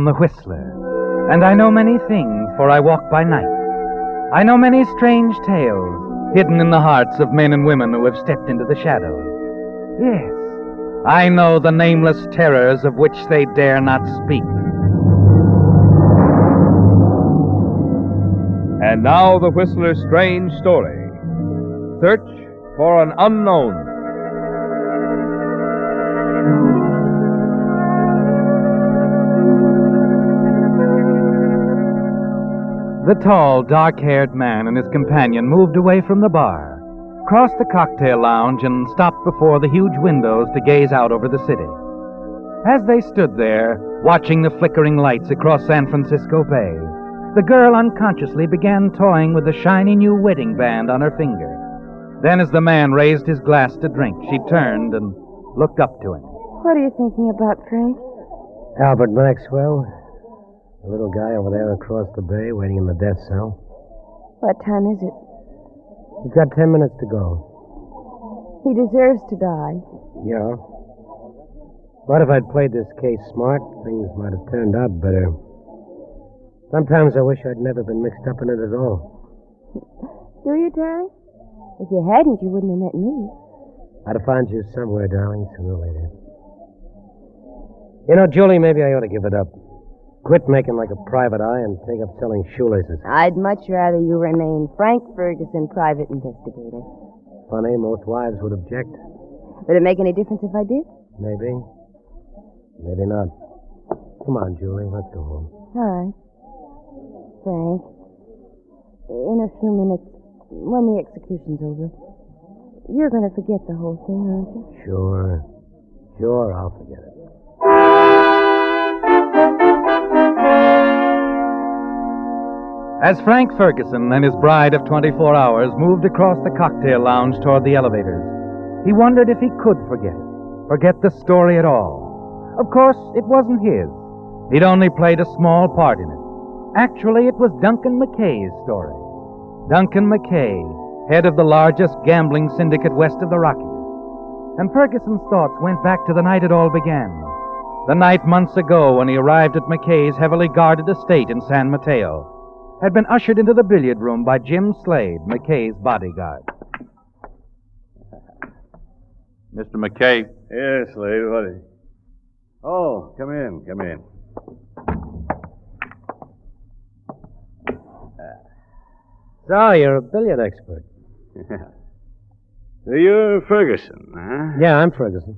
the Whistler, and I know many things, for I walk by night. I know many strange tales, hidden in the hearts of men and women who have stepped into the shadows. Yes, I know the nameless terrors of which they dare not speak. And now the Whistler's strange story. Search for an unknown. The tall, dark-haired man and his companion moved away from the bar, crossed the cocktail lounge, and stopped before the huge windows to gaze out over the city. As they stood there, watching the flickering lights across San Francisco Bay, the girl unconsciously began toying with the shiny new wedding band on her finger. Then, as the man raised his glass to drink, she turned and looked up to him. What are you thinking about, Frank? Albert Maxwell. The little guy over there across the bay waiting in the death cell. What time is it? He's got 10 minutes to go. He deserves to die. Yeah. But if I'd played this case smart, things might have turned out better. Sometimes I wish I'd never been mixed up in it at all. Do you, darling? If you hadn't, you wouldn't have met me. I'd have found you somewhere, darling, sooner or later. You know, Julie, maybe I ought to give it up. Quit making like a private eye and take up selling shoelaces. I'd much rather you remain Frank Ferguson, private investigator. Funny, most wives would object. Would it make any difference if I did? Maybe. Maybe not. Come on, Julie, let's go home. All right. Frank, in a few minutes, when the execution's over, you're going to forget the whole thing, aren't you? Sure. Sure, I'll forget it. As Frank Ferguson and his bride of 24 hours moved across the cocktail lounge toward the elevators, he wondered if he could forget the story at all. Of course, it wasn't his. He'd only played a small part in it. Actually, it was Duncan McKay's story. Duncan McKay, head of the largest gambling syndicate west of the Rockies. And Ferguson's thoughts went back to the night it all began. The night months ago when he arrived at McKay's heavily guarded estate in San Mateo, had been ushered into the billiard room by Jim Slade, McKay's bodyguard. Mr. McKay. Yes, Slade, what is... Oh, come in. So, you're a billiard expert. So you're Ferguson, huh? Yeah, I'm Ferguson.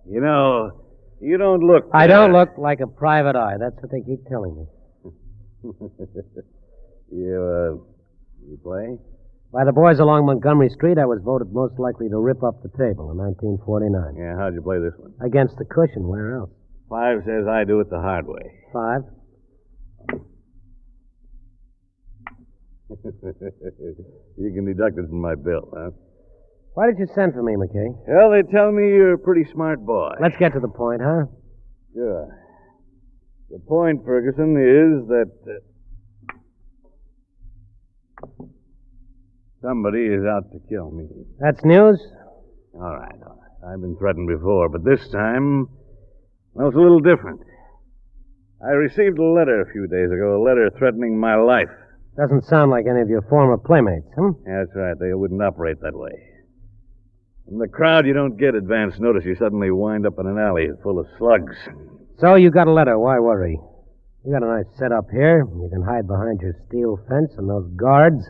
You know, you don't look... I don't look like a private eye. That's what they keep telling me. You play? By the boys along Montgomery Street, I was voted most likely to rip up the table in 1949. Yeah, how'd you play this one? Against the cushion. Where else? 5 says I do it the hard way. 5. You can deduct it from my bill, huh? Why did you send for me, McKay? Well, they tell me you're a pretty smart boy. Let's get to the point, huh? Sure. The point, Ferguson, is that somebody is out to kill me. That's news? All right. I've been threatened before, but this time, well, it's a little different. I received a letter a few days ago, a letter threatening my life. Doesn't sound like any of your former playmates, huh? Yeah, that's right. They wouldn't operate that way. From the crowd, you don't get advance notice. You suddenly wind up in an alley full of slugs. So you got a letter. Why worry? You got a nice setup here. You can hide behind your steel fence and those guards.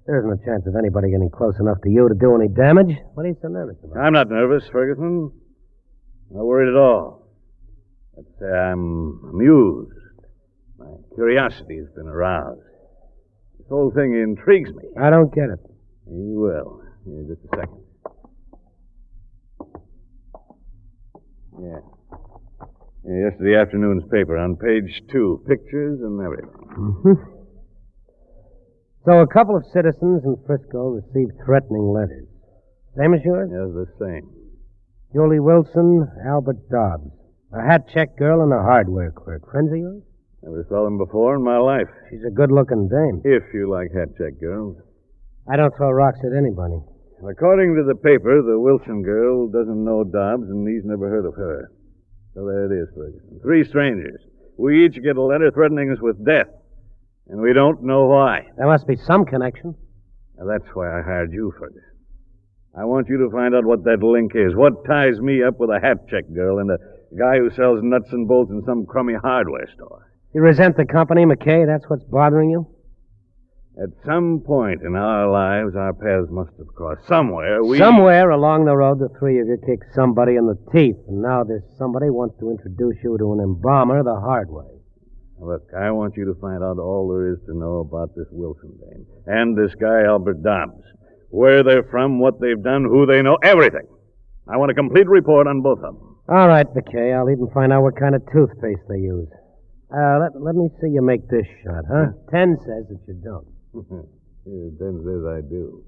There isn't a chance of anybody getting close enough to you to do any damage. What are you so nervous about? I'm not nervous, Ferguson. Not worried at all. Let's say I'm amused. My curiosity has been aroused. This whole thing intrigues me. I don't get it. You will. In just a second. Yeah. Yesterday afternoon's paper on page 2. Pictures and everything. Mm-hmm. So a couple of citizens in Frisco received threatening letters. Same as yours? Yes, the same. Julie Wilson, Albert Dobbs. A hat check girl and a hardware clerk. Friends of yours? Never saw them before in my life. She's a good-looking dame. If you like hat check girls. I don't throw rocks at anybody. According to the paper, the Wilson girl doesn't know Dobbs, and he's never heard of her. So there it is, Ferguson. 3 strangers. We each get a letter threatening us with death. And we don't know why. There must be some connection. Now, that's why I hired you, Ferguson. I want you to find out what that link is. What ties me up with a hat check girl and a guy who sells nuts and bolts in some crummy hardware store. You resent the company, McKay? That's what's bothering you? At some point in our lives, our paths must have crossed. Somewhere Somewhere along the road, the 3 of you kicked somebody in the teeth. And now this somebody wants to introduce you to an embalmer the hard way. Look, I want you to find out all there is to know about this Wilson dame. And this guy, Albert Dobbs. Where they're from, what they've done, who they know, everything. I want a complete report on both of them. All right, McKay. I'll even find out what kind of toothpaste they use. Let me see you make this shot, huh? 10 says that you don't. 10 says I do.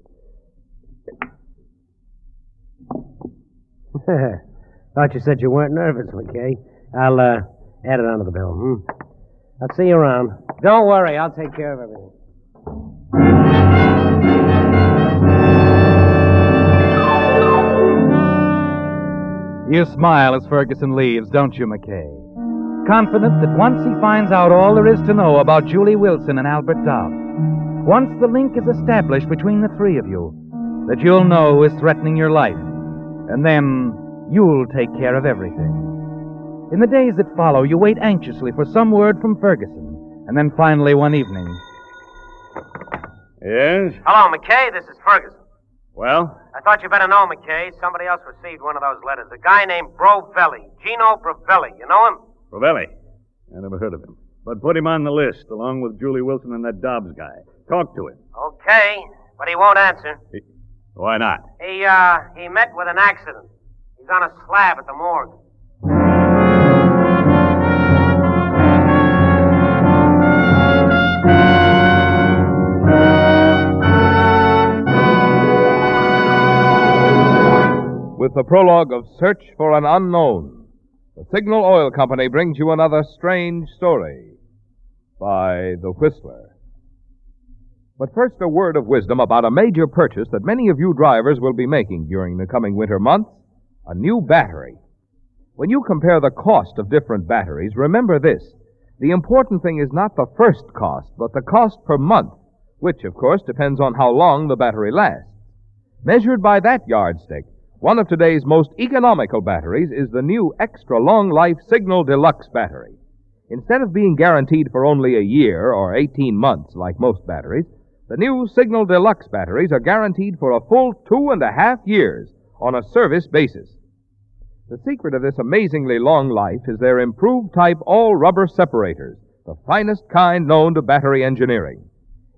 Thought you said you weren't nervous, McKay. I'll add it onto the bill, I'll see you around. Don't worry, I'll take care of everything. You smile as Ferguson leaves, don't you, McKay? Confident that once he finds out all there is to know about Julie Wilson and Albert Dobbs, once the link is established between the 3 of you, that you'll know who is threatening your life, and then you'll take care of everything. In the days that follow, you wait anxiously for some word from Ferguson, and then finally one evening... Yes? Hello, McKay. This is Ferguson. Well? I thought you better know, McKay. Somebody else received one of those letters. A guy named Brovelli. Gino Brovelli. You know him? Brovelli? I never heard of him. But put him on the list, along with Julie Wilson and that Dobbs guy. Talk to him. Okay, but he won't answer. Why not? He met with an accident. He's on a slab at the morgue. With the prologue of Search for an Unknown, the Signal Oil Company brings you another strange story by The Whistler. But first, a word of wisdom about a major purchase that many of you drivers will be making during the coming winter months, a new battery. When you compare the cost of different batteries, remember this. The important thing is not the first cost, but the cost per month, which, of course, depends on how long the battery lasts. Measured by that yardstick, one of today's most economical batteries is the new extra long life Signal Deluxe battery. Instead of being guaranteed for only a year or 18 months like most batteries, the new Signal Deluxe batteries are guaranteed for a full 2.5 years on a service basis. The secret of this amazingly long life is their improved type all-rubber separators, the finest kind known to battery engineering.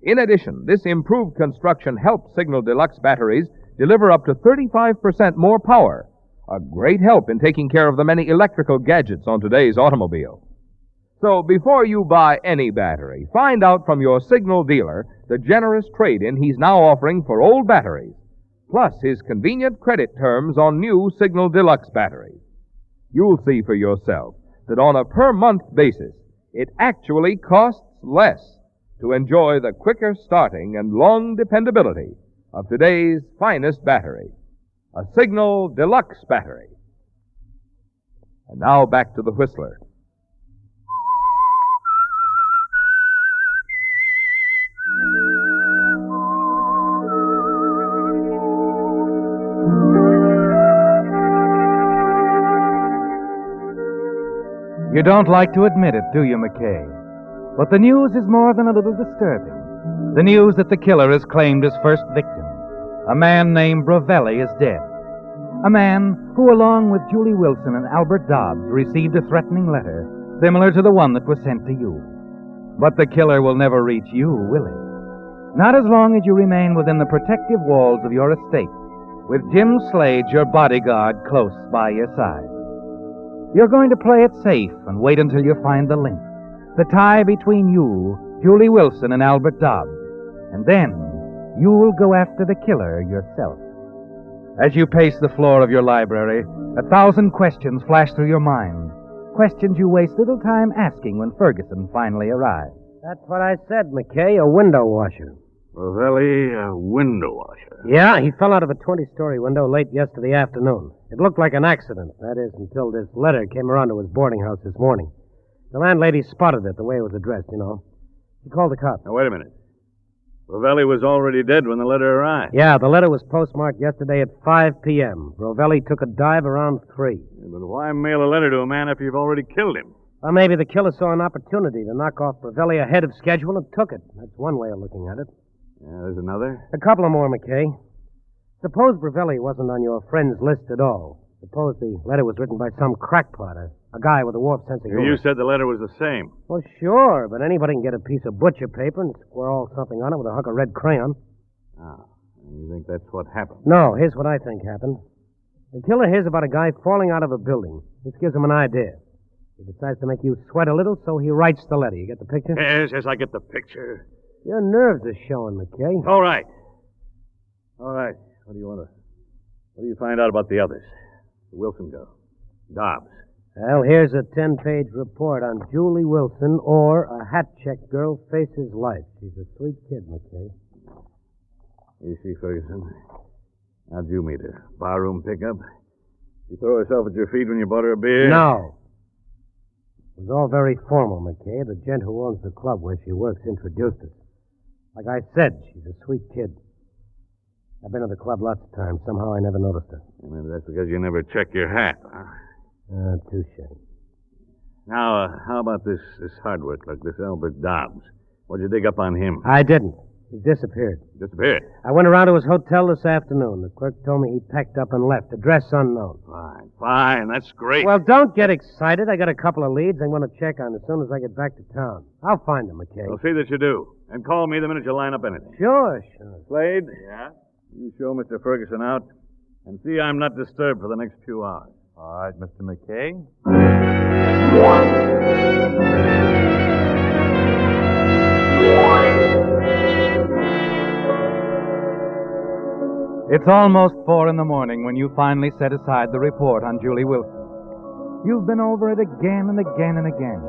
In addition, this improved construction helps Signal Deluxe batteries deliver up to 35% more power, a great help in taking care of the many electrical gadgets on today's automobile. So before you buy any battery, find out from your Signal dealer the generous trade-in he's now offering for old batteries, plus his convenient credit terms on new Signal Deluxe batteries. You'll see for yourself that on a per-month basis, it actually costs less to enjoy the quicker starting and long dependability of today's finest battery, a Signal Deluxe battery. And now back to the Whistler. You don't like to admit it, do you, McKay? But the news is more than a little disturbing. The news that the killer has claimed his first victim. A man named Brovelli is dead. A man who, along with Julie Wilson and Albert Dobbs, received a threatening letter similar to the one that was sent to you. But the killer will never reach you, will he? Not as long as you remain within the protective walls of your estate, with Jim Slade, your bodyguard, close by your side. You're going to play it safe and wait until you find the link, the tie between you, Julie Wilson, and Albert Dobbs. And then you'll go after the killer yourself. As you pace the floor of your library, 1,000 questions flash through your mind. Questions you waste little time asking when Ferguson finally arrives. That's what I said, McKay, a window washer. Rovelli, a window washer. Yeah, he fell out of a 20-story window late yesterday afternoon. It looked like an accident. That is, until this letter came around to his boarding house this morning. The landlady spotted it the way it was addressed, you know. She called the cops. Now, wait a minute. Rovelli was already dead when the letter arrived. Yeah, the letter was postmarked yesterday at 5 p.m. Rovelli took a dive around 3. Yeah, but why mail a letter to a man after you've already killed him? Well, maybe the killer saw an opportunity to knock off Rovelli ahead of schedule and took it. That's one way of looking at it. Yeah, there's another. A couple of more, McKay. Suppose Rovelli wasn't on your friend's list at all. Suppose the letter was written by some crackpot, a guy with a warped sense of humor. You said the letter was the same. Well, sure, but anybody can get a piece of butcher paper and scrawl something on it with a hunk of red crayon. Ah, you think that's what happened? No, here's what I think happened. The killer hears about a guy falling out of a building. This gives him an idea. He decides to make you sweat a little, so he writes the letter. You get the picture? Yes, I get the picture. Your nerves are showing, McKay. All right. What do you find out about the others? The Wilson girl. Dobbs. Well, here's a 10-page report on Julie Wilson, or a hat-check girl faces life. She's a sweet kid, McKay. You see, Ferguson. How'd you meet her? Barroom pickup? She throw herself at your feet when you bought her a beer? No. It was all very formal, McKay. The gent who owns the club where she works introduced us. Like I said, she's a sweet kid. I've been to the club lots of times. Somehow I never noticed her. Maybe that's because you never check your hat, huh? Touche. Now, how about this hardware clerk, this Albert Dobbs? What'd you dig up on him? I didn't. He disappeared. Disappeared? I went around to his hotel this afternoon. The clerk told me he packed up and left. Address unknown. Fine. That's great. Well, don't get excited. I got a couple of leads I'm going to check on as soon as I get back to town. I'll find them, McKay. I'll see that you do. And call me the minute you line up anything. Sure. Slade? Yeah? You show Mr. Ferguson out and see I'm not disturbed for the next few hours. All right, Mr. McKay. It's almost 4 in the morning when you finally set aside the report on Julie Wilson. You've been over it again and again and again,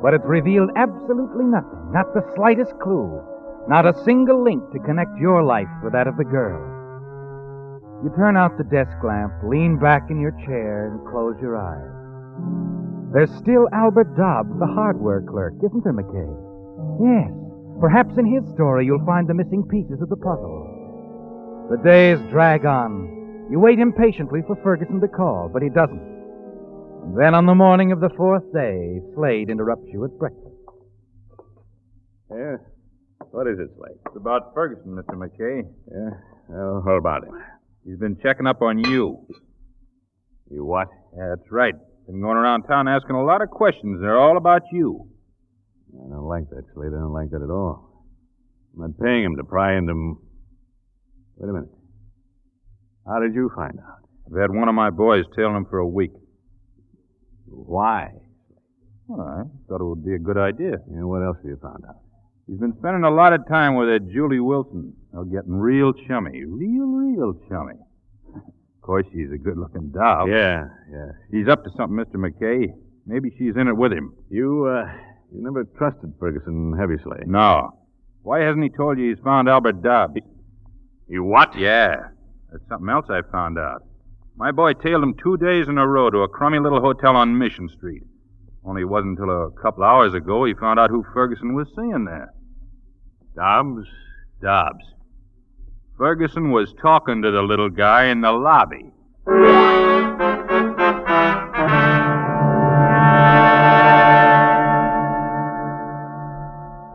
but it's revealed absolutely nothing, not the slightest clue, not a single link to connect your life with that of the girl. You turn out the desk lamp, lean back in your chair, and close your eyes. There's still Albert Dobbs, the hardware clerk, isn't there, McKay? Yes. Perhaps in his story you'll find the missing pieces of the puzzle. The days drag on. You wait impatiently for Ferguson to call, but he doesn't. And then on the morning of the 4th day, Slade interrupts you at breakfast. Yeah? What is it, Slade? It's about Ferguson, Mr. McKay. Yeah? Well, what about him? He's been checking up on you. You what? Yeah, that's right. Been going around town asking a lot of questions. They're all about you. I don't like that, Slade. I don't like that at all. I'm not paying him to pry into... Wait a minute. How did you find out? I've had one of my boys tailing him for a week. Why? Well, I thought it would be a good idea. Yeah, what else have you found out? He's been spending a lot of time with that Julie Wilson. They're getting real chummy. Real chummy. Of course, she's a good-looking doll. Yeah. He's up to something, Mr. McKay. Maybe she's in it with him. You never trusted Ferguson, have you, Slade? No. Why hasn't he told you he's found Albert Dobbs? You what? Yeah. That's something else I found out. My boy tailed him 2 days in a row to a crummy little hotel on Mission Street. Only it wasn't until a couple hours ago he found out who Ferguson was seeing there. Dobbs. Ferguson was talking to the little guy in the lobby.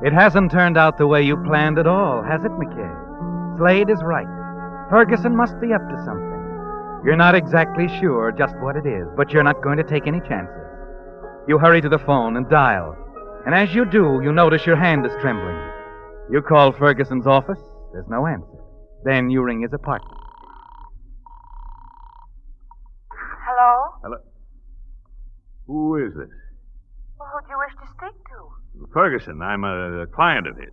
It hasn't turned out the way you planned at all, has it, McKay? Slade is right. Ferguson must be up to something. You're not exactly sure just what it is, but you're not going to take any chances. You hurry to the phone and dial. And as you do, you notice your hand is trembling. You call Ferguson's office. There's no answer. Then you ring his apartment. Hello? Who is this? Well, who do you wish to speak to? Ferguson. I'm a client of his.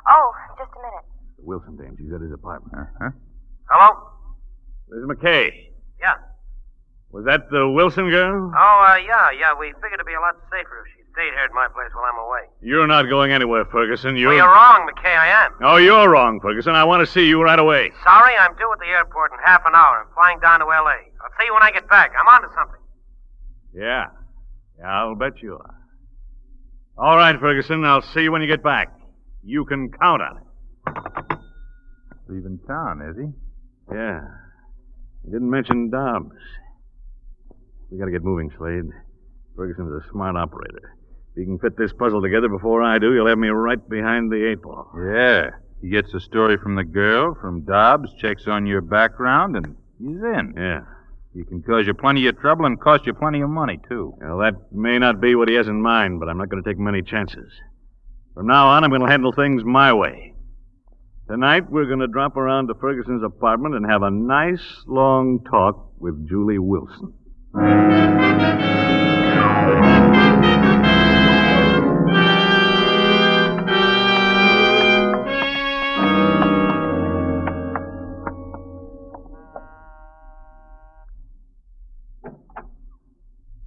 Oh, just a minute. The Wilson dame. She's at his apartment. Uh-huh. Hello? This is McKay. Yeah. Was that the Wilson girl? Oh, yeah. We figured it'd be a lot safer if she stayed here at my place while I'm away. You're not going anywhere, Ferguson. Well, you're wrong, McKay. I am. Oh, you're wrong, Ferguson. I want to see you right away. Sorry, I'm due at the airport in half an hour. I'm flying down to L.A. I'll see you when I get back. I'm on to something. Yeah. I'll bet you are. All right, Ferguson. I'll see you when you get back. You can count on it. Leaving town, is he? Yeah. He didn't mention Dobbs. We gotta get moving, Slade. Ferguson's a smart operator. If he can fit this puzzle together before I do, he'll have me right behind the 8-ball. Yeah. He gets a story from the girl, from Dobbs, checks on your background, and he's in. Yeah. He can cause you plenty of trouble and cost you plenty of money, too. Well, that may not be what he has in mind, but I'm not going to take many chances. From now on, I'm going to handle things my way. Tonight, we're going to drop around to Ferguson's apartment and have a nice, long talk with Julie Wilson.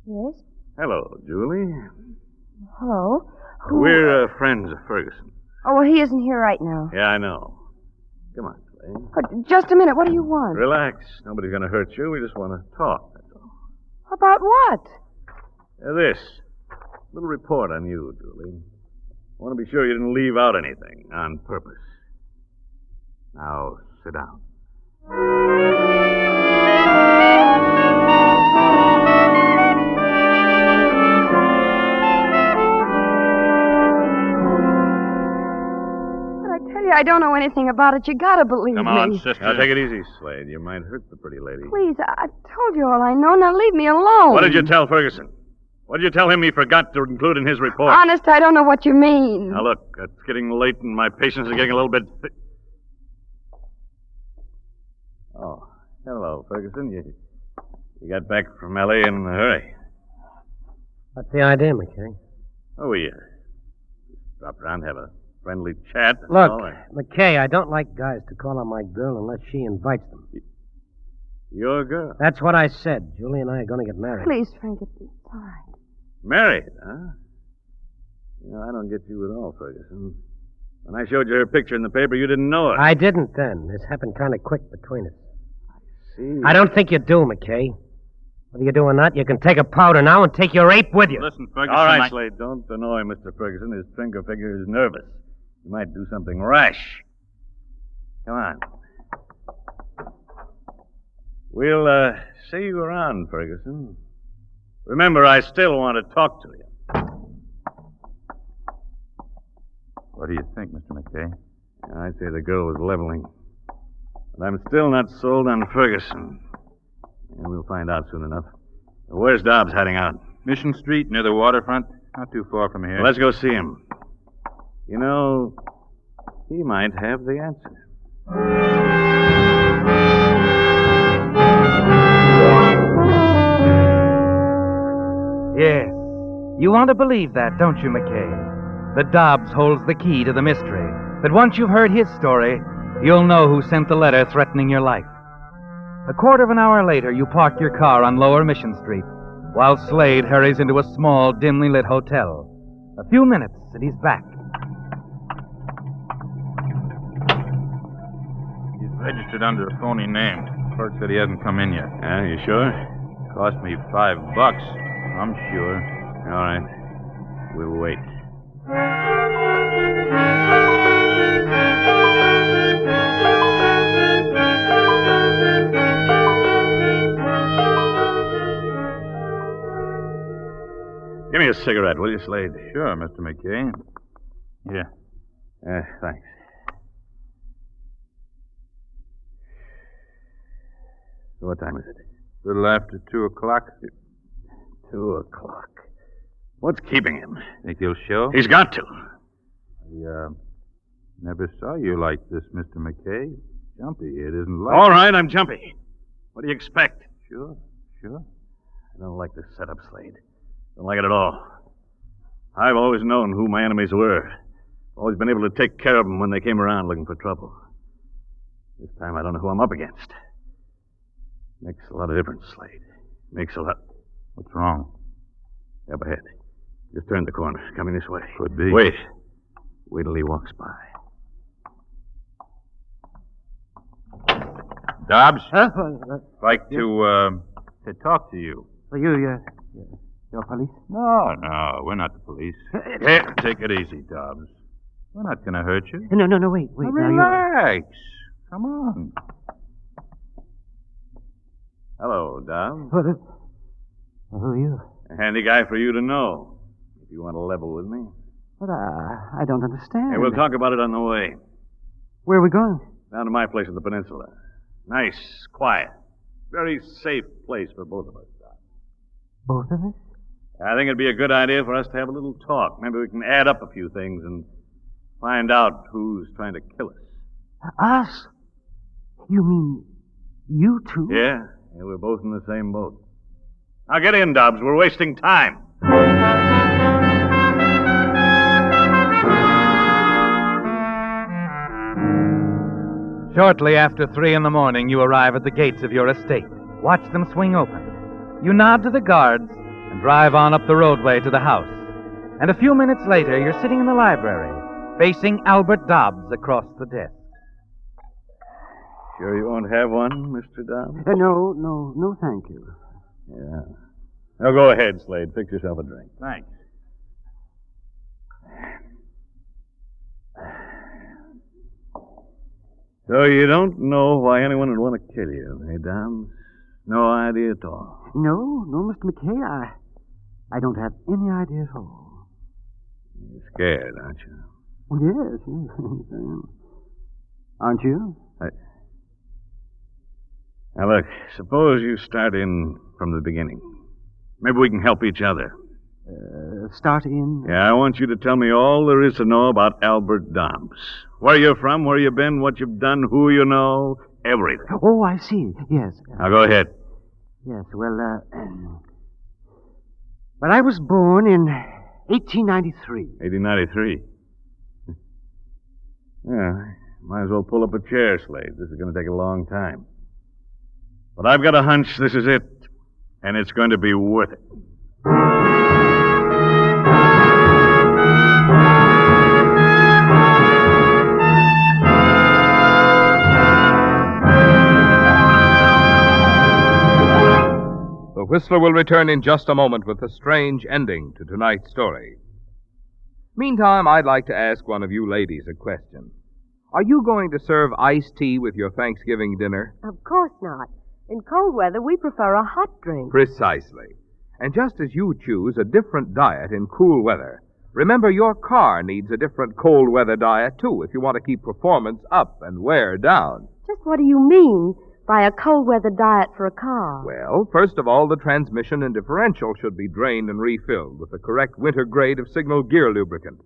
Yes? Hello, Julie. Hello? Who... We're friends of Ferguson. Oh, well, he isn't here right now. Yeah, I know. Come on, Slade. But just a minute. What do you want? Relax. Nobody's going to hurt you. We just want to talk, that's all. About what? This. Little report on you, Julie. I want to be sure you didn't leave out anything on purpose. Now, sit down. I don't know anything about it. You gotta believe me. Come on, sister. Now, take it easy, Slade. You might hurt the pretty lady. Please, I told you all I know. Now leave me alone. What did you tell Ferguson? What did you tell him he forgot to include in his report? Honest, I don't know what you mean. Now, look, it's getting late and my patience is getting a little bit... Oh, hello, Ferguson. You got back from L.A. in a hurry. What's the idea, McKay? Oh, yeah. Just drop around, have a friendly chat. That's Look, all. McKay, I don't like guys to call on my girl unless she invites them. Your girl? That's what I said. Julie and I are going to get married. Please, Frank, it's all right. Married, huh? You know, I don't get you at all, Ferguson. When I showed you her picture in the paper, you didn't know it. I didn't then. This happened kind of quick between us. See? I don't think you do, McKay. Whether you do or not, you can take a powder now and take your ape with you. Listen, Ferguson. All right, Slade, don't annoy Mr. Ferguson. His finger figure is nervous. He might do something rash. Come on. We'll see you around, Ferguson. Remember, I still want to talk to you. What do you think, Mr. McKay? I'd say the girl was leveling. But I'm still not sold on Ferguson. And we'll find out soon enough. Where's Dobbs hiding out? Mission Street, near the waterfront. Not too far from here. Well, let's go see him. You know, he might have the answer. Yes. You want to believe that, don't you, McKay? That Dobbs holds the key to the mystery. That once you've heard his story, you'll know who sent the letter threatening your life. A quarter of an hour later, you park your car on Lower Mission Street, while Slade hurries into a small, dimly lit hotel. A few minutes, and he's back. He's registered under a phony name. Clerk said he hasn't come in yet. Yeah, you sure? Cost me $5. I'm sure. All right. We'll wait. Give me a cigarette, will you, Slade? Sure, Mr. McKay. Yeah. Thanks. What time is it? A little after 2 o'clock. 2 o'clock. What's keeping him? Think he'll show? He's got to. I never saw you like this, Mr. McKay. Jumpy. It isn't like... All right, I'm jumpy. What do you expect? Sure. I don't like this setup, Slade. Don't like it at all. I've always known who my enemies were. Always been able to take care of them when they came around looking for trouble. This time I don't know who I'm up against. Makes a lot of difference, Slade. Makes a lot... What's wrong? Up ahead. Just turned the corner. Coming this way. Could be. Wait. Wait till he walks by. Dobbs, Huh? like to talk to you. You're police? No, we're not the police. Here, take it easy, Dobbs. We're not going to hurt you. No, wait. Now, Now, relax. Come on. Hello, Dom. who are you? A handy guy for you to know. If you want to level with me. But I don't understand. Hey, we'll talk about it on the way. Where are we going? Down to my place at the peninsula. Nice, quiet. Very safe place for both of us, Doc. Both of us? I think it'd be a good idea for us to have a little talk. Maybe we can add up a few things and find out who's trying to kill us. Us? You mean you two? Yeah, we're both in the same boat. Now get in, Dobbs. We're wasting time. Shortly after 3 in the morning, you arrive at the gates of your estate. Watch them swing open. You nod to the guards and drive on up the roadway to the house. And a few minutes later, you're sitting in the library, facing Albert Dobbs across the desk. Sure you won't have one, Mr. Dobbs? No, thank you. Yeah. Now go ahead, Slade. Fix yourself a drink. Thanks. So you don't know why anyone would want to kill you, eh, Dobbs? No idea at all. No, Mr. McKay, I don't have any idea at all. You're scared, aren't you? Well, yes. Aren't you? Now, look, suppose you start in from the beginning. Maybe we can help each other. Start in? Yeah, I want you to tell me all there is to know about Albert Dobbs. Where you're from, where you've been, what you've done, who you know, everything. Oh, I see. Yes. Now, go ahead. Yes, well, but I was born in 1893. 1893. Yeah, might as well pull up a chair, Slade. This is going to take a long time. But I've got a hunch this is it, and it's going to be worth it. The Whistler will return in just a moment with a strange ending to tonight's story. Meantime, I'd like to ask one of you ladies a question. Are you going to serve iced tea with your Thanksgiving dinner? Of course not. In cold weather, we prefer a hot drink. Precisely. And just as you choose a different diet in cool weather, remember your car needs a different cold weather diet, too, if you want to keep performance up and wear down. Just what do you mean by a cold weather diet for a car? Well, first of all, the transmission and differential should be drained and refilled with the correct winter grade of signal gear lubricant.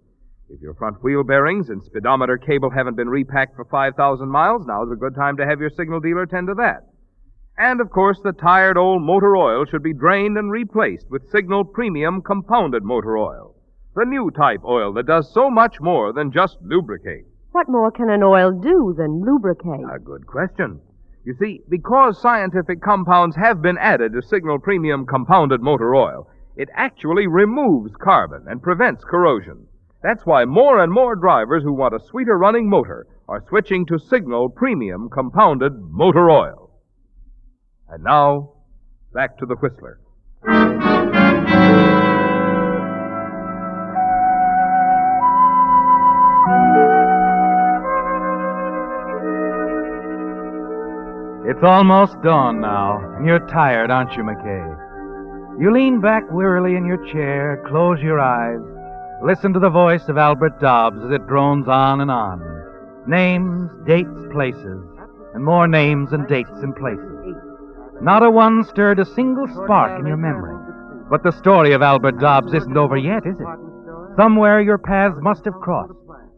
If your front wheel bearings and speedometer cable haven't been repacked for 5,000 miles, now's a good time to have your signal dealer tend to that. And, of course, the tired old motor oil should be drained and replaced with Signal Premium Compounded Motor Oil, the new type oil that does so much more than just lubricate. What more can an oil do than lubricate? A good question. You see, because scientific compounds have been added to Signal Premium Compounded Motor Oil, it actually removes carbon and prevents corrosion. That's why more and more drivers who want a sweeter running motor are switching to Signal Premium Compounded Motor Oil. And now, back to the Whistler. It's almost dawn now, and you're tired, aren't you, McKay? You lean back wearily in your chair, close your eyes, listen to the voice of Albert Dobbs as it drones on and on. Names, dates, places, and more names and dates and places. Not a one stirred a single spark in your memory. But the story of Albert Dobbs isn't over yet, is it? Somewhere your paths must have crossed.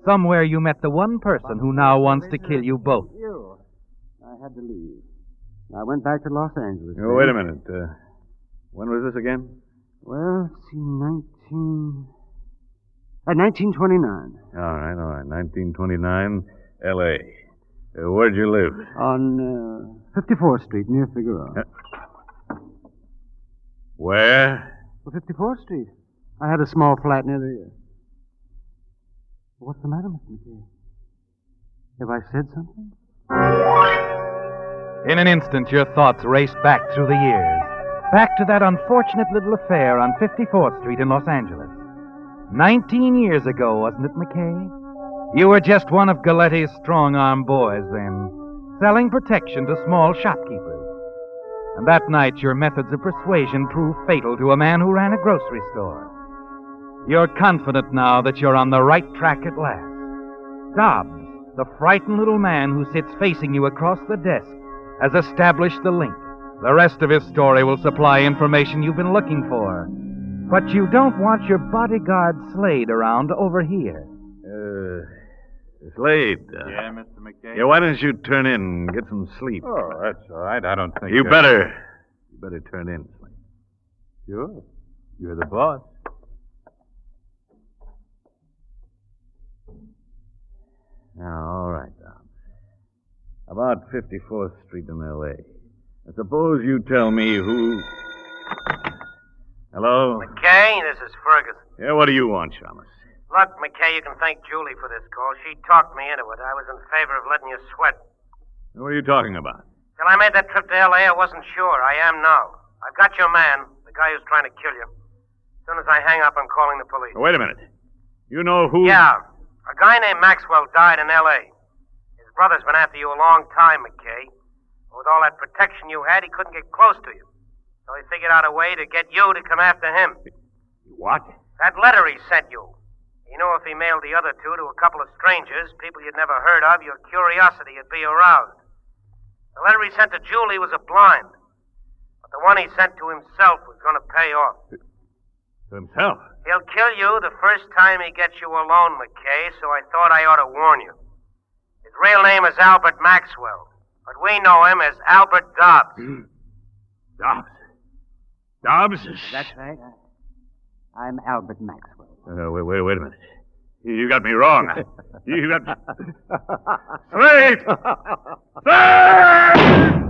Somewhere you met the one person who now wants to kill you both. I had to leave. I went back to Los Angeles. Oh, wait a minute. When was this again? Well, let's see, 1929. All right. 1929, L.A. Where'd you live? On 54th Street, near Figueroa. Where? Well, 54th Street. I had a small flat near the... What's the matter, Mr. McKay? Have I said something? In an instant, your thoughts raced back through the years. Back to that unfortunate little affair on 54th Street in Los Angeles. 19 years ago, wasn't it, McKay? You were just one of Galetti's strong-arm boys then, selling protection to small shopkeepers. And that night, your methods of persuasion proved fatal to a man who ran a grocery store. You're confident now that you're on the right track at last. Dobbs, the frightened little man who sits facing you across the desk, has established the link. The rest of his story will supply information you've been looking for. But you don't want your bodyguard Slade around to overhear. Slade. Yeah, Mr. McKay? Yeah, why don't you turn in and get some sleep? Oh, that's all right. I don't think... You better turn in, Slade. Sure. You're the boss. Now, all right, Dobbs. About 54th Street in L.A. Now, suppose you tell me who... Hello? McKay, this is Ferguson. Yeah, what do you want, Shamus? Look, McKay, you can thank Julie for this call. She talked me into it. I was in favor of letting you sweat. What are you talking about? Till I made that trip to L.A., I wasn't sure. I am now. I've got your man, the guy who's trying to kill you. As soon as I hang up, I'm calling the police. Oh, wait a minute. You know who... Yeah. A guy named Maxwell died in L.A. His brother's been after you a long time, McKay. With all that protection you had, he couldn't get close to you. So he figured out a way to get you to come after him. What? That letter he sent you. He knew if he mailed the other two to a couple of strangers, people you'd never heard of, your curiosity would be aroused. The letter he sent to Julie was a blind. But the one he sent to himself was going to pay off. To himself? He'll kill you the first time he gets you alone, McKay, so I thought I ought to warn you. His real name is Albert Maxwell, but we know him as Albert Dobbs. Dobbs? Dobbs? That's right. I'm Albert Maxwell. Wait a minute. You got me wrong. You got... Slade! Slade!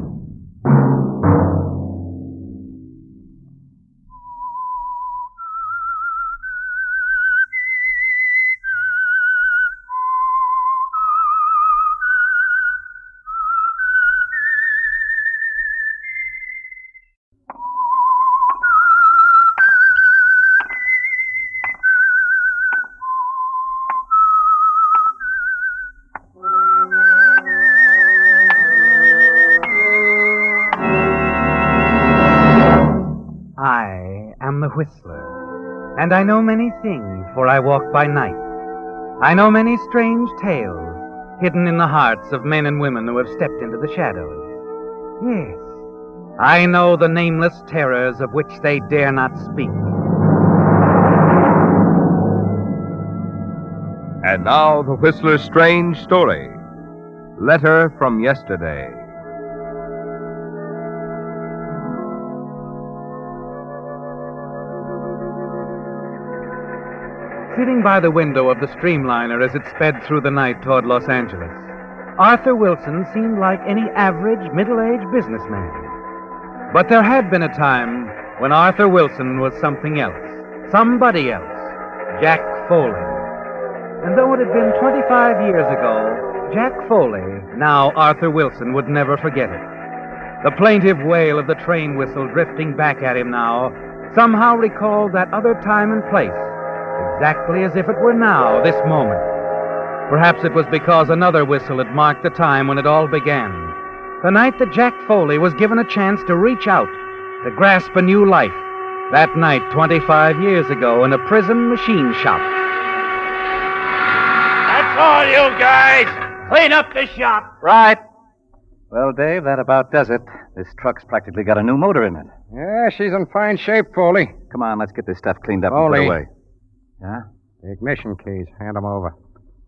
Whistler, and I know many things, for I walk by night. I know many strange tales hidden in the hearts of men and women who have stepped into the shadows. Yes, I know the nameless terrors of which they dare not speak. And now, the Whistler's strange story. Letter from Yesterday. Sitting by the window of the streamliner as it sped through the night toward Los Angeles, Arthur Wilson seemed like any average middle-aged businessman. But there had been a time when Arthur Wilson was something else, somebody else, Jack Foley. And though it had been 25 years ago, Jack Foley, now Arthur Wilson, would never forget it. The plaintive wail of the train whistle drifting back at him now somehow recalled that other time and place, exactly as if it were now, this moment. Perhaps it was because another whistle had marked the time when it all began. The night that Jack Foley was given a chance to reach out, to grasp a new life. That night, 25 years ago, in a prison machine shop. That's all, you guys! Clean up the shop! Right. Well, Dave, that about does it. This truck's practically got a new motor in it. Yeah, she's in fine shape, Foley. Come on, let's get this stuff cleaned up and put Foley. away. Yeah? The ignition keys. Hand them over.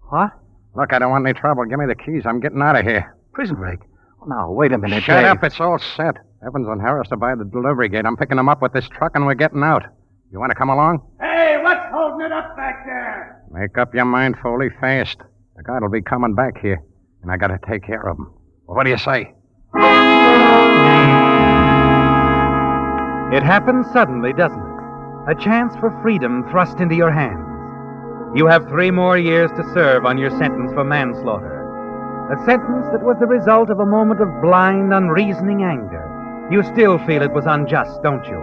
What? Look, I don't want any trouble. Give me the keys. I'm getting out of here. Prison break? Oh, now, wait a minute, Shut Dave. up. It's all set. Evans and Harris are by the delivery gate. I'm picking them up with this truck, and we're getting out. You want to come along? Hey, what's holding it up back there? Make up your mind, Foley, fast. The guard will be coming back here, and I got to take care of him. Well, what do you say? It happened suddenly, doesn't it? A chance for freedom thrust into your hands. You have 3 more years to serve on your sentence for manslaughter. A sentence that was the result of a moment of blind, unreasoning anger. You still feel it was unjust, don't you?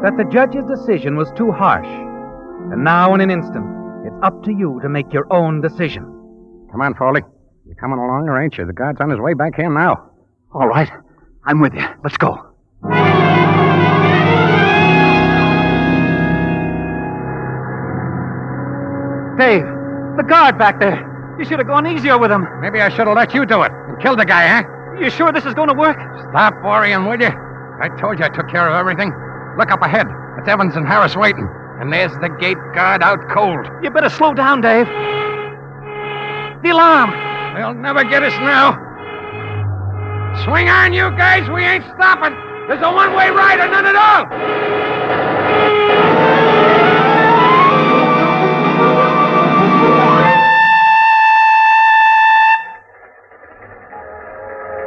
That the judge's decision was too harsh. And now, in an instant, it's up to you to make your own decision. Come on, Foley. You coming along, or ain't you? The guard's on his way back here now. All right. I'm with you. Let's go. Dave, the guard back there. You should have gone easier with him. Maybe I should have let you do it and killed the guy, huh? You sure this is going to work? Stop worrying, will you? I told you I took care of everything. Look up ahead. It's Evans and Harris waiting. And there's the gate guard out cold. You better slow down, Dave. The alarm. They'll never get us now. Swing on, you guys. We ain't stopping. There's a one-way ride or none at all.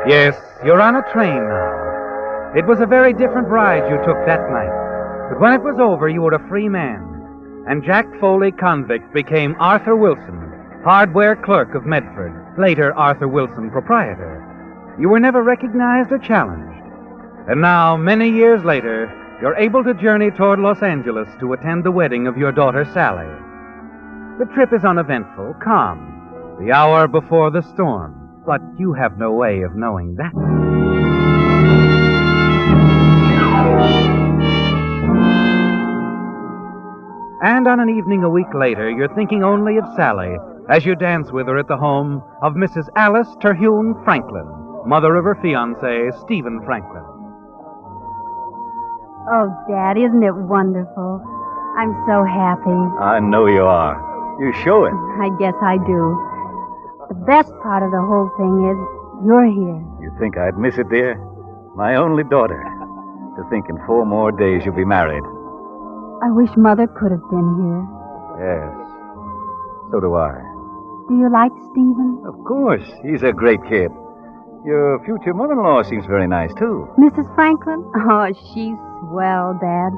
Yes, you're on a train now. It was a very different ride you took that night. But when it was over, you were a free man. And Jack Foley, convict, became Arthur Wilson, hardware clerk of Medford, later Arthur Wilson, proprietor. You were never recognized or challenged. And now, many years later, you're able to journey toward Los Angeles to attend the wedding of your daughter, Sally. The trip is uneventful, calm, the hour before the storm. But you have no way of knowing that. And on an evening a week later, you're thinking only of Sally as you dance with her at the home of Mrs. Alice Terhune Franklin, mother of her fiancé, Stephen Franklin. Oh, Dad, isn't it wonderful? I'm so happy. I know you are. You show it. I guess I do. The best part of the whole thing is you're here. You think I'd miss it, dear? My only daughter. To think in 4 more days you'll be married. I wish Mother could have been here. Yes. So do I. Do you like Stephen? Of course. He's a great kid. Your future mother-in-law seems very nice, too. Mrs. Franklin? Oh, she's swell, Dad.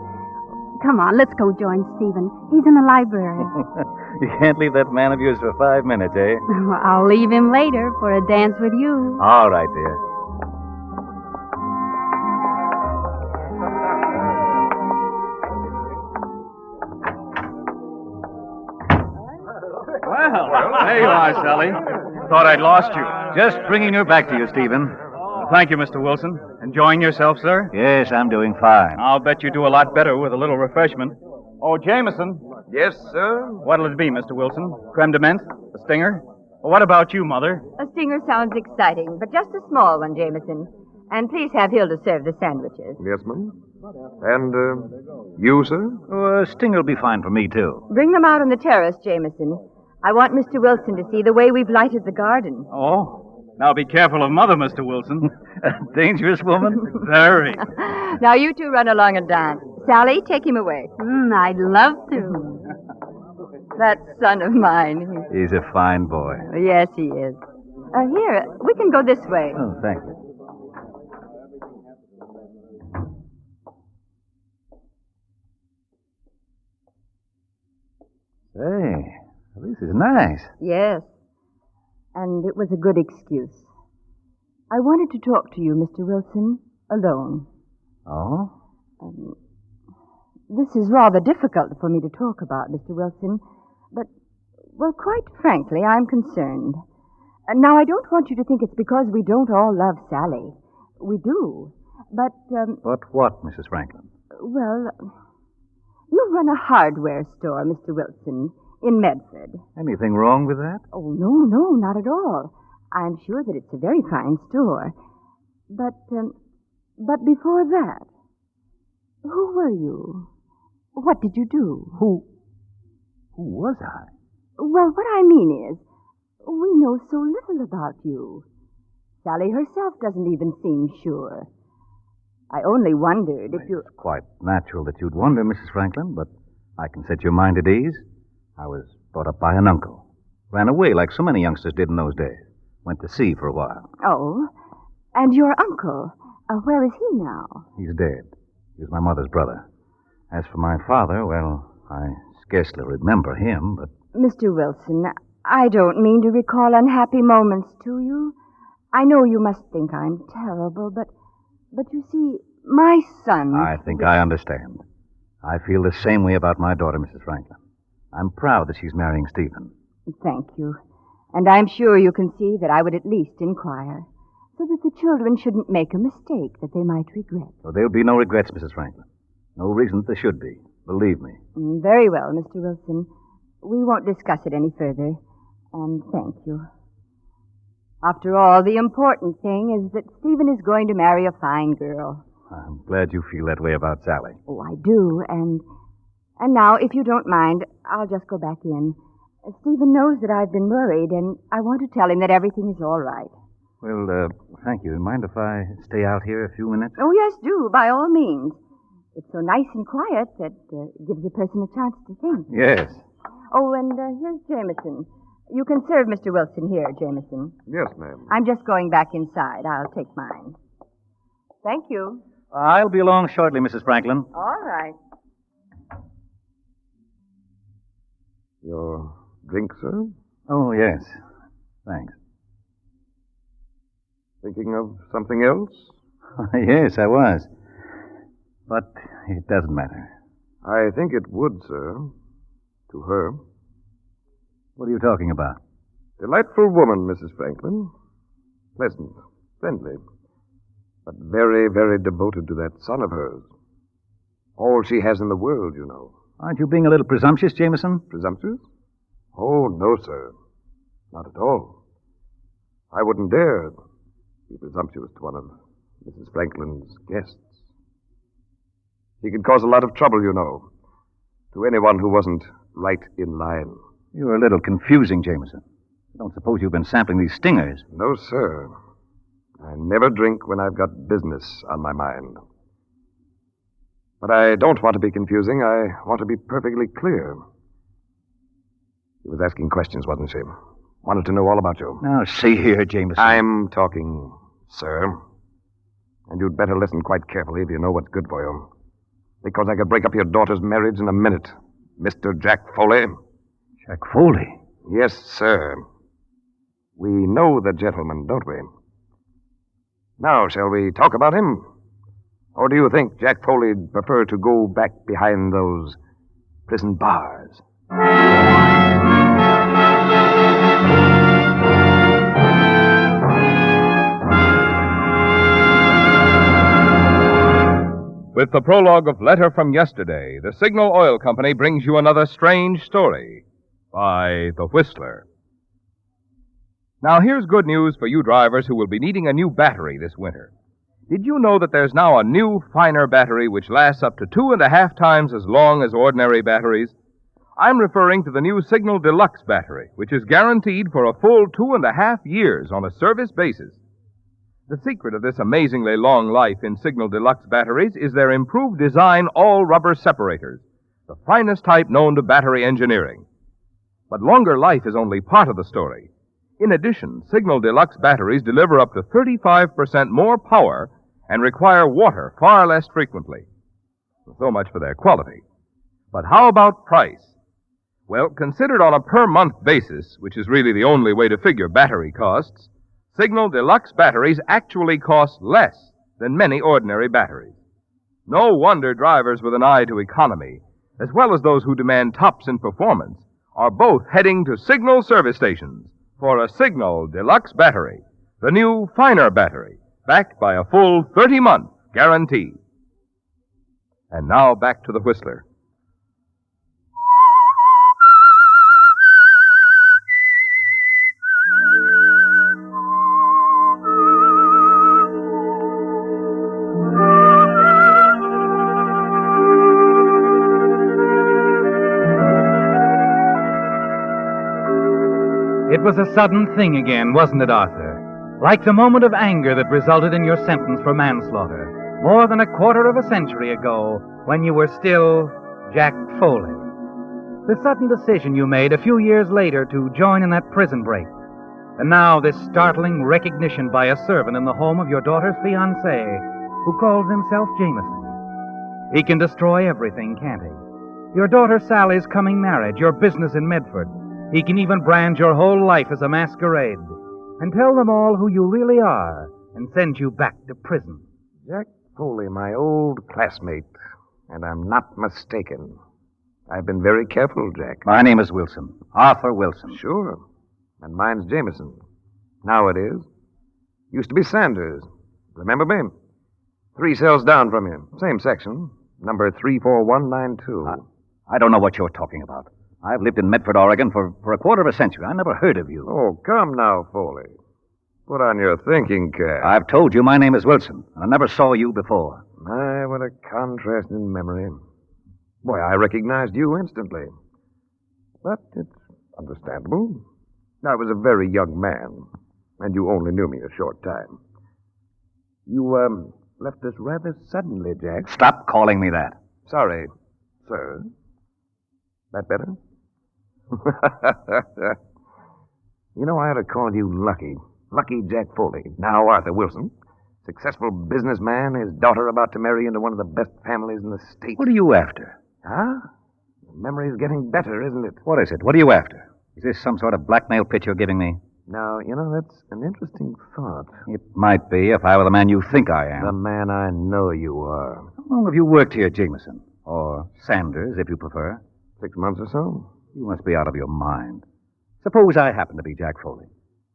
Come on, let's go join Stephen. He's in the library. You can't leave that man of yours for 5 minutes, eh? I'll leave him later for a dance with you. All right, dear. Well, there you are, Sally. Thought I'd lost you. Just bringing her back to you, Stephen. Thank you, Mr. Wilson. Enjoying yourself, sir? Yes, I'm doing fine. I'll bet you do a lot better with a little refreshment. Oh, Jameson. Yes, sir? What'll it be, Mr. Wilson? Creme de menthe? A stinger? Well, what about you, Mother? A stinger sounds exciting, but just a small one, Jameson. And please have Hilda serve the sandwiches. Yes, ma'am. And, you, sir? Oh, a stinger will be fine for me, too. Bring them out on the terrace, Jameson. I want Mr. Wilson to see the way we've lighted the garden. Oh, now be careful of Mother, Mr. Wilson. A dangerous woman? Very. Now you two run along and dance. Sally, take him away. I'd love to. That son of mine. He's a fine boy. Yes, he is. Here, we can go this way. Oh, thank you. Say, this is nice. Yes. And it was a good excuse. I wanted to talk to you, Mr. Wilson, alone. Oh? This is rather difficult for me to talk about, Mr. Wilson, but, well, quite frankly, I'm concerned. Now, I don't want you to think it's because we don't all love Sally. We do. But, But what, Mrs. Franklin? well, you run a hardware store, Mr. Wilson, in Medford. Anything wrong with that? Oh, no, not at all. I'm sure that it's a very fine store. But before that, who were you? What did you do? Who was I? Well, what I mean is, we know so little about you. Sally herself doesn't even seem sure. I only wondered if you... It's quite natural that you'd wonder, Mrs. Franklin, but I can set your mind at ease. I was brought up by an uncle. Ran away like so many youngsters did in those days. Went to sea for a while. Oh, and your uncle, where is he now? He's dead. He was my mother's brother. As for my father, well, I scarcely remember him, but... Mr. Wilson, I don't mean to recall unhappy moments to you. I know you must think I'm terrible, but you see, my son... I think I understand. I feel the same way about my daughter, Mrs. Franklin. I'm proud that she's marrying Stephen. Thank you. And I'm sure you can see that I would at least inquire, so that the children shouldn't make a mistake that they might regret. So there'll be no regrets, Mrs. Franklin. No reason that there should be. Believe me. Very well, Mr. Wilson. We won't discuss it any further. And thank you. After all, the important thing is that Stephen is going to marry a fine girl. I'm glad you feel that way about Sally. Oh, I do. And now, if you don't mind, I'll just go back in. Stephen knows that I've been worried, and I want to tell him that everything is all right. Well, thank you. Mind if I stay out here a few minutes? Oh, yes, do, by all means. It's so nice and quiet that gives a person a chance to think. Yes. Oh, and here's Jameson. You can serve Mr. Wilson here, Jameson. Yes, ma'am. I'm just going back inside. I'll take mine. Thank you. I'll be along shortly, Mrs. Franklin. All right. Your drink, sir? Oh, yes. Thanks. Thinking of something else? Yes, I was. But it doesn't matter. I think it would, sir. To her. What are you talking about? Delightful woman, Mrs. Franklin. Pleasant, friendly, but very, very devoted to that son of hers. All she has in the world, you know. Aren't you being a little presumptuous, Jameson? Presumptuous? Oh, no, sir. Not at all. I wouldn't dare be presumptuous to one of Mrs. Franklin's guests. He could cause a lot of trouble, you know, to anyone who wasn't right in line. You're a little confusing, Jameson. I don't suppose you've been sampling these stingers. No, sir. I never drink when I've got business on my mind. But I don't want to be confusing. I want to be perfectly clear. She was asking questions, wasn't she? Wanted to know all about you. Now, see here, Jameson. I'm talking, sir. And you'd better listen quite carefully if you know what's good for you. Because I could break up your daughter's marriage in a minute. Mr. Jack Foley. Jack Foley? Yes, sir. We know the gentleman, don't we? Now, shall we talk about him? Or do you think Jack Foley'd prefer to go back behind those prison bars? With the prologue of Letter from Yesterday, the Signal Oil Company brings you another strange story by The Whistler. Now, here's good news for you drivers who will be needing a new battery this winter. Did you know that there's now a new, finer battery which lasts up to 2.5 times as long as ordinary batteries? I'm referring to the new Signal Deluxe battery, which is guaranteed for a full 2.5 years on a service basis. The secret of this amazingly long life in Signal Deluxe batteries is their improved design all-rubber separators, the finest type known to battery engineering. But longer life is only part of the story. In addition, Signal Deluxe batteries deliver up to 35% more power and require water far less frequently. So much for their quality. But how about price? Well, considered on a per-month basis, which is really the only way to figure battery costs, Signal Deluxe batteries actually cost less than many ordinary batteries. No wonder drivers with an eye to economy, as well as those who demand tops in performance, are both heading to Signal service stations for a Signal Deluxe battery, the new, finer battery, backed by a full 30-month guarantee. And now back to the Whistler. It was a sudden thing again, wasn't it, Arthur? Like the moment of anger that resulted in your sentence for manslaughter, more than a quarter of a century ago, when you were still Jack Foley. The sudden decision you made a few years later to join in that prison break. And now this startling recognition by a servant in the home of your daughter's fiancé, who calls himself Jameson. He can destroy everything, can't he? Your daughter Sally's coming marriage, your business in Medford. He can even brand your whole life as a masquerade and tell them all who you really are and send you back to prison. Jack Foley, my old classmate, and I'm not mistaken. I've been very careful, Jack. My name is Wilson. Arthur Wilson. Sure. And mine's Jameson. Now it is. Used to be Sanders. Remember me? 3 cells down from you. Same section. Number 34192. I don't know what you're talking about. I've lived in Medford, Oregon for a quarter of a century. I never heard of you. Oh, come now, Foley. Put on your thinking cap. I've told you my name is Wilson, and I never saw you before. My, what a contrast in memory. Boy, I recognized you instantly. But it's understandable. I was a very young man, and you only knew me a short time. You, left us rather suddenly, Jack. Stop calling me that. Sorry, sir. That better? You know, I ought to call you Lucky. Lucky Jack Foley. Now Arthur Wilson. Successful businessman, his daughter about to marry into one of the best families in the state. What are you after? Huh? Memory's getting better, isn't it? What is it? What are you after? Is this some sort of blackmail pitch you're giving me? Now, you know, that's an interesting thought. It might be if I were the man you think I am. The man I know you are. How long have you worked here, Jameson? Or Sanders, if you prefer. 6 months or so. You must be out of your mind. Suppose I happen to be Jack Foley.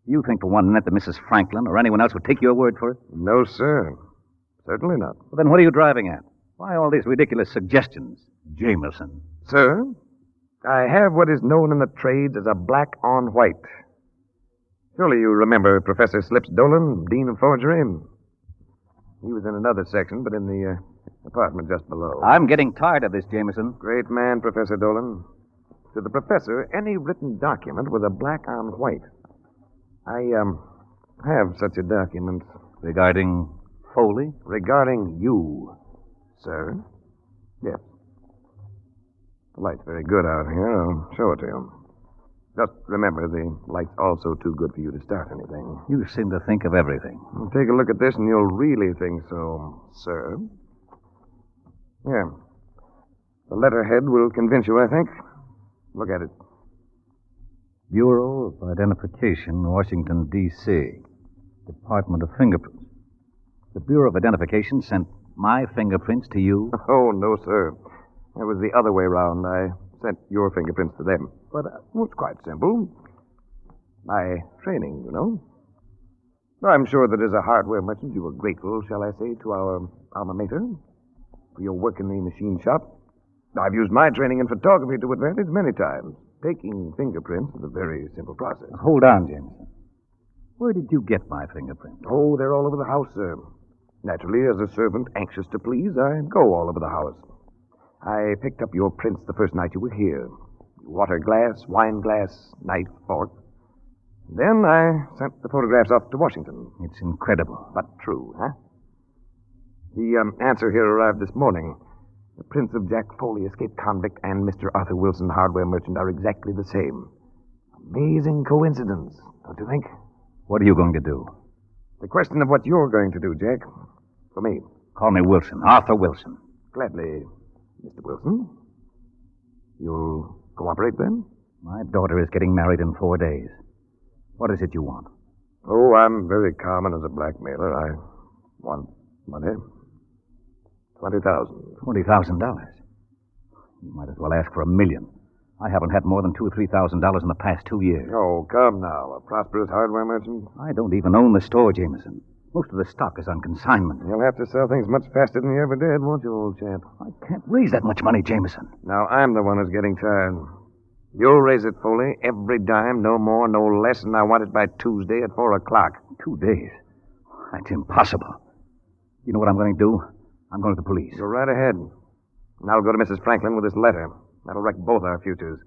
You think for one minute that Mrs. Franklin or anyone else would take your word for it? No, sir. Certainly not. Well, then what are you driving at? Why all these ridiculous suggestions, Jameson? Sir, I have what is known in the trades as a black on white. Surely you remember Professor Slips Dolan, Dean of Forgery? He was in another section, but in the apartment just below. I'm getting tired of this, Jameson. Great man, Professor Dolan. To the professor, any written document was a black on white. I have such a document. Regarding Foley? Regarding you, sir. Yes. The light's very good out here. I'll show it to you. Just remember, the light's also too good for you to start anything. You seem to think of everything. Well, take a look at this and you'll really think so, sir. Here. The letterhead will convince you, I think. Look at it. Bureau of Identification, Washington, D.C. Department of Fingerprints. The Bureau of Identification sent my fingerprints to you? Oh, no, sir. It was the other way round. I sent your fingerprints to them. But it's quite simple. My training, you know. I'm sure that as a hardware merchant you were grateful, shall I say, to our alma mater for your work in the machine shop. I've used my training in photography to advantage many times. Taking fingerprints is a very simple process. Hold on, Jameson. Where did you get my fingerprints? Oh, they're all over the house, sir. Naturally, as a servant anxious to please, I go all over the house. I picked up your prints the first night you were here. Water glass, wine glass, knife, fork. Then I sent the photographs off to Washington. It's incredible. But true, huh? The answer here arrived this morning. The prints of Jack Foley, escaped convict, and Mr. Arthur Wilson, hardware merchant, are exactly the same. Amazing coincidence, don't you think? What are you going to do? The question of what you're going to do, Jack. For me. Call me Wilson. Arthur Wilson. Gladly, Mr. Wilson. You'll cooperate, then? My daughter is getting married in 4 days. What is it you want? Oh, I'm very common as a blackmailer. I want money. $20,000. $20,000? You might as well ask for $1 million. I haven't had more than $2,000 or $3,000 in the past 2 years. Oh, come now. A prosperous hardware merchant? I don't even own the store, Jameson. Most of the stock is on consignment. You'll have to sell things much faster than you ever did, won't you, old chap? I can't raise that much money, Jameson. Now, I'm the one who's getting tired. You'll raise it, Foley. Every dime, no more, no less, and I want it by Tuesday at 4 o'clock. 2 days? That's impossible. You know what I'm going to do? I'm going to the police. Go right ahead. And I'll go to Mrs. Franklin with this letter. That'll wreck both our futures.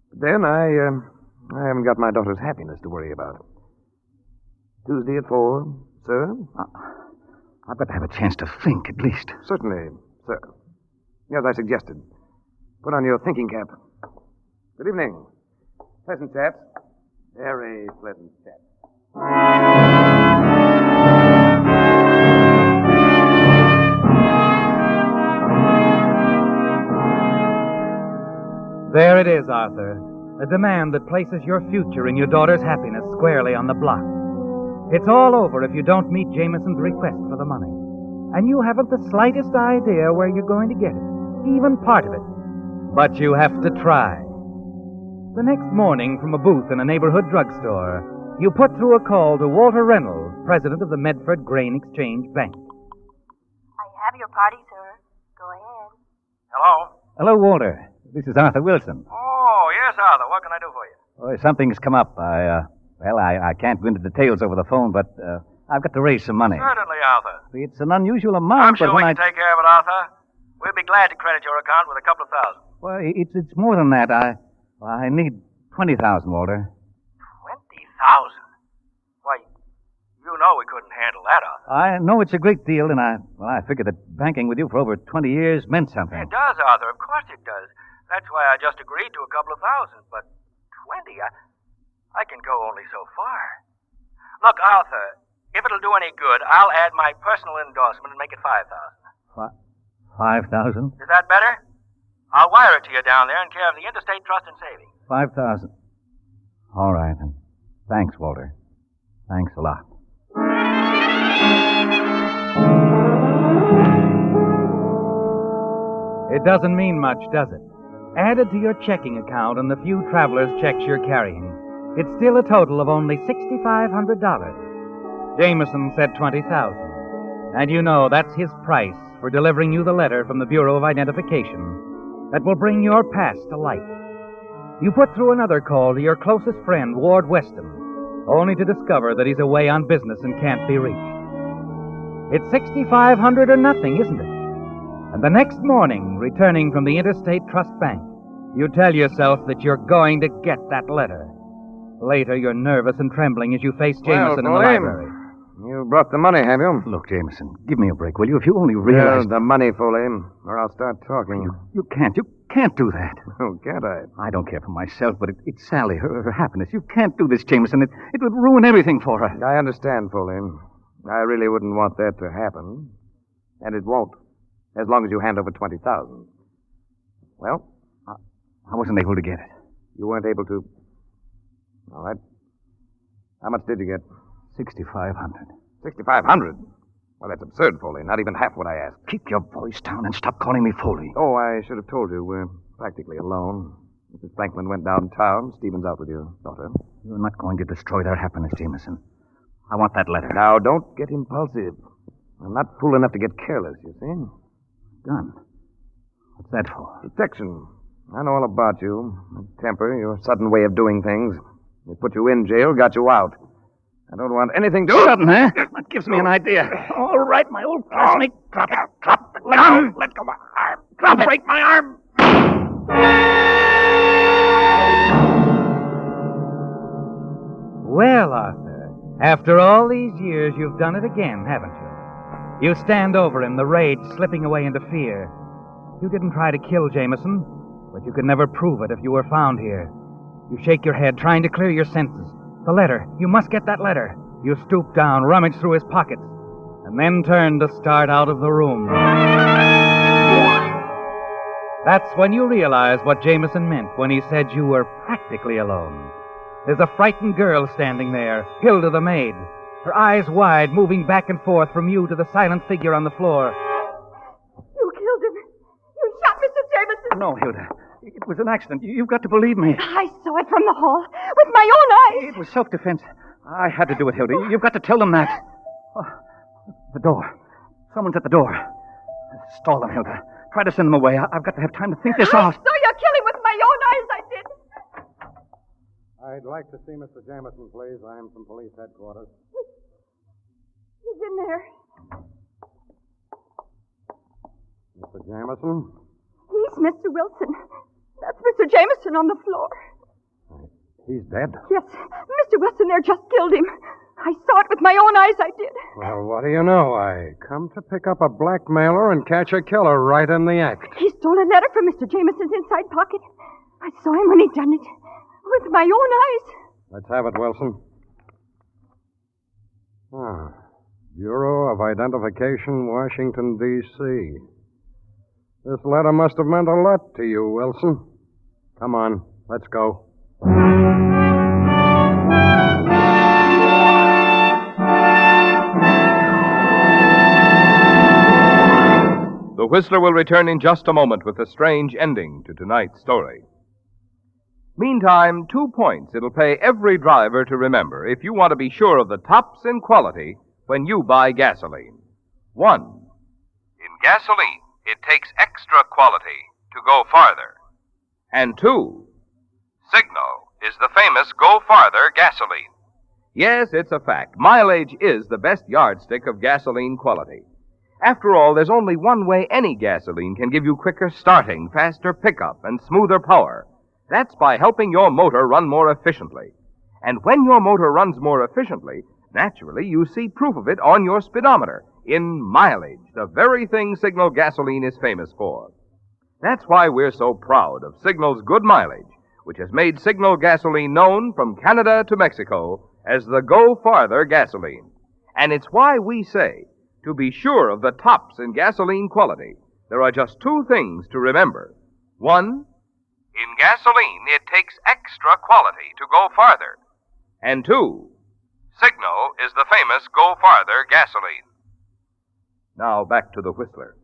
But then I haven't got my daughter's happiness to worry about. Tuesday at 4, sir? I've got to have a chance to think, at least. Certainly, sir. As I suggested. Put on your thinking cap. Good evening. Pleasant chaps. Very pleasant chaps. Arthur. A demand that places your future and your daughter's happiness squarely on the block. It's all over if you don't meet Jameson's request for the money. And you haven't the slightest idea where you're going to get it, even part of it. But you have to try. The next morning, from a booth in a neighborhood drugstore, you put through a call to Walter Reynolds, president of the Medford Grain Exchange Bank. I have your party, sir. Go ahead. Hello? Hello, Walter. This is Arthur Wilson. Oh, yes, Arthur. What can I do for you? Oh, something's come up. I can't go into details over the phone, but I've got to raise some money. Certainly, Arthur. It's an unusual amount, I'm sure but we when can take care of it, Arthur. We'll be glad to credit your account with a couple of thousand. Well, it's more than that. I need 20,000, Walter. 20,000? Why, you know we couldn't handle that, Arthur. I know it's a great deal, and I figured that banking with you for over 20 years meant something. It does, Arthur. Of course it does. That's why I just agreed to a couple of thousand. But 20, I can go only so far. Look, Arthur, if it'll do any good, I'll add my personal endorsement and make it 5,000. 5,000? Is that better? I'll wire it to you down there in care of the Interstate Trust and Savings. 5,000. All right, and thanks, Walter. Thanks a lot. It doesn't mean much, does it? Added to your checking account and the few traveler's checks you're carrying, it's still a total of only $6,500. Jameson said 20,000, and you know that's his price for delivering you the letter from the Bureau of Identification that will bring your past to light. You put through another call to your closest friend, Ward Weston, only to discover that he's away on business and can't be reached. It's $6,500 or nothing, isn't it? And the next morning, returning from the Interstate Trust Bank, you tell yourself that you're going to get that letter. Later, you're nervous and trembling as you face Jameson in the library. You brought the money, have you? Look, Jameson, give me a break, will you? If you only realize... The money, Foley, or I'll start talking. You can't do that. Oh, can't I? I don't care for myself, but it's Sally, her happiness. You can't do this, Jameson. It would ruin everything for her. I understand, Foley. I really wouldn't want that to happen. And it won't, as long as you hand over 20,000. Well? I wasn't able to get it. You weren't able to... All right. How much did you get? 6,500. 6,500? Well, that's absurd, Foley. Not even half what I asked. Keep your voice down and stop calling me Foley. Oh, I should have told you. We're practically alone. Mrs. Franklin went downtown. Stephen's out with your daughter. You're not going to destroy their happiness, Jameson. I want that letter. Now, don't get impulsive. I'm not fool enough to get careless, you see. Gun. What's that for? Protection. I know all about you. Your temper, your sudden way of doing things. They put you in jail, got you out. I don't want anything to... Sudden, huh? That gives me an idea. All right, my old classmate. Drop it. Drop it. Let go. Let go my arm. Drop it. Break my arm. Well, Arthur, after all these years, you've done it again, haven't you? You stand over him, the rage slipping away into fear. You didn't try to kill Jameson, but you could never prove it if you were found here. You shake your head, trying to clear your senses. The letter. You must get that letter. You stoop down, rummage through his pockets, and then turn to start out of the room. That's when you realize what Jameson meant when he said you were practically alone. There's a frightened girl standing there, Hilda the maid, her eyes wide, moving back and forth from you to the silent figure on the floor. You killed him. You shot Mr. Jameson. No, Hilda. It was an accident. You've got to believe me. I saw it from the hall with my own eyes. It was self-defense. I had to do it, Hilda. You've got to tell them that. Oh, the door. Someone's at the door. Stall them, Hilda. Try to send them away. I've got to have time to think this out. I saw you kill him with my own eyes, I did. I'd like to see Mr. Jameson, please. I'm from police headquarters. He's in there. Mr. Jameson? He's Mr. Wilson. That's Mr. Jameson on the floor. He's dead? Yes. Mr. Wilson there just killed him. I saw it with my own eyes, I did. Well, what do you know? I come to pick up a blackmailer and catch a killer right in the act. He stole a letter from Mr. Jameson's inside pocket. I saw him when he done it. With my own eyes. Let's have it, Wilson. Bureau of Identification, Washington, D.C. This letter must have meant a lot to you, Wilson. Come on, Let's go. The Whistler will return in just a moment with a strange ending to tonight's story. Meantime, 2 points it'll pay every driver to remember if you want to be sure of the tops in quality when you buy gasoline. 1. In gasoline, it takes extra quality to go farther. And 2. Signal is the famous Go Farther gasoline. Yes, it's a fact. Mileage is the best yardstick of gasoline quality. After all, there's only one way any gasoline can give you quicker starting, faster pickup, and smoother power. That's by helping your motor run more efficiently. And when your motor runs more efficiently, naturally you see proof of it on your speedometer, in mileage, the very thing Signal gasoline is famous for. That's why we're so proud of Signal's good mileage, which has made Signal gasoline known from Canada to Mexico as the Go Farther gasoline. And it's why we say, to be sure of the tops in gasoline quality, there are just 2 things to remember. 1, in gasoline, it takes extra quality to go farther. And 2, Signal is the famous Go Farther gasoline. Now back to the Whistler.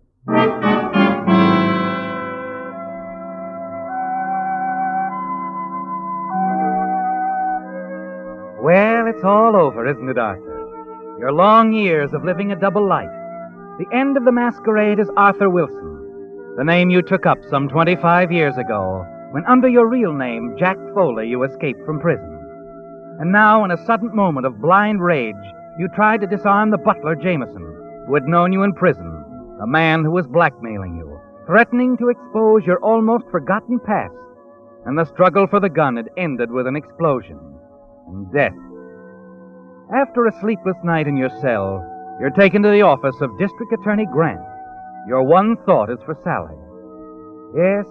Well, it's all over, isn't it, Arthur? Your long years of living a double life. The end of the masquerade is Arthur Wilson, the name you took up some 25 years ago, when under your real name, Jack Foley, you escaped from prison. And now, in a sudden moment of blind rage, you tried to disarm the butler, Jameson, who had known you in prison, the man who was blackmailing you, threatening to expose your almost forgotten past. And the struggle for the gun had ended with an explosion and death. After a sleepless night in your cell, you're taken to the office of District Attorney Grant. Your one thought is for Sally. Yes,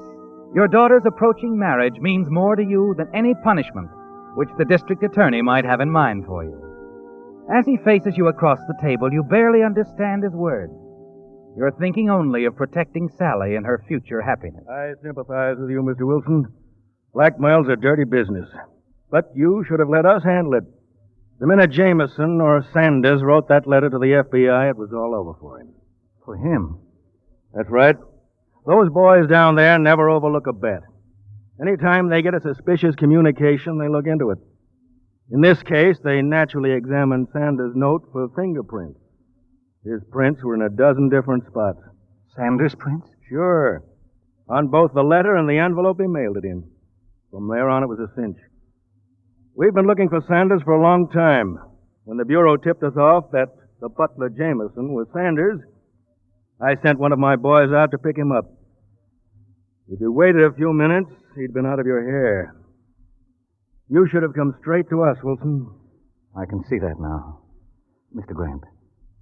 your daughter's approaching marriage means more to you than any punishment which the district attorney might have in mind for you. As he faces you across the table, you barely understand his words. You're thinking only of protecting Sally and her future happiness. I sympathize with you, Mr. Wilson. Blackmail's a dirty business. But you should have let us handle it. The minute Jameson or Sanders wrote that letter to the FBI, it was all over for him. For him? That's right. Those boys down there never overlook a bet. Anytime they get a suspicious communication, they look into it. In this case, they naturally examined Sanders' note for fingerprints. His prints were in a dozen different spots. Sanders' prints? Sure. On both the letter and the envelope he mailed it in. From there on, it was a cinch. We've been looking for Sanders for a long time. When the Bureau tipped us off that the butler Jameson was Sanders, I sent one of my boys out to pick him up. If you waited a few minutes, he'd been out of your hair. You should have come straight to us, Wilson. I can see that now. Mr. Grant,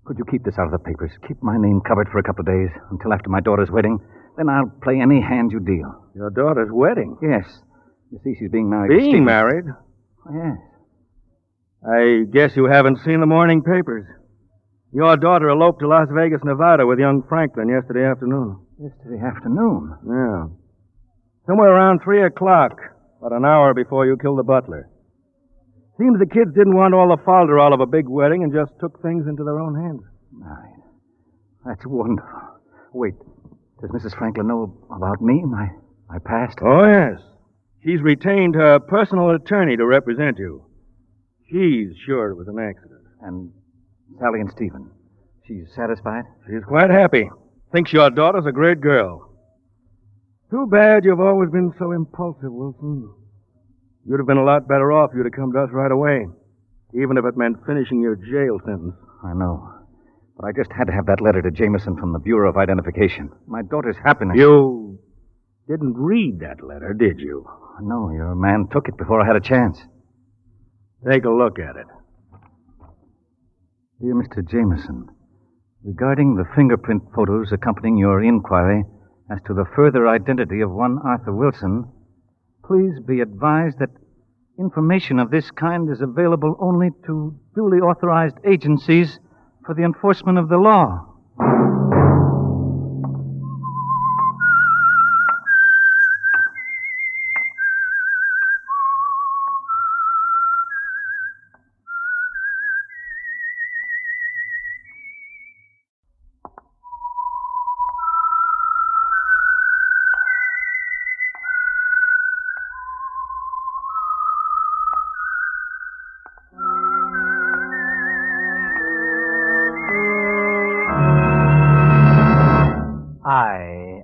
could you keep this out of the papers? Keep my name covered for a couple of days, until after my daughter's wedding. Then I'll play any hand you deal. Your daughter's wedding? Yes. You see, she's being married. Being married? Yes. I guess you haven't seen the morning papers. Your daughter eloped to Las Vegas, Nevada with young Franklin yesterday afternoon. Yesterday afternoon? Yeah. Somewhere around 3 o'clock, about an hour before you killed the butler. Seems the kids didn't want all the falderall of a big wedding and just took things into their own hands. Right. That's wonderful. Wait, does Mrs. Franklin know about me, my past? Oh, yes. She's retained her personal attorney to represent you. She's sure it was an accident. And Sally and Stephen, she's satisfied? She's quite happy. Thinks your daughter's a great girl. Too bad you've always been so impulsive, Wilson. You'd have been a lot better off if you'd have come to us right away, even if it meant finishing your jail sentence. I know. But I just had to have that letter to Jameson from the Bureau of Identification. My daughter's happiness. You didn't read that letter, did you? No, your man took it before I had a chance. Take a look at it. Dear Mr. Jameson, regarding the fingerprint photos accompanying your inquiry as to the further identity of one Arthur Wilson, please be advised that information of this kind is available only to duly authorized agencies for the enforcement of the law.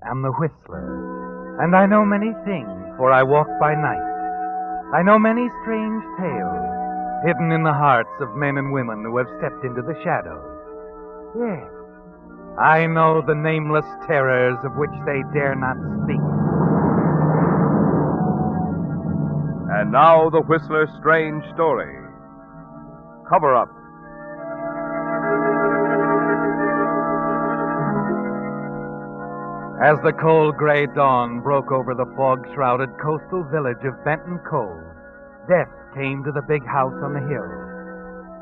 am the Whistler, and I know many things, for I walk by night. I know many strange tales, hidden in the hearts of men and women who have stepped into the shadows. Yes, I know the nameless terrors of which they dare not speak. And now the Whistler's strange story. Cover Up. As the cold gray dawn broke over the fog-shrouded coastal village of Benton Cove, death came to the big house on the hill.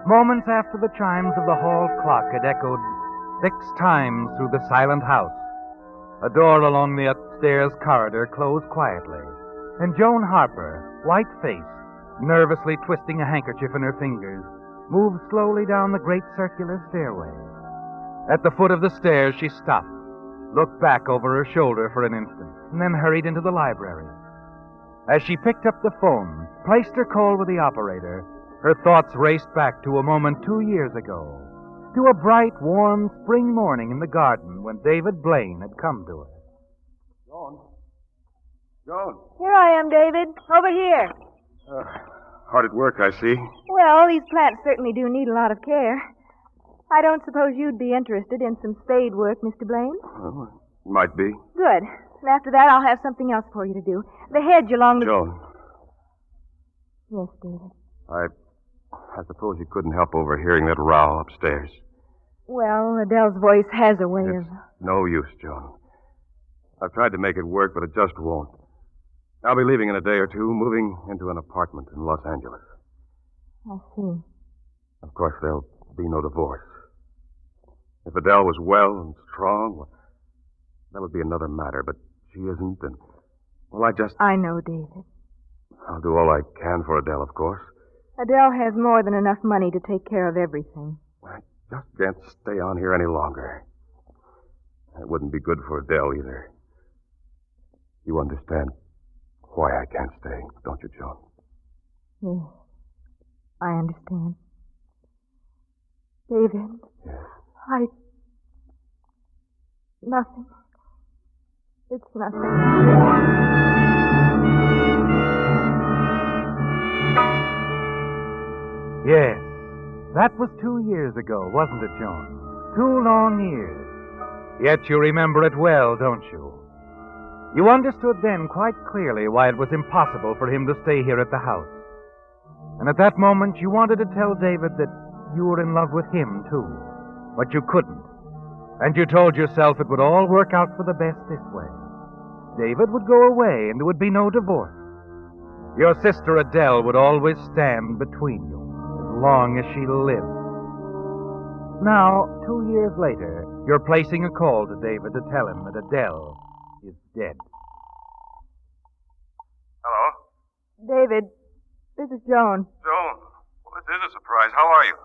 Moments after the chimes of the hall clock had echoed 6 times through the silent house, a door along the upstairs corridor closed quietly, and Joan Harper, white-faced, nervously twisting a handkerchief in her fingers, moved slowly down the great circular stairway. At the foot of the stairs, she stopped, looked back over her shoulder for an instant, and then hurried into the library. As she picked up the phone, placed her call with the operator, her thoughts raced back to a moment 2 years ago, to a bright, warm spring morning in the garden when David Blaine had come to her. Joan. Here I am, David. Over here. Hard at work, I see. Well, these plants certainly do need a lot of care. I don't suppose you'd be interested in some spade work, Mr. Blaine? Well, might be. Good. And after that, I'll have something else for you to do. The hedge along the... Joan, Yes, David. I suppose you couldn't help overhearing that row upstairs. Well, Adele's voice has a way of... No use, Joan. I've tried to make it work, but it just won't. I'll be leaving in a day or two, moving into an apartment in Los Angeles. I see. Of course, there'll be no divorce. If Adele was well and strong, well, that would be another matter, but she isn't, and, well, I know, David. I'll do all I can for Adele, of course. Adele has more than enough money to take care of everything. I just can't stay on here any longer. It wouldn't be good for Adele either. You understand why I can't stay, don't you, Joan? Yes, I understand. David. Yes. Nothing. It's nothing. Yes, that was 2 years ago, wasn't it, Joan? 2 long years. Yet you remember it well, don't you? You understood then quite clearly why it was impossible for him to stay here at the house. And at that moment, you wanted to tell David that you were in love with him, too. But you couldn't. And you told yourself it would all work out for the best this way. David would go away, and there would be no divorce. Your sister Adele would always stand between you, as long as she lived. Now, 2 years later, you're placing a call to David to tell him that Adele is dead. Hello? David, this is Joan. Joan, well, this is a surprise. How are you?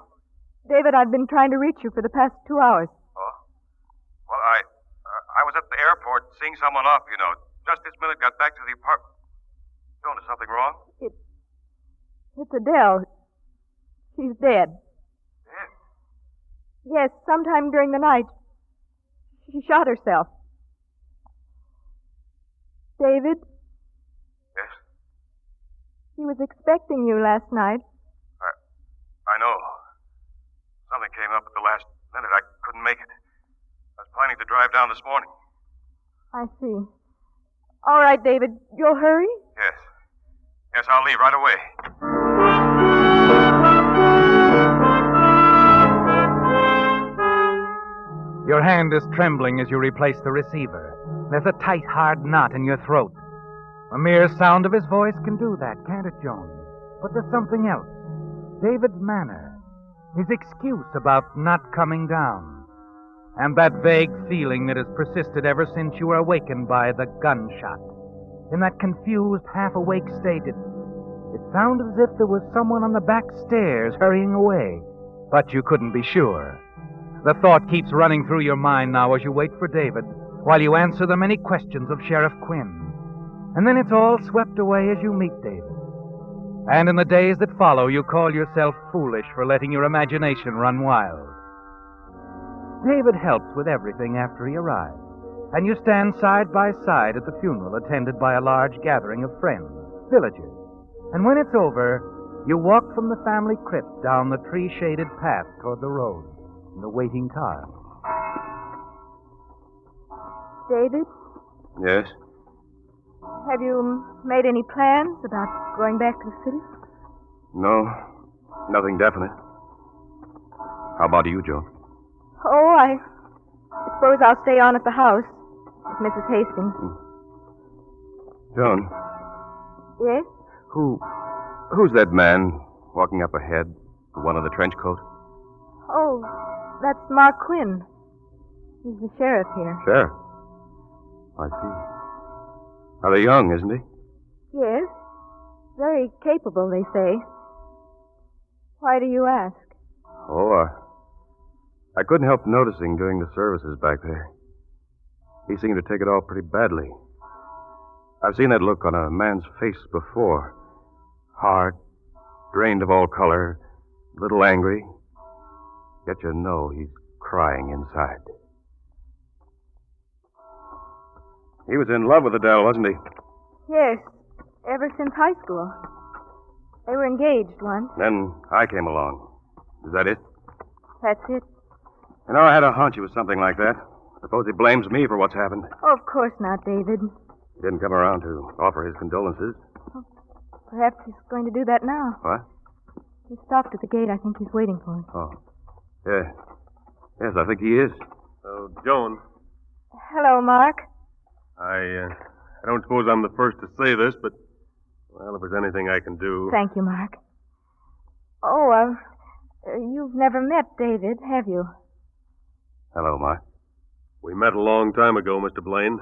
David, I've been trying to reach you for the past 2 hours. Oh? Well, I was at the airport seeing someone off, you know. Just this minute got back to the apartment. Joan, is something wrong? It's Adele. She's dead. Dead? Yes, sometime during the night. She shot herself. David? Yes? She was expecting you last night. I know. Something came up at the last minute. I couldn't make it. I was planning to drive down this morning. I see. All right, David. You'll hurry? Yes. Yes, I'll leave right away. Your hand is trembling as you replace the receiver. There's a tight, hard knot in your throat. A mere sound of his voice can do that, can't it, Joan? But there's something else. David's manner. His excuse about not coming down. And that vague feeling that has persisted ever since you were awakened by the gunshot. In that confused, half-awake state, it sounded as if there was someone on the back stairs hurrying away. But you couldn't be sure. The thought keeps running through your mind now as you wait for David, while you answer the many questions of Sheriff Quinn. And then it's all swept away as you meet David. And in the days that follow, you call yourself foolish for letting your imagination run wild. David helps with everything after he arrives. and you stand side by side at the funeral attended by a large gathering of friends, villagers. And when it's over, you walk from the family crypt down the tree-shaded path toward the road in the waiting car. David, Yes? have you made any plans about going back to the city? No, nothing definite. How about you, Joan? Oh, I suppose I'll stay on at the house with Mrs. Hastings. Joan, Yes? who's that man walking up ahead, the one in the trench coat? Oh, that's Mark Quinn. He's the sheriff here. Sheriff. I see. Rather young, isn't he? Yes. Very capable, they say. Why do you ask? Oh, I couldn't help noticing during the services back there. He seemed to take it all pretty badly. I've seen that look on a man's face before. Hard, drained of all color, a little angry. Yet you know he's crying inside. He was in love with Adele, wasn't he? Yes, ever since high school. They were engaged once. Then I came along. Is that it? That's it. You know, I had a hunch it was something like that. Suppose he blames me for what's happened. Oh, of course not, David. He didn't come around to offer his condolences. Perhaps he's going to do that now. What? He stopped at the gate. I think he's waiting for us. Oh. Yeah. Yes, I think he is. Joan, Hello, Mark. I don't suppose I'm the first to say this, but, well, if there's anything I can do... Thank you, Mark. Oh, you've never met David, have you? Hello, Mark. We met a long time ago, Mr. Blaine.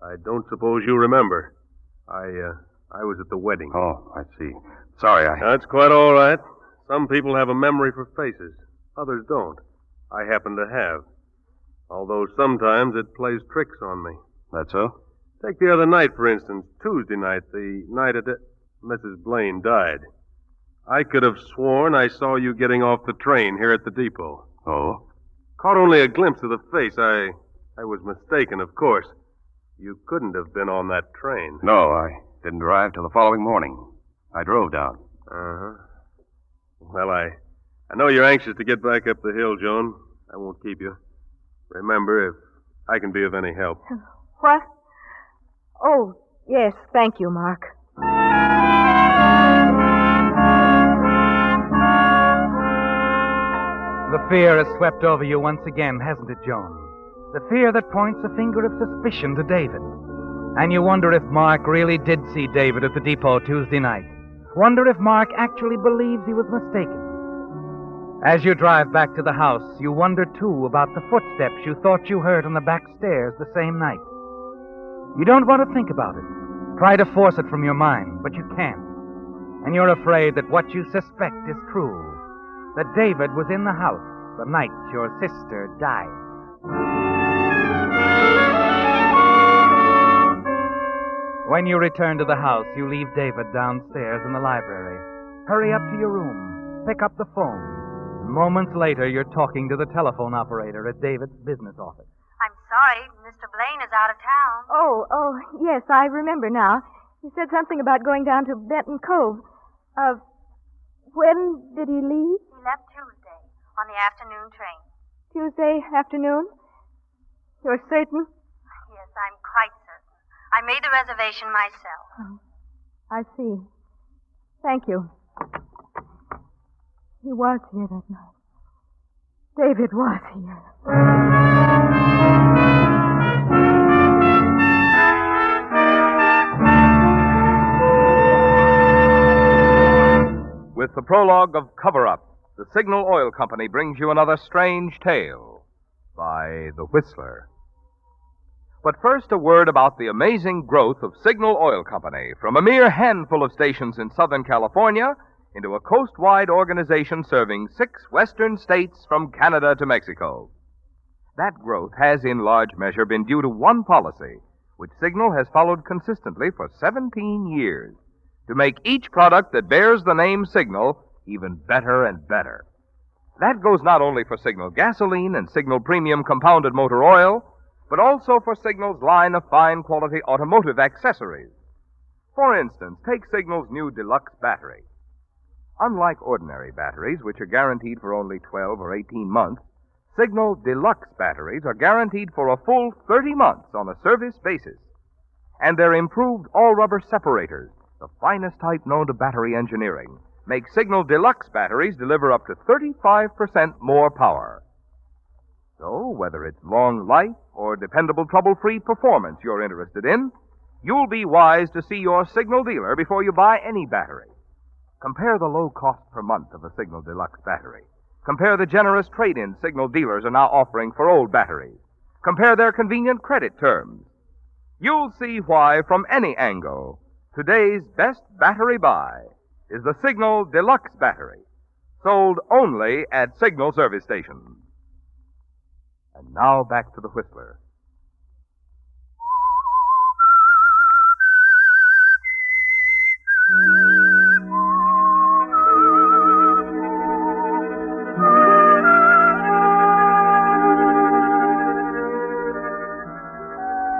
I don't suppose you remember. I was at the wedding. Oh, I see. Sorry, That's quite all right. Some people have a memory for faces. Others don't. I happen to have. Although sometimes it plays tricks on me. That's so? Take the other night, for instance, Tuesday night, the night Mrs. Blaine died. I could have sworn I saw you getting off the train here at the depot. Oh? Caught only a glimpse of the face. I was mistaken, of course. You couldn't have been on that train. No, I didn't arrive till the following morning. I drove down. Uh-huh. Well, I know you're anxious to get back up the hill, Joan. I won't keep you. Remember, if I can be of any help. What? Oh, yes, thank you, Mark. The fear has swept over you once again, hasn't it, Joan? The fear that points a finger of suspicion to David. And you wonder if Mark really did see David at the depot Tuesday night. Wonder if Mark actually believes he was mistaken. As you drive back to the house, you wonder, too, about the footsteps you thought you heard on the back stairs the same night. You don't want to think about it. Try to force it from your mind, but you can't. And you're afraid that what you suspect is true. That David was in the house the night your sister died. When you return to the house, you leave David downstairs in the library. Hurry up to your room. Pick up the phone. Moments later, you're talking to the telephone operator at David's business office. I'm sorry, Mr. Blaine is out of town. Oh, yes, I remember now. He said something about going down to Benton Cove. When did he leave? He left Tuesday on the afternoon train. Tuesday afternoon? You're certain? Yes, I'm quite certain. I made the reservation myself. Oh, I see. Thank you. He was here that night. David was here. With the prologue of Cover Up, the Signal Oil Company brings you another strange tale by The Whistler. But first, a word about the amazing growth of Signal Oil Company from a mere handful of stations in Southern California into a coast-wide organization serving 6 western states from Canada to Mexico. That growth has in large measure been due to one policy, which Signal has followed consistently for 17 years, to make each product that bears the name Signal even better and better. That goes not only for Signal gasoline and Signal premium compounded motor oil, but also for Signal's line of fine quality automotive accessories. For instance, take Signal's new deluxe battery. Unlike ordinary batteries, which are guaranteed for only 12 or 18 months, Signal Deluxe batteries are guaranteed for a full 30 months on a service basis. And their improved all-rubber separators, the finest type known to battery engineering, make Signal Deluxe batteries deliver up to 35% more power. So, whether it's long life or dependable trouble-free performance you're interested in, you'll be wise to see your Signal dealer before you buy any battery. Compare the low cost per month of a Signal Deluxe battery. Compare the generous trade-in Signal dealers are now offering for old batteries. Compare their convenient credit terms. You'll see why, from any angle, today's best battery buy is the Signal Deluxe battery, sold only at Signal service stations. And now back to the Whistler.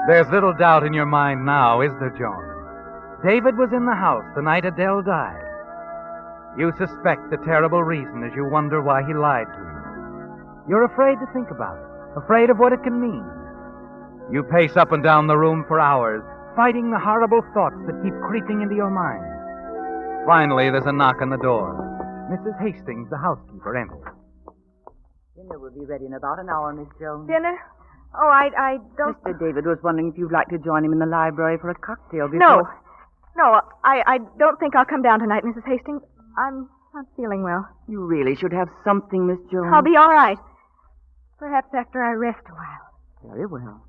There's little doubt in your mind now, is there, Joan? David was in the house the night Adele died. You suspect the terrible reason as you wonder why he lied to you. You're afraid to think about it, afraid of what it can mean. You pace up and down the room for hours, fighting the horrible thoughts that keep creeping into your mind. Finally, there's a knock on the door. Mrs. Hastings, the housekeeper, enters. Dinner will be ready in about an hour, Miss Jones. Dinner? Oh, I don't... Mr. David was wondering if you'd like to join him in the library for a cocktail before... No, I don't think I'll come down tonight, Mrs. Hastings. I'm not feeling well. You really should have something, Miss Jones. I'll be all right. Perhaps after I rest a while. Very well.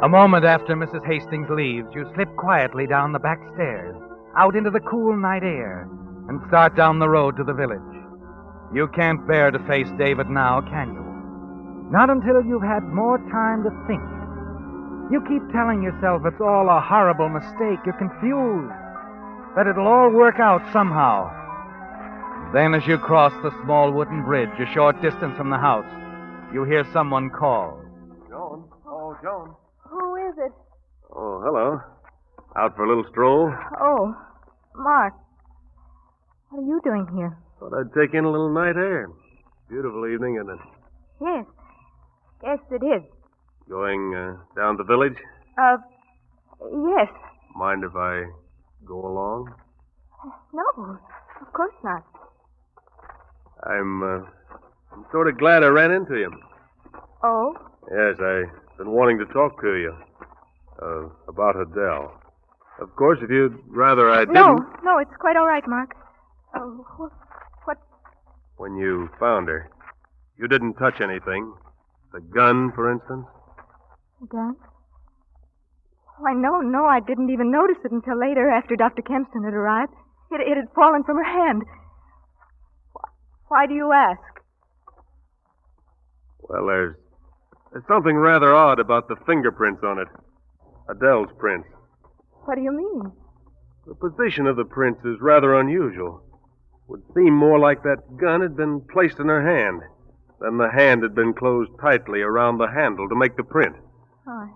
A moment after Mrs. Hastings leaves, you slip quietly down the back stairs, out into the cool night air, and start down the road to the village. You can't bear to face David now, can you? Not until you've had more time to think. You keep telling yourself it's all a horrible mistake. You're confused. That it'll all work out somehow. Then as you cross the small wooden bridge a short distance from the house, you hear someone call. Joan? Oh, Joan. Who is it? Oh, hello. Out for a little stroll? Oh, Mark. What are you doing here? Thought I'd take in a little night air. Beautiful evening, isn't it? Yes. Yes, it is. Going down the village? Yes. Mind if I go along? No, of course not. I'm sort of glad I ran into you. Oh? Yes, I've been wanting to talk to you. About Adele. Of course, if you'd rather I didn't... No, it's quite all right, Mark. What? When you found her, you didn't touch anything. The gun, for instance? The gun? Why, no, I didn't even notice it until later, after Dr. Kempston had arrived. It had fallen from her hand. Why do you ask? Well, there's something rather odd about the fingerprints on it. Adele's prints. What do you mean? The position of the prints is rather unusual. Would seem more like that gun had been placed in her hand. Then the hand had been closed tightly around the handle to make the print. Oh, I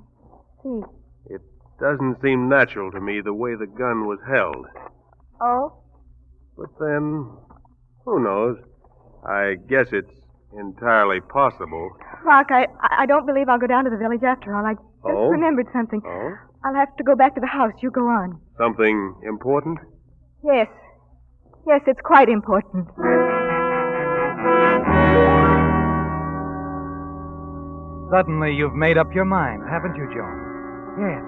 see. It doesn't seem natural to me the way the gun was held. Oh? But then, who knows? I guess it's entirely possible. Mark, I don't believe I'll go down to the village after all. I just remembered something. Oh? I'll have to go back to the house. You go on. Something important? Yes. Yes, it's quite important. Suddenly, you've made up your mind, haven't you, Joan? Yes.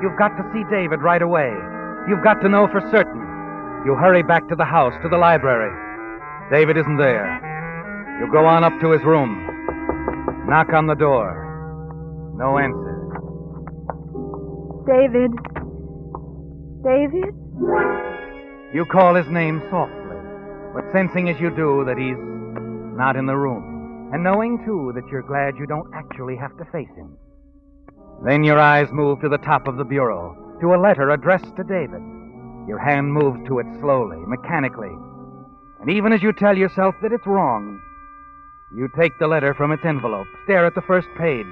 You've got to see David right away. You've got to know for certain. You hurry back to the house, to the library. David isn't there. You go on up to his room. Knock on the door. No answer. David. David? You call his name softly, but sensing as you do that he's not in the room. And knowing, too, that you're glad you don't actually have to face him. Then your eyes move to the top of the bureau, to a letter addressed to David. Your hand moves to it slowly, mechanically. And even as you tell yourself that it's wrong, you take the letter from its envelope, stare at the first page,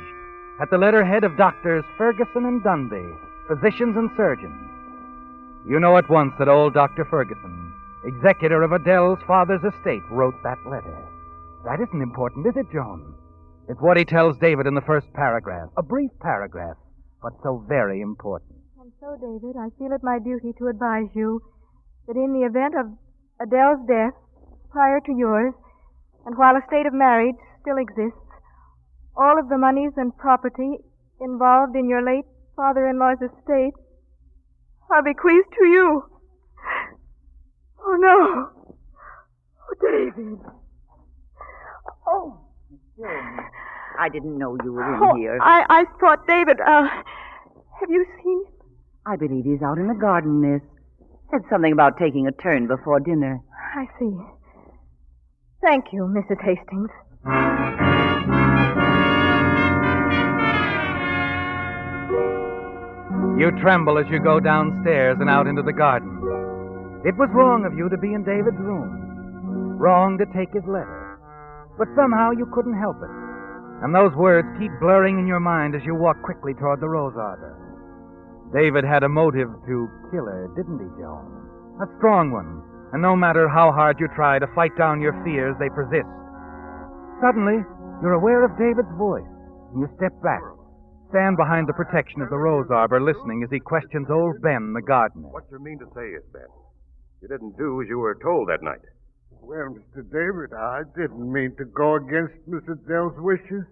at the letterhead of Doctors Ferguson and Dunby, physicians and surgeons. You know at once that old Dr. Ferguson, executor of Adele's father's estate, wrote that letter. That isn't important, is it, Joan? It's what he tells David in the first paragraph. A brief paragraph, but so very important. And so, David, I feel it my duty to advise you that in the event of Adele's death, prior to yours, and while a state of marriage still exists, all of the monies and property involved in your late father-in-law's estate are bequeathed to you. Oh, no. Oh, David. Oh. I didn't know you were in here. I thought David, have you seen him? I believe he's out in the garden, miss. Said something about taking a turn before dinner. I see. Thank you, Mrs. Hastings. You tremble as you go downstairs and out into the garden. It was wrong of you to be in David's room. Wrong to take his letter. But somehow you couldn't help it. And those words keep blurring in your mind as you walk quickly toward the rose arbor. David had a motive to kill her, didn't he, Joan? A strong one. And no matter how hard you try to fight down your fears, they persist. Suddenly, you're aware of David's voice. And you step back. Stand behind the protection of the rose arbor, listening as he questions old Ben, the gardener. What you mean to say is, Ben, you didn't do as you were told that night. Well, Mr. David, I didn't mean to go against Miss Adele's wishes,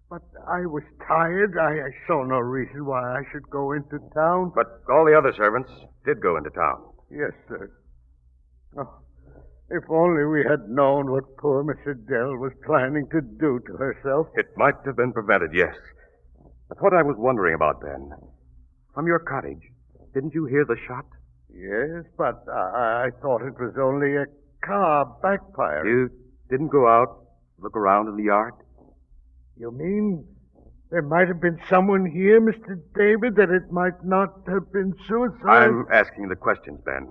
but I was tired. I saw no reason why I should go into town. But all the other servants did go into town. Yes, sir. Oh, if only we had known what poor Miss Adele was planning to do to herself. It might have been prevented, yes. That's what I was wondering about, Ben. From your cottage, didn't you hear the shot? Yes, but I thought it was only a car backfiring. You didn't go out, look around in the yard? You mean there might have been someone here, Mr. David, that it might not have been suicide? I'm asking the questions, Ben.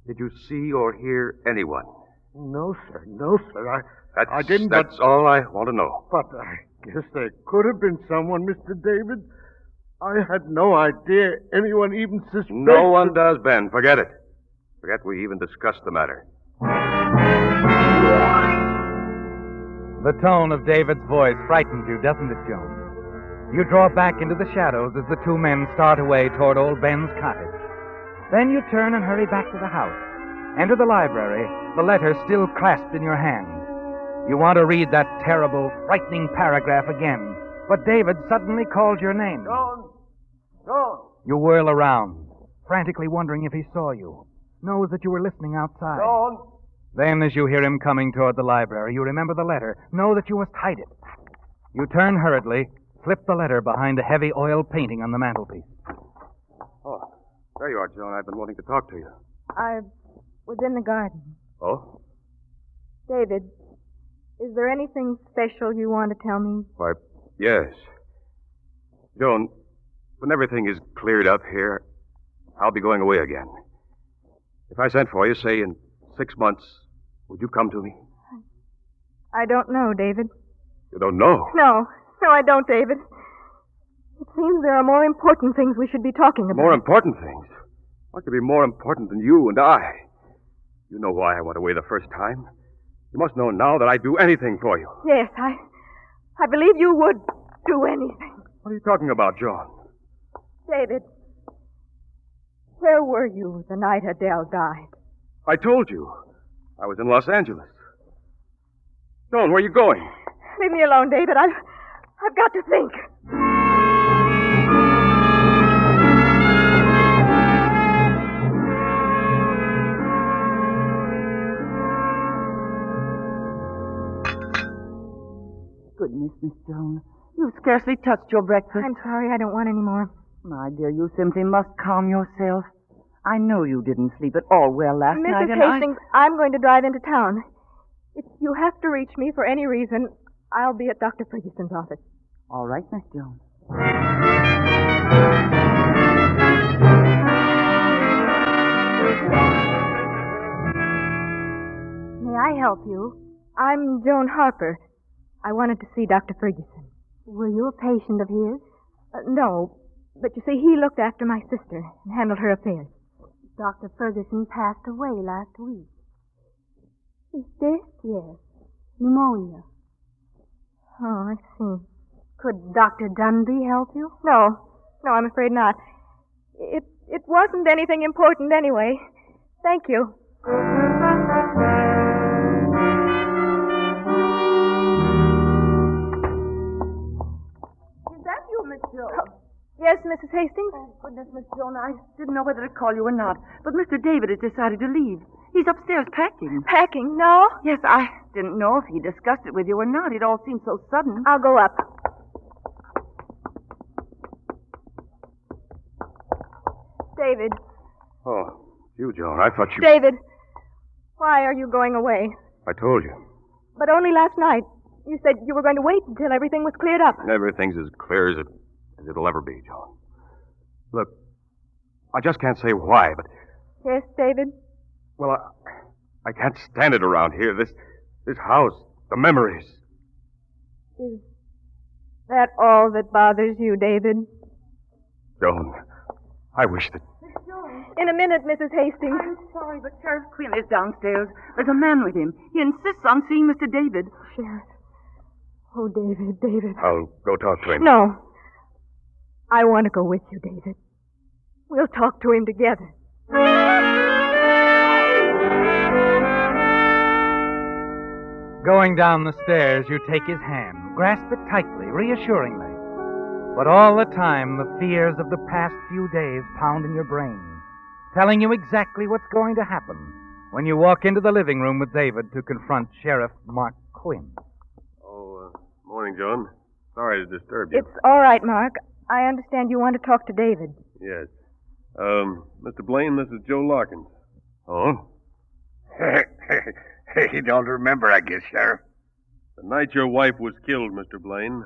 Did you see or hear anyone? No, sir. No, sir. I didn't... That's all I want to know. But I guess there could have been someone, Mr. David. I had no idea anyone even suspected... No one does, Ben. Forget it. Forget we even discussed the matter. The tone of David's voice frightens you, doesn't it, Joan? You draw back into the shadows as the two men start away toward old Ben's cottage. Then you turn and hurry back to the house. Enter the library, the letter still clasped in your hand. You want to read that terrible, frightening paragraph again, but David suddenly calls your name. John! John! You whirl around, frantically wondering if he saw you, knows that you were listening outside. John! Then, as you hear him coming toward the library, you remember the letter, know that you must hide it. You turn hurriedly, slip the letter behind a heavy oil painting on the mantelpiece. Oh, there you are, Joan. I've been wanting to talk to you. I was in the garden. Oh? David, is there anything special you want to tell me? Why, yes. Joan, when everything is cleared up here, I'll be going away again. If I sent for you, say, in 6 months, would you come to me? I don't know, David. You don't know? No, I don't, David. It seems there are more important things we should be talking about. More important things? What could be more important than you and I? You know why I went away the first time. You must know now that I'd do anything for you. Yes, I believe you would do anything. What are you talking about, John? David, where were you the night Adele died? I told you. I was in Los Angeles. Joan, where are you going? Leave me alone, David. I've got to think. Goodness, Miss Jones. You've scarcely touched your breakfast. I'm sorry, I don't want any more. My dear, you simply must calm yourself. I know you didn't sleep at all well last night, Mrs. and Hastings, I'm going to drive into town. If you have to reach me for any reason, I'll be at Dr. Ferguson's office. All right, Miss Jones. help you? I'm Joan Harper. I wanted to see Dr. Ferguson. Were you a patient of his? No, but you see, he looked after my sister and handled her affairs. Dr. Ferguson passed away last week. Is this? Yes. Pneumonia. Oh, I see. Could Dr. Dunby help you? No, I'm afraid not. It wasn't anything important anyway. Thank you. Is that you, Miss Jones? Yes, Mrs. Hastings? Oh, goodness, Miss Jones, I didn't know whether to call you or not. But Mr. David has decided to leave. He's upstairs packing. Packing? No? Yes, I didn't know if he discussed it with you or not. It all seemed so sudden. I'll go up. David. Oh, you, Joan. I thought you... David, why are you going away? I told you. But only last night. You said you were going to wait until everything was cleared up. Everything's as clear as it'll ever be, Joan. Look, I just can't say why, but... Yes, David? Well, I can't stand it around here. This house, the memories. Is that all that bothers you, David? Joan, I wish that... In a minute, Mrs. Hastings. I'm sorry, but Sheriff Quinn is downstairs. There's a man with him. He insists on seeing Mr. David. Sheriff. Oh, David. I'll go talk to him. No. I want to go with you, David. We'll talk to him together. Going down the stairs, you take his hand, grasp it tightly, reassuringly. But all the time, the fears of the past few days pound in your brain, telling you exactly what's going to happen when you walk into the living room with David to confront Sheriff Mark Quinn. Morning, Joan. Sorry to disturb you. It's all right, Mark. I understand you want to talk to David. Yes. Mr. Blaine, this is Joe Larkins. Oh? You don't remember, I guess, Sheriff. The night your wife was killed, Mr. Blaine,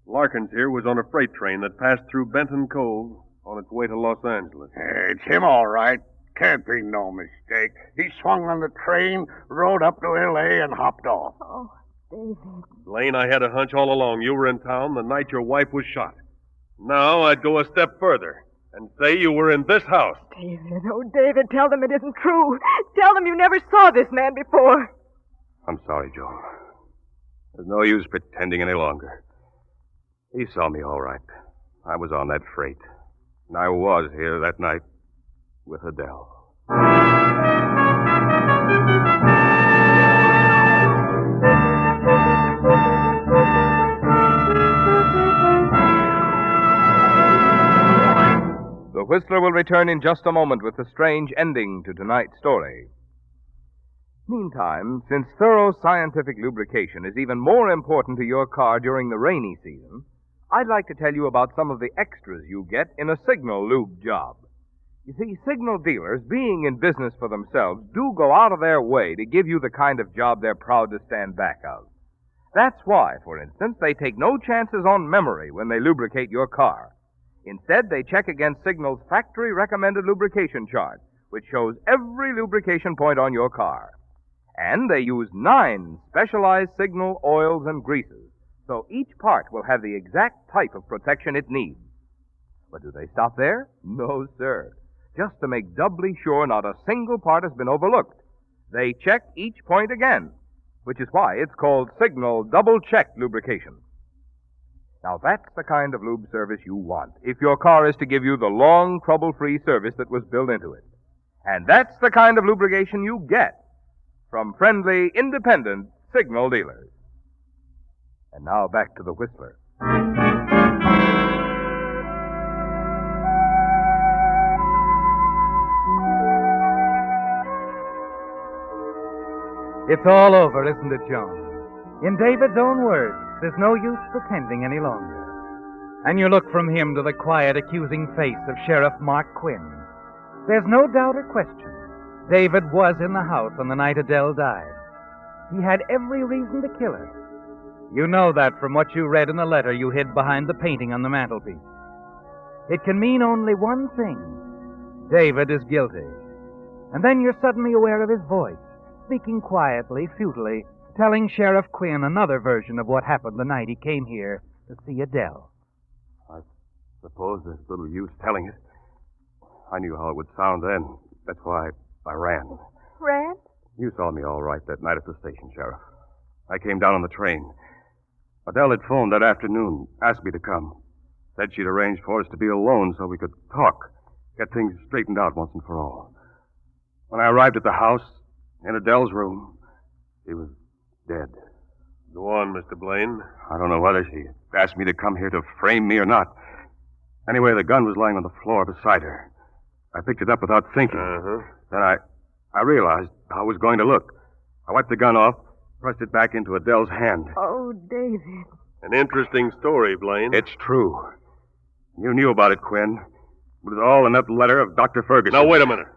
Larkins here was on a freight train that passed through Benton Cove on its way to Los Angeles. It's him, all right. Can't be no mistake. He swung on the train, rode up to L.A., and hopped off. Oh, David. Blaine, I had a hunch all along you were in town the night your wife was shot. Now I'd go a step further and say you were in this house. David, oh, David, tell them it isn't true. Tell them you never saw this man before. I'm sorry, Joan. There's no use pretending any longer. He saw me all right. I was on that freight. And I was here that night with Adele. The Whistler will return in just a moment with the strange ending to tonight's story. Meantime, since thorough scientific lubrication is even more important to your car during the rainy season, I'd like to tell you about some of the extras you get in a Signal lube job. You see, Signal dealers, being in business for themselves, do go out of their way to give you the kind of job they're proud to stand back of. That's why, for instance, they take no chances on memory when they lubricate your car. Instead, they check against Signal's factory-recommended lubrication chart, which shows every lubrication point on your car. And they use 9 specialized Signal oils and greases, so each part will have the exact type of protection it needs. But do they stop there? No, sir. Just to make doubly sure not a single part has been overlooked, they check each point again, which is why it's called Signal Double-Check Lubrication. Now, that's the kind of lube service you want if your car is to give you the long, trouble-free service that was built into it. And that's the kind of lubrication you get from friendly, independent Signal dealers. And now back to the Whistler. It's all over, isn't it, Joan? In David's own words, there's no use pretending any longer. And you look from him to the quiet, accusing face of Sheriff Mark Quinn. There's no doubt or question. David was in the house on the night Adele died. He had every reason to kill her. You know that from what you read in the letter you hid behind the painting on the mantelpiece. It can mean only one thing. David is guilty. And then you're suddenly aware of his voice, speaking quietly, futilely, telling Sheriff Quinn another version of what happened the night he came here to see Adele. I suppose there's little use telling it. I knew how it would sound then. That's why I ran. Ran? You saw me all right that night at the station, Sheriff. I came down on the train. Adele had phoned that afternoon, asked me to come. Said she'd arranged for us to be alone so we could talk, get things straightened out once and for all. When I arrived at the house, in Adele's room, she was dead. Go on, Mr. Blaine. I don't know whether she asked me to come here to frame me or not. Anyway, the gun was lying on the floor beside her. I picked it up without thinking. Then I realized how it was going to look. I wiped the gun off, pressed it back into Adele's hand. Oh, David. An interesting story, Blaine. It's true. You knew about it, Quinn. It was all in that letter of Dr. Ferguson. Now, wait a minute.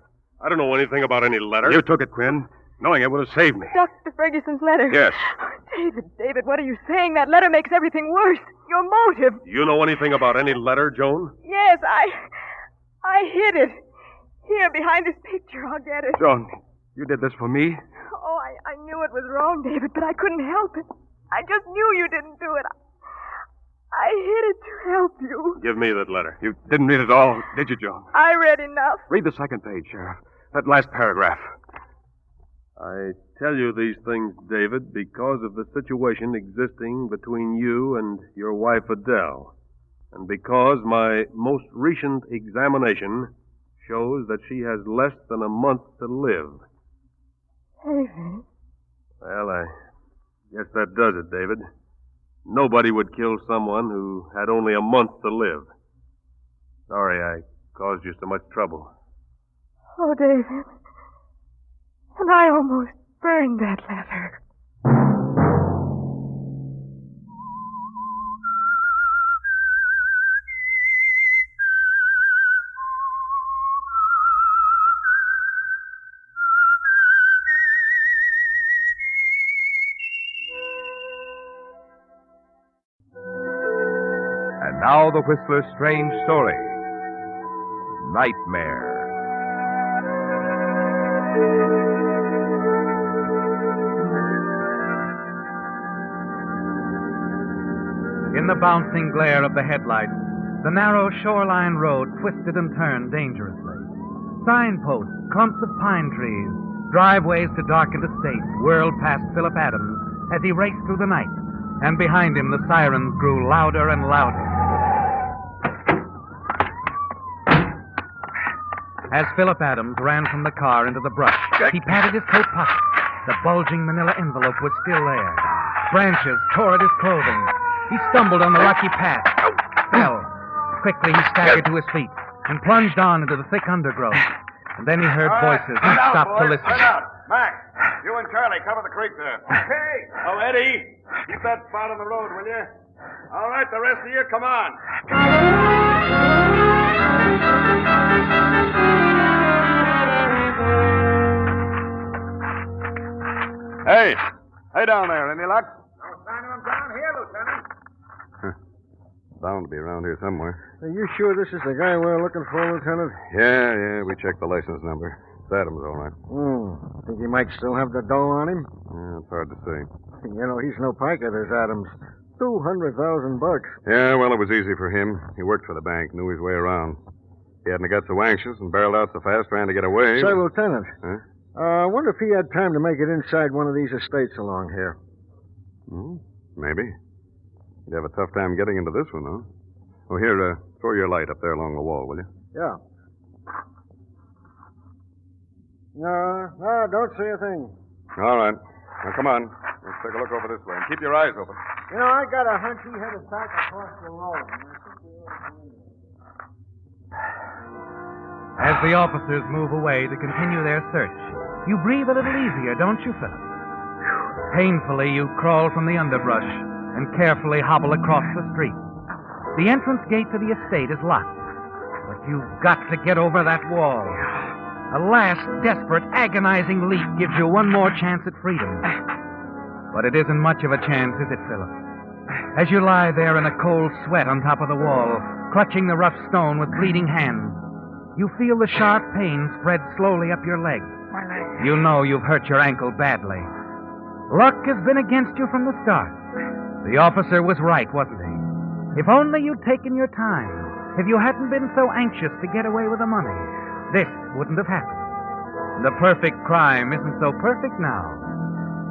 I don't know anything about any letter. You took it, Quinn. Knowing it would have saved me. Dr. Ferguson's letter. Yes. David, what are you saying? That letter makes everything worse. Your motive. You know anything about any letter, Joan? Yes, I hid it. Here, behind this picture. I'll get it. Joan, you did this for me? Oh, I knew it was wrong, David, but I couldn't help it. I just knew you didn't do it. I hid it to help you. Give me that letter. You didn't read it all, did you, Joan? I read enough. Read the second page, Sheriff. That last paragraph. I tell you these things, David, because of the situation existing between you and your wife, Adele. And because my most recent examination shows that she has less than a month to live. David? Well, I guess that does it, David. Nobody would kill someone who had only a month to live. Sorry I caused you so much trouble. Oh, David. And I almost burned that letter. And now the Whistler's strange story. Nightmare. In the bouncing glare of the headlights, the narrow shoreline road twisted and turned dangerously. Signposts, clumps of pine trees, driveways to darkened estates whirled past Philip Adams as he raced through the night, and behind him the sirens grew louder and louder. As Philip Adams ran from the car into the brush, he patted his coat pocket. The bulging manila envelope was still there. Branches tore at his clothing. He stumbled on the rocky path, fell. Quickly he staggered to his feet and plunged on into the thick undergrowth. And then he heard voices and stopped to listen. Turn out. Max, you and Charlie cover the creek there. Okay. Oh, Eddie, keep that spot on the road, will you? All right, the rest of you, come on. Hey! Hey down there, any luck? No sign of him down here, Lieutenant. Bound to be around here somewhere. Are you sure this is the guy we're looking for, Lieutenant? Yeah, we checked the license number. It's Adams, all right. Think he might still have the dough on him? Yeah, it's hard to say. You know, he's no piker, this Adams. $200,000. Yeah, well, it was easy for him. He worked for the bank, knew his way around. He hadn't got so anxious and barreled out so fast trying to get away. Say, Lieutenant. Huh? I wonder if he had time to make it inside one of these estates along here. Maybe. You'd have a tough time getting into this one, though. Oh, here, throw your light up there along the wall, will you? Yeah. No, don't see a thing. All right. Now, come on. Let's take a look over this way. And keep your eyes open. You know, I got a hunch he headed back across the road. As the officers move away to continue their search, you breathe a little easier, don't you, Philip? Painfully, you crawl from the underbrush and carefully hobble across the street. The entrance gate to the estate is locked, but you've got to get over that wall. A last, desperate, agonizing leap gives you one more chance at freedom. But it isn't much of a chance, is it, Philip? As you lie there in a cold sweat on top of the wall, clutching the rough stone with bleeding hands, you feel the sharp pain spread slowly up your leg. My leg. You know you've hurt your ankle badly. Luck has been against you from the start. The officer was right, wasn't he? If only you'd taken your time, if you hadn't been so anxious to get away with the money, this wouldn't have happened. The perfect crime isn't so perfect now,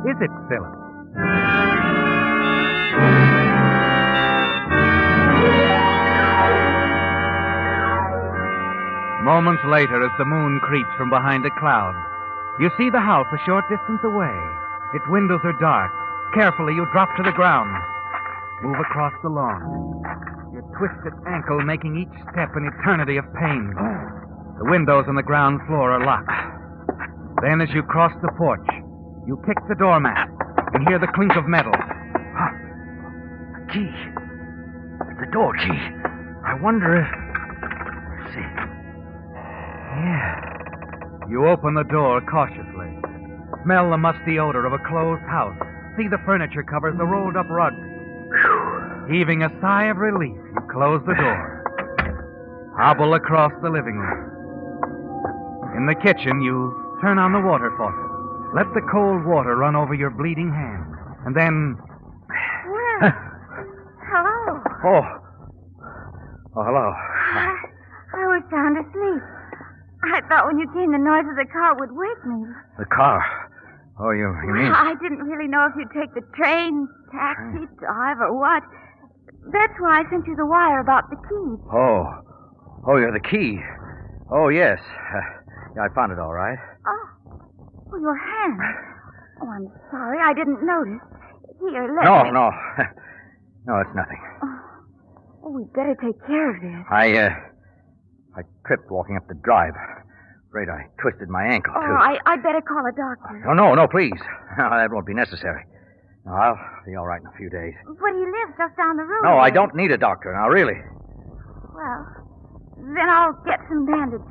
is it, Philip? Moments later, as the moon creeps from behind a cloud, you see the house a short distance away. Its windows are dark. Carefully, you drop to the ground. Move across the lawn. Your twisted ankle making each step an eternity of pain. The windows on the ground floor are locked. Then, as you cross the porch, you kick the doormat and hear the clink of metal. A key. It's the door key. I wonder if... Let's see. Yeah. You open the door cautiously. Smell the musty odor of a closed house. See the furniture covers, the rolled-up rug. Heaving a sigh of relief, you close the door. Hobble across the living room. In the kitchen, you turn on the water faucet. Let the cold water run over your bleeding hand. And then... Well, hello. Oh, hello. I was sound asleep. I thought when you came the noise of the car would wake me. The car. Oh, you mean... I didn't really know if you'd take the train, taxi, drive, or what. That's why I sent you the wire about the key. Oh, you're the key. Oh, yes. Yeah, I found it all right. Oh, your hand. Oh, I'm sorry. I didn't notice. Here, let me... No. No, it's nothing. Oh, we'd better take care of this. I tripped walking up the drive. Afraid I twisted my ankle, too. Oh, I'd better call a doctor. Oh, no, please. No, that won't be necessary. No, I'll be all right in a few days. But he lives just down the road. No, I don't need a doctor now, really. Well, then I'll get some bandages.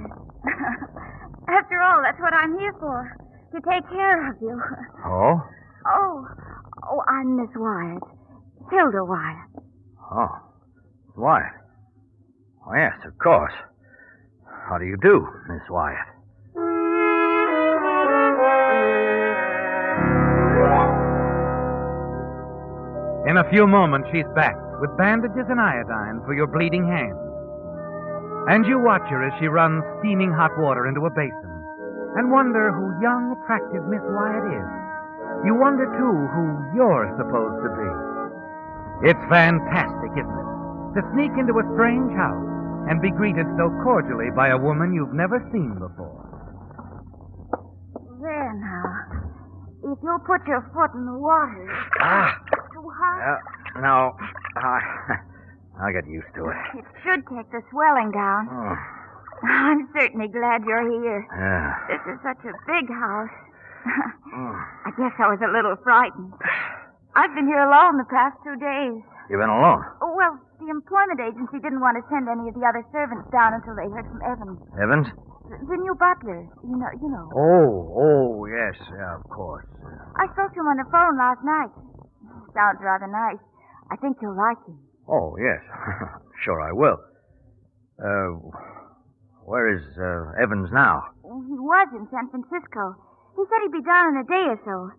After all, that's what I'm here for. To take care of you. Oh? Oh, I'm Miss Wyatt. Hilda Wyatt. Oh, Wyatt. Oh, yes, of course. How do you do, Miss Wyatt? In a few moments, she's back with bandages and iodine for your bleeding hand. And you watch her as she runs steaming hot water into a basin and wonder who young, attractive Miss Wyatt is. You wonder, too, who you're supposed to be. It's fantastic, isn't it? To sneak into a strange house and be greeted so cordially by a woman you've never seen before. There now. If you'll put your foot in the water. Too hot? No, I'll get used to it. It should take the swelling down. Oh. I'm certainly glad you're here. Yeah. This is such a big house. I guess I was a little frightened. I've been here alone the past 2 days. You've been alone? Well, the employment agency didn't want to send any of the other servants down until they heard from Evans. Evans? The new butler. You know. Oh, yes, yeah, of course. I spoke to him on the phone last night. Sounds rather nice. I think you'll like him. Oh, yes. Sure I will. Where is Evans now? He was in San Francisco. He said he'd be down in a day or so.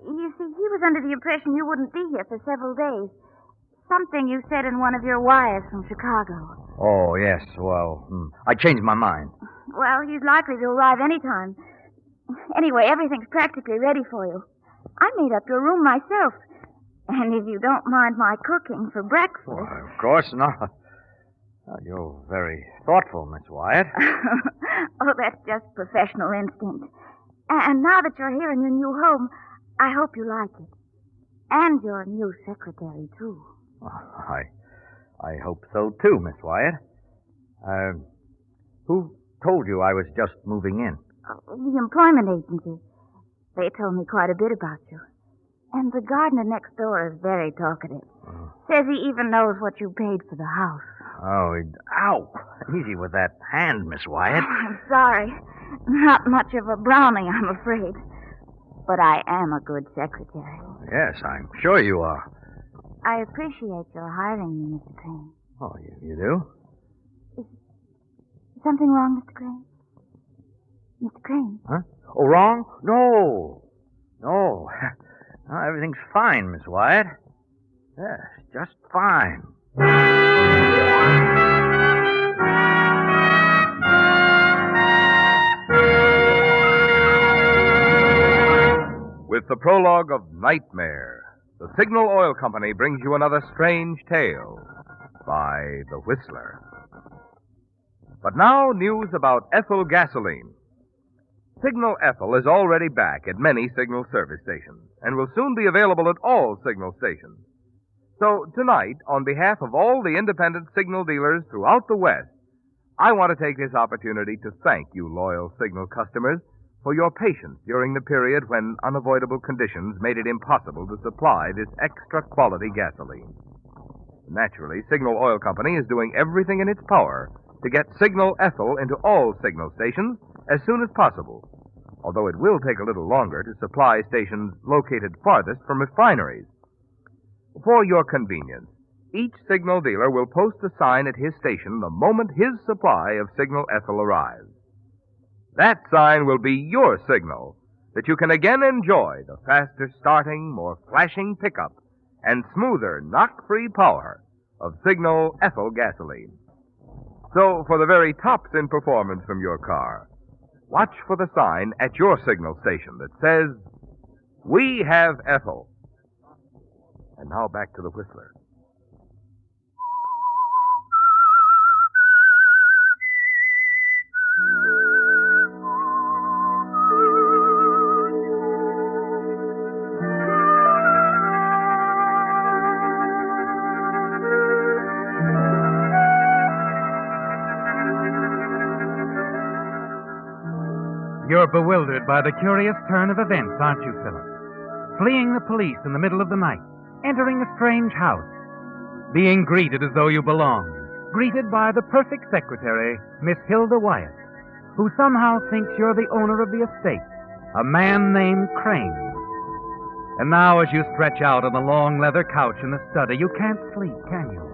You see, he was under the impression you wouldn't be here for several days. Something you said in one of your wires from Chicago. Oh, yes. Well, I changed my mind. Well, he's likely to arrive any time. Anyway, everything's practically ready for you. I made up your room myself. And if you don't mind my cooking for breakfast... Well, of course not. You're very thoughtful, Miss Wyatt. Oh, that's just professional instinct. And now that you're here in your new home, I hope you like it. And your new secretary, too. I hope so, too, Miss Wyatt. Who told you I was just moving in? The employment agency. They told me quite a bit about you. And the gardener next door is very talkative. Says he even knows what you paid for the house. Oh, ow! Easy with that hand, Miss Wyatt. Oh, I'm sorry. Not much of a brownie, I'm afraid. But I am a good secretary. Yes, I'm sure you are. I appreciate your hiring me, Mr. Crane. Oh, you do? Is something wrong, Mr. Crane? Mr. Crane? Huh? Oh, wrong? No. No. No, everything's fine, Miss Wyatt. Yes, just fine. With the prologue of Nightmare, the Signal Oil Company brings you another strange tale by The Whistler. But now, news about ethyl gasoline. Signal Ethyl is already back at many Signal service stations and will soon be available at all Signal stations. So tonight, on behalf of all the independent Signal dealers throughout the West, I want to take this opportunity to thank you loyal Signal customers for your patience during the period when unavoidable conditions made it impossible to supply this extra quality gasoline. Naturally, Signal Oil Company is doing everything in its power to get Signal Ethyl into all Signal stations as soon as possible, although it will take a little longer to supply stations located farthest from refineries. For your convenience, each Signal dealer will post a sign at his station the moment his supply of Signal Ethyl arrives. That sign will be your signal that you can again enjoy the faster starting, more flashing pickup, and smoother knock-free power of Signal Ethyl gasoline. So, for the very tops in performance from your car, watch for the sign at your Signal station that says, "We have Ethyl." And now back to the Whistler. You're bewildered by the curious turn of events, aren't you, Philip? Fleeing the police in the middle of the night, entering a strange house, being greeted as though you belonged, greeted by the perfect secretary, Miss Hilda Wyatt, who somehow thinks you're the owner of the estate, a man named Crane. And now, as you stretch out on the long leather couch in the study, you can't sleep, can you?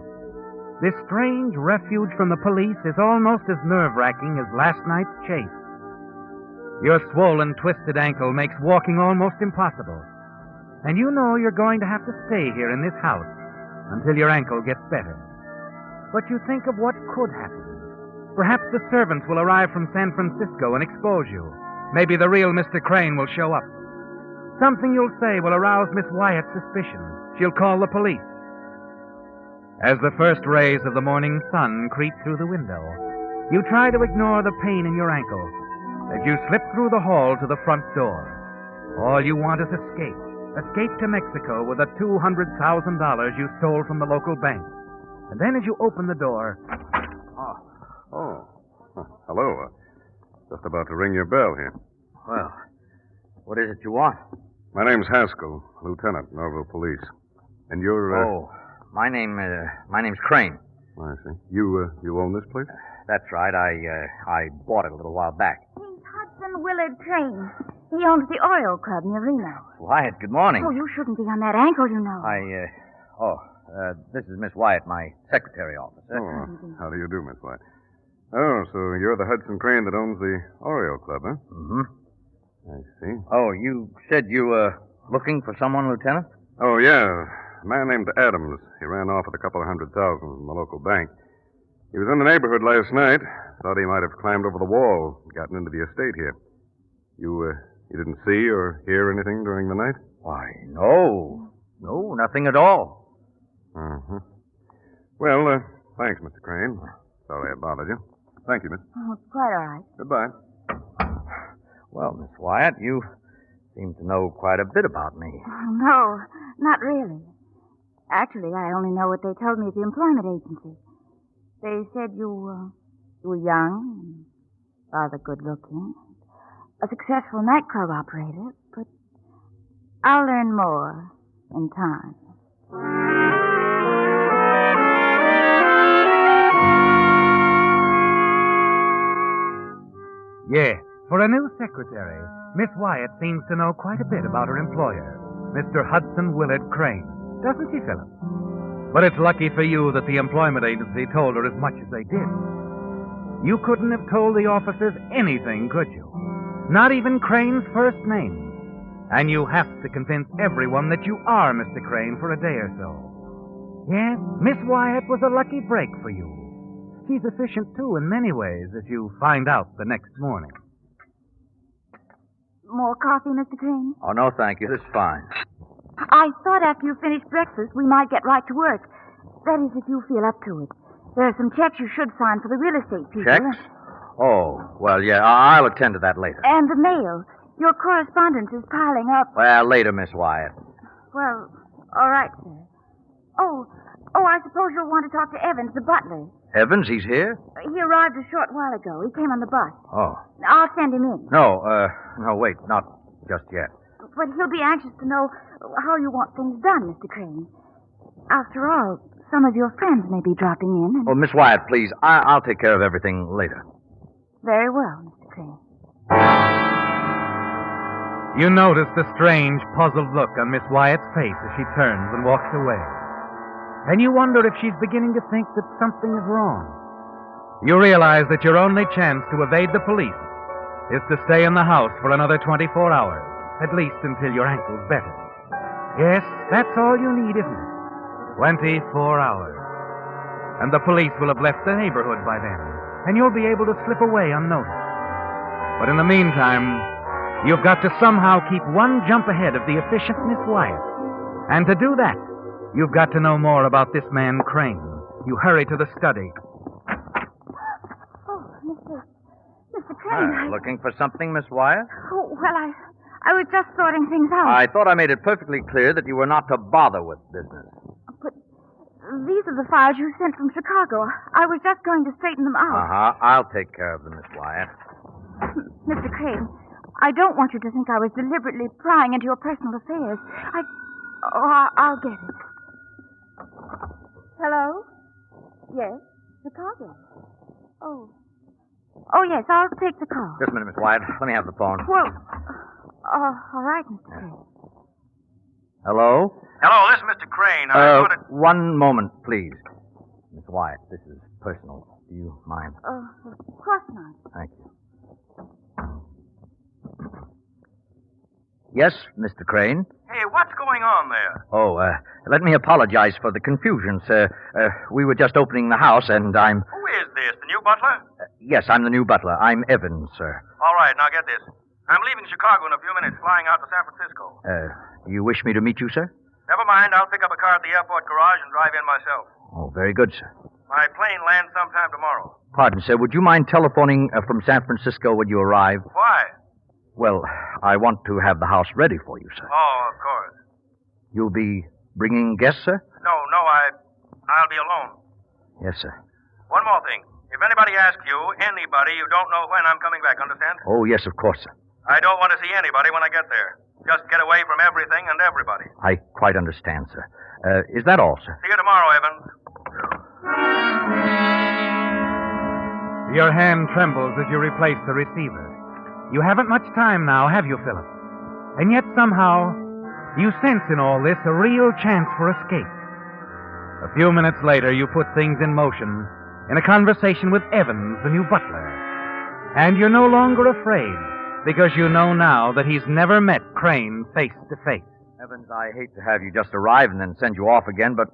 This strange refuge from the police is almost as nerve-wracking as last night's chase. Your swollen, twisted ankle makes walking almost impossible. And you know you're going to have to stay here in this house until your ankle gets better. But you think of what could happen. Perhaps the servants will arrive from San Francisco and expose you. Maybe the real Mr. Crane will show up. Something you'll say will arouse Miss Wyatt's suspicion. She'll call the police. As the first rays of the morning sun creep through the window, you try to ignore the pain in your ankle as you slip through the hall to the front door. All you want is escape. Escape to Mexico with the $200,000 you stole from the local bank. And then as you open the door... Oh. Hello. Just about to ring your bell here. Well, what is it you want? My name's Haskell, Lieutenant, Norville Police. And you're, my name's Crane. I see. You own this place? That's right. I bought it a little while back. He's Hudson Willard Crane. He owns the oil club near Reno. Wyatt, good morning. Oh, you shouldn't be on that ankle, you know. This is Miss Wyatt, my secretary officer. Oh, how do you do, Miss Wyatt? Oh, so you're the Hudson Crane that owns the Oriole Club, huh? Mm-hmm. I see. Oh, you said you were looking for someone, Lieutenant? Oh, yeah. A man named Adams. He ran off with a couple of $100,000 from the local bank. He was in the neighborhood last night. Thought he might have climbed over the wall and gotten into the estate here. You didn't see or hear anything during the night? Why, no. No, nothing at all. Uh-huh. Well, thanks, Mr. Crane. Sorry I bothered you. Thank you, miss. Oh, it's quite all right. Goodbye. Well, Miss Wyatt, you seem to know quite a bit about me. Oh, no, not really. Actually, I only know what they told me at the employment agency. They said you were young and rather good-looking, a successful nightclub operator, but I'll learn more in time. Yes, for a new secretary, Miss Wyatt seems to know quite a bit about her employer, Mr. Hudson Willard Crane. Doesn't she, Philip? But it's lucky for you that the employment agency told her as much as they did. You couldn't have told the officers anything, could you? Not even Crane's first name. And you have to convince everyone that you are Mr. Crane for a day or so. Yes, Miss Wyatt was a lucky break for you. She's efficient, too, in many ways, as you find out the next morning. More coffee, Mr. Crane? Oh, no, thank you. This is fine. I thought after you finished breakfast, we might get right to work. That is, if you feel up to it. There are some checks you should sign for the real estate people. Checks? Oh, well, yeah, I'll attend to that later. And the mail. Your correspondence is piling up. Well, later, Miss Wyatt. Well, all right, sir. Oh, I suppose you'll want to talk to Evans, the butler. Evans, he's here? He arrived a short while ago. He came on the bus. Oh. I'll send him in. No, wait, not just yet. But he'll be anxious to know how you want things done, Mr. Crane. After all, some of your friends may be dropping in. And... Oh, Miss Wyatt, please. I'll take care of everything later. Very well, Mr. Crane. You notice the strange, puzzled look on Miss Wyatt's face as she turns and walks away. And you wonder if she's beginning to think that something is wrong. You realize that your only chance to evade the police is to stay in the house for another 24 hours, at least until your ankle's better. Yes, that's all you need, isn't it? 24 hours. And the police will have left the neighborhood by then, and you'll be able to slip away unnoticed. But in the meantime, you've got to somehow keep one jump ahead of the efficient Miss Wyatt. And to do that, you've got to know more about this man, Crane. You hurry to the study. Oh, Mr. Crane, Looking for something, Miss Wyatt? Oh, well, I was just sorting things out. I thought I made it perfectly clear that you were not to bother with business. But these are the files you sent from Chicago. I was just going to straighten them out. Uh-huh. I'll take care of them, Miss Wyatt. Mr. Crane, I don't want you to think I was deliberately prying into your personal affairs. I'll get it. Hello? Yes, Chicago. Oh, yes, I'll take the call. Just a minute, Miss Wyatt. Let me have the phone. Well, all right, Mr. Crane. Hello? Hello, this is Mr. Crane. One moment, please. Miss Wyatt, this is personal. Do you mind? Of course not. Thank you. Yes, Mr. Crane? Hey, what's going on there? Oh, let me apologize for the confusion, sir. We were just opening the house, and I'm... Who is this, the new butler? Yes, I'm the new butler. I'm Evans, sir. All right, now get this. I'm leaving Chicago in a few minutes, flying out to San Francisco. Do you wish me to meet you, sir? Never mind, I'll pick up a car at the airport garage and drive in myself. Oh, very good, sir. My plane lands sometime tomorrow. Pardon, sir. Would you mind telephoning from San Francisco when you arrive? Why? Well, I want to have the house ready for you, sir. Oh, of course. You'll be bringing guests, sir? No, I'll be alone. Yes, sir. One more thing. If anybody asks you, anybody, you don't know when I'm coming back, understand? Oh, yes, of course, sir. I don't want to see anybody when I get there. Just get away from everything and everybody. I quite understand, sir. Is that all, sir? See you tomorrow, Evans. Your hand trembles as you replace the receiver. You haven't much time now, have you, Philip? And yet somehow, you sense in all this a real chance for escape. A few minutes later, you put things in motion in a conversation with Evans, the new butler. And you're no longer afraid, because you know now that he's never met Crane face to face. Evans, I hate to have you just arrive and then send you off again, but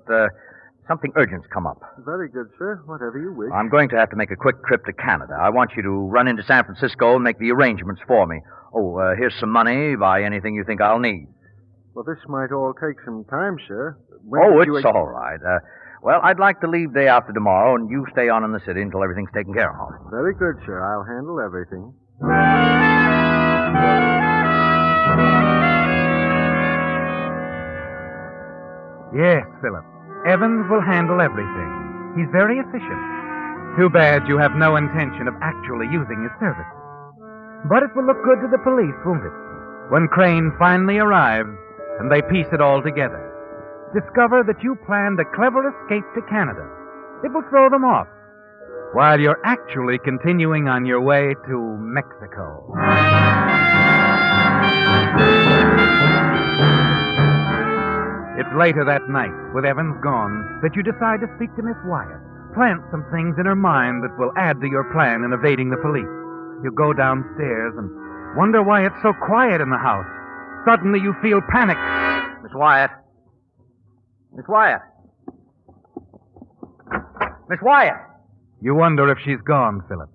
something urgent's come up. Very good, sir. Whatever you wish. I'm going to have to make a quick trip to Canada. I want you to run into San Francisco and make the arrangements for me. Oh, here's some money. Buy anything you think I'll need. Well, this might all take some time, sir. It's all right. Well, I'd like to leave day after tomorrow, and you stay on in the city until everything's taken care of. Very good, sir. I'll handle everything. Yes, Philip. Evans will handle everything. He's very efficient. Too bad you have no intention of actually using his services. But it will look good to the police, won't it? When Crane finally arrives and they piece it all together. Discover that you planned a clever escape to Canada. It will throw them off, while you're actually continuing on your way to Mexico. It's later that night, with Evans gone, that you decide to speak to Miss Wyatt. Plant some things in her mind that will add to your plan in evading the police. You go downstairs and Wonder why it's so quiet in the house. Suddenly you feel panic. Miss Wyatt. Miss Wyatt. Miss Wyatt. You wonder if she's gone, Philip.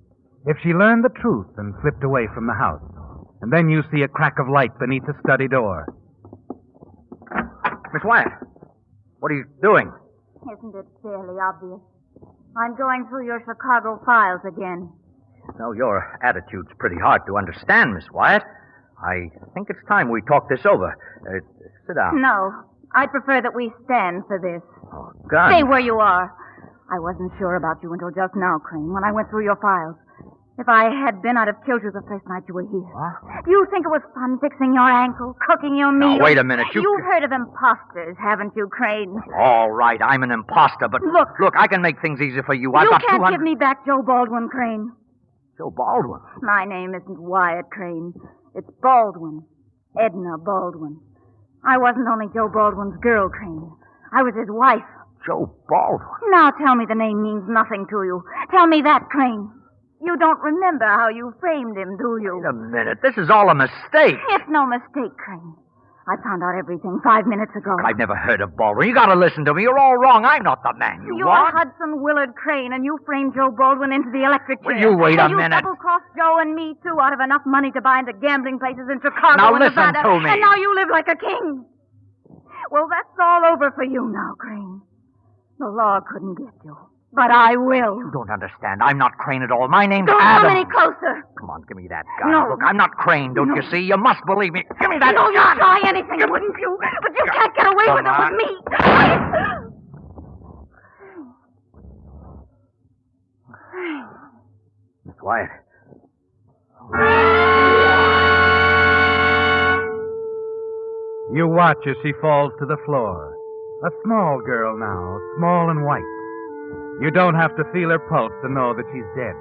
If she learned the truth and slipped away from the house. And then you see a crack of light beneath the study door. Miss Wyatt, what are you doing? Isn't it fairly obvious? I'm going through your Chicago files again. No, your attitude's pretty hard to understand, Miss Wyatt. I think it's time we talk this over. Sit down. No, I'd prefer that we stand for this. Oh, God. Stay where you are. I wasn't sure about you until just now, Crane, when I went through your files. If I had been, I'd have killed you the first night you were here. What? Do you think it was fun fixing your ankle, cooking your meal? Now, wait a minute. You've heard of imposters, haven't you, Crane? All right, I'm an imposter, but... Look, I can make things easy for you. I've You got can't 200... give me back Joe Baldwin, Crane. Joe Baldwin? My name isn't Wyatt, Crane. It's Baldwin. Edna Baldwin. I wasn't only Joe Baldwin's girl, Crane. I was his wife. Joe Baldwin? Now tell me the name means nothing to you. Tell me that, Crane. You don't remember how you framed him, do you? Wait a minute. This is all a mistake. It's no mistake, Crane. I found out everything 5 minutes ago. I've never heard of Baldwin. You gotta listen to me. You're all wrong. I'm not the man you You're want. Hudson Willard Crane, and you framed Joe Baldwin into the electric chair. Will you wait a and minute? You double-crossed Joe and me, too, out of enough money to buy into gambling places in Chicago Now and listen Nevada. to me. And now you live like a king. Well, that's all over for you now, Crane. The law couldn't get you. But I will. You don't understand. I'm not Crane at all. My name's Don't Adam. come any closer. Come on, give me that gun. No. Look, I'm not Crane, don't you see? You must believe me. Give me that No, gun. you'd try anything, wouldn't you? But you can't get away with it with me. Miss Wyatt. You watch as she falls to the floor. A small girl now, small and white. You don't have to feel her pulse to know that she's dead.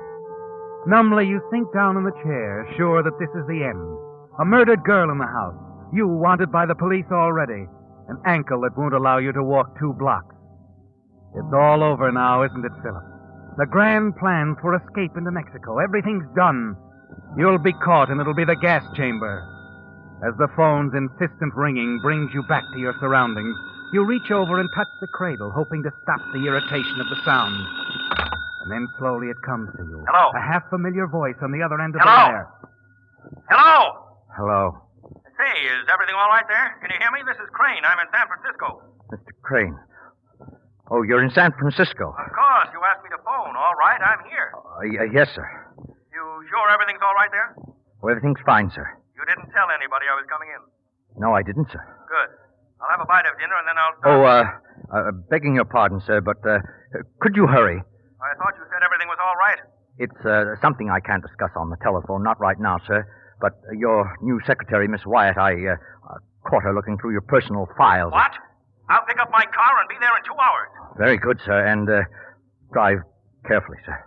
Numbly, you sink down in the chair, sure that this is the end. A murdered girl in the house. You wanted by the police already. An ankle that won't allow you to walk 2 blocks. It's all over now, isn't it, Philip? The grand plans for escape into Mexico. Everything's done. You'll be caught, and it'll be the gas chamber. As the phone's insistent ringing brings you back to your surroundings, you reach over and touch the cradle, hoping to stop the irritation of the sound. And then slowly it comes to you. Hello? A half-familiar voice on the other end of Hello? the wire. Hello? Hello, Say, is everything all right there? Can you hear me? This is Crane. I'm in San Francisco. Mr. Crane. Oh, you're in San Francisco. Of course. You asked me to phone. All right, I'm here. Yes, sir. You sure everything's all right there? Well, everything's fine, sir. You didn't tell anybody I was coming in. No, I didn't, sir. Good. I'll have a bite of dinner and then I'll start. Begging your pardon, sir, but could you hurry? I thought you said everything was all right. It's something I can't discuss on the telephone, not right now, sir. But your new secretary, Miss Wyatt, I caught her looking through your personal files. What? I'll pick up my car and be there in 2 hours. Very good, sir, and drive carefully, sir.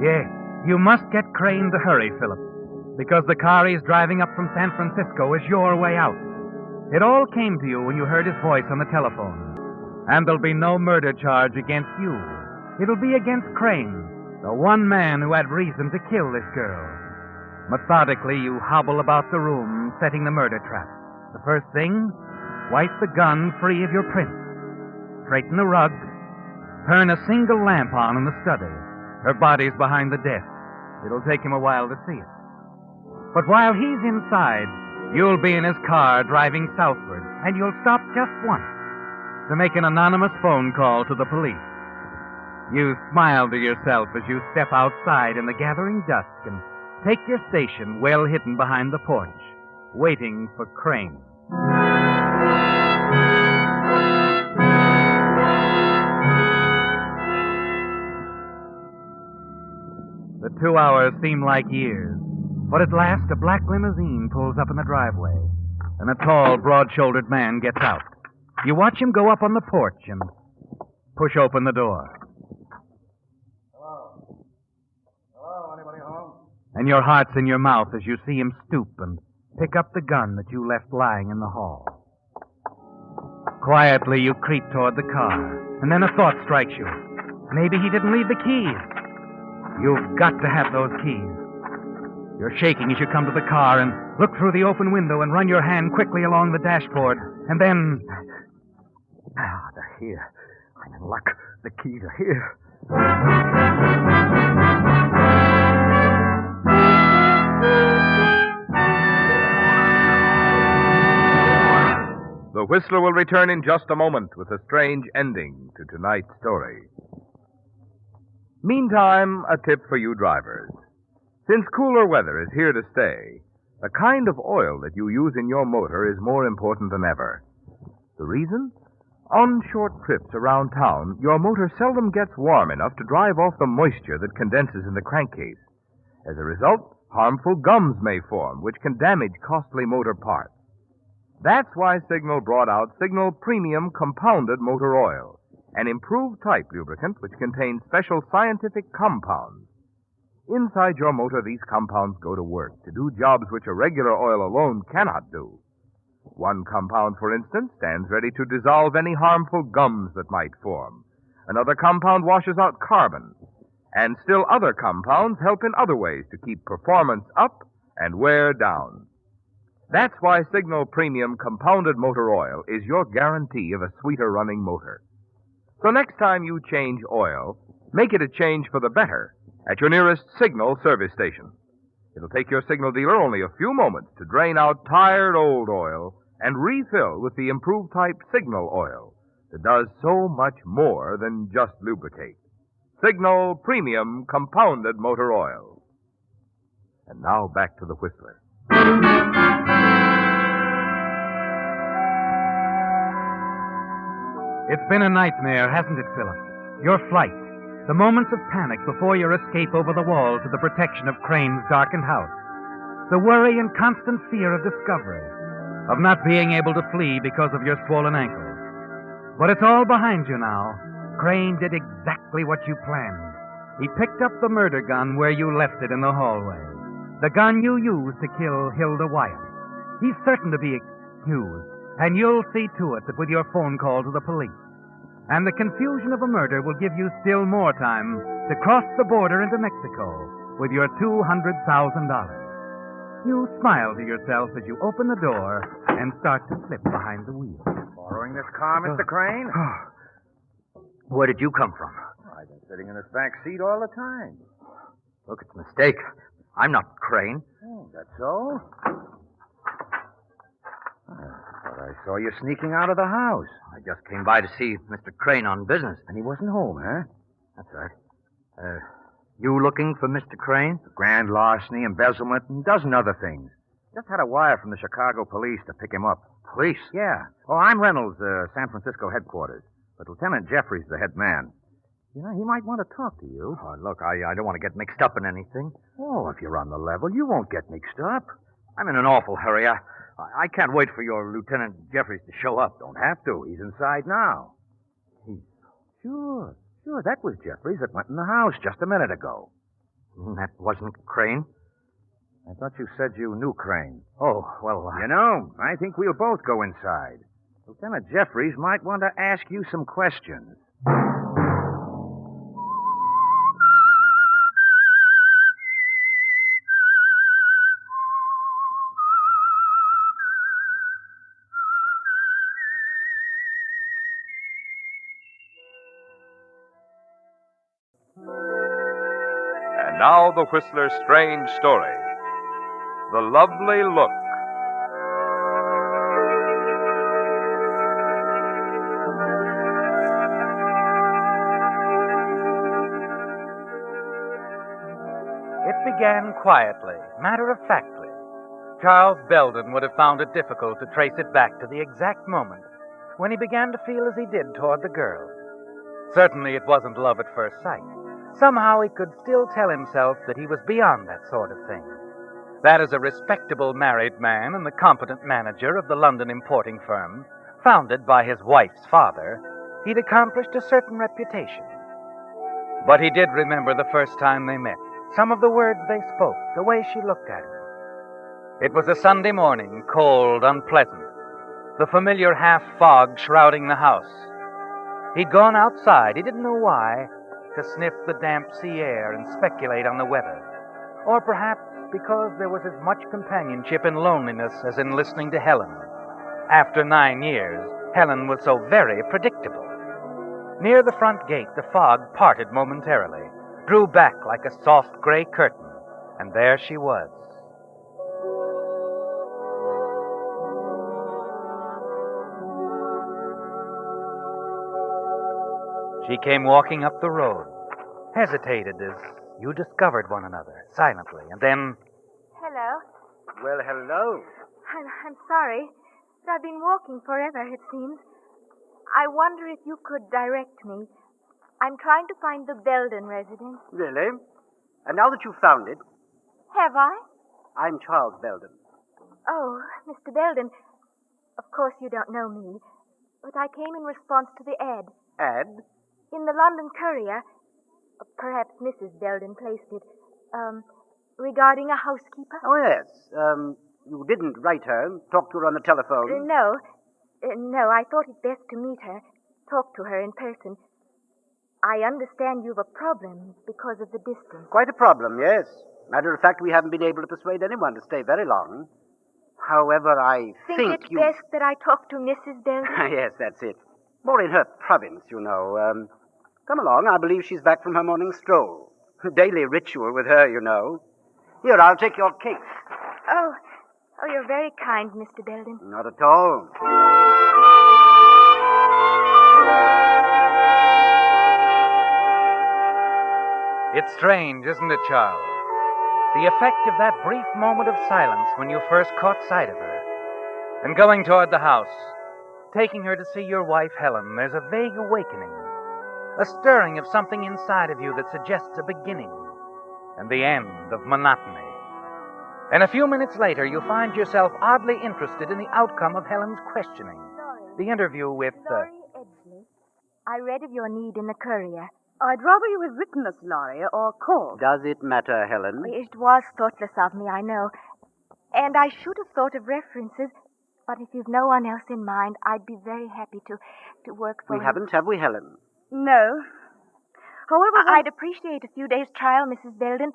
Yes, you must get Crane to hurry, Philip, because the car he's driving up from San Francisco is your way out. It all came to you when you heard his voice on the telephone. And there'll be no murder charge against you. It'll be against Crane, the one man who had reason to kill this girl. Methodically, you hobble about the room, setting the murder trap. The first thing, wipe the gun free of your prints. Straighten the rug. Turn a single lamp on in the study. Her body's behind the desk. It'll take him a while to see it. But while he's inside, you'll be in his car driving southward, and you'll stop just once to make an anonymous phone call to the police. You smile to yourself as you step outside in the gathering dusk and take your station well hidden behind the porch, waiting for Crane. The 2 hours seem like years, but at last a black limousine pulls up in the driveway, and a tall, broad-shouldered man gets out. You watch him go up on the porch and push open the door. Hello, anybody home? And your heart's in your mouth as you see him stoop and pick up the gun that you left lying in the hall. Quietly, you creep toward the car. And then a thought strikes you. Maybe he didn't leave the keys. You've got to have those keys. You're shaking as you come to the car and look through the open window and run your hand quickly along the dashboard. And then... they're here. I'm in luck. The keys are here. The Whistler will return in just a moment with a strange ending to tonight's story. Meantime, a tip for you drivers. Since cooler weather is here to stay, the kind of oil that you use in your motor is more important than ever. The reason? On short trips around town, your motor seldom gets warm enough to drive off the moisture that condenses in the crankcase. As a result, harmful gums may form, which can damage costly motor parts. That's why Signal brought out Signal Premium Compounded Motor Oil, an improved type lubricant which contains special scientific compounds. Inside your motor, these compounds go to work to do jobs which a regular oil alone cannot do. One compound, for instance, stands ready to dissolve any harmful gums that might form. Another compound washes out carbon. And still other compounds help in other ways to keep performance up and wear down. That's why Signal Premium Compounded Motor Oil is your guarantee of a sweeter running motor. So next time you change oil, make it a change for the better at your nearest Signal service station. It'll take your Signal dealer only a few moments to drain out tired old oil and refill with the improved type Signal oil that does so much more than just lubricate. Signal Premium Compounded Motor Oil. And now back to the Whistler. It's been a nightmare, hasn't it, Philip? Your flight. The moments of panic before your escape over the wall to the protection of Crane's darkened house. The worry and constant fear of discovery. Of not being able to flee because of your swollen ankle. But it's all behind you now. Crane did exactly what you planned. He picked up the murder gun where you left it in the hallway. The gun you used to kill Hilda Wyatt. He's certain to be accused, and you'll see to it that with your phone call to the police. And the confusion of a murder will give you still more time to cross the border into Mexico with your $200,000. You smile to yourself as you open the door and start to slip behind the wheel. Borrowing this car, Mr. Crane? Where did you come from? I've been sitting in this back seat all the time. Look, it's a mistake. I'm not Crane. Oh, that's so? I thought I saw you sneaking out of the house. I just came by to see Mr. Crane on business. And he wasn't home, huh? That's right. You looking for Mr. Crane? Grand larceny, embezzlement, and a dozen other things. Just had a wire from the Chicago police to pick him up. Police? Yeah. Oh, I'm Reynolds, San Francisco headquarters. But Lieutenant Jeffries is the head man. You know, he might want to talk to you. Oh, look, I don't want to get mixed up in anything. Oh, if you're on the level, you won't get mixed up. I'm in an awful hurry. I can't wait for your Lieutenant Jeffries to show up. Don't have to. He's inside now. Sure, that was Jeffries that went in the house just a minute ago. That wasn't Crane? I thought you said you knew Crane. Oh, well... You know, I think we'll both go inside. Lieutenant Jeffries might want to ask you some questions. And now the Whistler's strange story. The Lovely Look. It began quietly, matter-of-factly. Charles Belden would have found it difficult to trace it back to the exact moment when he began to feel as he did toward the girl. Certainly it wasn't love at first sight. Somehow he could still tell himself that he was beyond that sort of thing. That as a respectable married man and the competent manager of the London importing firm, founded by his wife's father, he'd accomplished a certain reputation. But he did remember the first time they met, some of the words they spoke, the way she looked at him. It was a Sunday morning, cold, unpleasant, the familiar half-fog shrouding the house. He'd gone outside, he didn't know why, to sniff the damp sea air and speculate on the weather. Or perhaps because there was as much companionship in loneliness as in listening to Helen. After 9 years, Helen was so very predictable. Near the front gate, the fog parted momentarily, drew back like a soft gray curtain, and there she was. She came walking up the road, hesitated as you discovered one another, silently, and then... Hello. Well, hello. I'm sorry, but I've been walking forever, it seems. I wonder if you could direct me. I'm trying to find the Belden residence. Really? And now that you've found it, Have I? I'm Charles Belden. Oh, Mr. Belden. Of course you don't know me, but I came in response to the ad. Ad? In the London Courier. Perhaps Mrs. Belden placed it. Regarding a housekeeper? Oh, yes. You didn't write her, talk to her on the telephone. No. No, I thought it best to meet her, talk to her in person. I understand you've a problem because of the distance. Quite a problem, yes. Matter of fact, we haven't been able to persuade anyone to stay very long. However, I think it's best that I talk to Mrs. Belden? Yes, that's it. More in her province, you know. Come along. I believe she's back from her morning stroll. A daily ritual with her, you know. Here, I'll take your cake. Oh, you're very kind, Mr. Belden. Not at all. It's strange, isn't it, Charles? The effect of that brief moment of silence when you first caught sight of her. And going toward the house, taking her to see your wife, Helen, there's a vague awakening. A stirring of something inside of you that suggests a beginning and the end of monotony. And a few minutes later, you find yourself oddly interested in the outcome of Helen's questioning. The interview with... Laurie Edgley. I read of your need in the Courier. I'd rather you had written us, Laurie, or called. Does it matter, Helen? It was thoughtless of me, I know. And I should have thought of references, but if you've no one else in mind, I'd be very happy to work for you. We haven't, have we, Helen? No. However, I'd appreciate a few days' trial, Mrs. Belden.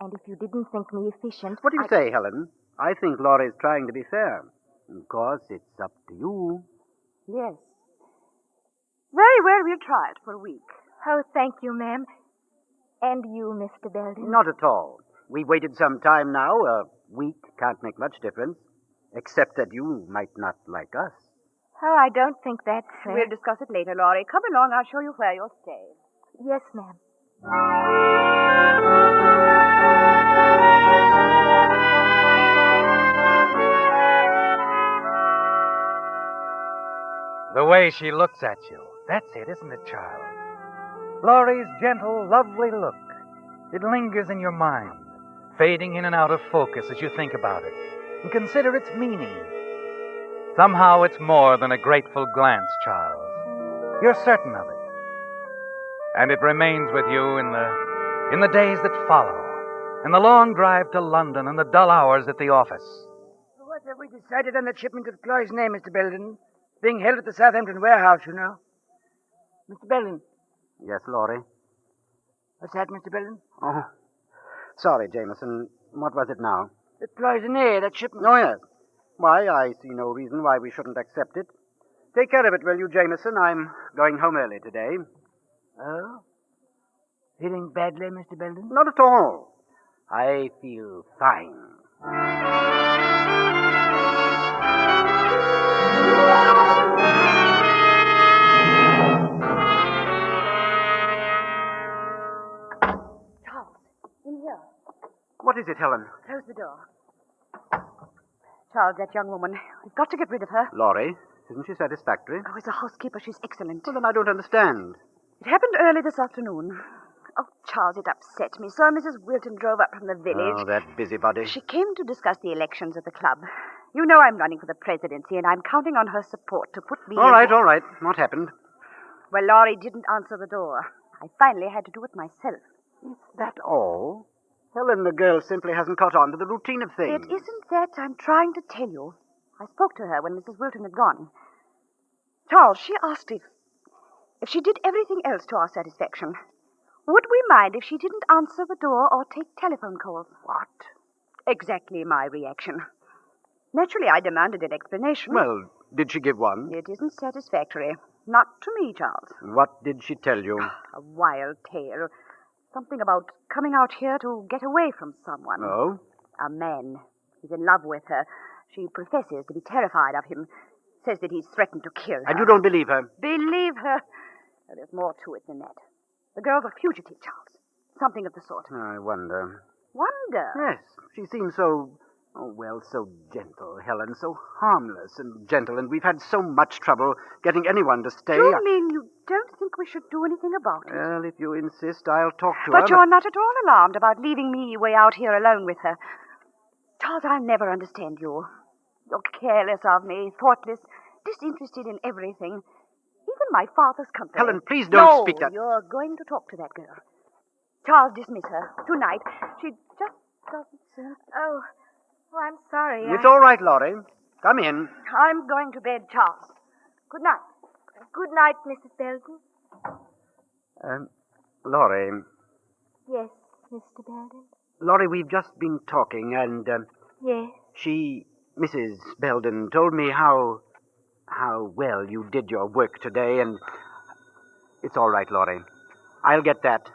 And if you didn't think me efficient... What do you say, Helen? I think Laurie's trying to be fair. Of course, it's up to you. Yes. Very well, we'll try it for a week. Oh, thank you, ma'am. And you, Mr. Belden. Not at all. We've waited some time now. A week can't make much difference. Except that you might not like us. Oh, I don't think that's fair. We'll discuss it later, Laurie. Come along, I'll show you where you'll stay. Yes, ma'am. The way she looks at you. That's it, isn't it, Charles? Laurie's gentle, lovely look. It lingers in your mind, fading in and out of focus as you think about it and consider its meaning. Somehow it's more than a grateful glance, Charles. You're certain of it. And it remains with you in the days that follow, in the long drive to London and the dull hours at the office. What have we decided on the shipment of Chloe's name, Mr. Belden? Being held at the Southampton warehouse, you know. Mr. Belden. Yes, Laurie? What's that, Mr. Belden? Oh, sorry, Jameson. What was it now? The cloisonne, that shipment. Oh, yes. Why, I see no reason why we shouldn't accept it. Take care of it, will you, Jameson? I'm going home early today. Oh? Feeling badly, Mr. Belden? Not at all. I feel fine. In here. What is it, Helen? Close the door. Charles, that young woman. We've got to get rid of her. Laurie, isn't she satisfactory? Oh, as a housekeeper, she's excellent. Well, then I don't understand. It happened early this afternoon. Oh, Charles, it upset me. So Mrs. Wilton drove up from the village. Oh, that busybody. She came to discuss the elections at the club. You know I'm running for the presidency, and I'm counting on her support to put me All right. What happened? Well, Laurie didn't answer the door. I finally had to do it myself. Is that all? Helen, the girl simply hasn't caught on to the routine of things. It isn't that I'm trying to tell you. I spoke to her when Mrs. Wilton had gone. Charles, she asked if if she did everything else to our satisfaction, would we mind if she didn't answer the door or take telephone calls? What? Exactly my reaction. Naturally, I demanded an explanation. Well, did she give one? It isn't satisfactory. Not to me, Charles. What did she tell you? A wild tale. Something about coming out here to get away from someone. Oh? A man. He's in love with her. She professes to be terrified of him. Says that he's threatened to kill her. And you don't believe her? Believe her? There's more to it than that. The girl's a fugitive, Charles. Something of the sort. I wonder. Wonder? Yes. She seems so gentle, Helen. So harmless and gentle. And we've had so much trouble getting anyone to stay. Do you mean you don't think we should do anything about it? Well, if you insist, I'll talk to her. But you're not at all alarmed about leaving me way out here alone with her. Charles, I'll never understand you. You're careless of me, thoughtless, disinterested in everything. Even my father's company. Helen, please don't speak that. You're going to talk to that girl. Charles, dismiss her. Tonight. She just doesn't seem... Oh, I'm sorry. It's all right, Laurie. Come in. I'm going to bed, Charles. Good night. Good night, Mrs. Belden. Laurie. Yes, Mr. Belden. Laurie, we've just been talking, and... Yes? Mrs. Belden, told me how well you did your work today, and it's all right, Laurie. I'll get that.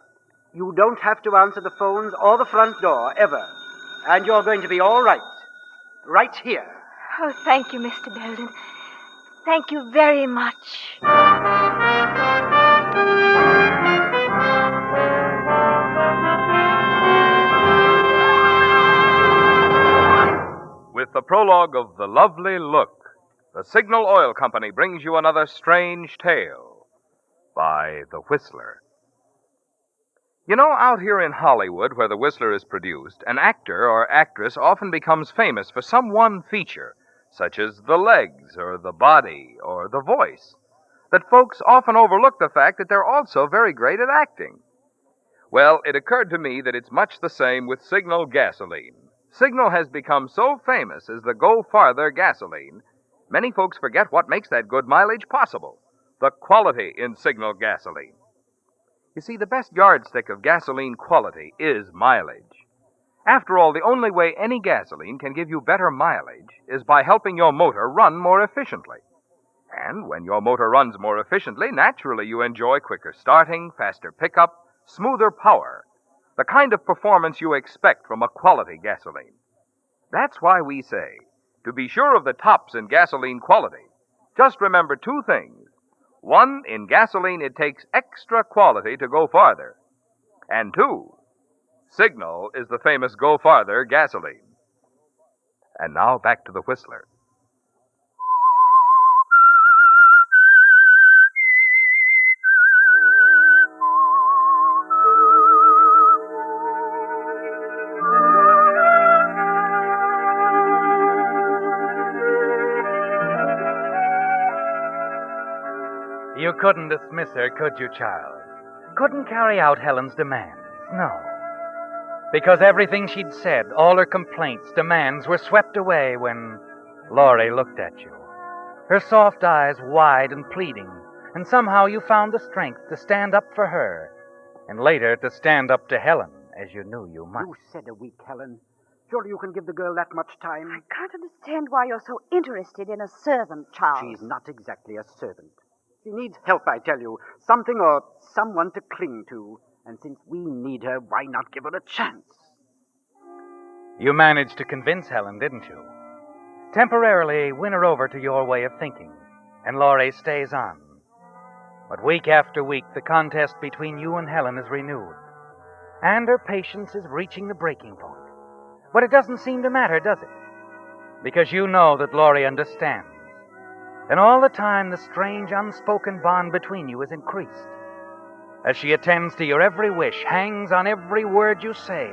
You don't have to answer the phones or the front door, ever. And you're going to be all right. Right here. Oh, thank you, Mr. Belden. Thank you very much. With the prologue of The Lovely Look, the Signal Oil Company brings you another strange tale by The Whistler. You know, out here in Hollywood, where The Whistler is produced, an actor or actress often becomes famous for some one feature, such as the legs or the body or the voice, that folks often overlook the fact that they're also very great at acting. Well, it occurred to me that it's much the same with Signal gasoline. Signal has become so famous as the Go Farther gasoline, many folks forget what makes that good mileage possible: the quality in Signal gasoline. You see, the best yardstick of gasoline quality is mileage. After all, the only way any gasoline can give you better mileage is by helping your motor run more efficiently. And when your motor runs more efficiently, naturally you enjoy quicker starting, faster pickup, smoother power, the kind of performance you expect from a quality gasoline. That's why we say, to be sure of the tops in gasoline quality, just remember two things. One, in gasoline it takes extra quality to go farther. And two, Signal is the famous Go Farther gasoline. And now back to the Whistler. You couldn't dismiss her, could you, Charles? Couldn't carry out Helen's demands, no. Because everything she'd said, all her complaints, demands, were swept away when Laurie looked at you. Her soft eyes wide and pleading, and somehow you found the strength to stand up for her, and later to stand up to Helen, as you knew you must. You said a week, Helen. Surely you can give the girl that much time. I can't understand why you're so interested in a servant, Charles. She's not exactly a servant. She needs help, I tell you. Something or someone to cling to. And since we need her, why not give her a chance? You managed to convince Helen, didn't you? Temporarily win her over to your way of thinking, and Laurie stays on. But week after week, the contest between you and Helen is renewed, and her patience is reaching the breaking point. But it doesn't seem to matter, does it? Because you know that Laurie understands. And all the time, the strange, unspoken bond between you is increased. As she attends to your every wish, hangs on every word you say,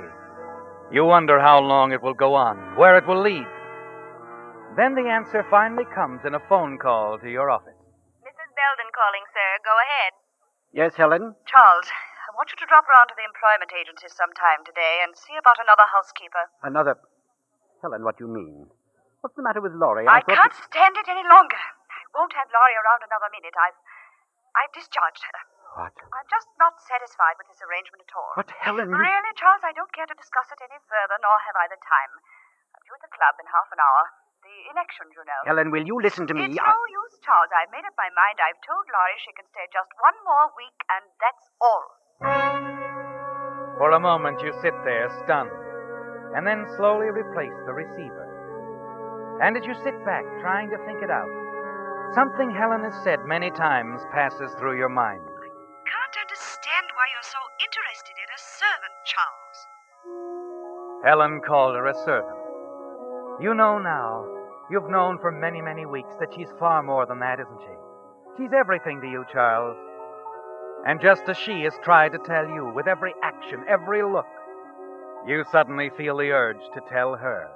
you wonder how long it will go on, where it will lead. Then the answer finally comes in a phone call to your office. Mrs. Belden calling, sir. Go ahead. Yes, Helen? Charles, I want you to drop around to the employment agency sometime today and see about another housekeeper. Another... Helen, what do you mean? What's the matter with Laurie? I can't stand it any longer. I won't have Laurie around another minute. I've discharged her. What? I'm just not satisfied with this arrangement at all. But, Helen, you... Really, Charles, I don't care to discuss it any further, nor have I the time. I'm due at the club in half an hour. The elections, you know. Helen, will you listen to me? It's no use, Charles. I've made up my mind. I've told Laurie she can stay just one more week, and that's all. For a moment, you sit there, stunned, and then slowly replace the receiver. And as you sit back, trying to think it out, something Helen has said many times passes through your mind. I can't understand why you're so interested in a servant, Charles. Helen called her a servant. You know now, you've known for many, many weeks that she's far more than that, isn't she? She's everything to you, Charles. And just as she has tried to tell you with every action, every look, you suddenly feel the urge to tell her.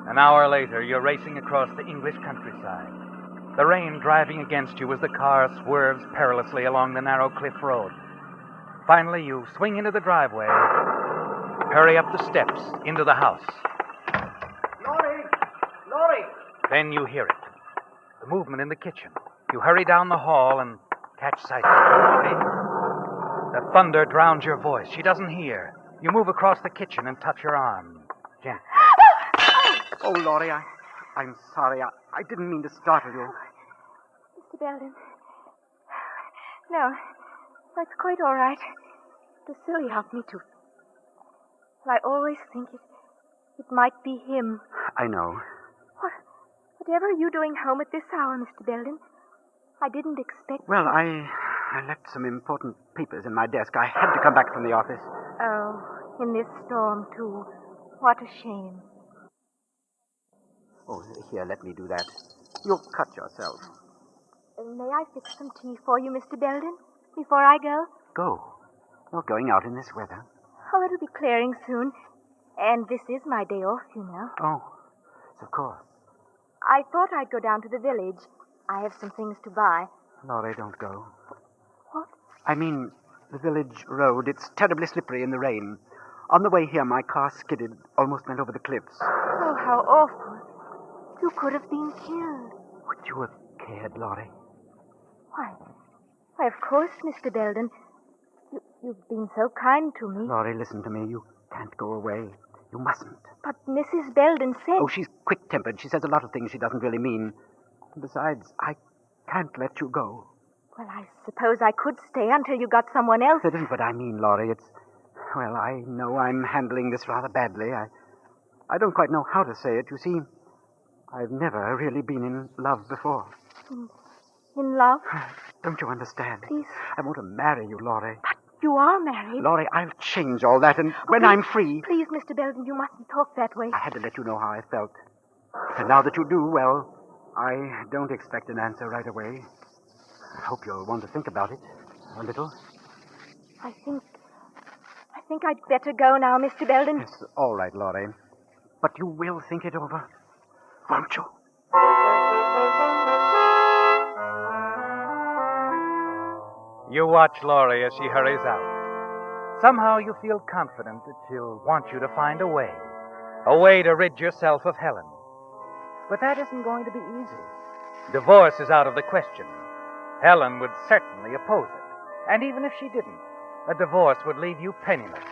An hour later, you're racing across the English countryside. The rain driving against you as the car swerves perilously along the narrow cliff road. Finally, you swing into the driveway, hurry up the steps into the house. Laurie! Laurie! Then you hear it. The movement in the kitchen. You hurry down the hall and catch sight of Laurie. The thunder drowns your voice. She doesn't hear. You move across the kitchen and touch her arm. Gently. Oh, Laurie, I'm sorry. I didn't mean to startle you. Mr. Belden. No, that's quite all right. It was silly of me to. I always think it might be him. I know. Whatever are you doing home at this hour, Mr. Belden? I didn't expect... Well, I left some important papers in my desk. I had to come back from the office. Oh, in this storm, too. What a shame. Oh, here, let me do that. You'll cut yourself. May I fix some tea for you, Mr. Belden, before I go? Go. You're going out in this weather. Oh, it'll be clearing soon. And this is my day off, you know. Oh, of course. I thought I'd go down to the village. I have some things to buy. Laurie, don't go. What? I mean, the village road. It's terribly slippery in the rain. On the way here, my car skidded, almost went over the cliffs. Oh, how awful. You could have been killed. Would you have cared, Laurie? Why, of course, Mr. Belden. You've been so kind to me. Laurie, listen to me. You can't go away. You mustn't. But Mrs. Belden said... Oh, she's quick-tempered. She says a lot of things she doesn't really mean. Besides, I can't let you go. Well, I suppose I could stay until you got someone else. That isn't what I mean, Laurie. It's... Well, I know I'm handling this rather badly. I don't quite know how to say it. You see, I've never really been in love before. In love? Don't you understand? Please. I want to marry you, Laurie. But you are married. Laurie, I'll change all that, and when I'm free... Please, Mr. Belden, you mustn't talk that way. I had to let you know how I felt. And now that you do, well, I don't expect an answer right away. I hope you'll want to think about it a little. I think I'd better go now, Mr. Belden. Yes, all right, Laurie. But you will think it over, won't you? You watch Laurie as she hurries out. Somehow you feel confident that she'll want you to find a way to rid yourself of Helen. But that isn't going to be easy. Divorce is out of the question. Helen would certainly oppose it. And even if she didn't, a divorce would leave you penniless.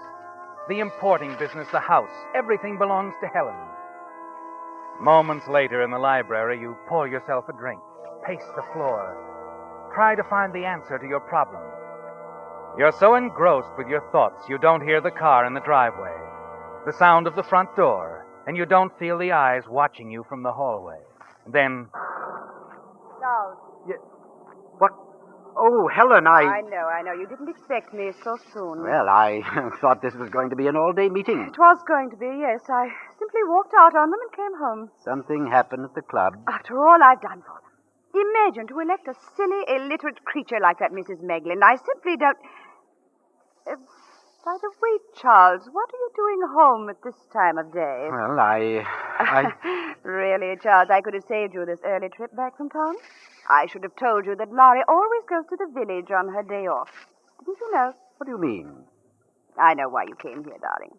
The importing business, the house, everything belongs to Helen. Moments later in the library, you pour yourself a drink, pace the floor, try to find the answer to your problem. You're so engrossed with your thoughts, you don't hear the car in the driveway, the sound of the front door, and you don't feel the eyes watching you from the hallway. And then... Charles. What? Oh, Helen, I know. You didn't expect me so soon. Well, I thought this was going to be an all-day meeting. It was going to be, yes. I simply walked out on them and came home. Something happened at the club. After all I've done for them. Imagine to elect a silly, illiterate creature like that Mrs. Meglin. I simply don't... by the way, Charles, what are you doing home at this time of day? Well, I... Really, Charles, I could have saved you this early trip back from town. I should have told you that Laurie always goes to the village on her day off. Didn't you know? What do you mean? I know why you came here, darling.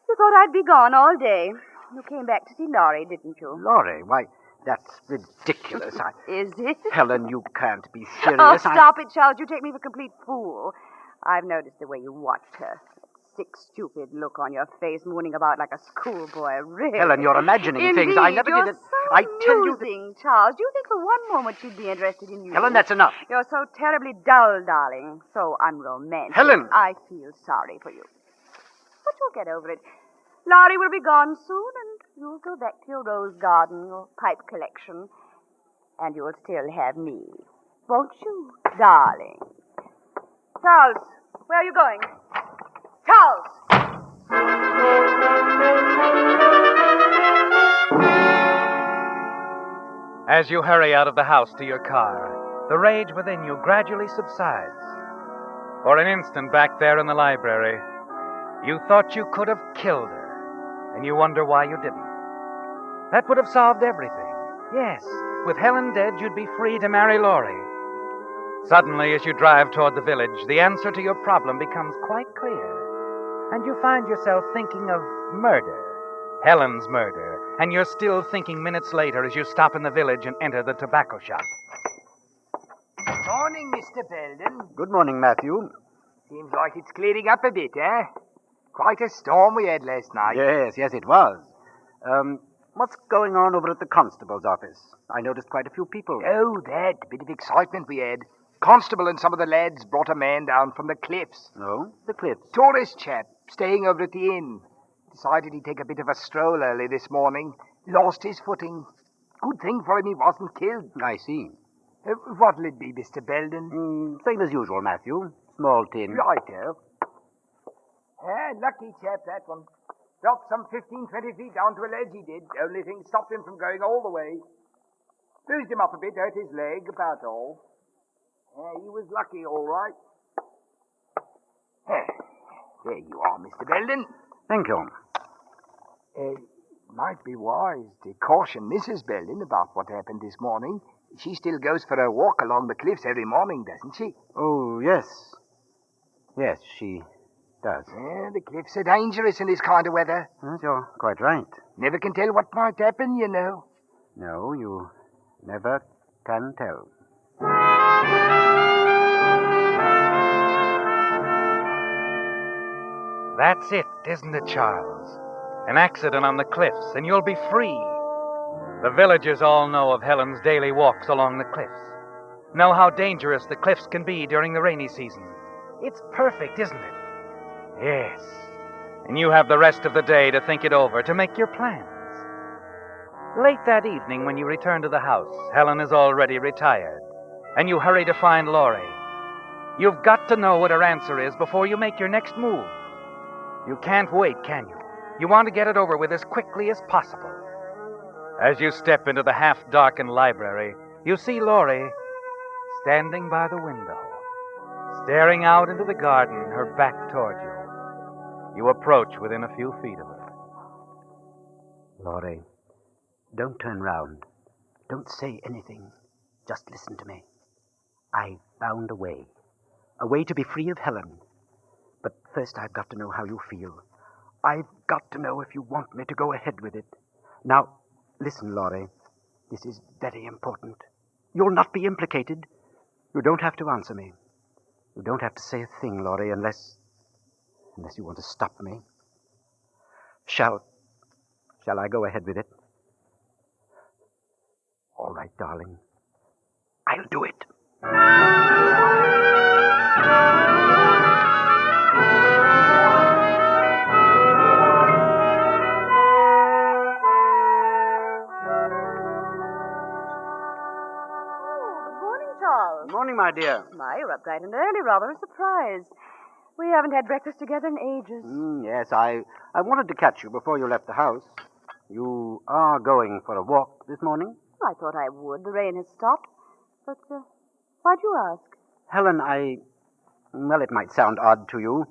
You thought I'd be gone all day. You came back to see Laurie, didn't you? Laurie? Why, that's ridiculous. Is it? Helen, you can't be serious. Oh, stop it, Charles. You take me for a complete fool. I've noticed the way you watched her. Sick, stupid look on your face, mooning about like a schoolboy. Really? Helen, you're imagining things. I never you're did it. So I tell you amusing, Charles. Do you think for one moment she'd be interested in you? Helen, that's enough. You're so terribly dull, darling. So unromantic. Helen! I feel sorry for you. But you'll get over it. Laurie will be gone soon, and you'll go back to your rose garden, your pipe collection. And you'll still have me. Won't you, darling? Charles, where are you going? Charles! As you hurry out of the house to your car, the rage within you gradually subsides. For an instant back there in the library, you thought you could have killed her, and you wonder why you didn't. That would have solved everything. Yes, with Helen dead, you'd be free to marry Laurie. Suddenly, as you drive toward the village, the answer to your problem becomes quite clear, and you find yourself thinking of murder, Helen's murder, and you're still thinking minutes later as you stop in the village and enter the tobacco shop. Morning, Mr. Belden. Good morning, Matthew. Seems like it's clearing up a bit, eh? Quite a storm we had last night. Yes, it was. What's going on over at the constable's office? I noticed quite a few people. Oh, that bit of excitement we had. Constable and some of the lads brought a man down from the cliffs. Oh, the cliffs? Tourist chap, staying over at the inn. Decided he'd take a bit of a stroll early this morning. Lost his footing. Good thing for him he wasn't killed. I see. What'll it be, Mr. Belden? Same as usual, Matthew. Small tin. Righto. Lucky chap, that one. Dropped some 15, 20 feet down to a ledge, he did. Only thing stopped him from going all the way. Bruised him up a bit, hurt his leg, about all. He was lucky, all right. There you are, Mr. Belden. Thank you. Might be wise to caution Mrs. Belden about what happened this morning. She still goes for a walk along the cliffs every morning, doesn't she? Oh, yes. Yes, she does. The cliffs are dangerous in this kind of weather. Yes, you're quite right. Never can tell what might happen, you know. No, you never can tell. That's it, isn't it, Charles? An accident on the cliffs, and you'll be free. The villagers all know of Helen's daily walks along the cliffs. Know how dangerous the cliffs can be during the rainy season. It's perfect, isn't it? Yes. And you have the rest of the day to think it over, to make your plans. Late that evening, when you return to the house, Helen is already retired, and you hurry to find Laurie. You've got to know what her answer is before you make your next move. You can't wait, can you? You want to get it over with as quickly as possible. As you step into the half-darkened library, you see Laurie standing by the window, staring out into the garden, her back toward you. You approach within a few feet of her. Laurie, don't turn round. Don't say anything. Just listen to me. I found a way to be free of Helen. But first I've got to know how you feel. I've got to know if you want me to go ahead with it. Now, listen, Laurie. This is very important. You'll not be implicated. You don't have to answer me. You don't have to say a thing, Laurie, unless you want to stop me. Shall I go ahead with it? All right, darling. I'll do it. Morning, my dear. My, you're up bright and early. Rather a surprise. We haven't had breakfast together in ages. Yes, I wanted to catch you before you left the house. You are going for a walk this morning? I thought I would. The rain has stopped. But why'd you ask? Helen, well, it might sound odd to you.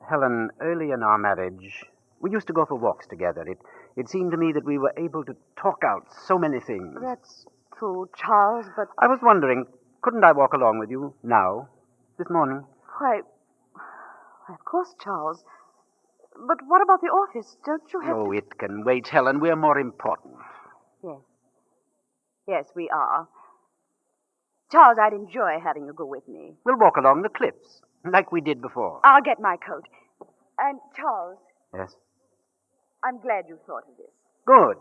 Helen, early in our marriage, we used to go for walks together. It seemed to me that we were able to talk out so many things. That's true, Charles, but... I was wondering, couldn't I walk along with you now? This morning. Why, of course, Charles. But what about the office? Don't you have Oh, to... it can wait, Helen. We're more important. Yes. Yes, we are. Charles, I'd enjoy having you go with me. We'll walk along the cliffs, like we did before. I'll get my coat. And, Charles, Yes? I'm glad you thought of this. Good.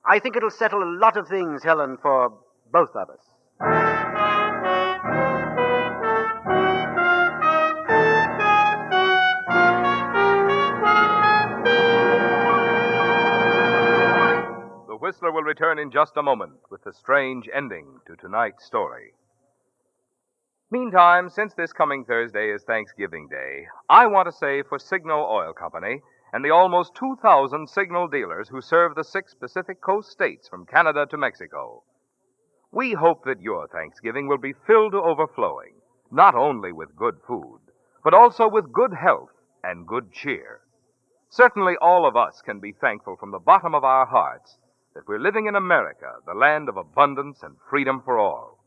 I think it'll settle a lot of things, Helen, for both of us. The Whistler will return in just a moment with the strange ending to tonight's story. Meantime, since this coming Thursday is Thanksgiving Day, I want to say for Signal Oil Company and the almost 2,000 Signal dealers who serve the 6 Pacific Coast states from Canada to Mexico, we hope that your Thanksgiving will be filled to overflowing, not only with good food, but also with good health and good cheer. Certainly all of us can be thankful from the bottom of our hearts that we're living in America, the land of abundance and freedom for all.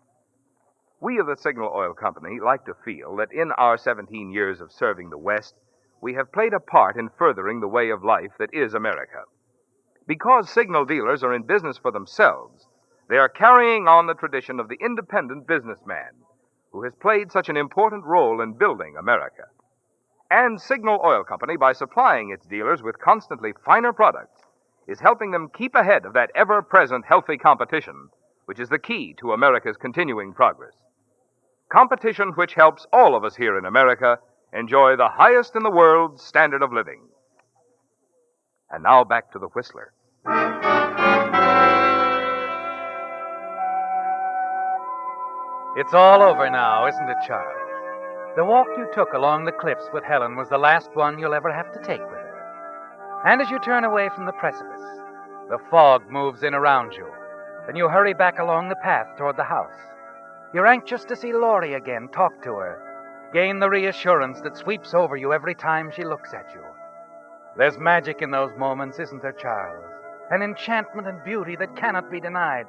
We of the Signal Oil Company like to feel that in our 17 years of serving the West, we have played a part in furthering the way of life that is America. Because Signal dealers are in business for themselves, they are carrying on the tradition of the independent businessman who has played such an important role in building America. And Signal Oil Company, by supplying its dealers with constantly finer products, is helping them keep ahead of that ever-present healthy competition, which is the key to America's continuing progress. Competition which helps all of us here in America enjoy the highest in the world standard of living. And now back to the Whistler. It's all over now, isn't it, Charles? The walk you took along the cliffs with Helen was the last one you'll ever have to take with her. And as you turn away from the precipice, the fog moves in around you, and you hurry back along the path toward the house. You're anxious to see Laurie again, talk to her, gain the reassurance that sweeps over you every time she looks at you. There's magic in those moments, isn't there, Charles? An enchantment and beauty that cannot be denied.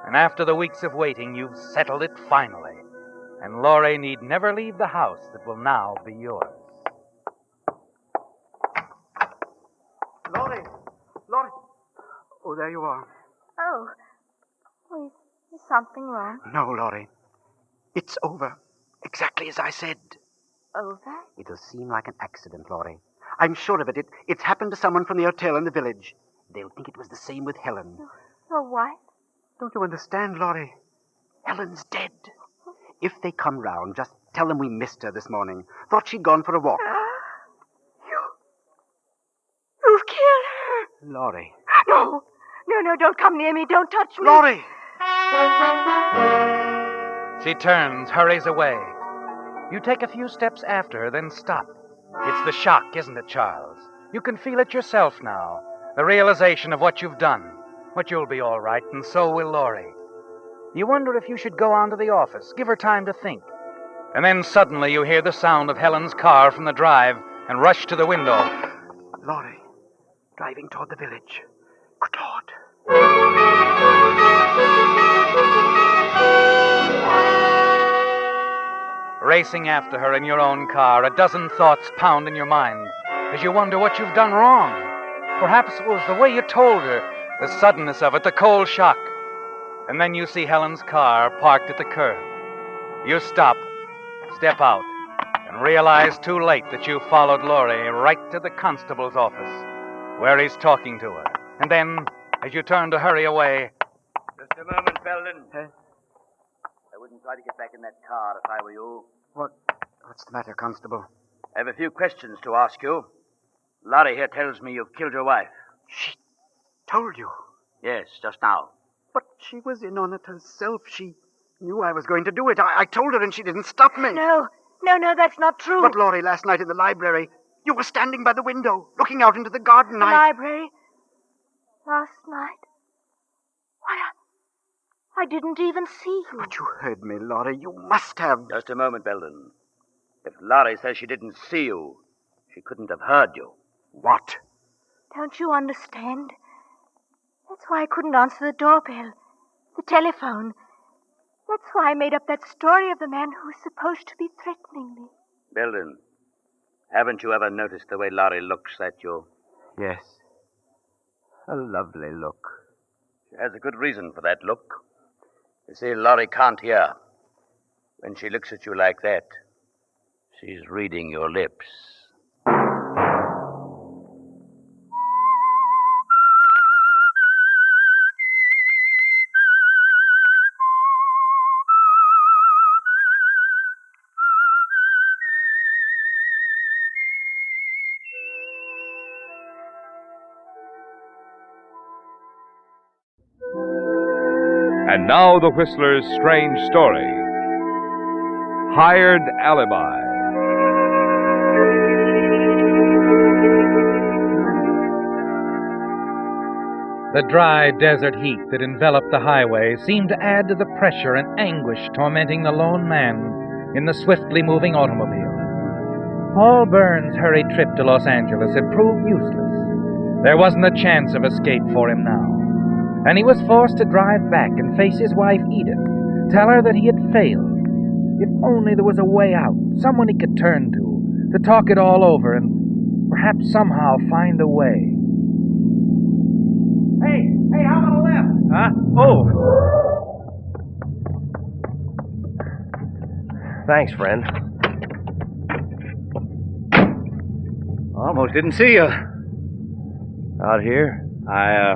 And after the weeks of waiting, you've settled it finally. And Laurie need never leave the house that will now be yours. Laurie! Laurie! Oh, there you are. Oh. Oh, is something wrong? No, Laurie. It's over. Exactly as I said. Over? It'll seem like an accident, Laurie. I'm sure of it. It's happened to someone from the hotel in the village. They'll think it was the same with Helen. Your wife? Don't you understand, Laurie? Helen's dead. If they come round, just tell them we missed her this morning. Thought she'd gone for a walk. You've killed her. Laurie. No. No, don't come near me. Don't touch me. Laurie! She turns, hurries away. You take a few steps after her, then stop. It's the shock, isn't it, Charles? You can feel it yourself now. The realization of what you've done. But you'll be all right, and so will Laurie. You wonder if you should go on to the office, give her time to think. And then suddenly you hear the sound of Helen's car from the drive and rush to the window. Laurie, driving toward the village. Good Lord. Racing after her in your own car, a dozen thoughts pound in your mind as you wonder what you've done wrong. Perhaps it was the way you told her, the suddenness of it, the cold shock. And then you see Helen's car parked at the curb. You stop, step out, and realize too late that you followed Laurie right to the constable's office, where he's talking to her. And then, as you turn to hurry away... Just a moment, Belden. I wouldn't try to get back in that car if I were you. What's the matter, Constable? I have a few questions to ask you. Laurie here tells me you've killed your wife. She told you? Yes, just now. But she was in on it herself. She knew I was going to do it. I told her and she didn't stop me. No, that's not true. But, Laurie, last night in the library, you were standing by the window, looking out into the garden. The library? Last night? Why, I didn't even see you. But you heard me, Laurie. You must have. Just a moment, Belden. If Laurie says she didn't see you, she couldn't have heard you. What? Don't you understand? That's why I couldn't answer the doorbell, the telephone. That's why I made up that story of the man who's supposed to be threatening me. Belden, haven't you ever noticed the way Laurie looks at you? Yes. A lovely look. She has a good reason for that look. You see, Laurie can't hear. When she looks at you like that, she's reading your lips. And now the Whistler's strange story. Hired Alibi. The dry desert heat that enveloped the highway seemed to add to the pressure and anguish tormenting the lone man in the swiftly moving automobile. Paul Burns' hurried trip to Los Angeles had proved useless. There wasn't a chance of escape for him now. And he was forced to drive back and face his wife, Edith, tell her that he had failed. If only there was a way out, someone he could turn to talk it all over and perhaps somehow find a way. Hey, how about a left? Huh? Oh. Thanks, friend. Almost didn't see you. Out here? I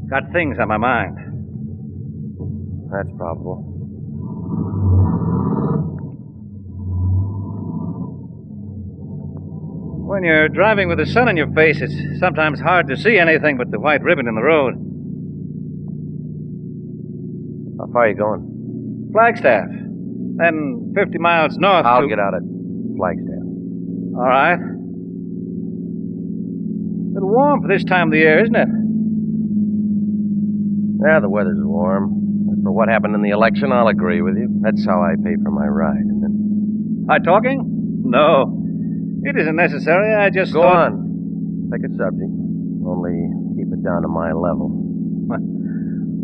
got things on my mind. That's probable. When you're driving with the sun in your face, it's sometimes hard to see anything but the white ribbon in the road. How far are you going? Flagstaff. Then 50 miles north I'll to... get out at Flagstaff. All right. A little warm for this time of the year, isn't it? Yeah, the weather's warm. As for what happened in the election, I'll agree with you. That's how I pay for my ride, isn't it? By talking? No. It isn't necessary. I just Go thought... on. Pick a subject. Only keep it down to my level.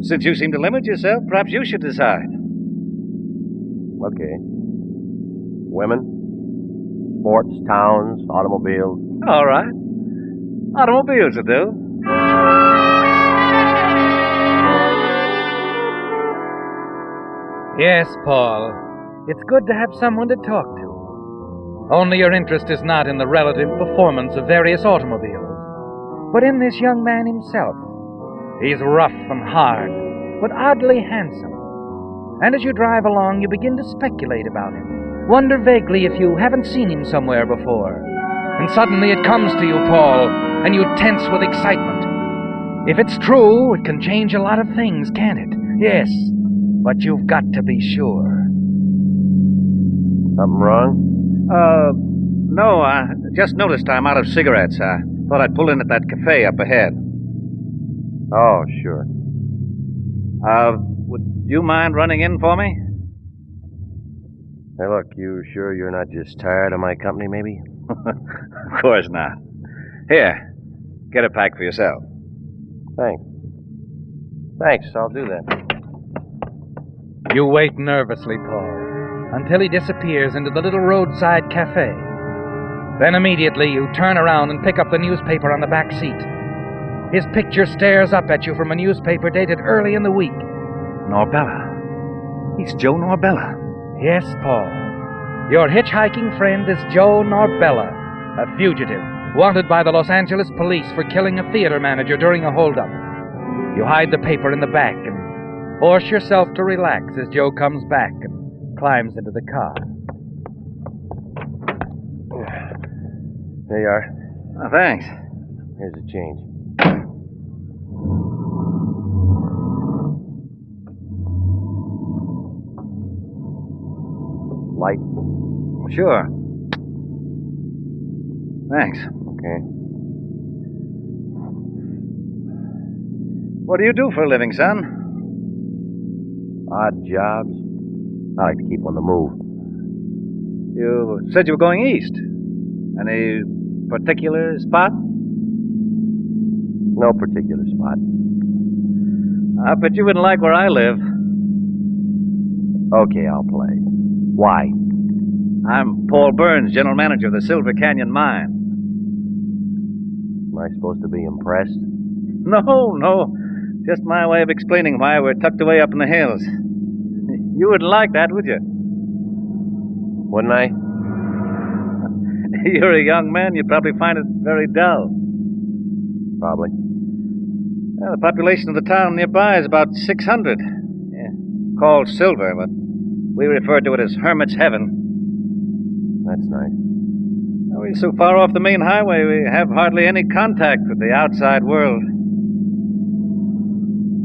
Since you seem to limit yourself, perhaps you should decide. Okay. Women, sports, towns, automobiles. All right. Automobiles will do. Yes, Paul. It's good to have someone to talk to. Only your interest is not in the relative performance of various automobiles, but in this young man himself. He's rough and hard, but oddly handsome. And as you drive along, you begin to speculate about him. Wonder vaguely if you haven't seen him somewhere before. And suddenly it comes to you, Paul, and you tense with excitement. If it's true, it can change a lot of things, can't it? Yes, but you've got to be sure. Something wrong? No, I just noticed I'm out of cigarettes. I thought I'd pull in at that cafe up ahead. Oh, sure. Would you mind running in for me? Hey, look, you sure you're not just tired of my company, maybe? Of course not. Here, get a pack for yourself. Thanks. Thanks, I'll do that. You wait nervously, Paul, until he disappears into the little roadside cafe. Then immediately you turn around and pick up the newspaper on the back seat. His picture stares up at you from a newspaper dated early in the week. Norbella. He's Joe Norbella. Yes, Paul. Your hitchhiking friend is Joe Norbella, a fugitive, wanted by the Los Angeles police for killing a theater manager during a holdup. You hide the paper in the back and force yourself to relax as Joe comes back and climbs into the car. There you are. Oh, thanks. Here's the change. Light? Sure. Thanks. Okay. What do you do for a living, son? Odd jobs. I like to keep on the move. You said you were going east. Any particular spot? No particular spot. I bet you wouldn't like where I live. Okay, I'll play. Why? I'm Paul Burns, general manager of the Silver Canyon Mine. Am I supposed to be impressed? No. Just my way of explaining why we're tucked away up in the hills. You wouldn't like that, would you? Wouldn't I? You're a young man. You'd probably find it very dull. Probably. Well, the population of the town nearby is about 600. Yeah, called Silver, but we refer to it as Hermit's Heaven. That's nice. We're so far off the main highway, we have hardly any contact with the outside world.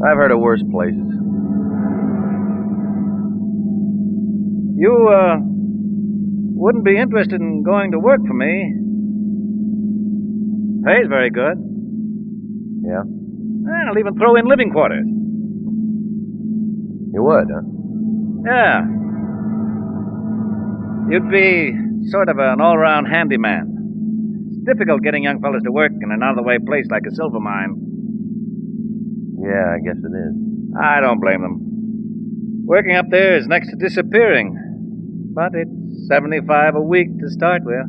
I've heard of worse places. You, wouldn't be interested in going to work for me. Pay's very good. Yeah? I'll even throw in living quarters. You would, huh? Yeah. You'd be sort of an all-round handyman. It's difficult getting young fellas to work in an out-of-the-way place like a silver mine. Yeah, I guess it is. I don't blame them. Working up there is next to disappearing. But it's $75 a week to start with.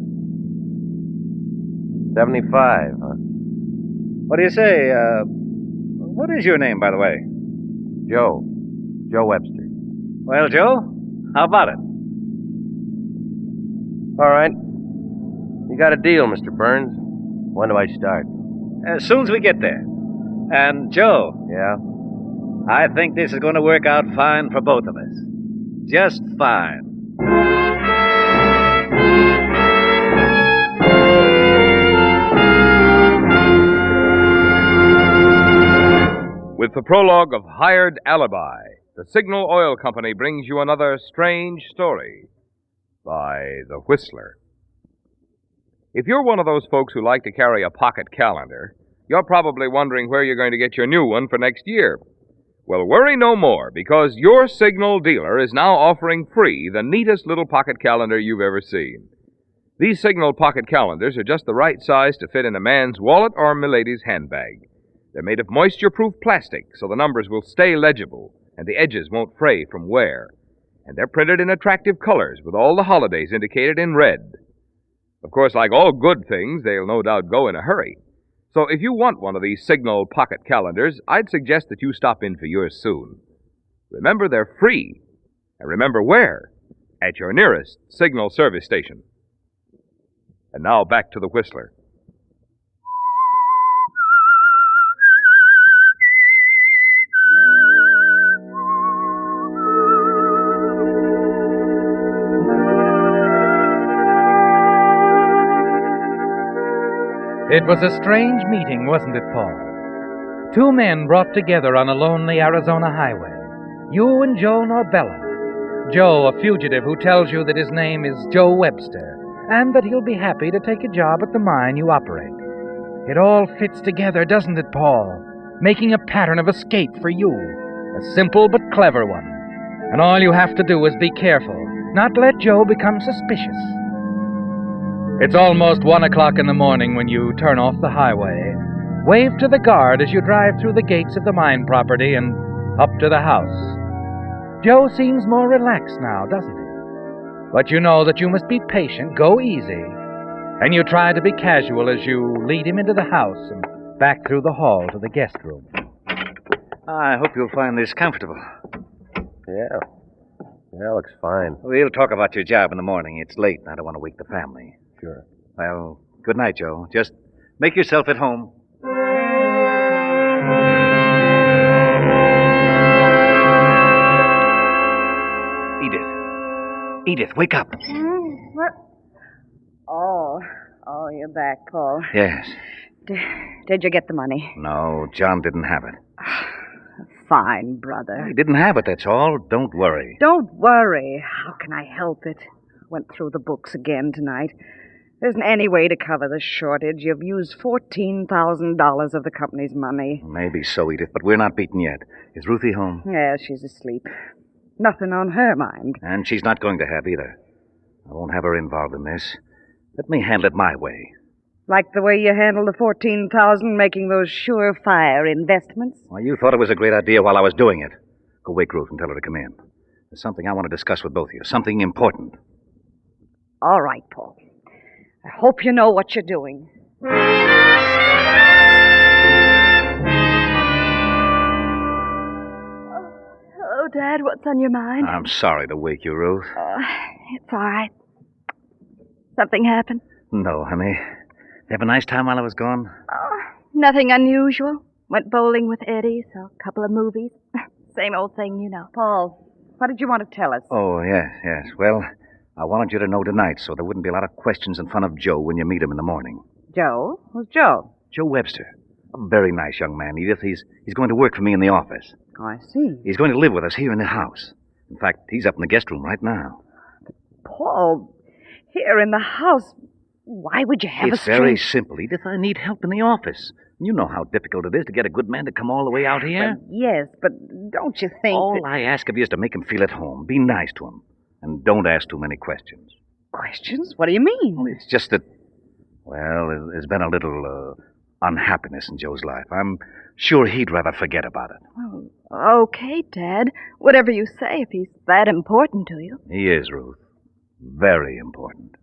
75, huh? What do you say? What is your name, by the way? Joe. Joe Webster. Well, Joe, how about it? All right. You got a deal, Mr. Burns. When do I start? As soon as we get there. And, Joe. Yeah? I think this is going to work out fine for both of us. Just fine. With the prologue of Hired Alibi, the Signal Oil Company brings you another strange story by The Whistler. If you're one of those folks who like to carry a pocket calendar, you're probably wondering where you're going to get your new one for next year. Well, worry no more, because your Signal dealer is now offering free the neatest little pocket calendar you've ever seen. These Signal pocket calendars are just the right size to fit in a man's wallet or milady's handbag. They're made of moisture-proof plastic, so the numbers will stay legible, and the edges won't fray from wear. And they're printed in attractive colors, with all the holidays indicated in red. Of course, like all good things, they'll no doubt go in a hurry. So if you want one of these Signal pocket calendars, I'd suggest that you stop in for yours soon. Remember, they're free. And remember where? At your nearest Signal service station. And now back to the Whistler. It was a strange meeting, wasn't it, Paul? Two men brought together on a lonely Arizona highway. You and Joe Norbella. Joe, a fugitive who tells you that his name is Joe Webster, and that he'll be happy to take a job at the mine you operate. It all fits together, doesn't it, Paul? Making a pattern of escape for you. A simple but clever one. And all you have to do is be careful, not let Joe become suspicious. It's almost 1 o'clock in the morning when you turn off the highway. Wave to the guard as you drive through the gates of the mine property and up to the house. Joe seems more relaxed now, doesn't he? But you know that you must be patient, go easy. And you try to be casual as you lead him into the house and back through the hall to the guest room. I hope you'll find this comfortable. Yeah. Yeah, looks fine. We'll talk about your job in the morning. It's late, and I don't want to wake the family. Sure. Well, good night, Joe. Just make yourself at home. Edith, wake up. What? Oh, you're back, Paul. Yes. Did you get the money? No, John didn't have it. Fine, brother. He didn't have it, that's all. Don't worry. Don't worry. How can I help it? Went through the books again tonight. There isn't any way to cover the shortage. You've used $14,000 of the company's money. Maybe so, Edith, but we're not beaten yet. Is Ruthie home? Yeah, she's asleep. Nothing on her mind. And she's not going to have either. I won't have her involved in this. Let me handle it my way. Like the way you handled the $14,000 making those surefire investments? Well, you thought it was a great idea while I was doing it. Go wake Ruth and tell her to come in. There's something I want to discuss with both of you. Something important. All right, Paul. I hope you know what you're doing. Oh, Dad, what's on your mind? I'm sorry to wake you, Ruth. It's all right. Something happened? No, honey. Have a nice time while I was gone? Nothing unusual. Went bowling with Eddie, saw a couple of movies. Same old thing, you know. Paul, what did you want to tell us? Oh, yes. Well, I wanted you to know tonight so there wouldn't be a lot of questions in front of Joe when you meet him in the morning. Joe? Who's Joe? Joe Webster. A very nice young man, Edith. He's going to work for me in the office. Oh, I see. He's going to live with us here in the house. In fact, he's up in the guest room right now. Paul, here in the house, why would you have It's very simple, Edith. I need help in the office. You know how difficult it is to get a good man to come all the way out here. Yes, but don't you think All I ask of you is to make him feel at home. Be nice to him. And don't ask too many questions. Questions? What do you mean? Well, it's just that, well, there's been a little unhappiness in Joe's life. I'm sure he'd rather forget about it. Well, okay, Dad. Whatever you say, if he's that important to you. He is, Ruth. Very important.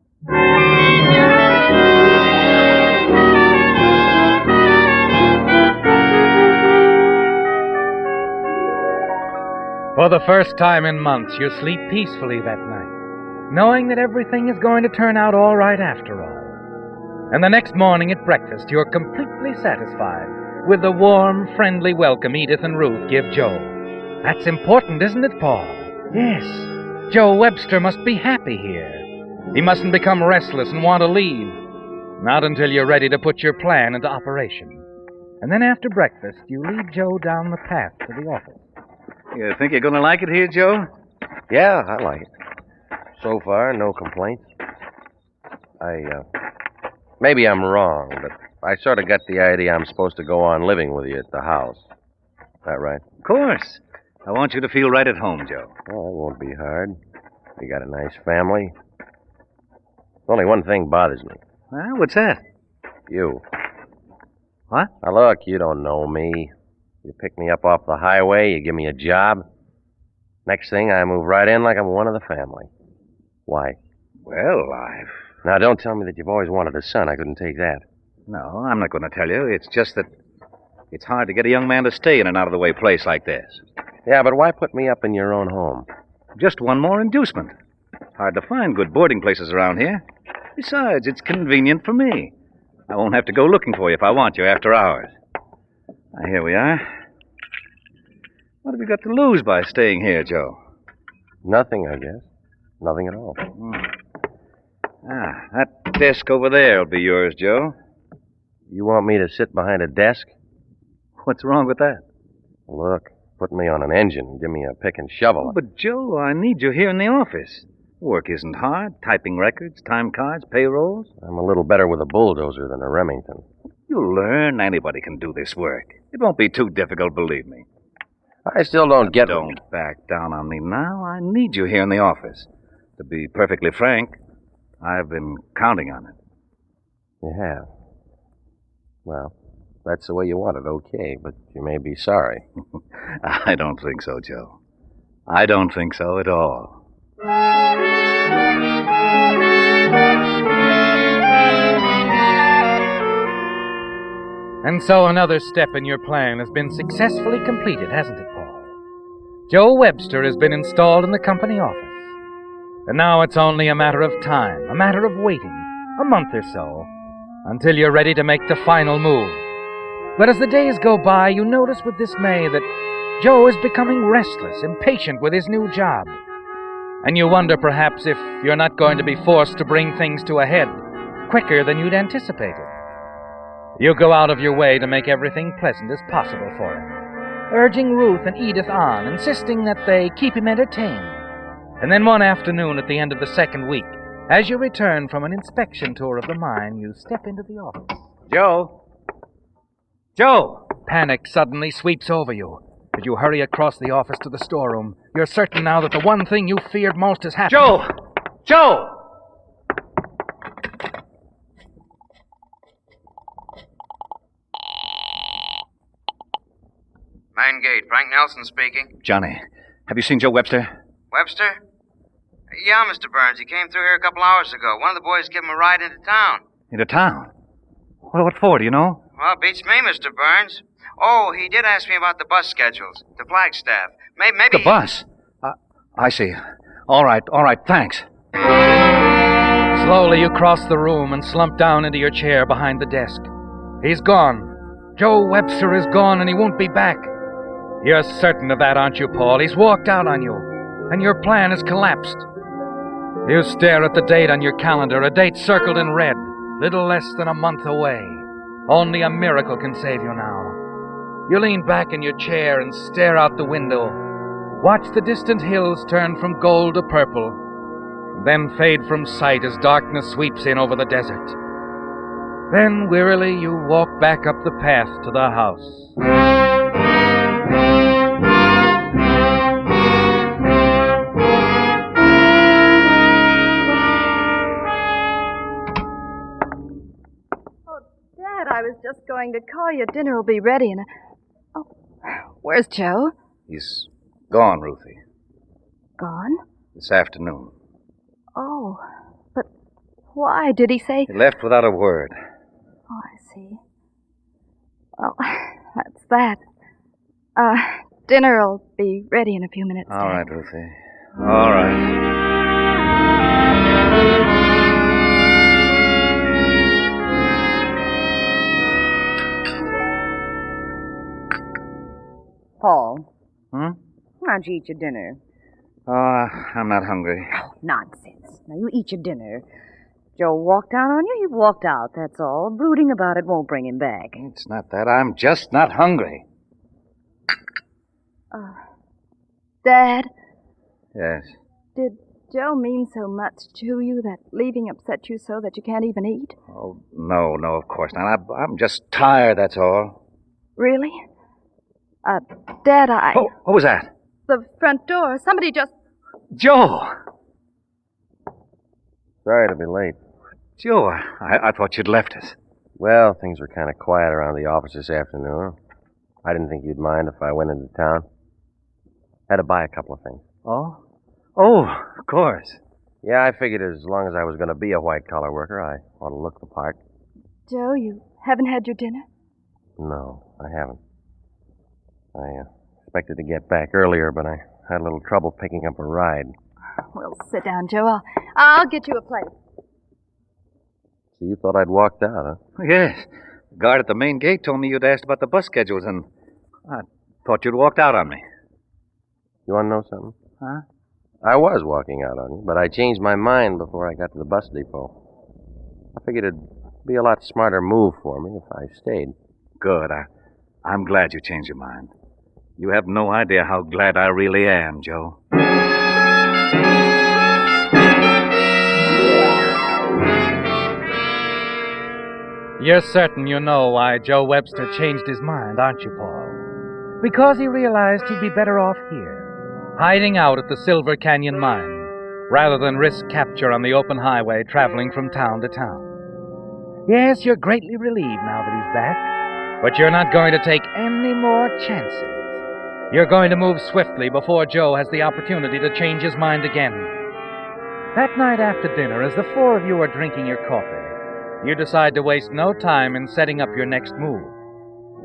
For the first time in months, you sleep peacefully that night, knowing that everything is going to turn out all right after all. And the next morning at breakfast, you're completely satisfied with the warm, friendly welcome Edith and Ruth give Joe. That's important, isn't it, Paul? Yes. Joe Webster must be happy here. He mustn't become restless and want to leave. Not until you're ready to put your plan into operation. And then after breakfast, you lead Joe down the path to the office. You think you're going to like it here, Joe? Yeah, I like it. So far, no complaints. Maybe I'm wrong, but I sort of got the idea I'm supposed to go on living with you at the house. That right? Of course. I want you to feel right at home, Joe. Oh, it won't be hard. You got a nice family. Only one thing bothers me. Well, what's that? You. What? Now, look, you don't know me. You pick me up off the highway, you give me a job. Next thing, I move right in like I'm one of the family. Why? Well, Now, don't tell me that you've always wanted a son. I couldn't take that. No, I'm not going to tell you. It's just that it's hard to get a young man to stay in an out-of-the-way place like this. Yeah, but why put me up in your own home? Just one more inducement. Hard to find good boarding places around here. Besides, it's convenient for me. I won't have to go looking for you if I want you after hours. Now, here we are. What have you got to lose by staying here, Joe? Nothing, I guess. Nothing at all. That desk over there will be yours, Joe. You want me to sit behind a desk? What's wrong with that? Look, put me on an engine. Give me a pick and shovel. Oh, but, Joe, I need you here in the office. Work isn't hard. Typing records, time cards, payrolls. I'm a little better with a bulldozer than a Remington. You'll learn. Anybody can do this work. It won't be too difficult, believe me. I still don't get it. Don't back down on me now. I need you here in the office. To be perfectly frank, I've been counting on it. You have? Well, that's the way you want it, okay, but you may be sorry. I don't think so, Joe. I don't think so at all. And so another step in your plan has been successfully completed, hasn't it, Paul? Joe Webster has been installed in the company office. And now it's only a matter of time, a matter of waiting, a month or so, until you're ready to make the final move. But as the days go by, you notice with dismay that Joe is becoming restless, impatient with his new job. And you wonder perhaps if you're not going to be forced to bring things to a head quicker than you'd anticipated. You go out of your way to make everything pleasant as possible for him, urging Ruth and Edith on, insisting that they keep him entertained. And then one afternoon at the end of the second week, as you return from an inspection tour of the mine, you step into the office. Joe! Joe! Panic suddenly sweeps over you. As you hurry across the office to the storeroom, you're certain now that the one thing you feared most has happened. Joe! Joe! Main gate. Frank Nelson speaking. Johnny, have you seen Joe Webster? Webster? Yeah, Mr. Burns. He came through here a couple hours ago. One of the boys gave him a ride into town. Into town? What for, do you know? Well, beats me, Mr. Burns. Oh, he did ask me about the bus schedules, the Flagstaff. Maybe The bus? I see. All right, thanks. Slowly you cross the room and slump down into your chair behind the desk. He's gone. Joe Webster is gone and he won't be back. You're certain of that, aren't you, Paul? He's walked out on you, and your plan has collapsed. You stare at the date on your calendar, a date circled in red, little less than a month away. Only a miracle can save you now. You lean back in your chair and stare out the window. Watch the distant hills turn from gold to purple, then fade from sight as darkness sweeps in over the desert. Then, wearily, you walk back up the path to the house. Dad, I was just going to call you. Dinner will be ready in a... Oh, where's Joe? He's gone, Ruthie. Gone? This afternoon. Oh, but why? Did he say... He left without a word. Oh, I see. Well, that's that. Dinner will be ready in a few minutes. All right, Ruthie. All right. Paul. Hmm? Why'd you eat your dinner? I'm not hungry. Oh, nonsense. Now, you eat your dinner. Joe walked out on you, he walked out, that's all. Brooding about it won't bring him back. It's not that. I'm just not hungry. Dad, Yes. did Joe mean so much to you that leaving upset you so that you can't even eat? Oh, no, of course not. I'm just tired, that's all. Really? Dad, Oh, what was that? The front door. Somebody just... Joe! Sorry to be late. Joe, I thought you'd left us. Well, things were kind of quiet around the office this afternoon. I didn't think you'd mind if I went into town. Had to buy a couple of things. Oh? Oh, of course. Yeah, I figured as long as I was going to be a white-collar worker, I ought to look the part. Joe, you haven't had your dinner? No, I haven't. I expected to get back earlier, but I had a little trouble picking up a ride. Well, sit down, Joe. I'll get you a plate. So you thought I'd walked out, huh? Yes. The guard at the main gate told me you'd asked about the bus schedules, and I thought you'd walked out on me. You want to know something? Huh? I was walking out on you, but I changed my mind before I got to the bus depot. I figured it'd be a lot smarter move for me if I stayed. Good. I'm glad you changed your mind. You have no idea how glad I really am, Joe. You're certain you know why Joe Webster changed his mind, aren't you, Paul? Because he realized he'd be better off here, hiding out at the Silver Canyon mine, rather than risk capture on the open highway traveling from town to town. Yes, you're greatly relieved now that he's back, but you're not going to take any more chances. You're going to move swiftly before Joe has the opportunity to change his mind again. That night after dinner, as the four of you are drinking your coffee, you decide to waste no time in setting up your next move.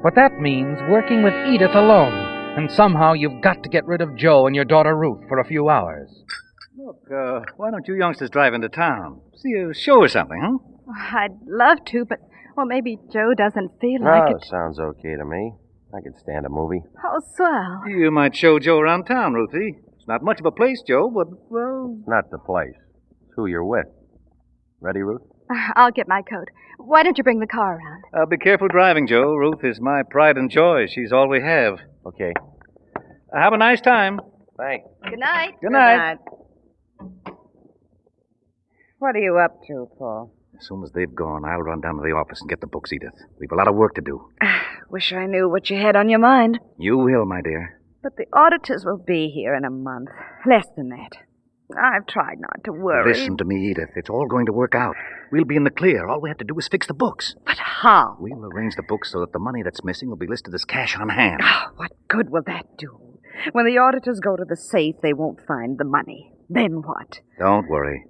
But that means working with Edith alone, and somehow you've got to get rid of Joe and your daughter Ruth for a few hours. Look, why don't you youngsters drive into town? See a show or something, huh? I'd love to, but, well, maybe Joe doesn't feel like it. Sounds okay to me. I could stand a movie. Oh, swell. You might show Joe around town, Ruthie. It's not much of a place, Joe, but, well... Not the place. It's who you're with. Ready, Ruth? I'll get my coat. Why don't you bring the car around? Be careful driving, Joe. Ruth is my pride and joy. She's all we have. Okay. Have a nice time. Thanks. Good night. Good night. What are you up to, Paul? As soon as they've gone, I'll run down to the office and get the books, Edith. We've a lot of work to do. Wish I knew what you had on your mind. You will, my dear. But the auditors will be here in a month. Less than that. I've tried not to worry. Listen to me, Edith. It's all going to work out. We'll be in the clear. All we have to do is fix the books. But how? We'll arrange the books so that the money that's missing will be listed as cash on hand. Oh, what good will that do? When the auditors go to the safe, they won't find the money. Then what? Don't worry.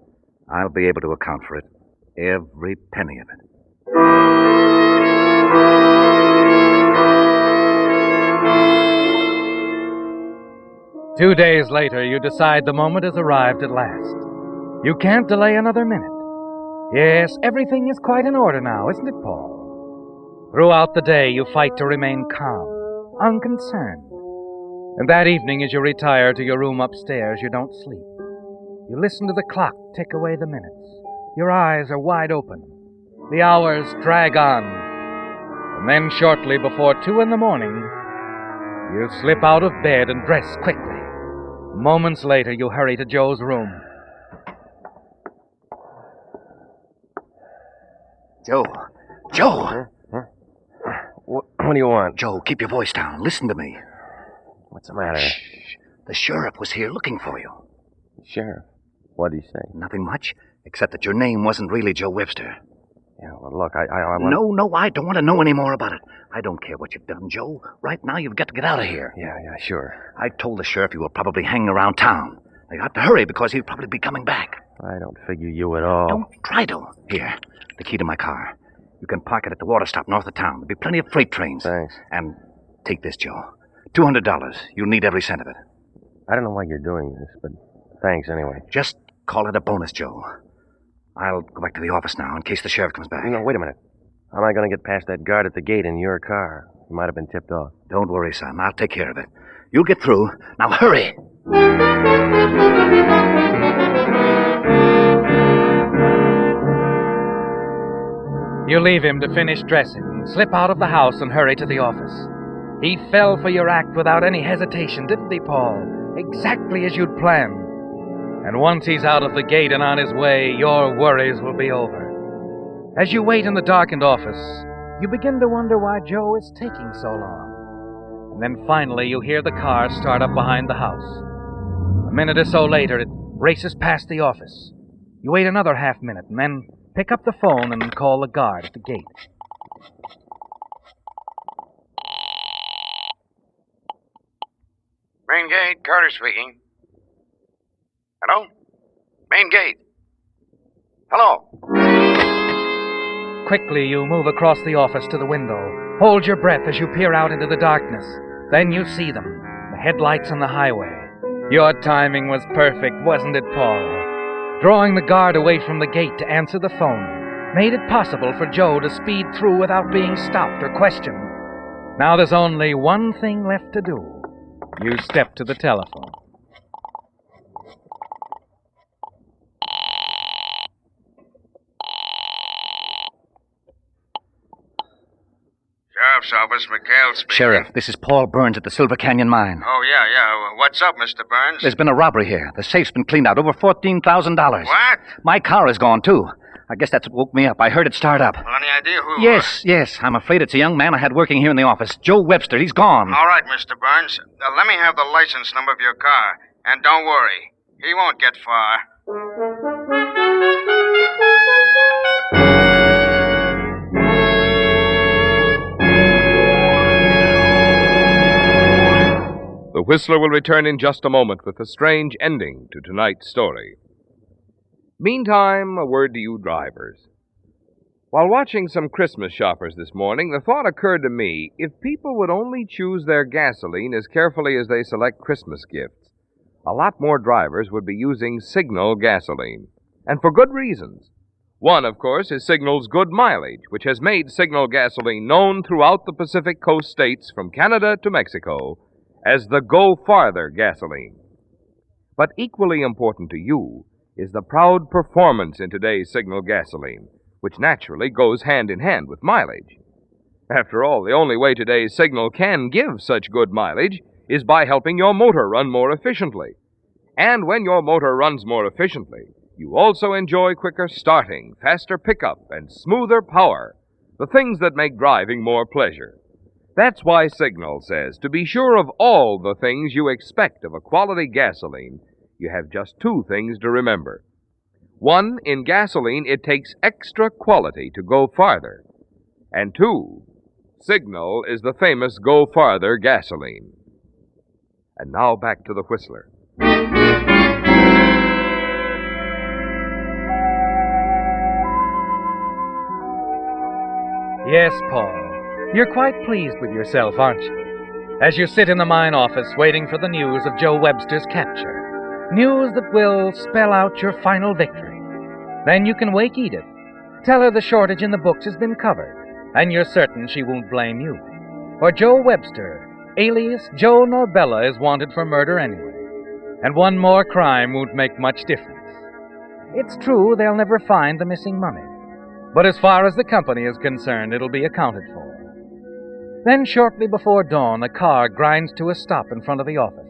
I'll be able to account for it. Every penny of it. 2 days later, you decide the moment has arrived at last. You can't delay another minute. Yes, everything is quite in order now, isn't it, Paul? Throughout the day, you fight to remain calm, unconcerned. And that evening, as you retire to your room upstairs, you don't sleep. You listen to the clock tick away the minutes. Your eyes are wide open. The hours drag on. And then shortly before 2 in the morning, you slip out of bed and dress quickly. Moments later, you hurry to Joe's room. Joe! Joe! Huh? What do you want? Joe, keep your voice down. Listen to me. What's the matter? Shh. The sheriff was here looking for you. Sheriff? What did he say? Nothing much, except that your name wasn't really Joe Webster. Yeah, well, look, I want... No, I don't want to know any more about it. I don't care what you've done, Joe. Right now, you've got to get out of here. Yeah, sure. I told the sheriff you were probably hanging around town. You have to hurry because he'll probably be coming back. I don't figure you at all. Don't try to. Here, the key to my car. You can park it at the water stop north of town. There'll be plenty of freight trains. Thanks. And take this, Joe. $200. You'll need every cent of it. I don't know why you're doing this, but thanks anyway. Just call it a bonus, Joe. I'll go back to the office now in case the sheriff comes back. No, wait a minute. How am I going to get past that guard at the gate in your car? You might have been tipped off. Don't worry, son. I'll take care of it. You'll get through. Now hurry! You leave him to finish dressing, slip out of the house, and hurry to the office. He fell for your act without any hesitation, didn't he, Paul? Exactly as you'd planned. And once he's out of the gate and on his way, your worries will be over. As you wait in the darkened office, you begin to wonder why Joe is taking so long. And then finally you hear the car start up behind the house. A minute or so later, it races past the office. You wait another half minute and then pick up the phone and call the guard at the gate. Main gate, Carter speaking. Hello? Main gate. Hello? Quickly, you move across the office to the window. Hold your breath as you peer out into the darkness. Then you see them, the headlights on the highway. Your timing was perfect, wasn't it, Paul? Drawing the guard away from the gate to answer the phone made it possible for Joe to speed through without being stopped or questioned. Now there's only one thing left to do. You step to the telephone. Sheriff's office, McHale speaking. Sheriff, this is Paul Burns at the Silver Canyon Mine. Oh, yeah. What's up, Mr. Burns? There's been a robbery here. The safe's been cleaned out. Over $14,000. What? My car is gone, too. I guess that's what woke me up. I heard it start up. Well, any idea who? Yes. I'm afraid it's a young man I had working here in the office. Joe Webster. He's gone. All right, Mr. Burns. Let me have the license number of your car. And don't worry. He won't get far. The Whistler will return in just a moment with a strange ending to tonight's story. Meantime, a word to you drivers. While watching some Christmas shoppers this morning, the thought occurred to me, if people would only choose their gasoline as carefully as they select Christmas gifts, a lot more drivers would be using Signal gasoline. And for good reasons. One, of course, is Signal's good mileage, which has made Signal gasoline known throughout the Pacific Coast states from Canada to Mexico as the Go Farther gasoline. But equally important to you is the proud performance in today's Signal gasoline, which naturally goes hand in hand with mileage. After all, the only way today's Signal can give such good mileage is by helping your motor run more efficiently. And when your motor runs more efficiently, you also enjoy quicker starting, faster pickup, and smoother power, the things that make driving more pleasure. That's why Signal says, to be sure of all the things you expect of a quality gasoline, you have just two things to remember. One, in gasoline, it takes extra quality to go farther. And two, Signal is the famous Go Farther gasoline. And now back to the Whistler. Yes, Paul. You're quite pleased with yourself, aren't you? As you sit in the mine office waiting for the news of Joe Webster's capture. News that will spell out your final victory. Then you can wake Edith. Tell her the shortage in the books has been covered, and you're certain she won't blame you. For Joe Webster, alias Joe Norbella, is wanted for murder anyway. And one more crime won't make much difference. It's true they'll never find the missing money. But as far as the company is concerned, it'll be accounted for. Then, shortly before dawn, a car grinds to a stop in front of the office.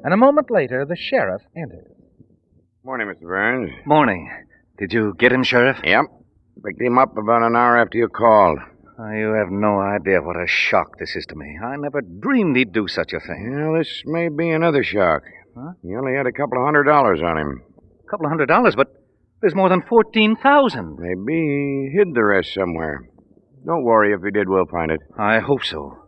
And a moment later, the sheriff enters. Morning, Mr. Burns. Morning. Did you get him, Sheriff? Yep. Picked him up about an hour after you called. You have no idea what a shock this is to me. I never dreamed he'd do such a thing. Well, this may be another shock. Huh? You only had a couple of $100 on him. A couple of $100, but there's more than 14,000. Maybe he hid the rest somewhere. Don't worry, if he did, we'll find it. I hope so.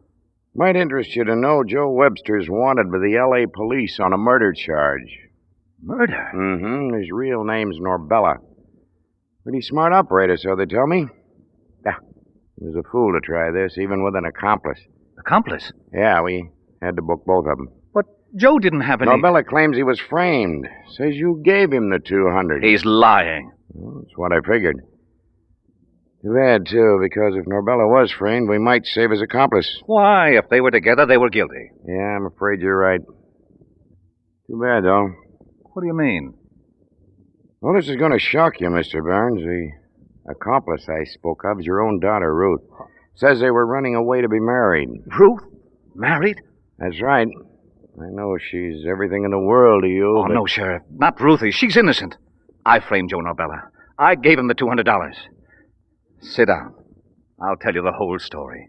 Might interest you to know Joe Webster's wanted by the L.A. police on a murder charge. Murder? Mm-hmm. His real name's Norbella. Pretty smart operator, so they tell me. He was a fool to try this, even with an accomplice. Accomplice? Yeah, we had to book both of them. But Joe didn't have any... Norbella claims he was framed. Says you gave him the $200. He's lying. Well, that's what I figured. Too bad, too, because if Norbella was framed, we might save his accomplice. Why? If they were together, they were guilty. Yeah, I'm afraid you're right. Too bad, though. What do you mean? Well, this is going to shock you, Mr. Burns. The accomplice I spoke of is your own daughter, Ruth. Says they were running away to be married. Ruth? Married? That's right. I know she's everything in the world to you. Oh, no, Sheriff. Not Ruthie. She's innocent. I framed Joe Norbella. I gave him the $200. Sit down. I'll tell you the whole story.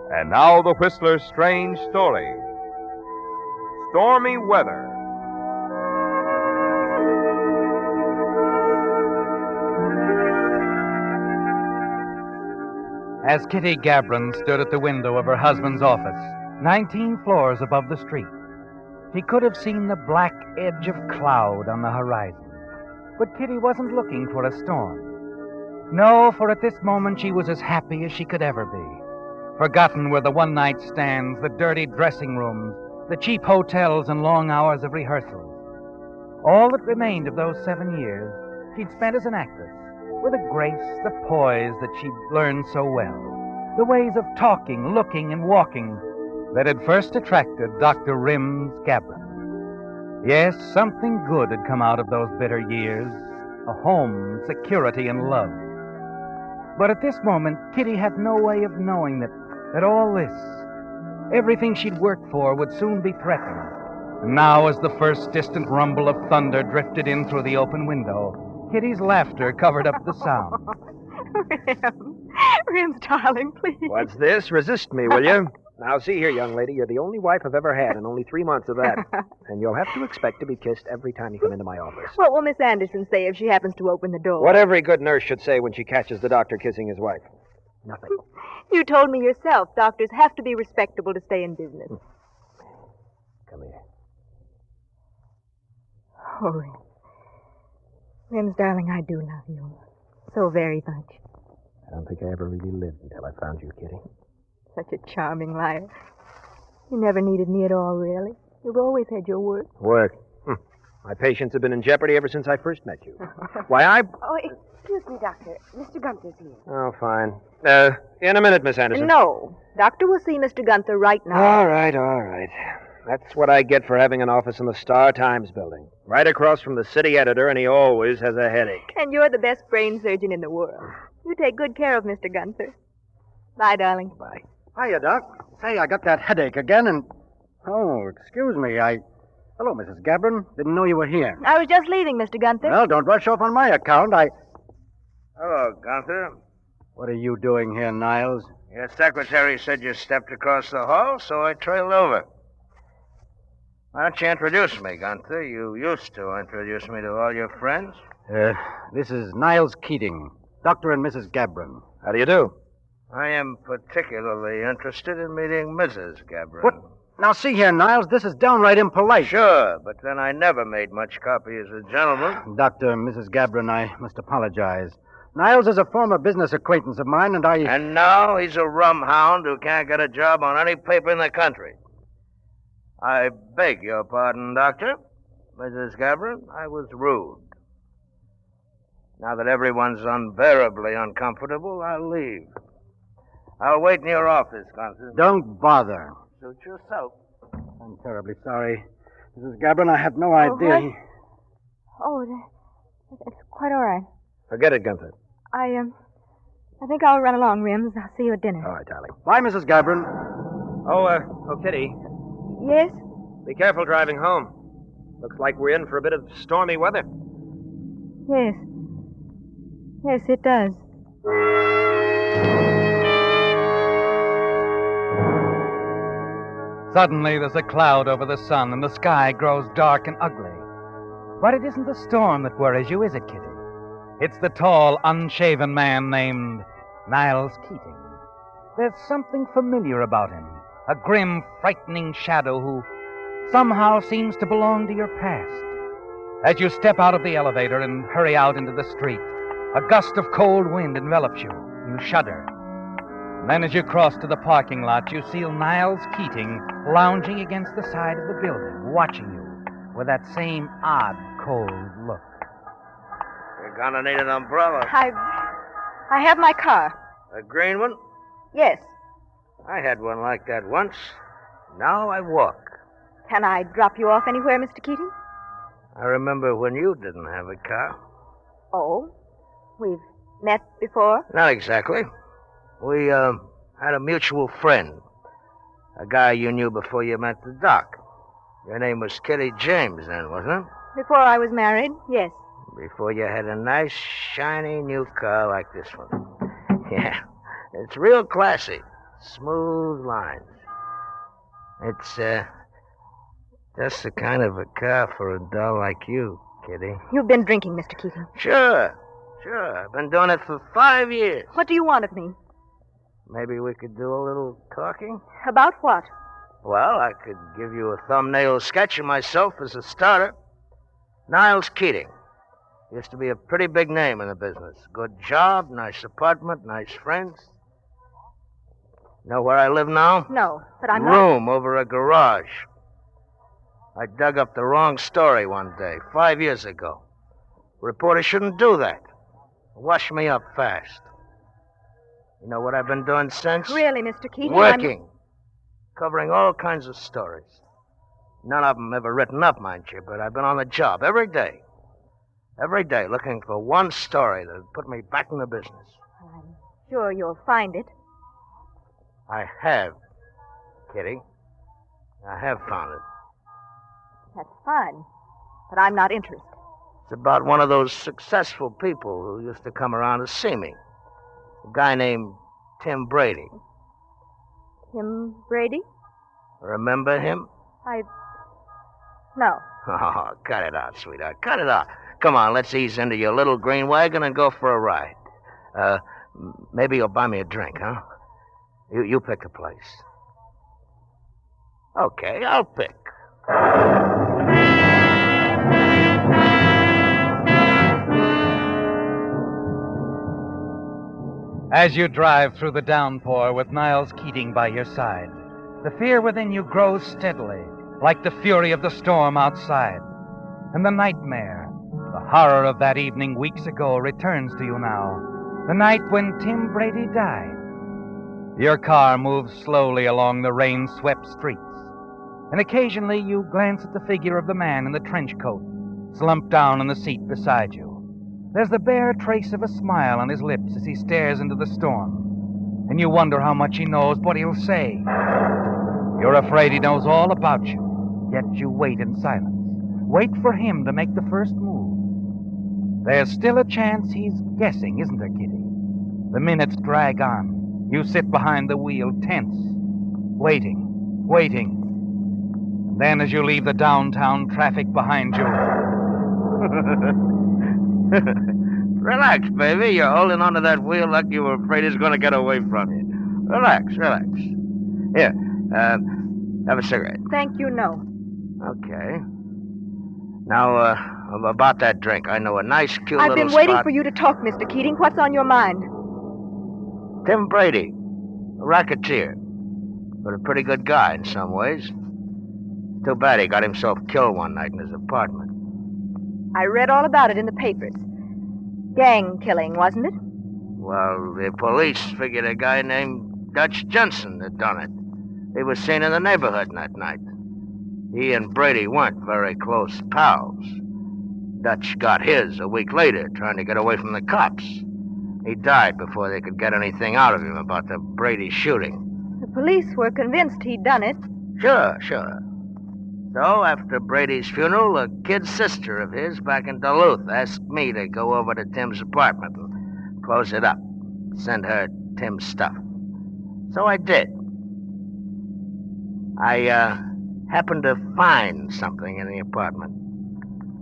And now the Whistler's strange story. Stormy weather. As Kitty Gabron stood at the window of her husband's office, 19 floors above the street, she could have seen the black edge of cloud on the horizon. But Kitty wasn't looking for a storm. No, for at this moment she was as happy as she could ever be. Forgotten were the one-night stands, the dirty dressing rooms, the cheap hotels and long hours of rehearsals. All that remained of those 7 years she'd spent as an actress, with the grace, the poise that she'd learned so well, the ways of talking, looking, and walking that had first attracted Dr. Rims Gabron. Yes, something good had come out of those bitter years, a home, security, and love. But at this moment, Kitty had no way of knowing that all this, everything she'd worked for, would soon be threatened. And now, as the first distant rumble of thunder drifted in through the open window, Kitty's laughter covered up the sound. Rims, darling, please. What's this? Resist me, will you? Now, see here, young lady, you're the only wife I've ever had, and only 3 months of that. And you'll have to expect to be kissed every time you come into my office. What will Miss Anderson say if she happens to open the door? What every good nurse should say when she catches the doctor kissing his wife. Nothing. You told me yourself doctors have to be respectable to stay in business. Come here. Oh, Rims. Rims, darling, I do love you. So very much. I don't think I ever really lived until I found you, Kitty. Such a charming liar. You never needed me at all, really. You've always had your work. Work? My patients have been in jeopardy ever since I first met you. Why, Oh, excuse me, Doctor. Mr. Gunther's here. Oh, fine. In a minute, Miss Anderson. No. Doctor will see Mr. Gunther right now. All right. That's what I get for having an office in the Star Times building. Right across from the city editor, and he always has a headache. And you're the best brain surgeon in the world. You take good care of Mr. Gunther. Bye, darling. Bye. Hiya, Doc. Say, I got that headache again, and... Oh, excuse me, Hello, Mrs. Gabron. Didn't know you were here. I was just leaving, Mr. Gunther. Well, don't rush off on my account. Hello, Gunther. What are you doing here, Niles? Your secretary said you stepped across the hall, so I trailed over. Why don't you introduce me, Gunther? You used to introduce me to all your friends. This is Niles Keating, Dr. and Mrs. Gabron. How do you do? I am particularly interested in meeting Mrs. Gabron. What? Now, see here, Niles, this is downright impolite. Sure, but then I never made much copy as a gentleman. Dr. and Mrs. Gabron, I must apologize. Niles is a former business acquaintance of mine, and I... And now he's a rum hound who can't get a job on any paper in the country. I beg your pardon, Doctor. Mrs. Gabron, I was rude. Now that everyone's unbearably uncomfortable, I'll leave. I'll wait in your office, Gunther. Don't bother. Suit yourself. I'm terribly sorry. Mrs. Gabron, I had no idea. It's quite all right. Forget it, Gunther. I think I'll run along, Rims. I'll see you at dinner. All right, darling. Bye, Mrs. Gabron. Oh, Kitty. Yes? Be careful driving home. Looks like we're in for a bit of stormy weather. Yes. Yes, it does. Suddenly, there's a cloud over the sun, and the sky grows dark and ugly. But it isn't the storm that worries you, is it, Kitty? It's the tall, unshaven man named Niles Keating. There's something familiar about him, a grim, frightening shadow who somehow seems to belong to your past. As you step out of the elevator and hurry out into the street, a gust of cold wind envelops you. You shudder. And then as you cross to the parking lot, you see Niles Keating lounging against the side of the building, watching you with that same odd, cold look. You're gonna need an umbrella. I have my car. A green one? Yes. I had one like that once. Now I walk. Can I drop you off anywhere, Mr. Keating? I remember when you didn't have a car. Oh? We've met before? Not exactly. We, had a mutual friend. A guy you knew before you met the doc. Your name was Kitty James then, wasn't it? Before I was married, yes. Before you had a nice, shiny new car like this one. Yeah, it's real classy. Smooth lines. It's, just the kind of a car for a doll like you, Kitty. You've been drinking, Mr. Keating. Sure. I've been doing it for 5 years. What do you want of me? Maybe we could do a little talking? About what? Well, I could give you a thumbnail sketch of myself as a starter. Niles Keating. Used to be a pretty big name in the business. Good job, nice apartment, nice friends. Know where I live now? No, but I'm Room over a garage. I dug up the wrong story one day, 5 years ago. Reporter shouldn't do that. Wash me up fast. You know what I've been doing since? Really, Mr. Keating? Working. Covering all kinds of stories. None of them ever written up, mind you, but I've been on the job every day. Every day looking for one story that would put me back in the business. I'm sure you'll find it. I have, Kitty. I have found it. That's fine, but I'm not interested. It's about one of those successful people who used to come around to see me. A guy named Tim Brady. Tim Brady? Remember him? No. Oh, cut it out, sweetheart. Cut it out. Come on, let's ease into your little green wagon and go for a ride. Maybe you'll buy me a drink, huh? You pick a place. Okay, I'll pick. As you drive through the downpour with Niles Keating by your side, the fear within you grows steadily, like the fury of the storm outside. And the nightmare, the horror of that evening weeks ago, returns to you now, the night when Tim Brady died. Your car moves slowly along the rain-swept streets, and occasionally you glance at the figure of the man in the trench coat, slumped down in the seat beside you. There's the bare trace of a smile on his lips as he stares into the storm, and you wonder how much he knows, what he'll say. You're afraid he knows all about you, yet you wait in silence. Wait for him to make the first move. There's still a chance he's guessing, isn't there, Kitty? The minutes drag on. You sit behind the wheel, tense, waiting. And then as you leave the downtown traffic behind you... Relax, baby. You're holding onto that wheel like you were afraid it's going to get away from you. Relax. Here, have a cigarette. Thank you, no. Okay. Now, about that drink. I know a nice, cute I've little been waiting spot. for you to talk, Mr. Keating. What's on your mind? Tim Brady, a racketeer, but a pretty good guy in some ways. Too bad he got himself killed one night in his apartment. I read all about it in the papers. Gang killing, wasn't it? Well, the police figured a guy named Dutch Jensen had done it. He was seen in the neighborhood that night. He and Brady weren't very close pals. Dutch got his a week later, trying to get away from the cops. He died before they could get anything out of him about the Brady shooting. The police were convinced he'd done it. Sure. So, after Brady's funeral, a kid sister of his back in Duluth asked me to go over to Tim's apartment and close it up, send her Tim's stuff. So I did. I happened to find something in the apartment.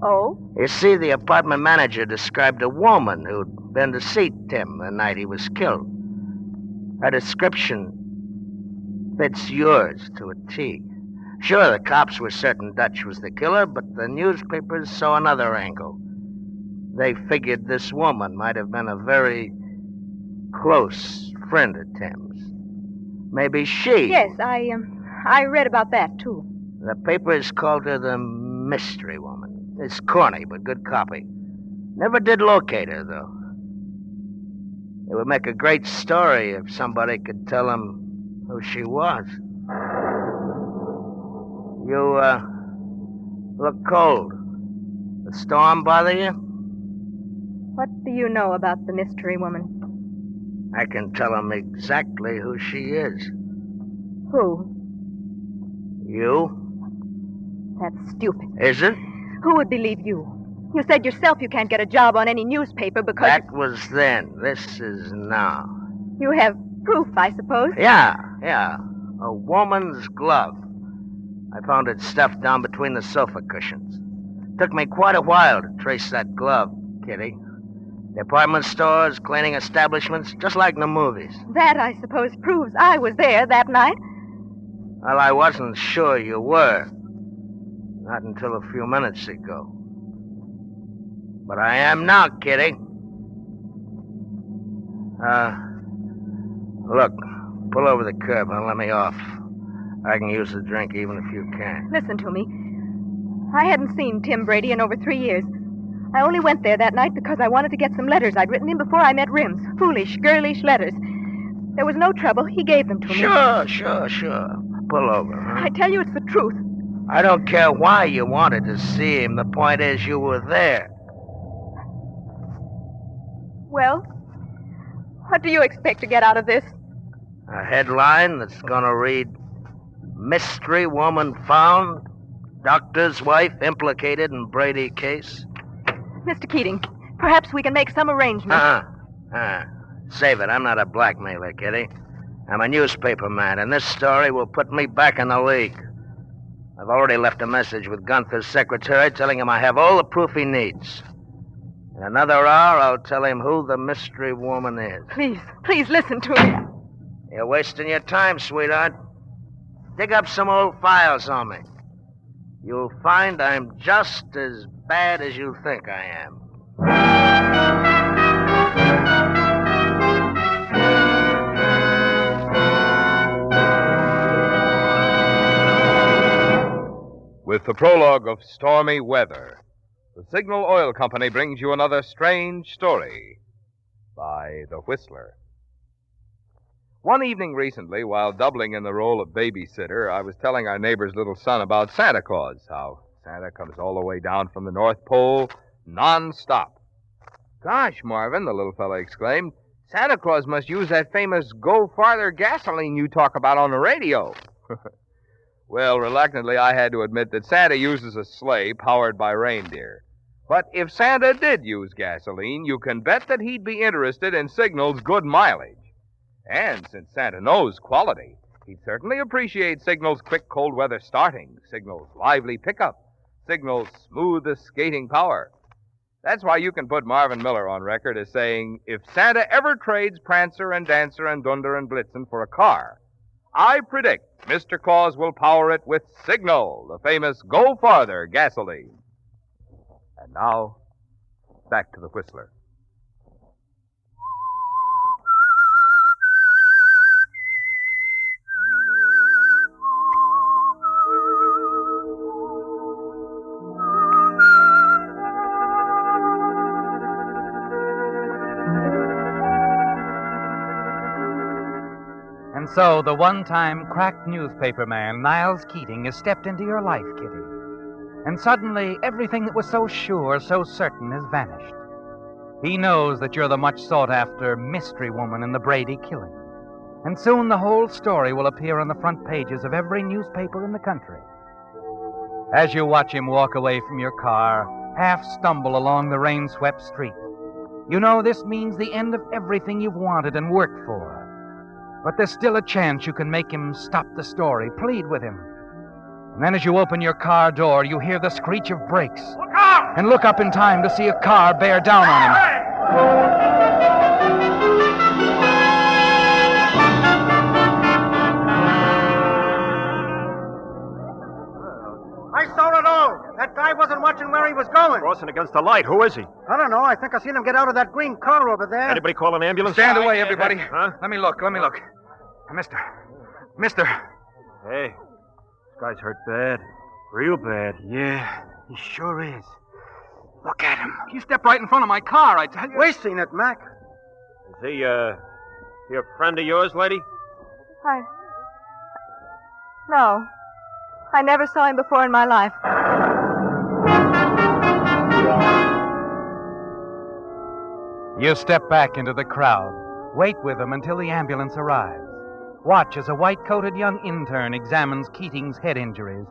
Oh? You see, the apartment manager described a woman who'd been to see Tim the night he was killed. Her description fits yours to a T. Sure, the cops were certain Dutch was the killer, but the newspapers saw another angle. They figured this woman might have been a very close friend of Tim's. Maybe she... Yes, I read about that, too. The papers called her the Mystery Woman. It's corny, but good copy. Never did locate her, though. It would make a great story if somebody could tell them who she was. You, look cold. The storm bother you? What do you know about the Mystery Woman? I can tell them exactly who she is. Who? You? That's stupid. Is it? Who would believe you? You said yourself you can't get a job on any newspaper because... That was then. This is now. You have proof, I suppose? Yeah. A woman's glove. I found it stuffed down between the sofa cushions. Took me quite a while to trace that glove, Kitty. Department stores, cleaning establishments, just like in the movies. That, I suppose, proves I was there that night. Well, I wasn't sure you were. Not until a few minutes ago. But I am now, Kitty. Look, pull over the curb and let me off. I can use the drink even if you can't. Listen to me. I hadn't seen Tim Brady in over 3 years. I only went there that night because I wanted to get some letters I'd written him before I met Rims. Foolish, girlish letters. There was no trouble. He gave them to me. Sure. Pull over, huh? I tell you it's the truth. I don't care why you wanted to see him. The point is you were there. Well, what do you expect to get out of this? A headline that's gonna read, Mystery Woman Found, Doctor's Wife Implicated in Brady Case. Mr. Keating, perhaps we can make some arrangement. Save it. I'm not a blackmailer, Kitty. I'm a newspaper man, and this story will put me back in the league. I've already left a message with Gunther's secretary telling him I have all the proof he needs. In another hour, I'll tell him who the mystery woman is. Please listen to me. You're wasting your time, sweetheart. Dig up some old files on me. You'll find I'm just as bad as you think I am. With the prologue of Stormy Weather, the Signal Oil Company brings you another strange story by The Whistler. One evening recently, while doubling in the role of babysitter, I was telling our neighbor's little son about Santa Claus, how Santa comes all the way down from the North Pole, non-stop. Gosh, Marvin, the little fellow exclaimed, Santa Claus must use that famous Go Farther gasoline you talk about on the radio. Well, reluctantly, I had to admit that Santa uses a sleigh powered by reindeer. But if Santa did use gasoline, you can bet that he'd be interested in Signal's good mileage. And since Santa knows quality, he'd certainly appreciate Signal's quick cold weather starting, Signal's lively pickup, Signal's smoothest skating power. That's why you can put Marvin Miller on record as saying, if Santa ever trades Prancer and Dancer and Dunder and Blitzen for a car, I predict Mr. Claus will power it with Signal, the famous Go Farther gasoline. And now, back to the Whistler. And so the one-time cracked newspaper man, Niles Keating, has stepped into your life, Kitty. And suddenly, everything that was so sure, so certain, has vanished. He knows that you're the much-sought-after mystery woman in the Brady killing. And soon the whole story will appear on the front pages of every newspaper in the country. As you watch him walk away from your car, half stumble along the rain-swept street, you know this means the end of everything you've wanted and worked for. But there's still a chance you can make him stop the story, plead with him. And then as you open your car door, you hear the screech of brakes. Look out! And look up in time to see a car bear down on him. I saw it all. That guy wasn't watching where he was going. Crossing against the light. Who is he? I don't know. I think I seen him get out of that green car over there. Anybody call an ambulance? Stand away, everybody. Huh? Let me look. Mister. Hey, this guy's hurt bad. Real bad. Yeah, he sure is. Look at him. He stepped right in front of my car, I tell you. We seen it, Mac. Is he a friend of yours, lady? No. I never saw him before in my life. You step back into the crowd. Wait with him until the ambulance arrives. Watch as a white-coated young intern examines Keating's head injuries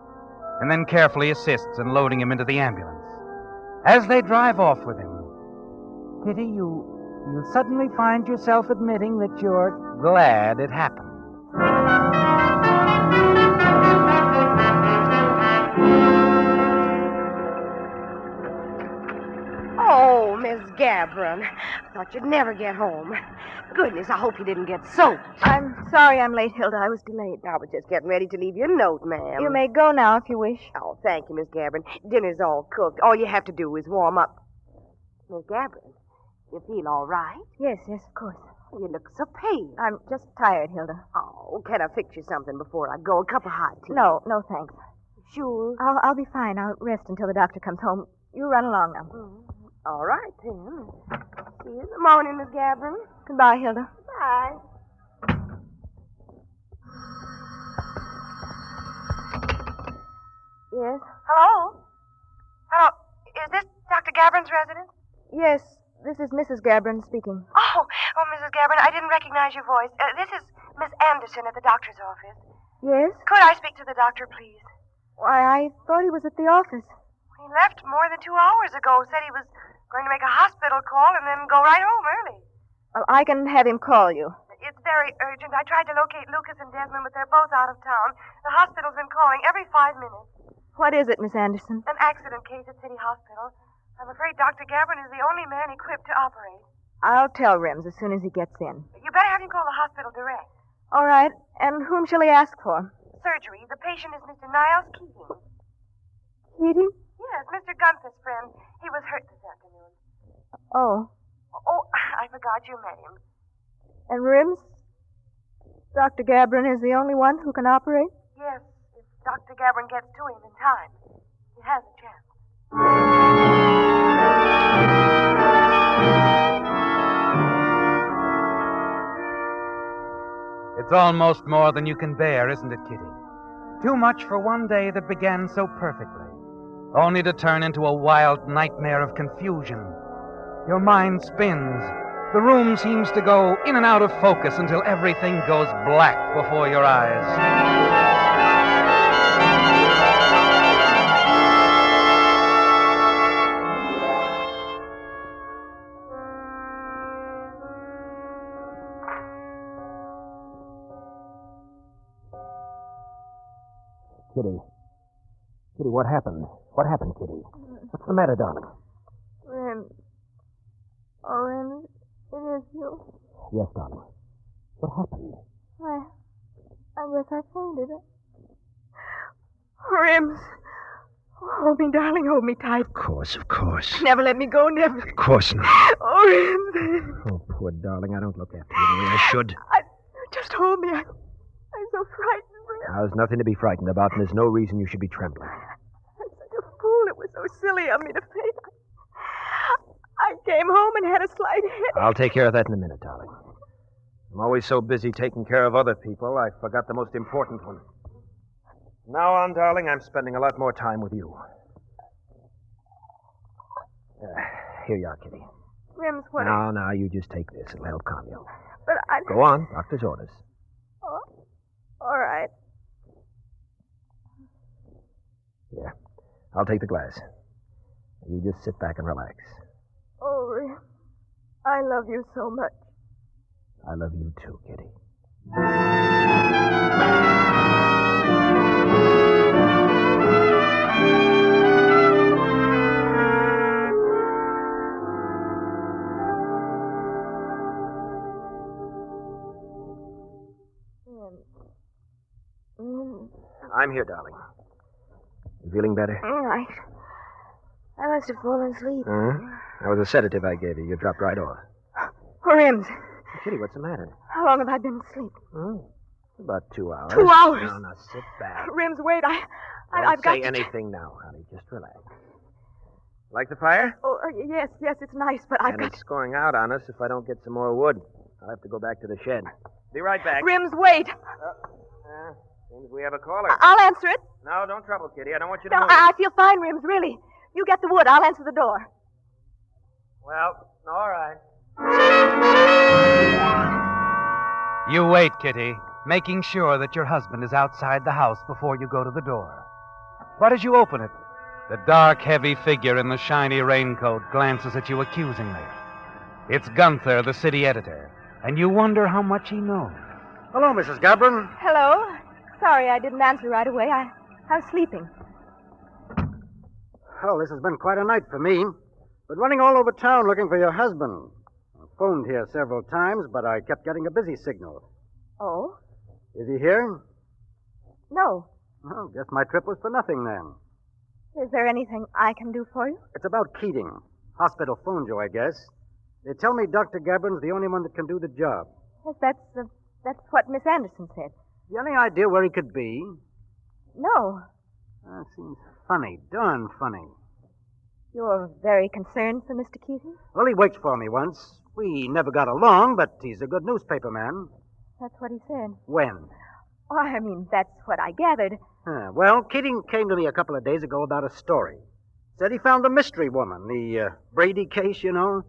and then carefully assists in loading him into the ambulance. As they drive off with him, Kitty, you suddenly find yourself admitting that you're glad it happened. Oh, Miss Gabron. Thought you'd never get home. Goodness, I hope you didn't get soaked. I'm sorry I'm late, Hilda. I was delayed. I was just getting ready to leave you a note, ma'am. You may go now if you wish. Oh, thank you, Miss Gabron. Dinner's all cooked. All you have to do is warm up. Miss Gabron, you feel all right? Yes, of course. You look so pale. I'm just tired, Hilda. Oh, can I fix you something before I go? A cup of hot tea? No, thanks. Sure? I'll be fine. I'll rest until the doctor comes home. You run along now. All right, then. See you in the morning, Miss Gabron. Goodbye, Hilda. Bye. Yes? Hello? Hello? Is this Dr. Gabron's residence? Yes, this is Mrs. Gabron speaking. Oh, Mrs. Gabron, I didn't recognize your voice. This is Miss Anderson at the doctor's office. Yes? Could I speak to the doctor, please? Why, I thought he was at the office. He left more than 2 hours ago. Said he was going to make a hospital call and then go right home early. Well, I can have him call you. It's very urgent. I tried to locate Lucas and Desmond, but they're both out of town. The hospital's been calling every 5 minutes. What is it, Miss Anderson? An accident case at City Hospital. I'm afraid Dr. Gabron is the only man equipped to operate. I'll tell Rems as soon as he gets in. You better have him call the hospital direct. All right. And whom shall he ask for? Surgery. The patient is Mr. Niles Keating. Keating? Yes, Mr. Gunther's friend. He was hurt this afternoon. Oh. Oh, I forgot you met him. And Rems? Dr. Gabron is the only one who can operate? Yes, if Dr. Gabron gets to him in time, he has a chance. It's almost more than you can bear, isn't it, Kitty? Too much for one day that began so perfectly, only to turn into a wild nightmare of confusion. Your mind spins. The room seems to go in and out of focus until everything goes black before your eyes. Kitty. Kitty, what happened? What happened, Kitty? What's the matter, darling? Rem. Oh, Rem, it is you. Yes, darling. What happened? I guess I fainted. Rims. Hold me, darling. Hold me tight. Of course. Never let me go, never. Of course not. Oh, Rims. Oh, poor darling. I don't look after you the way I should. Just hold me. I'm so frightened, Rims. Now, there's nothing to be frightened about, and there's no reason you should be trembling. I'm such a fool. It was so silly of me to faint. I came home and had a slight headache. I'll take care of that in a minute, darling. I'm always so busy taking care of other people, I forgot the most important one. Now on, darling, I'm spending a lot more time with you. Here you are, Kitty. Rims, what? Now, you just take this. It'll help calm you. But I... Go on. Doctor's orders. Oh, all right. Here. I'll take the glass. You just sit back and relax. Oh, Rims, I love you so much. I love you too, Kitty. I'm here, darling. You feeling better? I must have fallen asleep. That was a sedative I gave you. You dropped right off. Rims. Kitty, what's the matter? How long have I been asleep? About 2 hours. 2 hours? Now, sit back. Rims, wait. Don't say anything now, honey. Just relax. Like the fire? Oh, yes, it's nice, but I've got... It's going out on us if I don't get some more wood. I'll have to go back to the shed. Be right back. Rims, wait. Seems we have a caller. I'll answer it. No, don't trouble, Kitty. I don't want you to No, move. I feel fine, Rims, really. You get the wood. I'll answer the door. Well, all right. You wait, Kitty, making sure that your husband is outside the house before you go to the door. But as you open it, the dark, heavy figure in the shiny raincoat glances at you accusingly. It's Gunther, the city editor, and you wonder how much he knows. Hello, Mrs. Gabron. Hello. Sorry I didn't answer right away. I was sleeping. Well, this has been quite a night for me. Been running all over town looking for your husband. I phoned here several times, but I kept getting a busy signal. Oh? Is he here? No. Well, guess my trip was for nothing then. Is there anything I can do for you? It's about Keating. Hospital phoned you, I guess. They tell me Dr. Gabron's the only one that can do the job. Yes, that's what Miss Anderson said. Any idea where he could be? No. That seems funny, darn funny. You're very concerned for Mr. Keating? Well, he worked for me once. We never got along, but he's a good newspaper man. That's what he said. When? Oh, I mean, that's what I gathered. Well, Keating came to me a couple of days ago about a story. Said he found the mystery woman, the Brady case, you know.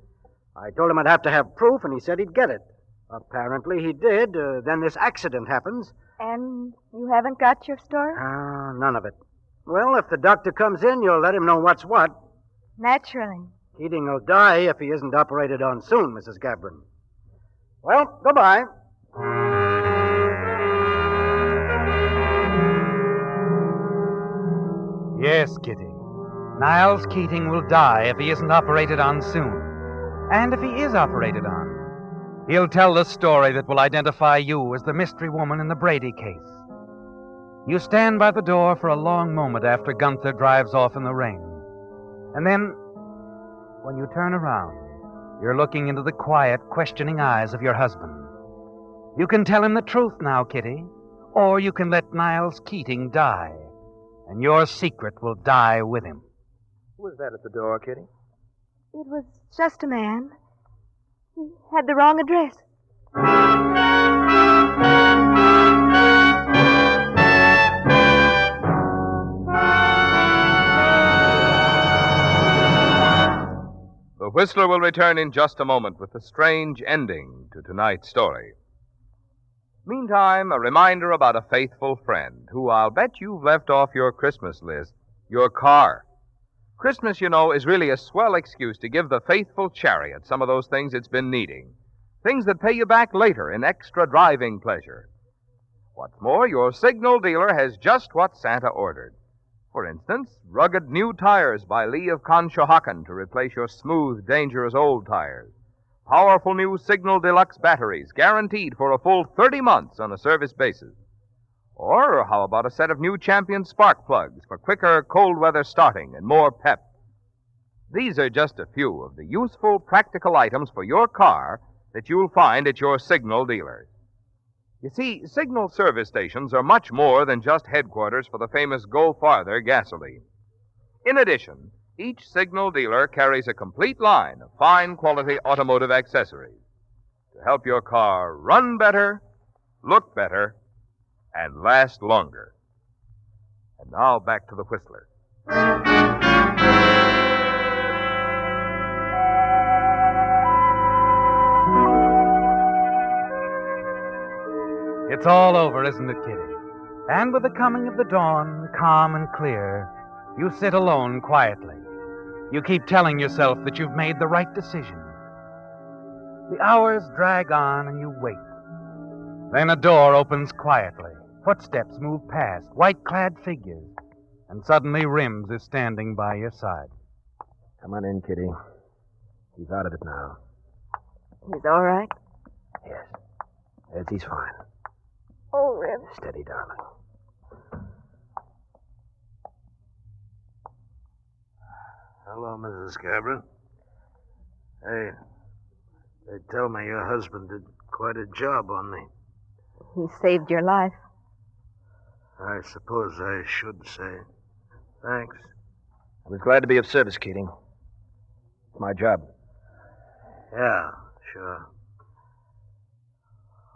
I told him I'd have to have proof, and he said he'd get it. Apparently he did. Then this accident happens. And you haven't got your story? None of it. Well, if the doctor comes in, you'll let him know what's what. Naturally. Keating will die if he isn't operated on soon, Mrs. Gabron. Well, goodbye. Yes, Kitty. Niles Keating will die if he isn't operated on soon. And if he is operated on, he'll tell the story that will identify you as the mystery woman in the Brady case. You stand by the door for a long moment after Gunther drives off in the rain. And then, when you turn around, you're looking into the quiet, questioning eyes of your husband. You can tell him the truth now, Kitty, or you can let Niles Keating die, and your secret will die with him. Who was that at the door, Kitty? It was just a man. He had the wrong address. The Whistler will return in just a moment with the strange ending to tonight's story. Meantime, a reminder about a faithful friend who I'll bet you've left off your Christmas list, your car. Christmas, you know, is really a swell excuse to give the faithful chariot some of those things it's been needing. Things that pay you back later in extra driving pleasure. What's more, your signal dealer has just what Santa ordered. For instance, rugged new tires by Lee of Conshohocken to replace your smooth, dangerous old tires. Powerful new Signal Deluxe batteries, guaranteed for a full 30 months on a service basis. Or how about a set of new Champion spark plugs for quicker cold weather starting and more pep? These are just a few of the useful, practical items for your car that you'll find at your Signal dealers. You see, Signal service stations are much more than just headquarters for the famous Go Farther gasoline. In addition, each Signal dealer carries a complete line of fine quality automotive accessories to help your car run better, look better, and last longer. And now back to the Whistler. It's all over, isn't it, Kitty? And with the coming of the dawn, calm and clear, you sit alone quietly. You keep telling yourself that you've made the right decision. The hours drag on and you wait. Then a door opens quietly. Footsteps move past, white-clad figures. And suddenly Rims is standing by your side. Come on in, Kitty. He's out of it now. He's all right? Yes. Yes, he's fine. Oh, Rib. Steady, darling. Hello, Mrs. Cabrin. Hey, they tell me your husband did quite a job on me. He saved your life. I suppose I should say thanks. I was glad to be of service, Keating. It's my job. Yeah, sure.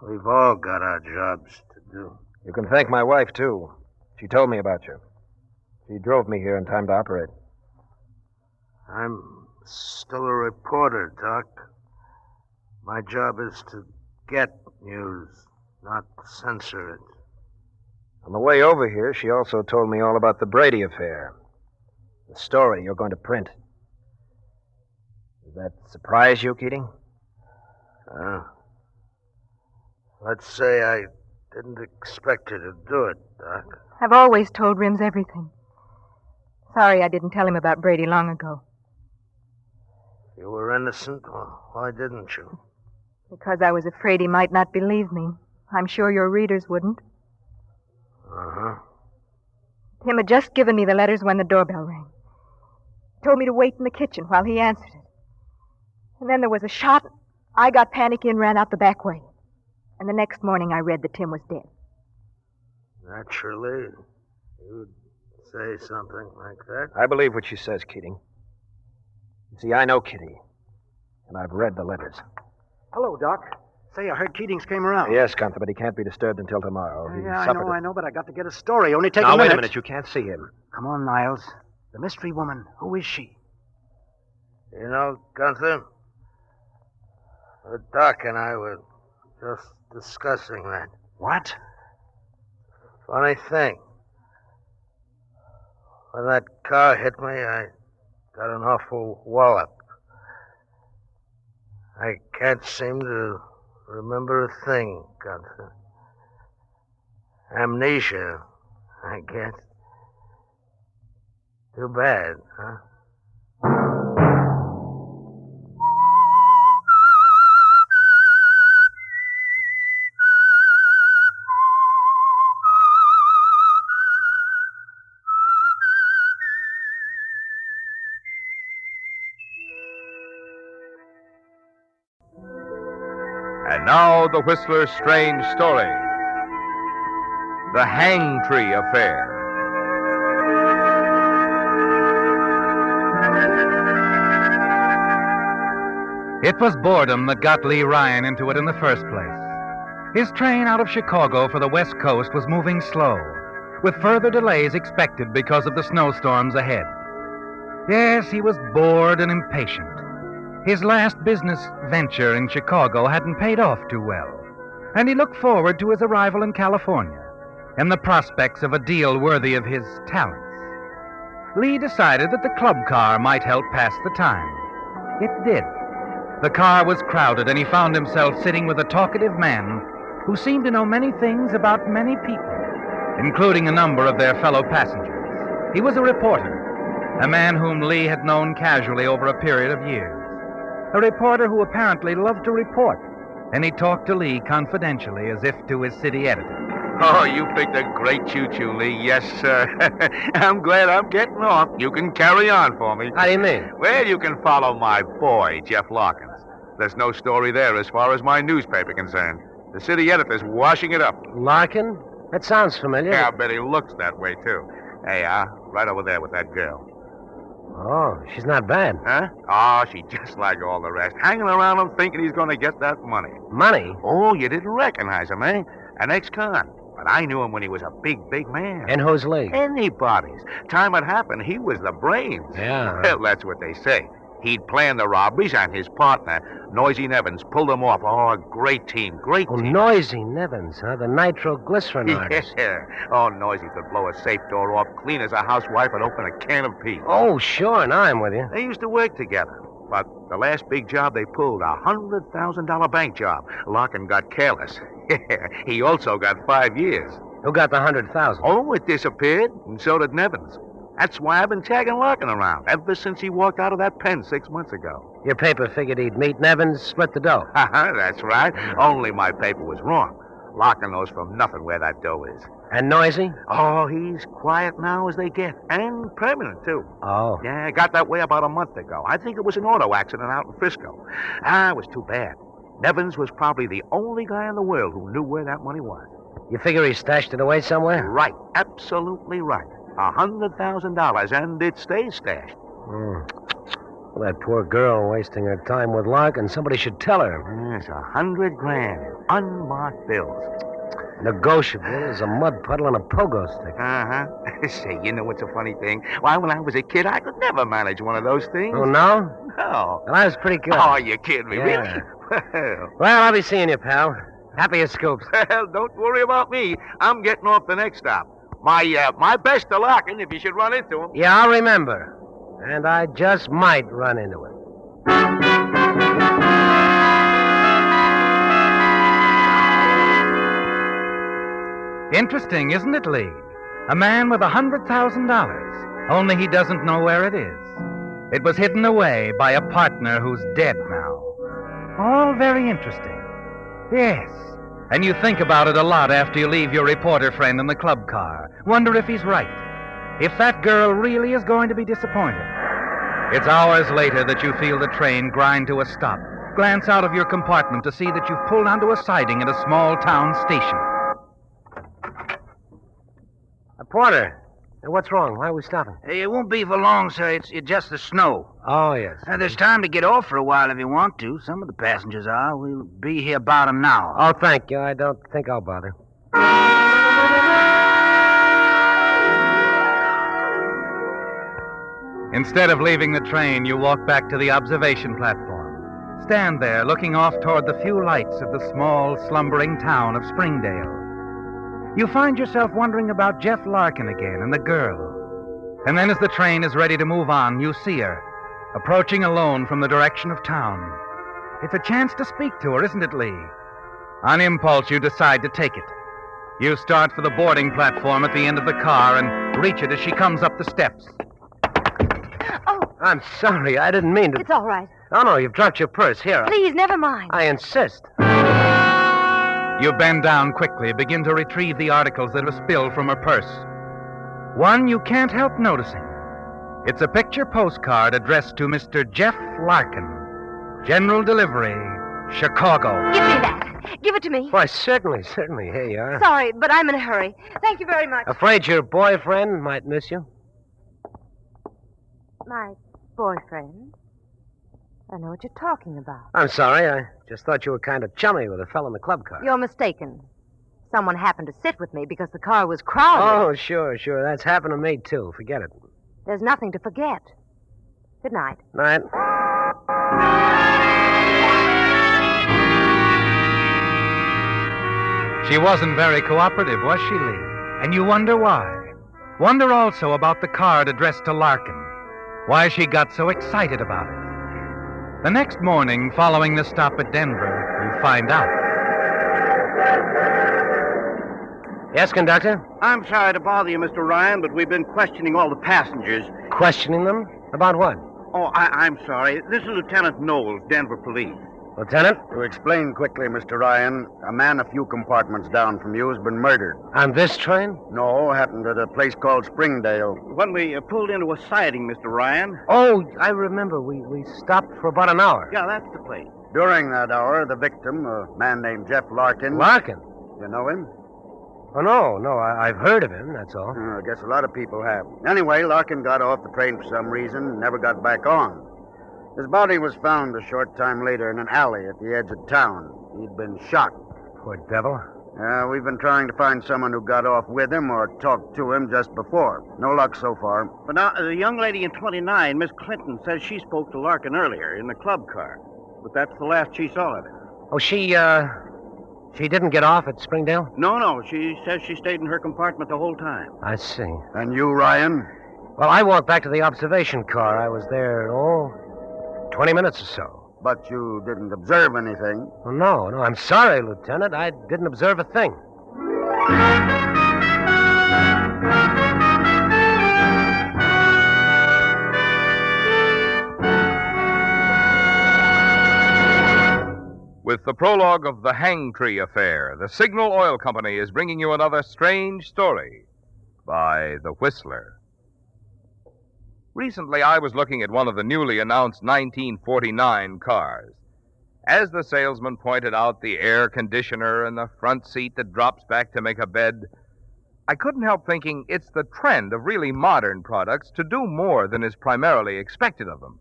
We've all got our jobs to do. You can thank my wife, too. She told me about you. She drove me here in time to operate. I'm still a reporter, Doc. My job is to get news, not censor it. On the way over here, she also told me all about the Brady affair. The story you're going to print. Does that surprise you, Keating? Let's say I didn't expect her to do it, Doc. I've always told Rims everything. Sorry I didn't tell him about Brady long ago. You were innocent? Well, why didn't you? Because I was afraid he might not believe me. I'm sure your readers wouldn't. Uh-huh. Tim had just given me the letters when the doorbell rang. He told me to wait in the kitchen while he answered it. And then there was a shot. I got panicky and ran out the back way. And the next morning I read that Tim was dead. Naturally, you'd say something like that. I believe what she says, Keating. You see, I know Kitty, and I've read the letters. Hello, Doc. Say, I heard Keatings came around. Yes, Gunther, but he can't be disturbed until tomorrow. He Yeah, suffered I know, but I got to get a story. Only take Now, a minute. wait a minute. You can't see him. Come on, Niles. The mystery woman. Who is she? You know, Gunther, the Doc and I were just discussing that. What? Funny thing. When that car hit me, I got an awful wallop. I can't seem to remember a thing, Gunther. Amnesia, I guess. Too bad, huh? And now the Whistler's strange story. The Hangtree Affair. It was boredom that got Lee Ryan into it in the first place. His train out of Chicago for the West Coast was moving slow, with further delays expected because of the snowstorms ahead. Yes, he was bored and impatient. His last business venture in Chicago hadn't paid off too well, and he looked forward to his arrival in California and the prospects of a deal worthy of his talents. Lee decided that the club car might help pass the time. It did. The car was crowded, and he found himself sitting with a talkative man who seemed to know many things about many people, including a number of their fellow passengers. He was a reporter, a man whom Lee had known casually over a period of years. A reporter who apparently loved to report, and he talked to Lee confidentially as if to his city editor. Oh, you picked a great choo-choo, Lee. Yes, sir. I'm glad I'm getting off. You can carry on for me. How do you mean? Well, you can follow my boy, Jeff Larkins. There's no story there as far as my newspaper concerned. The city editor's washing it up. Larkin? That sounds familiar. Yeah, I bet he looks that way, too. Hey, right over there with that girl. Oh, she's not bad. Huh? Oh, she's just like all the rest. Hanging around him thinking he's going to get that money. Money? Oh, you didn't recognize him, eh? An ex-con. But I knew him when he was a big, big man. And who's Lee? Anybody's. Time it happened, he was the brains. Yeah. Well, that's what they say. He'd planned the robberies, and his partner, Noisy Nevins, pulled them off. Oh, great team, great team. Oh, Noisy Nevins, huh? The nitroglycerin artist. Yeah. Oh, Noisy could blow a safe door off clean as a housewife and open a can of peas. Oh, sure, now I'm with you. They used to work together. But the last big job they pulled, a $100,000 bank job, Larkin got careless. He also got 5 years. Who got the $100,000? Oh, it disappeared, and so did Nevins. That's why I've been tagging Larkin around ever since he walked out of that pen 6 months ago. Your paper figured he'd meet Nevins, split the dough. That's right. Only my paper was wrong. Larkin knows from nothing where that dough is. And Noisy? Oh, he's quiet now as they get. And permanent, too. Oh. Yeah, got that way about a month ago. I think it was an auto accident out in Frisco. It was too bad. Nevins was probably the only guy in the world who knew where that money was. You figure he stashed it away somewhere? Right. Absolutely right. $100,000, and it stays stashed. Well, that poor girl wasting her time with Larkin. Somebody should tell her. Yes, $100 grand in unmarked bills. Negotiable as a mud puddle on a pogo stick. Say, you know what's a funny thing? Why, when I was a kid, I could never manage one of those things. Oh, no? No. Well, I was pretty good. Oh, you kidding me, Yeah. really? Well, I'll be seeing you, pal. Happy as scoops. Well, don't worry about me. I'm getting off the next stop. My best to Larkin if you should run into him. Yeah, I'll remember. And I just might run into him. Interesting, isn't it, Lee? A man with $100,000, only he doesn't know where it is. It was hidden away by a partner who's dead now. All very interesting. Yes. And you think about it a lot after you leave your reporter friend in the club car. Wonder if he's right. If that girl really is going to be disappointed. It's hours later that you feel the train grind to a stop. Glance out of your compartment to see that you've pulled onto a siding at a small town station. Porter, what's wrong? Why are we stopping? Hey, it won't be for long, sir. It's just the snow. Oh, yes. There's time to get off for a while if you want to. Some of the passengers are. We'll be here about an hour. Oh, thank you. I don't think I'll bother. Instead of leaving the train, you walk back to the observation platform. Stand there, looking off toward the few lights of the small, slumbering town of Springdale. You find yourself wondering about Jeff Larkin again and the girl. And then as the train is ready to move on, you see her, approaching alone from the direction of town. It's a chance to speak to her, isn't it, Lee? On impulse, you decide to take it. You start for the boarding platform at the end of the car and reach it as she comes up the steps. Oh. I'm sorry. I didn't mean to. It's all right. Oh, no, you've dropped your purse. Here. Please, never mind. I insist. You bend down quickly, begin to retrieve the articles that have spilled from her purse. One you can't help noticing. It's a picture postcard addressed to Mr. Jeff Larkin. General Delivery, Chicago. Give me that. Give it to me. Why, certainly. Here you are. Sorry, but I'm in a hurry. Thank you very much. Afraid your boyfriend might miss you? My boyfriend? I know what you're talking about. I'm sorry. I just thought you were kind of chummy with a fellow in the club car. You're mistaken. Someone happened to sit with me because the car was crowded. Oh, sure. That's happened to me, too. Forget it. There's nothing to forget. Good night. Night. She wasn't very cooperative, was she, Lee? And you wonder why. Wonder also about the card addressed to Larkin. Why she got so excited about it. The next morning, following the stop at Denver, you find out. Yes, conductor? I'm sorry to bother you, Mr. Ryan, but we've been questioning all the passengers. Questioning them? About what? Oh, I'm sorry. This is Lieutenant Knowles, Denver Police. Lieutenant? To explain quickly, Mr. Ryan, a man a few compartments down from you has been murdered. On this train? No, happened at a place called Springdale. When we pulled into a siding, Mr. Ryan. Oh, I remember. We stopped for about an hour. Yeah, that's the place. During that hour, the victim, a man named Jeff Larkin. Larkin? You know him? Oh, no, I've heard of him, that's all. I guess a lot of people have. Anyway, Larkin got off the train for some reason and never got back on. His body was found a short time later in an alley at the edge of town. He'd been shot. Poor devil. We've been trying to find someone who got off with him or talked to him just before. No luck so far. But now, the young lady in 29, Miss Clinton, says she spoke to Larkin earlier in the club car. But that's the last she saw of him. Oh, she didn't get off at Springdale? No. She says she stayed in her compartment the whole time. I see. And you, Ryan? Well, I walked back to the observation car. I was there, 20 minutes or so. But you didn't observe anything? Oh, no, I'm sorry, Lieutenant. I didn't observe a thing. With the prologue of the Hangtree affair, the Signal Oil Company is bringing you another strange story by The Whistler. Recently, I was looking at one of the newly announced 1949 cars. As the salesman pointed out the air conditioner and the front seat that drops back to make a bed, I couldn't help thinking it's the trend of really modern products to do more than is primarily expected of them.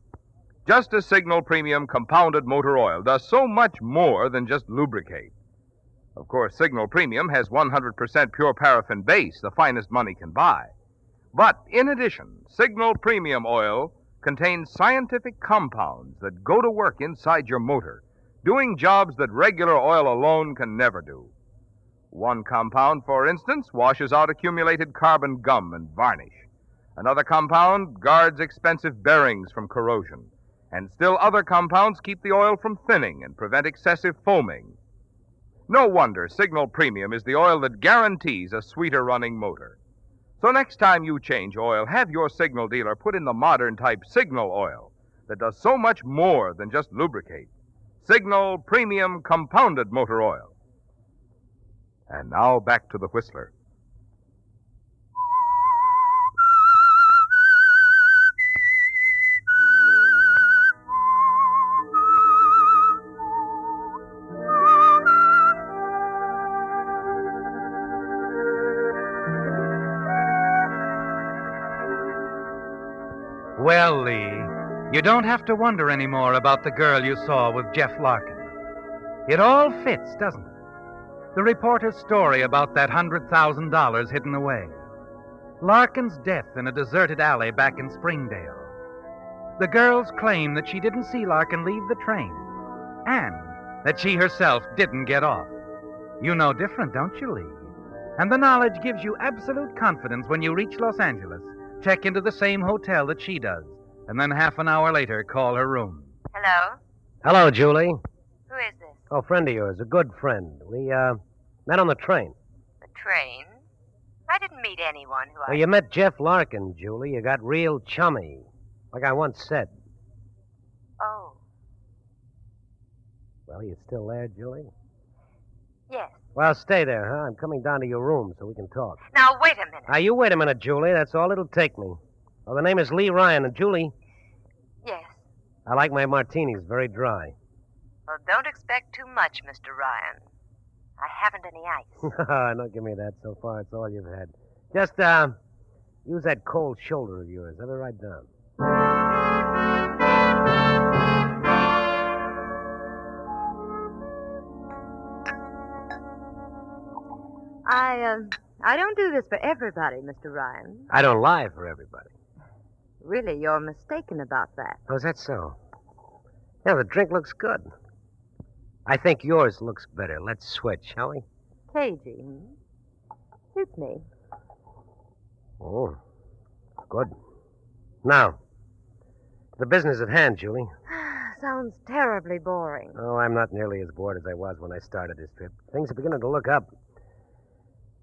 Just as Signal Premium Compounded Motor Oil does so much more than just lubricate. Of course, Signal Premium has 100% pure paraffin base, the finest money can buy. But in addition, Signal Premium Oil contains scientific compounds that go to work inside your motor, doing jobs that regular oil alone can never do. One compound, for instance, washes out accumulated carbon gum and varnish. Another compound guards expensive bearings from corrosion. And still other compounds keep the oil from thinning and prevent excessive foaming. No wonder Signal Premium is the oil that guarantees a sweeter running motor. So next time you change oil, have your Signal dealer put in the modern type Signal oil that does so much more than just lubricate. Signal Premium Compounded Motor Oil. And now back to the Whistler. Well, Lee, you don't have to wonder anymore about the girl you saw with Jeff Larkin. It all fits, doesn't it? The reporter's story about that $100,000 hidden away. Larkin's death in a deserted alley back in Springdale. The girl's claim that she didn't see Larkin leave the train. And that she herself didn't get off. You know different, don't you, Lee? And the knowledge gives you absolute confidence when you reach Los Angeles. Check into the same hotel that she does, and then half an hour later call her room. Hello? Hello, Julie. Who is this? Oh, friend of yours, a good friend. We, met on the train. The train? I didn't meet anyone who Well, you met Jeff Larkin, Julie. You got real chummy, like I once said. Oh. Well, you still there, Julie? Yes. Well, stay there, huh? I'm coming down to your room so we can talk. Now, wait a minute. Now, you wait a minute, Julie. That's all it'll take me. Well, the name is Lee Ryan, and Julie... Yes. I like my martinis very dry. Well, don't expect too much, Mr. Ryan. I haven't any ice. Don't give me that. So far, it's all you've had. Just, use that cold shoulder of yours. Have it right down. I don't do this for everybody, Mr. Ryan. I don't lie for everybody. Really, you're mistaken about that. Oh, is that so? Yeah, the drink looks good. I think yours looks better. Let's switch, shall we? Cagey, Suits me. Oh, good. Now, to the business at hand, Julie. Sounds terribly boring. Oh, I'm not nearly as bored as I was when I started this trip. Things are beginning to look up.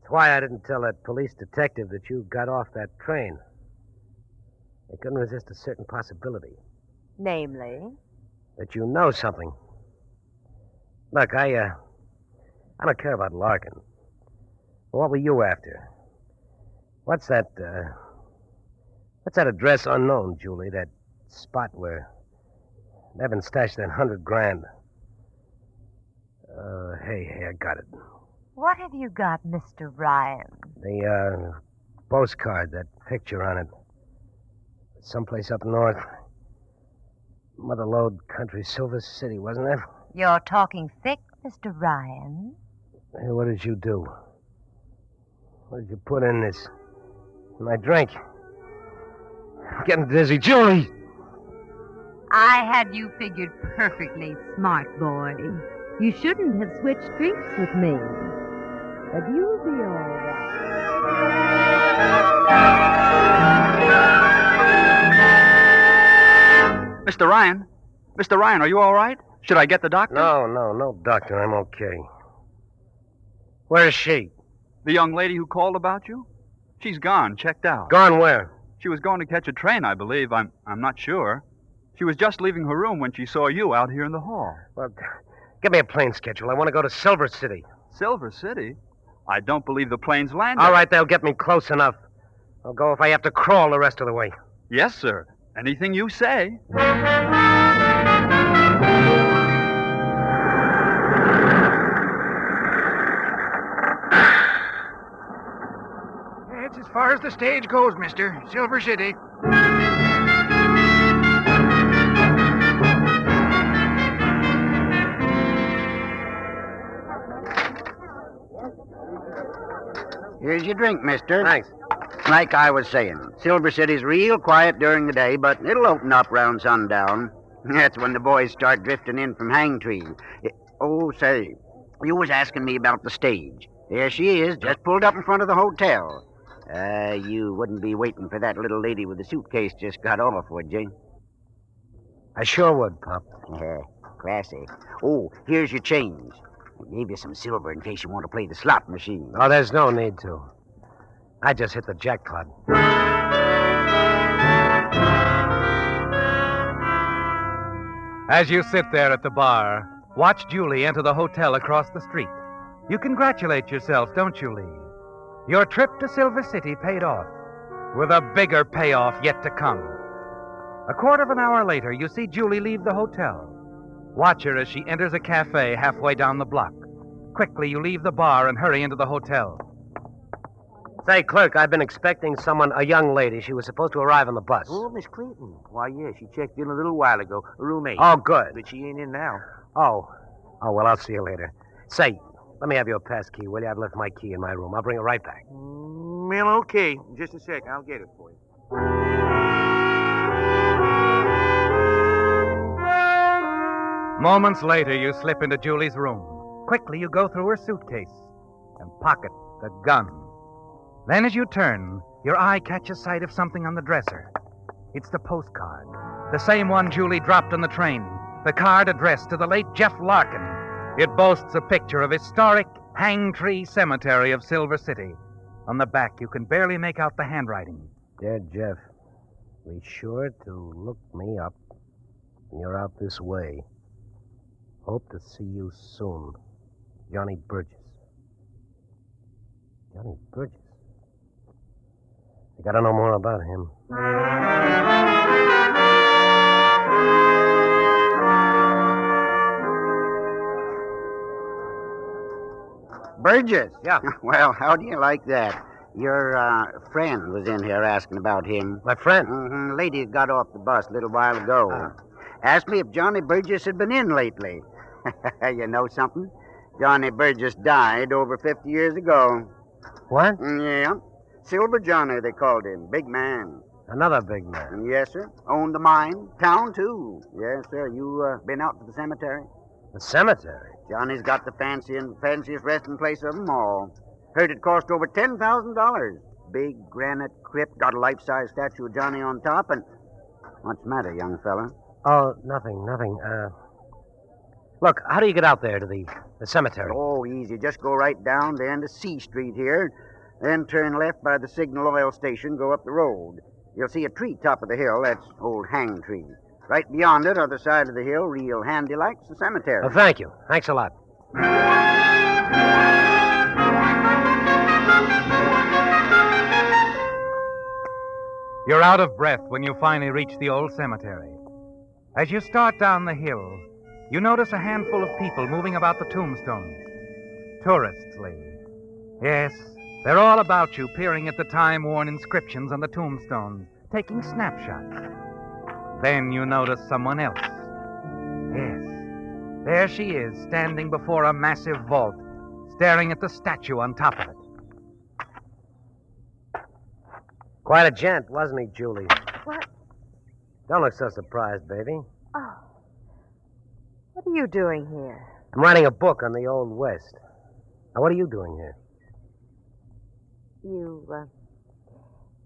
That's why I didn't tell that police detective that you got off that train. I couldn't resist a certain possibility. Namely? That you know something. Look, I don't care about Larkin. What were you after? What's that address unknown, Julie? That spot where Nevin stashed that $100,000. Hey, I got it. What have you got, Mr. Ryan? The, postcard, that picture on it. Someplace up north. Motherlode Country, Silver City, wasn't it? You're talking thick, Mr. Ryan. Hey, what did you do? What did you put in this? In my drink? I'm getting dizzy. Julie! I had you figured perfectly, smart boy. You shouldn't have switched drinks with me. But you'll be all right. Mr. Ryan? Mr. Ryan, are you all right? Should I get the doctor? No, doctor. I'm okay. Where is she? The young lady who called about you? She's gone, checked out. Gone where? She was going to catch a train, I believe. I'm not sure. She was just leaving her room when she saw you out here in the hall. Well, give me a plane schedule. I want to go to Silver City. Silver City? I don't believe the plane's landed. All right, they'll get me close enough. I'll go if I have to crawl the rest of the way. Yes, sir. Anything you say. That's as far as the stage goes, mister. Silver City. Here's your drink, mister. Thanks. Like I was saying, Silver City's real quiet during the day, but it'll open up round sundown. That's when the boys start drifting in from Hangtree. Oh, say, you was asking me about the stage. There she is, just pulled up in front of the hotel. You wouldn't be waiting for that little lady with the suitcase just got off, would you? I sure would, Pop. Classy. Oh, here's your change. I gave you some silver in case you want to play the slot machine. Oh, there's no need to. I just hit the jackpot. As you sit there at the bar, watch Julie enter the hotel across the street. You congratulate yourself, don't you, Lee? Your trip to Silver City paid off, with a bigger payoff yet to come. A quarter of an hour later, you see Julie leave the hotel. Watch her as she enters a cafe halfway down the block. Quickly, you leave the bar and hurry into the hotel. Say, clerk, I've been expecting someone, a young lady. She was supposed to arrive on the bus. Oh, Miss Clinton. Why, yeah, she checked in a little while ago. Room 8. Oh, good. But she ain't in now. Oh, well, I'll see you later. Say, let me have your pass key, will you? I've left my key in my room. I'll bring it right back. Well, okay. Just a sec. I'll get it for you. Moments later, you slip into Julie's room. Quickly, you go through her suitcase and pocket the gun. Then, as you turn, your eye catches sight of something on the dresser. It's the postcard, the same one Julie dropped on the train, the card addressed to the late Jeff Larkin. It boasts a picture of historic Hangtree Cemetery of Silver City. On the back, you can barely make out the handwriting. Dear Jeff, be sure to look me up when you're out this way. Hope to see you soon. Johnny Burgess. Johnny Burgess? I gotta know more about him. Burgess? Yeah. Well, how do you like that? Your friend was in here asking about him. My friend? Mm-hmm. Lady got off the bus a little while ago. Asked me if Johnny Burgess had been in lately. You know something? Johnny Burgess died over 50 years ago. What? Yeah. Silver Johnny, they called him. Big man. Another big man? Yes, sir. Owned a mine. Town, too. Yes, sir. You been out to the cemetery? The cemetery? Johnny's got the fanciest resting place of them all. Heard it cost over $10,000. Big granite crypt, got a life-size statue of Johnny on top, and... What's the matter, young fella? Oh, nothing. Look, how do you get out there to the cemetery? Oh, easy. Just go right down down to C Street here, then turn left by the Signal Oil Station, go up the road. You'll see a tree top of the hill. That's old Hangtree. Right beyond it, other side of the hill, real handy like's the cemetery. Oh, thank you. Thanks a lot. You're out of breath when you finally reach the old cemetery. As you start down the hill, you notice a handful of people moving about the tombstones. Tourists, Lee. Yes, they're all about you, peering at the time-worn inscriptions on the tombstones, taking snapshots. Then you notice someone else. Yes, there she is, standing before a massive vault, staring at the statue on top of it. Quite a gent, wasn't he, Julie? What? Don't look so surprised, baby. Oh. What are you doing here? I'm writing a book on the Old West. Now, what are you doing here? You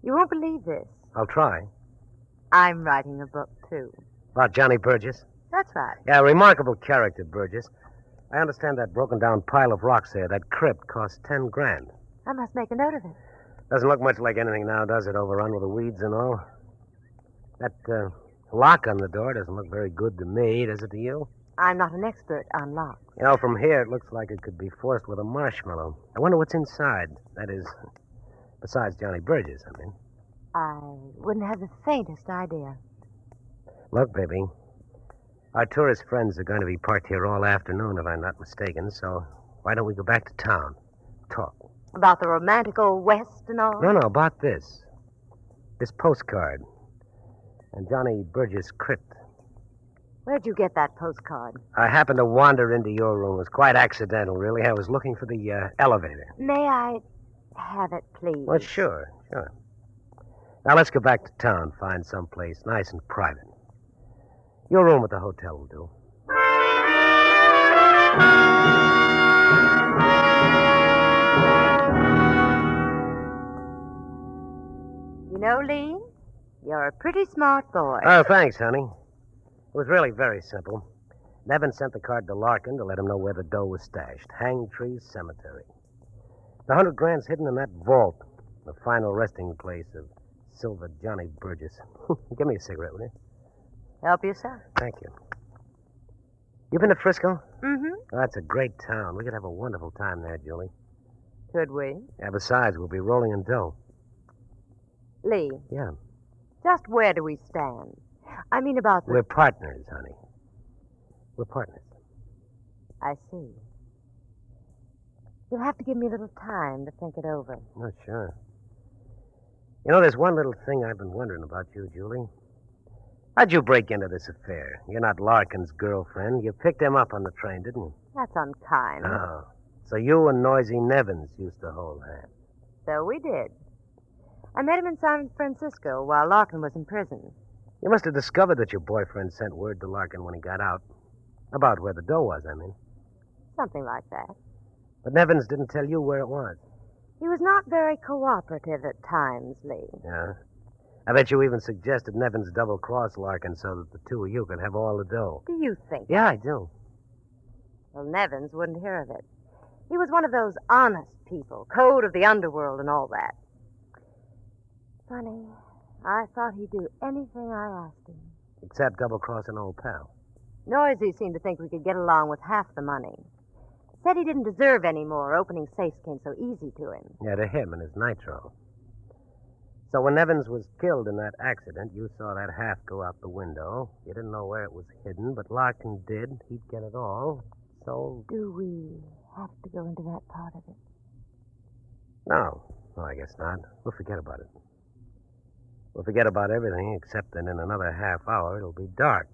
won't believe this. I'll try. I'm writing a book, too. About Johnny Burgess? That's right. Yeah, remarkable character, Burgess. I understand that broken-down pile of rocks there, that crypt, cost $10,000. I must make a note of it. Doesn't look much like anything now, does it? Overrun with the weeds and all. That lock on the door doesn't look very good to me, does it to you? I'm not an expert on locks. You know, from here it looks like it could be forced with a marshmallow. I wonder what's inside. That is, besides Johnny Burgess, I mean. I wouldn't have the faintest idea. Look, baby, our tourist friends are going to be parked here all afternoon, if I'm not mistaken, so why don't we go back to town? Talk. About the romantic old West and all? No, about this. This postcard. And Johnny Burgess' crypt. Where'd you get that postcard? I happened to wander into your room. It was quite accidental, really. I was looking for the elevator. May I have it, please? Well, sure. Now, let's go back to town, find some place nice and private. Your room at the hotel will do. You know, Lee, you're a pretty smart boy. Oh, thanks, honey. It was really very simple. Nevin sent the card to Larkin to let him know where the dough was stashed. Hangtree Cemetery. The $100,000's hidden in that vault, the final resting place of Silver Johnny Burgess. Give me a cigarette, will you? Help yourself. Thank you. You been to Frisco? Mm-hmm. Oh, that's a great town. We could have a wonderful time there, Julie. Could we? Yeah, besides, we'll be rolling in dough. Lee. Yeah. Just where do we stand? I mean about the... We're partners, honey. We're partners. I see. You'll have to give me a little time to think it over. Oh, sure. You know, there's one little thing I've been wondering about you, Julie. How'd you break into this affair? You're not Larkin's girlfriend. You picked him up on the train, didn't you? That's unkind. Oh. So you and Noisy Nevins used to hold hands. So we did. I met him in San Francisco while Larkin was in prison. You must have discovered that your boyfriend sent word to Larkin when he got out. About where the dough was, I mean. Something like that. But Nevins didn't tell you where it was. He was not very cooperative at times, Lee. Yeah? I bet you even suggested Nevins double-cross Larkin so that the two of you could have all the dough. Do you think? Yeah, I do. Well, Nevins wouldn't hear of it. He was one of those honest people, code of the underworld and all that. Funny, I thought he'd do anything I asked him. Except double-cross an old pal. Noisy seemed to think we could get along with half the money. Said he didn't deserve any more. Opening safes came so easy to him. Yeah, to him and his nitro. So when Nevins was killed in that accident, you saw that half go out the window. You didn't know where it was hidden, but Larkin did. He'd get it all. So... Do we have to go into that part of it? No, I guess not. We'll forget about it. We'll forget about everything except that in another half hour it'll be dark.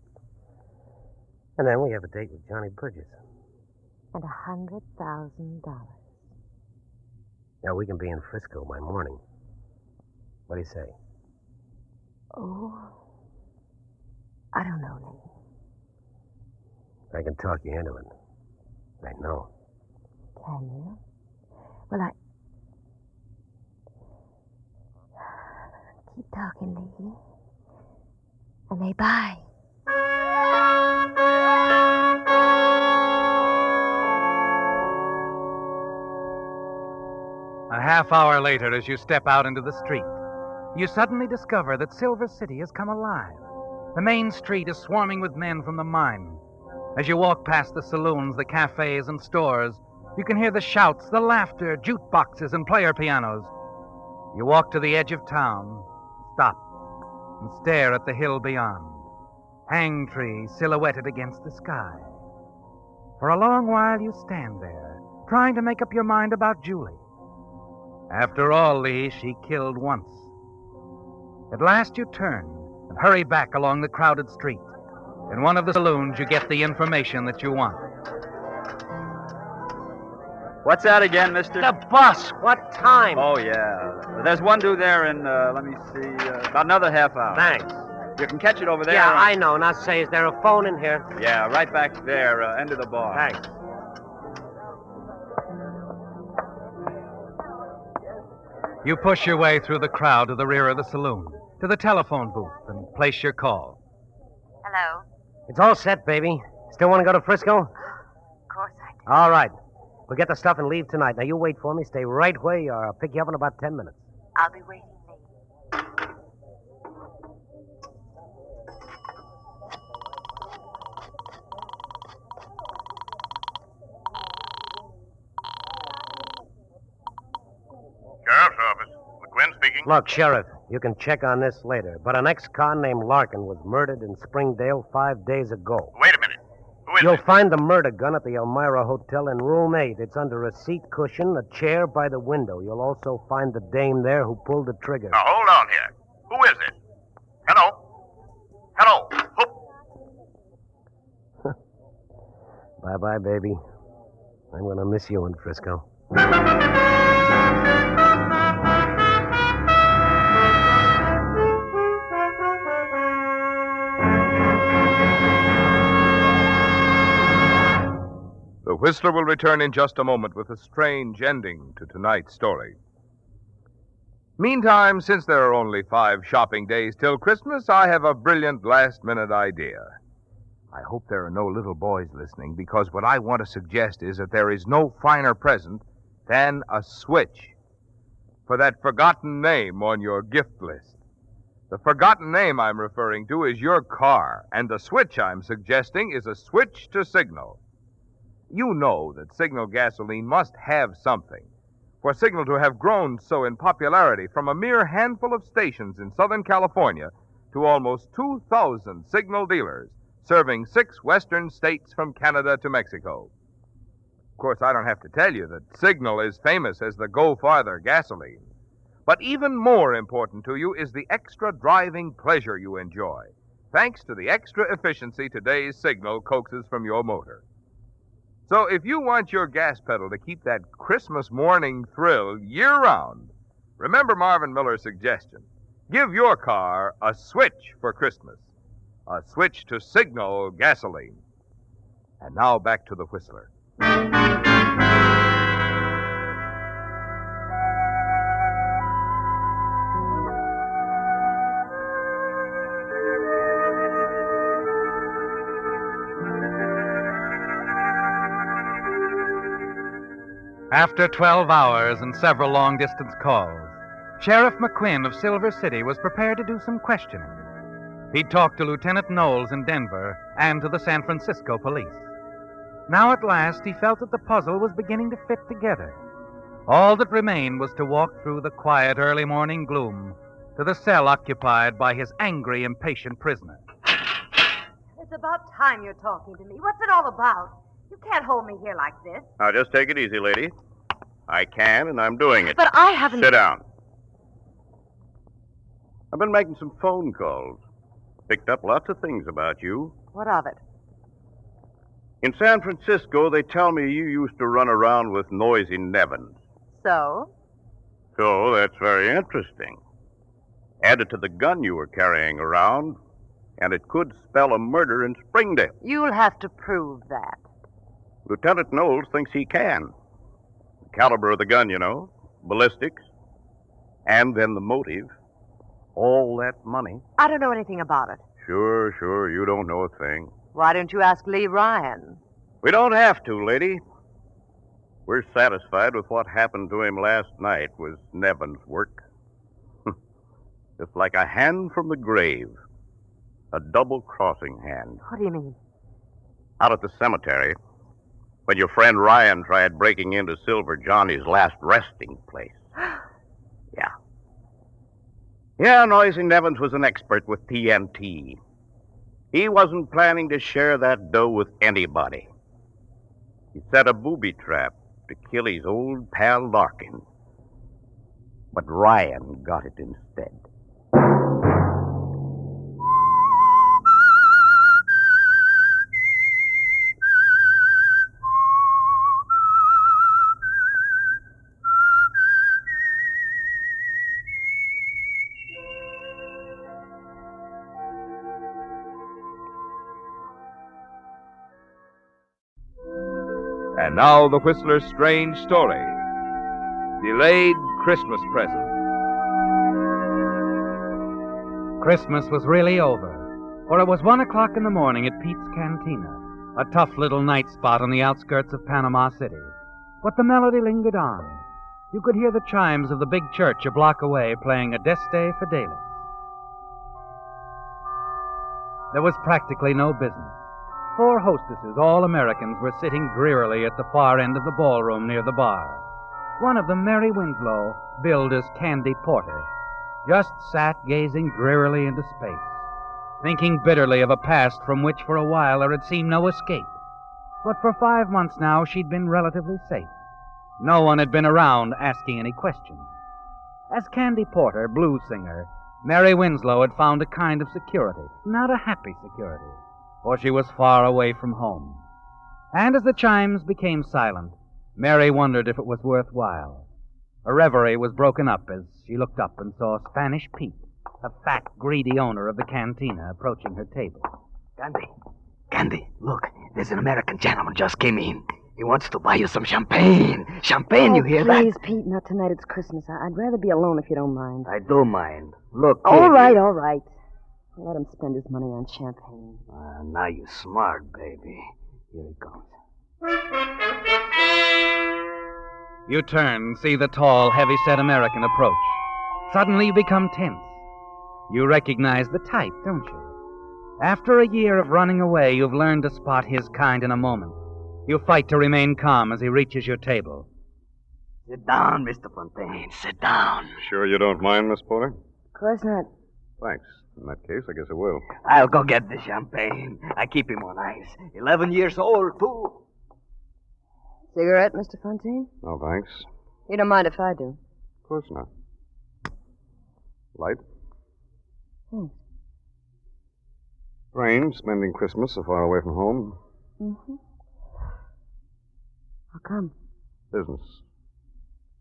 And then we have a date with Johnny Burgess. And $100,000. Now we can be in Frisco by morning. What do you say? Oh, I don't know, Lee. I can talk you into it. I know. Can you? Well, keep talking, Lee. I may buy. A half hour later, as you step out into the street, you suddenly discover that Silver City has come alive. The main street is swarming with men from the mine. As you walk past the saloons, the cafes, and stores, you can hear the shouts, the laughter, jukeboxes, and player pianos. You walk to the edge of town, stop, and stare at the hill beyond. Hangtree silhouetted against the sky. For a long while you stand there, trying to make up your mind about Julie. After all, Lee, she killed once. At last you turn and hurry back along the crowded street. In one of the saloons, you get the information that you want. What's that again, mister? The bus. What time? Oh, yeah. There's one due there in, let me see, about another half hour. Thanks. You can catch it over there. Yeah, I know. Now say, is there a phone in here? Yeah, right back there, end of the bar. Thanks. You push your way through the crowd to the rear of the saloon, to the telephone booth, and place your call. Hello? It's all set, baby. Still want to go to Frisco? Of course I do. All right. We'll get the stuff and leave tonight. Now, you wait for me. Stay right where you are. I'll pick you up in about 10 minutes. I'll be waiting, Lee. Sheriff's office. McQuinn speaking. Look, Sheriff, you can check on this later, but an ex-con named Larkin was murdered in Springdale 5 days ago. Wait a minute. Who is You'll it? find the murder gun at the Elmira Hotel in room 8. It's under a seat cushion, a chair by the window. You'll also find the dame there who pulled the trigger. Now, hold on here. Who is this? Hello? Hello? Who? Bye-bye, baby. I'm going to miss you in Frisco. The Whistler will return in just a moment with a strange ending to tonight's story. Meantime, since there are only 5 shopping days till Christmas, I have a brilliant last-minute idea. I hope there are no little boys listening, because what I want to suggest is that there is no finer present than a switch for that forgotten name on your gift list. The forgotten name I'm referring to is your car, and the switch I'm suggesting is a switch to Signal. You know that Signal gasoline must have something. For Signal to have grown so in popularity from a mere handful of stations in Southern California to almost 2,000 Signal dealers, serving 6 western states from Canada to Mexico. Of course, I don't have to tell you that Signal is famous as the Go Farther gasoline. But even more important to you is the extra driving pleasure you enjoy, thanks to the extra efficiency today's Signal coaxes from your motor. So if you want your gas pedal to keep that Christmas morning thrill year-round, remember Marvin Miller's suggestion. Give your car a switch for Christmas. A switch to Signal gasoline. And now back to the Whistler. After 12 hours and several long-distance calls, Sheriff McQuinn of Silver City was prepared to do some questioning. He'd talked to Lieutenant Knowles in Denver and to the San Francisco police. Now at last he felt that the puzzle was beginning to fit together. All that remained was to walk through the quiet early morning gloom to the cell occupied by his angry, impatient prisoner. It's about time you're talking to me. What's it all about? You can't hold me here like this. Now, just take it easy, lady. I can, and I'm doing it. But I haven't... Sit down. I've been making some phone calls. Picked up lots of things about you. What of it? In San Francisco, they tell me you used to run around with noisy Nevins. So? So, that's very interesting. Add it to the gun you were carrying around, and it could spell a murder in Springdale. You'll have to prove that. Lieutenant Knowles thinks he can. The caliber of the gun, you know, ballistics, and then the motive. All that money. I don't know anything about it. Sure, you don't know a thing. Why don't you ask Lee Ryan? We don't have to, lady. We're satisfied with what happened to him last night was Nevin's work. Just like a hand from the grave. A double-crossing hand. What do you mean? Out at the cemetery, when your friend Ryan tried breaking into Silver Johnny's last resting place. Yeah. Yeah, Noisy Nevins was an expert with TNT. He wasn't planning to share that dough with anybody. He set a booby trap to kill his old pal Larkin. But Ryan got it instead. And now the Whistler's strange story. Delayed Christmas present. Christmas was really over, for it was 1 o'clock in the morning at Pete's Cantina, a tough little night spot on the outskirts of Panama City. But the melody lingered on. You could hear the chimes of the big church a block away playing Adeste Fidelis. There was practically no business. 4 hostesses, all Americans, were sitting drearily at the far end of the ballroom near the bar. One of them, Mary Winslow, billed as Candy Porter, just sat gazing drearily into space, thinking bitterly of a past from which for a while there had seemed no escape. But for 5 months now she'd been relatively safe. No one had been around asking any questions. As Candy Porter, blues singer, Mary Winslow had found a kind of security, not a happy security, for she was far away from home. And as the chimes became silent, Mary wondered if it was worthwhile. Her reverie was broken up as she looked up and saw Spanish Pete, a fat, greedy owner of the cantina, approaching her table. Candy, look, there's an American gentleman just came in. He wants to buy you some champagne. Champagne, you hear that? Please, Pete, not tonight. It's Christmas. I'd rather be alone if you don't mind. I do mind. Look, All right. Let him spend his money on champagne. Now you're smart, baby. Here he comes. You turn, see the tall, heavy-set American approach. Suddenly you become tense. You recognize the type, don't you? After a year of running away, you've learned to spot his kind in a moment. You fight to remain calm as he reaches your table. Sit down, Mr. Fontaine. Sit down. Sure you don't mind, Miss Porter? Of course not. Thanks. In that case, I guess I will. I'll go get the champagne. I keep him on ice. 11 years old, too. Cigarette, Mr. Fontaine? No, thanks. You don't mind if I do? Of course not. Light? Thanks. Strange, spending Christmas so far away from home. Mm-hmm. How come? Business.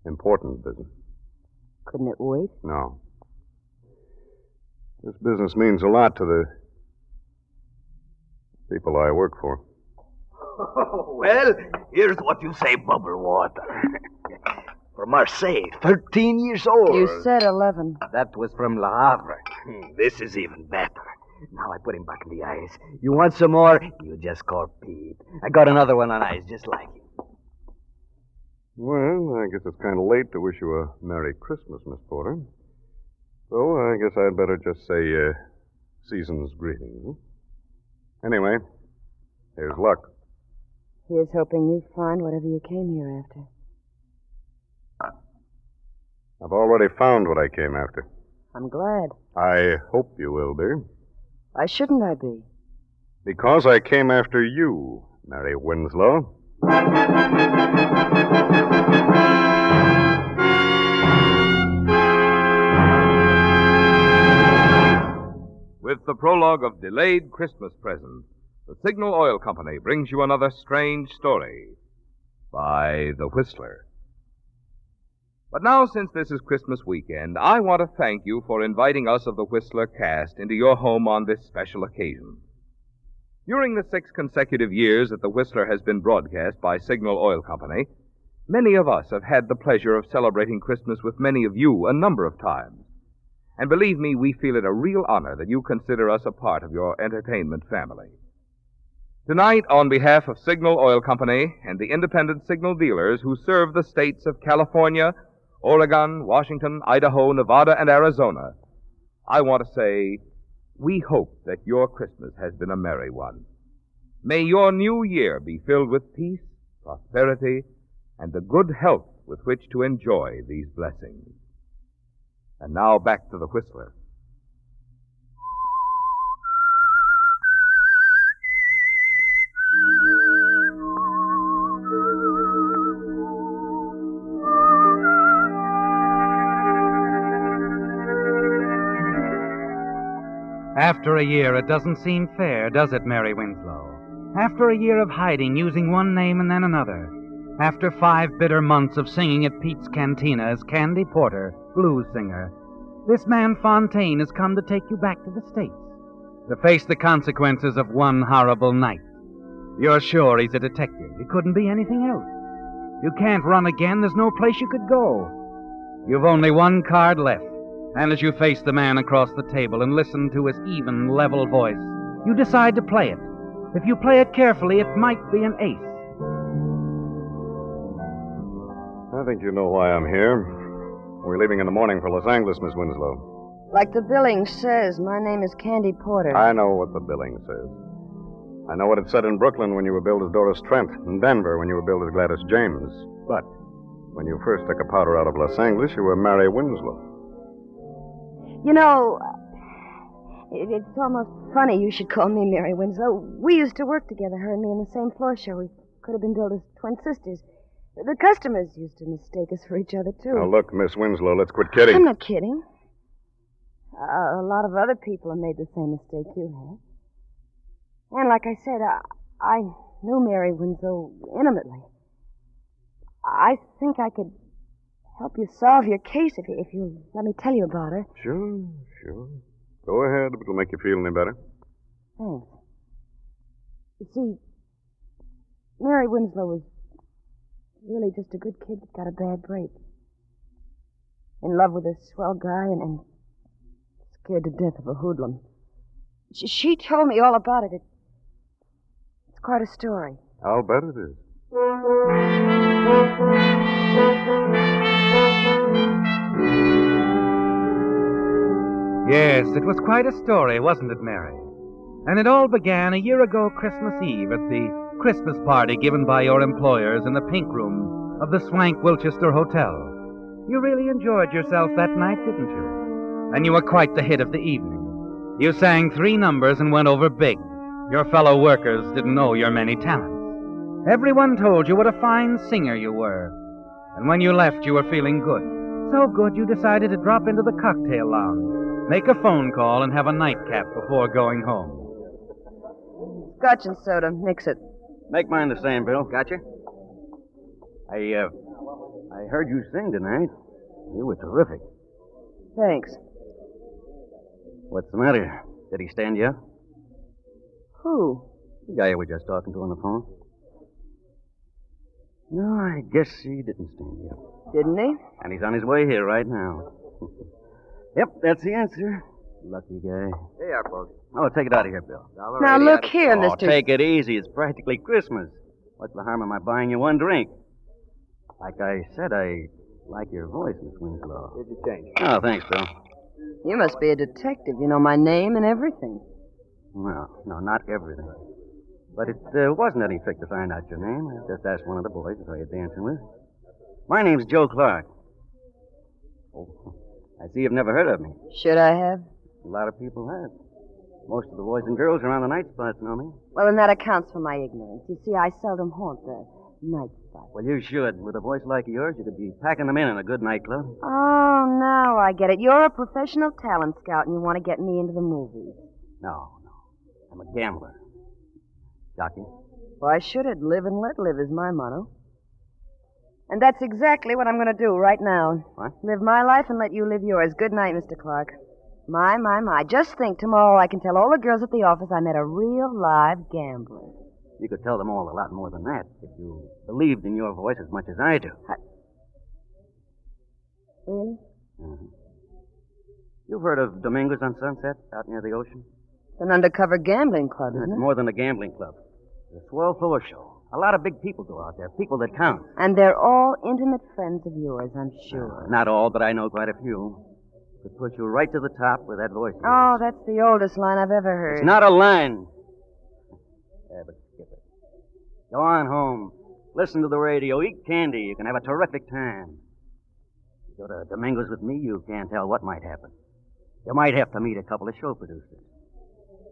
Important business. Couldn't it wait? No. This business means a lot to the people I work for. Well, here's what you say, bubble water. From Marseille, 13 years old. You said 11. That was from Le Havre. This is even better. Now I put him back in the ice. You want some more? You just call Pete. I got another one on ice just like him. Well, I guess it's kind of late to wish you a Merry Christmas, Miss Porter. So I guess I'd better just say season's greetings. Anyway, here's luck. Here's hoping you find whatever you came here after. I've already found what I came after. I'm glad. I hope you will be. Why shouldn't I be? Because I came after you, Mary Winslow. With the prologue of Delayed Christmas Present, the Signal Oil Company brings you another strange story by The Whistler. But now, since this is Christmas weekend, I want to thank you for inviting us of the Whistler cast into your home on this special occasion. During the 6 consecutive years that the Whistler has been broadcast by Signal Oil Company, many of us have had the pleasure of celebrating Christmas with many of you a number of times. And believe me, we feel it a real honor that you consider us a part of your entertainment family. Tonight, on behalf of Signal Oil Company and the independent signal dealers who serve the states of California, Oregon, Washington, Idaho, Nevada, and Arizona, I want to say we hope that your Christmas has been a merry one. May your new year be filled with peace, prosperity, and the good health with which to enjoy these blessings. And now back to the Whistler. After a year, it doesn't seem fair, does it, Mary Winslow? After a year of hiding, using one name and then another. After 5 bitter months of singing at Pete's Cantina as Candy Porter, blues singer, this man Fontaine has come to take you back to the States, to face the consequences of one horrible night. You're sure he's a detective. It couldn't be anything else. You can't run again. There's no place you could go. You've only one card left. And as you face the man across the table and listen to his even, level voice, you decide to play it. If you play it carefully, it might be an ace. I think you know why I'm here. We're leaving in the morning for Los Angeles, Miss Winslow. Like the billing says, my name is Candy Porter. I know what the billing says. I know what it said in Brooklyn when you were billed as Doris Trent, in Denver when you were billed as Gladys James. But when you first took a powder out of Los Angeles, you were Mary Winslow. You know, it's almost funny you should call me Mary Winslow. We used to work together, her and me, in the same floor show. We could have been billed as twin sisters. The customers used to mistake us for each other, too. Now, look, Miss Winslow, let's quit kidding. I'm not kidding. A lot of other people have made the same mistake you have. And like I said, I knew Mary Winslow intimately. I think I could help you solve your case if you let me tell you about her. Sure. Go ahead, if it'll make you feel any better. Thanks. You see, Mary Winslow was really just a good kid that got a bad break. In love with a swell guy and scared to death of a hoodlum. She told me all about it. It's quite a story. I'll bet it is. Yes, it was quite a story, wasn't it, Mary? And it all began a year ago Christmas Eve at the Christmas party given by your employers in the pink room of the Swank Wilchester Hotel. You really enjoyed yourself that night, didn't you? And you were quite the hit of the evening. You sang 3 numbers and went over big. Your fellow workers didn't know your many talents. Everyone told you what a fine singer you were. And when you left, you were feeling good. So good you decided to drop into the cocktail lounge, make a phone call, and have a nightcap before going home. Scotch and soda. Mix it. Make mine the same, Bill. Gotcha? I heard you sing tonight. You were terrific. Thanks. What's the matter? Did he stand you up? Who? The guy you were just talking to on the phone. No, I guess he didn't stand you up. Didn't he? And he's on his way here right now. Yep, that's the answer. Lucky guy. Hey, our folks. Oh, take it out of here, Bill. Now, look here, Oh, Mr. take it easy. It's practically Christmas. What's the harm of my buying you one drink? Like I said, I like your voice, Miss Winslow. Here's your change. Oh, thanks, Bill. You must be a detective. You know my name and everything. Well, no, not everything. But it wasn't any trick to find out your name. I just asked one of the boys who you're dancing with. My name's Joe Clark. Oh, I see you've never heard of me. Should I have? A lot of people have. Most of the boys and girls around the night spots know me. Well, then that accounts for my ignorance. You see, I seldom haunt the night spots. Well, you should. With a voice like yours, you could be packing them in a good nightclub. Oh, now I get it. You're a professional talent scout and you want to get me into the movies. No. I'm a gambler. Jockey? Why should it? Live and let live is my motto. And that's exactly what I'm going to do right now. What? Live my life and let you live yours. Good night, Mr. Clark. My. Just think, tomorrow I can tell all the girls at the office I met a real live gambler. You could tell them all a lot more than that if you believed in your voice as much as I do. Really? Mm-hmm. You've heard of Dominguez on Sunset out near the ocean? An undercover gambling club, isn't It's it? more than a gambling club. It's a swell floor show. A lot of big people go out there, people that count. And they're all intimate friends of yours, I'm sure. Not all, but I know quite a few. Could push you right to the top with that voice. Oh, that's the oldest line I've ever heard. It's not a line. Yeah, but skip it. Go on home. Listen to the radio. Eat candy. You can have a terrific time. You go to Domingo's with me, you can't tell what might happen. You might have to meet a couple of show producers.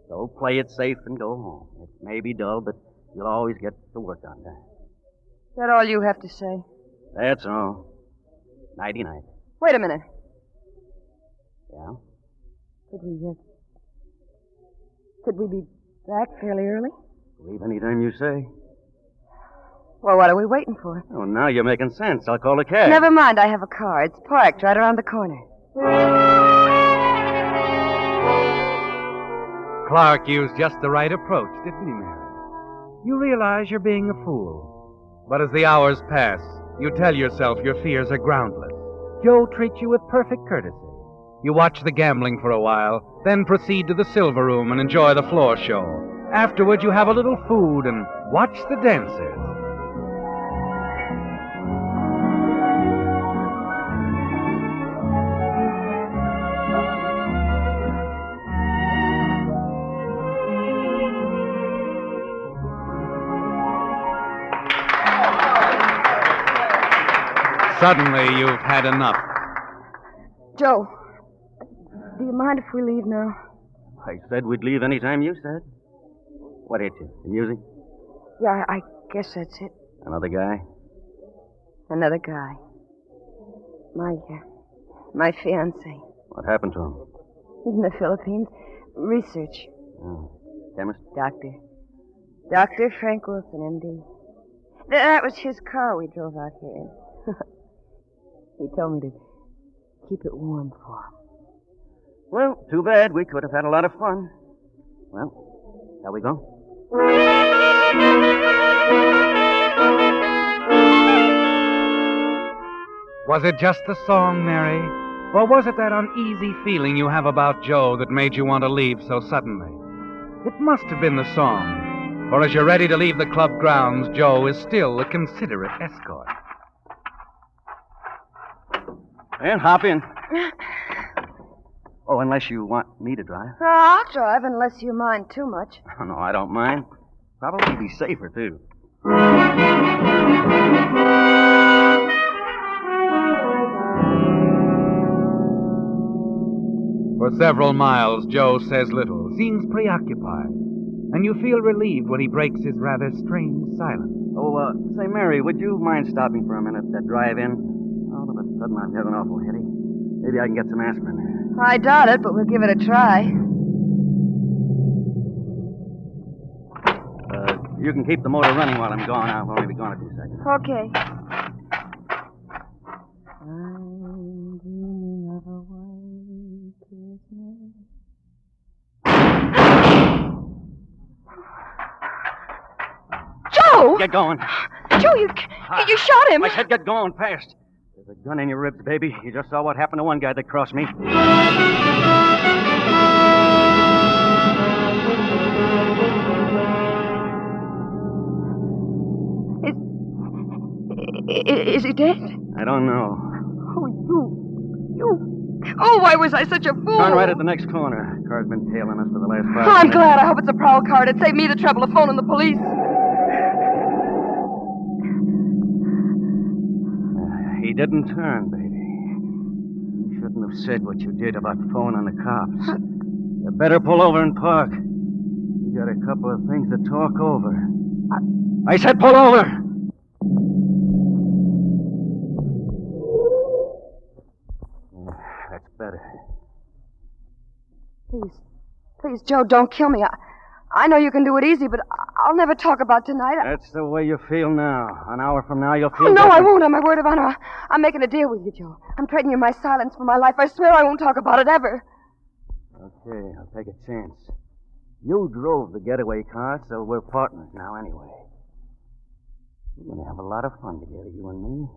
So play it safe and go home. It may be dull, but you'll always get to work on time. Is that all you have to say? That's all. Nighty-night. Wait a minute. Yeah? Could we be back fairly early? Leave anytime you say. Well, what are we waiting for? Oh, now you're making sense. I'll call a cab. Never mind, I have a car. It's parked right around the corner. Clark used just the right approach, didn't he, Mary? You realize you're being a fool. But as the hours pass, you tell yourself your fears are groundless. Joe treats you with perfect courtesy. You watch the gambling for a while, then proceed to the silver room and enjoy the floor show. Afterward, you have a little food and watch the dancers. Suddenly, you've had enough. Joe, do you mind if we leave now? I said we'd leave any time you said. What hit you? The music? Yeah, I guess that's it. Another guy? Another guy. My fiancé. What happened to him? He's in the Philippines. Research. Oh, chemist? Doctor. Dr. Frank Wilson, M.D. That was his car we drove out here in. He told me to keep it warm for him. Well, too bad. We could have had a lot of fun. Well, shall we go? Was it just the song, Mary? Or was it that uneasy feeling you have about Joe that made you want to leave so suddenly? It must have been the song. For as you're ready to leave the club grounds, Joe is still a considerate escort. And hop in. Oh, unless you want me to drive. I'll drive unless you mind too much. Oh, no, I don't mind. Probably be safer, too. For several miles, Joe says little, seems preoccupied, and you feel relieved when he breaks his rather strange silence. Oh, say, Mary, would you mind stopping for a minute at drive-in? All of a sudden, I'm having an awful headache. Maybe I can get some aspirin. I doubt it, but we'll give it a try. You can keep the motor running while I'm gone. I'll only be gone a few seconds. Okay. Joe! Get going. Joe, you shot him. I said get going fast. There's a gun in your ribs, baby. You just saw what happened to one guy that crossed me. Is he dead? I don't know. Oh, you. Oh, why was I such a fool? Turn right at the next corner. Car's been tailing us for the last 5 minutes. I'm glad. I hope it's a prowl car. It'd save me the trouble of phoning the police. He didn't turn, baby. You shouldn't have said what you did about phoning the cops. You better pull over and park. We got a couple of things to talk over. I said pull over! That's better. Please, Joe, don't kill me. I know you can do it easy, but I'll never talk about tonight. That's the way you feel now. An hour from now, you'll feel Oh, no, different. I won't. On my word of honor. I'm making a deal with you, Joe. I'm trading you my silence for my life. I swear I won't talk about it ever. Okay, I'll take a chance. You drove the getaway car, so we're partners now anyway. We're going to have a lot of fun together, you and me.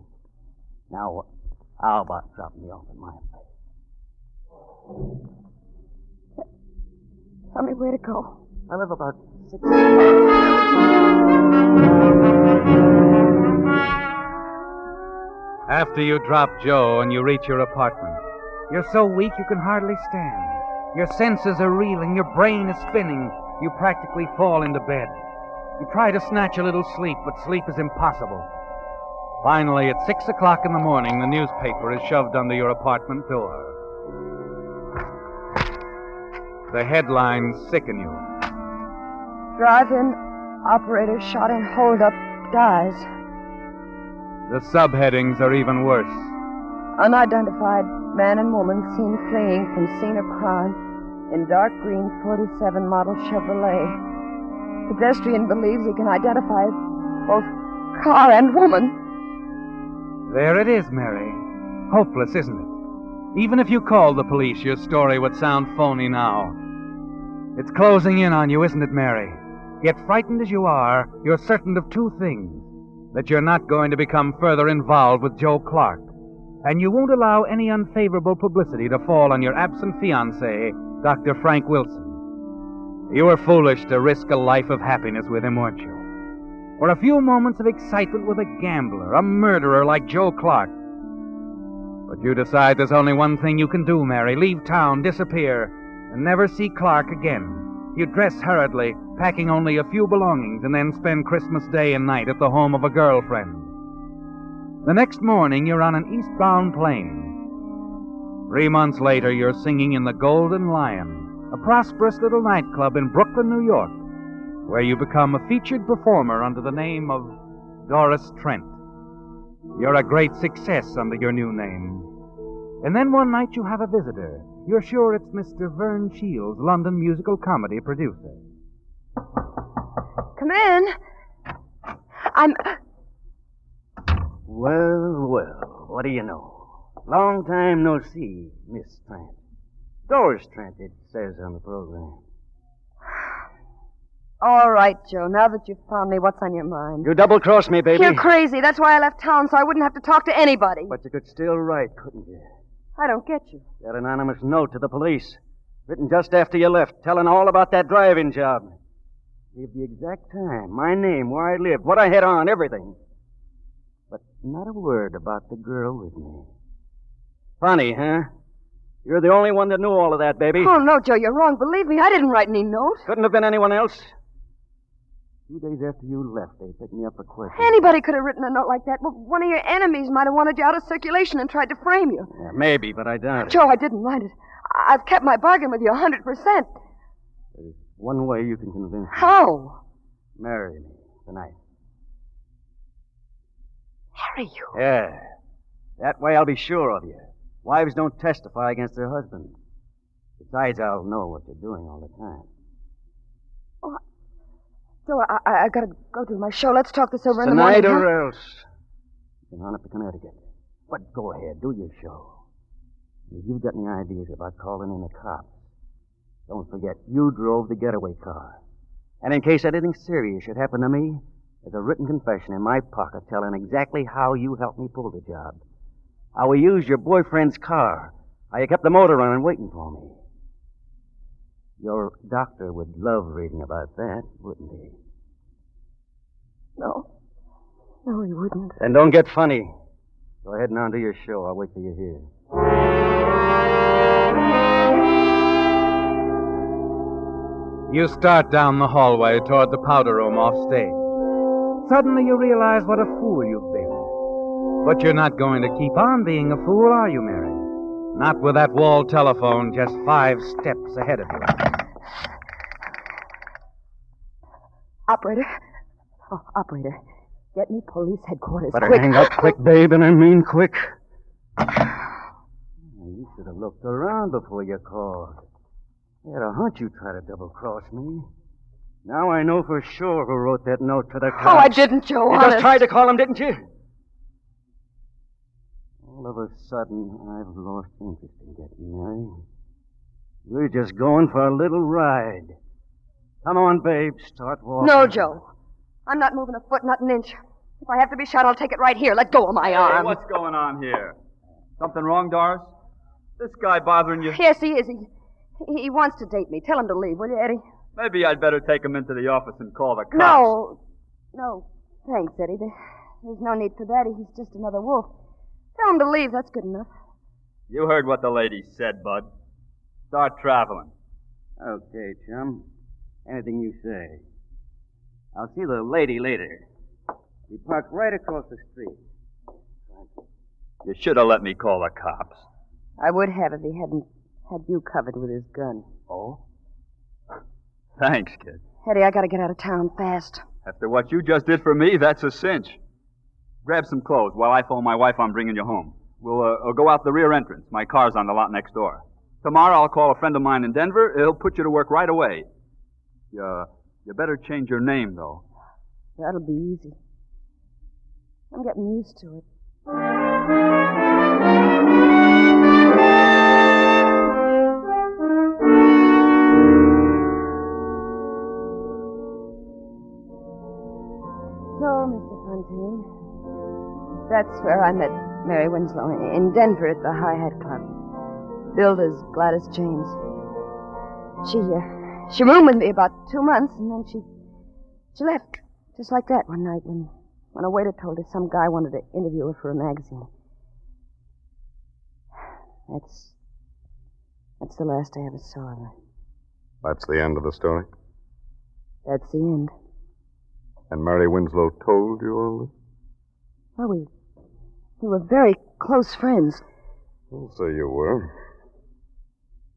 Now, how about dropping me off at my place? Tell me where to go. I live about After you drop Joe and you reach your apartment, you're so weak you can hardly stand. Your senses are reeling, your brain is spinning. You practically fall into bed. You try to snatch a little sleep, but sleep is impossible. Finally, at 6 o'clock in the morning, the newspaper is shoved under your apartment door. The headlines sicken you. Drive-in operator shot in hold-up dies. The subheadings are even worse. Unidentified man and woman seen fleeing from scene of crime in dark green 47 model Chevrolet. Pedestrian believes he can identify both car and woman. There it is, Mary. Hopeless, isn't it? Even if you called the police, your story would sound phony now. It's closing in on you, isn't it, Mary? Yet frightened as you are, you're certain of two things. That you're not going to become further involved with Joe Clark. And you won't allow any unfavorable publicity to fall on your absent fiancé, Dr. Frank Wilson. You were foolish to risk a life of happiness with him, weren't you? For a few moments of excitement with a gambler, a murderer like Joe Clark. But you decide there's only one thing you can do, Mary. Leave town, disappear, and never see Clark again. You dress hurriedly, packing only a few belongings, and then spend Christmas Day and night at the home of a girlfriend. The next morning, you're on an eastbound plane. 3 months later, you're singing in the Golden Lion, a prosperous little nightclub in Brooklyn, New York, where you become a featured performer under the name of Doris Trent. You're a great success under your new name. And then one night you have a visitor. You're sure it's Mr. Vern Shields, London musical comedy producer. Come in. Well, what do you know? Long time no see, Miss Trent. Doris Trent, it says on the program. All right, Joe. Now that you've found me, what's on your mind? You double-crossed me, baby. You're crazy. That's why I left town, so I wouldn't have to talk to anybody. But you could still write, couldn't you? I don't get you. That anonymous note to the police, written just after you left, telling all about that driving job. Gave the exact time, my name, where I lived, what I had on, everything. But not a word about the girl with me. Funny, huh? You're the only one that knew all of that, baby. Oh, no, Joe, you're wrong. Believe me, I didn't write any note. Couldn't have been anyone else. 2 days after you left, they picked me up for questions. Anybody could have written a note like that. Well, one of your enemies might have wanted you out of circulation and tried to frame you. Yeah, maybe, but I doubt it. Joe, I didn't write it. I've kept my bargain with you 100%. There's one way you can convince me. How? Marry me tonight. Marry you? Yeah. That way I'll be sure of you. Wives don't testify against their husbands. Besides, I'll know what you're doing all the time. Oh, Joe, I gotta go to my show. Let's talk this over in the morning. Tonight or else. You can run up to Connecticut. But go ahead, do your show. If you've got any ideas about calling in the cops, don't forget, you drove the getaway car. And in case anything serious should happen to me, there's a written confession in my pocket telling exactly how you helped me pull the job. How we used your boyfriend's car. How you kept the motor running waiting for me. Your doctor would love reading about that, wouldn't he? No. No, he wouldn't. Then don't get funny. Go ahead and on to your show. I'll wait for you here. You start down the hallway toward the powder room off stage. Suddenly you realize what a fool you've been. But you're not going to keep on being a fool, are you, Mary? Not with that wall telephone just 5 steps ahead of you. Operator. Oh, operator. Get me police headquarters. Better quick. hang up quick, babe, and I mean quick. You should have looked around before you called. I had a hunch you'd try to double-cross me. Now I know for sure who wrote that note to the cops. Oh, I didn't, Joe, You honest. just tried to call him, didn't you? All of a sudden, I've lost interest in getting married. We're just going for a little ride. Come on, babe, start walking. No, Joe. I'm not moving a foot, not an inch. If I have to be shot, I'll take it right here. Let go of my arm. Hey, what's going on here? Something wrong, Doris? This guy bothering you? Yes, he is. He wants to date me. Tell him to leave, will you, Eddie? Maybe I'd better take him into the office and call the cops. No, thanks, Eddie. There's no need for that. He's just another wolf. Tell him to leave. That's good enough. You heard what the lady said, Bud. Start traveling. Okay, chum. Anything you say. I'll see the lady later. We parked right across the street. You should have let me call the cops. I would have if he hadn't had you covered with his gun. Oh? Thanks, kid. Eddie, I gotta get out of town fast. After what you just did for me, that's a cinch. Grab some clothes while I phone my wife I'm bringing you home. We'll go out the rear entrance. My car's on the lot next door. Tomorrow I'll call a friend of mine in Denver. He'll put you to work right away. You better change your name, though. That'll be easy. I'm getting used to it. So, Mr. Fontaine, that's where I met Mary Winslow, in Denver at the High Hat Club. Billed as Gladys James. She roomed with me about 2 months, and then she left, just like that, one night when a waiter told her some guy wanted to interview her for a magazine. That's the last I ever saw of her. That's the end of the story? That's the end. And Mary Winslow told you all this? Well, we were very close friends. I'll say you were.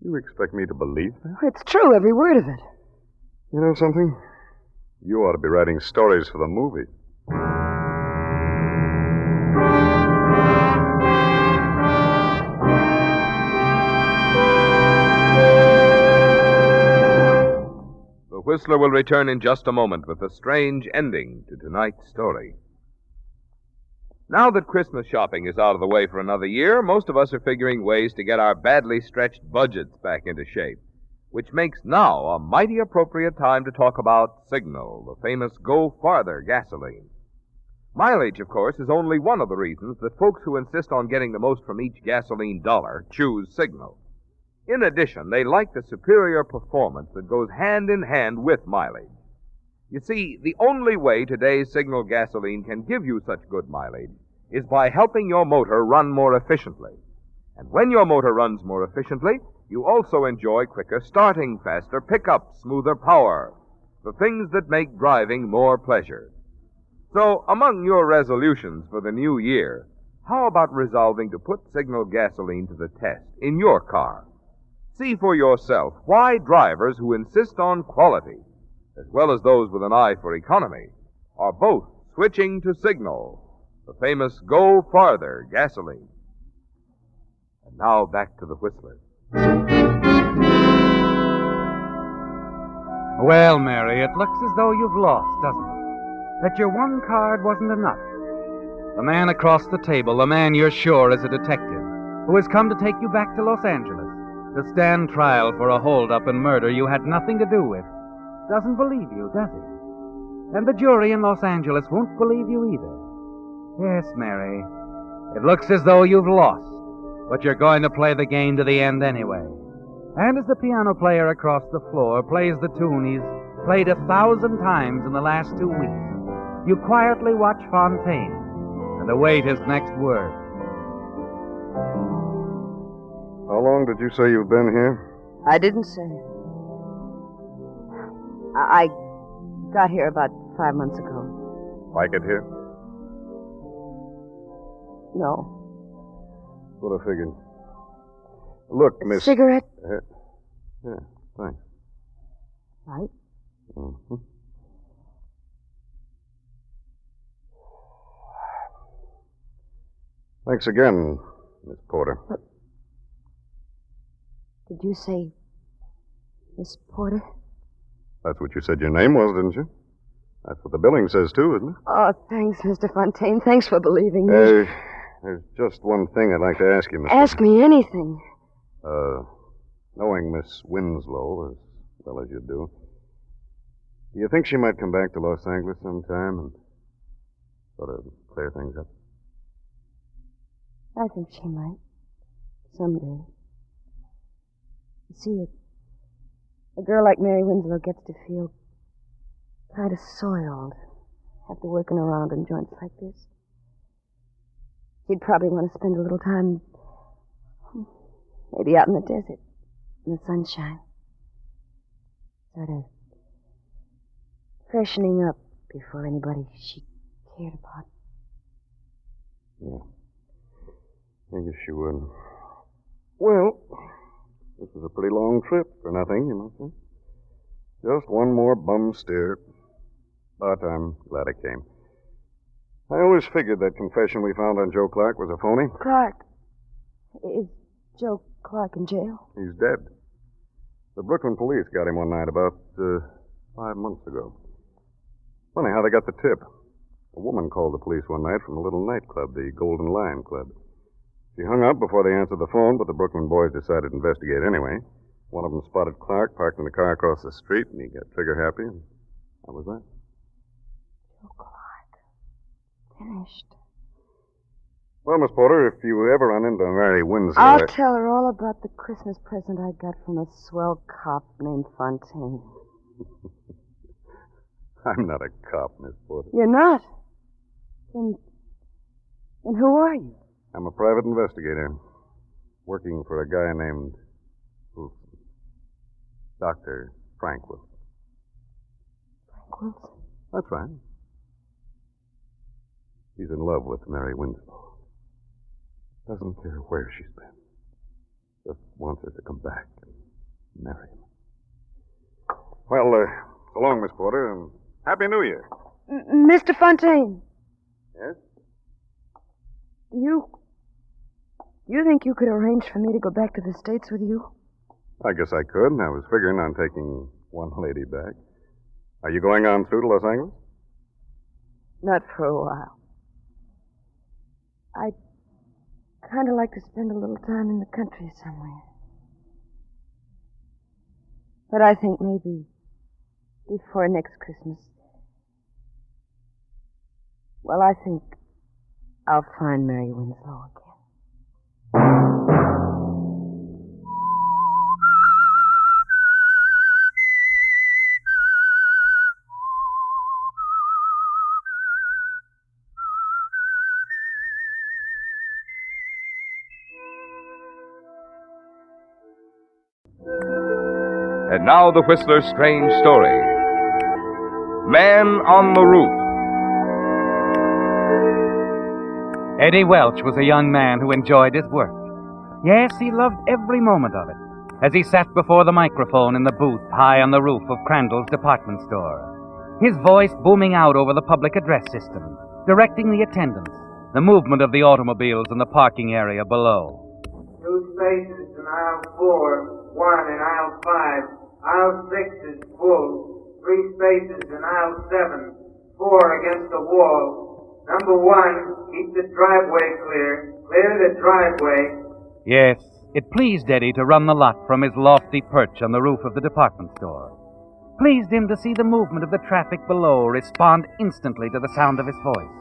You expect me to believe that? It's true, every word of it. You know something? You ought to be writing stories for the movie. The Whistler will return in just a moment with a strange ending to tonight's story. Now that Christmas shopping is out of the way for another year, most of us are figuring ways to get our badly stretched budgets back into shape, which makes now a mighty appropriate time to talk about Signal, the famous Go Farther gasoline. Mileage, of course, is only one of the reasons that folks who insist on getting the most from each gasoline dollar choose Signal. In addition, they like the superior performance that goes hand in hand with mileage. You see, the only way today's Signal gasoline can give you such good mileage is by helping your motor run more efficiently. And when your motor runs more efficiently, you also enjoy quicker starting, faster pickup, smoother power, the things that make driving more pleasure. So, among your resolutions for the new year, how about resolving to put Signal gasoline to the test in your car? See for yourself why drivers who insist on quality, as well as those with an eye for economy, are both switching to Signal, the famous Go Farther gasoline. And now back to the Whistler. Well, Mary, it looks as though you've lost, doesn't it? That your one card wasn't enough. The man across the table, the man you're sure is a detective, who has come to take you back to Los Angeles to stand trial for a holdup and murder you had nothing to do with, doesn't believe you, does he? And the jury in Los Angeles won't believe you either. Yes, Mary, it looks as though you've lost, but you're going to play the game to the end anyway. And as the piano player across the floor plays the tune he's played 1,000 times in the last 2 weeks, you quietly watch Fontaine and await his next word. How long did you say you've been here? I didn't say. I got here about 5 months ago. Like it here? No. What I figured. Look, Miss... Cigarette? Yeah, thanks. Right. Mm-hmm. Thanks again, Miss Porter. But did you say Miss Porter? That's what you said your name was, didn't you? That's what the billing says, too, isn't it? Oh, thanks, Mr. Fontaine. Thanks for believing me. There's just one thing I'd like to ask you, Miss... Ask me anything. Knowing Miss Winslow as well as you do you think she might come back to Los Angeles sometime and sort of clear things up? I think she might. Someday. You see, A girl like Mary Winslow gets to feel kind of soiled after working around in joints like this. She'd probably want to spend a little time, maybe out in the desert, in the sunshine. Sort of freshening up before anybody she cared about. Yeah. I guess she would. Well, this was a pretty long trip for nothing, you might say. Just one more bum steer. But I'm glad it came. I always figured that confession we found on Joe Clark was a phony. Clark. Is Joe Clark in jail? He's dead. The Brooklyn police got him one night about 5 months ago. Funny how they got the tip. A woman called the police one night from a little nightclub, the Golden Lion Club. She hung up before they answered the phone, but the Brooklyn boys decided to investigate anyway. One of them spotted Clark parked in the car across the street, and he got trigger-happy, and that was that. Joe Clark. Finished. Well, Miss Porter, if you ever run into Mary Winslow... I'll tell her all about the Christmas present I got from a swell cop named Fontaine. I'm not a cop, Miss Porter. You're not? Then who are you? I'm a private investigator, working for a guy named Wilson. Dr. Frank Wilson. Frank Wilson? That's right. He's in love with Mary Winslow. Doesn't care where she's been. Just wants her to come back and marry him. Well, so long, Miss Porter, and Happy New Year. Mr. Fontaine. Yes? You think you could arrange for me to go back to the States with you? I guess I could. I was figuring on taking one lady back. Are you going on through to Los Angeles? Not for a while. I'd kind of like to spend a little time in the country somewhere. But I think maybe before next Christmas. Well, I think I'll find Mary Winslow again. And now the Whistler's strange story. Man on the Roof. Eddie Welch was a young man who enjoyed his work. Yes, he loved every moment of it, as he sat before the microphone in the booth high on the roof of Crandall's department store, his voice booming out over the public address system, directing the attendants, the movement of the automobiles in the parking area below. 2 spaces in aisle 4, 1 in aisle 5. Aisle 6 is full. 3 spaces in aisle 7, 4 against the wall. Number 1, keep the driveway clear. Clear the driveway. Yes, it pleased Eddie to run the lot from his lofty perch on the roof of the department store. Pleased him to see the movement of the traffic below respond instantly to the sound of his voice.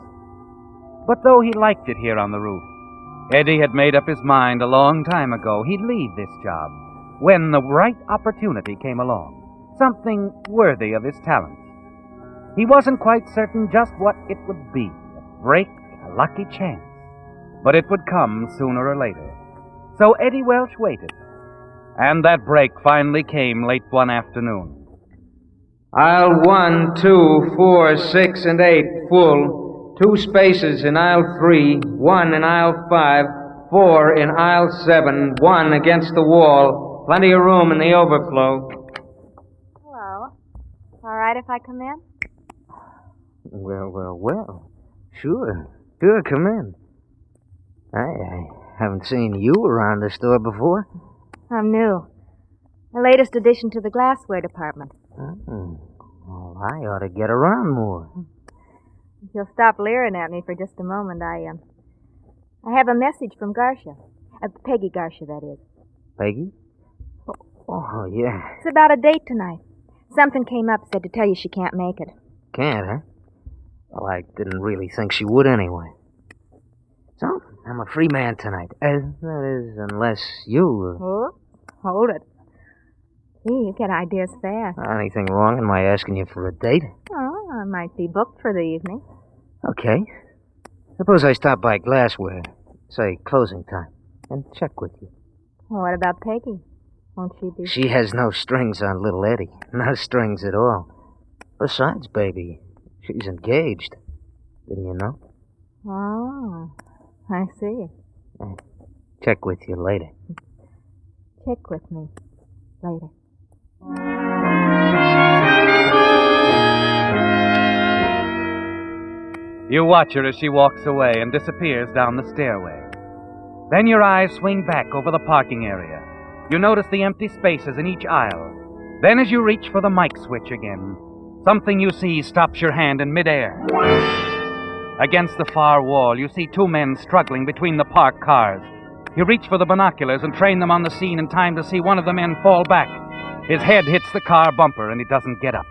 But though he liked it here on the roof, Eddie had made up his mind a long time ago he'd leave this job when the right opportunity came along, something worthy of his talents. He wasn't quite certain just what it would be, a break, a lucky chance, but it would come sooner or later. So Eddie Welch waited, and that break finally came late one afternoon. Aisle 1, 2, 4, 6, and 8, full. 2 spaces in aisle 3, 1 in aisle 5, 4 in aisle 7, 1 against the wall. Plenty of room in the overflow. Hello. All right if I come in? Well. Sure, come in. I haven't seen you around the store before. I'm new. The latest addition to the glassware department. Well, I ought to get around more. If you'll stop leering at me for just a moment, I have a message from Garcia. Peggy Garcia, that is. Peggy? Oh, yeah. It's about a date tonight. Something came up, said to tell you she can't make it. Can't, huh? Well, I didn't really think she would anyway. So, I'm a free man tonight. That is, unless you... Oh, hold it. You get ideas fast. Anything wrong in my asking you for a date? Oh, I might be booked for the evening. Okay. Suppose I stop by Glassware, say closing time, and check with you. Well, what about Peggy? Won't she be... She has no strings on little Eddie. No strings at all. Besides, baby, she's engaged. Didn't you know? Oh, I see. Check with you later. Check with me later. You watch her as she walks away and disappears down the stairway. Then your eyes swing back over the parking area. You notice the empty spaces in each aisle. Then as you reach for the mic switch again, something you see stops your hand in midair. Against the far wall, you see two men struggling between the parked cars. You reach for the binoculars and train them on the scene in time to see one of the men fall back. His head hits the car bumper and he doesn't get up.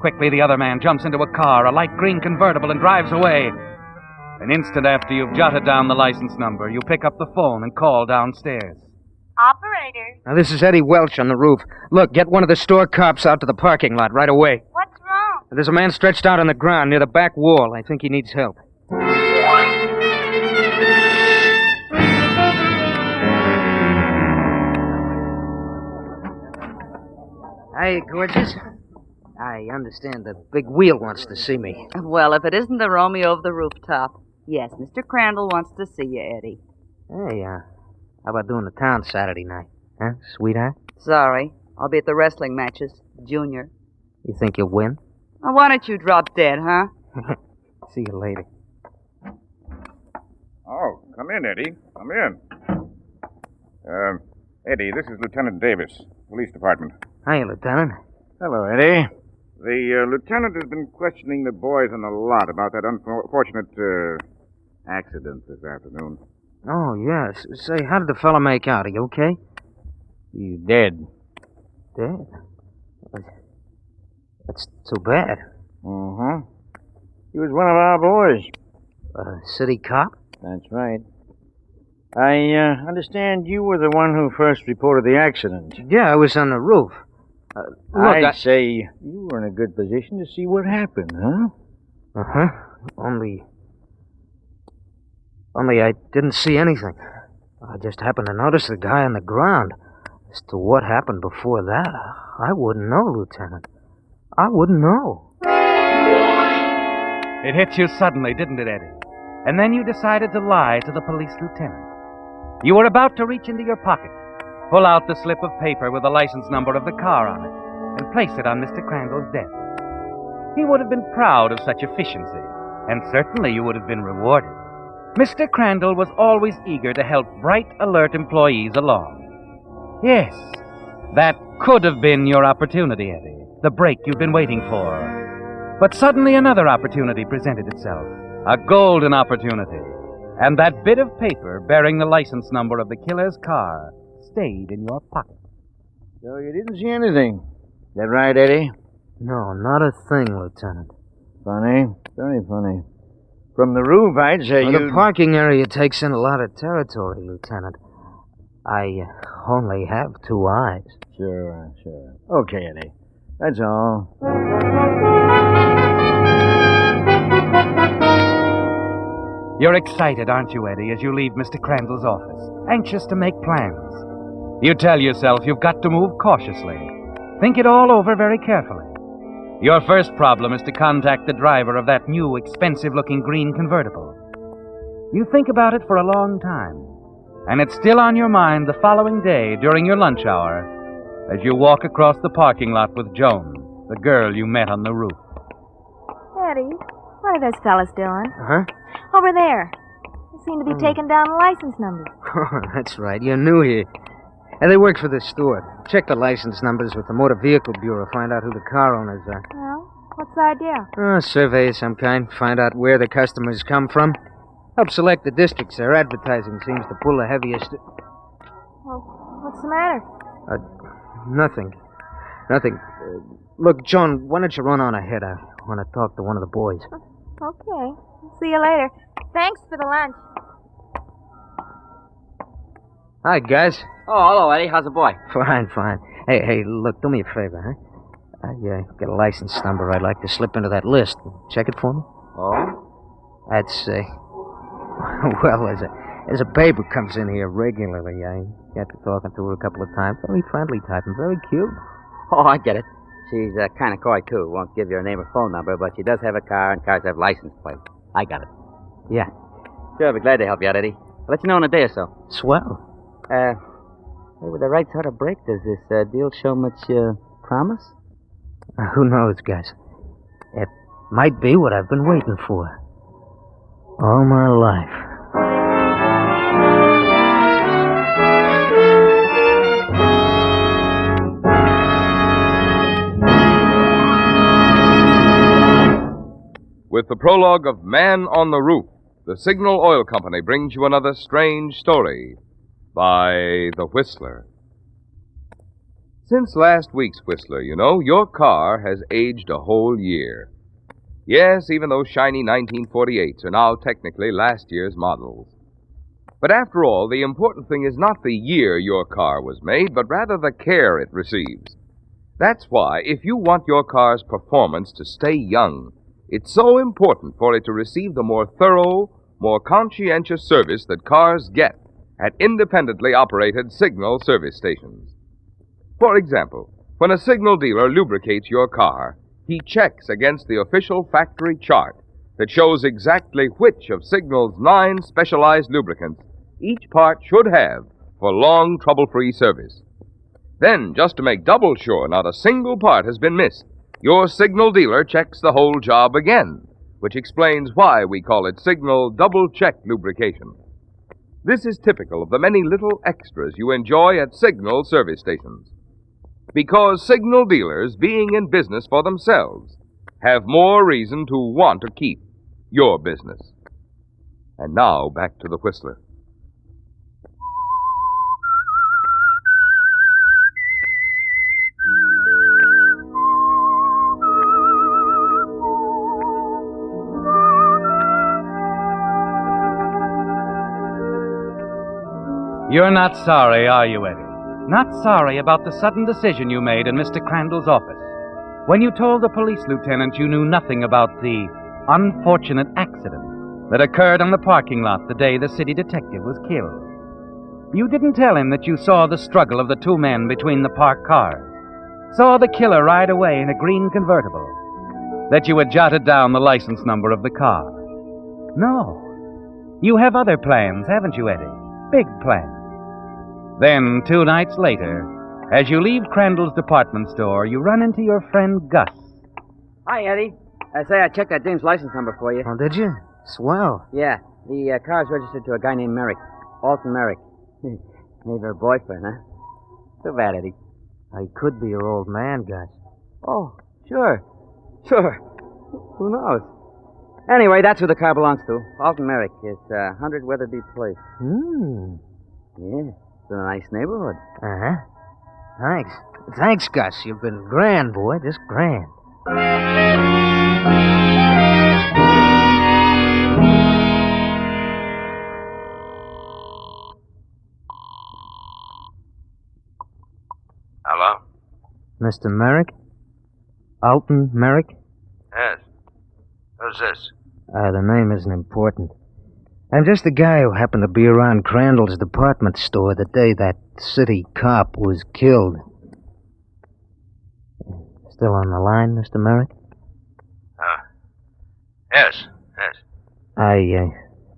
Quickly, the other man jumps into a car, a light green convertible, and drives away. An instant after you've jotted down the license number, you pick up the phone and call downstairs. Operator. Now, this is Eddie Welch on the roof. Look, get one of the store cops out to the parking lot right away. What's wrong? There's a man stretched out on the ground near the back wall. I think he needs help. Hey, gorgeous. I understand the big wheel wants to see me. Well, if it isn't the Romeo of the rooftop. Yes, Mr. Crandall wants to see you, Eddie. Hey, how about doing the town Saturday night? Huh, sweetheart? Sorry. I'll be at the wrestling matches. Junior. You think you'll win? Well, why don't you drop dead, huh? See you later. Oh, come in, Eddie. Come in. Eddie, this is Lieutenant Davis, Police Department. Hiya, Lieutenant. Hello, Eddie. The lieutenant has been questioning the boys on the lot about that unfortunate accident this afternoon. Oh, yes. Say, how did the fella make out? Are you okay? He's dead. Dead? That's too bad. Uh-huh. He was one of our boys. A city cop? That's right. I understand you were the one who first reported the accident. Yeah, I was on the roof. I'd say you were in a good position to see what happened, huh? Uh-huh. Only I didn't see anything. I just happened to notice the guy on the ground. As to what happened before that, I wouldn't know, Lieutenant. I wouldn't know. It hit you suddenly, didn't it, Eddie? And then you decided to lie to the police lieutenant. You were about to reach into your pocket, pull out the slip of paper with the license number of the car on it, and place it on Mr. Crandall's desk. He would have been proud of such efficiency, and certainly you would have been rewarded. Mr. Crandall was always eager to help bright, alert employees along. Yes, that could have been your opportunity, Eddie, the break you've been waiting for. But suddenly another opportunity presented itself, a golden opportunity, and that bit of paper bearing the license number of the killer's car stayed in your pocket. So you didn't see anything. Is that right, Eddie? No, not a thing, Lieutenant. Funny. Very funny. From the roof, I'd say The parking area takes in a lot of territory, Lieutenant. I only have 2 eyes. Sure. Okay, Eddie. That's all. You're excited, aren't you, Eddie, as you leave Mr. Crandall's office, anxious to make plans. You tell yourself you've got to move cautiously. Think it all over very carefully. Your first problem is to contact the driver of that new, expensive-looking green convertible. You think about it for a long time, and it's still on your mind the following day during your lunch hour as you walk across the parking lot with Joan, the girl you met on the roof. Eddie, what are those fellas doing? Huh? Over there. They seem to be taking down license numbers. Oh, that's right. You're new here. And they work for the store. Check the license numbers with the Motor Vehicle Bureau. Find out who the car owners are. Well, what's the idea? A survey of some kind. Find out where the customers come from. Help select the districts their advertising seems to pull the heaviest. Well, what's the matter? Nothing. Look, Joan, why don't you run on ahead? I want to talk to one of the boys. Okay. See you later. Thanks for the lunch. Hi, guys. Oh, hello, Eddie. How's the boy? Fine, fine. Hey, look, do me a favor, huh? I got a license number I'd like to slip into that list. Check it for me? Oh? That's, well, there's a babe who comes in here regularly. I got to talking to her a couple of times. Very friendly type and very cute. Oh, I get it. She's kind of coy, too. Won't give you her name or phone number, but she does have a car, and cars have license plates. I got it. Yeah. Sure, I'll be glad to help you out, Eddie. I'll let you know in a day or so. Swell. Hey, with the right sort of break, does this deal show much promise? Who knows, Gus? It might be what I've been waiting for. All my life. With the prologue of Man on the Roof, the Signal Oil Company brings you another strange story by The Whistler. Since last week's Whistler, you know, your car has aged a whole year. Yes, even those shiny 1948s are now technically last year's models. But after all, the important thing is not the year your car was made, but rather the care it receives. That's why, if you want your car's performance to stay young, it's so important for it to receive the more thorough, more conscientious service that cars get at independently operated Signal service stations. For example, when a Signal dealer lubricates your car, he checks against the official factory chart that shows exactly which of Signal's 9 specialized lubricants each part should have for long, trouble-free service. Then, just to make double sure not a single part has been missed, your Signal dealer checks the whole job again, which explains why we call it Signal double-check lubrication. This is typical of the many little extras you enjoy at Signal service stations. Because Signal dealers, being in business for themselves, have more reason to want to keep your business. And now, back to the Whistler. You're not sorry, are you, Eddie? Not sorry about the sudden decision you made in Mr. Crandall's office when you told the police lieutenant you knew nothing about the unfortunate accident that occurred on the parking lot the day the city detective was killed. You didn't tell him that you saw the struggle of the two men between the parked cars, saw the killer ride away in a green convertible, that you had jotted down the license number of the car. No. You have other plans, haven't you, Eddie? Big plans. Then, 2 nights later, as you leave Crandall's department store, you run into your friend Gus. Hi, Eddie. I checked that dame's license number for you. Oh, did you? Swell. Yeah, the car's registered to a guy named Merrick. Alton Merrick. Maybe her boyfriend, huh? Too bad, Eddie. He could be your old man, Gus. Oh, sure. Who knows? Anyway, that's who the car belongs to. Alton Merrick. It's 100 Weatherby Place. Yeah. It's a nice neighborhood. Uh-huh. Thanks, Gus. You've been grand, boy. Just grand. Hello? Mr. Merrick? Alton Merrick? Yes. Who's this? The name isn't important. I'm just the guy who happened to be around Crandall's department store the day that city cop was killed. Still on the line, Mr. Merrick? Yes. I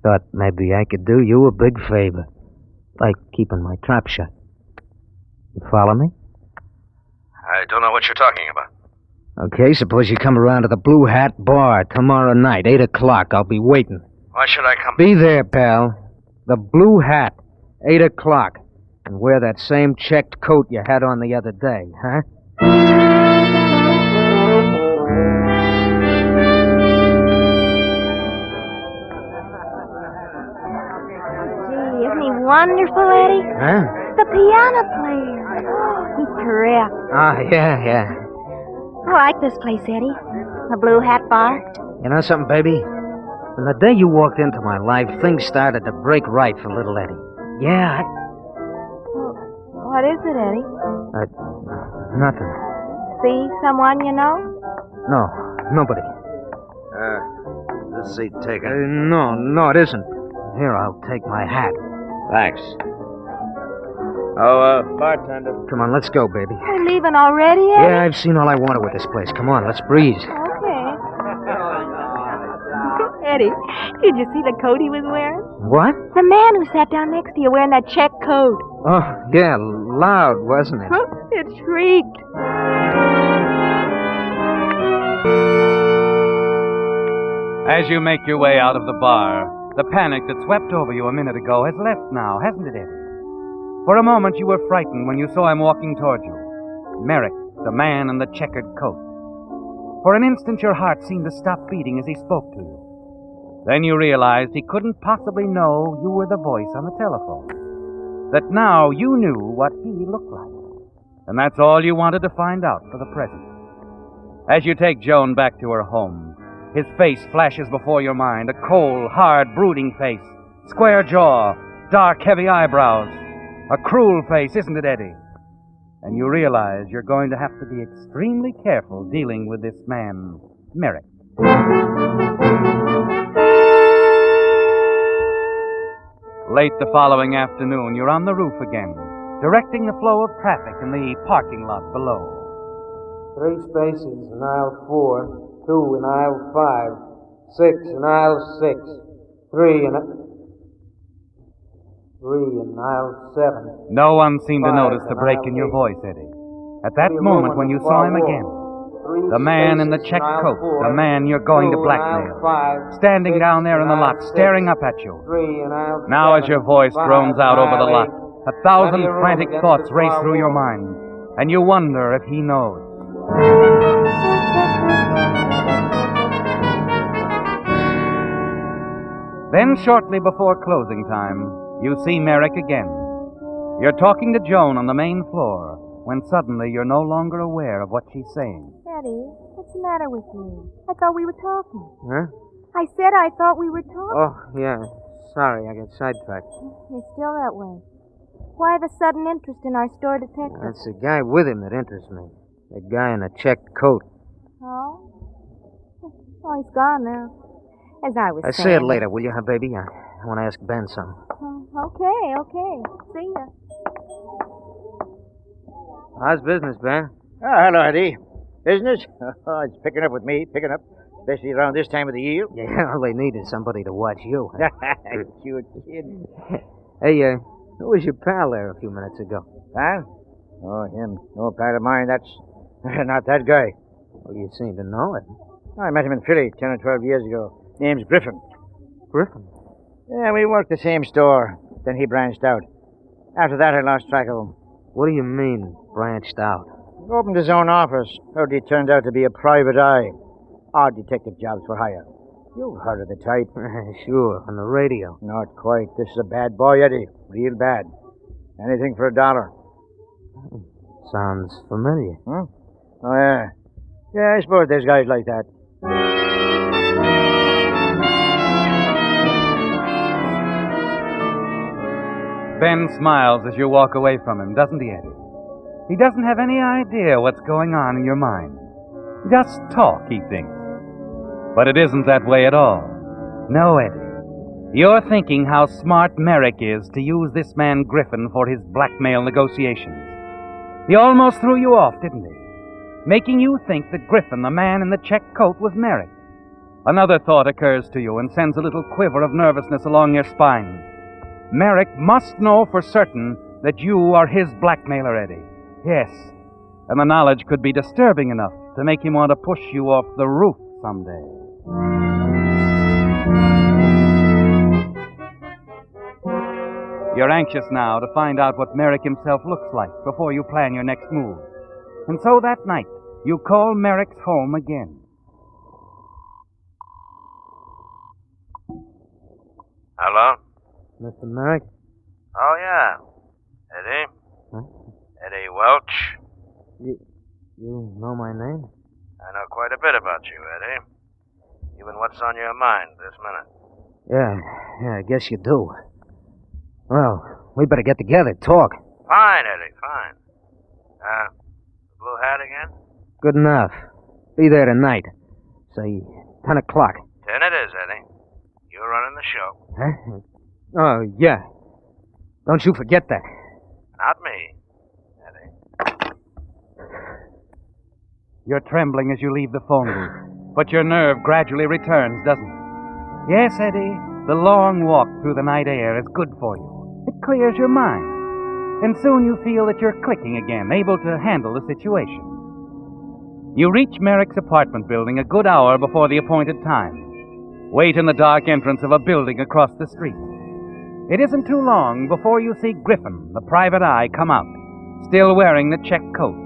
thought maybe I could do you a big favor. Like keeping my trap shut. You follow me? I don't know what you're talking about. Okay, suppose you come around to the Blue Hat Bar tomorrow night, 8 o'clock. I'll be waiting. Why should I come? Be there, pal. The Blue Hat, 8 o'clock. And wear that same checked coat you had on the other day, huh? Gee, isn't he wonderful, Eddie? Huh? The piano player. Oh, he's terrific. Ah, yeah. I like this place, Eddie. The Blue Hat Bar. You know something, baby? From the day you walked into my life, things started to break right for little Eddie. Yeah, What is it, Eddie? Nothing. See someone you know? No, nobody. This seat taken. No, it isn't. Here, I'll take my hat. Thanks. Oh, bartender. Come on, let's go, baby. We're leaving already, Eddie? Yeah, I've seen all I wanted with this place. Come on, let's breeze. Okay. Eddie, did you see the coat he was wearing? What? The man who sat down next to you wearing that check coat. Oh, yeah, loud, wasn't it? It shrieked. As you make your way out of the bar, the panic that swept over you a minute ago has left now, hasn't it, Eddie? For a moment you were frightened when you saw him walking toward you. Merrick, the man in the checkered coat. For an instant your heart seemed to stop beating as he spoke to you. Then you realized he couldn't possibly know you were the voice on the telephone. That now you knew what he looked like. And that's all you wanted to find out for the present. As you take Joan back to her home, his face flashes before your mind, a cold, hard, brooding face, square jaw, dark, heavy eyebrows. A cruel face, isn't it, Eddie? And you realize you're going to have to be extremely careful dealing with this man, Merrick. Late the following afternoon, you're on the roof again, directing the flow of traffic in the parking lot below. 3 spaces in aisle 4, 2 in aisle 5, 6 in aisle 6, 3 in aisle 7. No one seemed to notice the break in your voice, Eddie. At that moment when you saw him again, the man in the check coat, the man you're going to blackmail, standing down there in the lot, staring up at you. Now as your voice drones out over the lot, 1,000 frantic thoughts race through your mind, and you wonder if he knows. Then shortly before closing time, you see Merrick again. You're talking to Joan on the main floor, when suddenly you're no longer aware of what she's saying. Eddie, what's the matter with you? I thought we were talking. Huh? I said I thought we were talking. Oh, yeah. Sorry, I got sidetracked. You're still that way. Why the sudden interest in our store detective? That's the guy with him that interests me. The guy in the checked coat. Oh? Oh, he's gone now. As I was saying. Say it later, will you, huh, baby? I want to ask Ben something. Okay. See ya. How's business, Ben? Oh, hello, Eddie. Business? Oh, it's picking up with me, picking up. Especially around this time of the year. Yeah, all they need is somebody to watch you. Cute kid. Hey, who was your pal there a few minutes ago? Pal? Oh, him. No pal of mine. That's not that guy. Well, you seem to know it. I met him in Philly 10 or 12 years ago. Name's Griffin. Griffin? Yeah, we worked the same store. Then he branched out. After that, I lost track of him. What do you mean, branched out? He opened his own office. Heard he turned out to be a private eye. Odd detective jobs for hire. You've heard of the type. Sure, on the radio. Not quite. This is a bad boy, Eddie. Real bad. Anything for $1. Sounds familiar. Huh? Oh, yeah. Yeah, I suppose there's guys like that. Ben smiles as you walk away from him, doesn't he, Eddie? He doesn't have any idea what's going on in your mind. Just talk, he thinks. But it isn't that way at all. No, Eddie. You're thinking how smart Merrick is to use this man Griffin for his blackmail negotiations. He almost threw you off, didn't he? Making you think that Griffin, the man in the checked coat, was Merrick. Another thought occurs to you and sends a little quiver of nervousness along your spine. Merrick must know for certain that you are his blackmailer, Eddie. Yes, and the knowledge could be disturbing enough to make him want to push you off the roof someday. You're anxious now to find out what Merrick himself looks like before you plan your next move. And so that night, you call Merrick's home again. Hello? Mr. Merrick? Oh, yeah. Eddie? Huh? Eddie Welch? You know my name? I know quite a bit about you, Eddie. Even what's on your mind this minute. Yeah, I guess you do. Well, we better get together, talk. Fine, Eddie, fine. Blue hat again? Good enough. Be there tonight. Say, 10 o'clock. 10 it is, Eddie. You're running the show. Huh? Oh, yeah. Don't you forget that. Not me, Eddie. You're trembling as you leave the phone booth, but your nerve gradually returns, doesn't it? Yes, Eddie, the long walk through the night air is good for you. It clears your mind. And soon you feel that you're clicking again, able to handle the situation. You reach Merrick's apartment building a good hour before the appointed time. Wait in the dark entrance of a building across the street. It isn't too long before you see Griffin, the private eye, come out, still wearing the check coat.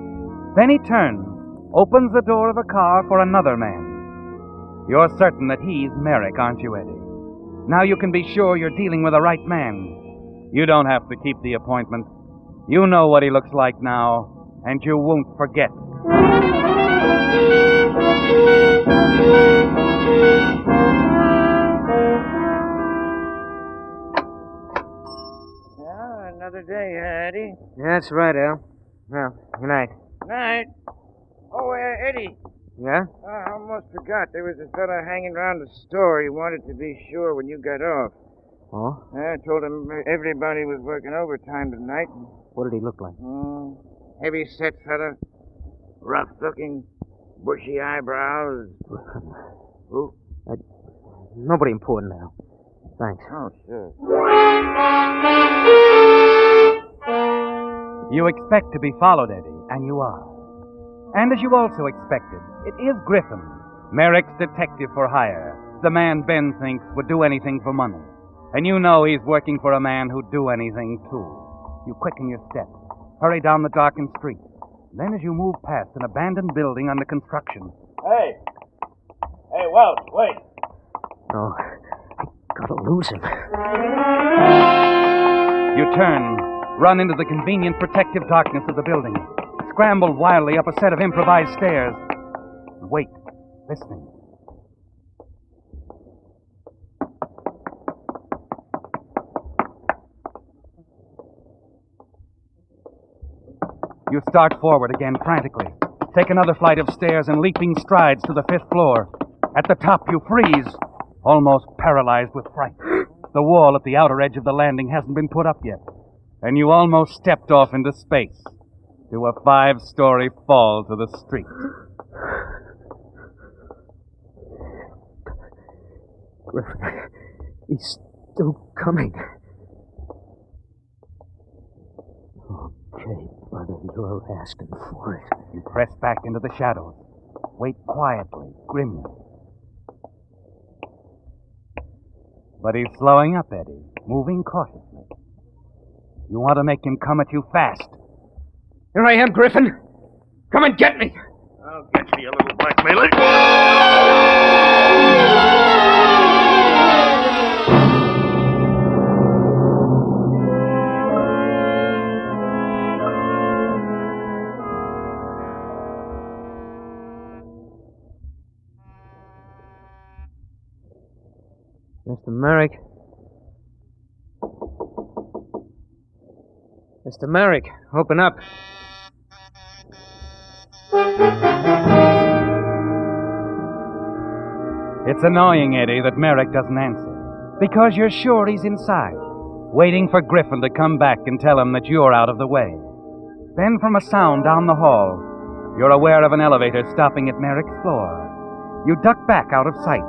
Then he turns, opens the door of a car for another man. You're certain that he's Merrick, aren't you, Eddie? Now you can be sure you're dealing with the right man. You don't have to keep the appointment. You know what he looks like now, and you won't forget. Well, another day, Eddie. That's right, Al. Well, good night. Night. Oh, Eddie. Yeah? I almost forgot. There was a fella hanging around the store. He wanted to be sure when you got off. Oh? I told him everybody was working overtime tonight. What did he look like? Heavy-set fella. Rough-looking. Bushy eyebrows. Who? Nobody important now. Thanks. Oh, sure. You expect to be followed, Eddie, and you are. And as you also expected, it is Griffin, Merrick's detective for hire, the man Ben thinks would do anything for money. And you know he's working for a man who'd do anything, too. You quicken your steps, hurry down the darkened street. Then as you move past an abandoned building under construction... Hey! Hey, Welch, wait! Oh, I gotta lose him. You turn, run into the convenient protective darkness of the building, scramble wildly up a set of improvised stairs, and wait, listening. You start forward again frantically, take another flight of stairs and leaping strides to the 5th floor. At the top, you freeze, almost paralyzed with fright. The wall at the outer edge of the landing hasn't been put up yet, and you almost stepped off into space, to a 5-story fall to the street. Griffin, he's still coming. Okay, brother, you're asking for it. You press back into the shadows. Wait quietly, grimly. But he's slowing up, Eddie, moving cautiously. You want to make him come at you fast. Here I am, Griffin. Come and get me. I'll get you, you little blackmailer. Mr. Merrick. Mr. Merrick, open up. It's annoying, Eddie, that Merrick doesn't answer, because you're sure he's inside, waiting for Griffin to come back and tell him that you're out of the way. Then from a sound down the hall, you're aware of an elevator stopping at Merrick's floor. You duck back out of sight.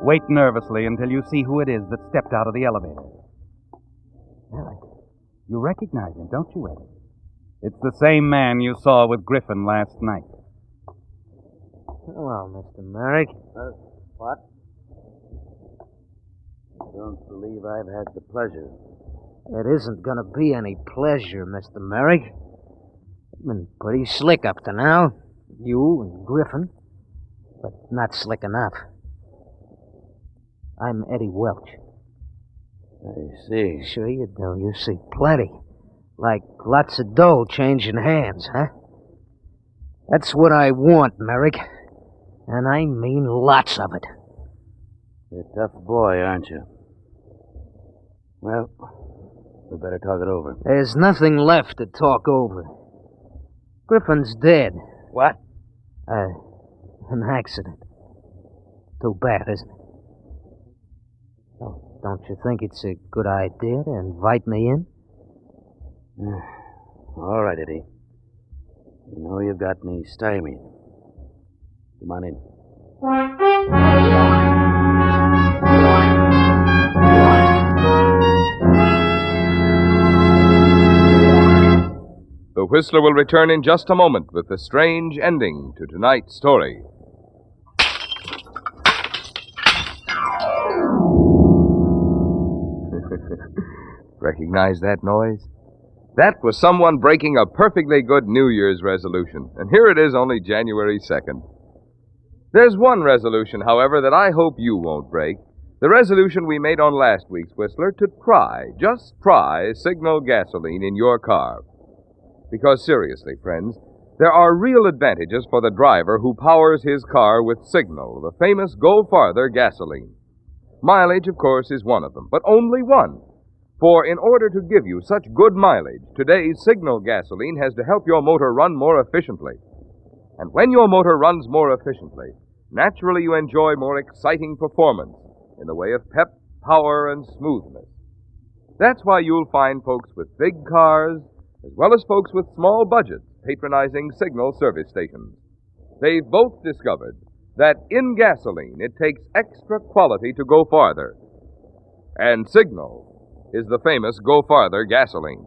Wait nervously until you see who it is that stepped out of the elevator. Merrick. You recognize him, don't you, Eddie? It's the same man you saw with Griffin last night. Hello, Mr. Merrick. What? I don't believe I've had the pleasure. It isn't going to be any pleasure, Mr. Merrick. You've been pretty slick up to now. You and Griffin. But not slick enough. I'm Eddie Welch. I see. Sure you do. You see plenty. Like lots of dough changing hands, huh? That's what I want, Merrick. And I mean lots of it. You're a tough boy, aren't you? Well, We better talk it over. There's nothing left to talk over. Griffin's dead. What? An accident. Too bad, isn't it? Oh, don't you think it's a good idea to invite me in? All right, Eddie. You know you've got me stymied. Come on in. The Whistler will return in just a moment with the strange ending to tonight's story. Recognize that noise? That was someone breaking a perfectly good New Year's resolution, and here it is only January 2nd. There's one resolution, however, that I hope you won't break. The resolution we made on last week's Whistler to just try signal gasoline in your car. Because seriously, friends, there are real advantages for the driver who powers his car with Signal, the famous Go Farther gasoline. Mileage, of course, is one of them, but only one. For in order to give you such good mileage, today's Signal gasoline has to help your motor run more efficiently. And when your motor runs more efficiently, naturally you enjoy more exciting performance in the way of pep, power, and smoothness. That's why you'll find folks with big cars, as well as folks with small budgets, patronizing Signal service stations. They've both discovered that in gasoline it takes extra quality to go farther. And Signal is the famous Go Farther gasoline.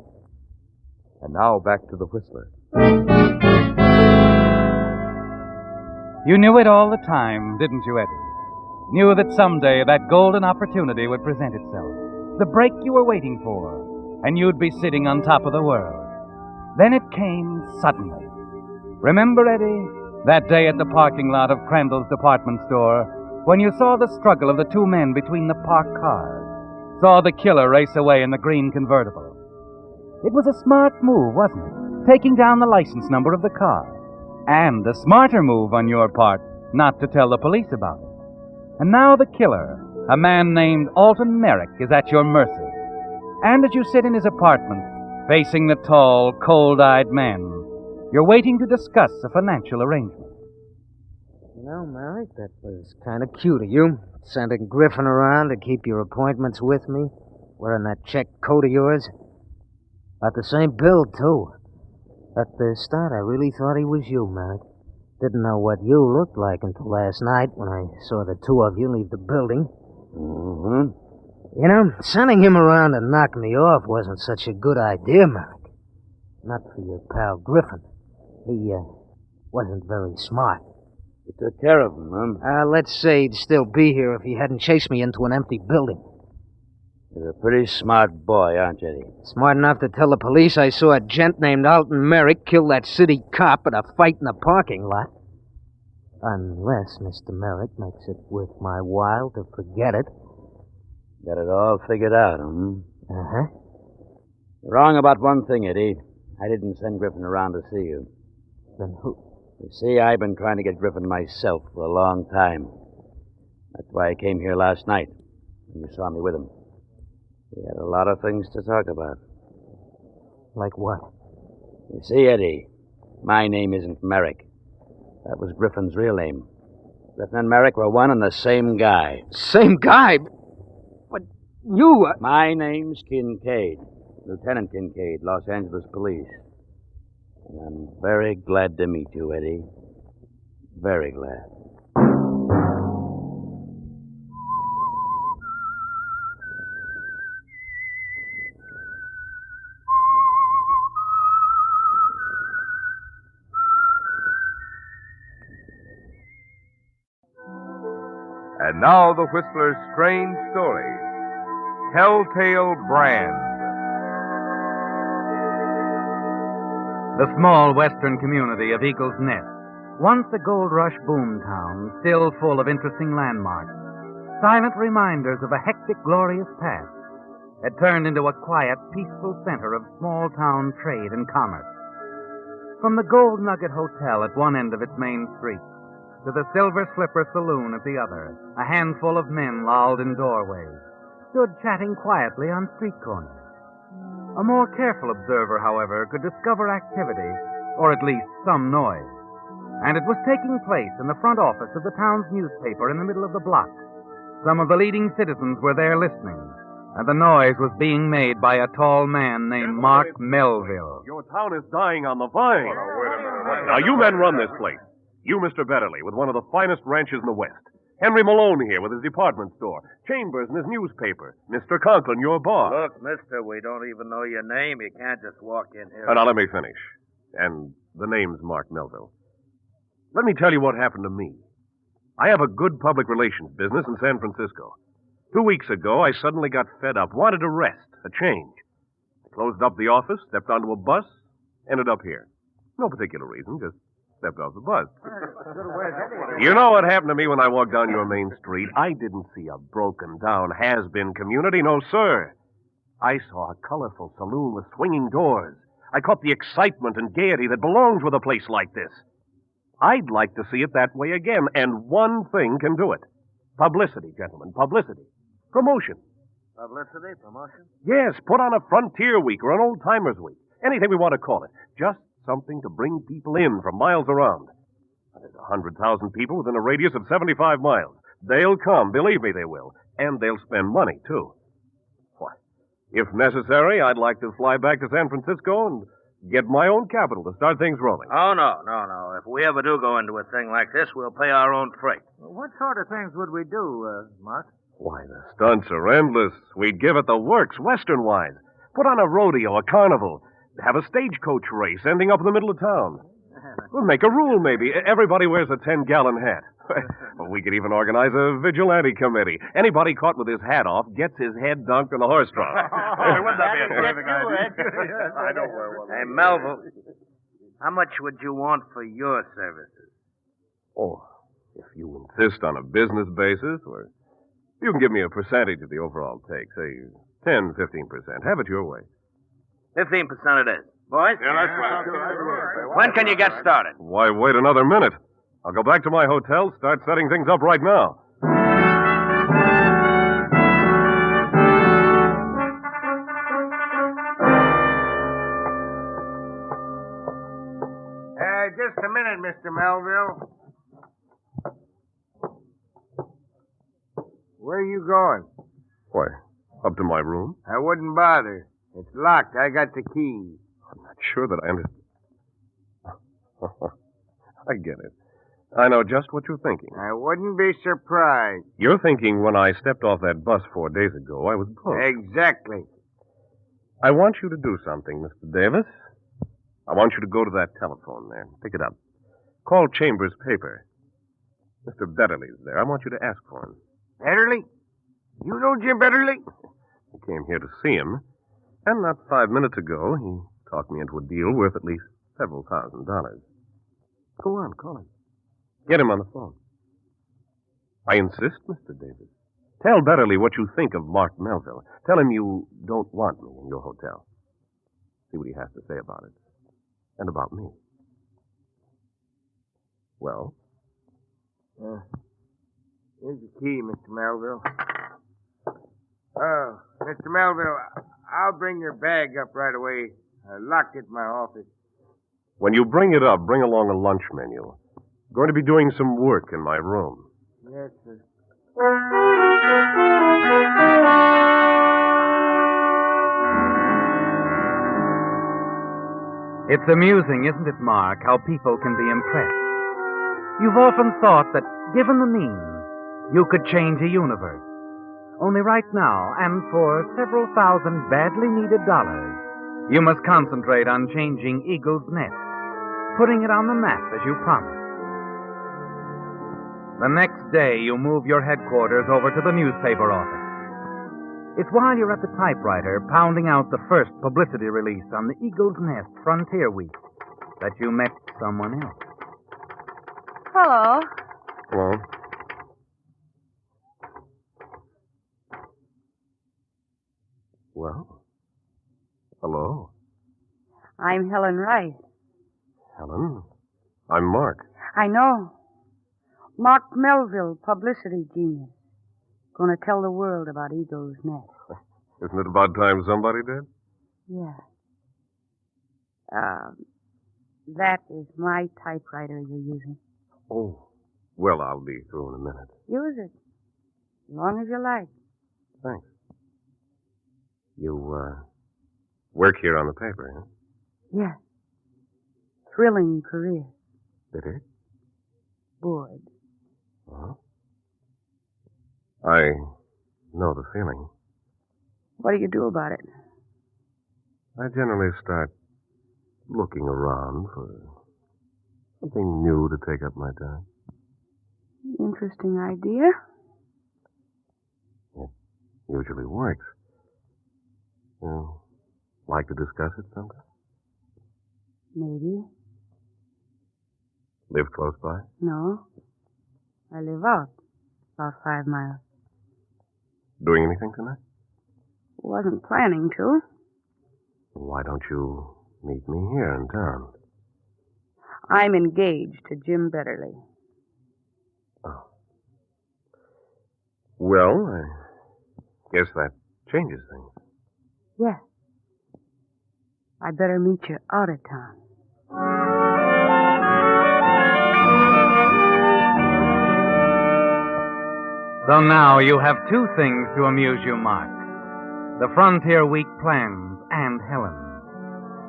And now back to the Whistler. You knew it all the time, didn't you, Eddie? Knew that someday that golden opportunity would present itself. The break you were waiting for, and you'd be sitting on top of the world. Then it came suddenly. Remember, Eddie, that day at the parking lot of Crandall's department store, when you saw the struggle of the two men between the parked cars? Saw the killer race away in the green convertible. It was a smart move, wasn't it? Taking down the license number of the car. And a smarter move on your part not to tell the police about it. And now the killer, a man named Alton Merrick, is at your mercy. And as you sit in his apartment, facing the tall, cold-eyed man, you're waiting to discuss a financial arrangement. You know, Merrick, that was kind of cute of you, sending Griffin around to keep your appointments with me, wearing that check coat of yours. Got the same build, too. At the start, I really thought he was you, Merrick. Didn't know what you looked like until last night when I saw the two of you leave the building. Mm-hmm. You know, sending him around to knock me off wasn't such a good idea, Merrick. Not for your pal Griffin. He, wasn't very smart. You took care of him, huh? Let's say he'd still be here if he hadn't chased me into an empty building. You're a pretty smart boy, aren't you, Eddie? Smart enough to tell the police I saw a gent named Alton Merrick kill that city cop at a fight in a parking lot. Unless Mr. Merrick makes it worth my while to forget it. Got it all figured out, huh? Uh-huh. You're wrong about one thing, Eddie. I didn't send Griffin around to see you. Then who? You see, I've been trying to get Griffin myself for a long time. That's why I came here last night, when you saw me with him. We had a lot of things to talk about. Like what? You see, Eddie, my name isn't Merrick. That was Griffin's real name. Griffin and Merrick were one and the same guy. Same guy? But you... My name's Kincaid. Lieutenant Kincaid, Los Angeles Police. And I'm very glad to meet you, Eddie. Very glad. And now the Whistler's strange story, Telltale Brand. The small western community of Eagle's Nest, once a gold rush boom town, still full of interesting landmarks, silent reminders of a hectic, glorious past, had turned into a quiet, peaceful center of small-town trade and commerce. From the Gold Nugget Hotel at one end of its main street to the Silver Slipper Saloon at the other, a handful of men lolled in doorways, stood chatting quietly on street corners. A more careful observer, however, could discover activity, or at least some noise. And it was taking place in the front office of the town's newspaper in the middle of the block. Some of the leading citizens were there listening, and the noise was being made by a tall man named Mark Melville. Your town is dying on the vine. Now, you men run this place. You, Mr. Betterly, with one of the finest ranches in the West. Henry Malone here with his department store. Chambers and his newspaper. Mr. Conklin, your boss. Look, mister, we don't even know your name. You can't just walk in here. Now, let me finish. And the name's Mark Melville. Let me tell you what happened to me. I have a good public relations business in San Francisco. 2 weeks ago, I suddenly got fed up, wanted a rest, a change. I closed up the office, stepped onto a bus, ended up here. No particular reason, just stepped off the bus. You know what happened to me when I walked down your main street? I didn't see a broken-down, has-been community. No, sir. I saw a colorful saloon with swinging doors. I caught the excitement and gaiety that belongs with a place like this. I'd like to see it that way again, and one thing can do it. Publicity, gentlemen, publicity. Promotion. Publicity, promotion? Yes, put on a Frontier Week or an Old Timers Week. Anything we want to call it. Just something to bring people in from miles around. There's 100,000 people within a radius of 75 miles. They'll come, believe me they will. And they'll spend money, too. Why, if necessary, I'd like to fly back to San Francisco and get my own capital to start things rolling. Oh, no. If we ever do go into a thing like this, we'll pay our own freight. Well, what sort of things would we do, Mark? Why, the stunts are endless. We'd give it the works, Western-wise. Put on a rodeo, a carnival. Have a stagecoach race ending up in the middle of town. We'll make a rule, maybe. Everybody wears a 10-gallon hat. We could even organize a vigilante committee. Anybody caught with his hat off gets his head dunked in a horse trough. Wouldn't that be a terrific idea? I don't wear one. Hey, Melville, how much would you want for your services? Oh, if you insist on a business basis, or you can give me a percentage of the overall take, say 10, 15%. Have it your way. 15% it is. Boys? Yeah, that's right. When can you get started? Why wait another minute? I'll go back to my hotel, start setting things up right now. Just a minute, Mr. Melville. Where are you going? Why, up to my room. I wouldn't bother. It's locked. I got the key. I'm not sure that I understand. I get it. I know just what you're thinking. I wouldn't be surprised. You're thinking when I stepped off that bus 4 days ago, I was broke. Exactly. I want you to do something, Mr. Davis. I want you to go to that telephone there. Pick it up. Call Chambers' paper. Mr. Betterly's there. I want you to ask for him. Betterly? You know Jim Betterly? I came here to see him, and not 5 minutes ago, he talked me into a deal worth at least several $1,000s. Go on, call him. Get him on the phone. I insist, Mr. Davis. Tell Betterly what you think of Mark Melville. Tell him you don't want me in your hotel. See what he has to say about it. And about me. Well? Here's the key, Mr. Melville. Oh, Mr. Melville, I'll bring your bag up right away. I locked it in my office. When you bring it up, bring along a lunch menu. I'm going to be doing some work in my room. Yes, sir. It's amusing, isn't it, Mark, how people can be impressed? You've often thought that, given the means, you could change a universe. Only right now, and for several thousand badly needed dollars, you must concentrate on changing Eagle's Nest, putting it on the map as you promised. The next day, you move your headquarters over to the newspaper office. It's while you're at the typewriter pounding out the first publicity release on the Eagle's Nest Frontier Week that you met someone else. Hello. Hello? Well? Hello? I'm Helen Rice. Helen? I'm Mark. I know. Mark Melville, publicity genius. Gonna tell the world about Eagle's Nest. Isn't it about time somebody did? Yeah. That is my typewriter you're using. Oh, well, I'll be through in a minute. Use it. As long as you like. Thanks. You, work here on the paper, huh? Yeah. Thrilling career. Bitter? Bored. Well, I know the feeling. What do you do about it? I generally start looking around for something new to take up my time. Interesting idea. It usually works. You like to discuss it sometime? Maybe. Live close by? No. I live out. About 5 miles. Doing anything tonight? Wasn't planning to. Why don't you meet me here in town? I'm engaged to Jim Betterly. Oh. Well, I guess that changes things. Yeah. I better meet you out of town. So now you have two things to amuse you, Mark. The Frontier Week plans and Helen.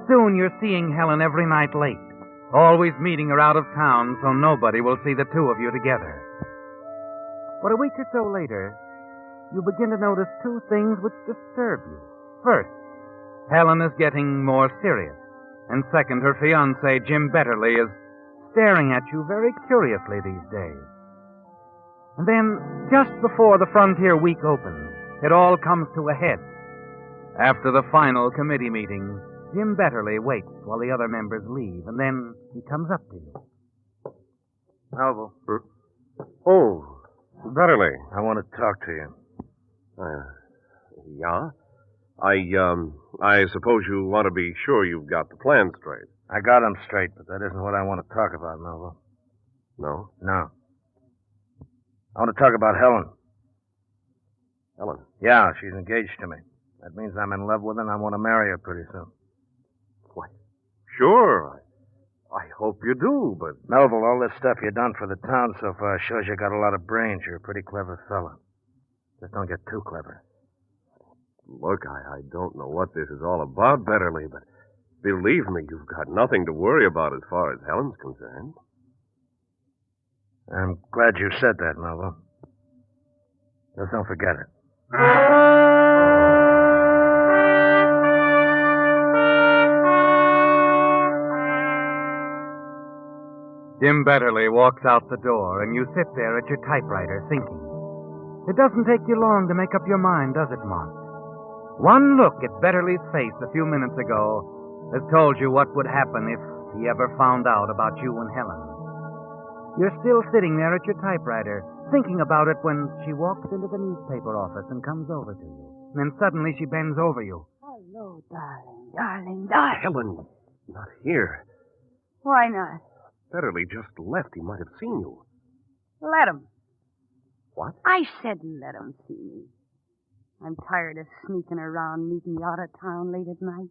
Soon you're seeing Helen every night late, always meeting her out of town so nobody will see the two of you together. But a week or so later, you begin to notice two things which disturb you. First, Helen is getting more serious. And second, her fiancé, Jim Betterly, is staring at you very curiously these days. And then, just before the Frontier Week opens, it all comes to a head. After the final committee meeting, Jim Betterly waits while the other members leave, and then he comes up to you. Melville. Oh, Betterly. I want to talk to you. Yeah? I suppose you want to be sure you've got the plan straight. I got them straight, but that isn't what I want to talk about, Melville. No? No. I want to talk about Helen. Helen? Yeah, she's engaged to me. That means I'm in love with her and I want to marry her pretty soon. Why, sure. I hope you do, but... Melville, all this stuff you've done for the town so far shows you got a lot of brains. You're a pretty clever fella. Just don't get too clever. Look, I don't know what this is all about, Betterly, but believe me, you've got nothing to worry about as far as Helen's concerned. I'm glad you said that, Melville. Just don't forget it. Jim Betterly walks out the door, and you sit there at your typewriter thinking. It doesn't take you long to make up your mind, does it, Mark? One look at Betterly's face a few minutes ago has told you what would happen if he ever found out about you and Helen. You're still sitting there at your typewriter, thinking about it when she walks into the newspaper office and comes over to you. And then suddenly she bends over you. Hello, darling. Helen, not here. Why not? Betterly just left. He might have seen you. Let him. What? I said let him see me. I'm tired of sneaking around, meeting you out of town late at night.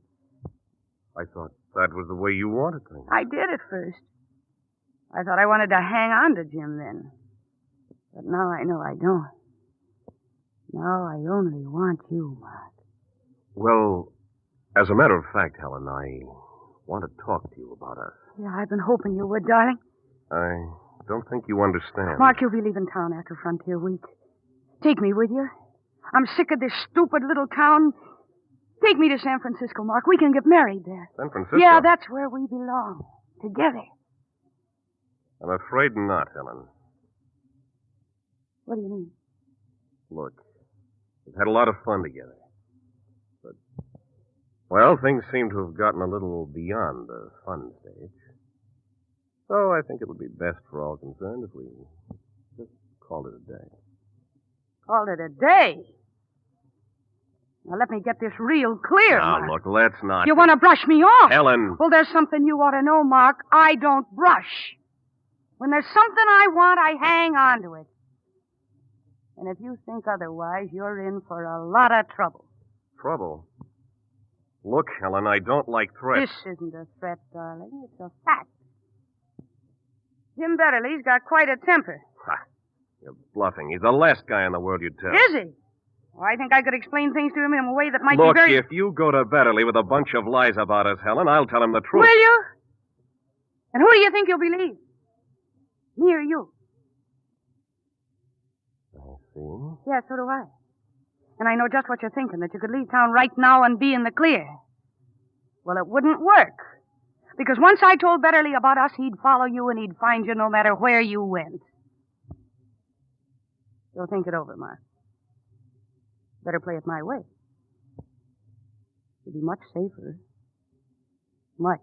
I thought that was the way you wanted things. I did at first. I thought I wanted to hang on to Jim then. But now I know I don't. Now I only want you, Mark. Well, as a matter of fact, Helen, I want to talk to you about us. Yeah, I've been hoping you would, darling. I don't think you understand. Mark, you'll be leaving town after Frontier Week. Take me with you. I'm sick of this stupid little town. Take me to San Francisco, Mark. We can get married there. San Francisco? Yeah, that's where we belong. Together. I'm afraid not, Helen. What do you mean? Look, we've had a lot of fun together. But, well, things seem to have gotten a little beyond the fun stage. So I think it would be best for all concerned if we just called it a day. Called it a day? Now, let me get this real clear, Now, Mark. look, let's not... You want to brush me off? Helen! Well, there's something you ought to know, Mark. I don't brush. When there's something I want, I hang on to it. And if you think otherwise, you're in for a lot of trouble. Trouble? Look, Helen, I don't like threats. This isn't a threat, darling. It's a fact. Jim Betterly's got quite a temper. You're bluffing. He's the last guy in the world you'd tell. Is he? Well, I think I could explain things to him in a way that might Look, be very... if you go to Betterly with a bunch of lies about us, Helen, I'll tell him the truth. Will you? And who do you think you'll believe? Me or you? I see. Yeah, so do I. And I know just what you're thinking, that you could leave town right now and be in the clear. Well, it wouldn't work. Because once I told Betterly about us, he'd follow you and he'd find you no matter where you went. So think it over, Mark. Better play it my way. It'd be much safer. Much.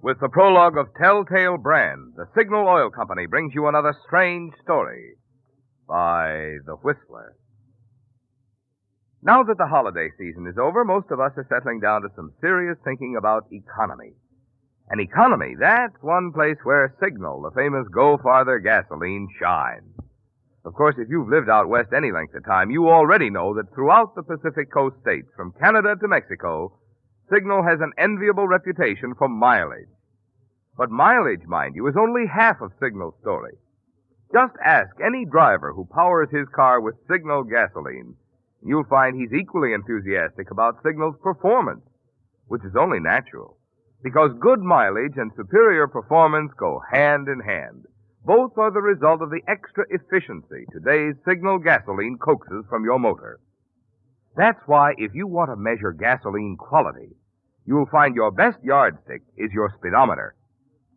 With the prologue of Telltale Brand, the Signal Oil Company brings you another strange story by The Whistler. Now that the holiday season is over, most of us are settling down to some serious thinking about economy. And economy, that's one place where Signal, the famous Go Farther gasoline, shines. Of course, if you've lived out west any length of time, you already know that throughout the Pacific Coast states, from Canada to Mexico, Signal has an enviable reputation for mileage. But mileage, mind you, is only half of Signal's story. Just ask any driver who powers his car with Signal gasoline. You'll find he's equally enthusiastic about Signal's performance, which is only natural, because good mileage and superior performance go hand in hand. Both are the result of the extra efficiency today's Signal gasoline coaxes from your motor. That's why if you want to measure gasoline quality, you'll find your best yardstick is your speedometer.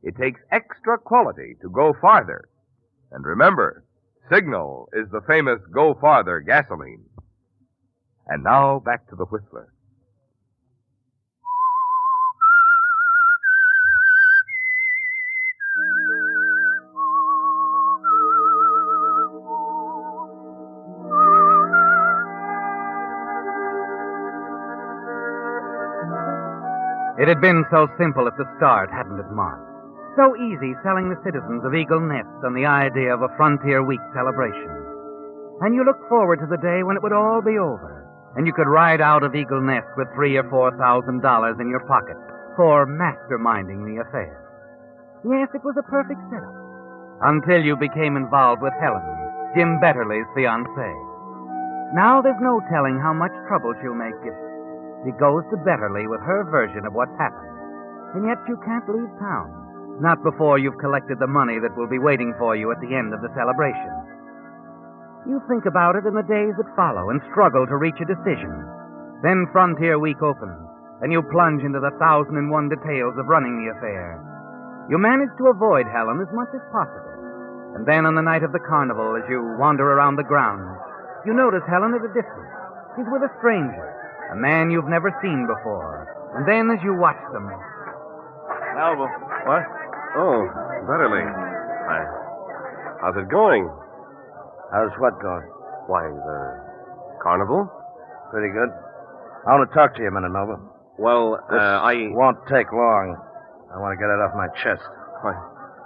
It takes extra quality to go farther. And remember, Signal is the famous Go Farther gasoline. And now back to the Whistler. It had been so simple at the start, hadn't it, Mark? So easy selling the citizens of Eagle Nest on the idea of a Frontier Week celebration. And you looked forward to the day when it would all be over, and you could ride out of Eagle Nest with $3,000 or $4,000 in your pocket for masterminding the affair. Yes, it was a perfect setup. Until you became involved with Helen, Jim Betterly's fiancée. Now there's no telling how much trouble she'll make if she goes to Betterly with her version of what's happened. And yet you can't leave town. Not before you've collected the money that will be waiting for you at the end of the celebration. You think about it in the days that follow and struggle to reach a decision. Then Frontier Week opens, and you plunge into the 1,001 details of running the affair. You manage to avoid Helen as much as possible. And then on the night of the carnival, as you wander around the grounds, you notice Helen at a distance. She's with a stranger, a man you've never seen before. And then as you watch them... Melville. What? Oh, Betterly. Hi. How's it going? How's what going? Why, the carnival? Pretty good. I want to talk to you a minute, Melville. Well, This won't take long. I want to get it off my chest. Why,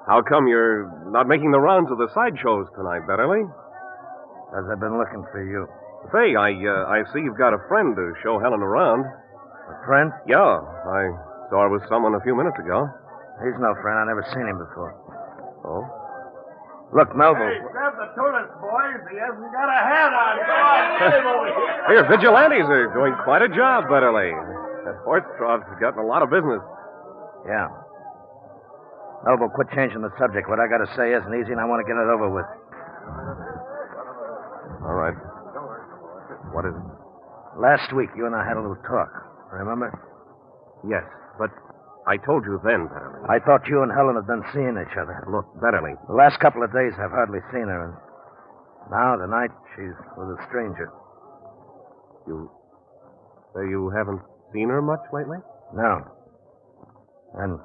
how come you're not making the rounds of the sideshows tonight, Betterly? Because I've been looking for you. Say, I see you've got a friend to show Helen around. A friend? Yeah, I saw her with someone a few minutes ago. He's no friend. I've never seen him before. Oh? Look, Melville. Hey, grab the tourist, boys. He hasn't got a hat on. Come on, get him over here. Your vigilantes are doing quite a job, Betterly. That horse trough's gotten a lot of business. Yeah. Melville, quit changing the subject. What I got to say isn't easy, and I want to get it over with. All right. What is it? Last week, you and I had a little talk. Remember? Yes, but I told you then, Betterly. I thought you and Helen had been seeing each other. Look, Betterly. The last couple of days, I've hardly seen her. And now, tonight, she's with a stranger. You say you haven't seen her much lately? No. And,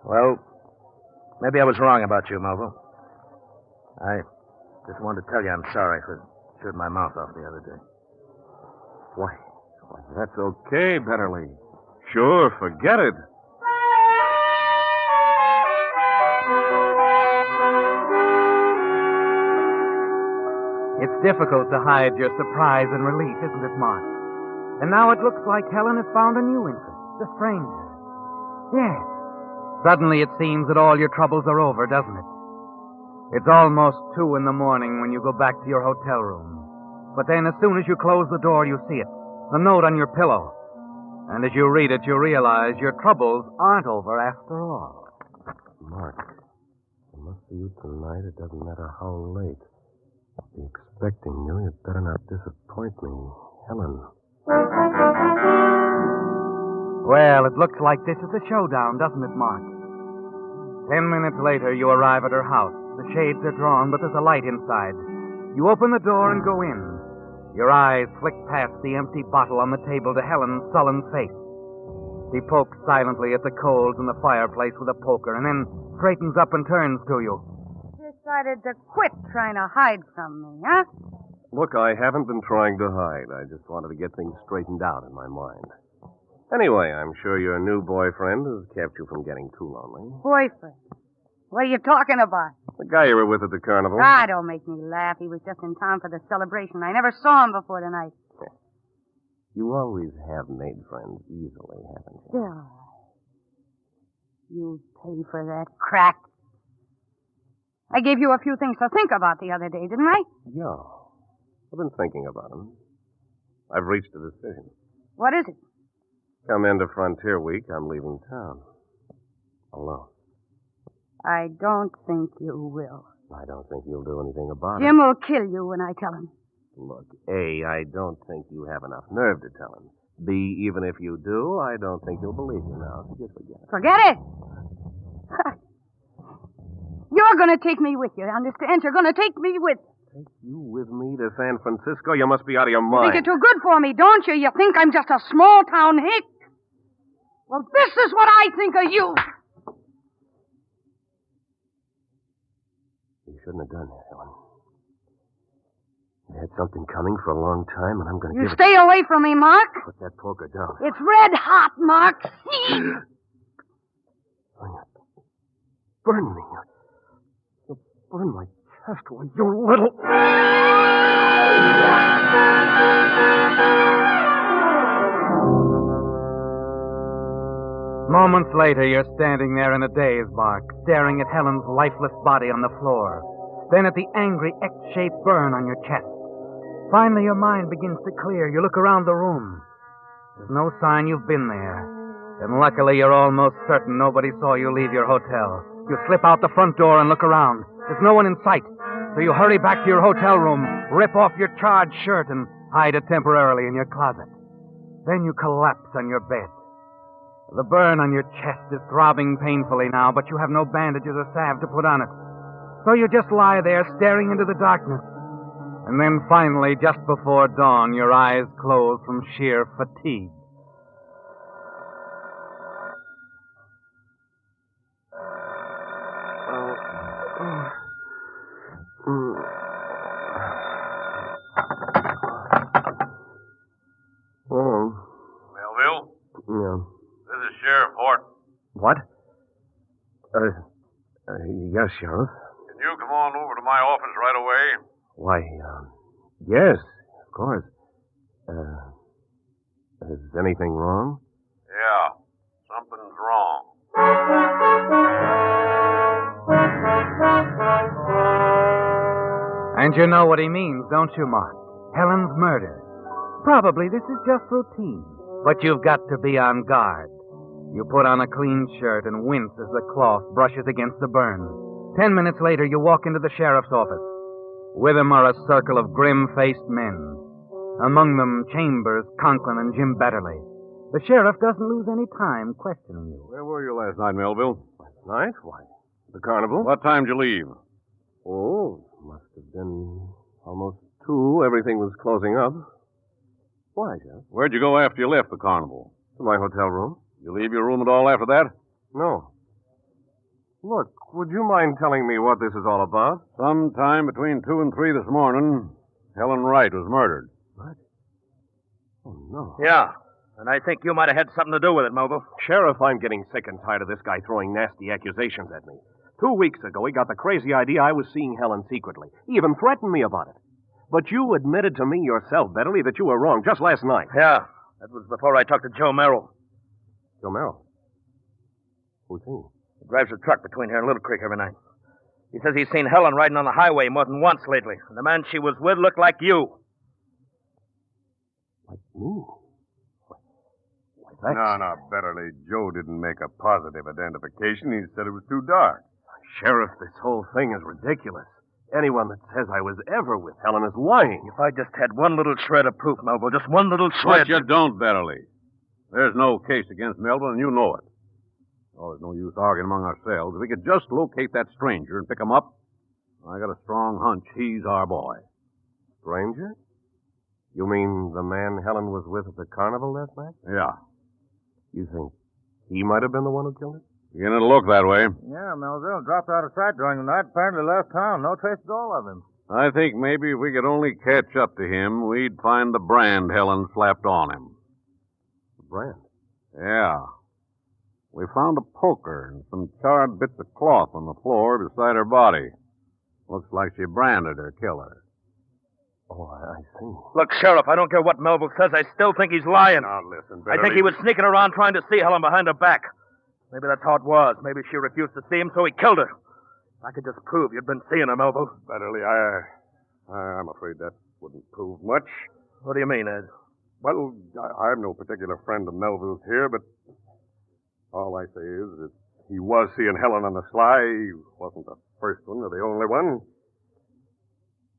well, maybe I was wrong about you, Melville. I just wanted to tell you I'm sorry for shooting my mouth off the other day. Why, that's okay, Betterly. Sure, forget it. It's difficult to hide your surprise and relief, isn't it, Mark? And now it looks like Helen has found a new interest, a stranger. Yes. Suddenly it seems that all your troubles are over, doesn't it? It's almost 2 in the morning when you go back to your hotel room. But then as soon as you close the door, you see it, the note on your pillow. And as you read it, you realize your troubles aren't over after all. Mark, I must see you tonight. It doesn't matter how late. I'll be expecting you. You'd better not disappoint me, Helen. Well, it looks like this is a showdown, doesn't it, Mark? 10 minutes later, you arrive at her house. The shades are drawn, but there's a light inside. You open the door and go in. Your eyes flick past the empty bottle on the table to Helen's sullen face. She pokes silently at the coals in the fireplace with a poker and then straightens up and turns to you. Decided to quit trying to hide from me, huh? Look, I haven't been trying to hide. I just wanted to get things straightened out in my mind. Anyway, I'm sure your new boyfriend has kept you from getting too lonely. Boyfriend? What are you talking about? The guy you were with at the carnival. Ah, don't make me laugh. He was just in town for the celebration. I never saw him before tonight. You always have made friends easily, haven't you? Yeah. You pay for that crack. I gave you a few things to think about the other day, didn't I? Yeah. I've been thinking about them. I've reached a decision. What is it? Come end of Frontier Week, I'm leaving town. Alone. I don't think you will. I don't think you'll do anything about it. Jim will kill you when I tell him. Look, A, I don't think you have enough nerve to tell him. B, even if you do, I don't think he'll believe you now. So just forget it. Forget it! You're going to take me with you, understand? You're going to take me with... Take you with me to San Francisco? You must be out of your You mind. think you're too good for me, don't you? You think I'm just a small-town hick? Well, this is what I think of you. You shouldn't have done that, Helen. You had something coming for a long time, and I'm going to You give stay away from me, Mark. Put that poker down. It's red hot, Mark. Burn me. You'll burn my chest away, you little... Moments later, you're standing there in a daze, Mark, staring at Helen's lifeless body on the floor, then at the angry X-shaped burn on your chest. Finally, your mind begins to clear. You look around the room. There's no sign you've been there. And luckily, you're almost certain nobody saw you leave your hotel. You slip out the front door and look around. There's no one in sight. So you hurry back to your hotel room, rip off your charred shirt, and hide it temporarily in your closet. Then you collapse on your bed. The burn on your chest is throbbing painfully now, but you have no bandages or salve to put on it. So you just lie there, staring into the darkness. And then finally, just before dawn, your eyes close from sheer fatigue. Melville? Yeah. This is Sheriff Horton. What? Yes, Sheriff. Can you come on over to my office right away? Why, yes, of course. Is anything wrong? Yeah, something's wrong. And you know what he means, don't you, Mark? Helen's murder. Probably this is just routine, but you've got to be on guard. You put on a clean shirt and wince as the cloth brushes against the burn. 10 minutes later, you walk into the sheriff's office. With him are a circle of grim-faced men. Among them, Chambers, Conklin, and Jim Betterly. The sheriff doesn't lose any time questioning you. Where were you last night, Melville? Last night? Why, the carnival. What time did you leave? Oh, must have been almost 2. Everything was closing up. Why, Sheriff? Where'd you go after you left the carnival? To my hotel room. You leave your room at all after that? No. Look, would you mind telling me what this is all about? Sometime between 2 and 3 this morning, Helen Wright was murdered. What? Oh, no. Yeah, and I think you might have had something to do with it, Mobile. Sheriff, I'm getting sick and tired of this guy throwing nasty accusations at me. 2 weeks ago, he got the crazy idea I was seeing Helen secretly. He even threatened me about it. But you admitted to me yourself, Betterly, that you were wrong just last night. Yeah, that was before I talked to Joe Merrill. Joe Merrill? Who's he? He drives a truck between here and Little Creek every night. He says he's seen Helen riding on the highway more than once lately. And the man she was with looked like you. Like me? No, Betterly. Joe didn't make a positive identification. He said it was too dark. Sheriff, this whole thing is ridiculous. Anyone that says I was ever with Helen is lying. If I just had one little shred of proof, Melville, just one little shred. But you don't, Betterly. There's no case against Melville, and you know it. Oh, there's no use arguing among ourselves. If we could just locate that stranger and pick him up, I got a strong hunch he's our boy. Stranger? You mean the man Helen was with at the carnival last night? Yeah. You think he might have been the one who killed her? Beginning to look that way. Yeah, Melville dropped out of sight during the night. Apparently left town. No trace at all of him. I think maybe if we could only catch up to him, we'd find the brand Helen slapped on him. The brand? Yeah. We found a poker and some charred bits of cloth on the floor beside her body. Looks like she branded her killer. Oh, I see. Look, Sheriff, I don't care what Melville says. I still think he's lying. Now, listen, I think he was sneaking around trying to see Helen behind her back. Maybe that's how it was. Maybe she refused to see him, so he killed her. If I could just prove you'd been seeing her, Melville. Betterly, I'm afraid that wouldn't prove much. What do you mean, Ed? Well, I'm no particular friend of Melville's here, but all I say is that he was seeing Helen on the sly. He wasn't the first one or the only one.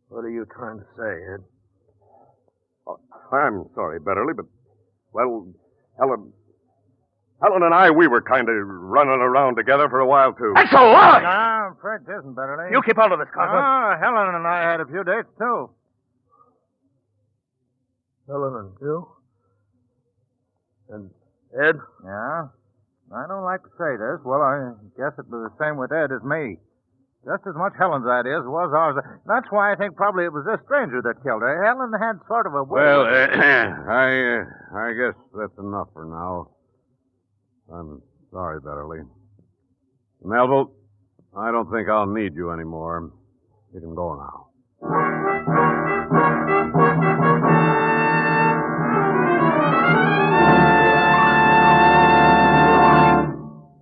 What are you trying to say, Ed? Oh, I'm sorry, Betterly, but, well, Helen and I, we were kind of running around together for a while, too. That's a lie! No, I'm afraid it isn't, Betterly. You keep out of this, Conklin. Oh, Helen and I had a few dates, too. Helen and you? And Ed? Yeah? I don't like to say this. Well, I guess it was the same with Ed as me. Just as much Helen's idea as it was ours. That's why I think probably it was this stranger that killed her. Helen had sort of a way. Well, I guess that's enough for now. I'm sorry, Betterly. Melville, I don't think I'll need you anymore. You can go now.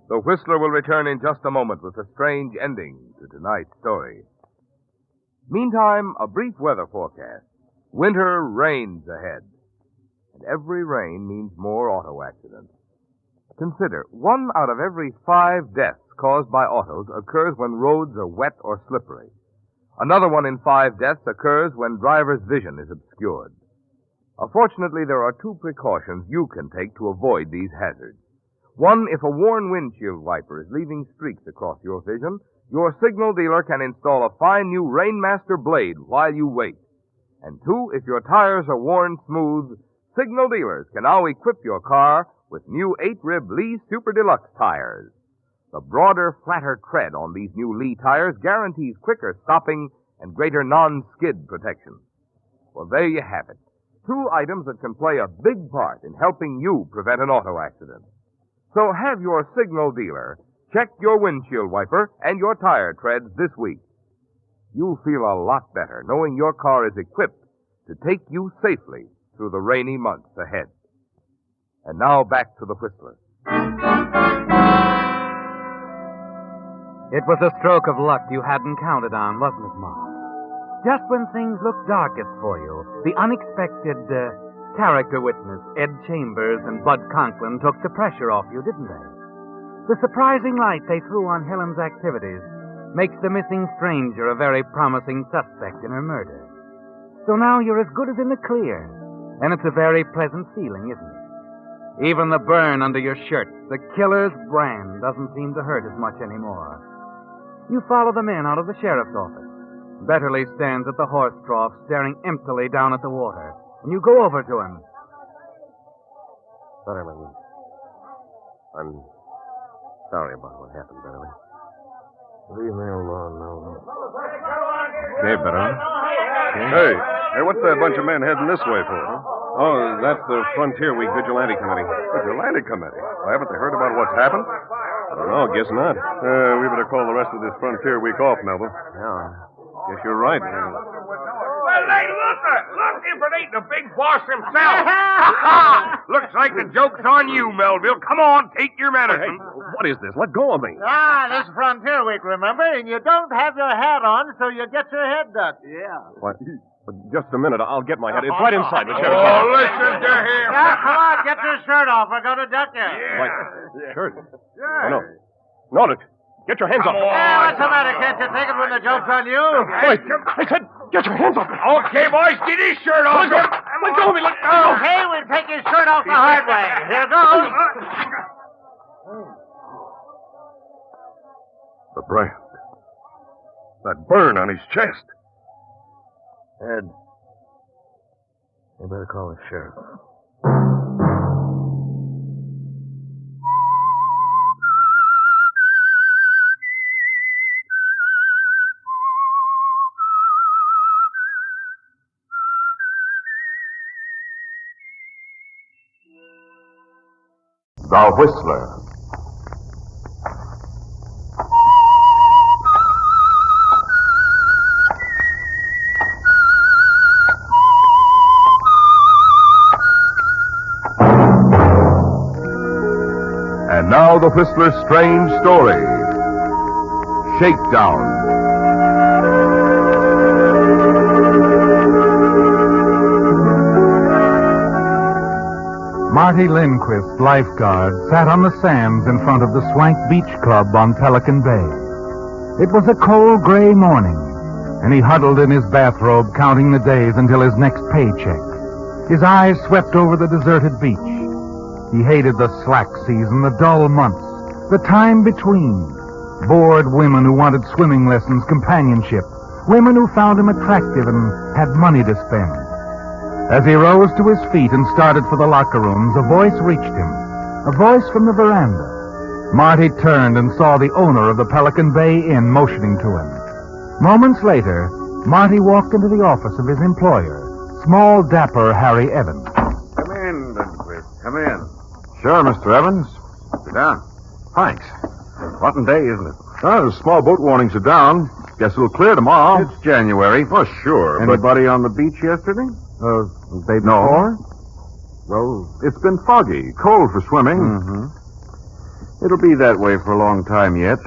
The Whistler will return in just a moment with a strange ending to tonight's story. Meantime, a brief weather forecast. Winter rains ahead. And every rain means more auto accidents. Consider, 1 out of every 5 deaths caused by autos occurs when roads are wet or slippery. Another 1 in 5 deaths occurs when driver's vision is obscured. Fortunately, there are 2 precautions you can take to avoid these hazards. 1, if a worn windshield wiper is leaving streaks across your vision, your signal dealer can install a fine new Rainmaster blade while you wait. And 2, if your tires are worn smooth, signal dealers can now equip your car with new 8-rib Lee Super Deluxe tires. The broader, flatter tread on these new Lee tires guarantees quicker stopping and greater non-skid protection. Well, there you have it. 2 items that can play a big part in helping you prevent an auto accident. So have your signal dealer check your windshield wiper and your tire treads this week. You'll feel a lot better knowing your car is equipped to take you safely through the rainy months ahead. And now back to the Whistler. It was a stroke of luck you hadn't counted on, wasn't it, Mark? Just when things looked darkest for you, the unexpected character witness, Ed Chambers and Bud Conklin, took the pressure off you, didn't they? The surprising light they threw on Helen's activities makes the missing stranger a very promising suspect in her murder. So now you're as good as in the clear, and it's a very pleasant feeling, isn't it? Even the burn under your shirt, the killer's brand, doesn't seem to hurt as much anymore. You follow the men out of the sheriff's office. Betterly stands at the horse trough, staring emptily down at the water. And you go over to him. Betterly, I'm sorry about what happened, Betterly. Leave me alone now. Okay, Betterly. Hey, what's that bunch of men heading this way for? Huh? Oh, that's the Frontier Week Vigilante Committee. Vigilante committee? Well, haven't they heard about what's happened? I don't know, guess not. We better call the rest of this Frontier Week off, Melville. Yeah, guess you're right. Well, Look, if it ain't the big boss himself. Looks like the joke's on you, Melville. Come on, take your medicine. What is this? Let go of me. This is Frontier Week, remember? And you don't have your hat on, so you get your head ducked. Yeah. What? Just a minute. I'll get my hat. It's right inside the shirt. Oh, listen to him. Come on, get your shirt off. We're going to duck you. Shirt? Oh, no, get your hands off. What's the matter? Can't you take it when the joke's on you? Wait, I said, get your hands off me. Okay, boys, get his shirt off. Let go of me. Let go. Okay, we'll take his shirt off the hard way. Here goes. The brand. That burn on his chest. Ed, you better call the sheriff. The Whistler. And now the Whistler's strange story. Shakedown. Marty Lindquist, lifeguard, sat on the sands in front of the Swank Beach Club on Pelican Bay. It was a cold, gray morning, and he huddled in his bathrobe, counting the days until his next paycheck. His eyes swept over the deserted beach. He hated the slack season, the dull months, the time between. Bored women who wanted swimming lessons, companionship. Women who found him attractive and had money to spend. As he rose to his feet and started for the locker rooms, a voice reached him. A voice from the veranda. Marty turned and saw the owner of the Pelican Bay Inn motioning to him. Moments later, Marty walked into the office of his employer, small, dapper Harry Evans. Come in, Lindquist. Come in. Sure, Mr. Evans. Sit down. Thanks. Rotten day, isn't it? The small boat warnings are down. Guess it'll clear tomorrow. It's January. Oh, sure. Anybody on the beach yesterday? Day before? Well, it's been foggy, cold for swimming. Mm-hmm. It'll be that way for a long time yet.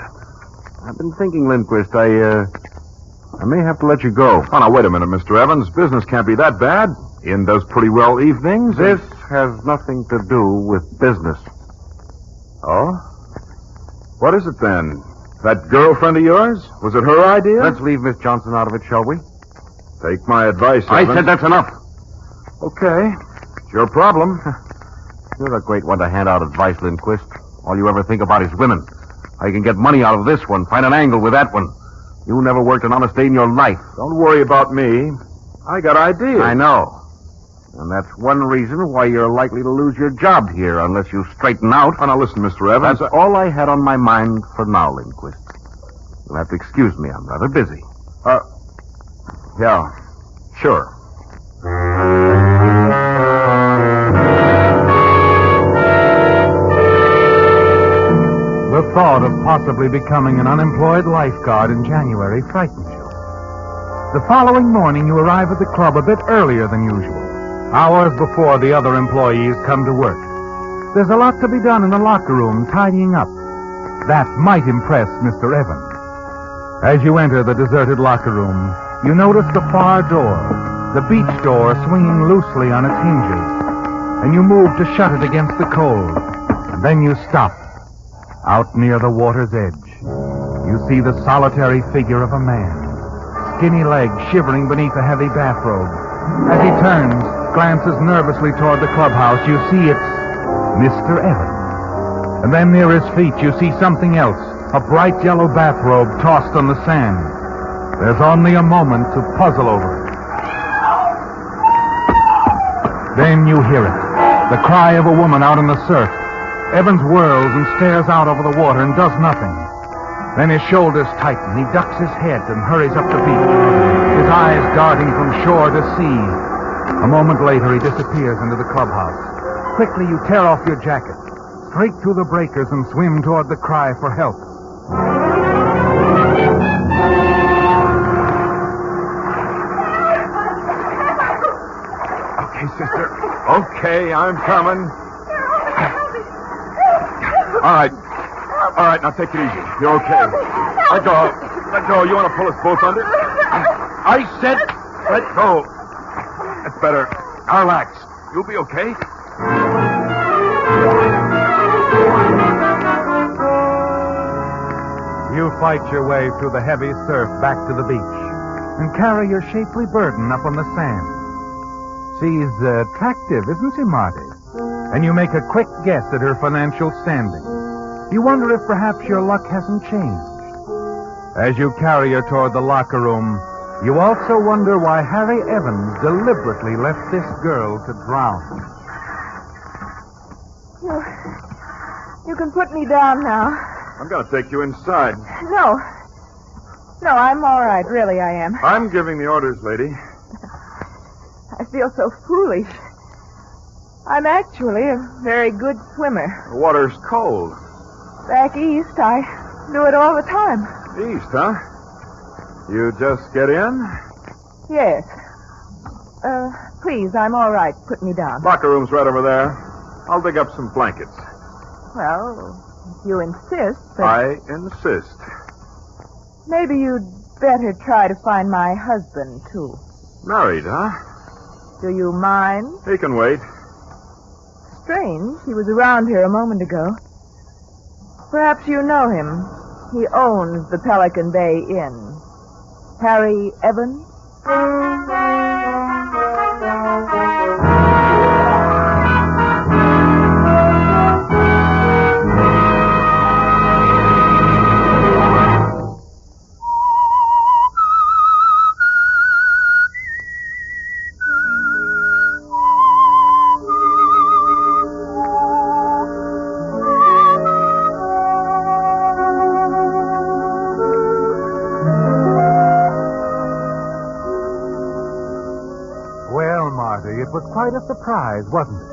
I've been thinking, Lindquist, I may have to let you go. Oh, now, wait a minute, Mr. Evans. Business can't be that bad. Inn does pretty well evenings. This has nothing to do with business. Oh? What is it, then? That girlfriend of yours? Was it her idea? Let's leave Miss Johnson out of it, shall we? Take my advice, Evans. I said that's enough. Okay. It's your problem. You're a great one to hand out advice, Lindquist. All you ever think about is women. How you can get money out of this one, find an angle with that one. You never worked an honest day in your life. Don't worry about me. I got ideas. I know. And that's one reason why you're likely to lose your job here unless you straighten out. Oh, now listen, Mr. Evans. That's all I had on my mind for now, Lindquist. You'll have to excuse me. I'm rather busy. Yeah, sure. The thought of possibly becoming an unemployed lifeguard in January frightened you. The following morning, you arrive at the club a bit earlier than usual, hours before the other employees come to work. There's a lot to be done in the locker room, tidying up. That might impress Mr. Evans. As you enter the deserted locker room, you notice the far door, the beach door swinging loosely on its hinges, and you move to shut it against the cold, and then you stop. Out near the water's edge, you see the solitary figure of a man, skinny legs shivering beneath a heavy bathrobe. As he turns, glances nervously toward the clubhouse, you see it's Mr. Evans. And then near his feet, you see something else, a bright yellow bathrobe tossed on the sand. There's only a moment to puzzle over it. Then you hear it, the cry of a woman out in the surf. Evans whirls and stares out over the water and does nothing. Then his shoulders tighten. He ducks his head and hurries up the beach, his eyes darting from shore to sea. A moment later, he disappears into the clubhouse. Quickly, you tear off your jacket, straight through the breakers, and swim toward the cry for help. okay. I'm coming. All right. All right, now take it easy. You're okay. Let go. Let go. You want to pull us both under? I said let go. That's better. Now relax. You'll be okay. You fight your way through the heavy surf back to the beach and carry your shapely burden up on the sand. She's attractive, isn't she, Marty? And you make a quick guess at her financial standing. You wonder if perhaps your luck hasn't changed. As you carry her toward the locker room, you also wonder why Harry Evans deliberately left this girl to drown. You can put me down now. I'm going to take you inside. No. No, I'm all right. Really, I am. I'm giving the orders, lady. I feel so foolish. I'm actually a very good swimmer. The water's cold. Back east, I do it all the time. East, huh? You just get in? Yes. Please, I'm all right. Put me down. Locker room's right over there. I'll dig up some blankets. Well, if you insist, but I insist. maybe you'd better try to find my husband, too. Married, huh? Do you mind? He can wait. Strange. He was around here a moment ago. Perhaps you know him. He owns the Pelican Bay Inn. Harry Evans? It was quite a surprise, wasn't it?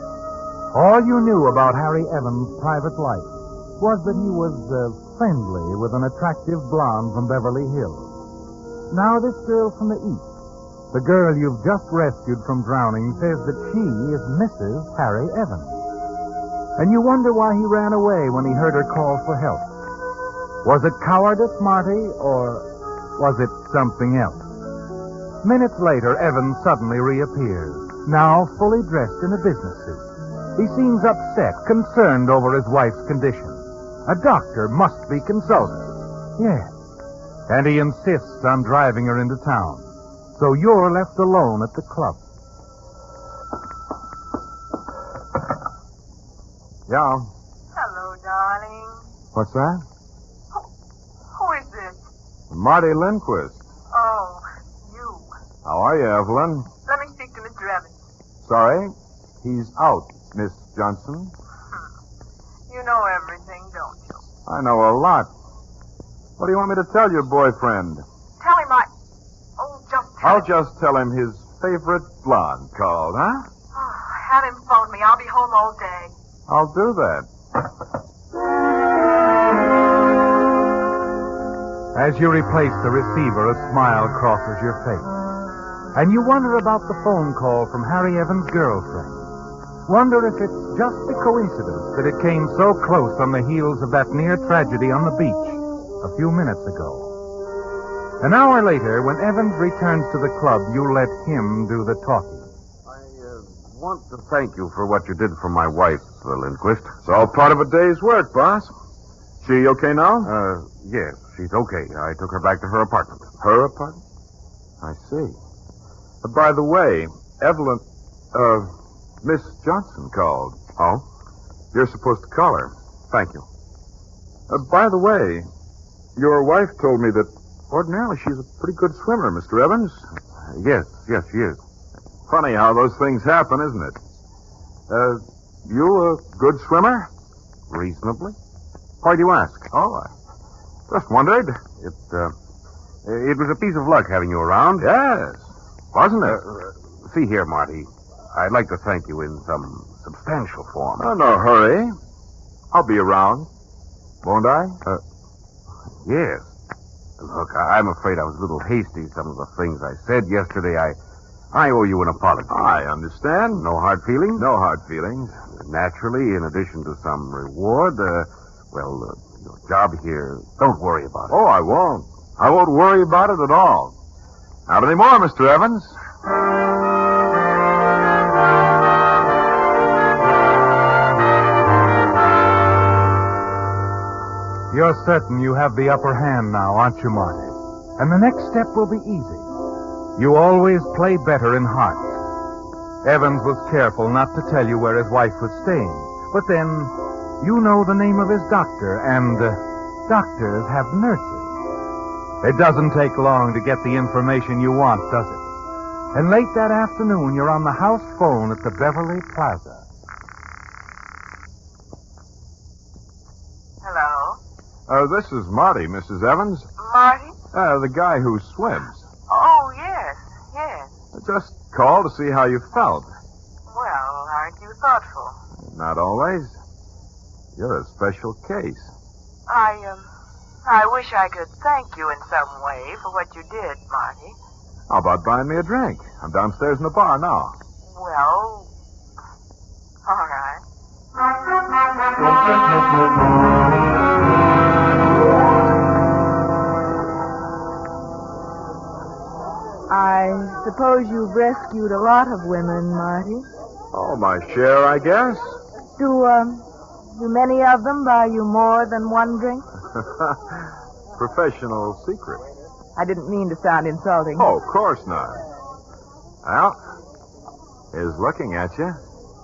All you knew about Harry Evans' private life was that he was friendly with an attractive blonde from Beverly Hills. Now this girl from the East, the girl you've just rescued from drowning, says that she is Mrs. Harry Evans. And you wonder why he ran away when he heard her call for help. Was it cowardice, Marty, or was it something else? Minutes later, Evans suddenly reappears, now fully dressed in a business suit. He seems upset, concerned over his wife's condition. A doctor must be consulted. Yes. And he insists on driving her into town. So you're left alone at the club. Yeah. Hello, darling. What's that? Who is this? Marty Lindquist. Oh, you. How are you, Evelyn? Let me speak to Mr. Evans. Sorry, he's out, Miss Johnson. You know everything, don't you? I know a lot. What do you want me to tell your boyfriend? Tell him I... Oh, just tell I'll him. just tell him his favorite blonde called, huh? Oh, have him phone me. I'll be home all day. I'll do that. As you replace the receiver, a smile crosses your face. And you wonder about the phone call from Harry Evans' girlfriend. Wonder if it's just a coincidence that it came so close on the heels of that near tragedy on the beach a few minutes ago. An hour later, when Evans returns to the club, you let him do the talking. I want to thank you for what you did for my wife, Lindquist. It's all part of a day's work, boss. She okay now? Yes, she's okay. I took her back to her apartment. Her apartment? I see. By the way, Evelyn, Miss Johnson called. Oh? You're supposed to call her. Thank you. By the way, your wife told me that ordinarily she's a pretty good swimmer, Mr. Evans. Yes, she is. Funny how those things happen, isn't it? You a good swimmer? Reasonably. Why do you ask? Oh, I just wondered. It was a piece of luck having you around. Yes. Wasn't it? See here, Marty. I'd like to thank you in some substantial form. Oh, no hurry. I'll be around. Won't I? Yes. Look, I'm afraid I was a little hasty. Some of the things I said yesterday, I owe you an apology. I understand. No hard feelings? No hard feelings. Naturally, in addition to some reward, your job here, don't worry about it. Oh, I won't. I won't worry about it at all. Not anymore, Mr. Evans. You're certain you have the upper hand now, aren't you, Marty? And the next step will be easy. You always play better in hearts. Evans was careful not to tell you where his wife was staying. But then, you know the name of his doctor, and doctors have nurses. It doesn't take long to get the information you want, does it? And late that afternoon, you're on the house phone at the Beverly Plaza. Hello? This is Marty, Mrs. Evans. Marty? The guy who swims. Oh, yes, yes. I just called to see how you felt. Well, aren't you thoughtful? Not always. You're a special case. I wish I could thank you in some way for what you did, Marty. How about buying me a drink? I'm downstairs in the bar now. Well, all right. I suppose you've rescued a lot of women, Marty. Oh, my share, I guess. Do many of them buy you more than one drink? Professional secret. I didn't mean to sound insulting. Oh, of course not. Well, here's looking at you.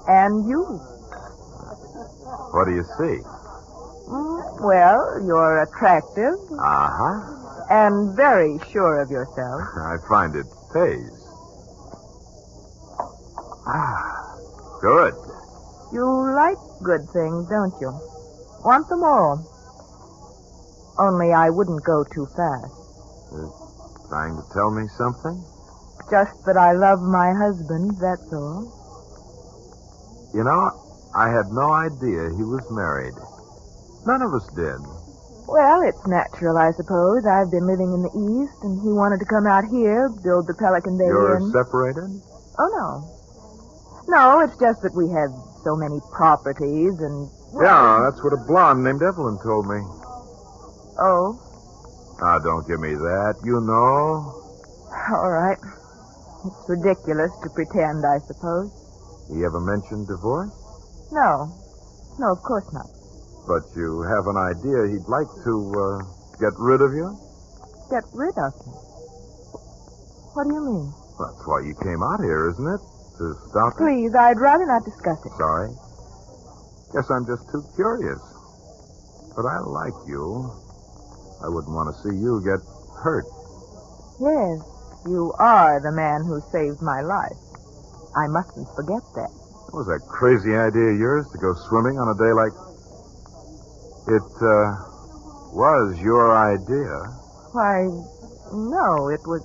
And you. What do you see? Well, you're attractive. Uh-huh. And very sure of yourself. I find it pays. Good. You like good things, don't you? Want them all. Only I wouldn't go too fast. Trying to tell me something? Just that I love my husband, that's all. You know, I had no idea he was married. None of us did. Well, it's natural, I suppose. I've been living in the East, and he wanted to come out here, build the Pelican Bay You're Inn. separated? Oh, no. No, it's just that we have so many properties and... Yeah, that's what a blonde named Evelyn told me. Oh? Ah, don't give me that. You know. All right. It's ridiculous to pretend, I suppose. He ever mentioned divorce? No. No, of course not. But you have an idea he'd like to, get rid of you? Get rid of me? What do you mean? That's why you came out here, isn't it? To stop it? Please, I'd rather not discuss it. Sorry. Guess I'm just too curious. But I like you. I wouldn't want to see you get hurt. Yes, you are the man who saved my life. I mustn't forget that. Was that crazy idea of yours to go swimming on a day like... It, was your idea. Why, no, it was...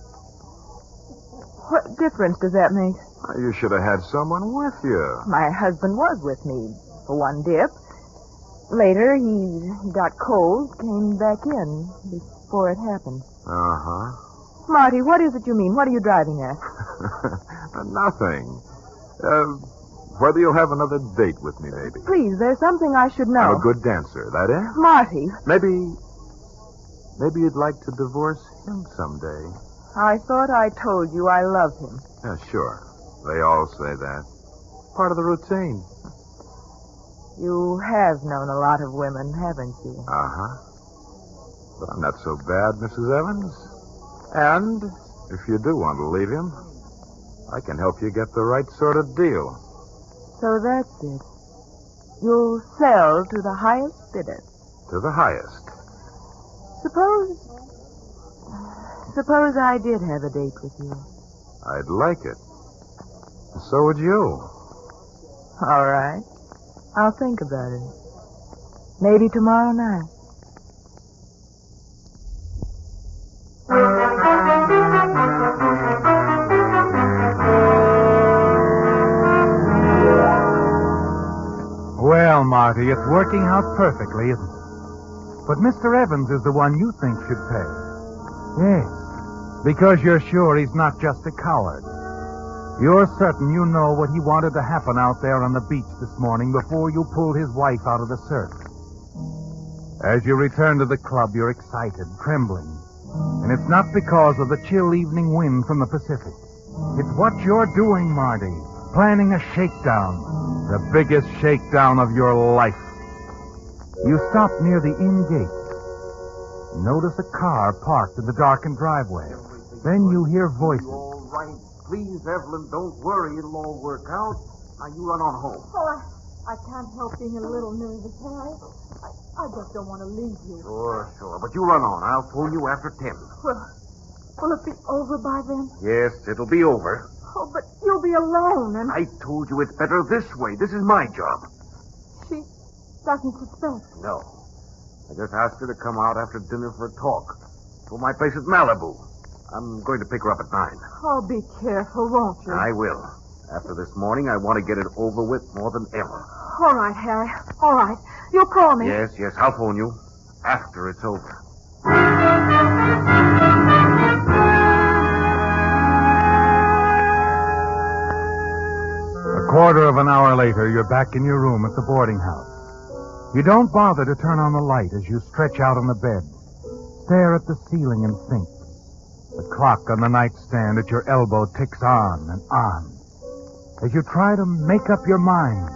What difference does that make? You should have had someone with you. My husband was with me for one dip. Later, he got cold, came back in before it happened. Uh-huh. Marty, what is it you mean? What are you driving at? Nothing. Whether you'll have another date with me, maybe. Please, there's something I should know. I'm a good dancer, that is? Marty. Maybe you'd like to divorce him someday. I thought I told you I love him. Yeah, sure. They all say that. Part of the routine. You have known a lot of women, haven't you? Uh-huh. But I'm not so bad, Mrs. Evans. And if you do want to leave him, I can help you get the right sort of deal. So that's it. You'll sell to the highest bidder. To the highest. Suppose I did have a date with you. I'd like it. So would you. All right. I'll think about it. Maybe tomorrow night. Well, Marty, it's working out perfectly, isn't it? But Mr. Evans is the one you think should pay. Yes, because you're sure he's not just a coward. You're certain you know what he wanted to happen out there on the beach this morning before you pulled his wife out of the surf. As you return to the club, you're excited, trembling. And it's not because of the chill evening wind from the Pacific. It's what you're doing, Marty. Planning a shakedown. The biggest shakedown of your life. You stop near the inn gate. Notice a car parked in the darkened driveway. Then you hear voices. All right. Please, Evelyn, don't worry. It'll all work out. Now, you run on home. Oh, I can't help being a little nervous, Harry. I just don't want to leave you. Sure. But you run on. I'll phone you after 10. Will it be over by then? Yes, it'll be over. Oh, but you'll be alone, and I told you it's better this way. This is my job. she doesn't suspect. No. I just asked her to come out after dinner for a talk. To my place at Malibu. I'm going to pick her up at 9. Oh, be careful, won't you? I will. After this morning, I want to get it over with more than ever. All right, Harry. All right. You'll call me. Yes, I'll phone you. After it's over. A quarter of an hour later, you're back in your room at the boarding house. You don't bother to turn on the light as you stretch out on the bed. Stare at the ceiling and think. The clock on the nightstand at your elbow ticks on and on. As you try to make up your mind.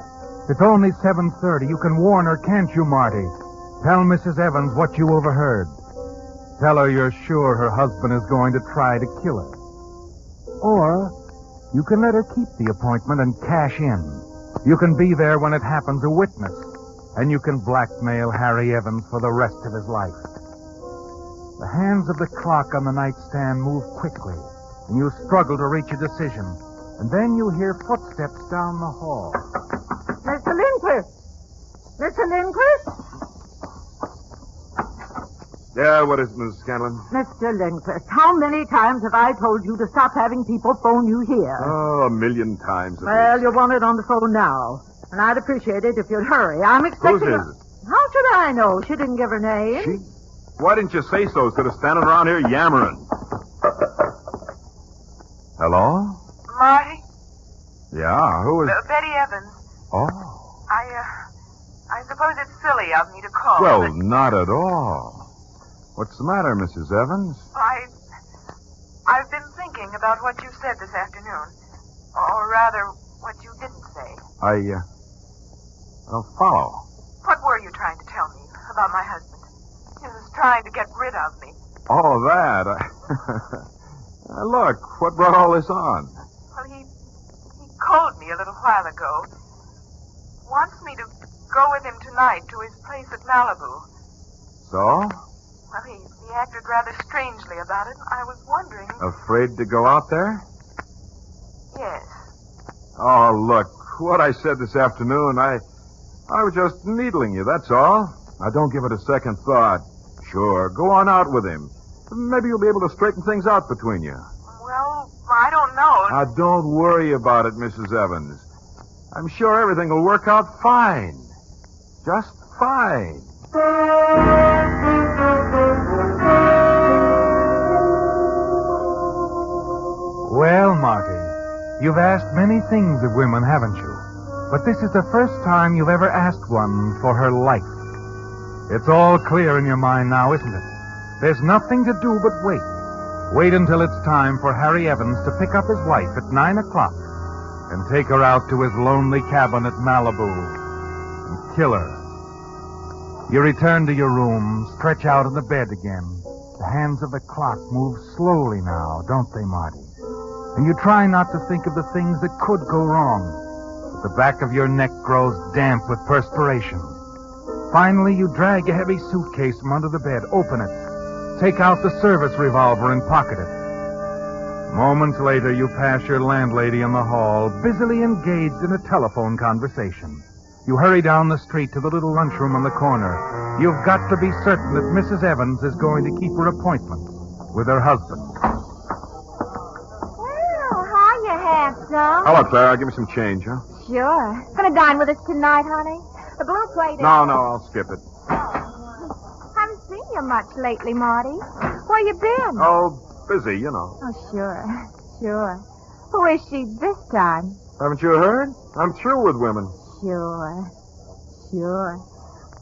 It's only 7:30. You can warn her, can't you, Marty? Tell Mrs. Evans what you overheard. Tell her you're sure her husband is going to try to kill her. Or you can let her keep the appointment and cash in. You can be there when it happens, a witness. And you can blackmail Harry Evans for the rest of his life. The hands of the clock on the nightstand move quickly, and you struggle to reach a decision. And then you hear footsteps down the hall. Mr. Lindquist! Mr. Lindquist? Yeah, what is it, Mrs. Scanlon? Mr. Lindquist, how many times have I told you to stop having people phone you here? Oh, 1,000,000 times. Well, you want it on the phone now. And I'd appreciate it if you'd hurry. I'm expecting... Whose is it? How should I know? She didn't give her name. She? Why didn't you say so instead of standing around here yammering? Hello? Marty? Yeah, who is... Betty Evans. Oh. I suppose it's silly of me to call. Well, but not at all. What's the matter, Mrs. Evans? I've been thinking about what you said this afternoon. Or rather, what you didn't say. I don't follow. What were you trying to tell me about my husband? He was trying to get rid of me. Oh, that. Look, what brought all this on? Well, he called me a little while ago. Wants me to go with him tonight to his place at Malibu. So? Well, he acted rather strangely about it. I was wondering... Afraid to go out there? Yes. Oh, look, what I said this afternoon, I was just needling you, that's all. Now, don't give it a second thought. Sure, go on out with him. Maybe you'll be able to straighten things out between you. Well, I don't know. Now, don't worry about it, Mrs. Evans. I'm sure everything will work out fine. Just fine. Well, Marty, you've asked many things of women, haven't you? But this is the first time you've ever asked one for her life. It's all clear in your mind now, isn't it? There's nothing to do but wait. Wait until it's time for Harry Evans to pick up his wife at 9 o'clock and take her out to his lonely cabin at Malibu and kill her. You return to your room, stretch out on the bed again. The hands of the clock move slowly now, don't they, Marty? And you try not to think of the things that could go wrong. But the back of your neck grows damp with perspiration. Finally, you drag a heavy suitcase from under the bed, open it, take out the service revolver and pocket it. Moments later, you pass your landlady in the hall, busily engaged in a telephone conversation. You hurry down the street to the little lunchroom on the corner. You've got to be certain that Mrs. Evans is going to keep her appointment with her husband. Well, hiya, handsome. Hello, Clara. Give me some change, huh? Sure. Gonna dine with us tonight, honey? The blue plate is... No, I'll skip it. Haven't seen you much lately, Marty. Where you been? Oh, busy, you know. Oh, sure. Who is she this time? Haven't you heard? I'm through with women. Sure.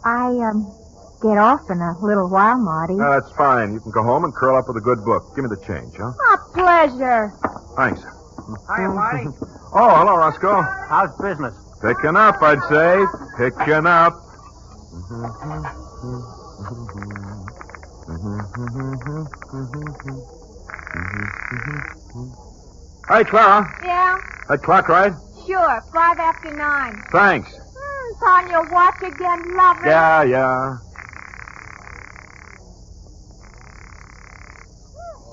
I, get off in a little while, Marty. That's fine. You can go home and curl up with a good book. Give me the change, huh? A pleasure. Thanks. Hiya, Marty. Oh, hello, Roscoe. How's business? Picking up, I'd say. Picking up. Hey, Clara. Yeah? That clock right? Sure, 5 after 9. Thanks. It's on your watch again, lover. Yeah.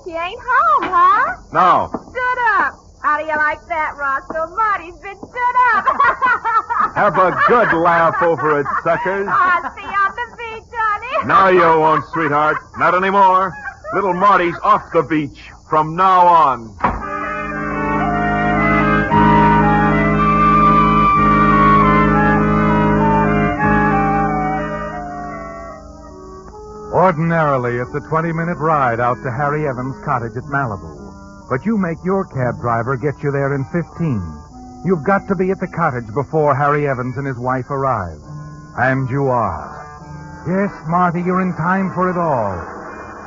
She ain't home, huh? No. Stood up. How do you like that, Roscoe? Marty's been stood up. Have a good laugh over it, suckers. I'll see you on the beach, honey. No, you won't, sweetheart. Not anymore. Little Marty's off the beach from now on. Ordinarily, it's a 20-minute ride out to Harry Evans' cottage at Malibu. But you make your cab driver get you there in 15. You've got to be at the cottage before Harry Evans and his wife arrive. And you are. Yes, Marty, you're in time for it all.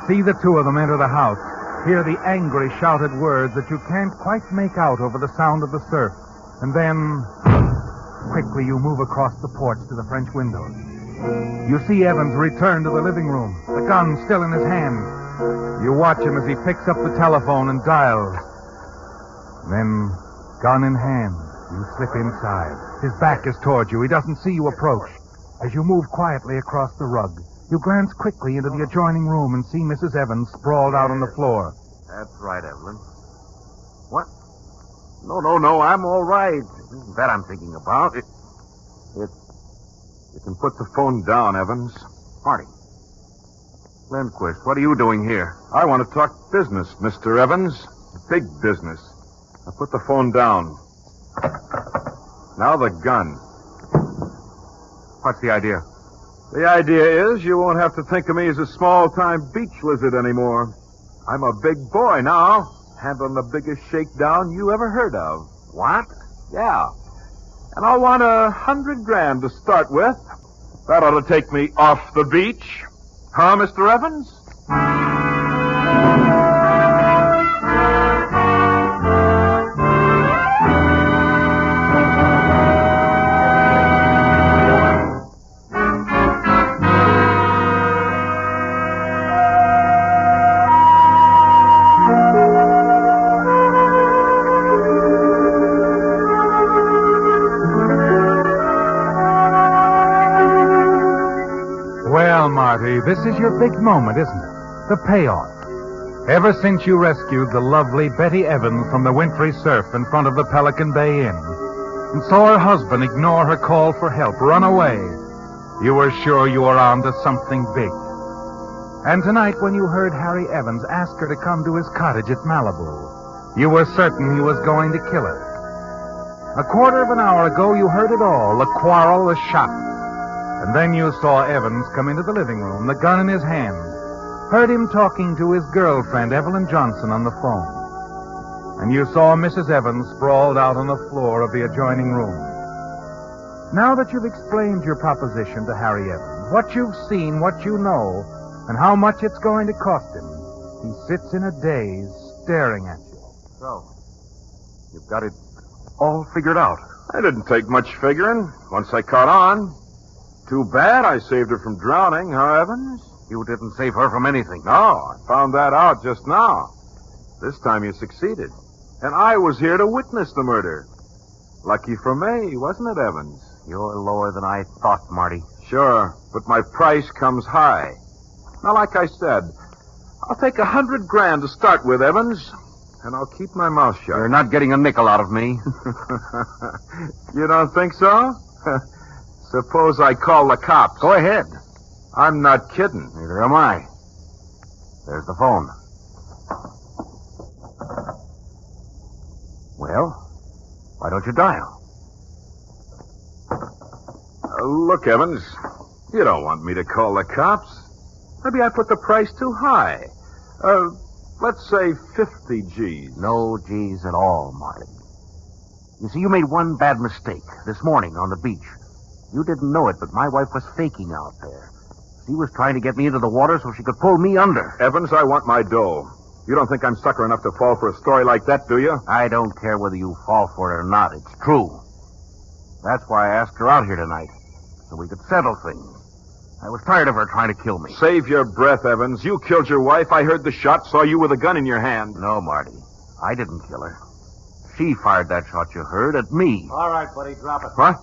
See the two of them enter the house. Hear the angry shouted words that you can't quite make out over the sound of the surf. And then, quickly you move across the porch to the French windows. You see Evans return to the living room, the gun still in his hand. You watch him as he picks up the telephone and dials. Then, gun in hand, you slip inside. His back is toward you. He doesn't see you approach. As you move quietly across the rug, you glance quickly into the adjoining room and see Mrs. Evans sprawled out on the floor. That's right, Evelyn. What? No, I'm all right. That I'm thinking about. You can put the phone down, Evans. Marty. Lindquist, what are you doing here? I want to talk business, Mr. Evans. Big business. Now put the phone down. Now the gun. What's the idea? The idea is you won't have to think of me as a small-time beach lizard anymore. I'm a big boy now, handling the biggest shakedown you ever heard of. What? Yeah. And I want $100,000 to start with. That ought to take me off the beach. Huh, Mr. Evans? Marty, this is your big moment, isn't it? The payoff. Ever since you rescued the lovely Betty Evans from the wintry surf in front of the Pelican Bay Inn and saw her husband ignore her call for help, run away, you were sure you were on to something big. And tonight, when you heard Harry Evans ask her to come to his cottage at Malibu, you were certain he was going to kill her. A quarter of an hour ago, you heard it all, the quarrel, the shot. And then you saw Evans come into the living room, the gun in his hand. Heard him talking to his girlfriend, Evelyn Johnson, on the phone. And you saw Mrs. Evans sprawled out on the floor of the adjoining room. Now that you've explained your proposition to Harry Evans, what you've seen, what you know, and how much it's going to cost him, he sits in a daze, staring at you. So, you've got it all figured out. I didn't take much figuring once I caught on. Too bad I saved her from drowning, huh, Evans? You didn't save her from anything. No, I found that out just now. This time you succeeded. And I was here to witness the murder. Lucky for me, wasn't it, Evans? You're lower than I thought, Marty. Sure, but my price comes high. Now, like I said, I'll take $100,000 to start with, Evans, and I'll keep my mouth shut. You're not getting a nickel out of me. You don't think so? Suppose I call the cops. Go ahead. I'm not kidding. Neither am I. There's the phone. Well, why don't you dial? Look, Evans, you don't want me to call the cops. Maybe I put the price too high. Let's say 50 G's. No G's at all, Marty. You see, you made one bad mistake this morning on the beach. You didn't know it, but my wife was faking out there. She was trying to get me into the water so she could pull me under. Evans, I want my dough. You don't think I'm sucker enough to fall for a story like that, do you? I don't care whether you fall for it or not. It's true. That's why I asked her out here tonight, so we could settle things. I was tired of her trying to kill me. Save your breath, Evans. You killed your wife. I heard the shot, saw you with a gun in your hand. No, Marty. I didn't kill her. She fired that shot you heard at me. All right, buddy, drop it. What?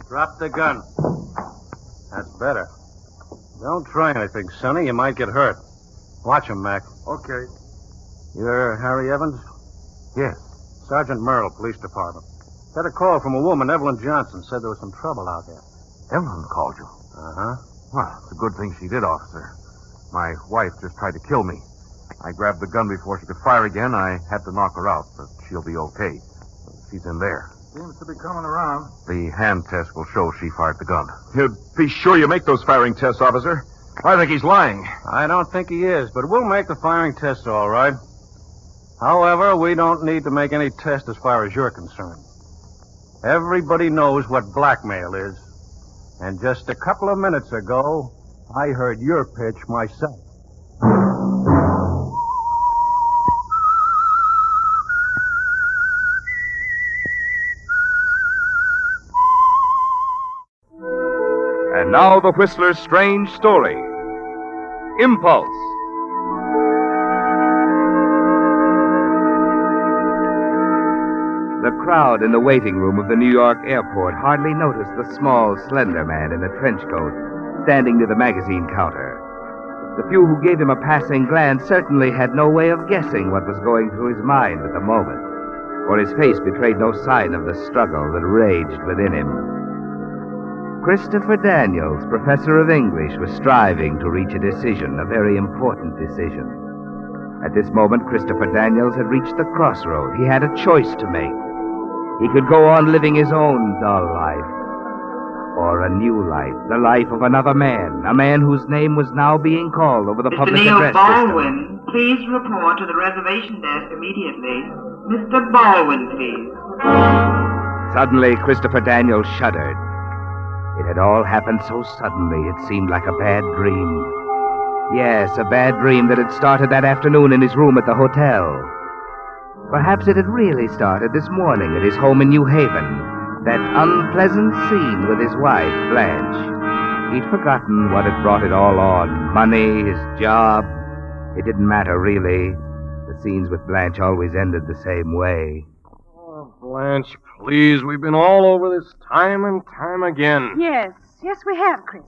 Drop the gun. That's better. Don't try anything, Sonny. You might get hurt. Watch him, Mac. Okay. You're Harry Evans? Yes. Sergeant Merle, Police Department. Got a call from a woman, Evelyn Johnson, said there was some trouble out there. Evelyn called you? Uh-huh. Well, it's a good thing she did, officer. My wife just tried to kill me. I grabbed the gun before she could fire again. I had to knock her out, but she'll be okay. She's in there. Seems to be coming around. The hand test will show she fired the gun. You be sure you make those firing tests, officer. I think he's lying. I don't think he is, but we'll make the firing test all right. However, we don't need to make any test as far as you're concerned. Everybody knows what blackmail is. And just a couple of minutes ago, I heard your pitch myself. And now the Whistler's strange story. Impulse. The crowd in the waiting room of the New York airport hardly noticed the small, slender man in a trench coat standing near the magazine counter. The few who gave him a passing glance certainly had no way of guessing what was going through his mind at the moment, for his face betrayed no sign of the struggle that raged within him. Christopher Daniels, professor of English, was striving to reach a decision, a very important decision. At this moment, Christopher Daniels had reached the crossroad. He had a choice to make. He could go on living his own dull life, or a new life, the life of another man, a man whose name was now being called over the public address system. Mr. Neil Baldwin, please report to the reservation desk immediately. Mr. Baldwin, please. Suddenly, Christopher Daniels shuddered. It had all happened so suddenly, it seemed like a bad dream. Yes, a bad dream that had started that afternoon in his room at the hotel. Perhaps it had really started this morning at his home in New Haven, that unpleasant scene with his wife, Blanche. He'd forgotten what had brought it all on. Money, his job. It didn't matter, really. The scenes with Blanche always ended the same way. Oh, Blanche, please, we've been all over this time and time again. Yes, we have, Chris.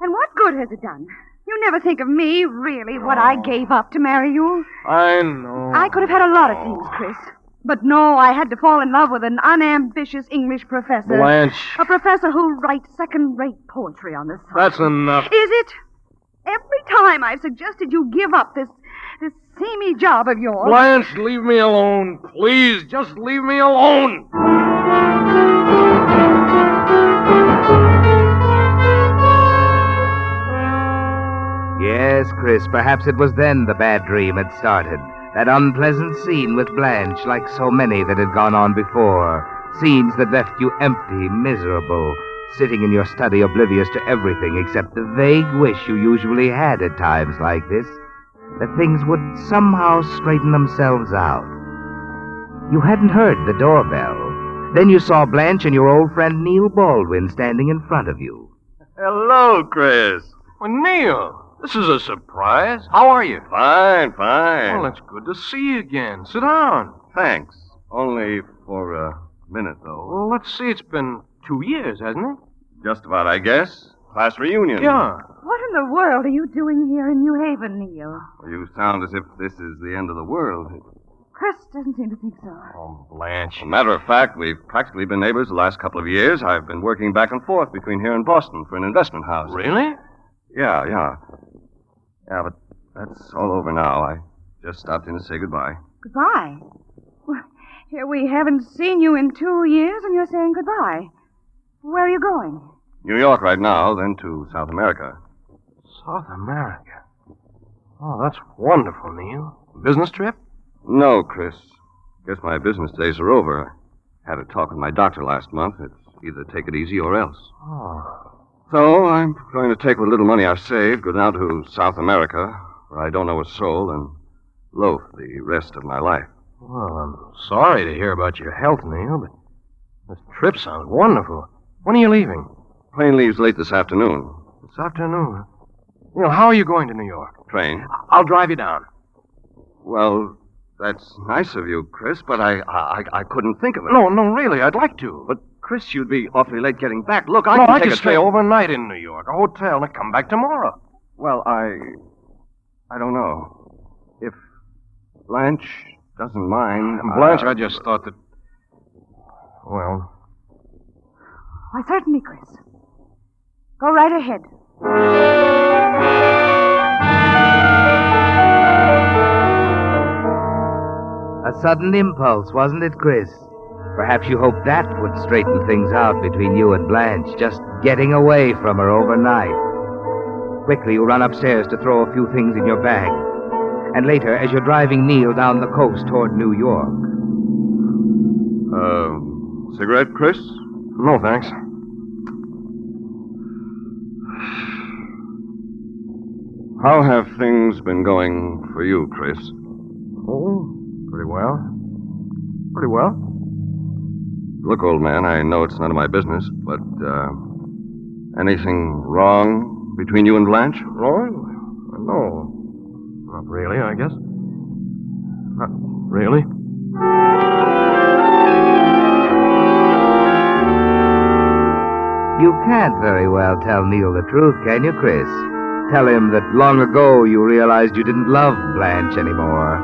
And what good has it done? You never think of me, really, what I gave up to marry you. I know. I could have had a lot of things, Chris. But no, I had to fall in love with an unambitious English professor. Blanche. A professor who writes second-rate poetry on the side. That's enough. Is it? Every time I've suggested you give up this seamy job of yours. Blanche, leave me alone. Please, just leave me alone. Yes, Chris, perhaps it was then the bad dream had started. That unpleasant scene with Blanche, like so many that had gone on before. Scenes that left you empty, miserable, sitting in your study oblivious to everything except the vague wish you usually had at times like this, that things would somehow straighten themselves out. You hadn't heard the doorbell. Then you saw Blanche and your old friend Neil Baldwin standing in front of you. Hello, Chris. Well, Neil, this is a surprise. How are you? Fine, fine. Well, it's good to see you again. Sit down. Thanks. Only for a minute, though. Well, let's see. It's been 2 years, hasn't it? Just about, I guess. Class reunion. Yeah. What in the world are you doing here in New Haven, Neil? You sound as if this is the end of the world. Chris doesn't seem to think so. Oh, Blanche. As a matter of fact, we've practically been neighbors the last couple of years. I've been working back and forth between here and Boston for an investment house. Really? Yeah. Yeah, but that's all over now. I just stopped in to say goodbye. Goodbye? Well, here we haven't seen you in 2 years, and you're saying goodbye. Where are you going? New York right now, then to South America. South America? Oh, that's wonderful, Neil. Business trip? No, Chris. Guess my business days are over. I had a talk with my doctor last month. It's either take it easy or else. Oh. So I'm going to take what little money I've saved, go down to South America, where I don't know a soul, and loaf the rest of my life. Well, I'm sorry to hear about your health, Neil, but this trip sounds wonderful. When are you leaving? Plane leaves late this afternoon. This afternoon. Neil, how are you going to New York? Train. I'll drive you down. Well, that's nice of you, Chris, but I couldn't think of it. No, really, I'd like to. But, Chris, you'd be awfully late getting back. Look, I I can could stay overnight in New York, a hotel, and come back tomorrow. Well, I don't know. If Blanche doesn't mind... Blanche, I just thought that... Well... Why, certainly, Chris. Go right ahead. A sudden impulse, wasn't it, Chris? Perhaps you hoped that would straighten things out between you and Blanche, just getting away from her overnight. Quickly, you run upstairs to throw a few things in your bag. And later, as you're driving Neil down the coast toward New York. Cigarette, Chris? No, thanks. How have things been going for you, Chris? Oh, pretty well. Pretty well. Look, old man, I know it's none of my business, but, anything wrong between you and Blanche? Wrong? No. Not really, I guess. Not really. You can't very well tell Neil the truth, can you, Chris? Tell him that long ago you realized you didn't love Blanche anymore.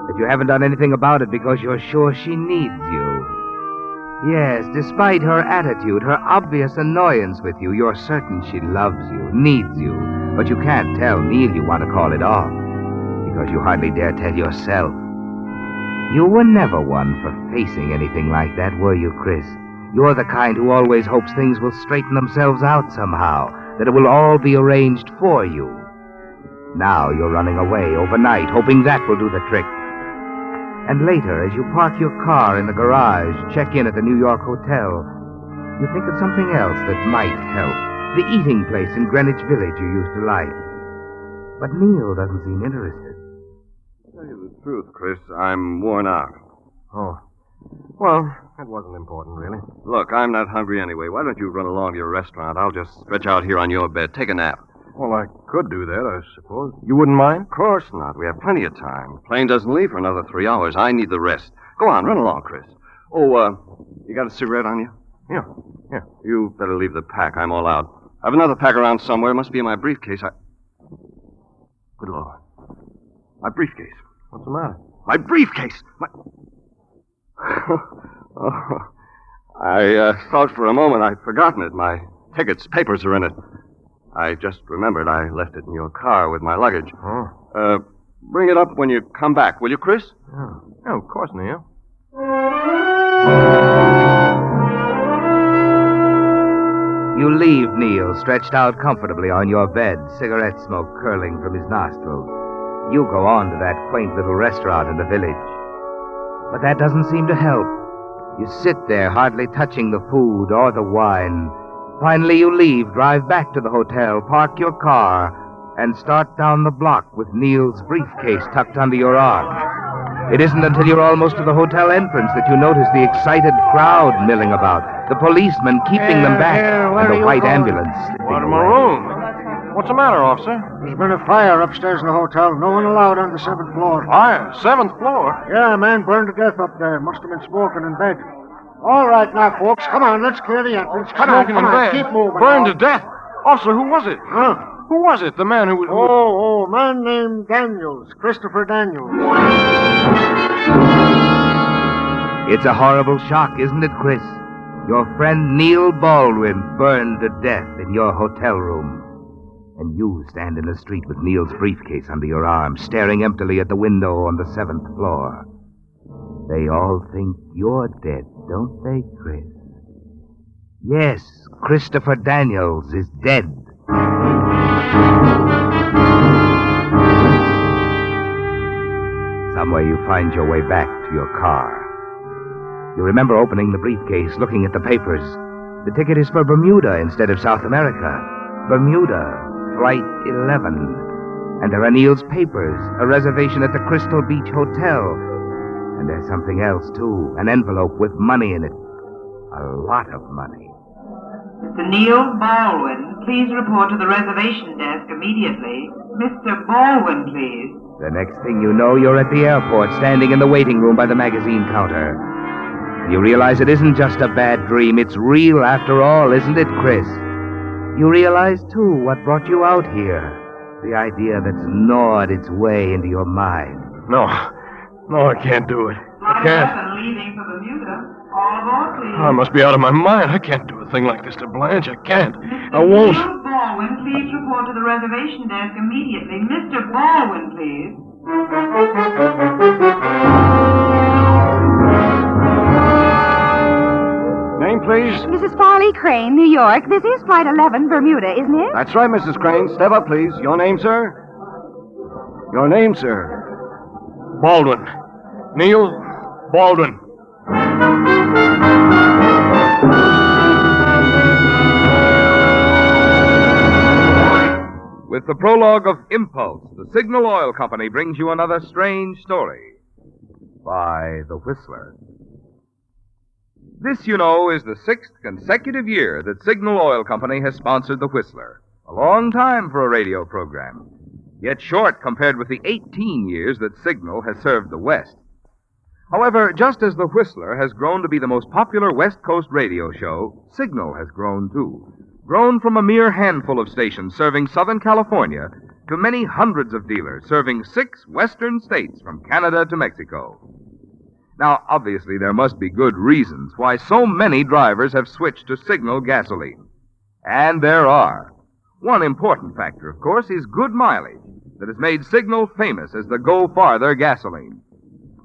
That you haven't done anything about it because you're sure she needs you. Yes, despite her attitude, her obvious annoyance with you, you're certain she loves you, needs you. But you can't tell Neil you want to call it off, because you hardly dare tell yourself. You were never one for facing anything like that, were you, Chris? You're the kind who always hopes things will straighten themselves out somehow, that it will all be arranged for you. Now you're running away overnight, hoping that will do the trick. And later, as you park your car in the garage, check in at the New York hotel, you think of something else that might help. The eating place in Greenwich Village you used to like. But Neil doesn't seem interested. To tell you the truth, Chris, I'm worn out. Oh. Well, it wasn't important, really. Look, I'm not hungry anyway. Why don't you run along to your restaurant? I'll just stretch out here on your bed. Take a nap. Well, I could do that, I suppose. You wouldn't mind? Of course not. We have plenty of time. The plane doesn't leave for another 3 hours. I need the rest. Go on, run along, Chris. Oh, you got a cigarette on you? Yeah. You better leave the pack. I'm all out. I have another pack around somewhere. It must be in my briefcase. Good Lord. My briefcase. What's the matter? My briefcase! I thought for a moment I'd forgotten it. My tickets, papers are in it. I just remembered I left it in your car with my luggage. Oh. Bring it up when you come back, will you, Chris? Yeah, of course, Neil. You leave Neil stretched out comfortably on your bed, cigarette smoke curling from his nostrils. You go on to that quaint little restaurant in the village. But that doesn't seem to help. You sit there, hardly touching the food or the wine. Finally, you leave, drive back to the hotel, park your car, and start down the block with Neil's briefcase tucked under your arm. It isn't until you're almost to the hotel entrance that you notice the excited crowd milling about, the policemen keeping them back, and the white ambulance slipping Out of away. my room. What's the matter, officer? There's been a fire upstairs in the hotel. No one allowed on the 7th floor. Fire? 7th floor? Yeah, a man burned to death up there. Must have been smoking in bed. All right now, folks. Come on, let's clear the entrance. Come Smoking on, in bed. Keep moving. Burned now. to death. Officer, who was it? Huh? Who was it? The man who was... Oh, a man named Daniels. Christopher Daniels. It's a horrible shock, isn't it, Chris? Your friend Neil Baldwin burned to death in your hotel room. And you stand in the street with Neil's briefcase under your arm, staring emptily at the window on the 7th floor. They all think you're dead, don't they, Chris? Yes, Christopher Daniels is dead. way, you find your way back to your car. You remember opening the briefcase, looking at the papers. The ticket is for Bermuda instead of South America. Bermuda, Flight 11. And there are Neil's papers, a reservation at the Crystal Beach Hotel. And there's something else, too, an envelope with money in it. A lot of money. Mr. Neil Baldwin, please report to the reservation desk immediately. Mr. Baldwin, please. The next thing you know, you're at the airport, standing in the waiting room by the magazine counter. You realize it isn't just a bad dream. It's real after all, isn't it, Chris? You realize, too, what brought you out here. The idea that's gnawed its way into your mind. No, I can't do it. I can't. I'm leaving for Bermuda. All aboard, please. I must be out of my mind. I can't do a thing like this to Blanche. I can't. I won't. Mr. Baldwin, please report to the reservation desk immediately. Mr. Baldwin, please. Name, please? Mrs. Farley Crane, New York. This is Flight 11, Bermuda, isn't it? That's right, Mrs. Crane. Step up, please. Your name, sir? Your name, sir? Baldwin. Neil Baldwin. With the prologue of Impulse, the Signal Oil Company brings you another strange story by The Whistler. This, you know, is the 6th consecutive year that Signal Oil Company has sponsored The Whistler. A long time for a radio program, yet short compared with the 18 years that Signal has served the West. However, just as The Whistler has grown to be the most popular West Coast radio show, Signal has grown too. Grown from a mere handful of stations serving Southern California to many hundreds of dealers serving 6 western states from Canada to Mexico. Now, obviously, there must be good reasons why so many drivers have switched to Signal gasoline. And there are. One important factor, of course, is good mileage that has made Signal famous as the Go Farther gasoline.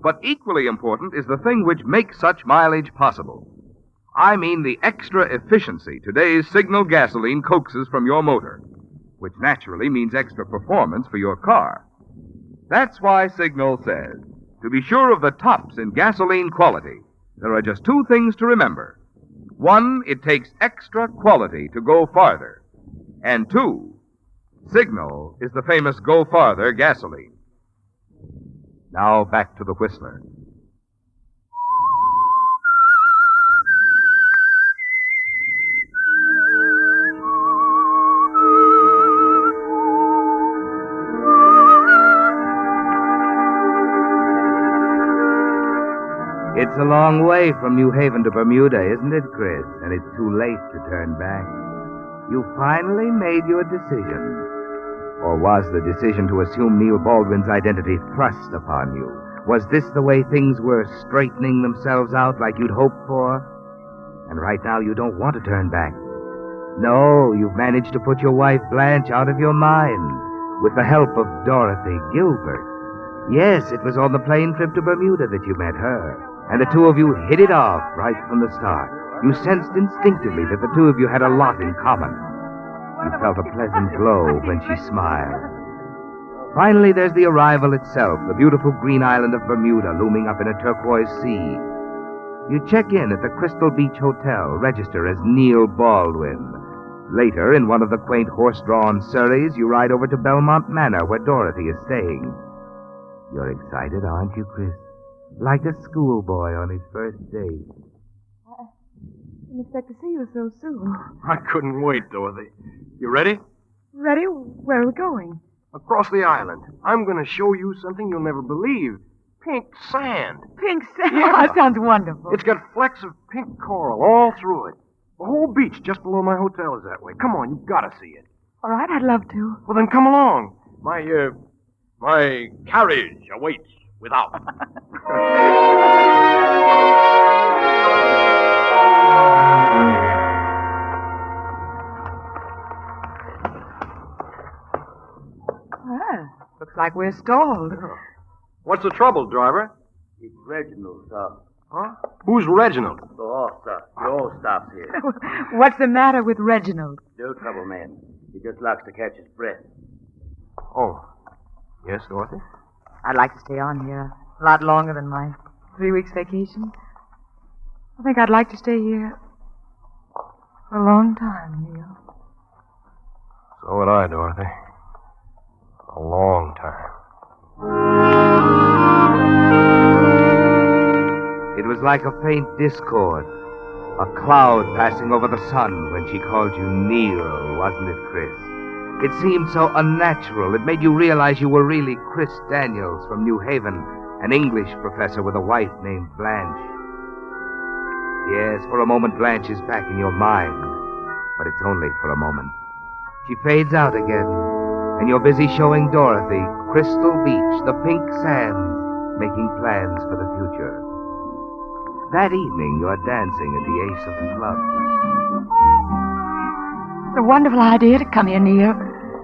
But equally important is the thing which makes such mileage possible. I mean the extra efficiency today's Signal gasoline coaxes from your motor, which naturally means extra performance for your car. That's why Signal says, to be sure of the tops in gasoline quality, there are just 2 things to remember. 1, it takes extra quality to go farther. And 2, Signal is the famous Go Farther gasoline. Now back to The Whistler. It's a long way from New Haven to Bermuda, isn't it, Chris? And it's too late to turn back. You finally made your decision. Or was the decision to assume Neil Baldwin's identity thrust upon you? Was this the way things were straightening themselves out like you'd hoped for? And right now you don't want to turn back. No, you've managed to put your wife Blanche out of your mind with the help of Dorothy Gilbert. Yes, it was on the plane trip to Bermuda that you met her. And the 2 of you hit it off right from the start. You sensed instinctively that the 2 of you had a lot in common. You felt a pleasant glow when she smiled. Finally, there's the arrival itself, the beautiful green island of Bermuda looming up in a turquoise sea. You check in at the Crystal Beach Hotel, register as Neil Baldwin. Later, in one of the quaint horse-drawn surreys, you ride over to Belmont Manor, where Dorothy is staying. You're excited, aren't you, Chris? Like a schoolboy on his first date. I didn't expect to see you so soon. I couldn't wait, Dorothy. You ready? Ready? Where are we going? Across the island. I'm going to show you something you'll never believe. Pink sand. Pink sand? Yeah. Oh, that sounds wonderful. It's got flecks of pink coral all through it. The whole beach just below my hotel is that way. Come on, you've got to see it. All right, I'd love to. Well, then come along. My carriage awaits without. Well, looks like we're stalled. What's the trouble, driver? It's Reginald, sir. Huh? Who's Reginald? The horse, sir. The horse stops here. What's the matter with Reginald? No trouble, man. He just likes to catch his breath. Oh. Yes, Dorothy? I'd like to stay on here. A lot longer than my 3 weeks vacation. I think I'd like to stay here for a long time, Neil. So would I, Dorothy. A long time. It was like a faint discord, a cloud passing over the sun when she called you Neil, wasn't it, Chris? It seemed so unnatural. It made you realize you were really Chris Daniels from New Haven, an English professor with a wife named Blanche. Yes, for a moment Blanche is back in your mind, but it's only for a moment. She fades out again, and you're busy showing Dorothy Crystal Beach, the pink sands, making plans for the future. That evening, you're dancing at the Ace of Clubs. It's a wonderful idea to come here, Neil.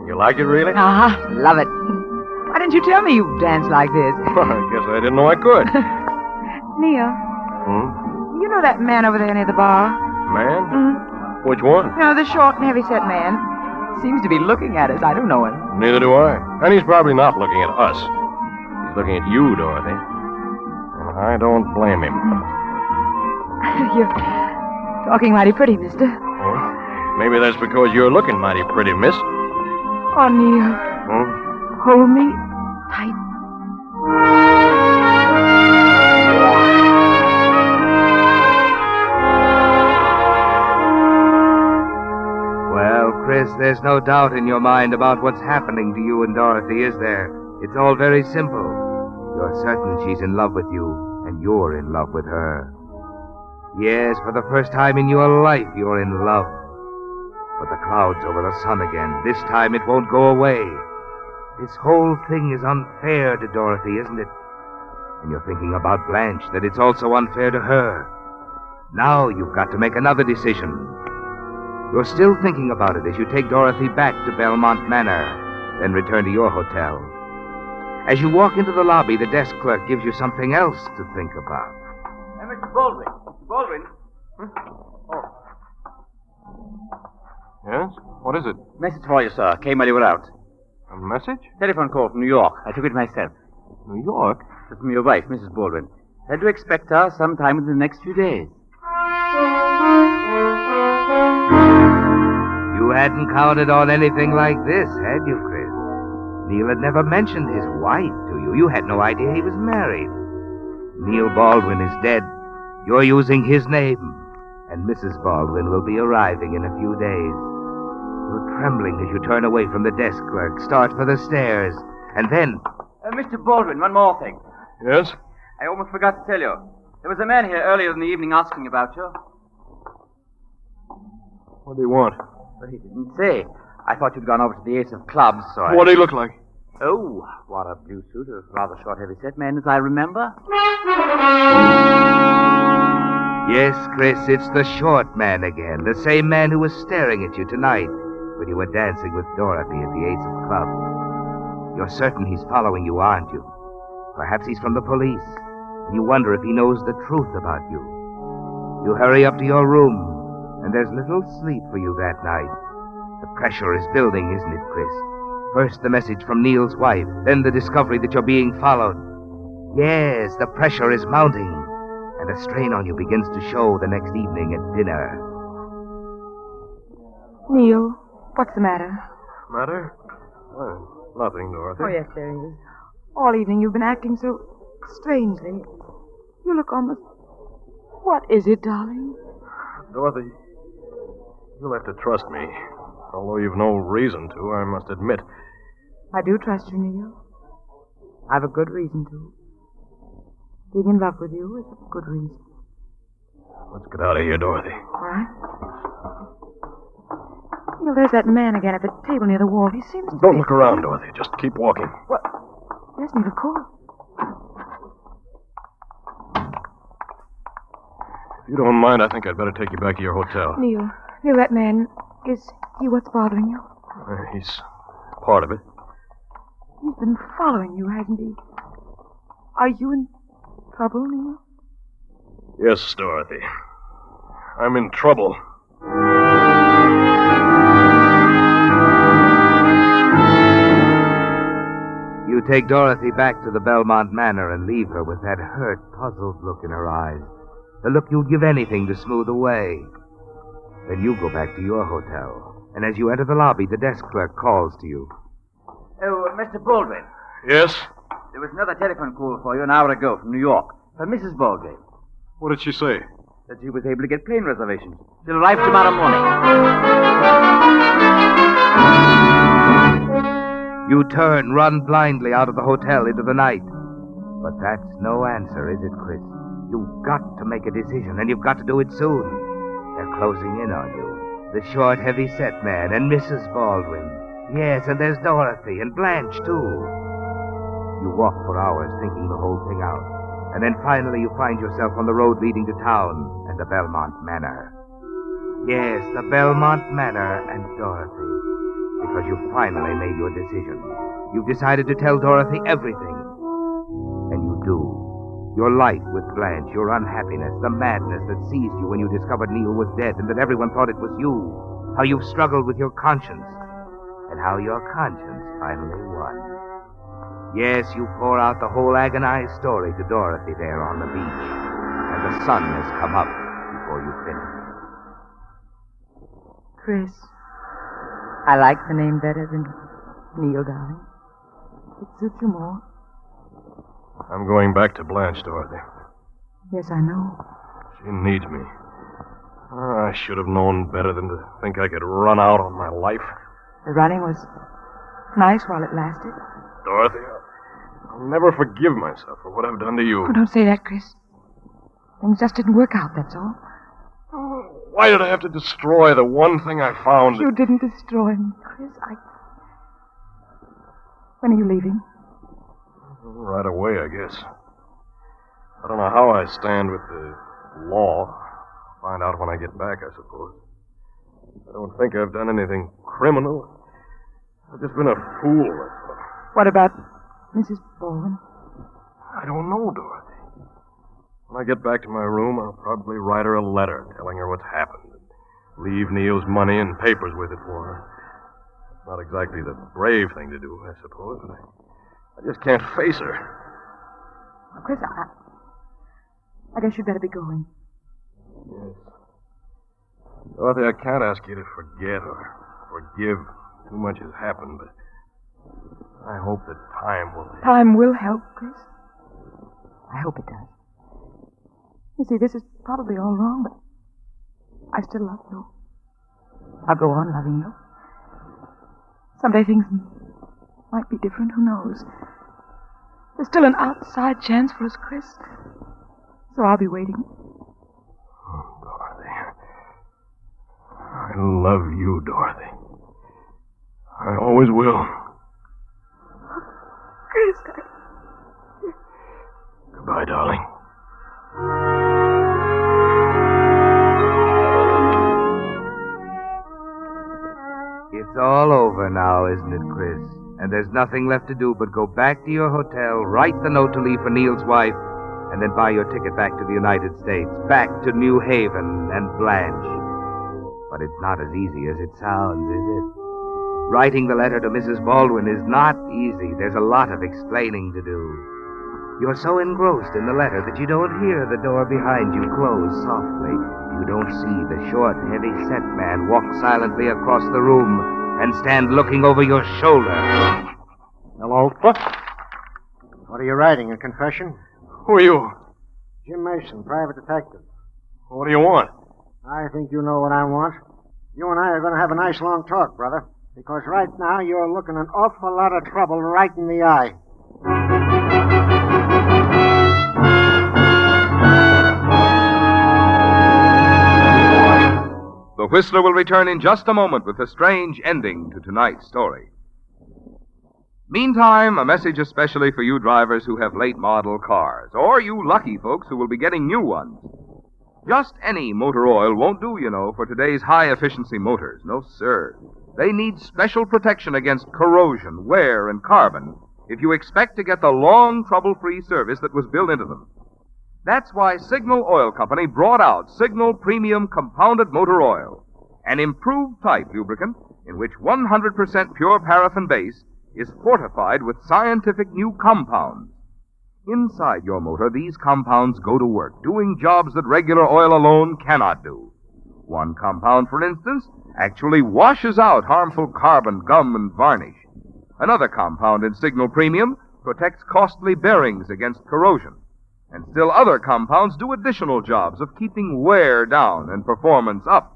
You like it, really? Love it. Why didn't you tell me you danced like this? Well, I guess I didn't know I could. Neil, you know that man over there near the bar? Man? Which one? No, the short and heavy-set man. Seems to be looking at us. I don't know him. Neither do I. And he's probably not looking at us. He's looking at you, Dorothy. And I don't blame him. You're talking mighty pretty, mister. Maybe that's because you're looking mighty pretty, miss. Oh, Neil. Hold me tight. Well, Chris, there's no doubt in your mind about what's happening to you and Dorothy, is there? It's all very simple. You're certain she's in love with you, and you're in love with her. Yes, for the first time in your life, you're in love. But the cloud's over the sun again. This time it won't go away. This whole thing is unfair to Dorothy, isn't it? And you're thinking about Blanche, that it's also unfair to her. Now you've got to make another decision. You're still thinking about it as you take Dorothy back to Belmont Manor, then return to your hotel. As you walk into the lobby, the desk clerk gives you something else to think about. Hey, Mr. Baldwin. Mr. Baldwin. Yes? What is it? Message for you, sir. Came while you were out. A message? Telephone call from New York. I took it myself. New York? It's from your wife, Mrs. Baldwin. Said to expect her sometime in the next few days. You hadn't counted on anything like this, had you, Chris? Neil had never mentioned his wife to you. You had no idea he was married. Neil Baldwin is dead. You're using his name. And Mrs. Baldwin will be arriving in a few days. You're trembling as you turn away from the desk clerk, start for the stairs, and then... Mr. Baldwin, one more thing. Yes? I almost forgot to tell you. There was a man here earlier in the evening asking about you. What do you want? Well, he didn't say. I thought you'd gone over to the Ace of Clubs, so What do he look like? Oh, what a blue suit. A rather short, heavy-set man, as I remember. Yes, Chris, it's the short man again. The same man who was staring at you tonight when you were dancing with Dorothy at the Ace of Clubs. You're certain he's following you, aren't you? Perhaps he's from the police, and you wonder if he knows the truth about you. You hurry up to your room, and there's little sleep for you that night. The pressure is building, isn't it, Chris? First the message from Neil's wife, then the discovery that you're being followed. Yes, the pressure is mounting, and a strain on you begins to show the next evening at dinner. Neil, what's the matter? Matter? Well, nothing, Dorothy. Oh, yes, there is. All evening you've been acting so strangely. You look almost... What is it, darling? Dorothy, you'll have to trust me. Although you've no reason to, I must admit. I do trust you, Neil. I've a good reason to. Being in love with you is a good reason. Let's get out of here, Dorothy. All right. Neil, there's that man again at the table near the wall. He seems to Don't look around, Dorothy. Just keep walking. What? Yes, Neil, of course. If you don't mind, I think I'd better take you back to your hotel. Neil, that man, is he what's bothering you? He's part of it. He's been following you, hasn't he? Are you in trouble, Neil? Yes, Dorothy. I'm in trouble. You take Dorothy back to the Belmont Manor and leave her with that hurt, puzzled look in her eyes. The look you'd give anything to smooth away. Then you go back to your hotel, and as you enter the lobby, the desk clerk calls to you. Oh, Mr. Baldwin. Yes? There was another telephone call for you an hour ago from New York, from Mrs. Baldwin. What did she say? That she was able to get plane reservations. She'll arrive tomorrow morning. You run blindly out of the hotel into the night. But that's no answer, is it, Chris? You've got to make a decision, and you've got to do it soon. They're closing in on you. The short, heavy-set man and Mrs. Baldwin. Yes, and there's Dorothy and Blanche, too. You walk for hours thinking the whole thing out. And then finally you find yourself on the road leading to town and the Belmont Manor. Yes, the Belmont Manor and Dorothy. Because you've finally made your decision. You've decided to tell Dorothy everything. And you do. Your life with Blanche, your unhappiness, the madness that seized you when you discovered Neil was dead and that everyone thought it was you. How you've struggled with your conscience. And how your conscience finally won. Yes, you pour out the whole agonized story to Dorothy there on the beach. And the sun has come up before you finish. Chris, I like the name better than Neil, darling. It suits you more. I'm going back to Blanche, Dorothy. Yes, I know. She needs me. I should have known better than to think I could run out on my life. The running was nice while it lasted. Dorothy, I'll never forgive myself for what I've done to you. Oh, don't say that, Chris. Things just didn't work out, that's all. Why did I have to destroy the one thing I found? You didn't destroy me, Chris. When are you leaving? Right away, I guess. I don't know how I stand with the law. Find out when I get back, I suppose. I don't think I've done anything criminal. I've just been a fool, that's all. What about Mrs. Baldwin? I don't know, Dorothy. When I get back to my room, I'll probably write her a letter telling her what's happened. And leave Neil's money and papers with it for her. Not exactly the brave thing to do, I suppose, but I just can't face her. Chris, I guess you'd better be going. Yes. Dorothy, I can't ask you to forget or forgive. Too much has happened, but I hope that time will help. Time will help, Chris. I hope it does. You see, this is probably all wrong, but I still love you. I'll go on loving you. Someday things might be different, who knows? There's still an outside chance for us, Chris. So I'll be waiting. Oh, Dorothy. I love you, Dorothy. I always will. Chris, Goodbye, darling. It's all over now, isn't it, Chris? And there's nothing left to do but go back to your hotel, write the note to leave for Neil's wife, and then buy your ticket back to the United States, back to New Haven and Blanche. But it's not as easy as it sounds, is it? Writing the letter to Mrs. Baldwin is not easy. There's a lot of explaining to do. You're so engrossed in the letter that you don't hear the door behind you close softly. You don't see the short, heavy-set man walk silently across the room and stand looking over your shoulder. Hello? What are you writing, a confession? Who are you? Jim Mason, private detective. What do you want? I think you know what I want. You and I are going to have a nice long talk, brother. Because right now you're looking an awful lot of trouble right in the eye. The Whistler will return in just a moment with a strange ending to tonight's story. Meantime, a message especially for you drivers who have late model cars, or you lucky folks who will be getting new ones. Just any motor oil won't do, you know, for today's high-efficiency motors. No, sir. They need special protection against corrosion, wear, and carbon if you expect to get the long, trouble-free service that was built into them. That's why Signal Oil Company brought out Signal Premium Compounded Motor Oil, an improved type lubricant in which 100% pure paraffin base is fortified with scientific new compounds. Inside your motor, these compounds go to work, doing jobs that regular oil alone cannot do. One compound, for instance, actually washes out harmful carbon, gum, and varnish. Another compound in Signal Premium protects costly bearings against corrosion. And still other compounds do additional jobs of keeping wear down and performance up.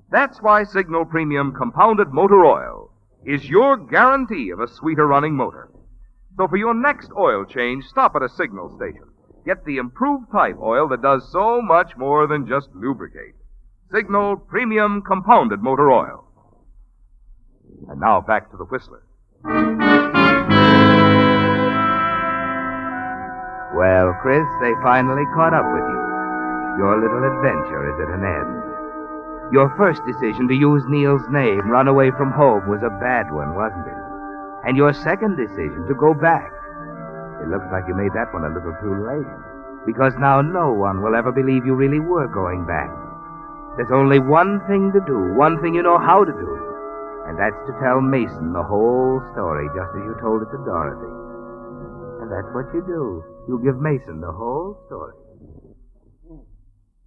That's why Signal Premium Compounded Motor Oil is your guarantee of a sweeter running motor. So for your next oil change, stop at a Signal station. Get the improved type oil that does so much more than just lubricate. Signal Premium Compounded Motor Oil. And now back to the Whistler. Well, Chris, they finally caught up with you. Your little adventure is at an end. Your first decision to use Neil's name, run away from home, was a bad one, wasn't it? And your second decision to go back. It looks like you made that one a little too late. Because now no one will ever believe you really were going back. There's only one thing to do, one thing you know how to do. And that's to tell Mason the whole story, just as you told it to Dorothy. And that's what you do. You give Mason the whole story.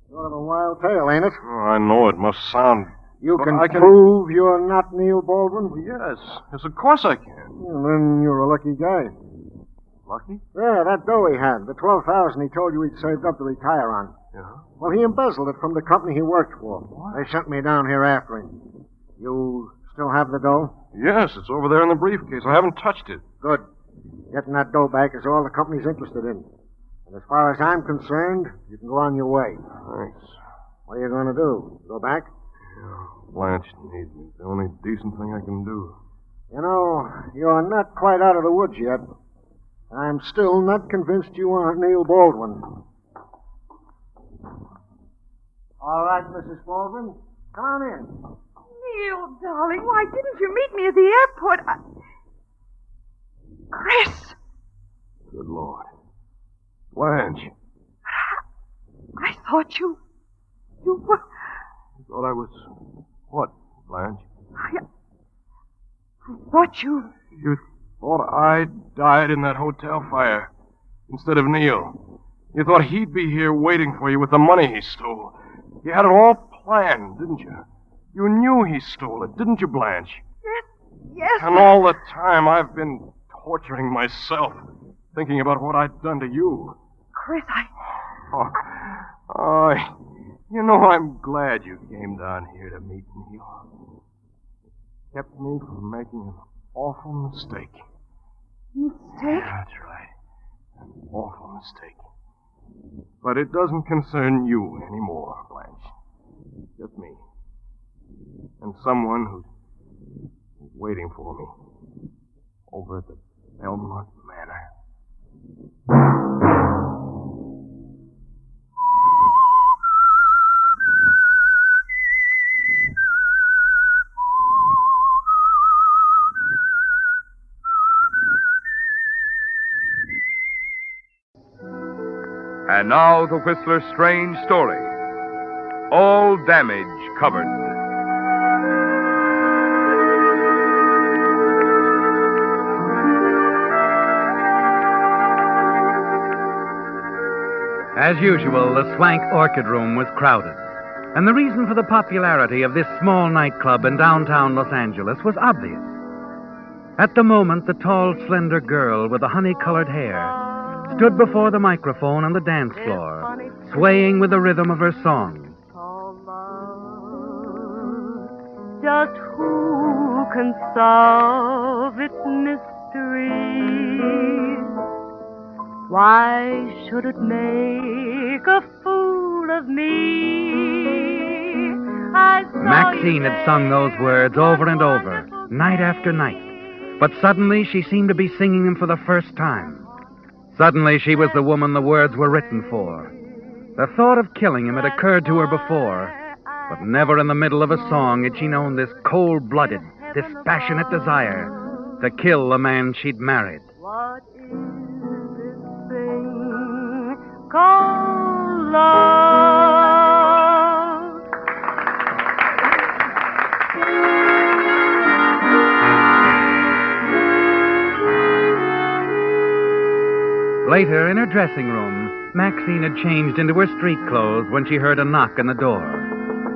Sort of a wild tale, ain't it? Oh, I know it must sound... You but can I can prove you're not Neil Baldwin? Yes. Yes, of course I can. Well, then you're a lucky guy. Lucky? Yeah, that dough he had, the $12,000 he told you he'd saved up to retire on. Yeah? Well, he embezzled it from the company he worked for. What? They sent me down here after him. You still have the dough? Yes, it's over there in the briefcase. I haven't touched it. Good. Getting that dough back is all the company's interested in. And as far as I'm concerned, you can go on your way. Thanks. What are you going to do? Go back? Yeah, Blanche needs me. It's the only decent thing I can do. You know, you're not quite out of the woods yet. I'm still not convinced you aren't Neil Baldwin. All right, Mrs. Baldwin. Come on in. Neil, darling, why didn't you meet me at the airport? Chris! Good Lord. Blanche. I thought you were... I thought I was... What, Blanche? I thought you... You thought I died in that hotel fire instead of Neil. You thought he'd be here waiting for you with the money he stole. You had it all planned, didn't you? You knew he stole it, didn't you, Blanche? Yes. And all the time I've been torturing myself, thinking about what I'd done to you. Chris, You know, I'm glad you came down here to meet Neil. It kept me from making an awful mistake. Mistake? Yeah, that's right. An awful mistake. But it doesn't concern you anymore, Blanche. Just me. And someone who's waiting for me over at the Belmont Manor. And now the Whistler's strange story. All damage covered. As usual, the swank orchid room was crowded. And the reason for the popularity of this small nightclub in downtown Los Angeles was obvious. At the moment, the tall, slender girl with the honey-colored hair stood before the microphone on the dance floor, swaying with the rhythm of her song. Just who can solve its mystery? Why should it make a fool of me? Maxine had sung those words over and over, night after night. But suddenly she seemed to be singing them for the first time. Suddenly she was the woman the words were written for. The thought of killing him had occurred to her before, but never in the middle of a song had she known this cold-blooded, this passionate desire to kill the man she'd married. What is this thing called love? Later, in her dressing room, Maxine had changed into her street clothes when she heard a knock on the door.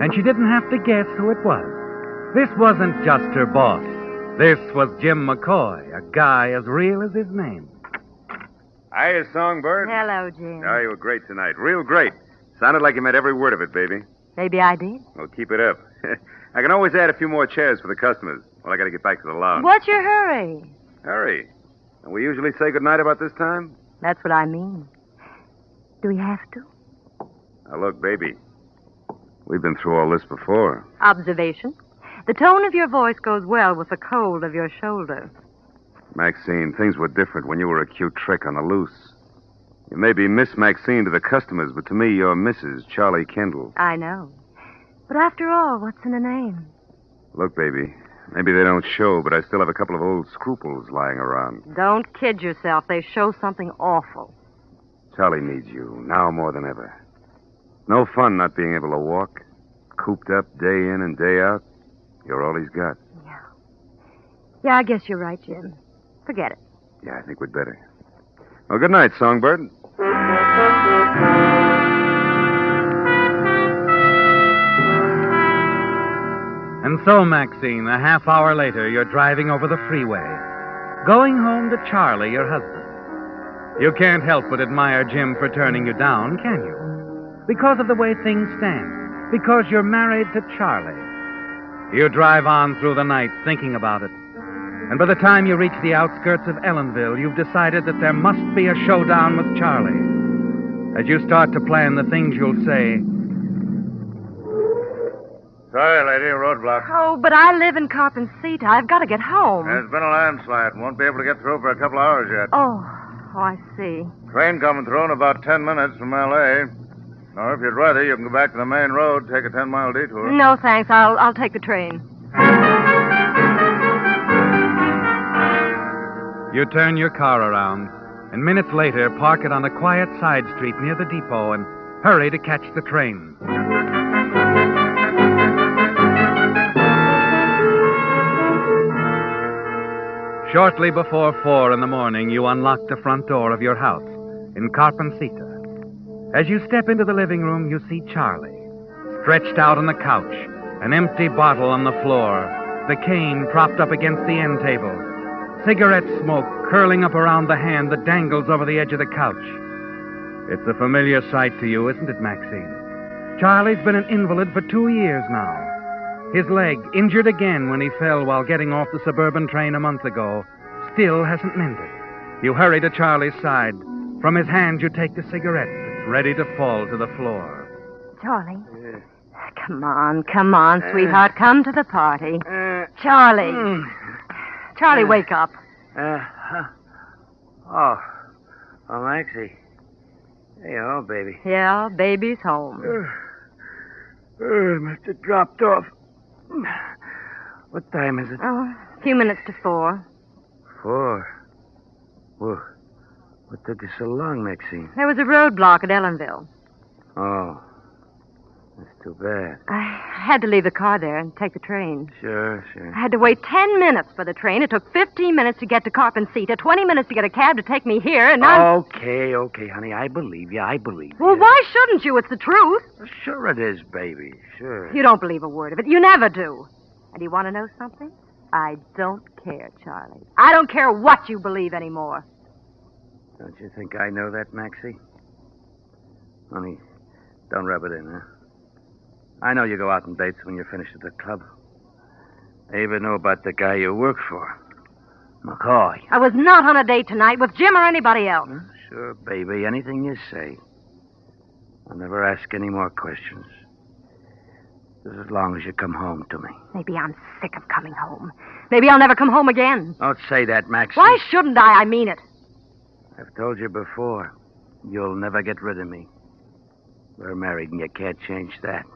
And she didn't have to guess who it was. This wasn't just her boss. This was Jim McCoy, a guy as real as his name. Hiya, Songbird. Hello, Jim. Oh, you were great tonight. Real great. Sounded like you meant every word of it, baby. Maybe I did. Well, keep it up. I can always add a few more chairs for the customers. Well, I got to get back to the lounge. What's your hurry? Hurry. And we usually say goodnight about this time? That's what I mean. Do we have to? Now, look, baby. We've been through all this before. Observation. The tone of your voice goes well with the cold of your shoulder. Maxine, things were different when you were a cute trick on the loose. You may be Miss Maxine to the customers, but to me, you're Mrs. Charlie Kendall. I know. But after all, what's in a name? Look, baby, maybe they don't show, but I still have a couple of old scruples lying around. Don't kid yourself. They show something awful. Charlie needs you, now more than ever. No fun not being able to walk. Cooped up day in and day out. You're all he's got. Yeah, I guess you're right, Jim. Forget it. Yeah, I think we'd better. Well, good night, Songbird. And so, Maxine, a half hour later, you're driving over the freeway, going home to Charlie, your husband. You can't help but admire Jim for turning you down, can you? Because of the way things stand. Because you're married to Charlie. You drive on through the night thinking about it. And by the time you reach the outskirts of Ellenville, you've decided that there must be a showdown with Charlie. As you start to plan the things you'll say. Sorry, lady, roadblock. Oh, but I live in Carpencita. I've got to get home. There's been a landslide. Won't be able to get through for a couple of hours yet. Oh, I see. Train coming through in about 10 minutes from L.A. Or if you'd rather, you can go back to the main road, take a 10-mile detour. No, thanks. I'll take the train. You turn your car around, and minutes later park it on a quiet side street near the depot and hurry to catch the train. Shortly before 4 in the morning, you unlock the front door of your house in Carpencita. As you step into the living room, you see Charlie, stretched out on the couch, an empty bottle on the floor, the cane propped up against the end table, cigarette smoke curling up around the hand that dangles over the edge of the couch. It's a familiar sight to you, isn't it, Maxine? Charlie's been an invalid for 2 years now. His leg, injured again when he fell while getting off the suburban train a month ago, still hasn't mended. You hurry to Charlie's side. From his hand, you take the cigarette that's ready to fall to the floor. Charlie. Come on, sweetheart. Come to the party. Charlie. Charlie, wake up. Oh, Maxie. Hey, oh, baby. Yeah, baby's home. Must have dropped off. What time is it? Oh, a few minutes to 4. 4. Well, what took you so long, Maxine? There was a roadblock at Ellenville. Oh, that's too bad. I had to leave the car there and take the train. Sure. I had to wait 10 minutes for the train. It took 15 minutes to get to Carpencita, 20 minutes to get a cab to take me here, and I'm... Okay, honey. I believe you. Well, why shouldn't you? It's the truth. Sure it is, baby. Sure. You don't believe a word of it. You never do. And you want to know something? I don't care, Charlie. I don't care what you believe anymore. Don't you think I know that, Maxie? Honey, don't rub it in, huh? I know you go out on dates when you're finished at the club. I even know about the guy you work for, McCoy. I was not on a date tonight with Jim or anybody else. Sure, baby. Anything you say. I'll never ask any more questions. Just as long as you come home to me. Maybe I'm sick of coming home. Maybe I'll never come home again. Don't say that, Maxie. Why shouldn't I? I mean it. I've told you before. You'll never get rid of me. We're married and you can't change that.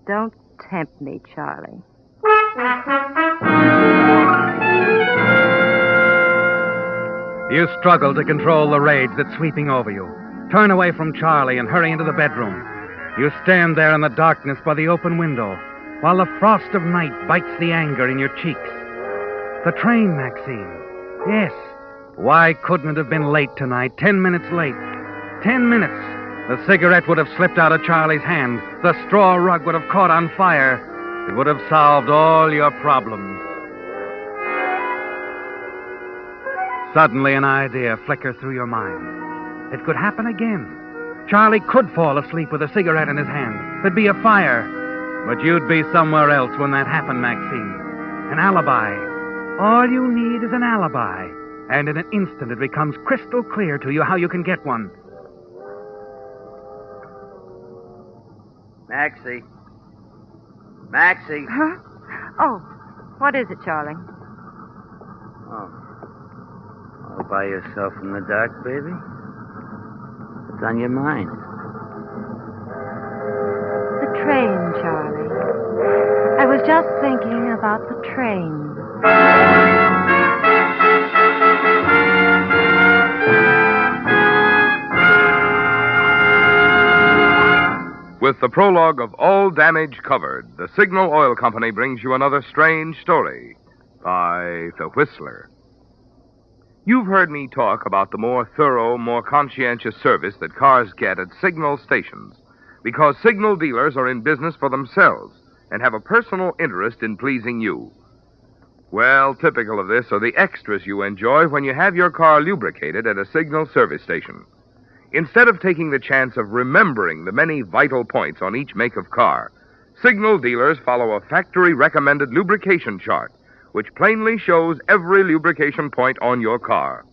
Don't tempt me, Charlie. You struggle to control the rage that's sweeping over you. Turn away from Charlie and hurry into the bedroom. You stand there in the darkness by the open window, while the frost of night bites the anger in your cheeks. The train, Maxine. Yes, Why couldn't it have been late tonight? 10 minutes late. 10 minutes. The cigarette would have slipped out of Charlie's hand. The straw rug would have caught on fire. It would have solved all your problems. Suddenly an idea flickers through your mind. It could happen again. Charlie could fall asleep with a cigarette in his hand. There'd be a fire. But you'd be somewhere else when that happened, Maxine. An alibi. All you need is an alibi. And in an instant it becomes crystal clear to you how you can get one. Maxie. Maxie. Huh? Oh, what is it, Charlie? Oh. All by yourself in the dark, baby? What's on your mind? The train, Charlie. I was just thinking about the train. With the prologue of All Damage Covered, the Signal Oil Company brings you another strange story by The Whistler. You've heard me talk about the more thorough, more conscientious service that cars get at signal stations because signal dealers are in business for themselves and have a personal interest in pleasing you. Well, typical of this are the extras you enjoy when you have your car lubricated at a signal service station. Instead of taking the chance of remembering the many vital points on each make of car, signal dealers follow a factory-recommended lubrication chart which plainly shows every lubrication point on your car.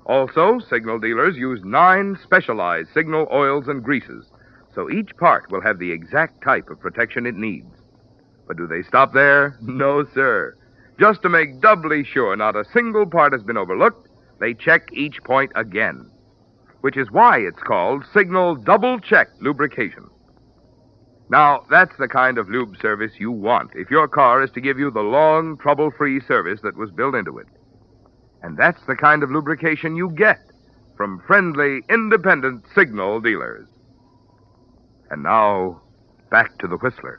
Also, signal dealers use 9 specialized signal oils and greases, so each part will have the exact type of protection it needs. But do they stop there? No, sir. Just to make doubly sure not a single part has been overlooked, they check each point again, which is why it's called Signal Double Check Lubrication. Now, that's the kind of lube service you want if your car is to give you the long, trouble-free service that was built into it. And that's the kind of lubrication you get from friendly, independent signal dealers. And now, back to the Whistler.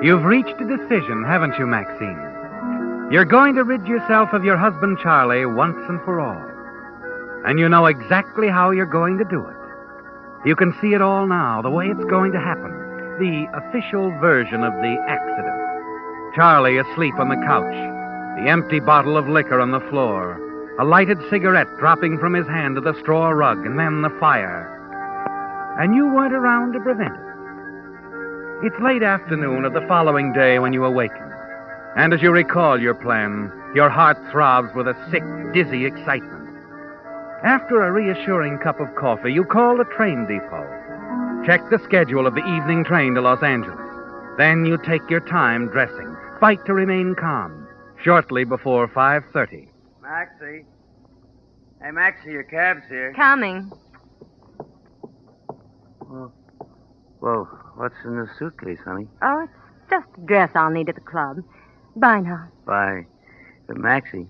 You've reached a decision, haven't you, Maxine? You're going to rid yourself of your husband, Charlie, once and for all. And you know exactly how you're going to do it. You can see it all now, the way it's going to happen. The official version of the accident. Charlie asleep on the couch. The empty bottle of liquor on the floor. A lighted cigarette dropping from his hand to the straw rug, and then the fire. And you weren't around to prevent it. It's late afternoon of the following day when you awaken. And as you recall your plan, your heart throbs with a sick, dizzy excitement. After a reassuring cup of coffee, you call the train depot. Check the schedule of the evening train to Los Angeles. Then you take your time dressing. Fight to remain calm. Shortly before 5:30. Maxie. Hey, Maxie, your cab's here. Coming. Whoa, what's in the suitcase, honey? Oh, it's just a dress I'll need at the club. Bye now. Bye. But Maxie,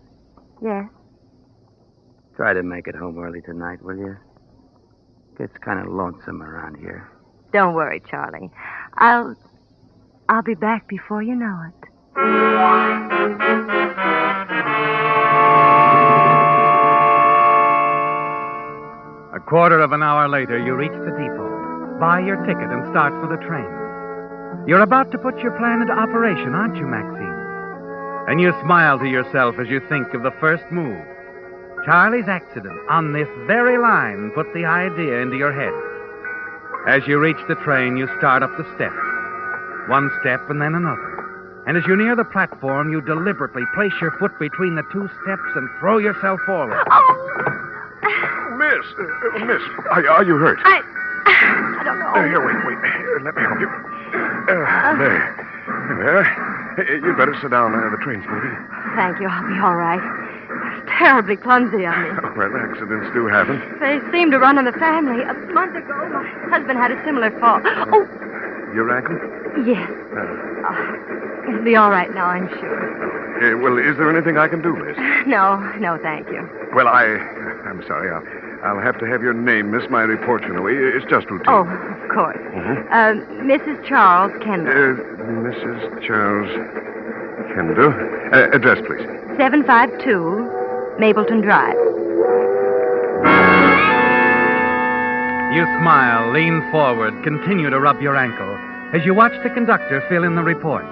Yes? try to make it home early tonight, will you? Gets kind of lonesome around here. Don't worry, Charlie. I'll be back before you know it. A quarter of an hour later, you reach the depot. Buy your ticket and start for the train. You're about to put your plan into operation, aren't you, Maxine? And you smile to yourself as you think of the first move. Charlie's accident on this very line put the idea into your head. As you reach the train, you start up the steps. One step and then another. And as you near the platform, you deliberately place your foot between the 2 steps and throw yourself forward. Miss, are you hurt? I don't know. Here, wait. Let me help you. There. You'd better sit down. The train's moving. Thank you. I'll be all right. Just terribly clumsy of me. Well, accidents do happen. They seem to run in the family. A month ago, my husband had a similar fall. Oh, Your ankle? yes. It'll be all right now, I'm sure. Well, is there anything I can do, Miss? No, thank you. Well, I'm sorry. I'll have to have your name, Miss. My report, you know. It's just routine. Oh, of course. Mm-hmm. Mrs. Charles Kendall. Mrs. Charles Kendall. Address, please. 752 Mapleton Drive. You smile, lean forward, continue to rub your ankle as you watch the conductor fill in the report.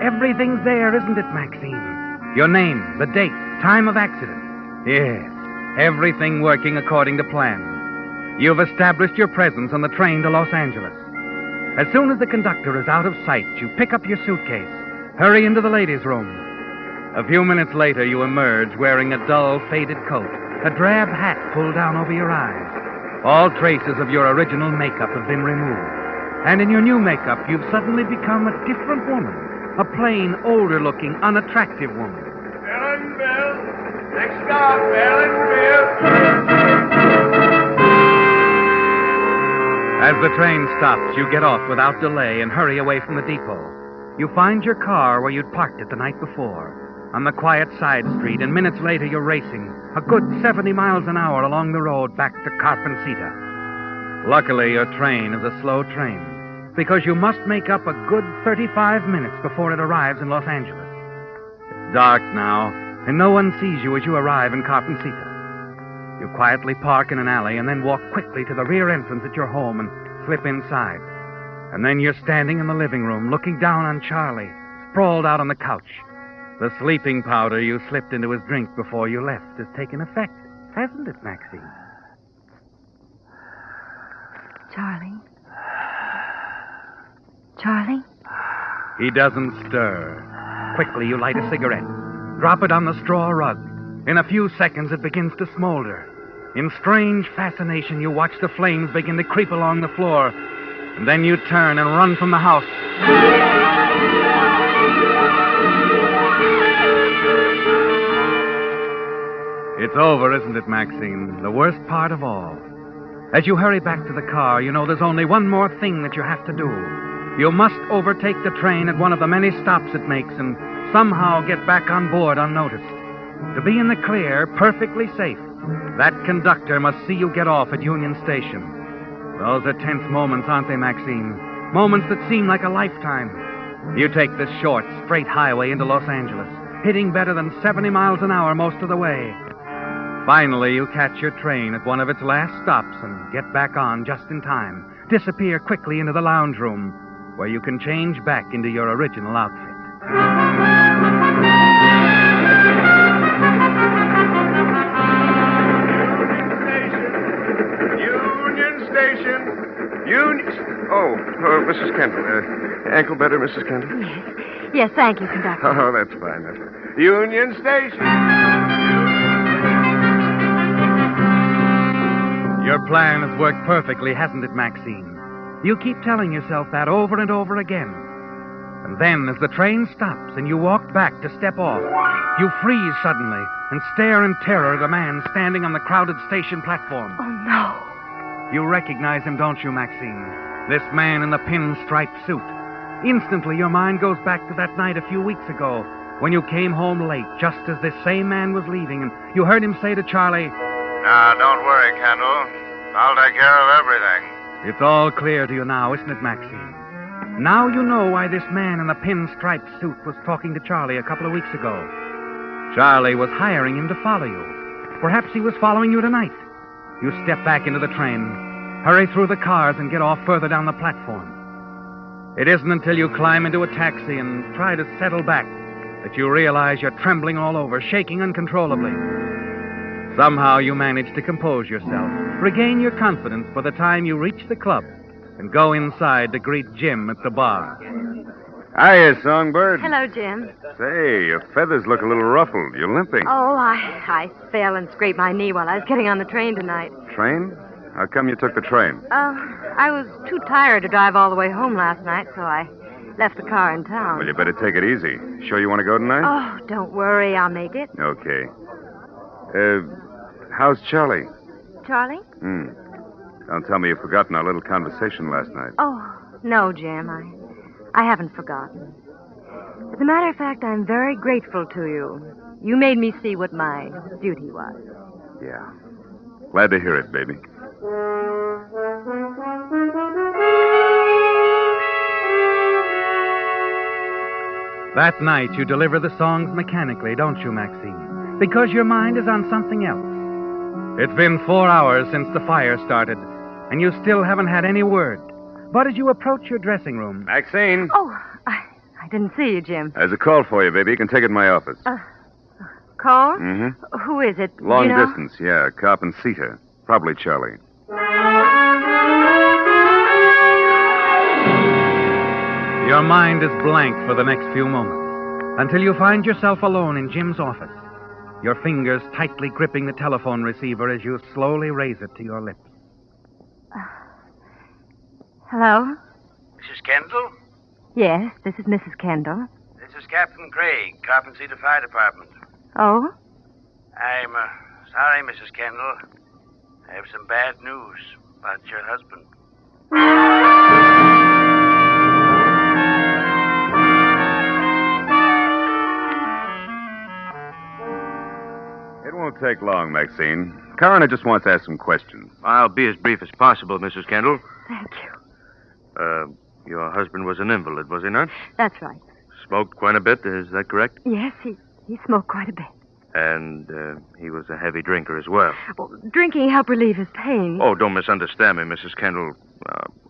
Everything's there, isn't it, Maxine? Your name, the date, time of accident. Yes, everything working according to plan. You've established your presence on the train to Los Angeles. As soon as the conductor is out of sight, you pick up your suitcase, hurry into the ladies' room. A few minutes later, you emerge wearing a dull, faded coat, a drab hat pulled down over your eyes. All traces of your original makeup have been removed. And in your new makeup, you've suddenly become a different woman. A plain, older-looking, unattractive woman. Bell. Next stop, Bell. As the train stops, you get off without delay and hurry away from the depot. You find your car where you'd parked it the night before, on the quiet side street, and minutes later you're racing a good 70 miles an hour along the road back to Carpencita. Luckily, your train is a slow train, because you must make up a good 35 minutes before it arrives in Los Angeles. It's dark now, and no one sees you as you arrive in Carpencita. You quietly park in an alley and then walk quickly to the rear entrance at your home and slip inside. And then you're standing in the living room looking down on Charlie, sprawled out on the couch. The sleeping powder you slipped into his drink before you left has taken effect, hasn't it, Maxine? Charlie? Charlie? He doesn't stir. Quickly, you light a cigarette. Drop it on the straw rug. In a few seconds, it begins to smolder. In strange fascination, you watch the flames begin to creep along the floor. And then you turn and run from the house. It's over, isn't it, Maxine? The worst part of all. As you hurry back to the car, you know there's only one more thing that you have to do. You must overtake the train at one of the many stops it makes and somehow get back on board unnoticed. To be in the clear, perfectly safe, that conductor must see you get off at Union Station. Those are tense moments, aren't they, Maxine? Moments that seem like a lifetime. You take this short, straight highway into Los Angeles, hitting better than 70 miles an hour most of the way. Finally, you catch your train at one of its last stops and get back on just in time. Disappear quickly into the lounge room, where you can change back into your original outfit. Oh, Mrs. Kendall. Ankle better, Mrs. Kendall? Yes, thank you, conductor. Oh, that's fine. Union Station. Your plan has worked perfectly, hasn't it, Maxine? You keep telling yourself that over and over again. And then, as the train stops and you walk back to step off, you freeze suddenly and stare in terror at a man standing on the crowded station platform. Oh, no. You recognize him, don't you, Maxine? This man in the pinstripe suit. Instantly, your mind goes back to that night a few weeks ago when you came home late just as this same man was leaving, and you heard him say to Charlie, "Now, don't worry, Kendall. I'll take care of everything." It's all clear to you now, isn't it, Maxine? Now you know why this man in the pinstripe suit was talking to Charlie a couple of weeks ago. Charlie was hiring him to follow you. Perhaps he was following you tonight. You step back into the train, hurry through the cars, and get off further down the platform. It isn't until you climb into a taxi and try to settle back that you realize you're trembling all over, shaking uncontrollably. Somehow you manage to compose yourself, regain your confidence by the time you reach the club and go inside to greet Jim at the bar. Hiya, Songbird. Hello, Jim. Say, your feathers look a little ruffled. You're limping. Oh, I fell and scraped my knee while I was getting on the train tonight. Train? How come you took the train? I was too tired to drive all the way home last night, so I left the car in town. Well, you better take it easy. Sure you want to go tonight? Oh, don't worry. I'll make it. Okay. How's Charlie? Charlie? Don't tell me you've forgotten our little conversation last night. Oh, no, Jim. I haven't forgotten. As a matter of fact, I'm very grateful to you. You made me see what my duty was. Yeah. Glad to hear it, baby. That night, you deliver the songs mechanically, don't you, Maxine? Because your mind is on something else. It's been 4 hours since the fire started, and you still haven't had any word. But as you approach your dressing room... Maxine? Oh, I didn't see you, Jim. There's a call for you, baby. You can take it in my office. Call? Mm-hmm. Who is it? Long Do you know? distance, yeah. Cop and Sita. Probably Charlie. Your mind is blank for the next few moments, until you find yourself alone in Jim's office, your fingers tightly gripping the telephone receiver as you slowly raise it to your lips. Hello? Mrs. Kendall? Yes, this is Mrs. Kendall. This is Captain Craig, Coffin Cedar Fire Department. Oh? I'm sorry, Mrs. Kendall. I have some bad news about your husband. It won't take long, Maxine. Coroner just wants to ask some questions. I'll be as brief as possible, Mrs. Kendall. Thank you. Your husband was an invalid, was he not? That's right. Smoked quite a bit, is that correct? Yes, he smoked quite a bit. And he was a heavy drinker as well. Well, drinking helped relieve his pain. Oh, don't misunderstand me, Mrs. Kendall.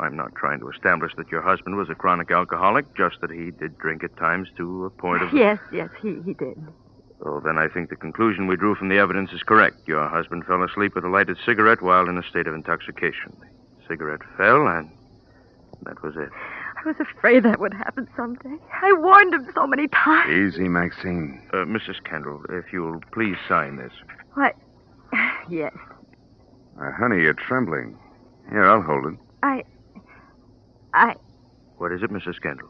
I'm not trying to establish that your husband was a chronic alcoholic, just that he did drink at times to a point of... Yes, he did. Oh, then I think the conclusion we drew from the evidence is correct. Your husband fell asleep with a lighted cigarette while in a state of intoxication. The cigarette fell, and that was it. I was afraid that would happen someday. I warned him so many times. Easy, Maxine. Mrs. Kendall, if you'll please sign this. What? Yes. Honey, you're trembling. Here, I'll hold it. What is it, Mrs. Kendall?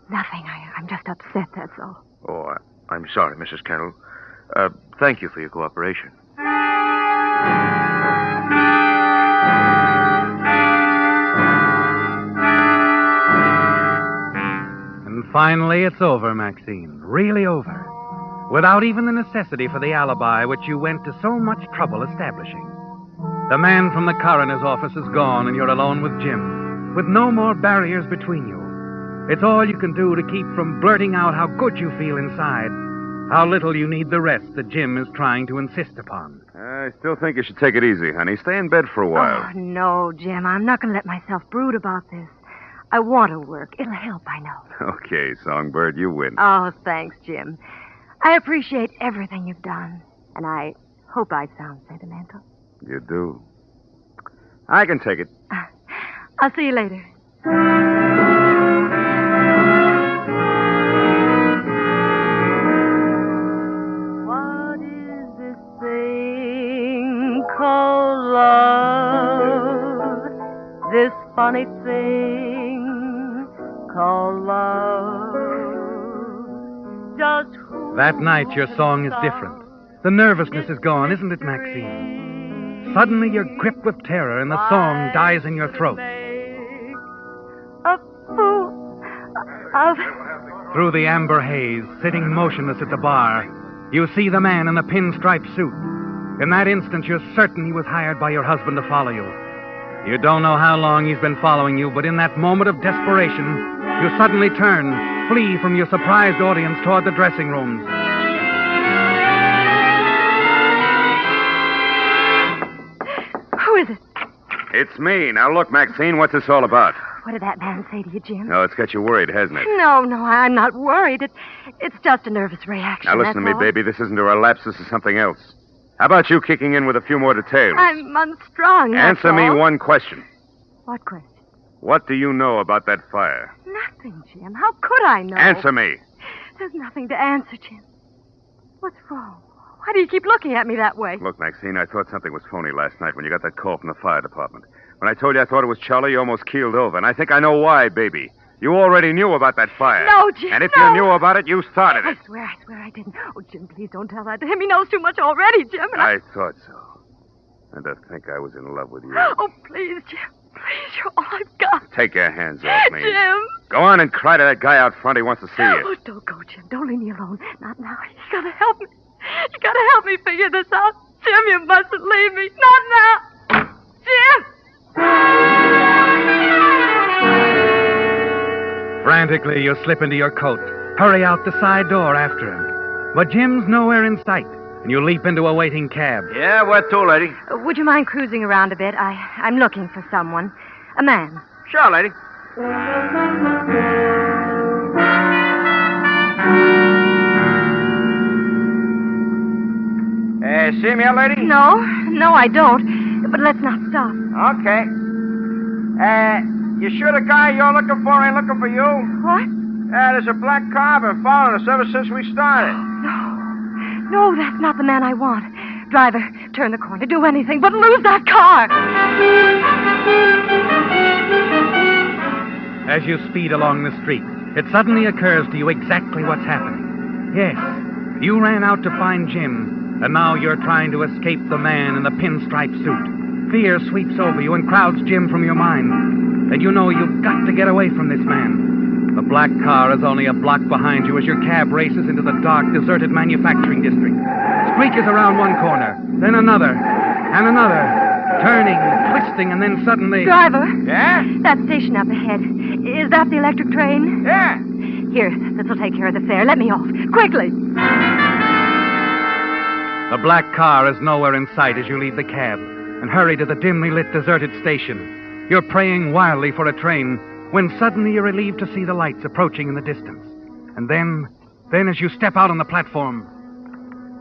Nothing. I'm just upset, that's all. Oh, I'm sorry, Mrs. Kendall. Thank you for your cooperation. And finally, it's over, Maxine. Really over. Without even the necessity for the alibi which you went to so much trouble establishing. The man from the coroner's office is gone, and you're alone with Jim, with no more barriers between you. It's all you can do to keep from blurting out how good you feel inside, how little you need the rest that Jim is trying to insist upon. I still think you should take it easy, honey. Stay in bed for a while. Oh, no, Jim. I'm not going to let myself brood about this. I want to work. It'll help, I know. Okay, Songbird, you win. Oh, thanks, Jim. I appreciate everything you've done, and I hope I sound sentimental. You do. I can take it. I'll see you later. What is this thing called love? This funny thing called love. Just That night, your song is different. The nervousness is gone, isn't it, Maxine? Suddenly, you're gripped with terror, and the song dies in your throat. a fool of... Through the amber haze, sitting motionless at the bar, you see the man in the pinstripe suit. In that instant, you're certain he was hired by your husband to follow you. You don't know how long he's been following you, but in that moment of desperation, you suddenly turn, flee from your surprised audience toward the dressing rooms. Who is it? It's me. Now look, Maxine, what's this all about? What did that man say to you, Jim? Oh, it's got you worried, hasn't it? No, I'm not worried. It's just a nervous reaction. Now listen to me, that's all. baby. This isn't a relapse. This is something else. How about you kicking in with a few more details? I'm unstrung. that's Answer me all. one question. What question? What do you know about that fire? Nothing, Jim. How could I know? Answer me. There's nothing to answer, Jim. What's wrong? Why do you keep looking at me that way? Look, Maxine, I thought something was phony last night when you got that call from the fire department. When I told you I thought it was Charlie, you almost keeled over. And I think I know why, baby. You already knew about that fire. No, Jim, And if no. you knew about it, you started it. I swear I didn't. Oh, Jim, please don't tell that to him. He knows too much already, Jim. And I thought so. And to think I was in love with you. Oh, please, Jim. Please, you're all I've got. Take your hands off me. Jim. Go on and cry to that guy out front. He wants to see you. Oh, don't go, Jim. Don't leave me alone. Not now. You gotta help me. You gotta help me figure this out. Jim, you mustn't leave me. Not now. Jim! Frantically, you slip into your coat, hurry out the side door after him. But Jim's nowhere in sight, and you leap into a waiting cab. Yeah, where to, lady? Would you mind cruising around a bit? I'm looking for someone. A man. Sure, lady. See me, lady? No, I don't. But let's not stop. Okay. You sure the guy you're looking for ain't looking for you? What? There's a black car been following us ever since we started. No, that's not the man I want. Driver, turn the corner. Do anything but lose that car. As you speed along the street, it suddenly occurs to you exactly what's happening. Yes, you ran out to find Jim, and now you're trying to escape the man in the pinstripe suit. Fear sweeps over you and crowds Jim from your mind. And you know you've got to get away from this man. The black car is only a block behind you as your cab races into the dark, deserted manufacturing district. Screeches around one corner, then another, and another, turning, twisting, and then suddenly... Driver? Yeah? That station up ahead. Is that the electric train? Yeah. Here, this'll take care of the fare. Let me off. Quickly. The black car is nowhere in sight as you leave the cab and hurry to the dimly lit, deserted station. You're praying wildly for a train when suddenly you're relieved to see the lights approaching in the distance. And then as you step out on the platform...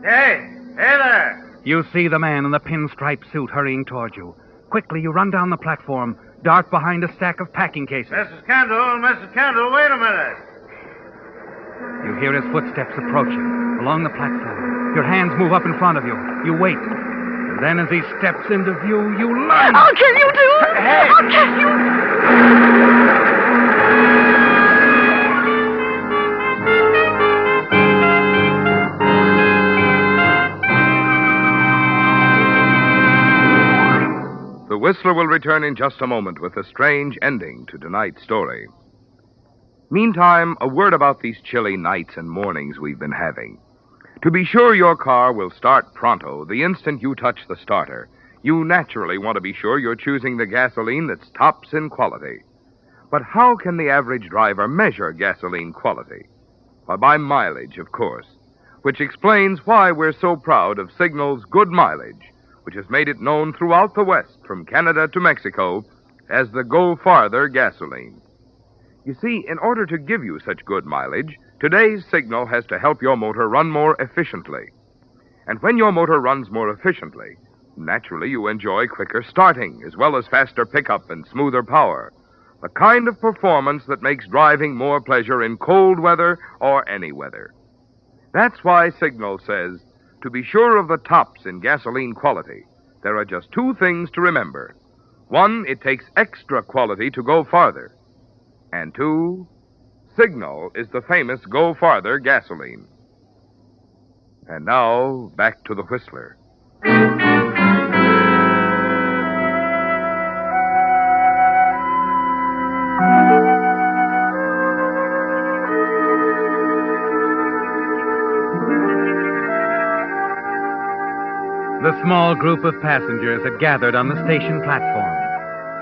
Hey there! You see the man in the pinstripe suit hurrying toward you. Quickly, you run down the platform, dart behind a stack of packing cases. Mrs. Kendall, wait a minute. You hear his footsteps approaching along the platform. Your hands move up in front of you. You wait. And then as he steps into view, you lunge. I'll kill you, dude! Hey! I'll kill you! The Whistler will return in just a moment with a strange ending to tonight's story. Meantime, a word about these chilly nights and mornings we've been having. To be sure your car will start pronto the instant you touch the starter, you naturally want to be sure you're choosing the gasoline that's tops in quality. But how can the average driver measure gasoline quality? Well, by mileage, of course, which explains why we're so proud of Signal's good mileage, which has made it known throughout the West, from Canada to Mexico, as the Go Farther gasoline. You see, in order to give you such good mileage, today's Signal has to help your motor run more efficiently. And when your motor runs more efficiently, naturally you enjoy quicker starting, as well as faster pickup and smoother power. The kind of performance that makes driving more pleasure in cold weather or any weather. That's why Signal says, to be sure of the tops in gasoline quality, there are just two things to remember. One, it takes extra quality to go farther. And two, Signal is the famous Go Farther gasoline. And now, back to the Whistler. The small group of passengers had gathered on the station platform.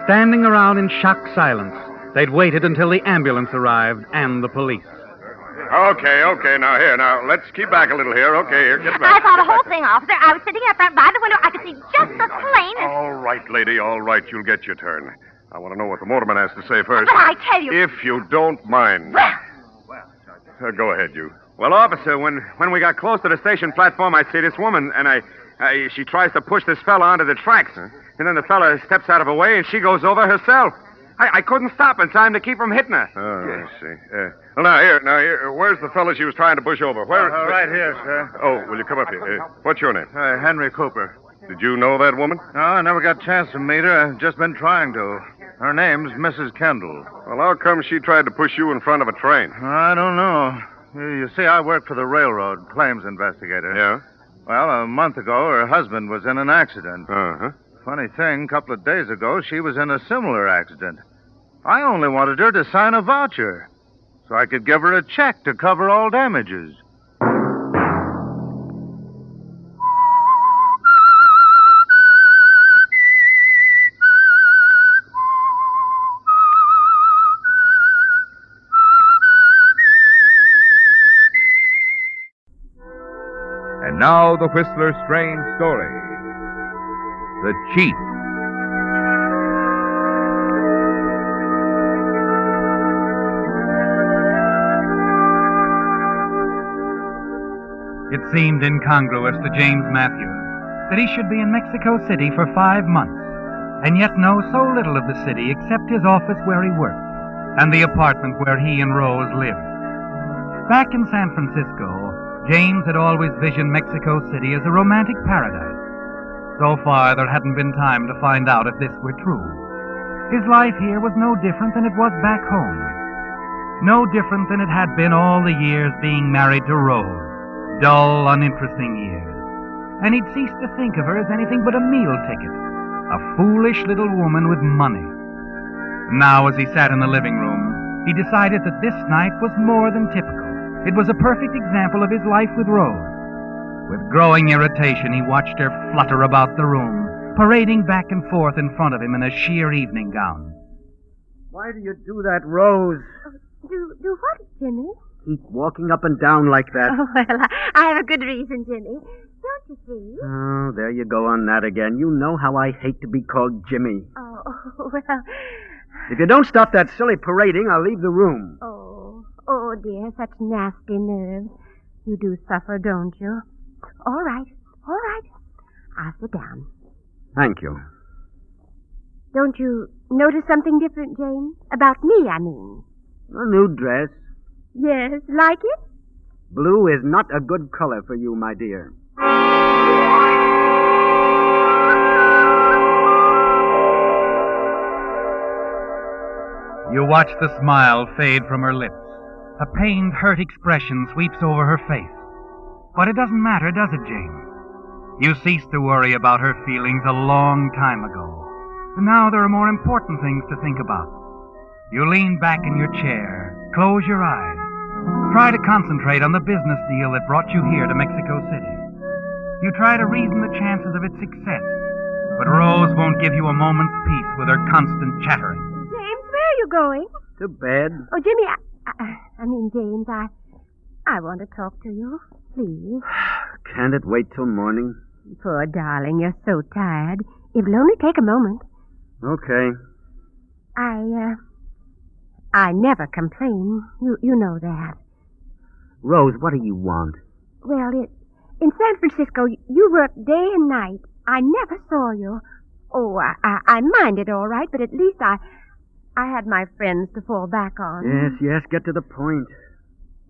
Standing around in shocked silence, they'd waited until the ambulance arrived and the police. Okay, now, let's keep back a little here. Okay, here, get back. I saw the whole thing, officer. I was sitting up front by the window. I could see just as plain as... All right, lady, all right. You'll get your turn. I want to know what the motorman has to say first. But I tell you... If you don't mind. Go ahead, you. Well, officer, when we got close to the station platform, I see this woman, and she tries to push this fella onto the tracks. Huh? And then the fella steps out of her way, and she goes over herself. I couldn't stop in time to keep from hitting her. Oh, I see. Well, now, here. Where's the fellow she was trying to push over? Where? Right here, sir. Oh, will you come up here? What's your name? Henry Cooper. Did you know that woman? No, I never got a chance to meet her. I've just been trying to. Her name's Mrs. Kendall. Well, how come she tried to push you in front of a train? I don't know. You see, I work for the railroad, claims investigator. Yeah? Well, a month ago, her husband was in an accident. Uh-huh. Funny thing, a couple of days ago, she was in a similar accident. I only wanted her to sign a voucher so I could give her a check to cover all damages. And now the Whistler's strange story. The Cheat. It seemed incongruous to James Matthews that he should be in Mexico City for 5 months, and yet know so little of the city except his office where he worked and the apartment where he and Rose lived. Back in San Francisco, James had always visioned Mexico City as a romantic paradise. So far, there hadn't been time to find out if this were true. His life here was no different than it was back home. No different than it had been all the years being married to Rose. Dull, uninteresting years. And he'd ceased to think of her as anything but a meal ticket. A foolish little woman with money. Now, as he sat in the living room, he decided that this night was more than typical. It was a perfect example of his life with Rose. With growing irritation, he watched her flutter about the room, parading back and forth in front of him in a sheer evening gown. Why do you do that, Rose? Do what, Jimmy? Keep walking up and down like that. Oh, well, I have a good reason, Jimmy. Don't you see? Oh, there you go on that again. You know how I hate to be called Jimmy. Oh, well... If you don't stop that silly parading, I'll leave the room. Oh, dear, such nasty nerves. You do suffer, don't you? All right. I'll sit down. Thank you. Don't you notice something different, James? About me, I mean. A new dress. Yes, like it? Blue is not a good color for you, my dear. You watch the smile fade from her lips. A pained, hurt expression sweeps over her face. But it doesn't matter, does it, James? You ceased to worry about her feelings a long time ago. And now there are more important things to think about. You lean back in your chair, close your eyes. Try to concentrate on the business deal that brought you here to Mexico City. You try to reason the chances of its success, but Rose won't give you a moment's peace with her constant chattering. James, where are you going? To bed. Oh, Jimmy, I mean, James, I want to talk to you, please. Can't it wait till morning? Poor darling, you're so tired. It will only take a moment. Okay. I never complain. You know that. Rose, what do you want? Well, in San Francisco, you work day and night. I never saw you. Oh, I minded all right, but at least I had my friends to fall back on. Yes, get to the point.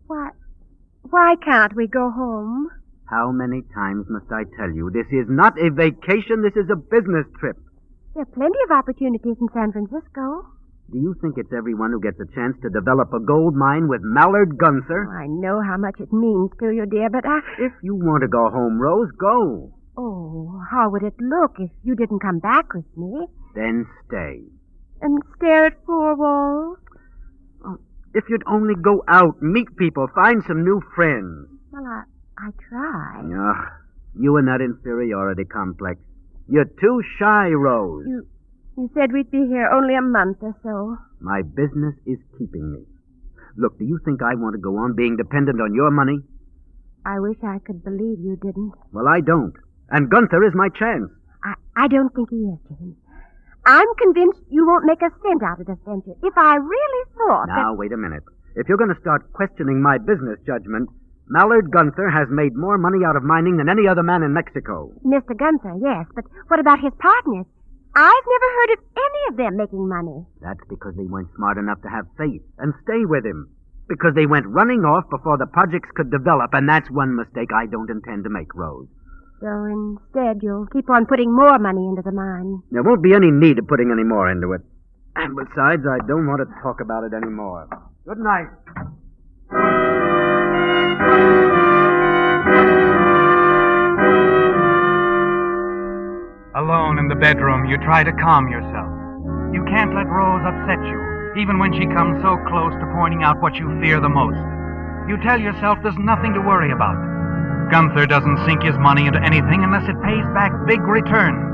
Why can't we go home? How many times must I tell you? This is not a vacation, this is a business trip. There are plenty of opportunities in San Francisco. Do you think it's everyone who gets a chance to develop a gold mine with Mallard Gunther? Oh, I know how much it means to you, dear, but If you want to go home, Rose, go. Oh, how would it look if you didn't come back with me? Then stay. And stare at four walls? Oh, if you'd only go out, meet people, find some new friends. Well, I try. Ugh, you and that inferiority complex. You're too shy, Rose. You said we'd be here only a month or so. My business is keeping me. Look, do you think I want to go on being dependent on your money? I wish I could believe you didn't. Well, I don't. And Gunther is my chance. I don't think he is, James. I'm convinced you won't make a cent out of this venture. If I really thought Now, wait a minute. If you're going to start questioning my business judgment, Mallard Gunther has made more money out of mining than any other man in Mexico. Mr. Gunther, yes, but what about his partners? I've never heard of any of them making money. That's because they weren't smart enough to have faith and stay with him. Because they went running off before the projects could develop, and that's one mistake I don't intend to make, Rose. So instead, you'll keep on putting more money into the mine. There won't be any need of putting any more into it. And besides, I don't want to talk about it anymore. Good night. Alone in the bedroom, you try to calm yourself. You can't let Rose upset you, even when she comes so close to pointing out what you fear the most. You tell yourself there's nothing to worry about. Gunther doesn't sink his money into anything unless it pays back big returns.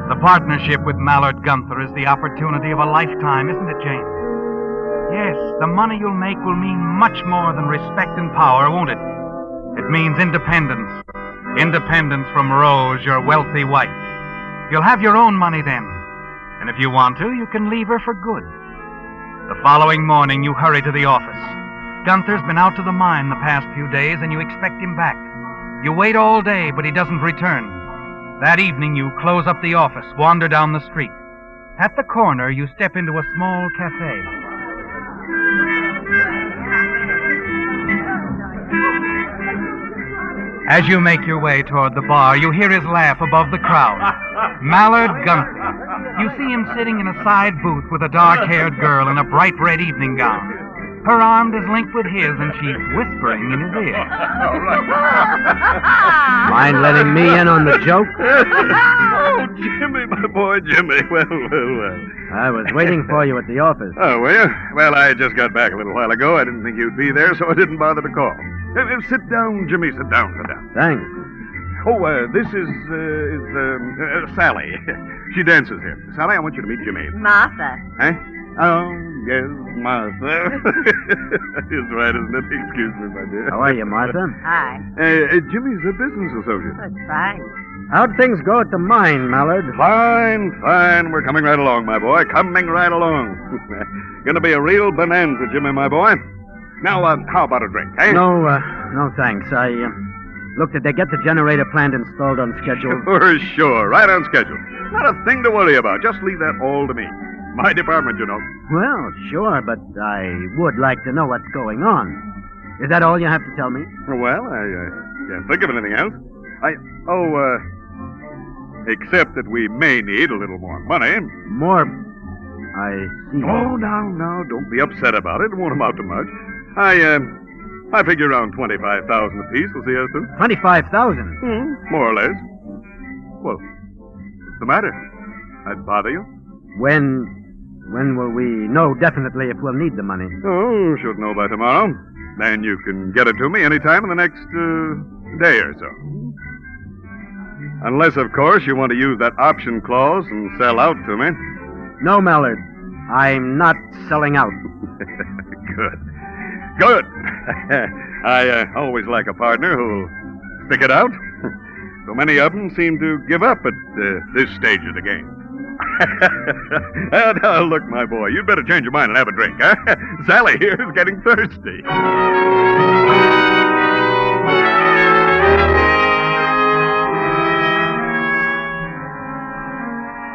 The partnership with Mallard Gunther is the opportunity of a lifetime, isn't it, Jane? Yes, the money you'll make will mean much more than respect and power, won't it? It means independence. Independence from Rose, your wealthy wife. You'll have your own money then. And if you want to, you can leave her for good. The following morning, you hurry to the office. Gunther's been out to the mine the past few days, and you expect him back. You wait all day, but he doesn't return. That evening, you close up the office, wander down the street. At the corner, you step into a small cafe. As you make your way toward the bar, you hear his laugh above the crowd. Mallard Gunther. You see him sitting in a side booth with a dark-haired girl in a bright red evening gown. Her arm is linked with his, and she's whispering in his ear. Mind letting me in on the joke? Oh, Jimmy, my boy, Jimmy. Well. I was waiting for you at the office. Oh, were you? Well, I just got back a little while ago. I didn't think you'd be there, so I didn't bother to call. Sit down, Jimmy. Sit down. Thanks. Oh, this is Sally. She dances here. Sally, I want you to meet Jimmy. Martha. Huh? Oh, yes, Martha. It's right, isn't it? Excuse me, my dear. How are you, Martha? Hi. Jimmy's a business associate. That's fine. How'd things go at the mine, Mallard? Fine. We're coming right along, my boy. Coming right along. Gonna be a real bonanza, Jimmy, my boy. Now, how about a drink, eh? No, thanks. Look, did they get the generator plant installed on schedule? Sure. Right on schedule. Not a thing to worry about. Just leave that all to me. My department, you know. Well, sure, but I would like to know what's going on. Is that all you have to tell me? Well, I can't think of anything else. Except that we may need a little more money. More? I see. Oh, now, don't be upset about it. It won't amount to much. I figure around 25,000 apiece will see us through. 25,000? More or less. Well, what's the matter? I'd bother you? When will we know definitely if we'll need the money? Oh, should know by tomorrow. Then you can get it to me any time in the next day or so. Unless, of course, you want to use that option clause and sell out to me. No, Mallard. I'm not selling out. Good. I always like a partner who'll stick it out. So many of them seem to give up at this stage of the game. Now, look, my boy, you'd better change your mind and have a drink, huh? Sally here is getting thirsty.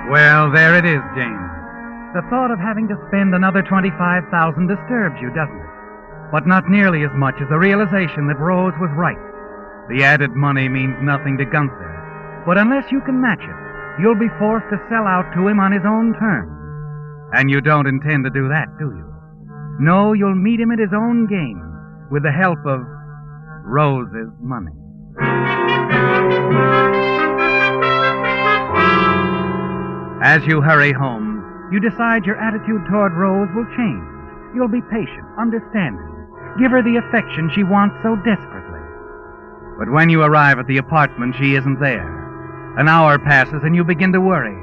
Well, there it is, James. The thought of having to spend another $25,000 disturbs you, doesn't it? But not nearly as much as the realization that Rose was right. The added money means nothing to Gunther. But unless you can match it, you'll be forced to sell out to him on his own terms. And you don't intend to do that, do you? No, you'll meet him at his own game with the help of Rose's money. As you hurry home, you decide your attitude toward Rose will change. You'll be patient, understanding. Give her the affection she wants so desperately. But when you arrive at the apartment, she isn't there. An hour passes and you begin to worry.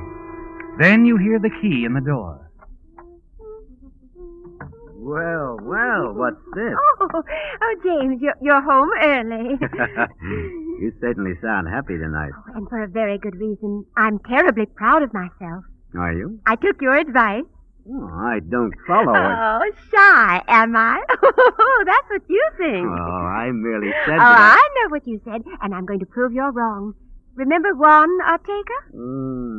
Then you hear the key in the door. Well, what's this? Oh, James, you're home early. You certainly sound happy tonight. And for a very good reason. I'm terribly proud of myself. Are you? I took your advice. Oh, I don't follow it. Oh, shy, am I? Oh, that's what you think. Oh, I merely said that. I know what you said, and I'm going to prove you're wrong. Remember Juan Ortega?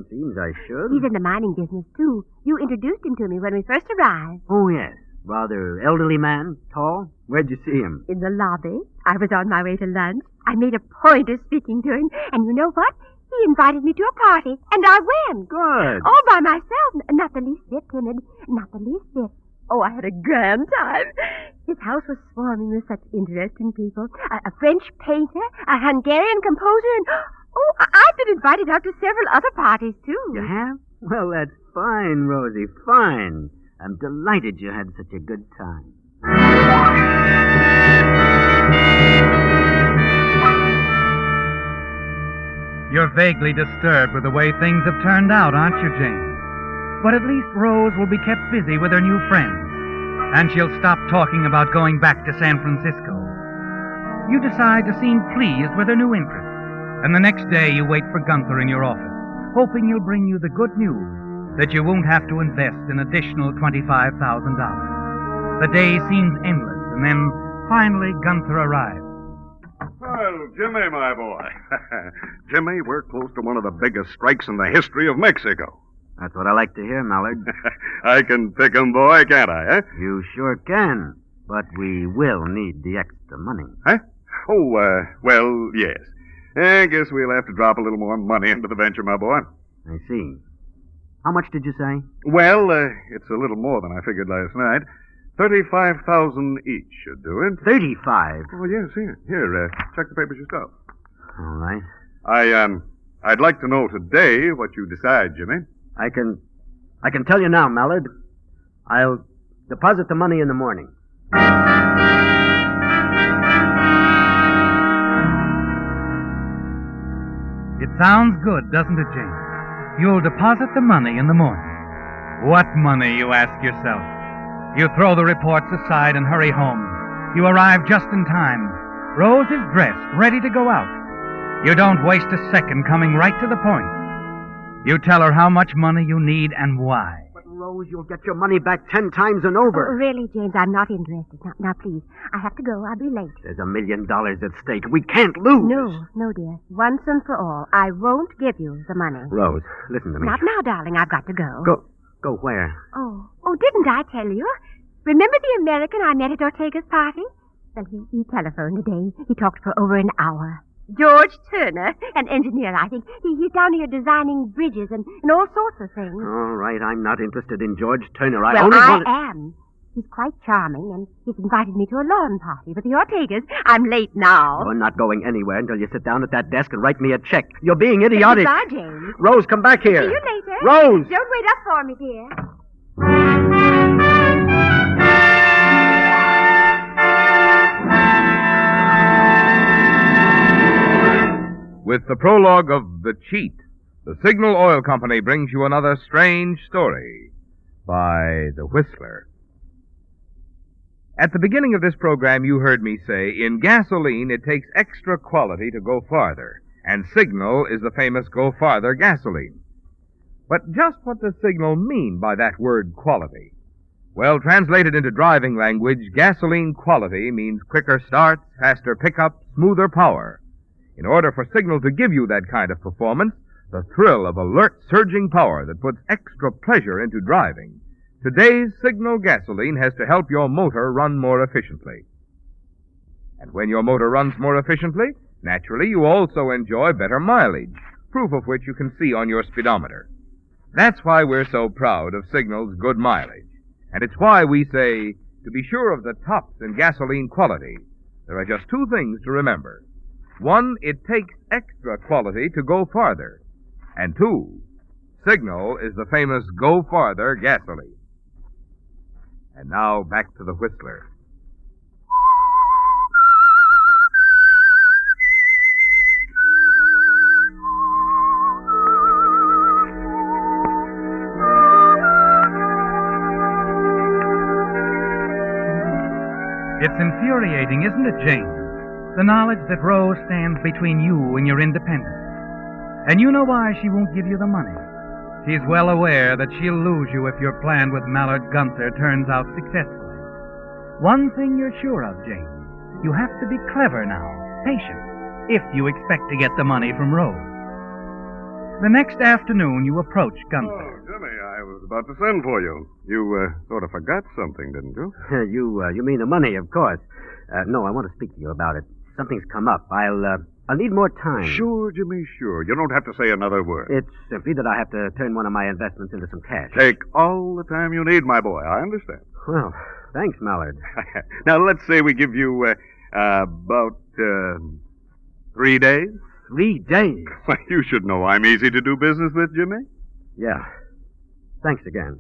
Seems I should. He's in the mining business, too. You introduced him to me when we first arrived. Oh, yes. Rather elderly man, tall. Where'd you see him? In the lobby. I was on my way to lunch. I made a point of speaking to him, and you know what? He invited me to a party, and I went. Good. All by myself. Not the least bit timid. Not the least bit. Oh, I had a grand time. His house was swarming with such interesting people. A French painter, a Hungarian composer, and... Oh, I've been invited out to several other parties, too. You have? Well, that's fine, Rosie, fine. I'm delighted you had such a good time. You're vaguely disturbed with the way things have turned out, aren't you, Jane? But at least Rose will be kept busy with her new friends, and she'll stop talking about going back to San Francisco. You decide to seem pleased with her new interest, and the next day you wait for Gunther in your office, hoping he'll bring you the good news that you won't have to invest an additional $25,000. The day seems endless, and then finally Gunther arrives. Well, Jimmy, my boy. Jimmy, we're close to one of the biggest strikes in the history of Mexico. That's what I like to hear, Mallard. I can pick 'em, boy, can't I, eh? You sure can. But we will need the extra money. Huh? Oh, well, yes. I guess we'll have to drop a little more money into the venture, my boy. I see. How much did you say? Well, it's a little more than I figured last night. 35,000 each should do it. 35? Oh, yes, here. Here, check the papers yourself. All right. I'd like to know today what you decide, Jimmy. I can tell you now, Mallard. I'll deposit the money in the morning. It sounds good, doesn't it, Jane? You'll deposit the money in the morning. What money, you ask yourself? You throw the reports aside and hurry home. You arrive just in time. Rose is dressed, ready to go out. You don't waste a second, coming right to the point. You tell her how much money you need and why. But, Rose, you'll get your money back 10 times and over. Oh, really, James, I'm not interested. Now, please, I have to go. I'll be late. There's $1 million at stake. We can't lose. No, dear. Once and for all, I won't give you the money. Rose, listen to me. Not now, darling. I've got to go. Go where? Oh, didn't I tell you? Remember the American I met at Ortega's party? Well, he telephoned today. He talked for over an hour. George Turner, an engineer, I think. He's down here designing bridges and all sorts of things. All right, I'm not interested in George Turner. I am. He's quite charming, and he's invited me to a lawn party with the Ortegas. I'm late now. You're not going anywhere until you sit down at that desk and write me a check. You're being idiotic. Goodbye, James. Rose, come back here. See you later. Rose! Don't wait up for me, dear. With the prologue of The Cheat, the Signal Oil Company brings you another strange story by The Whistler. At the beginning of this program, you heard me say, in gasoline, it takes extra quality to go farther, and Signal is the famous Go Farther gasoline. But just what does Signal mean by that word quality? Well, translated into driving language, gasoline quality means quicker starts, faster pickup, smoother power. In order for Signal to give you that kind of performance, the thrill of alert, surging power that puts extra pleasure into driving, today's Signal gasoline has to help your motor run more efficiently. And when your motor runs more efficiently, naturally you also enjoy better mileage, proof of which you can see on your speedometer. That's why we're so proud of Signal's good mileage. And it's why we say, to be sure of the tops in gasoline quality, there are just two things to remember. One, it takes extra quality to go farther. And two, Signal is the famous Go Farther gasoline. And now back to the Whistler. It's infuriating, isn't it, Jane? The knowledge that Rose stands between you and your independence. And you know why she won't give you the money. She's well aware that she'll lose you if your plan with Mallard Gunther turns out successfully. One thing you're sure of, Jane. You have to be clever now, patient, if you expect to get the money from Rose. The next afternoon, you approach Gunther. Oh, Jimmy, I was about to send for you. You sort of forgot something, didn't you? You mean the money, of course. No, I want to speak to you about it. Something's come up. I'll need more time. Sure, Jimmy, sure. You don't have to say another word. It's simply that I have to turn one of my investments into some cash. Take all the time you need, my boy. I understand. Well, thanks, Mallard. Now, let's say we give you about 3 days. 3 days? Well, you should know I'm easy to do business with, Jimmy. Yeah. Thanks again.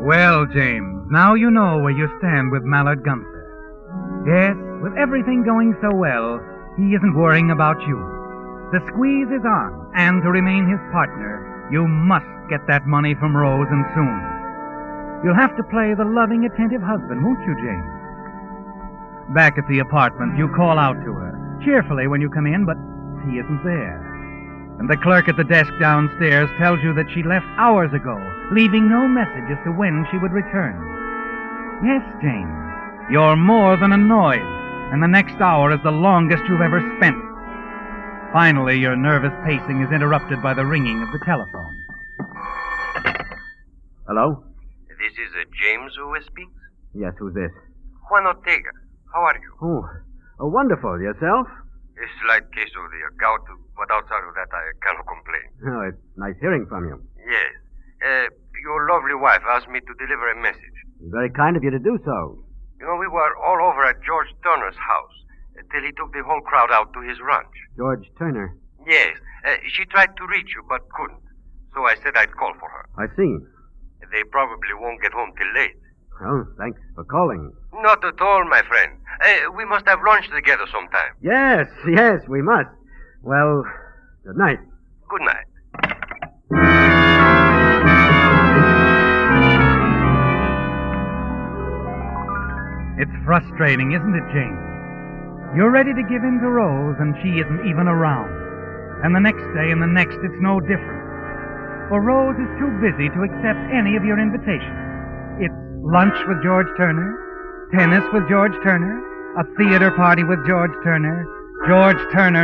Well, James, now you know where you stand with Mallard Gunther. Yes, with everything going so well, he isn't worrying about you. The squeeze is on, and to remain his partner, you must get that money from Rose, and soon. You'll have to play the loving, attentive husband, won't you, James? Back at the apartment, you call out to her, cheerfully when you come in, but she isn't there. And the clerk at the desk downstairs tells you that she left hours ago, leaving no message as to when she would return. Yes, James, you're more than annoyed, and the next hour is the longest you've ever spent. Finally, your nervous pacing is interrupted by the ringing of the telephone. Hello? This is James who speaks? Yes, who's this? Juan Ortega. How are you? Oh, wonderful. Yourself? A slight case of the gout, but outside of that, I cannot complain. Oh, it's nice hearing from you. Yes. Your lovely wife asked me to deliver a message. Very kind of you to do so. You know, we were all over at George Turner's house till he took the whole crowd out to his ranch. George Turner? Yes. She tried to reach you, but couldn't. So I said I'd call for her. I see. They probably won't get home till late. Well, thanks for calling. Not at all, my friend. We must have lunch together sometime. Yes, we must. Well, good night. Good night. It's frustrating, isn't it, James? You're ready to give in to Rose, and she isn't even around. And the next day and the next, it's no different. For Rose is too busy to accept any of your invitations. It's lunch with George Turner, tennis with George Turner, a theater party with George Turner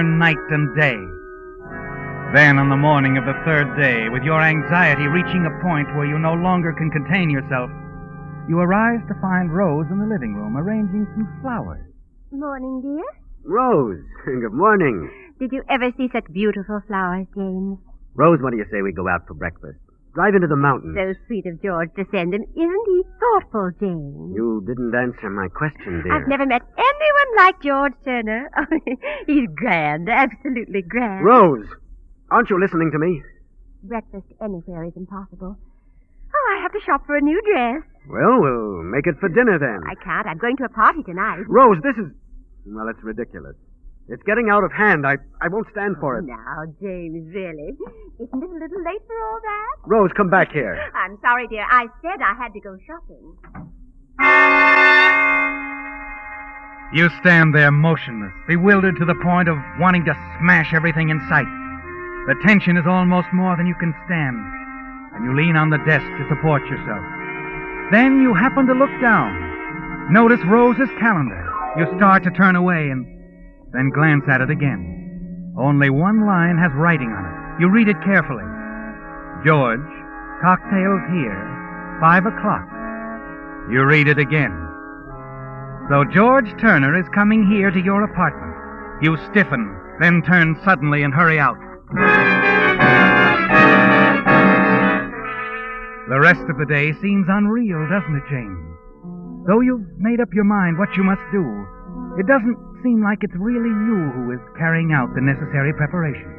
night and day. Then on the morning of the third day, with your anxiety reaching a point where you no longer can contain yourself, you arise to find Rose in the living room arranging some flowers. Morning, dear. Rose, good morning. Did you ever see such beautiful flowers, James? Rose, what do you say we go out for breakfast? Drive into the mountains. So sweet of George to send him. Isn't he thoughtful, James? You didn't answer my question, dear. I've never met anyone like George Turner. Oh, he's grand, absolutely grand. Rose, aren't you listening to me? Breakfast anywhere is impossible. Oh, I have to shop for a new dress. Well, we'll make it for dinner then. I can't. I'm going to a party tonight. Rose, this is... Well, it's ridiculous. It's getting out of hand. I won't stand for it. Now, James, really? Isn't it a little late for all that? Rose, come back here. I'm sorry, dear. I said I had to go shopping. You stand there motionless, bewildered to the point of wanting to smash everything in sight. The tension is almost more than you can stand, and you lean on the desk to support yourself. Then you happen to look down. Notice Rose's calendar. You start to turn away and then glance at it again. Only one line has writing on it. You read it carefully. George, cocktails here, 5 o'clock. You read it again. So George Turner is coming here to your apartment. You stiffen, then turn suddenly and hurry out. The rest of the day seems unreal, doesn't it, James? Though you've made up your mind what you must do, it doesn't seem like it's really you who is carrying out the necessary preparations.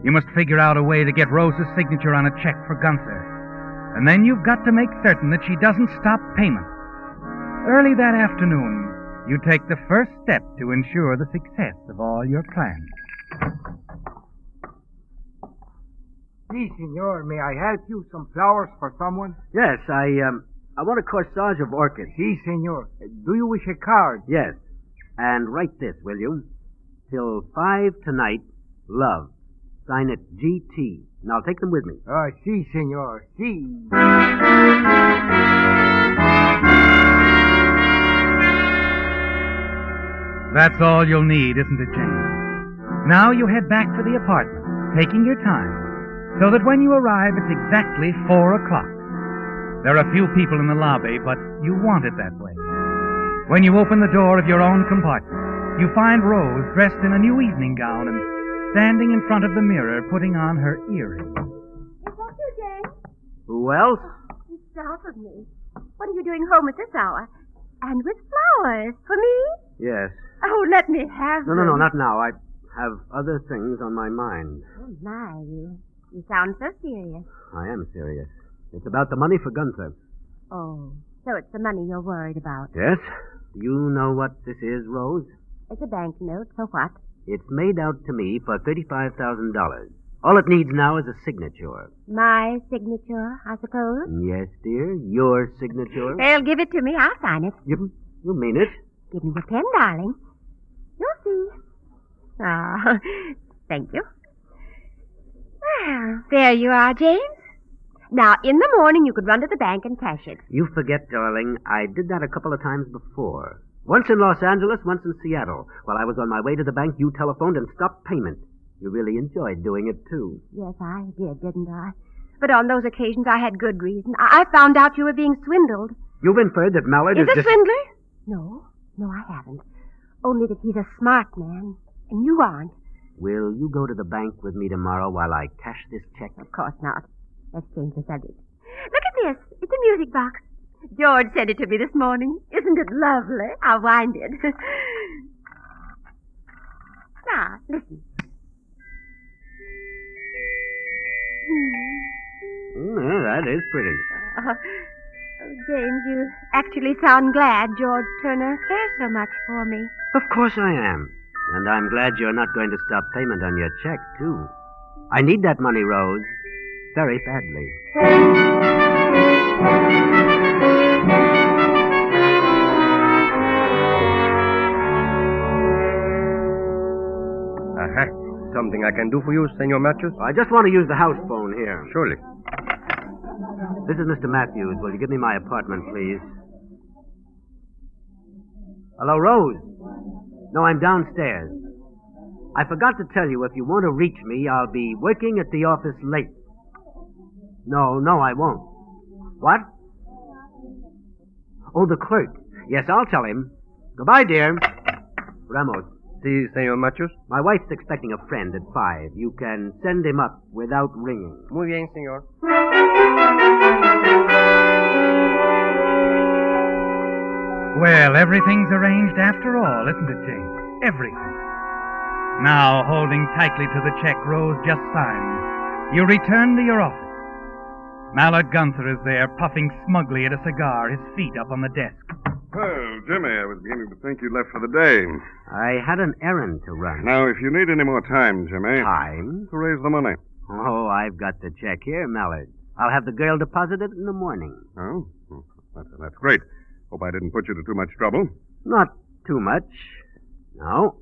You must figure out a way to get Rose's signature on a check for Gunther. And then you've got to make certain that she doesn't stop payment. Early that afternoon, you take the first step to ensure the success of all your plans. Si, senor. May I help you? Some flowers for someone? Yes, I want a corsage of orchids. Si, senor. Do you wish a card? Yes. And write this, will you? Till 5 tonight, love. Sign it GT. And I'll take them with me. Si, senor. Si. That's all you'll need, isn't it, James? Now you head back to the apartment, taking your time, so that when you arrive, it's exactly 4 o'clock. There are few people in the lobby, but you want it that way. When you open the door of your own compartment, you find Rose dressed in a new evening gown and standing in front of the mirror putting on her eerie. Is that you, Jane? Who else? You startled me. What are you doing home at this hour? And with flowers. For me? Yes. Oh, let me have them. No, not now. I have other things on my mind. Oh, my, you sound so serious. I am serious. It's about the money for Gunther. Oh, so it's the money you're worried about. Yes? Do you know what this is, Rose? It's a banknote. So what? It's made out to me for $35,000. All it needs now is a signature. My signature, I suppose? Yes, dear. Your signature. Well, give it to me. I'll sign it. You mean it? Give me your pen, darling. You'll see. Ah, thank you. Well, there you are, James. Now, in the morning, you could run to the bank and cash it. You forget, darling, I did that a couple of times before. Once in Los Angeles, once in Seattle. While I was on my way to the bank, you telephoned and stopped payment. You really enjoyed doing it, too. Yes, I did, didn't I? But on those occasions, I had good reason. I found out you were being swindled. You've inferred that Mallard is a just... swindler? No, I haven't. Only that he's a smart man, and you aren't. Will you go to the bank with me tomorrow while I cash this check? Of course not. Let's change the subject. Look at this. It's a music box. George sent it to me this morning. Isn't it lovely? I'll wind it. Now, listen. That is pretty. Oh, James, you actually sound glad George Turner cares so much for me. Of course I am. And I'm glad you're not going to stop payment on your check, too. I need that money, Rose. Very badly. Something I can do for you, Senor Matthews? I just want to use the house phone here. Surely. This is Mr. Matthews. Will you give me my apartment, please? Hello, Rose? No, I'm downstairs. I forgot to tell you, if you want to reach me, I'll be working at the office late. No, I won't. What? Oh, the clerk. Yes, I'll tell him. Goodbye, dear. Ramos. See, Senor Matthews? My wife's expecting a friend at 5. You can send him up without ringing. Muy bien, senor. Well, everything's arranged after all, isn't it, James? Everything. Now, holding tightly to the check Rose just signed, you return to your office. Mallard Gunther is there, puffing smugly at a cigar, his feet up on the desk. Well, Jimmy, I was beginning to think you'd left for the day. I had an errand to run. Now, if you need any more time, Jimmy... Time? To raise the money. Oh, I've got the check here, Mallard. I'll have the girl deposit it in the morning. Oh? That's great. Hope I didn't put you to too much trouble. Not too much. No.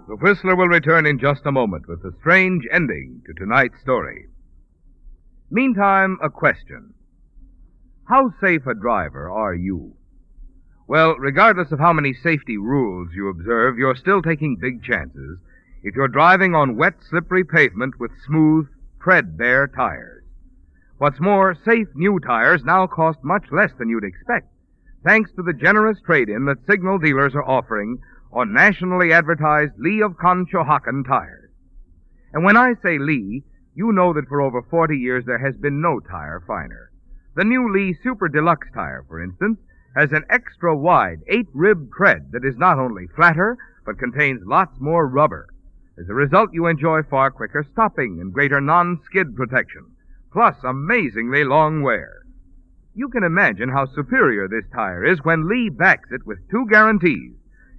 The Whistler will return in just a moment with a strange ending to tonight's story. Meantime, a question. How safe a driver are you? Well, regardless of how many safety rules you observe, you're still taking big chances if you're driving on wet, slippery pavement with smooth, tread-bare tires. What's more, safe new tires now cost much less than you'd expect, thanks to the generous trade-in that signal dealers are offering on nationally advertised Lee of Conshohocken tires. And when I say Lee, you know that for over 40 years there has been no tire finer. The new Lee Super Deluxe tire, for instance, has an extra wide 8-rib tread that is not only flatter, but contains lots more rubber. As a result, you enjoy far quicker stopping and greater non-skid protection, plus amazingly long wear. You can imagine how superior this tire is when Lee backs it with 2 guarantees: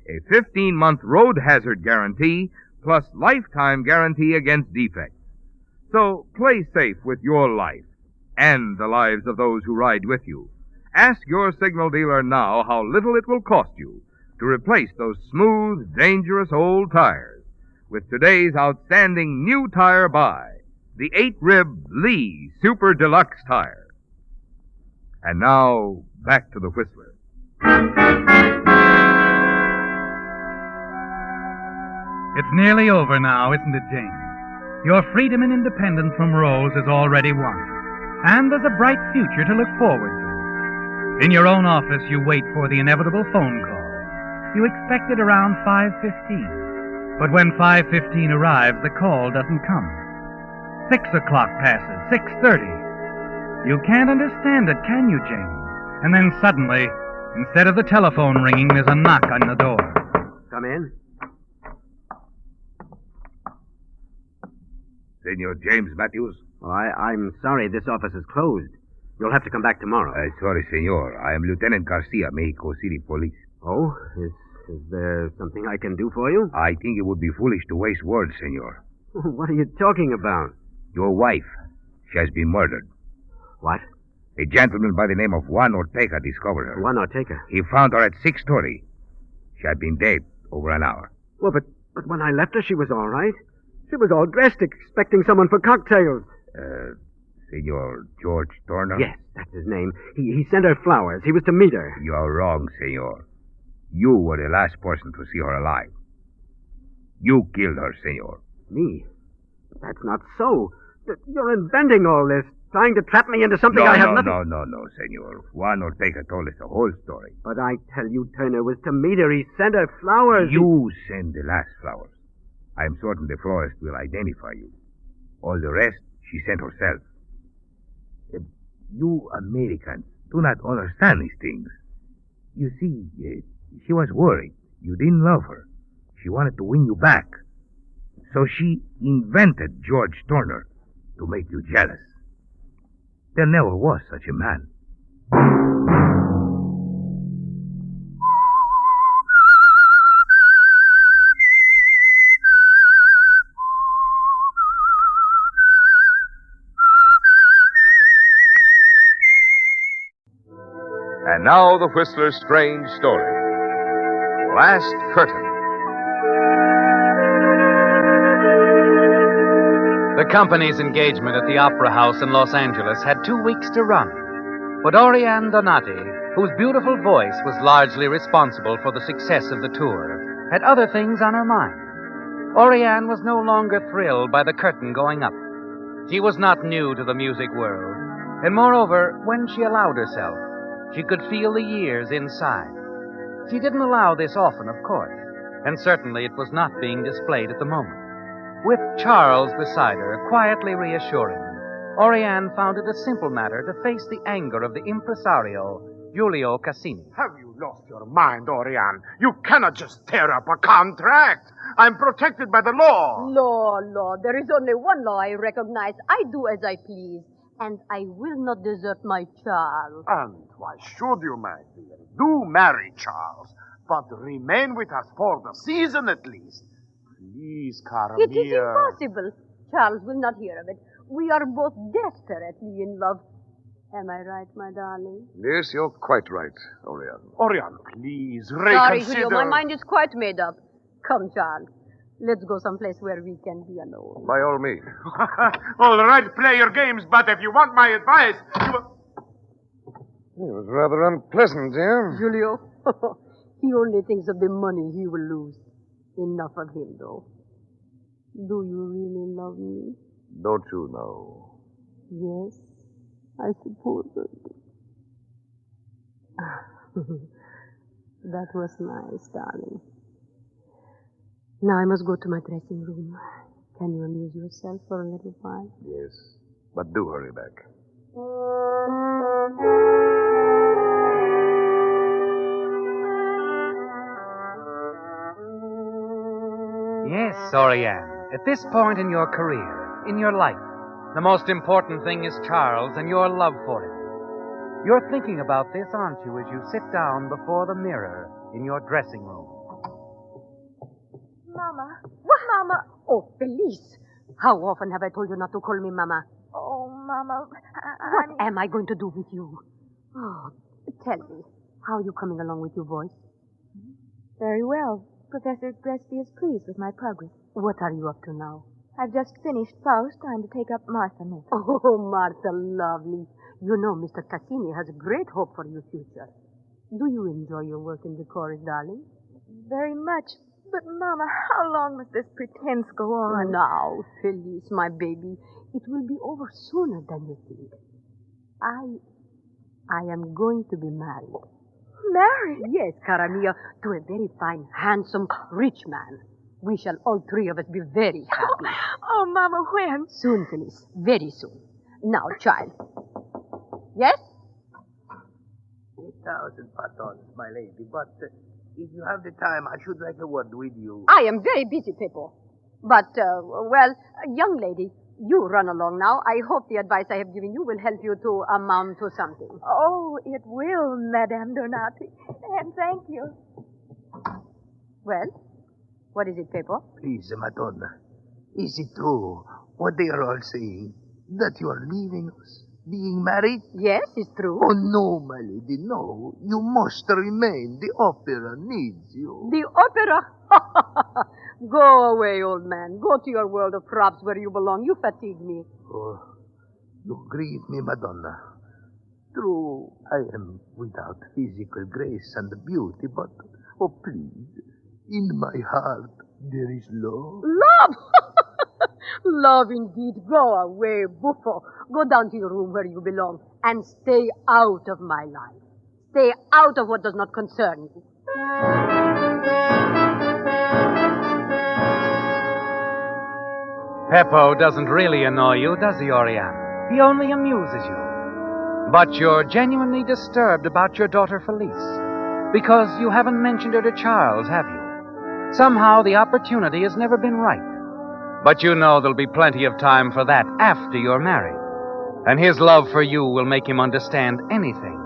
a 15-month road hazard guarantee, plus lifetime guarantee against defects. So play safe with your life, and the lives of those who ride with you. Ask your signal dealer now how little it will cost you to replace those smooth, dangerous old tires with today's outstanding new tire buy, the 8-rib Lee Super Deluxe tire. And now, back to the Whistler. It's nearly over now, isn't it, James? Your freedom and independence from Rose is already won. And there's a bright future to look forward to. In your own office, you wait for the inevitable phone call. You expect it around 5:15. But when 5:15 arrives, the call doesn't come. 6 o'clock passes, 6:30. You can't understand it, can you, James? And then suddenly, instead of the telephone ringing, there's a knock on the door. Come in. Senor James Matthews? Oh, I'm sorry this office is closed. You'll have to come back tomorrow. Sorry, senor. I am Lieutenant Garcia, Mexico City Police. Oh? Is there something I can do for you? I think it would be foolish to waste words, senor. What are you talking about? Your wife. She has been murdered. What? A gentleman by the name of Juan Ortega discovered her. Juan Ortega? He found her at 6:30. She had been dead over an hour. Well, but when I left her, she was all right. She was all dressed, expecting someone for cocktails. Senor George Turner? Yes, that's his name. He sent her flowers. He was to meet her. You are wrong, senor. You were the last person to see her alive. You killed her, senor. Me? That's not so. You're inventing all this, trying to trap me into something I have nothing... No, senor. Juan Ortega told us the whole story. But I tell you, Turner was to meet her. He sent her flowers. You send the last flowers. I am certain the florist will identify you. All the rest, she sent herself. You Americans do not understand these things. You see, she was worried. You didn't love her. She wanted to win you back. So she invented George Turner to make you jealous. There never was such a man. And now the Whistler's strange story. Last Curtain. The company's engagement at the Opera House in Los Angeles had 2 weeks to run. But Oriane Donati, whose beautiful voice was largely responsible for the success of the tour, had other things on her mind. Oriane was no longer thrilled by the curtain going up. She was not new to the music world, and moreover, when she allowed herself, she could feel the years inside. She didn't allow this often, of course, and certainly it was not being displayed at the moment. With Charles beside her, quietly reassuring, Oriane found it a simple matter to face the anger of the impresario, Giulio Cassini. Have you lost your mind, Oriane? You cannot just tear up a contract. I'm protected by the law. Law. There is only one law I recognize. I do as I please. And I will not desert my Charles. And why should you, my dear? Do marry Charles, but remain with us for the season at least. Please, Carmilla. It is impossible. Charles will not hear of it. We are both desperately in love. Am I right, my darling? Yes, you're quite right, Oriane. Oriane, please, Sorry, reconsider. Julio, my mind is quite made up. Come, Charles. Let's go someplace where we can be alone. By all means. All right, play your games, but if you want my advice, It was rather unpleasant, dear. Julio, he only thinks of the money he will lose. Enough of him, though. Do you really love me? Don't you know? Yes, I suppose I do. That was nice, darling. Now I must go to my dressing room. Can you amuse yourself for a little while? Yes, but do hurry back. Yes, Oriane. At this point in your career, in your life, the most important thing is Charles and your love for him. You're thinking about this, aren't you, as you sit down before the mirror in your dressing room? Mama. What, Mama? Oh, Felice. How often have I told you not to call me Mama? Oh, Mama. What am I going to do with you? Oh, tell me, how are you coming along with your voice? Very well. Professor Gresby is pleased with my progress. What are you up to now? I've just finished Faust, trying to take up Martha next. Oh, Martha, lovely. You know Mr. Cassini has great hope for your future. Do you enjoy your work in the chorus, darling? Very much. But, Mama, how long must this pretense go on? Now, Felice, my baby, it will be over sooner than you think. I am going to be married. Married? Yes, cara mia, to a very fine, handsome, rich man. We shall all three of us be very happy. Oh, Mama, when? Soon, Felice. Very soon. Now, child. Yes? 8,000 patons, my lady. But if you have the time, I should like a word with you. I am very busy, Peppo. But, young lady, you run along now. I hope the advice I have given you will help you to amount to something. Oh, it will, Madame Donati. And thank you. Well, what is it, Peppo? Please, Madonna, is it true what they are all saying? That you are leaving us? Being married? Yes, it's true. Oh, no, my lady, no. You must remain. The opera needs you. The opera? Go away, old man. Go to your world of props where you belong. You fatigue me. Oh, you grieve me, Madonna. True, I am without physical grace and beauty, but, oh, please, in my heart there is love. Love? Love indeed. Go away, buffo. Go down to your room where you belong and stay out of my life. Stay out of what does not concern you. Peppo doesn't really annoy you, does he, Oriane? He only amuses you. But you're genuinely disturbed about your daughter Felice, because you haven't mentioned her to Charles, have you? Somehow the opportunity has never been right. But you know there'll be plenty of time for that after you're married. And his love for you will make him understand anything.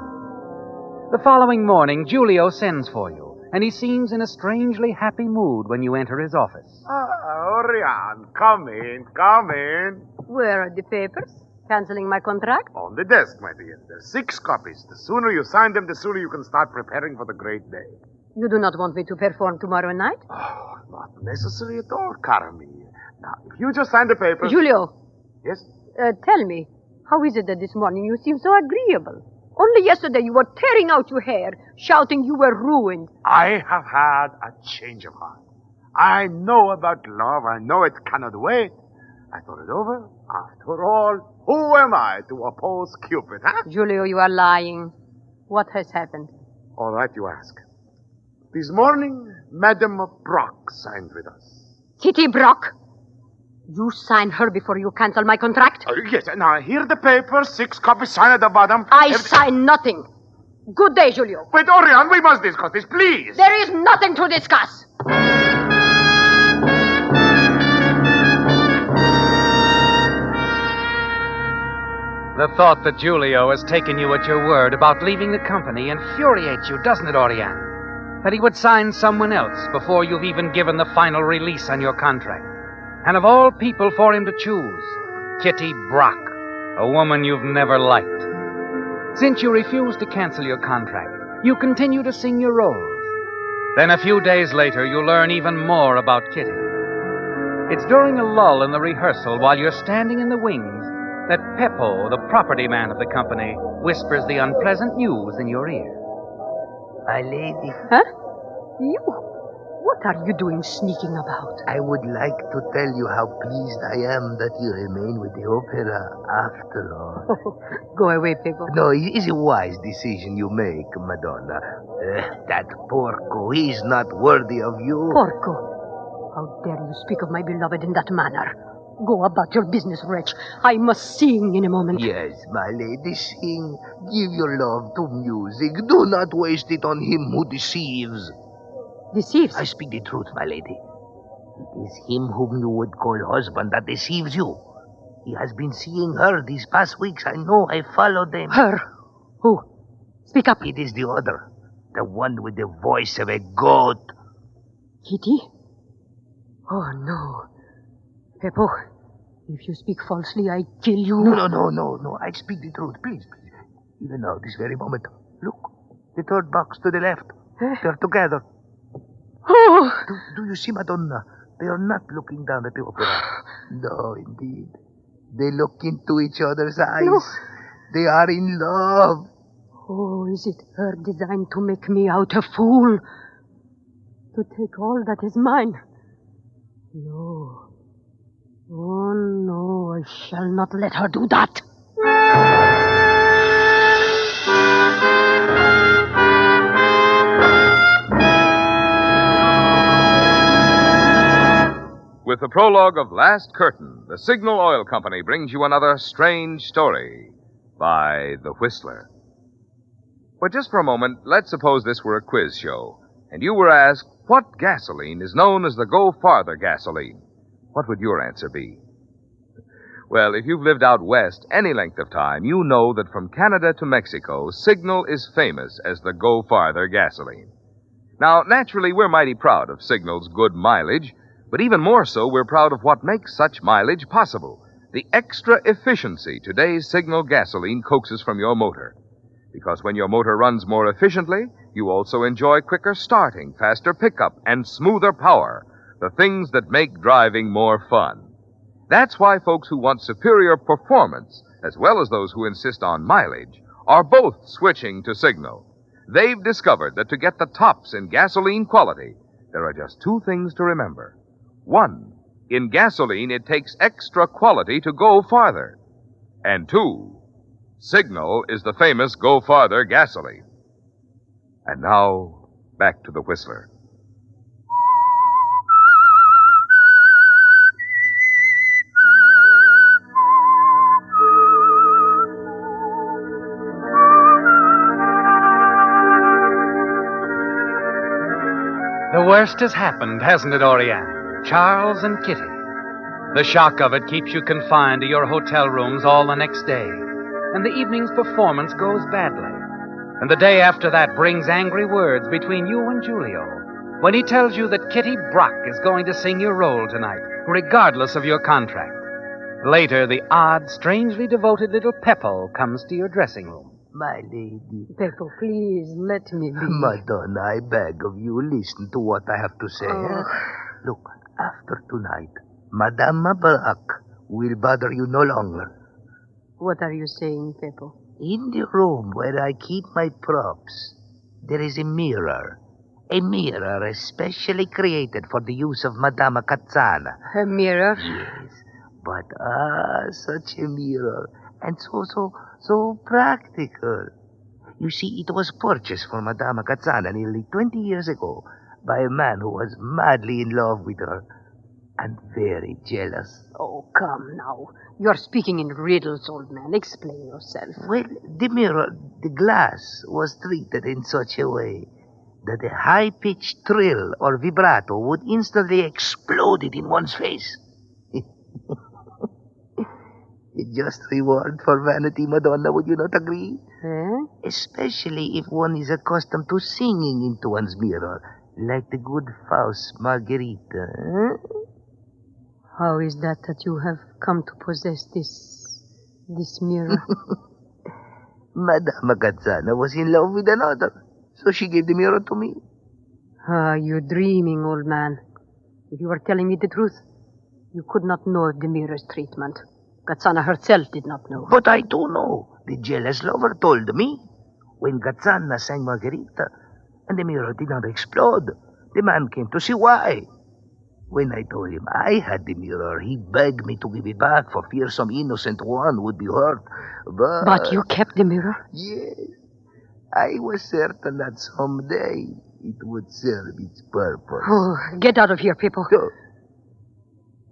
The following morning, Giulio sends for you, and he seems in a strangely happy mood when you enter his office. Oriane, come in, come in. Where are the papers? Canceling my contract? On the desk, my dear. There's 6 copies. The sooner you sign them, the sooner you can start preparing for the great day. You do not want me to perform tomorrow night? Oh, not necessary at all, cara mia. Now, if you just sign the papers... Giulio. Yes? Tell me, how is it that this morning you seem so agreeable? Only yesterday you were tearing out your hair, shouting you were ruined. I have had a change of heart. I know about love. I know it cannot wait. I thought it over. After all, who am I to oppose Cupid, huh? Giulio, you are lying. What has happened? All right, you ask. This morning, Madame Brock signed with us. Kitty Brock? You sign her before you cancel my contract? Yes, now here the papers, 6 copies, sign at the bottom. I sign nothing. Good day, Giulio. Wait, Oriane, we must discuss this, please. There is nothing to discuss. The thought that Giulio has taken you at your word about leaving the company infuriates you, doesn't it, Oriane? That he would sign someone else before you've even given the final release on your contract. And of all people for him to choose, Kitty Brock, a woman you've never liked. Since you refuse to cancel your contract, you continue to sing your roles. Then a few days later, you learn even more about Kitty. It's during a lull in the rehearsal while you're standing in the wings that Peppo, the property man of the company, whispers the unpleasant news in your ear. My lady. Huh? You? What are you doing sneaking about? I would like to tell you how pleased I am that you remain with the opera after all. Oh, go away, Peppo. No, it is a wise decision you make, Madonna. That porco, he's not worthy of you. Porco? How dare you speak of my beloved in that manner? Go about your business, wretch. I must sing in a moment. Yes, my lady, sing. Give your love to music. Do not waste it on him who deceives. Deceives? I speak the truth, my lady. It is him whom you would call husband that deceives you. He has been seeing her these past weeks. I know. I followed them. Her? Who? Speak up. It is the other. The one with the voice of a goat. Kitty? Oh, no. Peppo, if you speak falsely, I kill you. No. I speak the truth. Please. Even now, this very moment. Look. The third box to the left. They're together. Oh! Do you see, Madonna? They are not looking down at the opera. No, indeed. They look into each other's eyes. No. They are in love. Oh, is it her design to make me out a fool? To take all that is mine? No. Oh, no, I shall not let her do that. With the prologue of Last Curtain, the Signal Oil Company brings you another strange story by The Whistler. But just for a moment, let's suppose this were a quiz show, and you were asked, what gasoline is known as the Go Farther gasoline? What would your answer be? Well, if you've lived out west any length of time, you know that from Canada to Mexico, Signal is famous as the Go Farther gasoline. Now, naturally, we're mighty proud of Signal's good mileage, but even more so, we're proud of what makes such mileage possible. The extra efficiency today's Signal gasoline coaxes from your motor. Because when your motor runs more efficiently, you also enjoy quicker starting, faster pickup, and smoother power, the things that make driving more fun. That's why folks who want superior performance, as well as those who insist on mileage, are both switching to Signal. They've discovered that to get the tops in gasoline quality, there are just two things to remember. One, in gasoline, it takes extra quality to go farther. And two, Signal is the famous Go Farther gasoline. And now, back to the Whistler. The worst has happened, hasn't it, Oriane? Charles and Kitty. The shock of it keeps you confined to your hotel rooms all the next day, and the evening's performance goes badly. And the day after that brings angry words between you and Giulio, when he tells you that Kitty Brock is going to sing your role tonight, regardless of your contract. Later, the odd, strangely devoted little Peppo comes to your dressing room. My lady. Peppo, please, let me be. Madonna, I beg of you, listen to what I have to say. Oh. Look, after tonight, Madame Brock will bother you no longer. What are you saying, Peppo? In the room where I keep my props, there is a mirror. A mirror especially created for the use of Madame Cazzana. A mirror? Yes, but such a mirror. And so practical. You see, it was purchased for Madame Cazzana nearly 20 years ago by a man who was madly in love with her and very jealous. Oh, come now. You're speaking in riddles, old man. Explain yourself. Well, the mirror, the glass, was treated in such a way that a high-pitched trill or vibrato would instantly explode it in one's face. A just reward for vanity, Madonna, would you not agree? Especially if one is accustomed to singing into one's mirror, like the good Faust Margherita. How is that you have come to possess this mirror? Madame Cazzana was in love with another, so she gave the mirror to me. You're dreaming, old man. If you were telling me the truth, you could not know of the mirror's treatment. Cazzana herself did not know. But I do know. The jealous lover told me. When Cazzana sang Margherita and the mirror did not explode, the man came to see why. When I told him I had the mirror, he begged me to give it back for fear some innocent one would be hurt. But you kept the mirror? Yes. I was certain that someday it would serve its purpose. Oh, get out of here, people. So,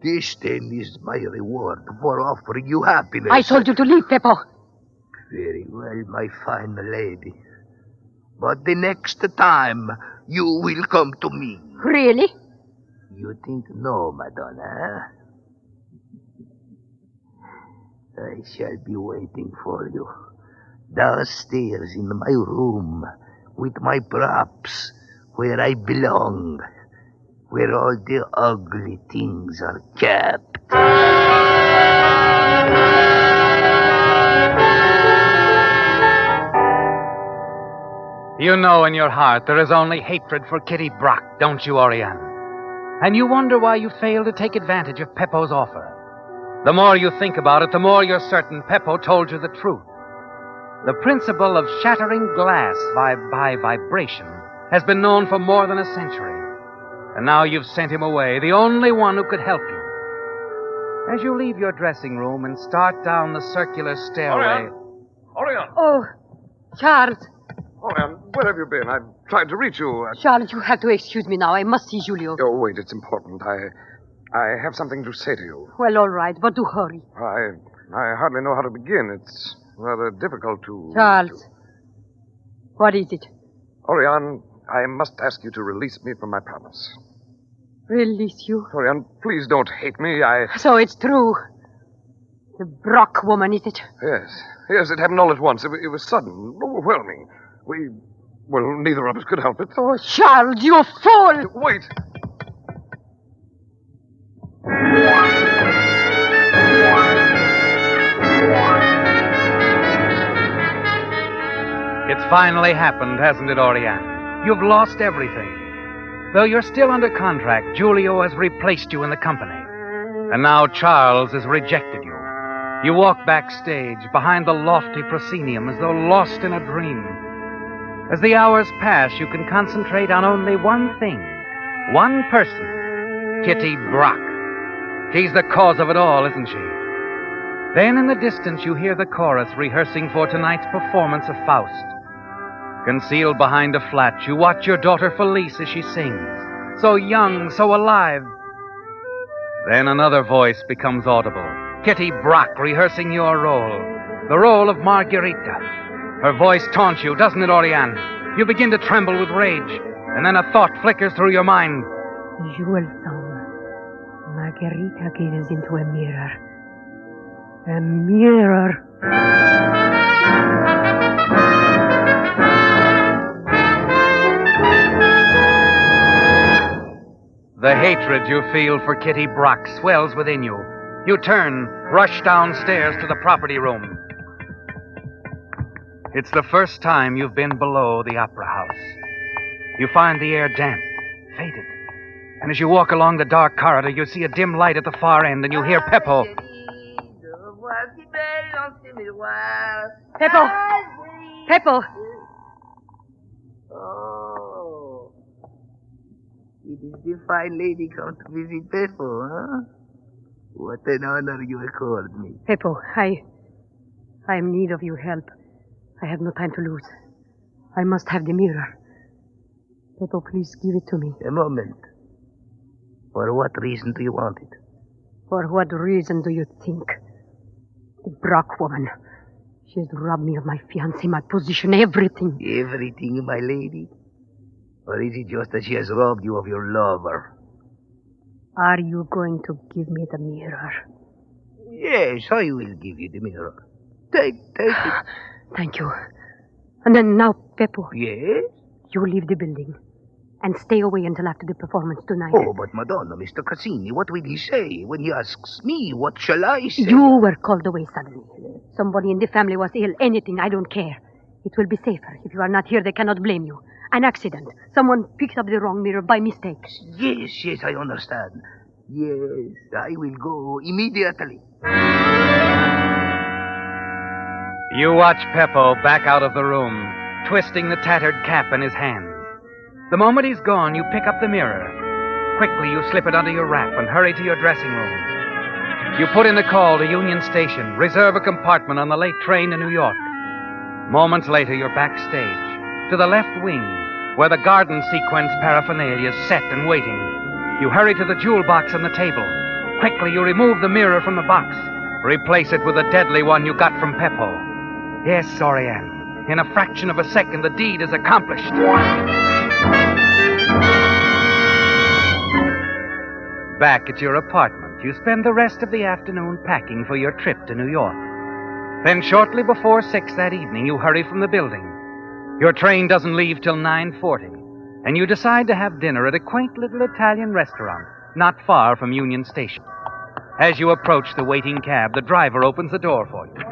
this then is my reward for offering you happiness. I told you to leave, Peppo. Very well, my fine lady. But the next time, you will come to me. Really? You think no, Madonna? I shall be waiting for you downstairs in my room with my props where I belong, where all the ugly things are kept. You know in your heart there is only hatred for Kitty Brock, don't you, Oriane? And you wonder why you failed to take advantage of Peppo's offer. The more you think about it, the more you're certain Peppo told you the truth. The principle of shattering glass by vibration has been known for more than a century. And now you've sent him away, the only one who could help you. As you leave your dressing room and start down the circular stairway... Orion! Oh, Charles. Orion, where have you been? I've tried to reach you. Charles, you have to excuse me now. I must see Julio. Oh, wait, it's important. I have something to say to you. Well, all right, but do hurry. I hardly know how to begin. It's rather difficult to... Charles. What is it? Orion, I must ask you to release me from my promise. Release you? Orion, please don't hate me. So it's true. The Brock woman, is it? Yes, it happened all at once. It was sudden, overwhelming. Neither of us could help it. Oh, Charles, you fool! Wait. It's finally happened, hasn't it, Oriane? You've lost everything. Though you're still under contract, Julio has replaced you in the company. And now Charles has rejected you. You walk backstage, behind the lofty proscenium, as though lost in a dream. As the hours pass, you can concentrate on only one thing, one person, Kitty Brock. She's the cause of it all, isn't she? Then in the distance, you hear the chorus rehearsing for tonight's performance of Faust. Concealed behind a flat, you watch your daughter Felice as she sings, so young, so alive. Then another voice becomes audible. Kitty Brock rehearsing your role, the role of Margarita. Her voice taunts you, doesn't it, Oriane? You begin to tremble with rage, and then a thought flickers through your mind. Jewel song. Margarita gazes into a mirror. A mirror. The hatred you feel for Kitty Brock swells within you. You turn, rush downstairs to the property room. It's the first time you've been below the opera house. You find the air damp, faded. And as you walk along the dark corridor, you see a dim light at the far end, and you hear Peppo. Peppo! Peppo! Oh. It is the fine lady come to visit Peppo, huh? What an honor you accord me. Peppo, I am in need of your help. I have no time to lose. I must have the mirror. Peppo, please give it to me. A moment. For what reason do you want it? For what reason do you think? The Brock woman. She has robbed me of my fiancé, my position, everything. Everything, my lady? Or is it just that she has robbed you of your lover? Are you going to give me the mirror? Yes, I will give you the mirror. Take it. Thank you. And then now, Peppo. Yes? You leave the building and stay away until after the performance tonight. Oh, but Madonna, Mr. Cassini, what will he say when he asks me? What shall I say? You were called away suddenly. Somebody in the family was ill. Anything, I don't care. It will be safer. If you are not here, they cannot blame you. An accident. Someone picked up the wrong mirror by mistake. Yes, I understand. Yes, I will go immediately. You watch Peppo back out of the room, twisting the tattered cap in his hand. The moment he's gone, you pick up the mirror. Quickly, you slip it under your wrap and hurry to your dressing room. You put in a call to Union Station, reserve a compartment on the late train to New York. Moments later, you're backstage, to the left wing, where the garden sequence paraphernalia is set and waiting. You hurry to the jewel box on the table. Quickly, you remove the mirror from the box. Replace it with the deadly one you got from Peppo. Yes, Oriane. In a fraction of a second, the deed is accomplished. Back at your apartment, you spend the rest of the afternoon packing for your trip to New York. Then shortly before 6 that evening, you hurry from the building. Your train doesn't leave till 9:40, and you decide to have dinner at a quaint little Italian restaurant not far from Union Station. As you approach the waiting cab, the driver opens the door for you.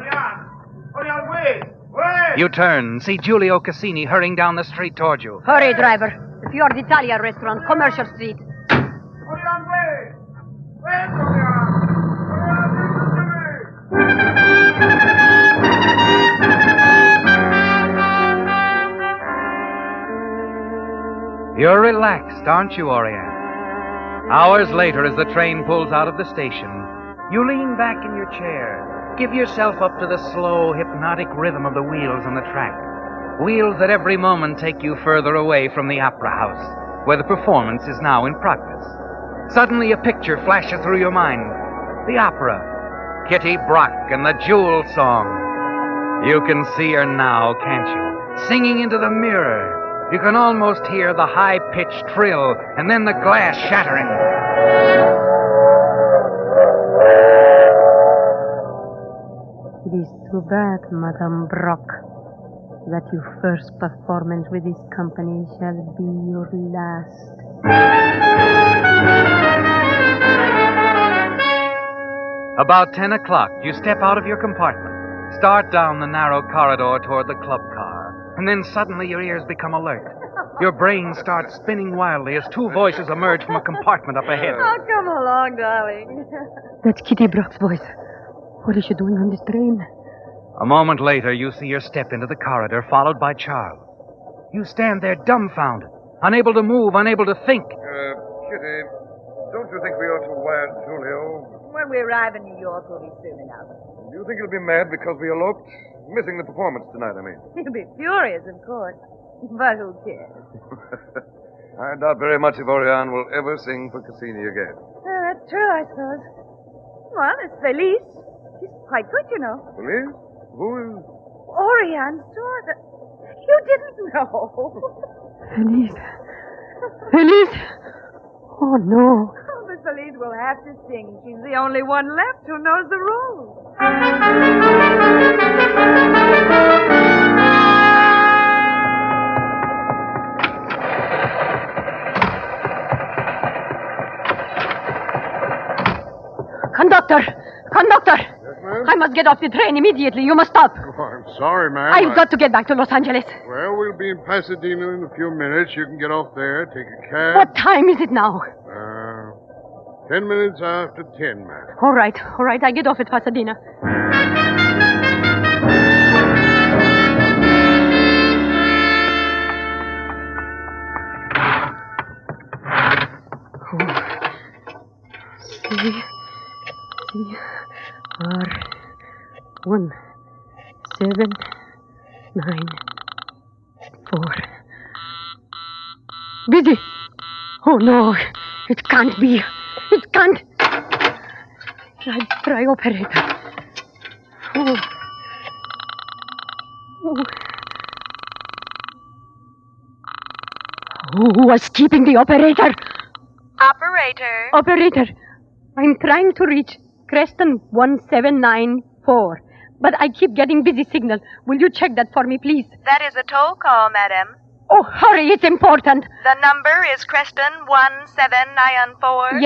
Orion, wait! Wait! You turn, see Giulio Cassini hurrying down the street toward you. Hurry, driver. The Fior d'Italia restaurant, Commercial Street. Orion, wait! Wait, Orion! Orion, listen to me! You're relaxed, aren't you, Oriane? Hours later, as the train pulls out of the station, you lean back in your chair, give yourself up to the slow, hypnotic rhythm of the wheels on the track. Wheels that every moment take you further away from the opera house, where the performance is now in progress. Suddenly, a picture flashes through your mind. The opera. Kitty Brock and the Jewel Song. You can see her now, can't you? Singing into the mirror. You can almost hear the high-pitched trill and then the glass shattering. It is too bad, Madame Brock, that your first performance with this company shall be your last. About 10 o'clock, you step out of your compartment, start down the narrow corridor toward the club car, and then suddenly your ears become alert. Your brain starts spinning wildly as two voices emerge from a compartment up ahead. Oh, come along, darling. That's Kitty Brock's voice. What is she doing on this train? A moment later, you see her step into the corridor, followed by Charles. You stand there dumbfounded, unable to move, unable to think. Kitty, don't you think we ought to wire Julio? When we arrive in New York, we'll be soon enough. Do you think he'll be mad because we eloped? Missing the performance tonight, I mean. He'll be furious, of course. But who cares? I doubt very much if Oriane will ever sing for Cassini again. That's true, I suppose. Well, it's Felice. She's quite good, you know. Felice? Who is... Oriane's daughter. You didn't know. Felice. Felice. Oh, no. Oh, but Felice will have to sing. She's the only one left who knows the rules. Conductor! Conductor! Yes, ma'am? I must get off the train immediately. You must stop. Oh, I'm sorry, ma'am. I've got to get back to Los Angeles. Well, we'll be in Pasadena in a few minutes. You can get off there, take a cab. What time is it now? 10 minutes after 10, ma'am. All right. I get off at Pasadena. C-R-1-7-9-4. Busy. Oh, no. It can't be. It can't. I'll try operator. Oh. Who was keeping the operator? Operator. Operator, I'm trying to reach Creston 1794, but I keep getting busy signal. Will you check that for me, please? That is a toll call, madam. Oh, hurry, it's important. The number is Creston 1794.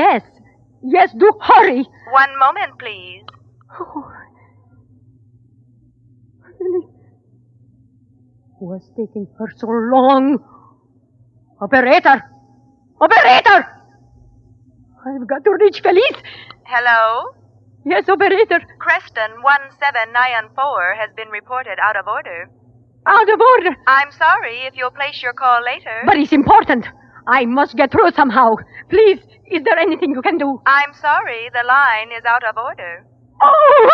Yes, do hurry. One moment, please. Oh. Really? Was taking her so long? Operator! I've got to reach Felice. Hello? Yes, operator. Creston 1794 has been reported out of order. Out of order? I'm sorry if you'll place your call later. But it's important. I must get through somehow. Please, is there anything you can do? I'm sorry, the line is out of order. Oh!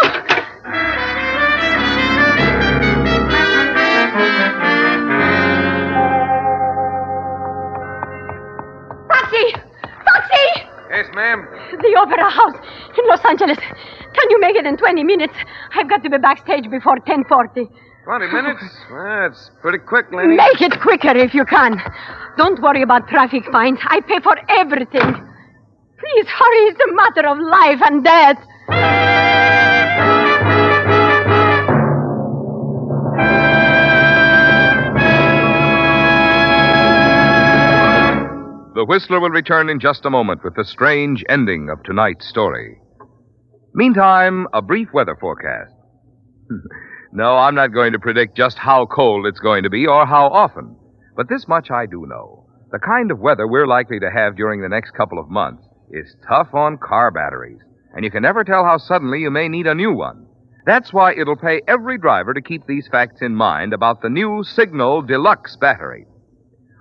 Taxi! Yes, ma'am. The Opera House in Los Angeles. Can you make it in 20 minutes? I've got to be backstage before 10:40. 20 minutes? That's pretty quick, Lenny. Make it quicker if you can. Don't worry about traffic fines. I pay for everything. Please hurry. It's a matter of life and death. The Whistler will return in just a moment with the strange ending of tonight's story. Meantime, a brief weather forecast. No, I'm not going to predict just how cold it's going to be or how often. But this much I do know. The kind of weather we're likely to have during the next couple of months is tough on car batteries. And you can never tell how suddenly you may need a new one. That's why it'll pay every driver to keep these facts in mind about the new Signal Deluxe battery.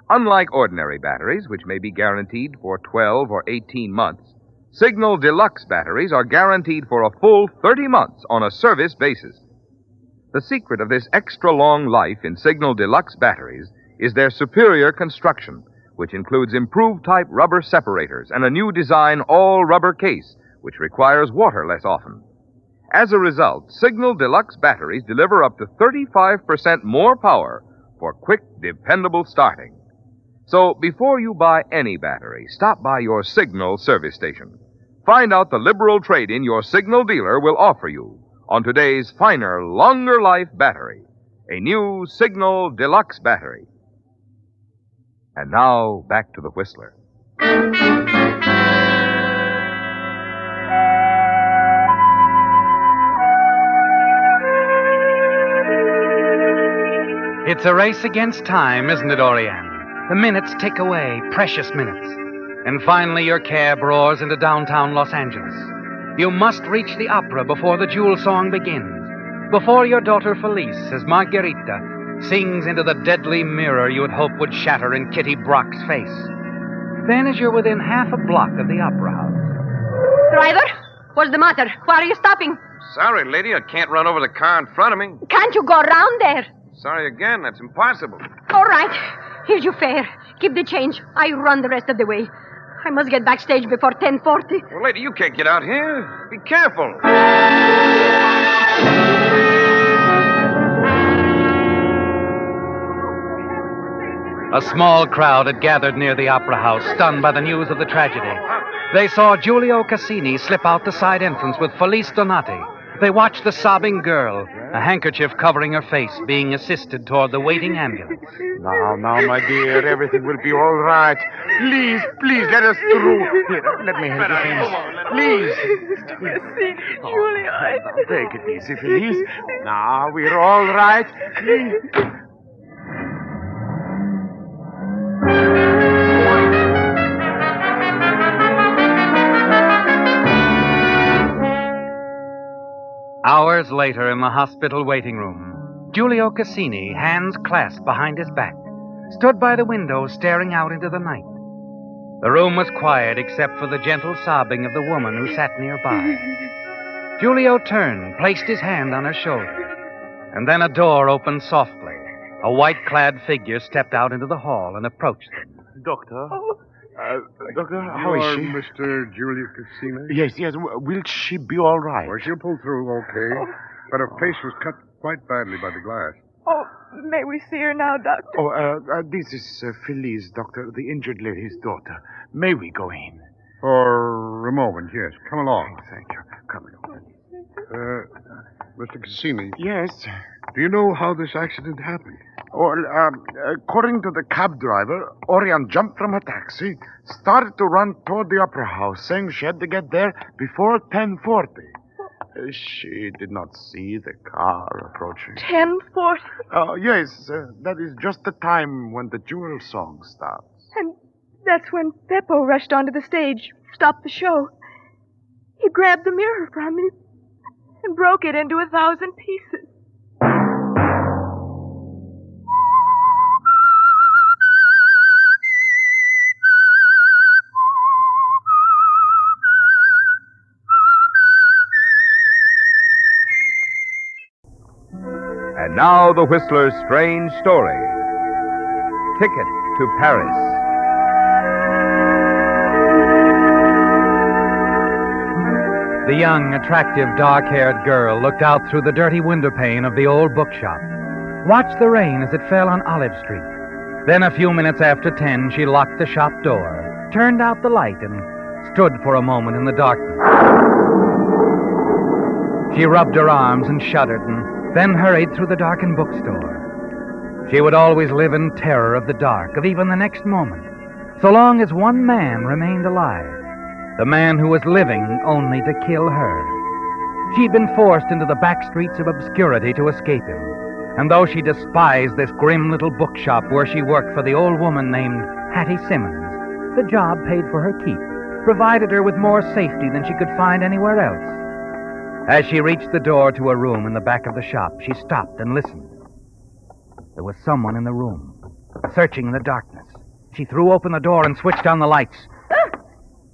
Unlike ordinary batteries, which may be guaranteed for 12 or 18 months, Signal Deluxe batteries are guaranteed for a full 30 months on a service basis. The secret of this extra long life in Signal Deluxe batteries is their superior construction, which includes improved type rubber separators and a new design all-rubber case, which requires water less often. As a result, Signal Deluxe batteries deliver up to 35% more power for quick, dependable starting. So before you buy any battery, stop by your Signal service station. Find out the liberal trade-in your Signal dealer will offer you on today's finer, longer life battery, a new Signal Deluxe battery. And now, back to the Whistler. It's a race against time, isn't it, Oriane? The minutes tick away, precious minutes. And finally your cab roars into downtown Los Angeles. You must reach the opera before the jewel song begins, before your daughter Felice, as Margarita, sings into the deadly mirror you had hoped would shatter in Kitty Brock's face. Then as you're within half a block of the opera house... Driver, what's the matter? Why are you stopping? Sorry, lady, I can't run over the car in front of me. Can't you go around there? Sorry again, that's impossible. All right. Here's your fare. Keep the change. I run the rest of the way. I must get backstage before 10:40. Well, lady, you can't get out here. Be careful. A small crowd had gathered near the opera house, stunned by the news of the tragedy. They saw Giulio Cassini slip out the side entrance with Felice Donati. They watched the sobbing girl, a handkerchief covering her face, being assisted toward the waiting ambulance. Now, my dear, everything will be all right. Please, let us through. Here, let me help you. Please. Julia. Take it easy, Felice. Now, we're all right. Please. Hours later in the hospital waiting room, Giulio Cassini, hands clasped behind his back, stood by the window staring out into the night. The room was quiet except for the gentle sobbing of the woman who sat nearby. Giulio turned, placed his hand on her shoulder, and then a door opened softly. A white-clad figure stepped out into the hall and approached them. Doctor? Doctor, how is she? Mr. Giulio Cassini? Yes. Will she be all right? Well, she'll pull through okay. But her face was cut quite badly by the glass. Oh, may we see her now, Doctor? Oh, this is Felice, Doctor, the injured lady's daughter. May we go in? For a moment, yes. Come along. Thank you. Come along. Mr. Cassini. Yes? Do you know how this accident happened? Well, according to the cab driver, Oriane jumped from her taxi, started to run toward the opera house, saying she had to get there before 10:40. She did not see the car approaching. 10:40? Yes. That is just the time when the jewel song starts. And that's when Beppo rushed onto the stage, stopped the show. He grabbed the mirror from me and broke it into 1,000 pieces. And now the Whistler's strange story. Ticket to Paris. The young, attractive, dark-haired girl looked out through the dirty window pane of the old bookshop, watched the rain as it fell on Olive Street. Then a few minutes after 10, she locked the shop door, turned out the light, and stood for a moment in the darkness. She rubbed her arms and shuddered, and then hurried through the darkened bookstore. She would always live in terror of the dark, of even the next moment, so long as one man remained alive, the man who was living only to kill her. She'd been forced into the back streets of obscurity to escape him, and though she despised this grim little bookshop where she worked for the old woman named Hattie Simmons, the job paid for her keep, provided her with more safety than she could find anywhere else. As she reached the door to a room in the back of the shop, she stopped and listened. There was someone in the room, searching in the darkness. She threw open the door and switched on the lights.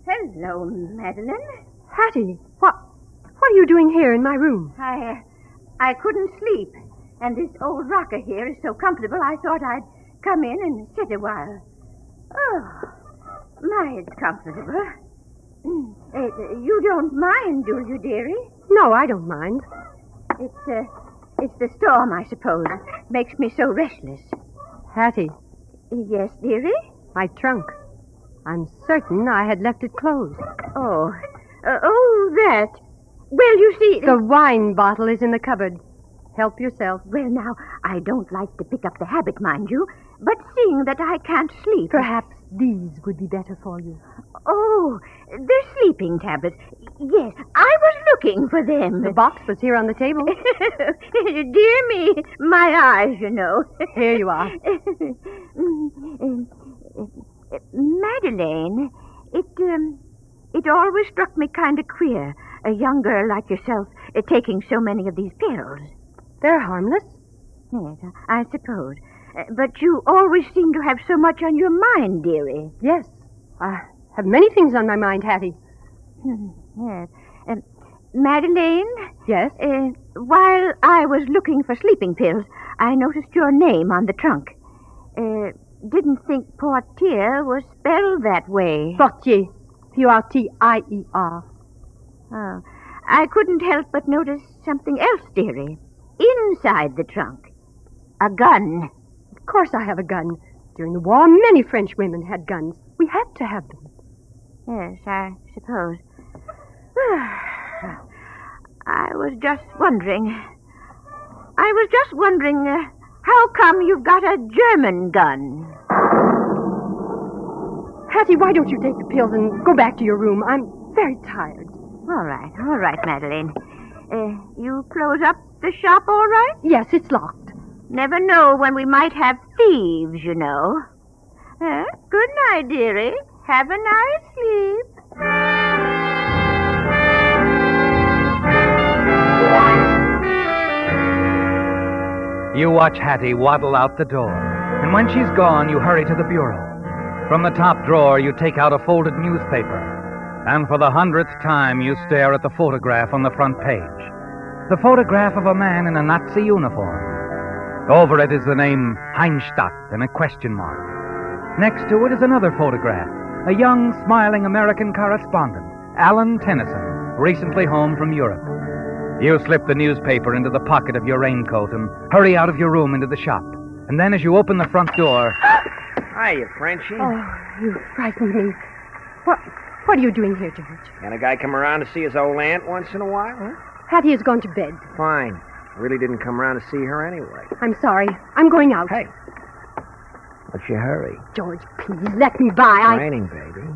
Hello, Madeline. Hattie, what are you doing here in my room? I couldn't sleep, and this old rocker here is so comfortable I thought I'd come in and sit a while. Oh, my, it's comfortable. You don't mind, do you, dearie? No, I don't mind. It's the storm, I suppose. Makes me so restless. Hattie. Yes, dearie? My trunk. I'm certain I had left it closed. Oh, that. Well, you see... The wine bottle is in the cupboard. Help yourself. Well, now, I don't like to pick up the habit, mind you, but seeing that I can't sleep... Perhaps these would be better for you. Oh, the sleeping tablets. Yes, I was looking for them. The box was here on the table. Dear me, my eyes, you know. Here you are. Madeleine, it always struck me kind of queer, a young girl like yourself taking so many of these pills. They're harmless. Yes, I suppose. But you always seem to have so much on your mind, dearie. Yes, I have many things on my mind, Hattie. Yes. Madeleine? Yes? While I was looking for sleeping pills, I noticed your name on the trunk. Didn't think portier was spelled that way. Portier. P-O-R-T-I-E-R. Oh. I couldn't help but notice something else, dearie. Inside the trunk. A gun. Of course I have a gun. During the war, many French women had guns. We had to have them. Yes, I suppose. I was just wondering, how come you've got a German gun? Hattie, why don't you take the pills and go back to your room? I'm very tired. All right, Madeleine. You close up the shop all right? Yes, it's locked. Never know when we might have thieves, you know. Good night, dearie. Have a nice sleep. You watch Hattie waddle out the door, and when she's gone, you hurry to the bureau. From the top drawer, you take out a folded newspaper, and for the 100th time, you stare at the photograph on the front page. The photograph of a man in a Nazi uniform. Over it is the name Heinstadt and a question mark. Next to it is another photograph, a young, smiling American correspondent, Alan Tennyson, recently home from Europe. You slip the newspaper into the pocket of your raincoat and hurry out of your room into the shop. And then as you open the front door... Hiya, Frenchie. Oh, you frightened me. What are you doing here, George? Can a guy come around to see his old aunt once in a while, huh? Hattie has gone to bed. Fine. I really didn't come around to see her anyway. I'm sorry. I'm going out. Hey. What's your hurry? George, please, let me by. It's raining, baby.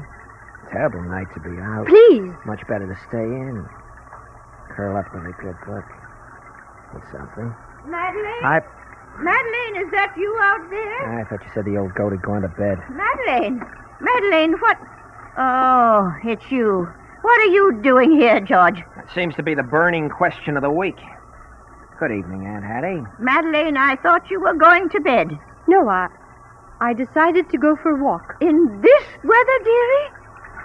Terrible night to be out. Please. Much better to stay in. Curl up with a good book. Or something. Madeleine? Madeleine, is that you out there? I thought you said the old goat had gone to bed. Madeleine, what? Oh, it's you. What are you doing here, George? That seems to be the burning question of the week. Good evening, Aunt Hattie. Madeleine, I thought you were going to bed. No, I decided to go for a walk. In this weather, dearie?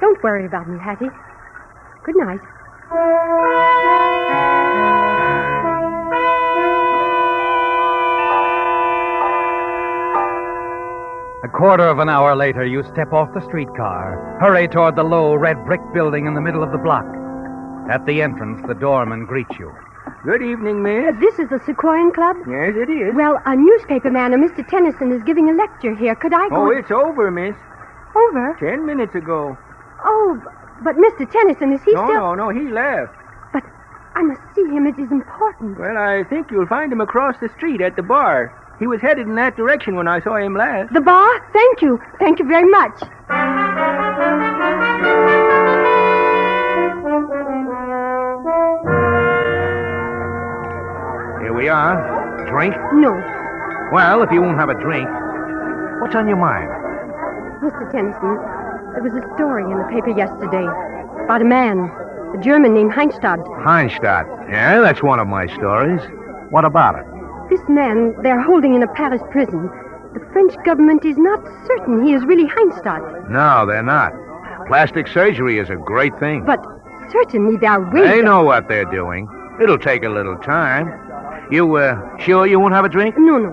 Don't worry about me, Hattie. Good night. A quarter of an hour later, you step off the streetcar, hurry toward the low red brick building in the middle of the block. At the entrance, the doorman greets you. Good evening, miss. This is the Sequoian Club? Yes, it is. Well, a newspaper man, Mr. Tennyson, is giving a lecture here. Could I go... Oh, it's over, miss. Over? 10 minutes ago. Oh, but Mr. Tennyson, is he still... No, he left. But I must see him. It is important. Well, I think you'll find him across the street at the bar. He was headed in that direction when I saw him last. The bar? Thank you. Thank you very much. Here we are. Drink? No. Well, if you won't have a drink, what's on your mind? Mr. Tennyson, there was a story in the paper yesterday about a man, a German named Heinstadt. Heinstadt. Yeah, that's one of my stories. What about it? This man they're holding in a Paris prison. The French government is not certain he is really Hangstad. No, they're not. Plastic surgery is a great thing. But certainly there are ways... They know what they're doing. It'll take a little time. You, sure you won't have a drink? No, no.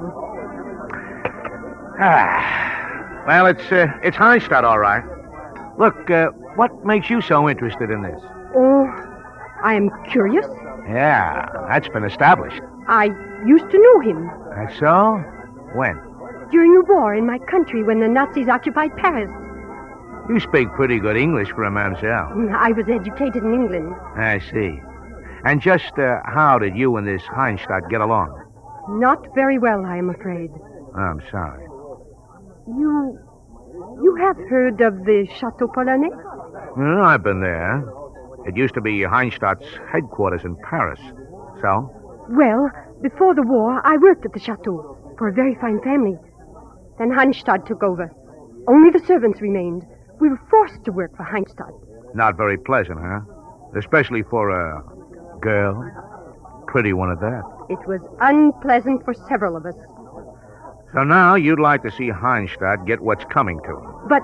Well, it's Hangstad, all right. Look, what makes you so interested in this? Oh, I am curious. Yeah, that's been established. I used to know him. That's so? When? During the war in my country when the Nazis occupied Paris. You speak pretty good English for a mamselle. I was educated in England. I see. And just how did you and this Hangstad get along? Not very well, I am afraid. I'm sorry. You have heard of the Chateau Polonais? Well, I've been there. It used to be Hangstad's headquarters in Paris. So? Well, before the war, I worked at the chateau for a very fine family. Then Hangstad took over. Only the servants remained. We were forced to work for Hangstad. Not very pleasant, huh? Especially for a girl. Pretty one at that. It was unpleasant for several of us. So now you'd like to see Hangstad get what's coming to him. But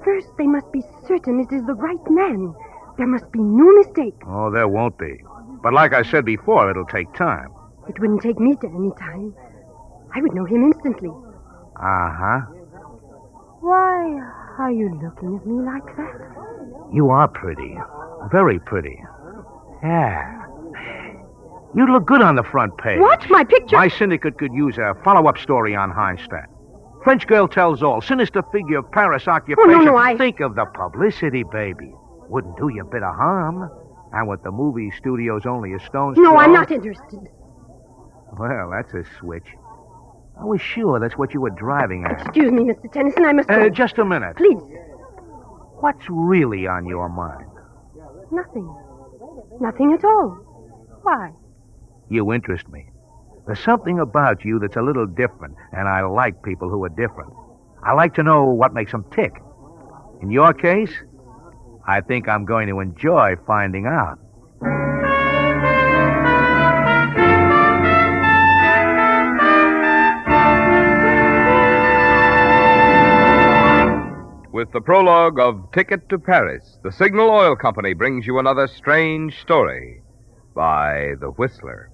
first they must be certain it is the right man. There must be no mistake. Oh, there won't be. But like I said before, it'll take time. It wouldn't take me to any time. I would know him instantly. Uh-huh. Why are you looking at me like that? You are pretty. Very pretty. Yeah. You'd look good on the front page. What? My picture? My syndicate could use a follow-up story on Hangstad. French girl tells all. Sinister figure of Paris occupation. Oh, no, Think of the publicity, baby. Wouldn't do you a bit of harm. And with the movie studios only a stone's throw... No, I'm not interested. Well, that's a switch. I was sure that's what you were driving at. Excuse me, Mr. Tennyson, I must go. Just a minute. Please. What's really on your mind? Nothing. Nothing at all. Why? You interest me. There's something about you that's a little different, and I like people who are different. I like to know what makes them tick. In your case, I think I'm going to enjoy finding out. With the prologue of Ticket to Paris, the Signal Oil Company brings you another strange story by The Whistler.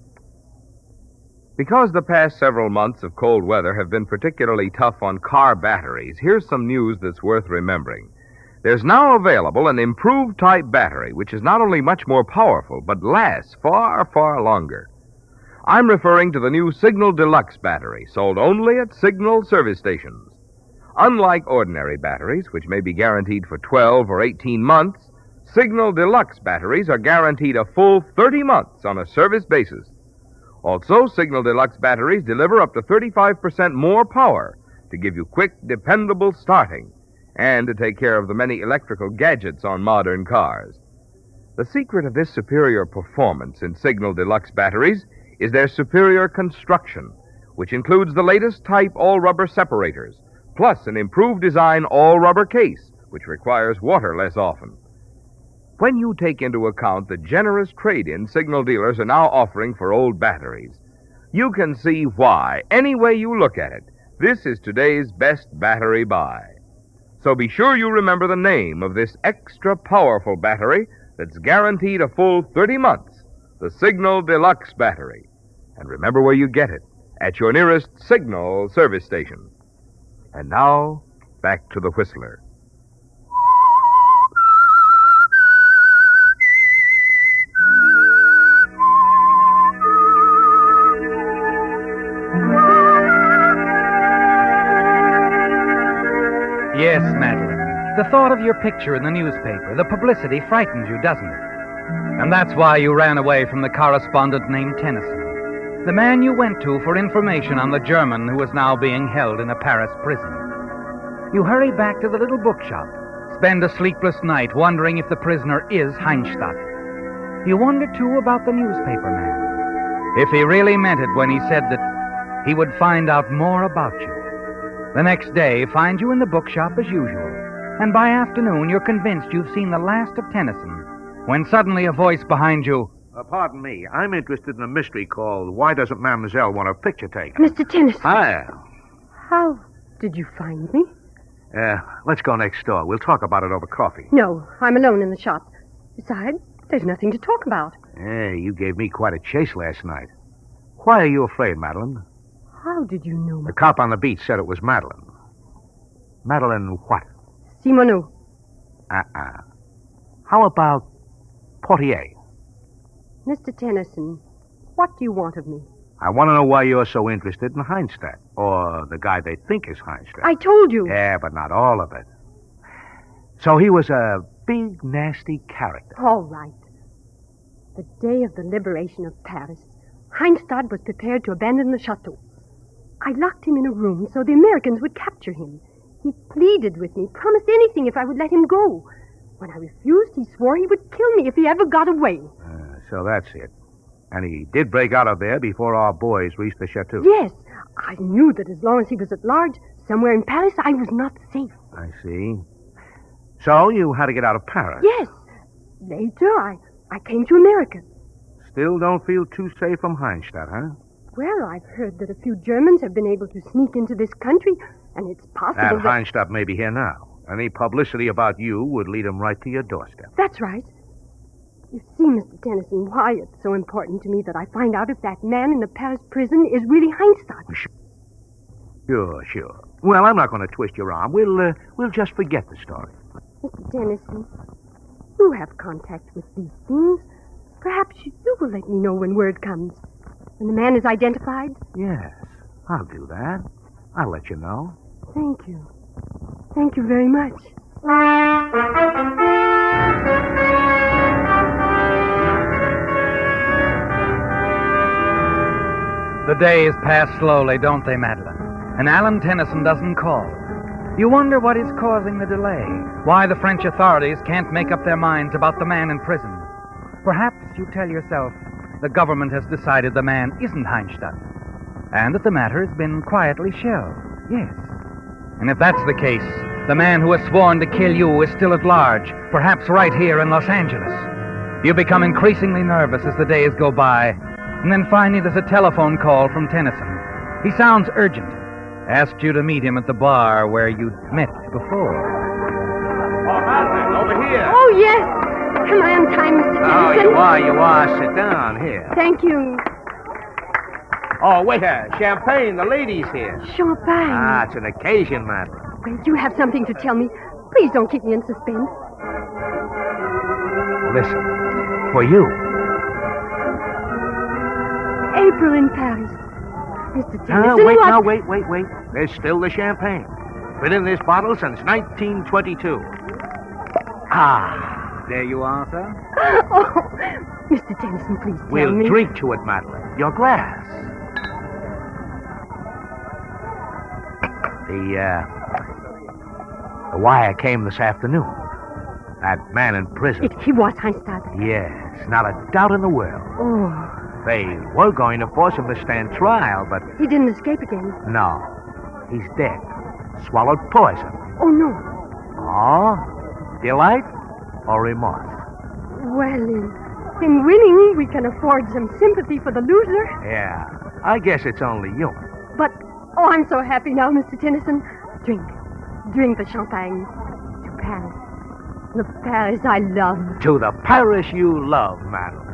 Because the past several months of cold weather have been particularly tough on car batteries, here's some news that's worth remembering. There's now available an improved type battery, which is not only much more powerful, but lasts far, far longer. I'm referring to the new Signal Deluxe battery, sold only at Signal service stations. Unlike ordinary batteries, which may be guaranteed for 12 or 18 months, Signal Deluxe batteries are guaranteed a full 30 months on a service basis. Also, Signal Deluxe batteries deliver up to 35% more power to give you quick, dependable starting and to take care of the many electrical gadgets on modern cars. The secret of this superior performance in Signal Deluxe batteries is their superior construction, which includes the latest type all-rubber separators, plus an improved design all-rubber case, which requires water less often. When you take into account the generous trade-in Signal dealers are now offering for old batteries, you can see why, any way you look at it, this is today's best battery buy. So be sure you remember the name of this extra powerful battery that's guaranteed a full 30 months, the Signal Deluxe battery. And remember where you get it, at your nearest Signal service station. And now, back to the Whistler. Yes, Madeline. The thought of your picture in the newspaper, the publicity frightens you, doesn't it? And that's why you ran away from the correspondent named Tennyson, the man you went to for information on the German who is now being held in a Paris prison. You hurry back to the little bookshop, spend a sleepless night wondering if the prisoner is Hangstad. You wonder, too, about the newspaper man, if he really meant it when he said that he would find out more about you. The next day finds you in the bookshop as usual, and by afternoon you're convinced you've seen the last of Tennyson, when suddenly a voice behind you... Pardon me, I'm interested in a mystery called Why Doesn't Mademoiselle Want Her Picture Taken? Mr. Tennyson. Hi. How Did you find me? Let's go next door. We'll talk about it over coffee. No, I'm alone in the shop. Besides, there's nothing to talk about. Hey, you gave me quite a chase last night. Why are you afraid, Madeline? How did you know? The cop on the beat said it was Madeline. Madeline what? Simoneau. How about Portier? Mr. Tennyson, what do you want of me? I want to know why you're so interested in Hangtree, or the guy they think is Hangtree. I told you. Yeah, but not all of it. So he was a big, nasty character. All right. The day of the liberation of Paris, Hangtree was prepared to abandon the chateau. I locked him in a room so the Americans would capture him. He pleaded with me, promised anything if I would let him go. When I refused, he swore he would kill me if he ever got away. So that's it. And he did break out of there before our boys reached the chateau. Yes. I knew that as long as he was at large, somewhere in Paris, I was not safe. I see. So you had to get out of Paris? Yes. Later, I came to America. Still don't feel too safe from Hangtree, huh? Well, I've heard that a few Germans have been able to sneak into this country, and it's possible that Hangtree may be here now. Any publicity about you would lead him right to your doorstep. That's right. You see, Mr. Tennyson, why it's so important to me that I find out if that man in the Paris prison is really Hangtree. Sure. Well, I'm not going to twist your arm. We'll just forget the story. Mr. Tennyson, you have contact with these things. Perhaps you will let me know when word comes. When the man is identified? Yes, I'll do that. I'll let you know. Thank you. Thank you very much. The days pass slowly, don't they, Madeline? And Alan Tennyson doesn't call. You wonder what is causing the delay, why the French authorities can't make up their minds about the man in prison. Perhaps you tell yourself the government has decided the man isn't Hangtree, and that the matter has been quietly shelved. Yes. And if that's the case, the man who has sworn to kill you is still at large, perhaps right here in Los Angeles. You become increasingly nervous as the days go by, and then finally there's a telephone call from Tennyson. He sounds urgent. Asked you to meet him at the bar where you'd met before. Oh, Madeline, over here. Oh, yes. Am I on time, Mr. Tennyson? Oh, you are. Sit down here. Thank you. Oh, waiter, champagne. The lady's here. Champagne. It's an occasion, Madeline. Wait, you have something to tell me. Please don't keep me in suspense. Listen, for you. April in Paris. Mr. Tennyson, wait. There's still the champagne. Been in this bottle since 1922. There you are, sir. Oh, Mr. Tennyson, please tell me. We'll drink to it, Madeline. Your glass. The wire came this afternoon. That man in prison. He was Hangtree. Yes, not a doubt in the world. Oh. They were going to force him to stand trial, but... He didn't escape again. No. He's dead. Swallowed poison. Oh, no. Oh? Delight or remorse? Well, in winning, we can afford some sympathy for the loser. Yeah. I guess it's only you. But, I'm so happy now, Mr. Tennyson. Drink the champagne. To Paris. The Paris I love. To the Paris you love, Madeline.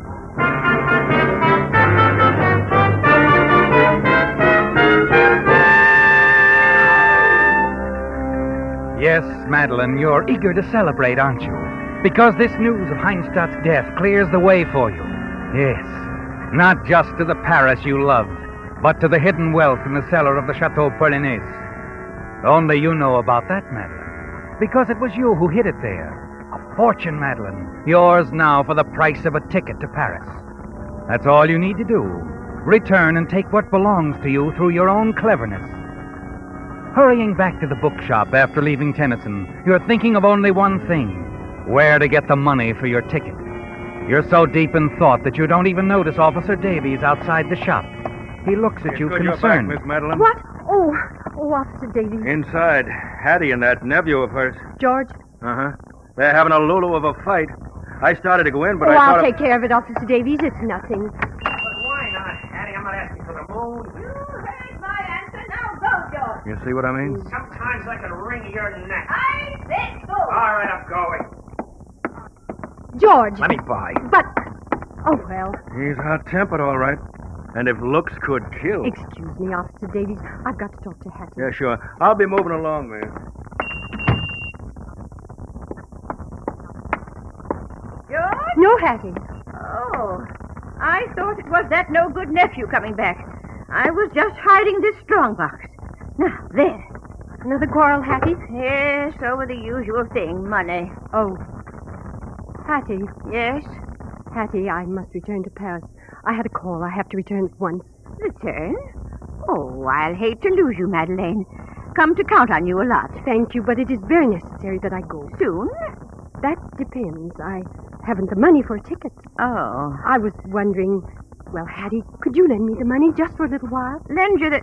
Yes, Madeline, you're eager to celebrate, aren't you? Because this news of Hangtree's death clears the way for you. Yes, not just to the Paris you loved, but to the hidden wealth in the cellar of the Chateau Perlinais. Only you know about that, Madeline, because it was you who hid it there. A fortune, Madeline, yours now for the price of a ticket to Paris. That's all you need to do. Return and take what belongs to you through your own cleverness. Hurrying back to the bookshop after leaving Tennyson, you're thinking of only one thing: where to get the money for your ticket. You're so deep in thought that you don't even notice Officer Davies outside the shop. He looks at you concerned. You're back, Miss Madeline. What? Oh, Officer Davies. Inside, Hattie and that nephew of hers. George? Uh-huh. They're having a lulu of a fight. I started to go in, but I'll take care of it, Officer Davies. It's nothing. But why not, Hattie? I'm not asking for the moon. You heard my answer. Now go, George. You see what I mean? Sometimes I can wring your neck. I said so. All right, I'm going. George. Let me by. But... Oh, well. He's hot-tempered, all right. And if looks could kill. Excuse me, Officer Davies. I've got to talk to Hattie. Yeah, sure. I'll be moving along, man. George? No, Hattie. Oh, I thought it was that no-good nephew coming back. I was just hiding this strongbox. Now, there. Another quarrel, Hattie? Yes, over the usual thing, money. Oh. Hattie. Yes? Hattie, I must return to Paris. I had a call. I have to return at once. Return? Oh, I'll hate to lose you, Madeleine. Come to count on you a lot. Thank you, but it is very necessary that I go. Soon? That depends. I haven't the money for a ticket. Oh. I was wondering... Well, Hattie, could you lend me the money just for a little while? Lend you the...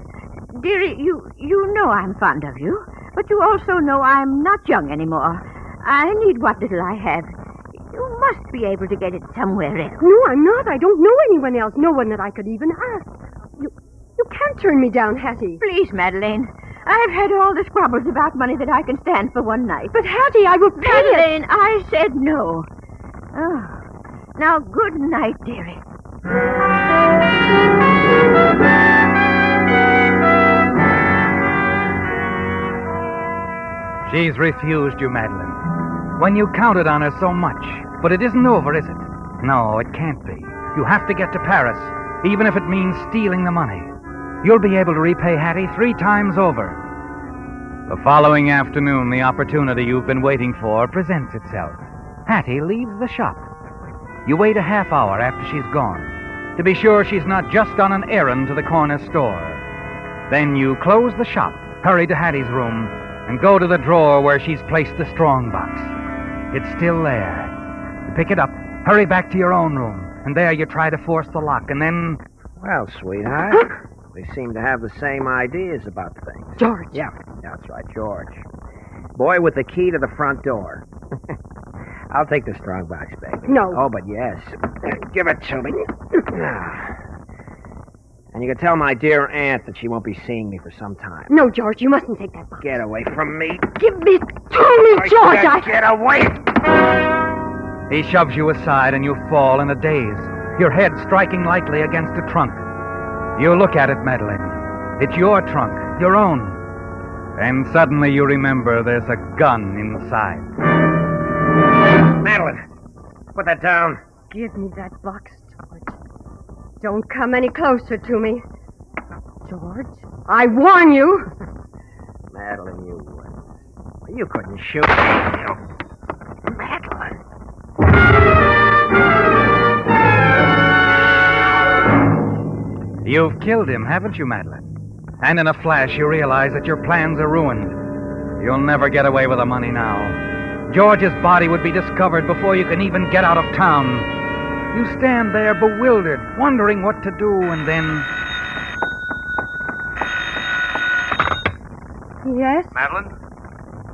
Dearie, you know I'm fond of you, but you also know I'm not young anymore. I need what little I have. You must be able to get it somewhere else. No, I'm not. I don't know anyone else. No one that I could even ask. You can't turn me down, Hattie. Please, Madeleine. I've had all the squabbles about money that I can stand for one night. But, Hattie, I will pay Madeleine, it. I said no. Oh. Now, good night, dearie. She's refused you, Madeline. When you counted on her so much. But it isn't over, is it? No, it can't be. You have to get to Paris, even if it means stealing the money. You'll be able to repay Hattie 3 times over. The following afternoon, the opportunity you've been waiting for presents itself. Hattie leaves the shop. You wait a half hour after she's gone, to be sure she's not just on an errand to the corner store. Then you close the shop, hurry to Hattie's room, and go to the drawer where she's placed the strong box. It's still there. You pick it up, hurry back to your own room, and there you try to force the lock, and then... Well, sweetheart, we seem to have the same ideas about things. George. Yeah, that's right, George. Boy with the key to the front door. I'll take the strong box, baby. No. Oh, but yes. Give it to me. And you can tell my dear aunt that she won't be seeing me for some time. No, George, you mustn't take that box. Get away from me. Give it to me, George! Get away! He shoves you aside and you fall in a daze, your head striking lightly against a trunk. You look at it, Madeline. It's your trunk, your own. And suddenly you remember there's a gun inside. Madeline, put that down. Give me that box, George. Don't come any closer to me. George, I warn you. Madeline, you couldn't shoot me. Madeline. You've killed him, haven't you, Madeline? And in a flash, you realize that your plans are ruined. You'll never get away with the money now. George's body would be discovered before you can even get out of town. You stand there bewildered, wondering what to do, and then... Yes? Madeline?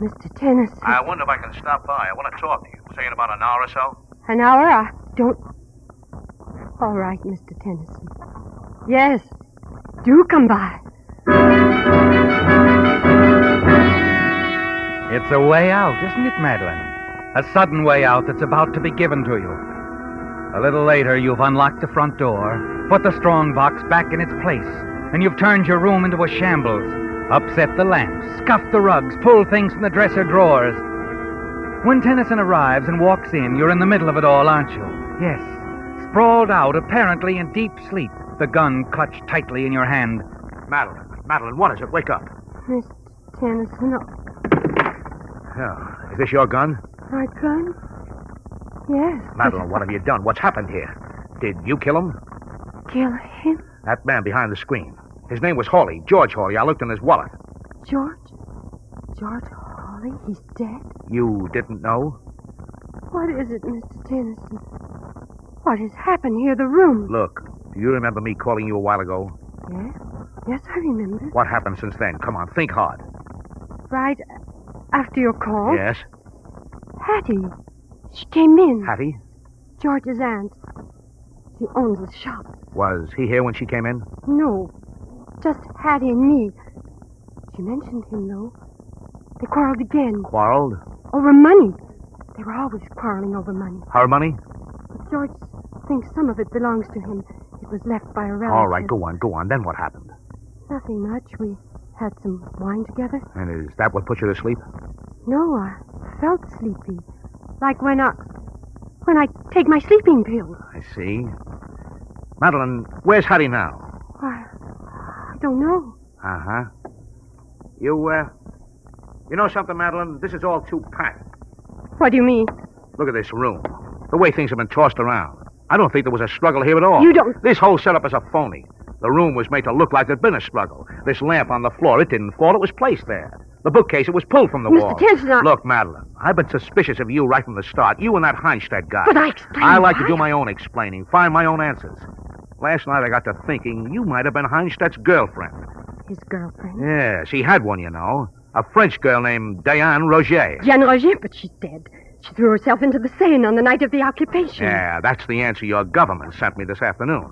Mr. Tennyson. I wonder if I can stop by. I want to talk to you. Say in about an hour or so. An hour? I don't... All right, Mr. Tennyson. Yes. Do come by. It's a way out, isn't it, Madeline? A sudden way out that's about to be given to you. A little later, you've unlocked the front door, put the strong box back in its place, and you've turned your room into a shambles. Upset the lamps, scuffed the rugs, pulled things from the dresser drawers. When Tennyson arrives and walks in, you're in the middle of it all, aren't you? Yes. Sprawled out, apparently in deep sleep, the gun clutched tightly in your hand. Madeline, what is it? Wake up. Mr. Tennyson, Is this your gun? my gun? Yes. Madeline, what have you done? What's happened here? Did you kill him? Kill him? That man behind the screen. His name was Hawley, George Hawley. I looked in his wallet. George? George Hawley? He's dead? You didn't know? What is it, Mr. Tennyson? What has happened here, the room? Look, do you remember me calling you a while ago? Yes? Yes, I remember. What happened since then? Come on, think hard. Right after your call? Yes? Hattie. She came in. Hattie? George's aunt. She owns the shop. Was he here when she came in? No, just Hattie and me. She mentioned him, though. They quarreled again. Quarreled? Over money. They were always quarreling over money. Her money? But George thinks some of it belongs to him. It was left by a relative. All right, go on. Then what happened? Nothing much. We had some wine together. And is that what put you to sleep? No, I felt sleepy. Like when I take my sleeping pills. I see. Madeline, where's Hattie now? I don't know. Uh-huh. You know something, Madeline? This is all too pat. What do you mean? Look at this room. The way things have been tossed around. I don't think there was a struggle here at all. You don't... This whole setup is a phony. The room was made to look like there'd been a struggle. This lamp on the floor, it didn't fall. It was placed there. The bookcase, it was pulled from the wall. Mr. Tenson, Look, Madeline, I've been suspicious of you right from the start. You and that Hangtree guy. But I explained I like to why. do my own explaining, find my own answers. Last night I got to thinking you might have been Hangtree's girlfriend. His girlfriend? Yes, he had one, you know. A French girl named Diane Roger. Diane Roger, but she's dead. She threw herself into the Seine on the night of the occupation. Yeah, that's the answer your government sent me this afternoon.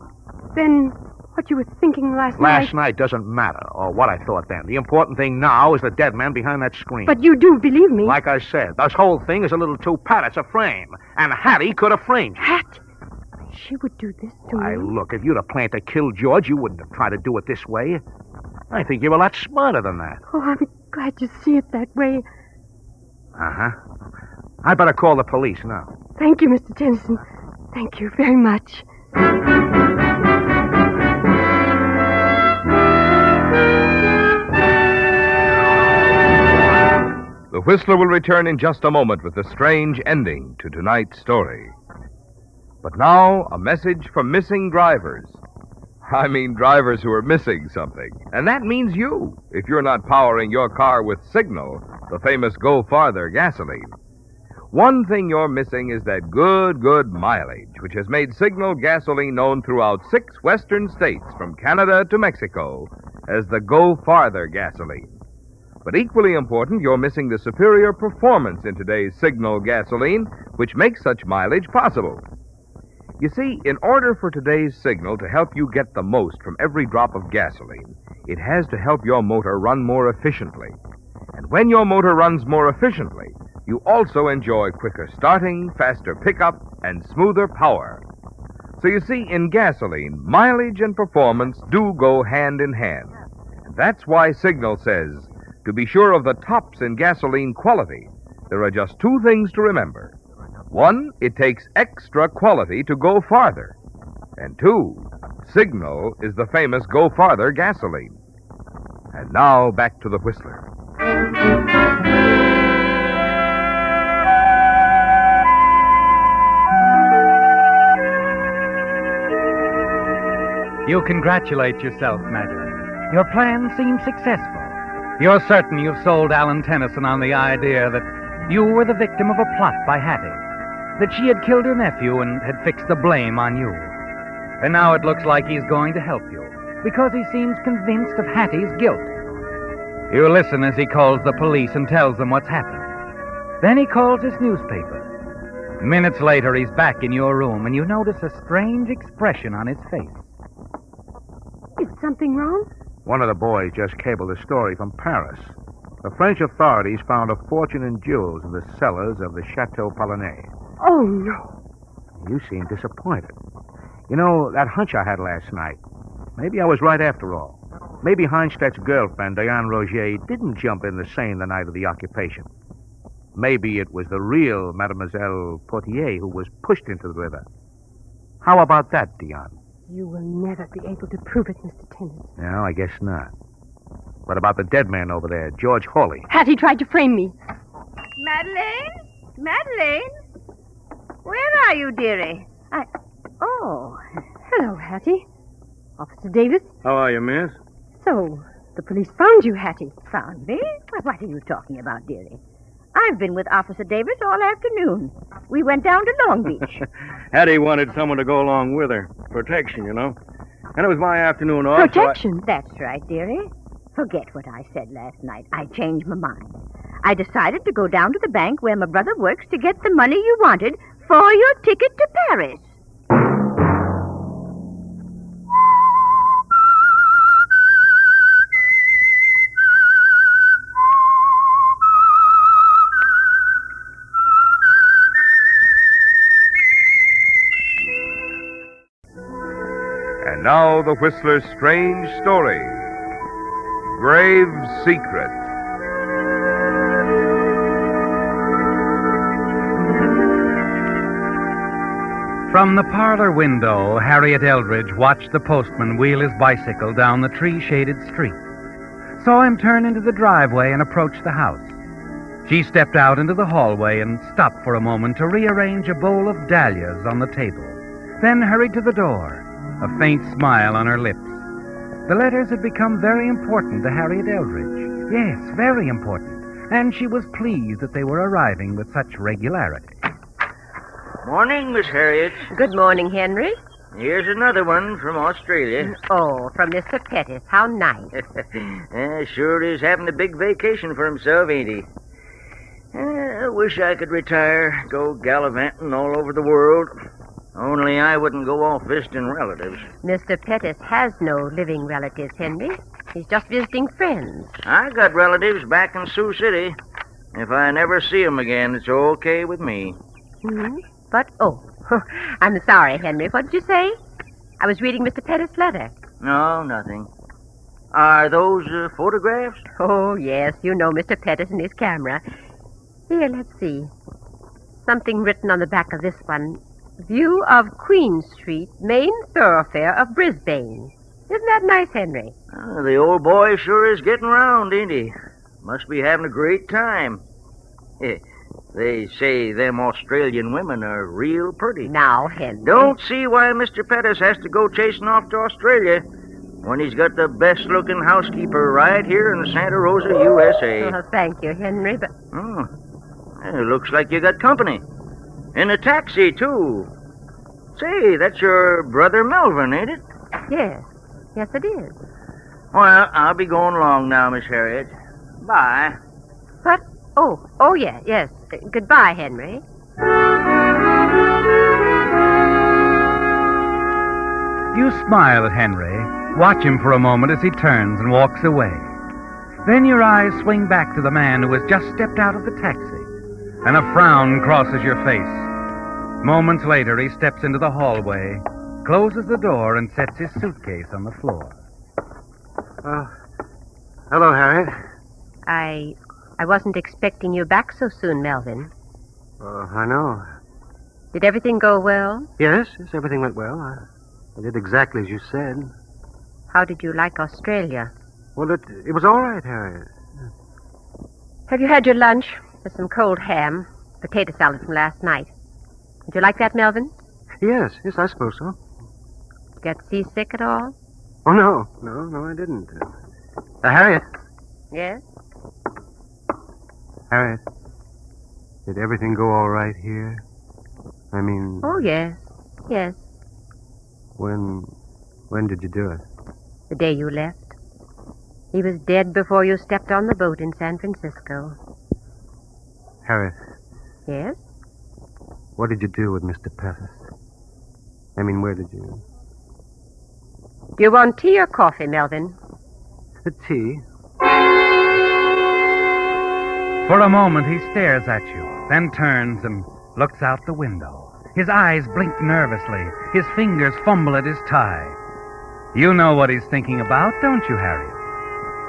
Then what you were thinking last night... Last night doesn't matter, or what I thought then. The important thing now is the dead man behind that screen. But you do believe me. Like I said, this whole thing is a little too pat. It's a frame. And Hattie could have framed you. Hattie? She would do this to me? Look, if you'd have planned to kill George, you wouldn't have tried to do it this way. I think you're a lot smarter than that. Oh, I'm glad you see it that way. Uh-huh. I better call the police now. Thank you, Mr. Tennyson. Thank you very much. The Whistler will return in just a moment with the strange ending to tonight's story. But now, a message from missing drivers. I mean drivers who are missing something. And that means you, if you're not powering your car with Signal, the famous Go Farther gasoline. One thing you're missing is that good mileage, which has made Signal gasoline known throughout 6 western states, from Canada to Mexico, as the Go Farther gasoline. But equally important, you're missing the superior performance in today's Signal gasoline, which makes such mileage possible. You see, in order for today's Signal to help you get the most from every drop of gasoline, it has to help your motor run more efficiently. And when your motor runs more efficiently, you also enjoy quicker starting, faster pickup, and smoother power. So you see, in gasoline, mileage and performance do go hand in hand. And that's why Signal says, to be sure of the tops in gasoline quality, there are just 2 things to remember. 1, it takes extra quality to go farther. And 2, Signal is the famous Go Farther gasoline. And now, back to the Whistler. You congratulate yourself, Madeline. Your plan seems successful. You're certain you've sold Alan Tennyson on the idea that you were the victim of a plot by Hattie, that she had killed her nephew and had fixed the blame on you. And now it looks like he's going to help you, because he seems convinced of Hattie's guilt. You listen as he calls the police and tells them what's happened. Then he calls his newspaper. Minutes later, he's back in your room, and you notice a strange expression on his face. Is something wrong? One of the boys just cabled a story from Paris. The French authorities found a fortune in jewels in the cellars of the Chateau Polonais. Oh, no. You seem disappointed. You know, that hunch I had last night, maybe I was right after all. Maybe Hangtree's girlfriend, Diane Roger, didn't jump in the Seine the night of the occupation. Maybe it was the real Mademoiselle Portier who was pushed into the river. How about that, Diane? You will never be able to prove it, Mr. Tennant. No, I guess not. What about the dead man over there, George Hawley? Hattie tried to frame me. Madeline? Where are you, dearie? Oh. Hello, Hattie. Officer Davis? How are you, miss? So, the police found you, Hattie. Found me? What are you talking about, dearie? I've been with Officer Davis all afternoon. We went down to Long Beach. Hattie wanted someone to go along with her. Protection, you know. And it was my afternoon off. Protection? That's right, dearie. Forget what I said last night. I changed my mind. I decided to go down to the bank where my brother works to get the money you wanted for your ticket to Paris. And now the Whistler's strange story, Grave Secret. From the parlor window, Harriet Eldridge watched the postman wheel his bicycle down the tree-shaded street. Saw him turn into the driveway and approach the house. She stepped out into the hallway and stopped for a moment to rearrange a bowl of dahlias on the table, then hurried to the door, a faint smile on her lips. The letters had become very important to Harriet Eldridge. Yes, very important. And she was pleased that they were arriving with such regularity. Morning, Miss Harriet. Good morning, Henry. Here's another one from Australia. Oh, from Mr. Pettis. How nice. Sure is having a big vacation for himself, ain't he? I wish I could retire, go gallivanting all over the world. Only I wouldn't go off visiting relatives. Mr. Pettis has no living relatives, Henry. He's just visiting friends. I got relatives back in Sioux City. If I never see 'em again, it's okay with me. Mm-hmm. But, I'm sorry, Henry. What did you say? I was reading Mr. Pettis' letter. No, nothing. Are those photographs? Oh, yes. You know Mr. Pettis and his camera. Here, let's see. Something written on the back of this one. View of Queen Street, main thoroughfare of Brisbane. Isn't that nice, Henry? The old boy sure is getting round, ain't he? Must be having a great time. They say them Australian women are real pretty. Now, Henry. Don't see why Mr. Pettis has to go chasing off to Australia when he's got the best-looking housekeeper right here in Santa Rosa, USA. Oh, thank you, Henry, but... It looks like you got company. In a taxi, too. Say, that's your brother Melvin, ain't it? Yes. Yes, it is. Well, I'll be going along now, Miss Harriet. Bye. What? Oh, yes. Goodbye, Henry. You smile at Henry, watch him for a moment as he turns and walks away. Then your eyes swing back to the man who has just stepped out of the taxi, and a frown crosses your face. Moments later, he steps into the hallway, closes the door, and sets his suitcase on the floor. Hello, Harriet. I wasn't expecting you back so soon, Melvin. I know. Did everything go well? Yes, everything went well. I did exactly as you said. How did you like Australia? Well, it was all right, Harriet. Have you had your lunch? There's some cold ham, potato salad from last night. Did you like that, Melvin? Yes, I suppose so. Get seasick at all? Oh, no, I didn't. Harriet. Yes? Harriet, did everything go all right here? I mean... Oh, yes. When did you do it? The day you left. He was dead before you stepped on the boat in San Francisco. Harriet. Yes? What did you do with Mr. Pettis? I mean, where did you... Do you want tea or coffee, Melvin? Tea. For a moment, he stares at you, then turns and looks out the window. His eyes blink nervously. His fingers fumble at his tie. You know what he's thinking about, don't you, Harriet?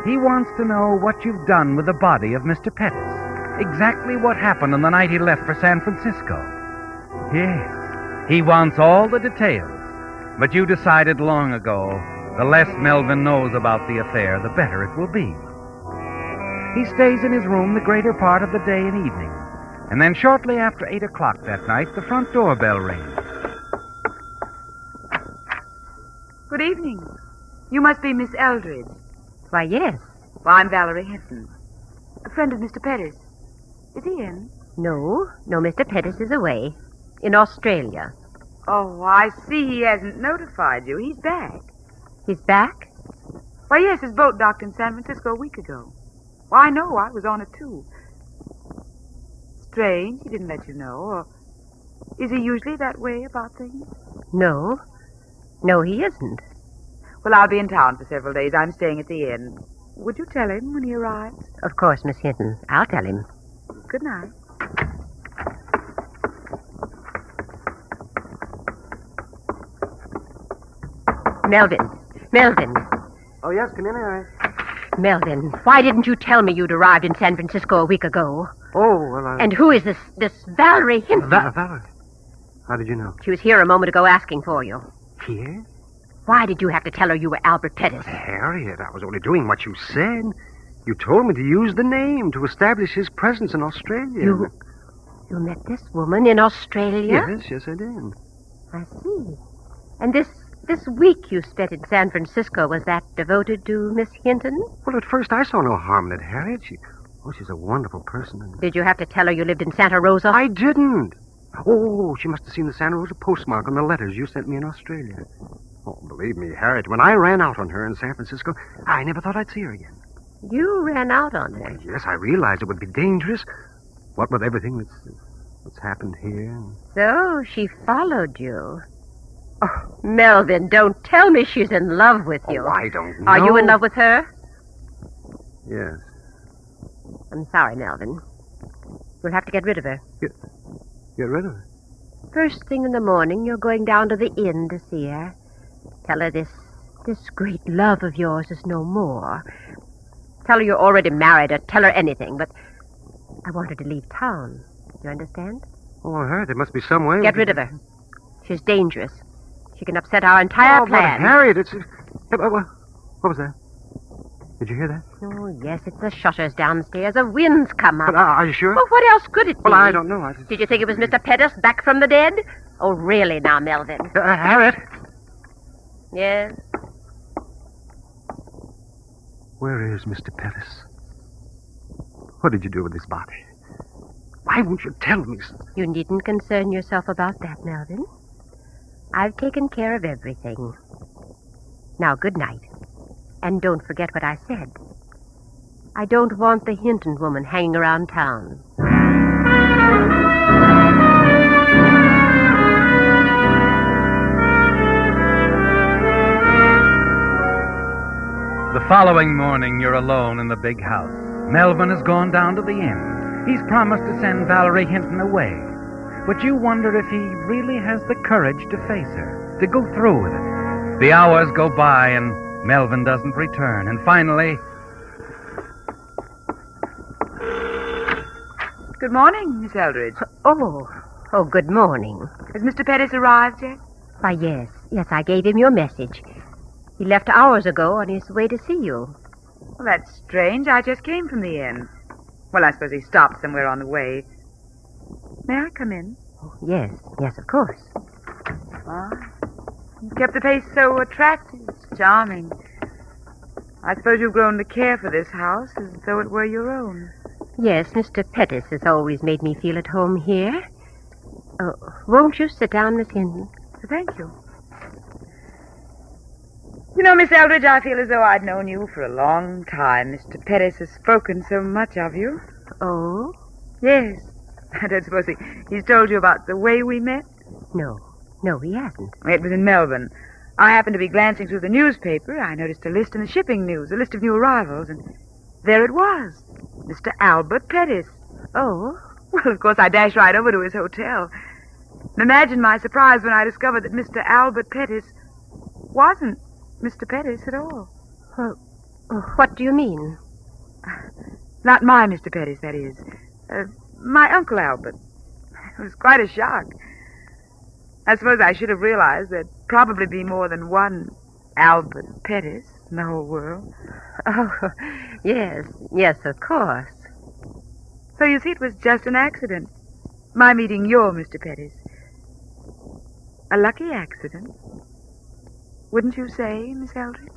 He wants to know what you've done with the body of Mr. Pettis. Exactly what happened on the night he left for San Francisco. Yes, he wants all the details. But you decided long ago, the less Melvin knows about the affair, the better it will be. He stays in his room the greater part of the day and evening. And then shortly after 8 o'clock that night, the front doorbell rings. Good evening. You must be Miss Eldridge. Why, yes. Well, I'm Valerie Hinton, a friend of Mr. Pettis. Is he in? No, Mr. Pettis is away. In Australia. Oh, I see he hasn't notified you. He's back. He's back? Why, yes, his boat docked in San Francisco a week ago. Well, I know. I was on it, too. Strange he didn't let you know. Or is he usually that way about things? No, he isn't. Well, I'll be in town for several days. I'm staying at the inn. Would you tell him when he arrives? Of course, Miss Hinton. I'll tell him. Good night. Melvin. Melvin. Oh, yes, come in, Harry. Melvin, why didn't you tell me you'd arrived in San Francisco a week ago? Oh, well, And who is this Valerie Hinton? Valerie? How did you know? She was here a moment ago asking for you. Here? Why did you have to tell her you were Albert Pettis? Harriet, I was only doing what you said. You told me to use the name to establish his presence in Australia. You met this woman in Australia? Yes, I did. I see. And this week you spent in San Francisco, was that devoted to Miss Hinton? Well, at first I saw no harm in it, Harriet. She's a wonderful person. Did you have to tell her you lived in Santa Rosa? I didn't. Oh, she must have seen the Santa Rosa postmark on the letters you sent me in Australia. Oh, believe me, Harriet, when I ran out on her in San Francisco, I never thought I'd see her again. You ran out on her? Well, yes, I realized it would be dangerous. What with everything that's happened here. So she followed you. Oh, Melvin, don't tell me she's in love with you. Oh, I don't know. Are you in love with her? Yes. I'm sorry, Melvin. We'll have to get rid of her. Get rid of her? First thing in the morning, you're going down to the inn to see her. Tell her this great love of yours is no more. Tell her you're already married, or tell her anything, but I want her to leave town. You understand? Oh, Harriet, there must be some way. Get rid of her. She's dangerous. She can upset our entire plan. But Harriet, it's... What was that? Did you hear that? Oh, yes, it's the shutters downstairs. A wind's come up. But are you sure? Well, what else could it be? Well, I don't know. Did you think it was Mr. Pettis back from the dead? Oh, really now, Melvin? Harriet? Yes? Where is Mr. Pettis? What did you do with his body? Why won't you tell me? You needn't concern yourself about that, Melvin. I've taken care of everything. Now, good night. And don't forget what I said. I don't want the Hinton woman hanging around town. The following morning, you're alone in the big house. Melvin has gone down to the inn. He's promised to send Valerie Hinton away. But you wonder if he really has the courage to face her, to go through with it. The hours go by and Melvin doesn't return. And finally... Good morning, Miss Eldridge. Oh, good morning. Has Mr. Pettis arrived yet? Why, yes. Yes, I gave him your message. He left hours ago on his way to see you. Well, that's strange. I just came from the inn. Well, I suppose he stopped somewhere on the way. May I come in? Oh, yes, of course. Ah, you kept the place so attractive. It's charming. I suppose you've grown to care for this house as though it were your own. Yes, Mr. Pettis has always made me feel at home here. Oh, won't you sit down, Miss Hinton? Thank you. You know, Miss Eldridge, I feel as though I'd known you for a long time. Mr. Pettis has spoken so much of you. Oh? Yes. I don't suppose he's told you about the way we met? No, he hasn't. It was in Melbourne. I happened to be glancing through the newspaper. I noticed a list in the shipping news, a list of new arrivals, and there it was. Mr. Albert Pettis. Oh? Well, of course, I dashed right over to his hotel. And imagine my surprise when I discovered that Mr. Albert Pettis wasn't Mr. Pettis at all. What do you mean? Not my Mr. Pettis, that is. My Uncle Albert. It was quite a shock. I suppose I should have realized there'd probably be more than one Albert Pettis in the whole world. Oh, yes, of course. So you see, it was just an accident. My meeting your Mr. Pettis. A lucky accident. Wouldn't you say, Miss Eldridge?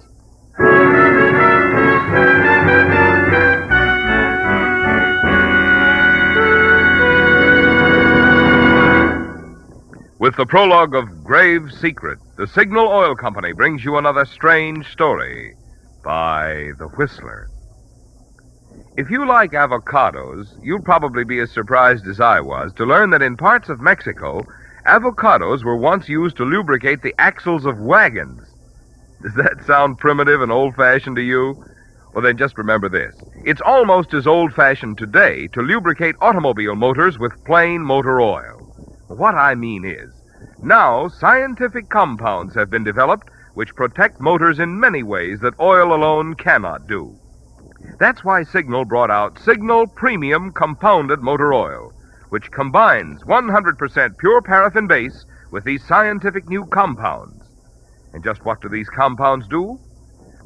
With the prologue of Grave Secret, the Signal Oil Company brings you another strange story by The Whistler. If you like avocados, you'll probably be as surprised as I was to learn that in parts of Mexico, avocados were once used to lubricate the axles of wagons. Does that sound primitive and old-fashioned to you? Well, then just remember this. It's almost as old-fashioned today to lubricate automobile motors with plain motor oil. What I mean is, now scientific compounds have been developed which protect motors in many ways that oil alone cannot do. That's why Signal brought out Signal Premium Compounded Motor Oil, which combines 100% pure paraffin base with these scientific new compounds. And just what do these compounds do?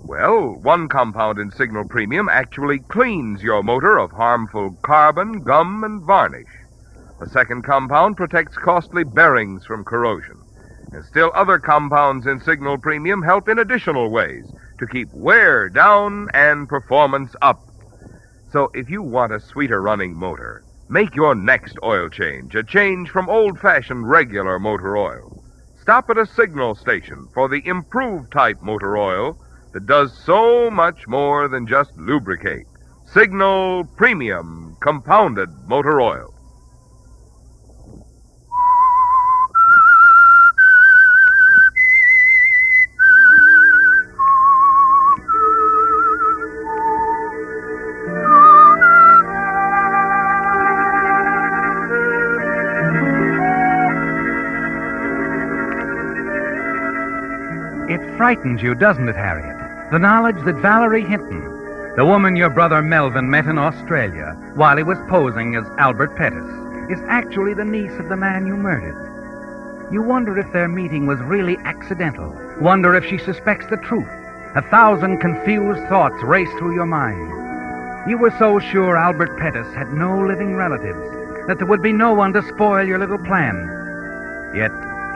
Well, one compound in Signal Premium actually cleans your motor of harmful carbon, gum, and varnish. A second compound protects costly bearings from corrosion. And still other compounds in Signal Premium help in additional ways to keep wear down and performance up. So if you want a sweeter running motor, make your next oil change a change from old-fashioned regular motor oil. Stop at a Signal station for the improved type motor oil that does so much more than just lubricate. Signal Premium Compounded Motor Oil. It frightens you, doesn't it, Harriet? The knowledge that Valerie Hinton, the woman your brother Melvin met in Australia while he was posing as Albert Pettis, is actually the niece of the man you murdered. You wonder if their meeting was really accidental. Wonder if she suspects the truth. 1,000 confused thoughts race through your mind. You were so sure Albert Pettis had no living relatives, that there would be no one to spoil your little plan. Yet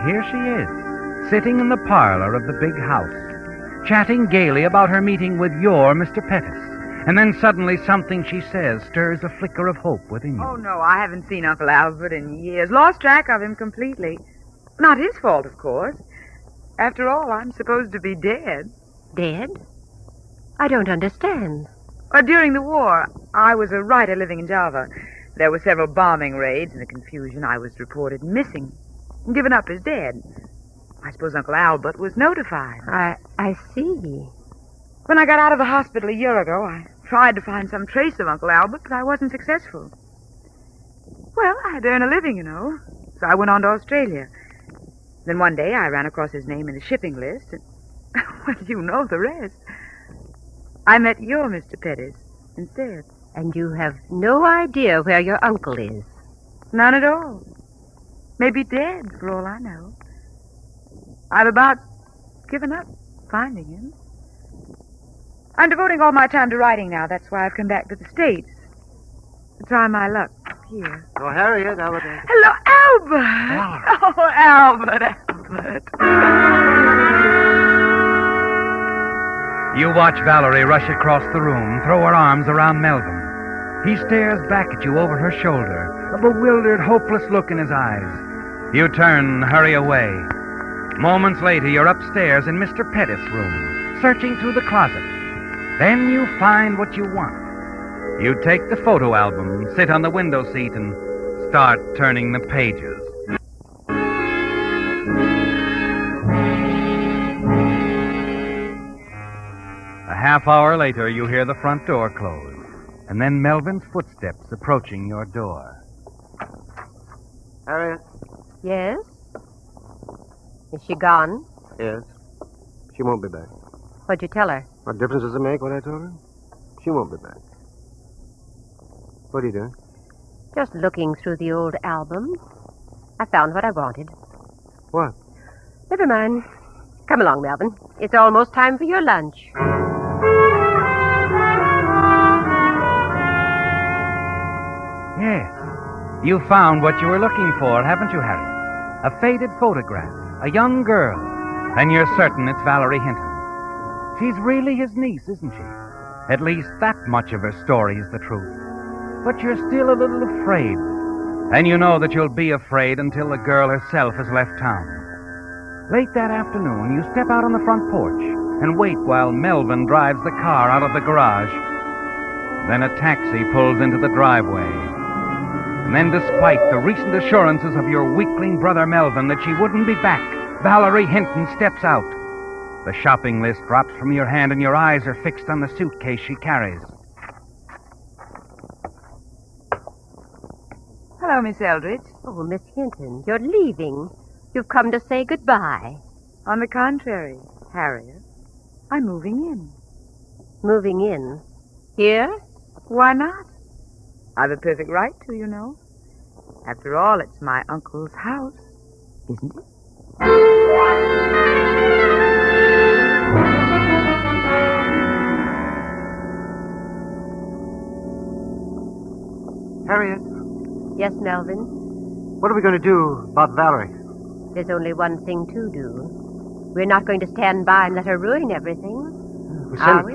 here she is, sitting in the parlor of the big house, chatting gaily about her meeting with your Mr. Pettis. And then suddenly something she says stirs a flicker of hope within you. Oh, no, I haven't seen Uncle Albert in years. Lost track of him completely. Not his fault, of course. After all, I'm supposed to be dead. Dead? I don't understand. During the war, I was a writer living in Java. There were several bombing raids. In the confusion, I was reported missing, given up as dead. I suppose Uncle Albert was notified. I see. When I got out of the hospital a year ago, I tried to find some trace of Uncle Albert, but I wasn't successful. Well, I had to earn a living, you know, so I went on to Australia. Then one day I ran across his name in the shipping list, and, well, you know the rest. I met your Mr. Pettis instead. And you have no idea where your uncle is? None at all. Maybe dead, for all I know. I've about given up finding him. I'm devoting all my time to writing now. That's why I've come back to the States. To try my luck here. Oh, Harriet, Albert. Hello, Albert! Oh, Albert. You watch Valerie rush across the room, throw her arms around Melvin. He stares back at you over her shoulder, a bewildered, hopeless look in his eyes. You turn, hurry away. Moments later, you're upstairs in Mr. Pettis' room, searching through the closet. Then you find what you want. You take the photo album, sit on the window seat, and start turning the pages. A half hour later, you hear the front door close, and then Melvin's footsteps approaching your door. Harriet? Yes? Is she gone? Yes. She won't be back. What'd you tell her? What difference does it make what I told her? She won't be back. What are you doing? Just looking through the old albums. I found what I wanted. What? Never mind. Come along, Melvin. It's almost time for your lunch. Yes. You found what you were looking for, haven't you, Harry? A faded photograph. A young girl. And you're certain it's Valerie Hinton. She's really his niece, isn't she? At least that much of her story is the truth. But you're still a little afraid. And you know that you'll be afraid until the girl herself has left town. Late that afternoon, you step out on the front porch and wait while Melvin drives the car out of the garage. Then a taxi pulls into the driveway. And then, despite the recent assurances of your weakling brother Melvin that she wouldn't be back, Valerie Hinton steps out. The shopping list drops from your hand and your eyes are fixed on the suitcase she carries. Hello, Miss Eldridge. Oh, Miss Hinton, you're leaving. You've come to say goodbye. On the contrary, Harriet, I'm moving in. Moving in? Here? Why not? I've a perfect right to, you know. After all, it's my uncle's house, isn't it? Harriet, Yes, Melvin? what are we going to do about Valerie? There's only one thing to do. We're not going to stand by and let her ruin everything. Are we?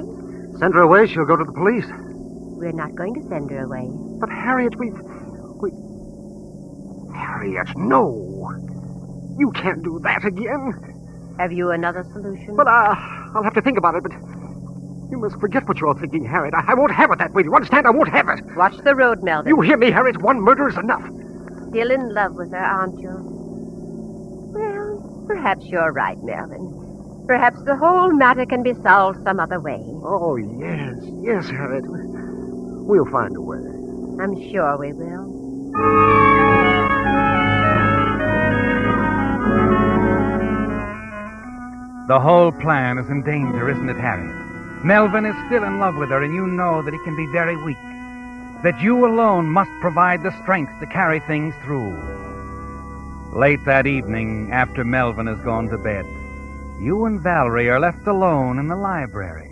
Send her away, she'll go to the police. We're not going to send her away. But Harriet, Harriet, no. You can't do that again. Have you another solution? But I'll have to think about it, but you must forget what you're thinking, Harriet. I won't have it that way. You understand? I won't have it. Watch the road, Melvin. You hear me, Harriet? One murder is enough. Still in love with her, aren't you? Well, perhaps you're right, Melvin. Perhaps the whole matter can be solved some other way. Oh, yes. Yes, Harriet. We'll find a way. I'm sure we will. The whole plan is in danger, isn't it, Harriet? Melvin is still in love with her, and you know that he can be very weak. That you alone must provide the strength to carry things through. Late that evening, after Melvin has gone to bed, you and Valerie are left alone in the library.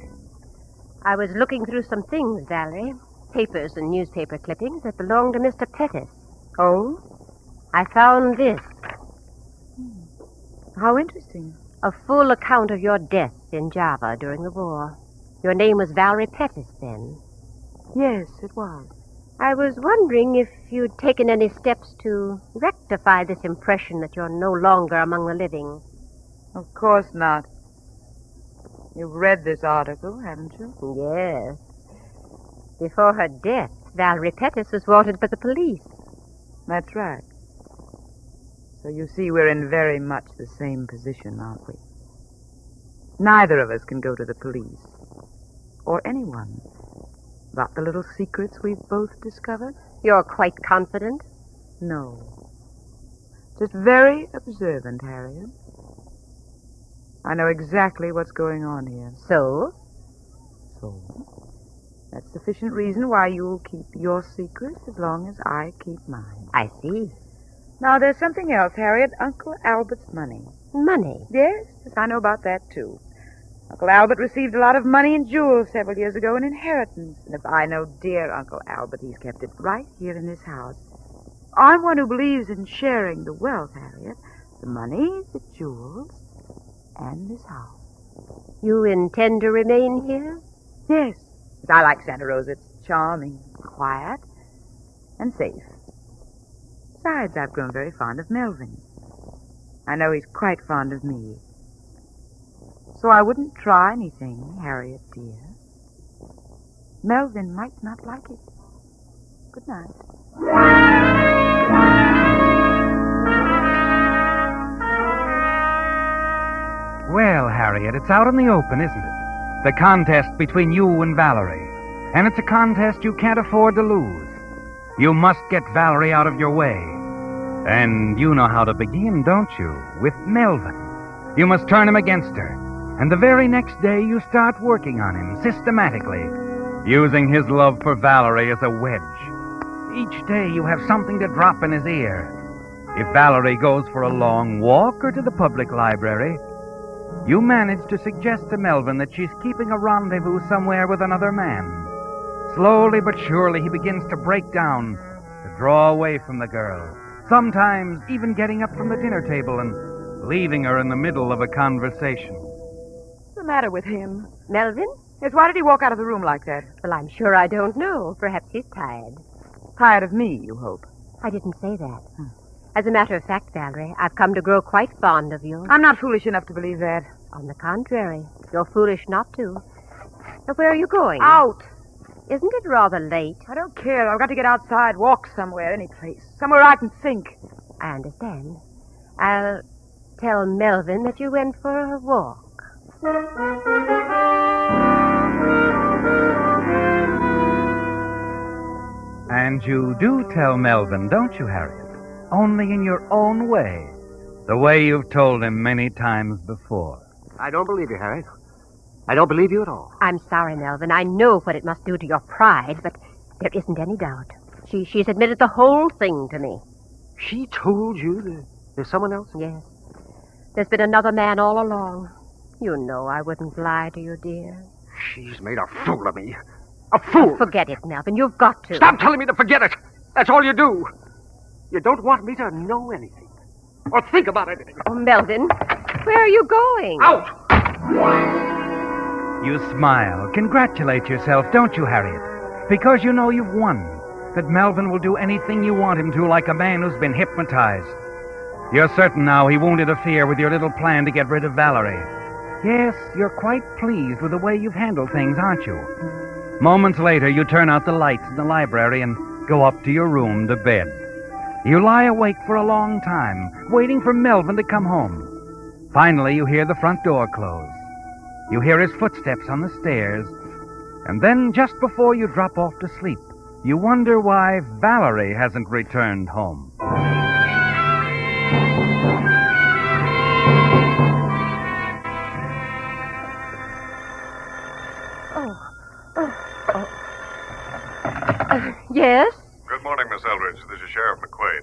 I was looking through some things, Valerie. Papers and newspaper clippings that belonged to Mr. Pettis. Oh? I found this. How interesting. A full account of your death in Java during the war. Your name was Valerie Pettis then. Yes, it was. I was wondering if you'd taken any steps to rectify this impression that you're no longer among the living. Of course not. You've read this article, haven't you? Yes. Before her death, Valerie Pettis was wanted by the police. That's right. So you see, we're in very much the same position, aren't we? Neither of us can go to the police, or anyone, about the little secrets we've both discovered. You're quite confident? No. Just very observant, Harriet. I know exactly what's going on here. So? That's sufficient reason why you'll keep your secret as long as I keep mine. I see. Now, there's something else, Harriet. Uncle Albert's money. Money? Yes, I know about that, too. Uncle Albert received a lot of money and jewels several years ago, an inheritance. And if I know dear Uncle Albert, he's kept it right here in this house. I'm one who believes in sharing the wealth, Harriet. The money, the jewels, and this house. You intend to remain here? Yes. I like Santa Rosa. It's charming, quiet, and safe. Besides, I've grown very fond of Melvin. I know he's quite fond of me. So I wouldn't try anything, Harriet, dear. Melvin might not like it. Good night. Well, Harriet, it's out in the open, isn't it? The contest between you and Valerie. And it's a contest you can't afford to lose. You must get Valerie out of your way. And you know how to begin, don't you? With Melvin. You must turn him against her. And the very next day you start working on him systematically, using his love for Valerie as a wedge. Each day you have something to drop in his ear. If Valerie goes for a long walk or to the public library, you manage to suggest to Melvin that she's keeping a rendezvous somewhere with another man. Slowly but surely he begins to break down, to draw away from the girl, sometimes even getting up from the dinner table and leaving her in the middle of a conversation. What's the matter with him? Melvin? Yes, why did he walk out of the room like that? Well, I'm sure I don't know. Perhaps he's tired. Tired of me, you hope? I didn't say that. As a matter of fact, Valerie, I've come to grow quite fond of you. I'm not foolish enough to believe that. On the contrary, you're foolish not to. Now, where are you going? Out. Isn't it rather late? I don't care. I've got to get outside, walk somewhere, any place. Somewhere I can think. I understand. I'll tell Melvin that you went for a walk. And you do tell Melvin, don't you, Harriet? Only in your own way. The way you've told him many times before. I don't believe you, Harry. I don't believe you at all. I'm sorry, Melvin. I know what it must do to your pride, but there isn't any doubt. She's admitted the whole thing to me. She told you that there's someone else? Yes. There's been another man all along. You know I wouldn't lie to you, dear. She's made a fool of me. A fool! Forget it, Melvin. You've got to. Stop telling me to forget it! That's all you do. You don't want me to know anything. Or think about it. Oh, Melvin, where are you going? Out! You smile. Congratulate yourself, don't you, Harriet? Because you know you've won. That Melvin will do anything you want him to, like a man who's been hypnotized. You're certain now he won't interfere with your little plan to get rid of Valerie. Yes, you're quite pleased with the way you've handled things, aren't you? Moments later, you turn out the lights in the library and go up to your room to bed. You lie awake for a long time, waiting for Melvin to come home. Finally, you hear the front door close. You hear his footsteps on the stairs. And then, just before you drop off to sleep, you wonder why Valerie hasn't returned home. Yes? Good morning, Miss Eldridge. This is Sheriff McQuaid.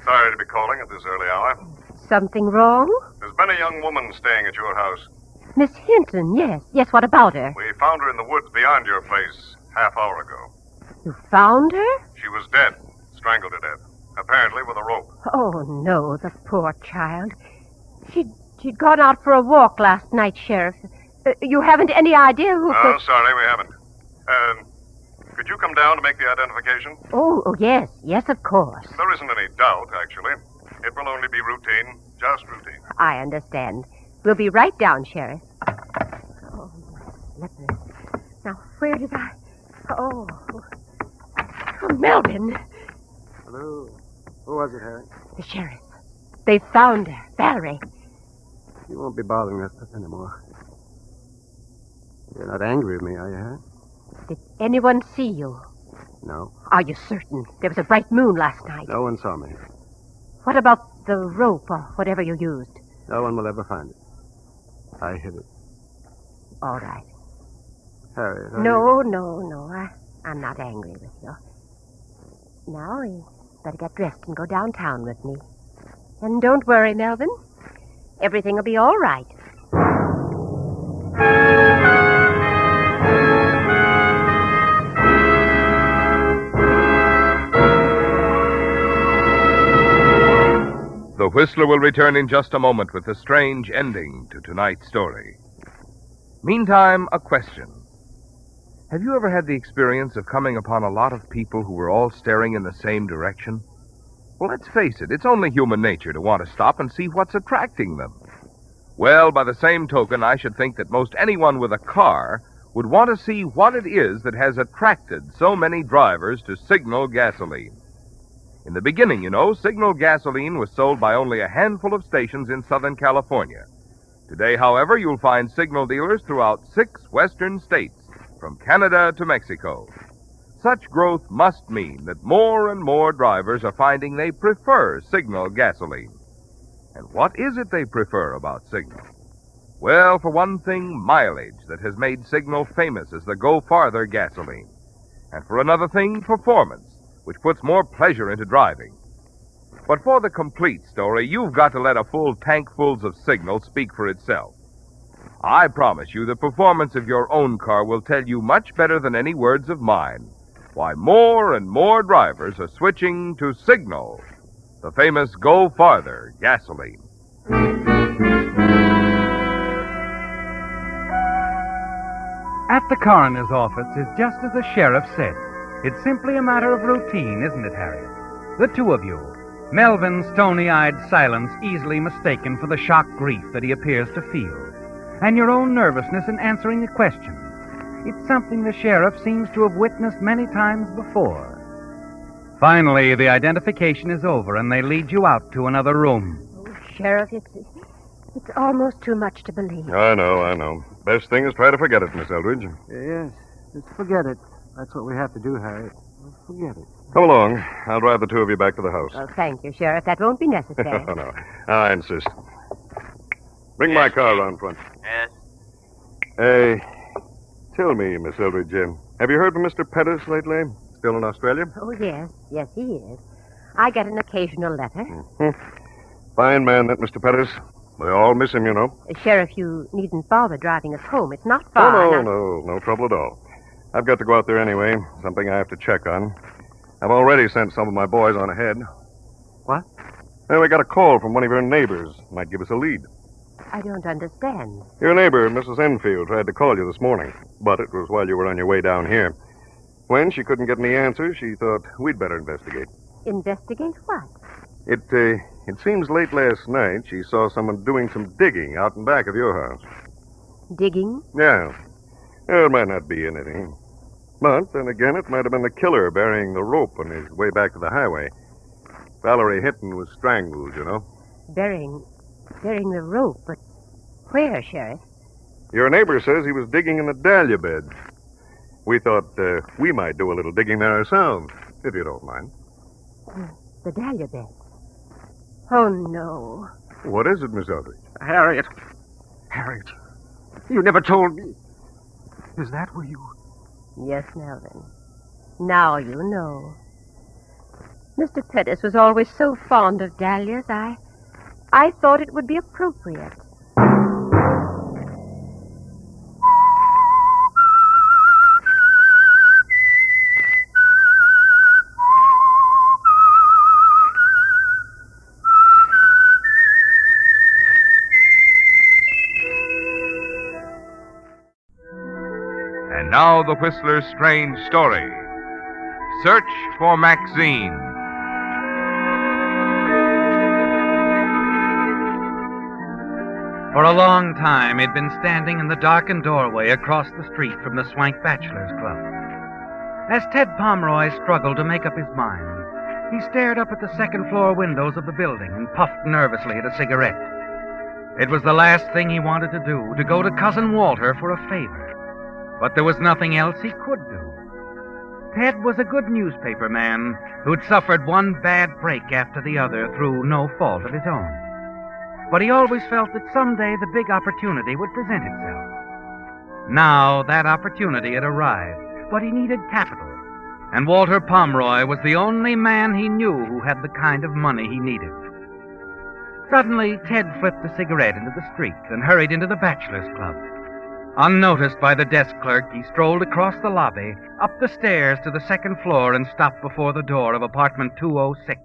Sorry to be calling at this early hour. Something wrong? There's been a young woman staying at your house. Miss Hinton, yes. Yes, what about her? We found her in the woods beyond your place half hour ago. You found her? She was dead, strangled to death, apparently with a rope. Oh, no, the poor child. She'd gone out for a walk last night, Sheriff. You haven't any idea who... Oh, sorry, we haven't. Could you come down to make the identification? Oh, yes. Yes, of course. There isn't any doubt, actually. It will only be routine, just routine. I understand. We'll be right down, Sheriff. Oh, my slippers. Now, where did I... Oh, Melvin. Hello. Who was it, Harry? The sheriff. They found her, Valerie. You won't be bothering us anymore. You're not angry with me, are you, Harry? Did anyone see you? No. Are you certain? There was a bright moon last night. No one saw me. What about the rope or whatever you used? No one will ever find it. I hid it. All right. Harry, No. I'm not angry with you. Now, we better get dressed and go downtown with me. And don't worry, Melvin. Everything will be all right. The Whistler will return in just a moment with the strange ending to tonight's story. Meantime, a question. Have you ever had the experience of coming upon a lot of people who were all staring in the same direction? Well, let's face it, it's only human nature to want to stop and see what's attracting them. Well, by the same token, I should think that most anyone with a car would want to see what it is that has attracted so many drivers to Signal gasoline. In the beginning, Signal gasoline was sold by only a handful of stations in Southern California. Today, however, you'll find Signal dealers throughout 6 western states, from Canada to Mexico. Such growth must mean that more and more drivers are finding they prefer Signal gasoline. And what is it they prefer about Signal? Well, for one thing, mileage that has made Signal famous as the Go Farther gasoline. And for another thing, performance, which puts more pleasure into driving. But for the complete story, you've got to let a full tankfuls of Signal speak for itself. I promise you the performance of your own car will tell you much better than any words of mine why more and more drivers are switching to Signal, the famous Go Farther gasoline. At the coroner's office is just as the sheriff said. It's simply a matter of routine, isn't it, Harry? The two of you, Melvin's stony-eyed silence easily mistaken for the shocked grief that he appears to feel, and your own nervousness in answering the question. It's something the sheriff seems to have witnessed many times before. Finally, the identification is over, and they lead you out to another room. Oh, Sheriff, it's almost too much to believe. I know. Best thing is try to forget it, Miss Eldridge. Yes, just forget it. That's what we have to do, Harry. Forget it. Come along. I'll drive the two of you back to the house. Oh, thank you, Sheriff. That won't be necessary. No. I insist. Bring my car around front. Yes. Tell me, Miss Eldridge, have you heard from Mr. Pettis lately? Still in Australia? Oh, yes. Yes, he is. I get an occasional letter. Fine man, that Mr. Pettis. We all miss him, you know. Sheriff, you needn't bother driving us home. It's not far. No trouble at all. I've got to go out there anyway. Something I have to check on. I've already sent some of my boys on ahead. What? Well, we got a call from one of your neighbors. Might give us a lead. I don't understand. Your neighbor, Mrs. Enfield, tried to call you this morning, but it was while you were on your way down here. When she couldn't get any answers, she thought we'd better investigate. Investigate what? It seems late last night she saw someone doing some digging out in back of your house. Digging? Yeah. Well, it might not be anything. But then again, it might have been the killer burying the rope on his way back to the highway. Valerie Hinton was strangled, you know. Burying the rope, but where, Sheriff? Your neighbor says he was digging in the dahlia bed. We thought we might do a little digging there ourselves, if you don't mind. The dahlia bed. Oh, no. What is it, Miss Eldridge? Harriet, you never told me. Is that where you... Yes, Melvin. Now you know. Mr. Pettis was always so fond of dahlias, I thought it would be appropriate. And now the Whistler's strange story. Search for Maxine. For a long time, he'd been standing in the darkened doorway across the street from the Swank Bachelors Club. As Ted Pomeroy struggled to make up his mind, he stared up at the second-floor windows of the building and puffed nervously at a cigarette. It was the last thing he wanted to do, to go to Cousin Walter for a favor. But there was nothing else he could do. Ted was a good newspaper man who'd suffered one bad break after the other through no fault of his own. But he always felt that someday the big opportunity would present itself. Now that opportunity had arrived, but he needed capital, and Walter Pomeroy was the only man he knew who had the kind of money he needed. Suddenly, Ted flipped a cigarette into the street and hurried into the Bachelors Club. Unnoticed by the desk clerk, he strolled across the lobby, up the stairs to the second floor, and stopped before the door of apartment 206.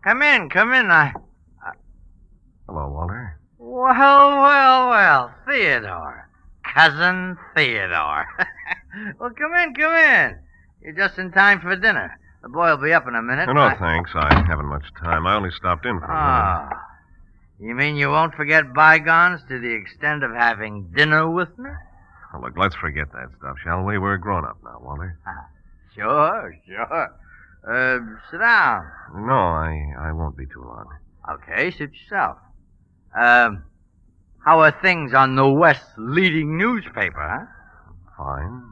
Come in. Hello, Walter. Well, Theodore. Cousin Theodore. Well, come in. You're just in time for dinner. The boy will be up in a minute. No, thanks. I haven't much time. I only stopped in for a minute. You mean you won't forget bygones to the extent of having dinner with me? Well, look, let's forget that stuff, shall we? We're grown up now, Walter. Sure. Sit down. No, I won't be too long. Okay, suit yourself. How are things on the West's leading newspaper, huh? Fine.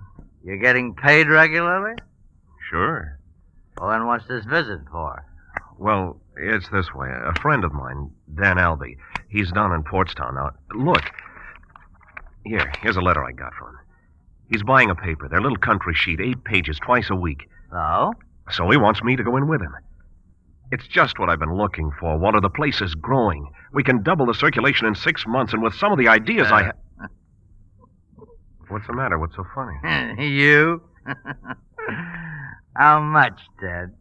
You getting paid regularly? Sure. Well, then what's this visit for? Well, it's this way. A friend of mine, Dan Albee, he's down in Portstown now. Look. Here's a letter I got from him. He's buying a paper, their little country sheet, 8 pages, twice a week. So? So he wants me to go in with him. It's just what I've been looking for, Walter. The place is growing. We can double the circulation in 6 months, and with some of the ideas I have... What's the matter? What's so funny? You? How much, Ted?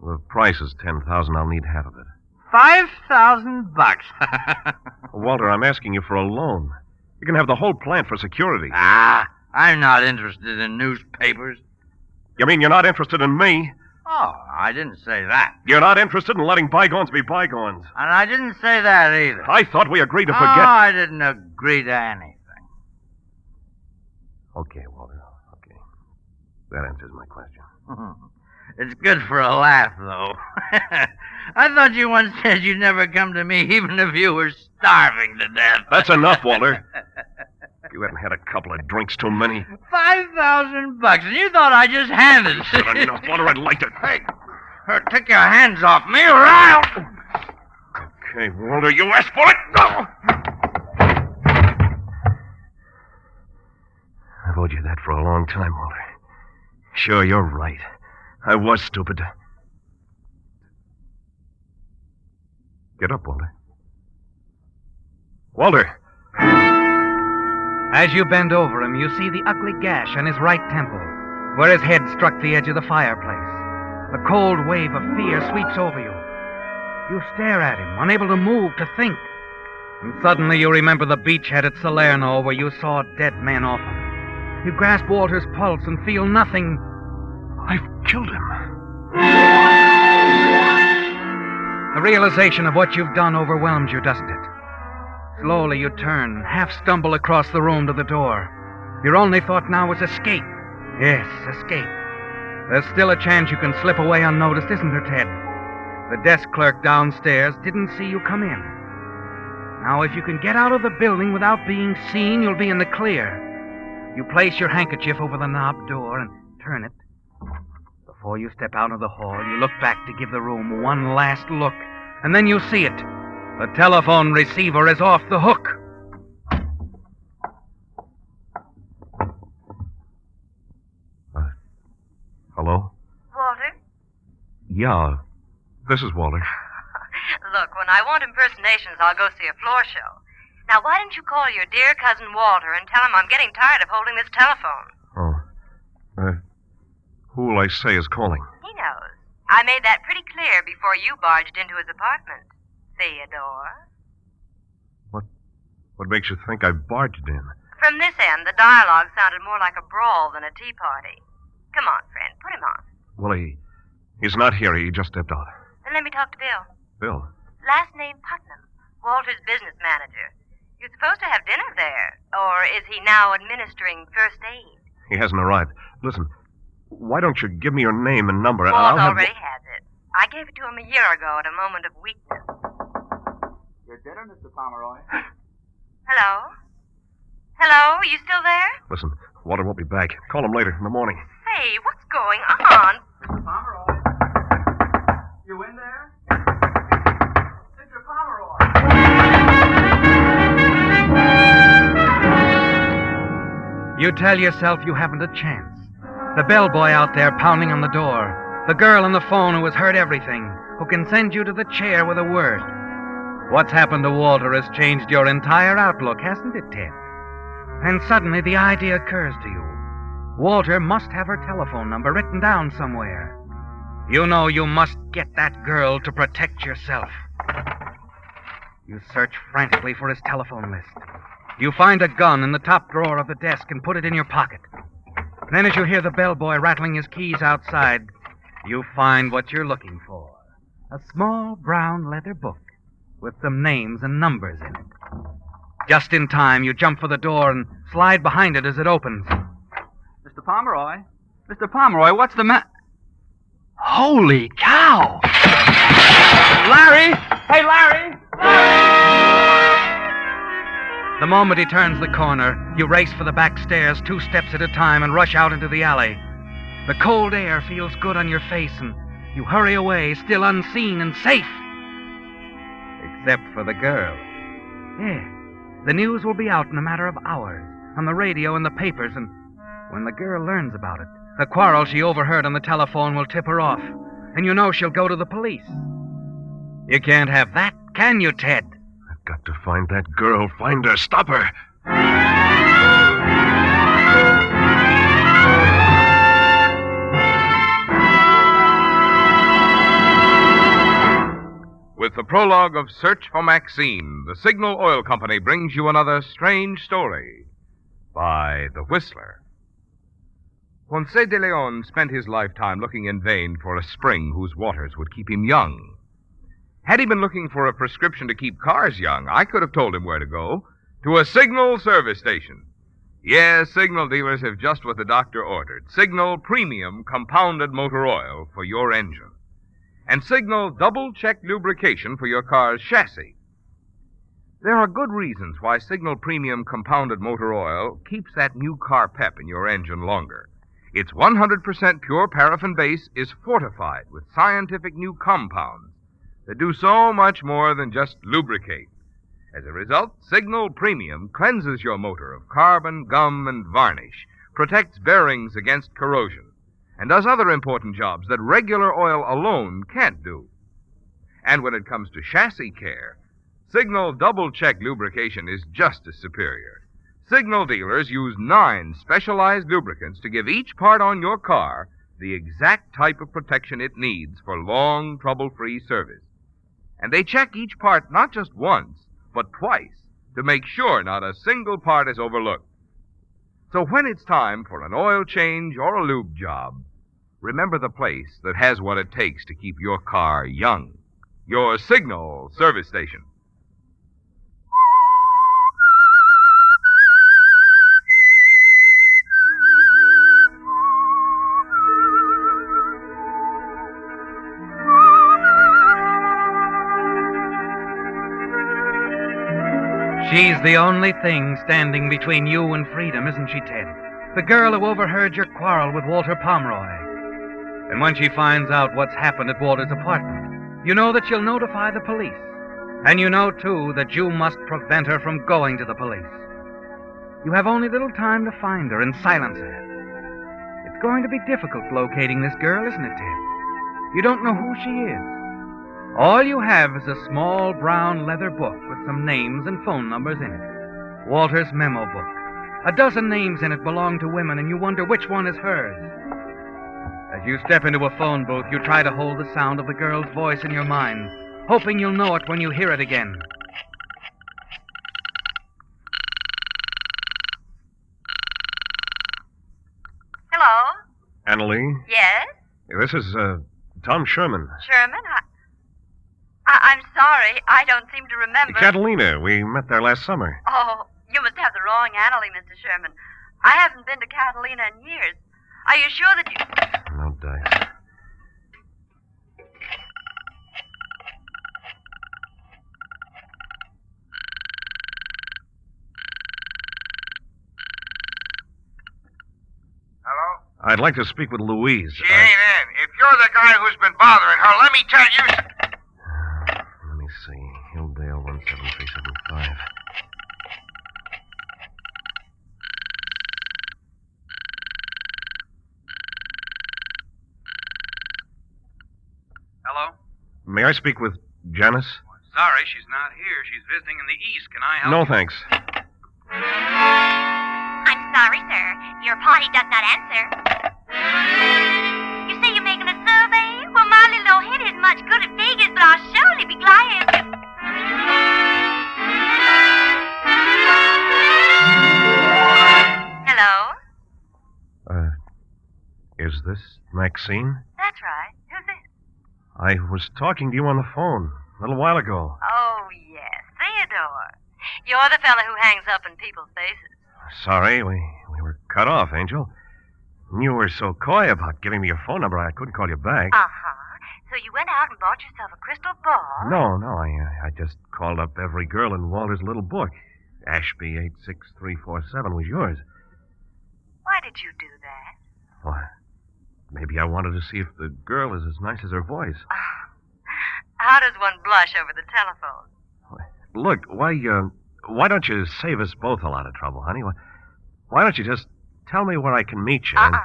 The price is $10,000. I'll need half of it. $5,000. Walter, I'm asking you for a loan. You can have the whole plant for security. I'm not interested in newspapers. You mean you're not interested in me? Oh, I didn't say that. You're not interested in letting bygones be bygones. And I didn't say that either. I thought we agreed to forget... Oh, I didn't agree to anything. Okay, Walter. Okay. That answers my question. It's good for a laugh, though. I thought you once said you'd never come to me even if you were starving to death. That's enough, Walter. You haven't had a couple of drinks too many. $5,000, and you thought I just handed it. Good enough, Walter. I'd like to... Hey, take your hands off me, or I'll... Okay, Walter, you asked for it. No! I've owed you that for a long time, Walter. Sure, you're right. I was stupid. Get up, Walter. Walter! As you bend over him, you see the ugly gash on his right temple, where his head struck the edge of the fireplace. A cold wave of fear sweeps over you. You stare at him, unable to move, to think. And suddenly you remember the beachhead at Salerno where you saw dead men often. You grasp Walter's pulse and feel nothing. I've killed him. The realization of what you've done overwhelms you, doesn't it? Slowly you turn, half stumble across the room to the door. Your only thought now is escape. Yes, escape. There's still a chance you can slip away unnoticed, isn't there, Ted? The desk clerk downstairs didn't see you come in. Now, if you can get out of the building without being seen, you'll be in the clear. You place your handkerchief over the knob door and turn it. Before you step out of the hall, you look back to give the room one last look, and then you see it. The telephone receiver is off the hook. Hello? Walter? Yeah, this is Walter. Look, when I want impersonations, I'll go see a floor show. Now, why didn't you call your dear cousin Walter and tell him I'm getting tired of holding this telephone? Oh. Who will I say is calling? He knows. I made that pretty clear before you barged into his apartment. Theodore? What makes you think I barged in? From this end, the dialogue sounded more like a brawl than a tea party. Come on, friend, put him on. Well, he's not here. He just stepped out. Then let me talk to Bill. Bill? Last name Putnam, Walter's business manager. You're supposed to have dinner there. Or is he now administering first aid? He hasn't arrived. Listen, why don't you give me your name and number? And Walt I'll already has it. I gave it to him a year ago at a moment of weakness. Your dinner, Mr. Pomeroy. Hello? Hello? You still there? Listen, Walter won't be back. Call him later in the morning. Hey, what's going on? Mr. Pomeroy. You in there? Mr. Pomeroy. You tell yourself you haven't a chance. The bellboy out there pounding on the door. The girl on the phone who has heard everything, who can send you to the chair with a word. What's happened to Walter has changed your entire outlook, hasn't it, Ted? And suddenly the idea occurs to you. Walter must have her telephone number written down somewhere. You know you must get that girl to protect yourself. You search frantically for his telephone list. You find a gun in the top drawer of the desk and put it in your pocket. Then as you hear the bellboy rattling his keys outside, you find what you're looking for. A small brown leather book with some names and numbers in it. Just in time, you jump for the door and slide behind it as it opens. Mr. Pomeroy? Mr. Pomeroy, what's the Holy cow! Larry! Hey, Larry! The moment he turns the corner, you race for the back stairs 2 steps at a time and rush out into the alley. The cold air feels good on your face, and you hurry away, still unseen and safe. Except for the girl. Yes, the news will be out in a matter of hours, on the radio and the papers, and when the girl learns about it, the quarrel she overheard on the telephone will tip her off, and you know she'll go to the police. You can't have that, can you, Ted? I've got to find that girl. Find her. Stop her. With the prologue of Search for Maxine, the Signal Oil Company brings you another strange story by The Whistler. Ponce de Leon spent his lifetime looking in vain for a spring whose waters would keep him young. Had he been looking for a prescription to keep cars young, I could have told him where to go. To a Signal service station. Yes, Signal dealers have just what the doctor ordered. Signal Premium Compounded Motor Oil for your engine. And Signal double-check lubrication for your car's chassis. There are good reasons why Signal Premium Compounded Motor Oil keeps that new car pep in your engine longer. Its 100% pure paraffin base is fortified with scientific new compounds that do so much more than just lubricate. As a result, Signal Premium cleanses your motor of carbon, gum, and varnish, protects bearings against corrosion, and does other important jobs that regular oil alone can't do. And when it comes to chassis care, Signal Double Check lubrication is just as superior. Signal dealers use 9 specialized lubricants to give each part on your car the exact type of protection it needs for long, trouble-free service. And they check each part not just once, but twice, to make sure not a single part is overlooked. So when it's time for an oil change or a lube job, remember the place that has what it takes to keep your car young. Your Signal service station. She's the only thing standing between you and freedom, isn't she, Ted? The girl who overheard your quarrel with Walter Pomeroy. And when she finds out what's happened at Walter's apartment, you know that she'll notify the police. And you know, too, that you must prevent her from going to the police. You have only little time to find her and silence her. It's going to be difficult locating this girl, isn't it, Ted? You don't know who she is. All you have is a small brown leather book with some names and phone numbers in it. Walter's memo book. A dozen names in it belong to women, and you wonder which one is hers. As you step into a phone booth, you try to hold the sound of the girl's voice in your mind, hoping you'll know it when you hear it again. Hello? Annalie? Yes? This is, Tom Sherman. Sherman? I'm sorry. I don't seem to remember. Catalina. We met there last summer. Oh, you must have the wrong Annalie, Mr. Sherman. I haven't been to Catalina in years. Are you sure that you... No dice. Hello? I'd like to speak with Louise. She ain't in. If you're the guy who's been bothering her, let me tell you... Let me see. Hilldale 17375. Hello? May I speak with Janice? Sorry, she's not here. She's visiting in the East. Can I help No, you? thanks. I'm sorry, sir. Your party does not answer. You say you're making a survey? Well, my little old head isn't much good at figures, but I'll surely be glad to. Hello? Is this Maxine? That's right. Who's this? I was talking to you on the phone a little while ago. Oh, yes. Theodore. You're the fella who hangs up in people's faces. Sorry, we were cut off, Angel. You were so coy about giving me your phone number, I couldn't call you back. Uh-huh. So you went out and bought yourself a crystal ball? No, I just called up every girl in Walter's little book. Ashby 86347 was yours. Why did you do that? Why, maybe I wanted to see if the girl is as nice as her voice. How does one blush over the telephone? Look, why don't you save us both a lot of trouble, honey? Why don't you just tell me where I can meet you? Uh-uh.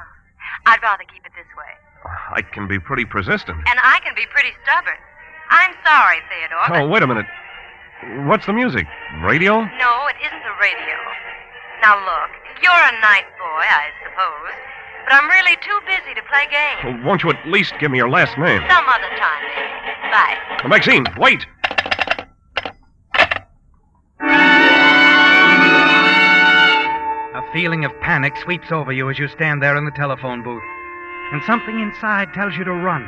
I'd rather keep it this way. I can be pretty persistent. And I can be pretty stubborn. I'm sorry, Theodore. Oh, wait a minute. What's the music? Radio? No, it isn't the radio. Now, look, you're a nice boy, I suppose, but I'm really too busy to play games. Well, won't you at least give me your last name? Some other time, maybe. Bye. Maxine, wait! A feeling of panic sweeps over you as you stand there in the telephone booth. And something inside tells you to run,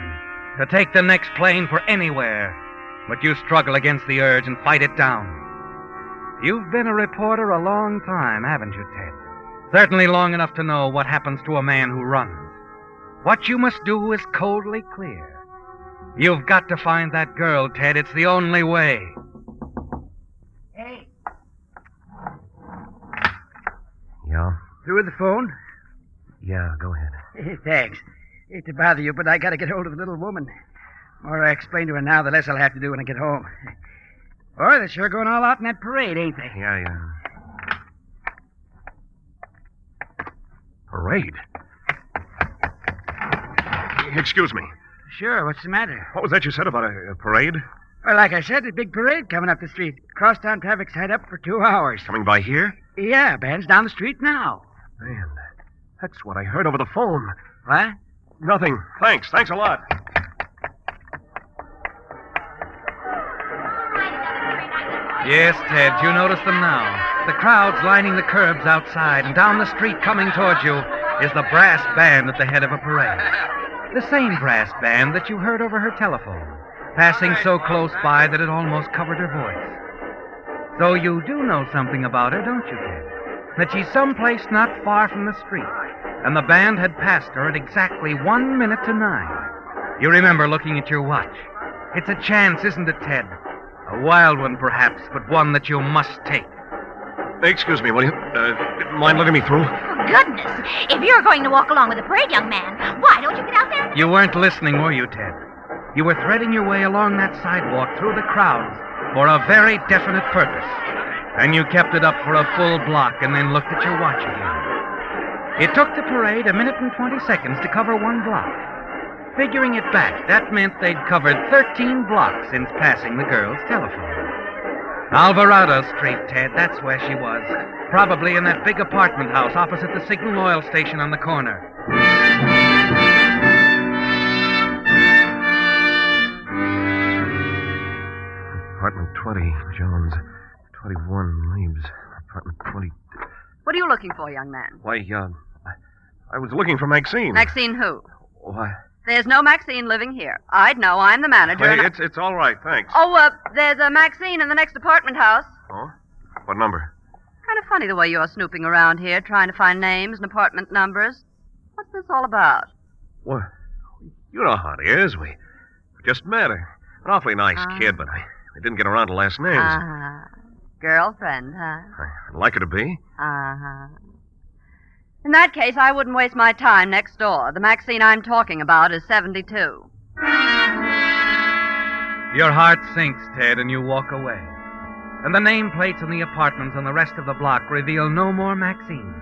to take the next plane for anywhere. But you struggle against the urge and fight it down. You've been a reporter a long time, haven't you, Ted? Certainly long enough to know what happens to a man who runs. What you must do is coldly clear. You've got to find that girl, Ted. It's the only way. Hey, Through with the phone? Yeah, go ahead. Thanks. Hate to bother you, but I gotta get hold of the little woman. The more I explain to her now, the less I'll have to do when I get home. Boy, they're sure going all out in that parade, ain't they? Yeah. Parade? Excuse me. Sure, what's the matter? What was that you said about a parade? Well, like I said, a big parade coming up the street. Crosstown traffic's tied up for 2 hours. Coming by here? Yeah, band's down the street now. Man, that's what I heard over the phone. What? Nothing. Thanks a lot. Yes, Ted, you notice them now. The crowd's lining the curbs outside, and down the street coming towards you is the brass band at the head of a parade. The same brass band that you heard over her telephone, passing so close by that it almost covered her voice. So you do know something about her, don't you, Ted? That she's someplace not far from the street, and the band had passed her at exactly 1 minute to 9. You remember looking at your watch. It's a chance, isn't it, Ted? A wild one, perhaps, but one that you must take. Excuse me, will you? Mind letting me through? Oh, goodness. If you're going to walk along with the parade, young man, why don't you get out there? You weren't listening, were you, Ted? You were threading your way along that sidewalk through the crowds for a very definite purpose. And you kept it up for a full block and then looked at your watch again. It took the parade 1 minute and 20 seconds to cover 1 block. Figuring it back, that meant they'd covered 13 blocks since passing the girl's telephone. Alvarado Street, Ted, that's where she was. Probably in that big apartment house opposite the Signal oil station on the corner. Apartment 20, Jones. 21, Leaves. Apartment 20. What are you looking for, young man? Why, I was looking for Maxine. Maxine who? Why? There's no Maxine living here. I'd know. I'm the manager. Hey, it's all right, thanks. Oh, there's a Maxine in the next apartment house. Oh? What number? Kind of funny the way you're snooping around here, trying to find names and apartment numbers. What's this all about? Well, you know how it is. We just met her. An awfully nice kid, but we didn't get around to last names. Girlfriend, huh? I'd like her to be. In that case, I wouldn't waste my time next door. The Maxine I'm talking about is 72. Your heart sinks, Ted, and you walk away. And the nameplates in the apartments on the rest of the block reveal no more Maxines.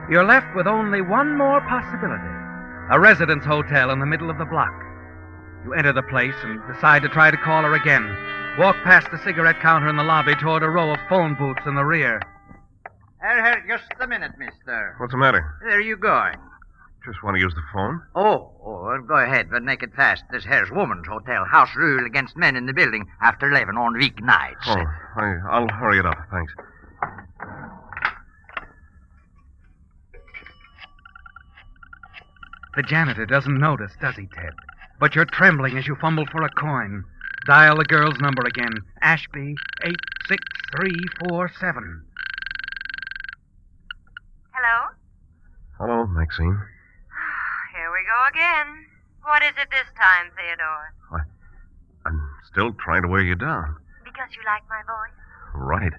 You're left with only one more possibility. A residence hotel in the middle of the block. You enter the place and decide to try to call her again. Walk past the cigarette counter in the lobby toward a row of phone booths in the rear. Here, just a minute, mister. What's the matter? Where are you going? Just want to use the phone. Well, go ahead, but make it fast. This here's woman's hotel. House rule against men in the building after 11 on weeknights. Oh, I'll hurry it up, thanks. The janitor doesn't notice, does he, Ted? But you're trembling as you fumble for a coin. Dial the girl's number again. Ashby 86347. Hello? Hello, Maxine. Here we go again. What is it this time, Theodore? I'm still trying to wear you down. Because you like my voice? Right.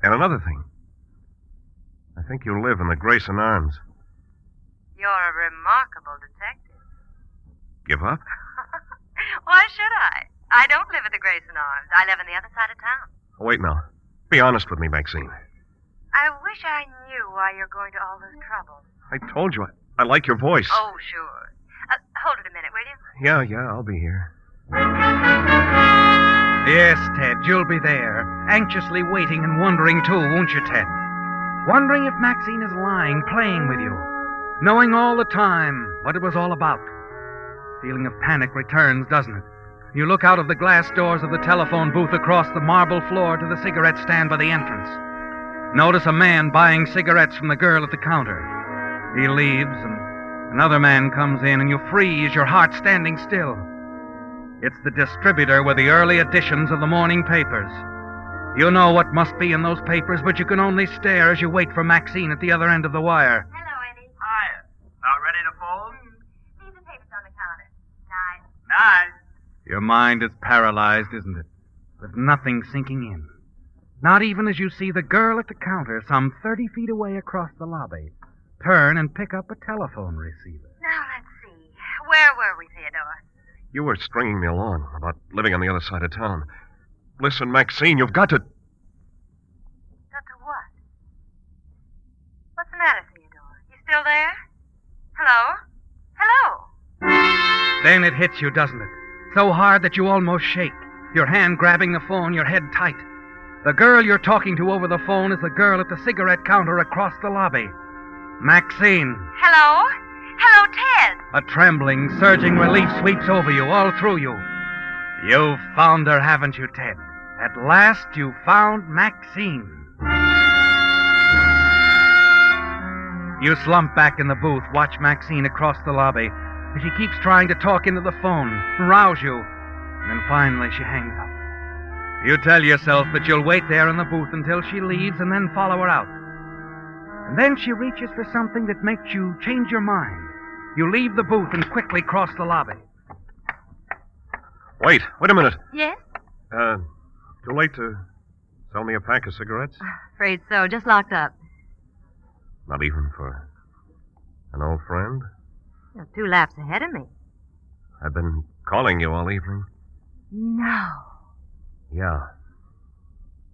And another thing. I think you live in the Grayson Arms. You're a remarkable detective. Give up? Why should I? I don't live at the Grayson Arms. I live on the other side of town. Wait now. Be honest with me, Maxine. I wish I knew why you're going to all this trouble. I told you I like your voice. Oh, sure. Hold it a minute, will you? Yeah, I'll be here. Yes, Ted, you'll be there, anxiously waiting and wondering too, won't you, Ted? Wondering if Maxine is lying, playing with you, knowing all the time what it was all about. Feeling of panic returns, doesn't it? You look out of the glass doors of the telephone booth across the marble floor to the cigarette stand by the entrance. Notice a man buying cigarettes from the girl at the counter. He leaves, and another man comes in, and you freeze, your heart standing still. It's the distributor with the early editions of the morning papers. You know what must be in those papers, but you can only stare as you wait for Maxine at the other end of the wire. Hello, Eddie. Hi. About ready to fold? Leave the papers on the counter. Nice. Nice. Your mind is paralyzed, isn't it? With nothing sinking in. Not even as you see the girl at the counter, some 30 feet away across the lobby, turn and pick up a telephone receiver. Now, let's see. Where were we, Theodore? You were stringing me along about living on the other side of town. Listen, Maxine, you've got to... Got to what? What's the matter, Theodore? You still there? Hello? Hello? Then it hits you, doesn't it? So hard that you almost shake. Your hand grabbing the phone, your head tight. The girl you're talking to over the phone is the girl at the cigarette counter across the lobby. Maxine. Hello? Hello, Ted. A trembling, surging relief sweeps over you, all through you. You've found her, haven't you, Ted? At last you found Maxine. You slump back in the booth, watch Maxine across the lobby as she keeps trying to talk into the phone, rouse you, and then finally she hangs up. You tell yourself that you'll wait there in the booth until she leaves and then follow her out. And then she reaches for something that makes you change your mind. You leave the booth and quickly cross the lobby. Wait a minute. Yes? Too late to sell me a pack of cigarettes? Afraid so. Just locked up. Not even for an old friend? You're 2 laps ahead of me. I've been calling you all evening. No. Yeah.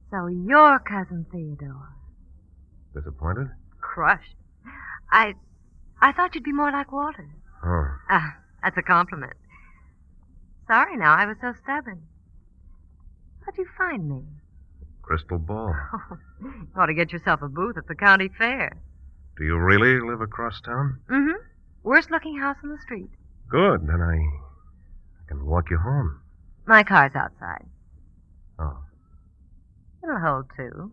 So you're Cousin Theodore. Disappointed? Crushed. I thought you'd be more like Walter. Oh. That's a compliment. Sorry now, I was so stubborn. How'd you find me? Crystal ball. You ought to get yourself a booth at the county fair. Do you really live across town? Mm-hmm. Worst looking house in the street. Good. Then I can walk you home. My car's outside. Oh. It'll hold 2.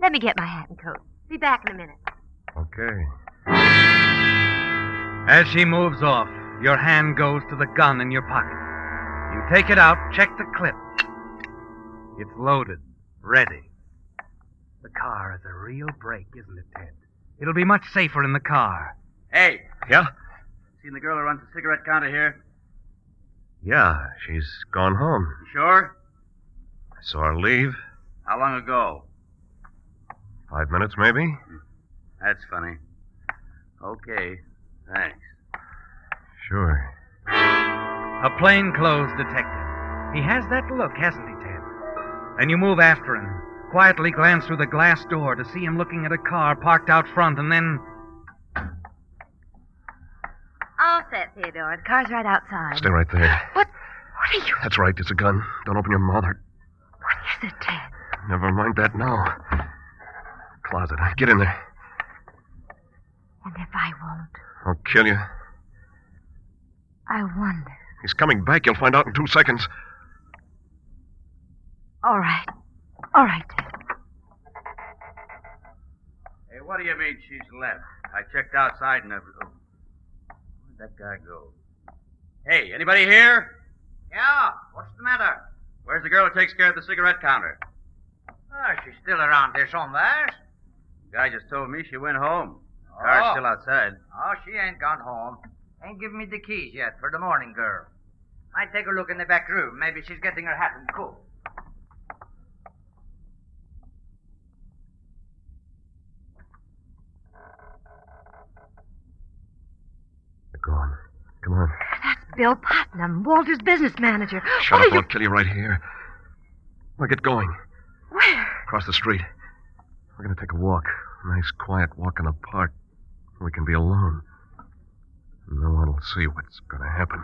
Let me get my hat and coat. Be back in a minute. Okay. As she moves off, your hand goes to the gun in your pocket. You take it out, check the clip. It's loaded, ready. The car is a real break, isn't it, Ted? It'll be much safer in the car. Hey. Yeah? Seen the girl who runs the cigarette counter here? Yeah, she's gone home. You sure? I saw her leave. How long ago? 5 minutes, maybe? That's funny. Okay, thanks. Sure. A plainclothes detective. He has that look, hasn't he, Ted? And you move after him, quietly glance through the glass door to see him looking at a car parked out front, and then... All set, Theodore. The car's right outside. Stay right there. What are you... That's right, it's a gun. Don't open your mouth. What is it, Ted? Never mind that now. Closet. Get in there. And if I won't? I'll kill you. I wonder. He's coming back. You'll find out in 2 seconds. All right. All right, Ted. Hey, what do you mean she's left? I checked outside and everything. Where'd that guy go? Hey, anybody here? Yeah, what's the matter? Where's the girl who takes care of the cigarette counter? Oh, she's still around here somewhere. The guy just told me she went home. The car's still outside. Oh, she ain't gone home. Ain't given me the keys yet for the morning girl. Might take a look in the back room. Maybe she's getting her hat and coat. They're gone. Come on. That's Bill Putnam, Walter's business manager. Shut up, I'll kill you right here. Now get going. Where? Across the street. We're going to take a walk. A nice, quiet walk in the park. We can be alone. No one will see what's going to happen.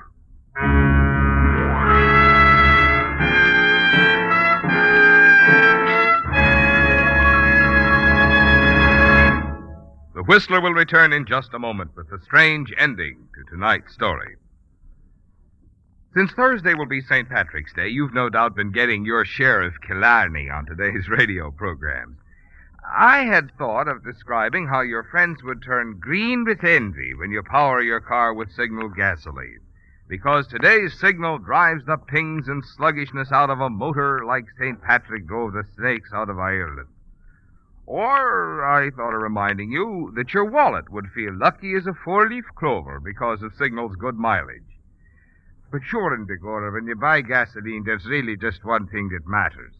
The Whistler will return in just a moment with a strange ending to tonight's story. Since Thursday will be St. Patrick's Day, you've no doubt been getting your share of Killarney on today's radio programs. I had thought of describing how your friends would turn green with envy when you power your car with Signal gasoline, because today's Signal drives the pings and sluggishness out of a motor like St. Patrick drove the snakes out of Ireland. Or I thought of reminding you that your wallet would feel lucky as a 4-leaf clover because of Signal's good mileage. But sure, Indegora, when you buy gasoline, there's really just one thing that matters.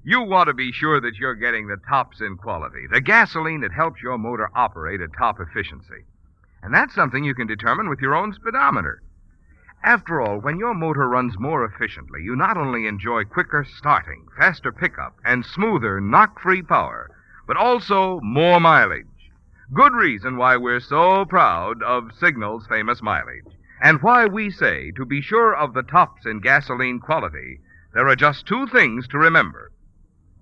You want to be sure that you're getting the tops in quality, the gasoline that helps your motor operate at top efficiency. And that's something you can determine with your own speedometer. After all, when your motor runs more efficiently, you not only enjoy quicker starting, faster pickup, and smoother, knock-free power, but also more mileage. Good reason why we're so proud of Signal's famous mileage, and why we say, to be sure of the tops in gasoline quality, there are just two things to remember.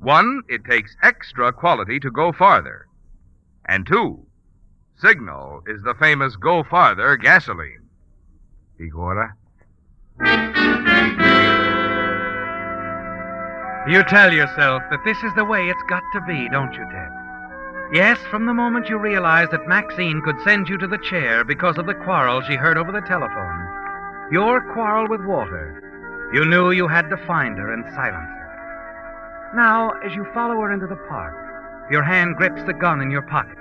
One, it takes extra quality to go farther. And two, Signal is the famous Go Farther gasoline. Igora? You tell yourself that this is the way it's got to be, don't you, Ted? Yes, from the moment you realized that Maxine could send you to the chair because of the quarrel she heard over the telephone, your quarrel with Walter, you knew you had to find her and silence her. Now, as you follow her into the park, your hand grips the gun in your pocket.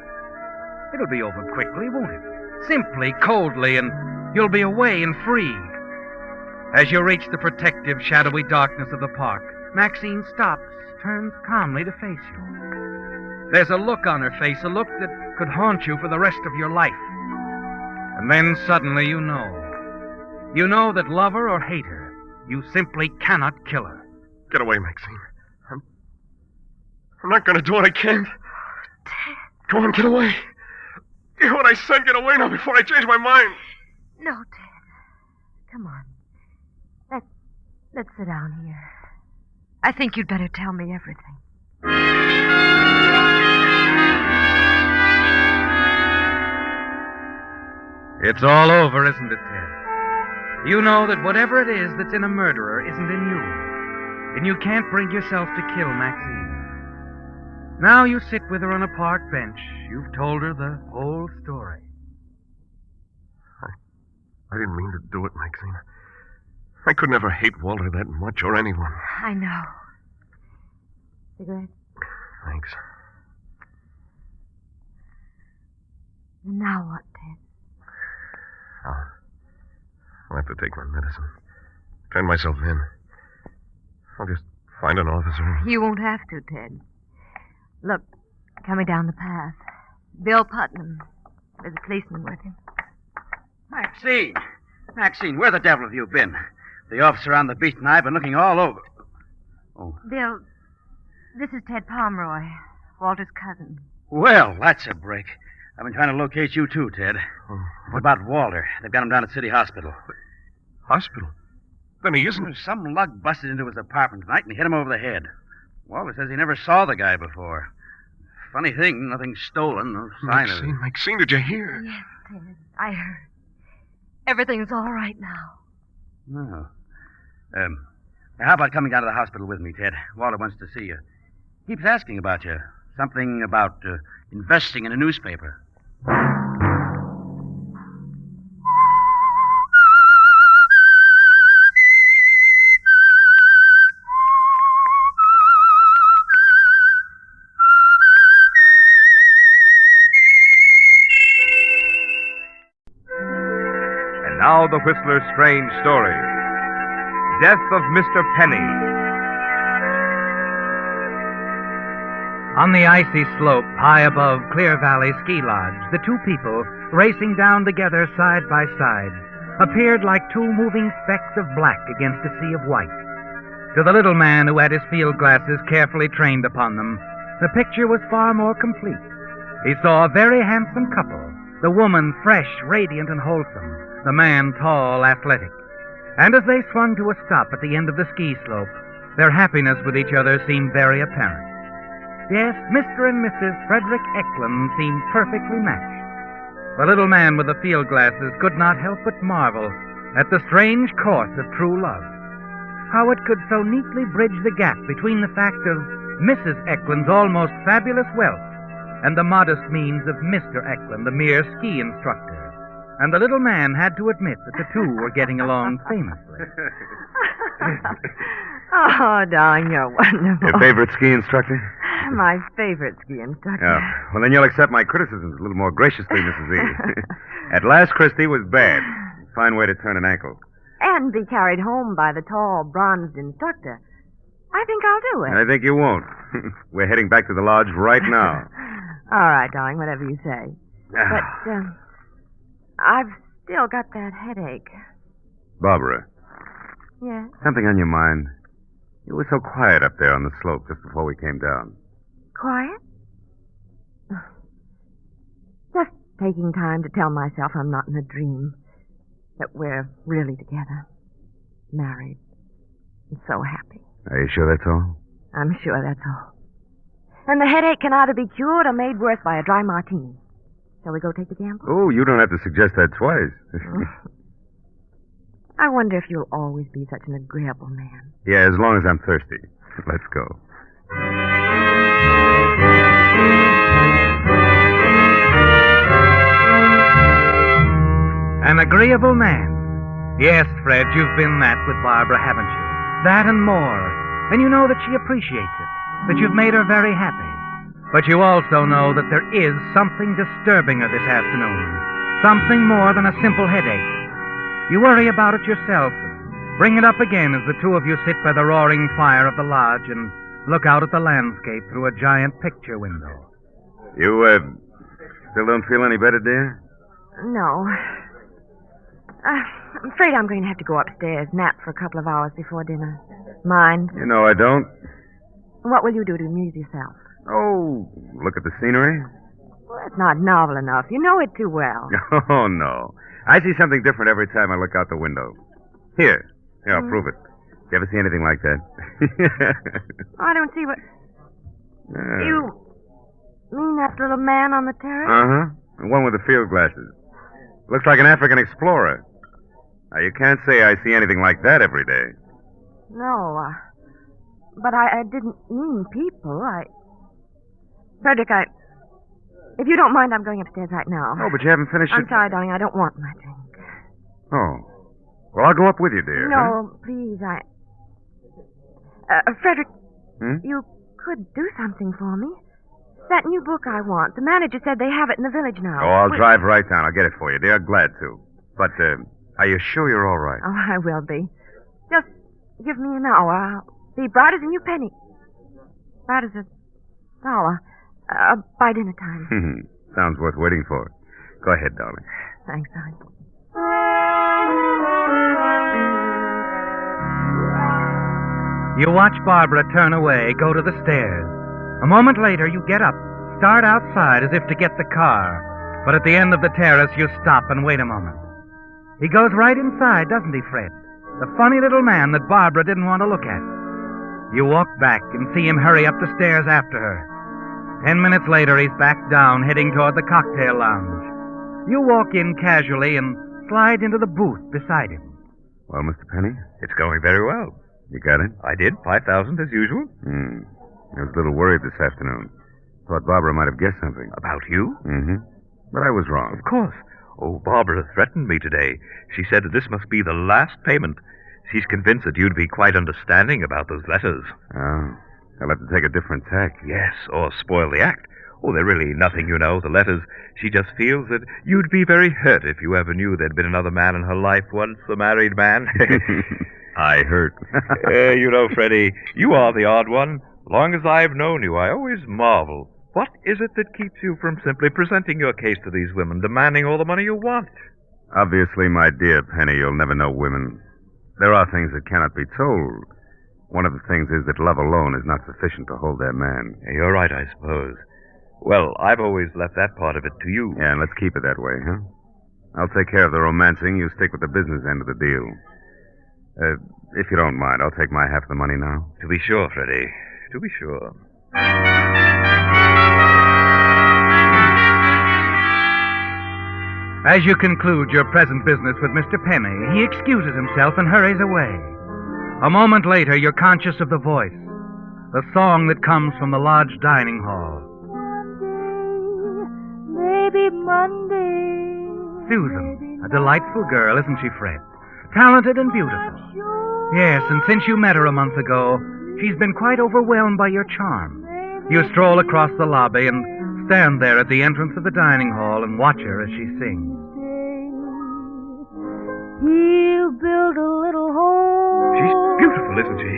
It'll be over quickly, won't it? Simply, coldly, and you'll be away and free. As you reach the protective, shadowy darkness of the park, Maxine stops, turns calmly to face you. There's a look on her face, a look that could haunt you for the rest of your life. And then suddenly you know. You know that love her or hate her, you simply cannot kill her. Get away, Maxine. I'm not going to do what I can't. Go on, get away. Do what I said, get away now before I change my mind. No, Ted. Come on. Let's sit down here. I think you'd better tell me everything. It's all over, isn't it, Ted? You know that whatever it is that's in a murderer isn't in you. And you can't bring yourself to kill Maxine. Now you sit with her on a park bench. You've told her the whole story. I didn't mean to do it, Maxine. I could never hate Walter that much, or anyone. I know. Cigarette? Thanks. Now what, Ted? I'll have to take my medicine. Turn myself in. I'll just find an officer. You won't have to, Ted. Look, coming down the path. Bill Putnam. There's a policeman with him. Maxine! Maxine, where the devil have you been? The officer on the beat and I've been looking all over. Oh. Bill, this is Ted Pomeroy, Walter's cousin. Well, that's a break. I've been trying to locate you too, Ted. What about Walter? They've got him down at City Hospital. Hospital? Then he isn't. Some lug busted into his apartment tonight and hit him over the head. Walter says he never saw the guy before. Funny thing, nothing stolen, no sign of it. Maxine, did you hear? Yes, Ted, I heard. Everything's all right now. Oh. How about coming down to the hospital with me, Ted? Walter wants to see you. Keeps asking about you. Something about investing in a newspaper. Now the Whistler's strange story. Death of Mr. Penny. On the icy slope high above Clear Valley Ski Lodge, the two people, racing down together side by side, appeared like two moving specks of black against a sea of white. To the little man who had his field glasses carefully trained upon them, the picture was far more complete. He saw a very handsome couple, the woman fresh, radiant, and wholesome, the man tall, athletic. And as they swung to a stop at the end of the ski slope, their happiness with each other seemed very apparent. Yes, Mr. and Mrs. Frederick Eklund seemed perfectly matched. The little man with the field glasses could not help but marvel at the strange course of true love. How it could so neatly bridge the gap between the fact of Mrs. Eklund's almost fabulous wealth and the modest means of Mr. Eklund, the mere ski instructor. And the little man had to admit that the two were getting along famously. Oh, darling, you're wonderful. Your favorite ski instructor? My favorite ski instructor. Oh, well, then you'll accept my criticisms a little more graciously, Mrs. E. At last, Christie was bad. Fine way to turn an ankle. And be carried home by the tall, bronzed instructor. I think I'll do it. I think you won't. We're heading back to the lodge right now. All right, darling, whatever you say. But, I've still got that headache. Barbara, Yeah? something on your mind? You were so quiet up there on the slope just before we came down. Quiet? Just taking time to tell myself I'm not in a dream. That we're really together. Married. And so happy. Are you sure that's all? I'm sure that's all. And the headache can either be cured or made worse by a dry martini. Shall we go take the gamble? Oh, you don't have to suggest that twice. I wonder if you'll always be such an agreeable man. Yeah, as long as I'm thirsty. Let's go. An agreeable man. Yes, Fred, you've been that with Barbara, haven't you? That and more. And you know that she appreciates it, that you've made her very happy. But you also know that there is something disturbing her this afternoon. Something more than a simple headache. You worry about it yourself. Bring it up again as the two of you sit by the roaring fire of the lodge and look out at the landscape through a giant picture window. You, still don't feel any better, dear? No. I'm afraid I'm going to have to go upstairs, nap for a couple of hours before dinner. Mind? You know I don't. What will you do to amuse yourself? Oh, look at the scenery? Well, it's not novel enough. You know it too well. Oh, no. I see something different every time I look out the window. Here, I'll prove it. You ever see anything like that? I don't see what... You mean that little man on the terrace? Uh-huh. The one with the field glasses. Looks like an African explorer. Now, you can't say I see anything like that every day. No, but I didn't mean people. Frederick, if you don't mind, I'm going upstairs right now. Oh, but you haven't finished I'm sorry, darling. I don't want my drink. Oh. Well, I'll go up with you, dear. No, please, Frederick, Hmm? you could do something for me. That new book I want. The manager said they have it in the village now. Oh, I'll drive right down. I'll get it for you, dear. Glad to. But, are you sure you're all right? Oh, I will be. Just give me an hour. I'll be bright as a new penny. Bright as a dollar. By dinner time. Sounds worth waiting for. Go ahead, darling. Thanks, darling. You watch Barbara turn away, go to the stairs. A moment later, you get up, start outside as if to get the car. But at the end of the terrace, you stop and wait a moment. He goes right inside, doesn't he, Fred? The funny little man that Barbara didn't want to look at. You walk back and see him hurry up the stairs after her. 10 minutes later, he's back down, heading toward the cocktail lounge. You walk in casually and slide into the booth beside him. Well, Mr. Penny? It's going very well. You got it? I did. 5,000 as usual. I was a little worried this afternoon. Thought Barbara might have guessed something. About you? Mm-hmm. But I was wrong. Of course. Oh, Barbara threatened me today. She said that this must be the last payment. She's convinced that you'd be quite understanding about those letters. Oh. I'll have to take a different tack. Yes, or spoil the act. Oh, they're really nothing, you know, the letters. She just feels that you'd be very hurt if you ever knew there'd been another man in her life once, a married man. I hurt. You know, Freddie, you are the odd one. Long as I've known you, I always marvel. What is it that keeps you from simply presenting your case to these women, demanding all the money you want? Obviously, my dear Penny, you'll never know women. There are things that cannot be told. One of the things is that love alone is not sufficient to hold their man. You're right, I suppose. Well, I've always left that part of it to you. Yeah, and let's keep it that way, huh? I'll take care of the romancing. You stick with the business end of the deal. If you don't mind, I'll take my half of the money now. To be sure, Freddie. To be sure. As you conclude your present business with Mr. Penny, he excuses himself and hurries away. A moment later, you're conscious of the voice, the song that comes from the lodge dining hall. Maybe Monday. Susan, a delightful girl, isn't she, Fred? Talented and beautiful. Yes, and since you met her a month ago, she's been quite overwhelmed by your charm. You stroll across the lobby and stand there at the entrance of the dining hall and watch her as she sings. He'll build a little home. She's beautiful, isn't she?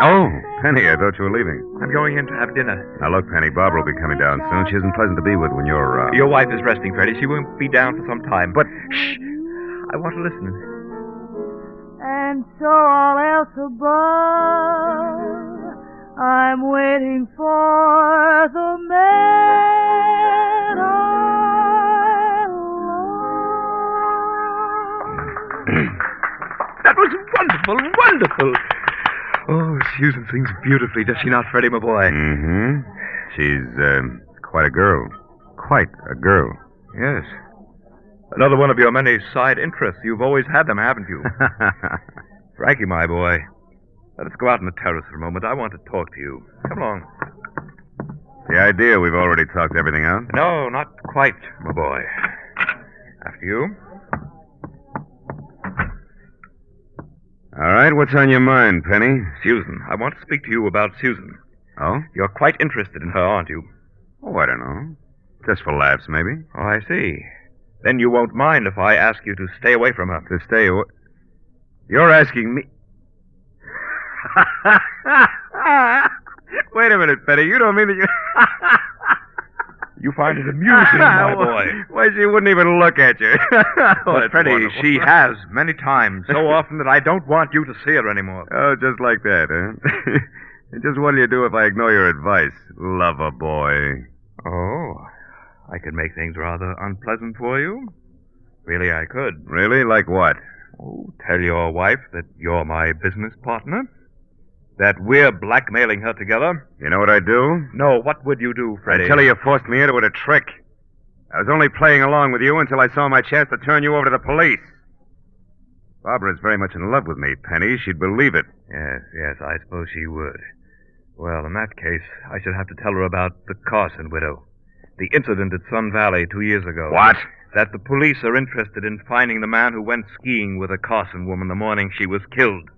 Oh, Penny, I thought you were leaving. I'm going in to have dinner. Now, look, Penny, Barbara will be coming down soon. She isn't pleasant to be with when you're around. Your wife is resting, Freddie. She won't be down for some time. But... Shh! I want to listen. And so all else above, I'm waiting for the man I love. That was wonderful, wonderful. Oh, Susan sings beautifully, does she not, Freddie, my boy? Mm-hmm. She's, quite a girl. Quite a girl. Yes. Another one of your many side interests. You've always had them, haven't you? Frankie, my boy, let us go out on the terrace for a moment. I want to talk to you. Come along. The idea we've already talked everything out? No, not quite, my boy. After you. All right, what's on your mind, Penny? Susan. I want to speak to you about Susan. Oh? You're quite interested in her, aren't you? Oh, I don't know. Just for laughs, maybe. Oh, I see. Then you won't mind if I ask you to stay away from her. To stay away? You're asking me... Wait a minute, Penny. You don't mean that you... You find it amusing, my boy. Why, she wouldn't even look at you. But, Freddie, wonderful. She has many times, so often that I don't want you to see her anymore. Oh, just like that, huh? Just what do you do if I ignore your advice, lover boy? Oh, I could make things rather unpleasant for you. Really, I could. Really? Like what? Oh, tell your wife that you're my business partner. That we're blackmailing her together. You know what I'd do? No, what would you do, Freddie? I'd tell her you forced me into it a trick. I was only playing along with you until I saw my chance to turn you over to the police. Barbara's very much in love with me, Penny. She'd believe it. Yes, I suppose she would. Well, in that case, I should have to tell her about the Carson widow. The incident at Sun Valley 2 years ago. What? That the police are interested in finding the man who went skiing with a Carson woman the morning she was killed.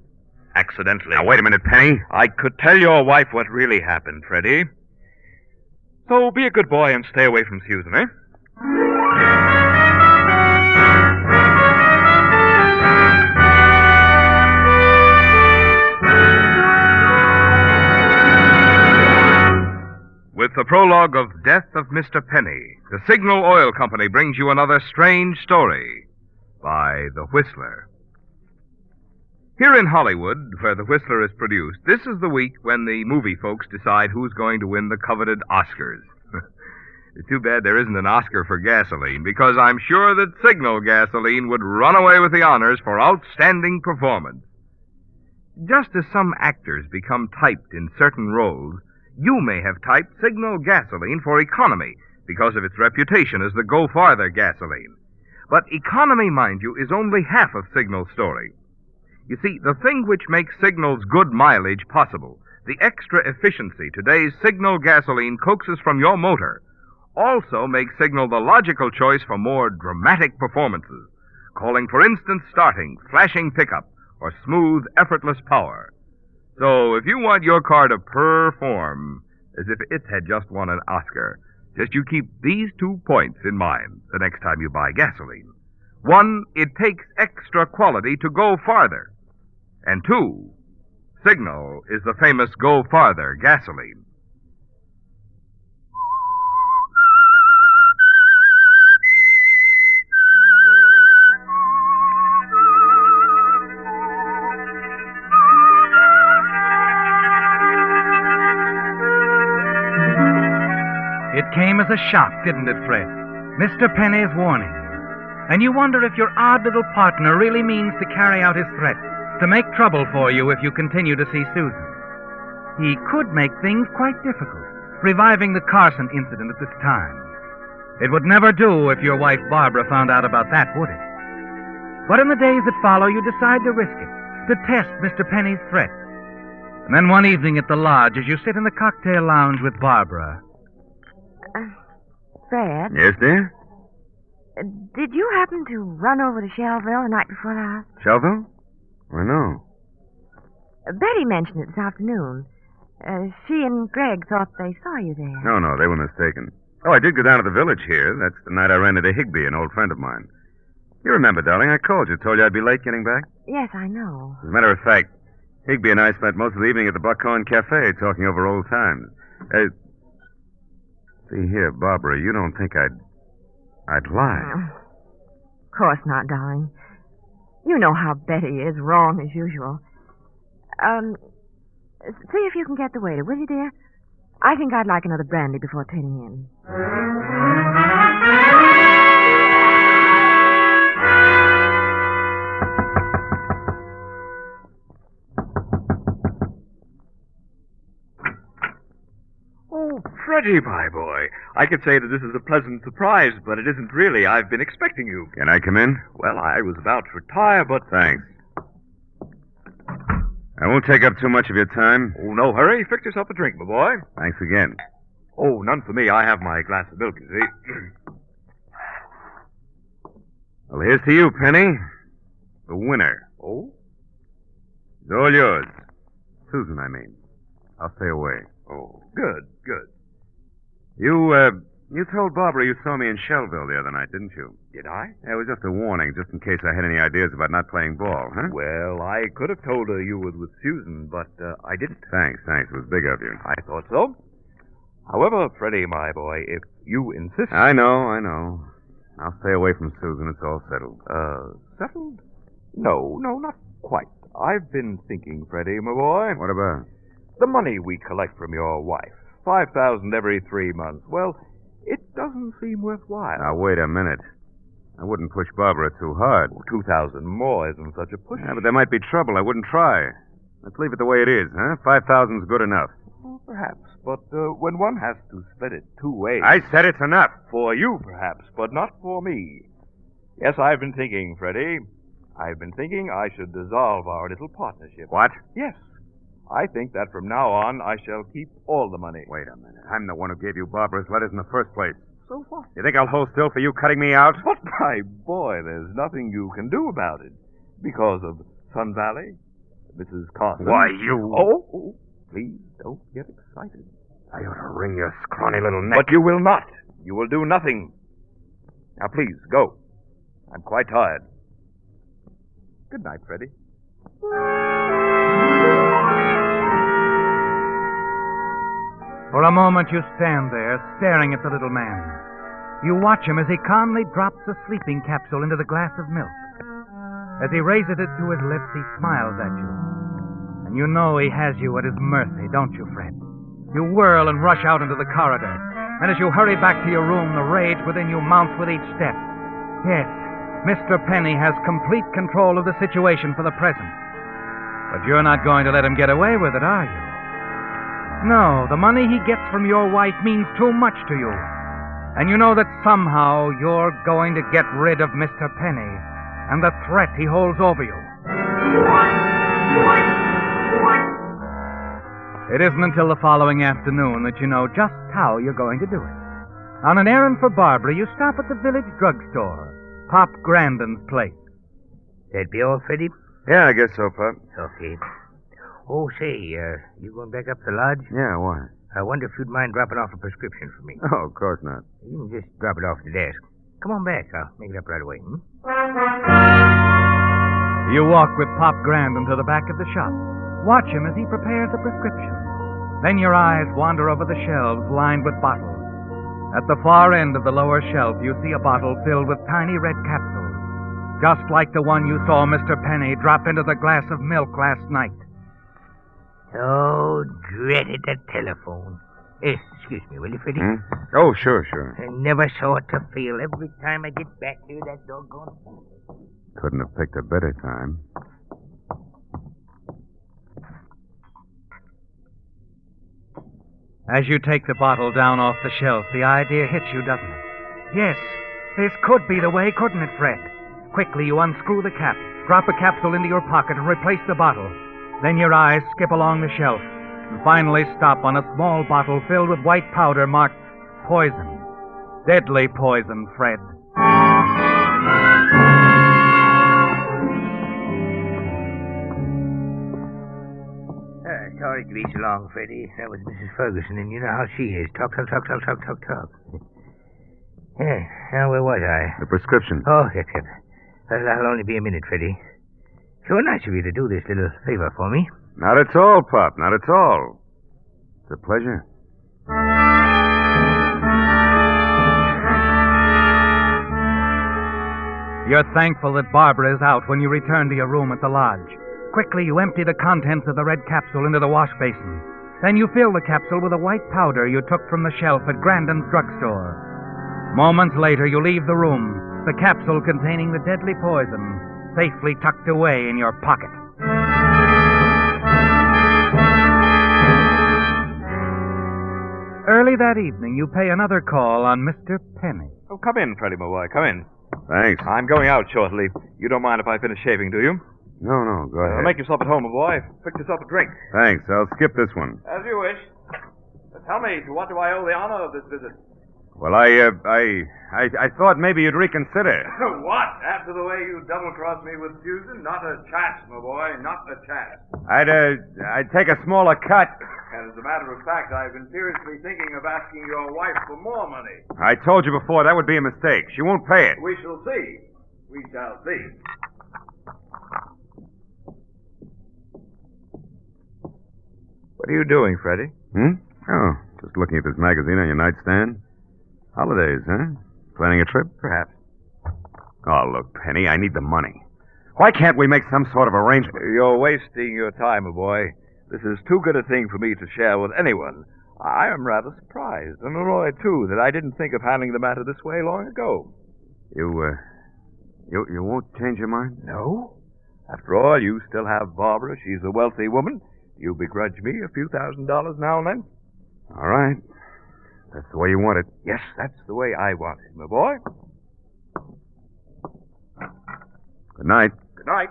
Accidentally. Now, wait a minute, Penny. I could tell your wife what really happened, Freddie. So be a good boy and stay away from Susan, eh? With the prologue of Death of Mr. Penny, the Signal Oil Company brings you another strange story by The Whistler. Here in Hollywood, where The Whistler is produced, this is the week when the movie folks decide who's going to win the coveted Oscars. It's too bad there isn't an Oscar for gasoline, because I'm sure that Signal gasoline would run away with the honors for outstanding performance. Just as some actors become typed in certain roles, you may have typed Signal gasoline for economy because of its reputation as the go-farther gasoline. But economy, mind you, is only half of Signal's story. You see, the thing which makes Signal's good mileage possible, the extra efficiency today's Signal gasoline coaxes from your motor, also makes Signal the logical choice for more dramatic performances, calling, for instance, starting, flashing pickup, or smooth, effortless power. So if you want your car to perform as if it had just won an Oscar, just you keep these 2 points in mind the next time you buy gasoline. 1, it takes extra quality to go farther. And 2, Signal is the famous Go Farther gasoline. It came as a shock, didn't it, Fred? Mr. Penny's warning. And you wonder if your odd little partner really means to carry out his threat, to make trouble for you if you continue to see Susan. He could make things quite difficult, reviving the Carson incident at this time. It would never do if your wife Barbara found out about that, would it? But in the days that follow, you decide to risk it, to test Mr. Penny's threat. And then one evening at the lodge, as you sit in the cocktail lounge with Barbara... Fred? Yes, dear? Did you happen to run over to Shelville the night before last? Shelville? Why, no. Betty mentioned it this afternoon. She and Greg thought they saw you there. No, they were mistaken. Oh, I did go down to the village here. That's the night I ran into Higby, an old friend of mine. You remember, darling, I called you, told you I'd be late getting back. Yes, I know. As a matter of fact, Higby and I spent most of the evening at the Buckhorn Cafe talking over old times. See here, Barbara, you don't think I'd lie. Of course not, darling. You know how Betty is, wrong as usual. See if you can get the waiter, will you, dear? I think I'd like another brandy before turning in. Oh, Freddie, my boy. I could say that this is a pleasant surprise, but it isn't really. I've been expecting you. Can I come in? Well, I was about to retire, but... Thanks. I won't take up too much of your time. Oh, no hurry. Fix yourself a drink, my boy. Thanks again. Oh, none for me. I have my glass of milk, you see. Well, here's to you, Penny. The winner. Oh? It's all yours. Susan, I mean. I'll stay away. Oh, good, good. You told Barbara you saw me in Shellville the other night, didn't you? Did I? Yeah, it was just a warning, just in case I had any ideas about not playing ball, huh? Well, I could have told her you were with Susan, but I didn't. Thanks. It was big of you. I thought so. However, Freddie, my boy, if you insist... I know. I'll stay away from Susan. It's all settled. Settled? No, not quite. I've been thinking, Freddie, my boy. What about? The money we collect from your wife. $5,000 every 3 months. Well, it doesn't seem worthwhile. Now, wait a minute. I wouldn't push Barbara too hard. 2,000 more isn't such a push. Yeah, but there might be trouble. I wouldn't try. Let's leave it the way it is, huh? 5,000's good enough. Well, perhaps, but when one has to split it 2 ways... I said it's enough. For you, perhaps, but not for me. Yes, I've been thinking, Freddie. I've been thinking I should dissolve our little partnership. What? Yes. I think that from now on, I shall keep all the money. Wait a minute. I'm the one who gave you Barbara's letters in the first place. So what? You think I'll hold still for you cutting me out? But, my boy, there's nothing you can do about it. Because of Sun Valley, Mrs. Carson. Why, you... Oh, please don't get excited. I ought to wring your scrawny little neck. But you will not. You will do nothing. Now, please, go. I'm quite tired. Good night, Freddie. For a moment you stand there, staring at the little man. You watch him as he calmly drops a sleeping capsule into the glass of milk. As he raises it to his lips, he smiles at you. And you know he has you at his mercy, don't you, Fred? You whirl and rush out into the corridor. And as you hurry back to your room, the rage within you mounts with each step. Yes, Mr. Penny has complete control of the situation for the present. But you're not going to let him get away with it, are you? No, the money he gets from your wife means too much to you. And you know that somehow you're going to get rid of Mr. Penny and the threat he holds over you. It isn't until the following afternoon that you know just how you're going to do it. On an errand for Barbara, you stop at the village drugstore, Pop Grandin's place. That be all, Freddie? Yeah, I guess so, Pop. Okay. Oh, say, you going back up to the lodge? Yeah, why? I wonder if you'd mind dropping off a prescription for me. Oh, of course not. You can just drop it off at the desk. Come on back. I'll make it up right away. You walk with Pop Grandin to the back of the shop. Watch him as he prepares a prescription. Then your eyes wander over the shelves lined with bottles. At the far end of the lower shelf, you see a bottle filled with tiny red capsules, just like the one you saw Mr. Penny drop into the glass of milk last night. Oh, dreaded the telephone. Excuse me, will you, Freddie? Oh, sure. I never saw it to feel every time I get back here, that doggone phone. Couldn't have picked a better time. As you take the bottle down off the shelf, the idea hits you, doesn't it? Yes, this could be the way, couldn't it, Fred? Quickly, you unscrew the cap, drop a capsule into your pocket, and replace the bottle. Then your eyes skip along the shelf and finally stop on a small bottle filled with white powder marked poison. Deadly poison, Fred. Sorry to be so long, Freddie. That was Mrs. Ferguson, and you know how she is. Talk. Yeah, now where was I? The prescription. Oh, yes. Well, that'll only be a minute, Freddie. Sure nice of you to do this little favor for me. Not at all, Pop. Not at all. It's a pleasure. You're thankful that Barbara is out when you return to your room at the lodge. Quickly, you empty the contents of the red capsule into the wash basin. Then you fill the capsule with a white powder you took from the shelf at Grandin's drugstore. Moments later, you leave the room, the capsule containing the deadly poison safely tucked away in your pocket. Early that evening, you pay another call on Mr. Penny. Oh, come in, Freddie, my boy. Come in. Thanks. I'm going out shortly. You don't mind if I finish shaving, do you? No, go ahead. Make yourself at home, my boy. Fix yourself a drink. Thanks. I'll skip this one. As you wish. Tell me, to what do I owe the honor of this visit? Well, I thought maybe you'd reconsider. What? After the way you double-crossed me with Susan? Not a chance, my boy. Not a chance. I'd take a smaller cut. And as a matter of fact, I've been seriously thinking of asking your wife for more money. I told you before that would be a mistake. She won't pay it. We shall see. We shall see. What are you doing, Freddie? Oh, just looking at this magazine on your nightstand. Holidays, huh? Planning a trip? Perhaps. Oh, look, Penny, I need the money. Why can't we make some sort of arrangement? You're wasting your time, my boy. This is too good a thing for me to share with anyone. I am rather surprised and annoyed, too, that I didn't think of handling the matter this way long ago. You won't change your mind? No. After all, you still have Barbara. She's a wealthy woman. You begrudge me a few $1,000s now and then? All right. That's the way you want it. Yes, that's the way I want it, my boy. Good night. Good night.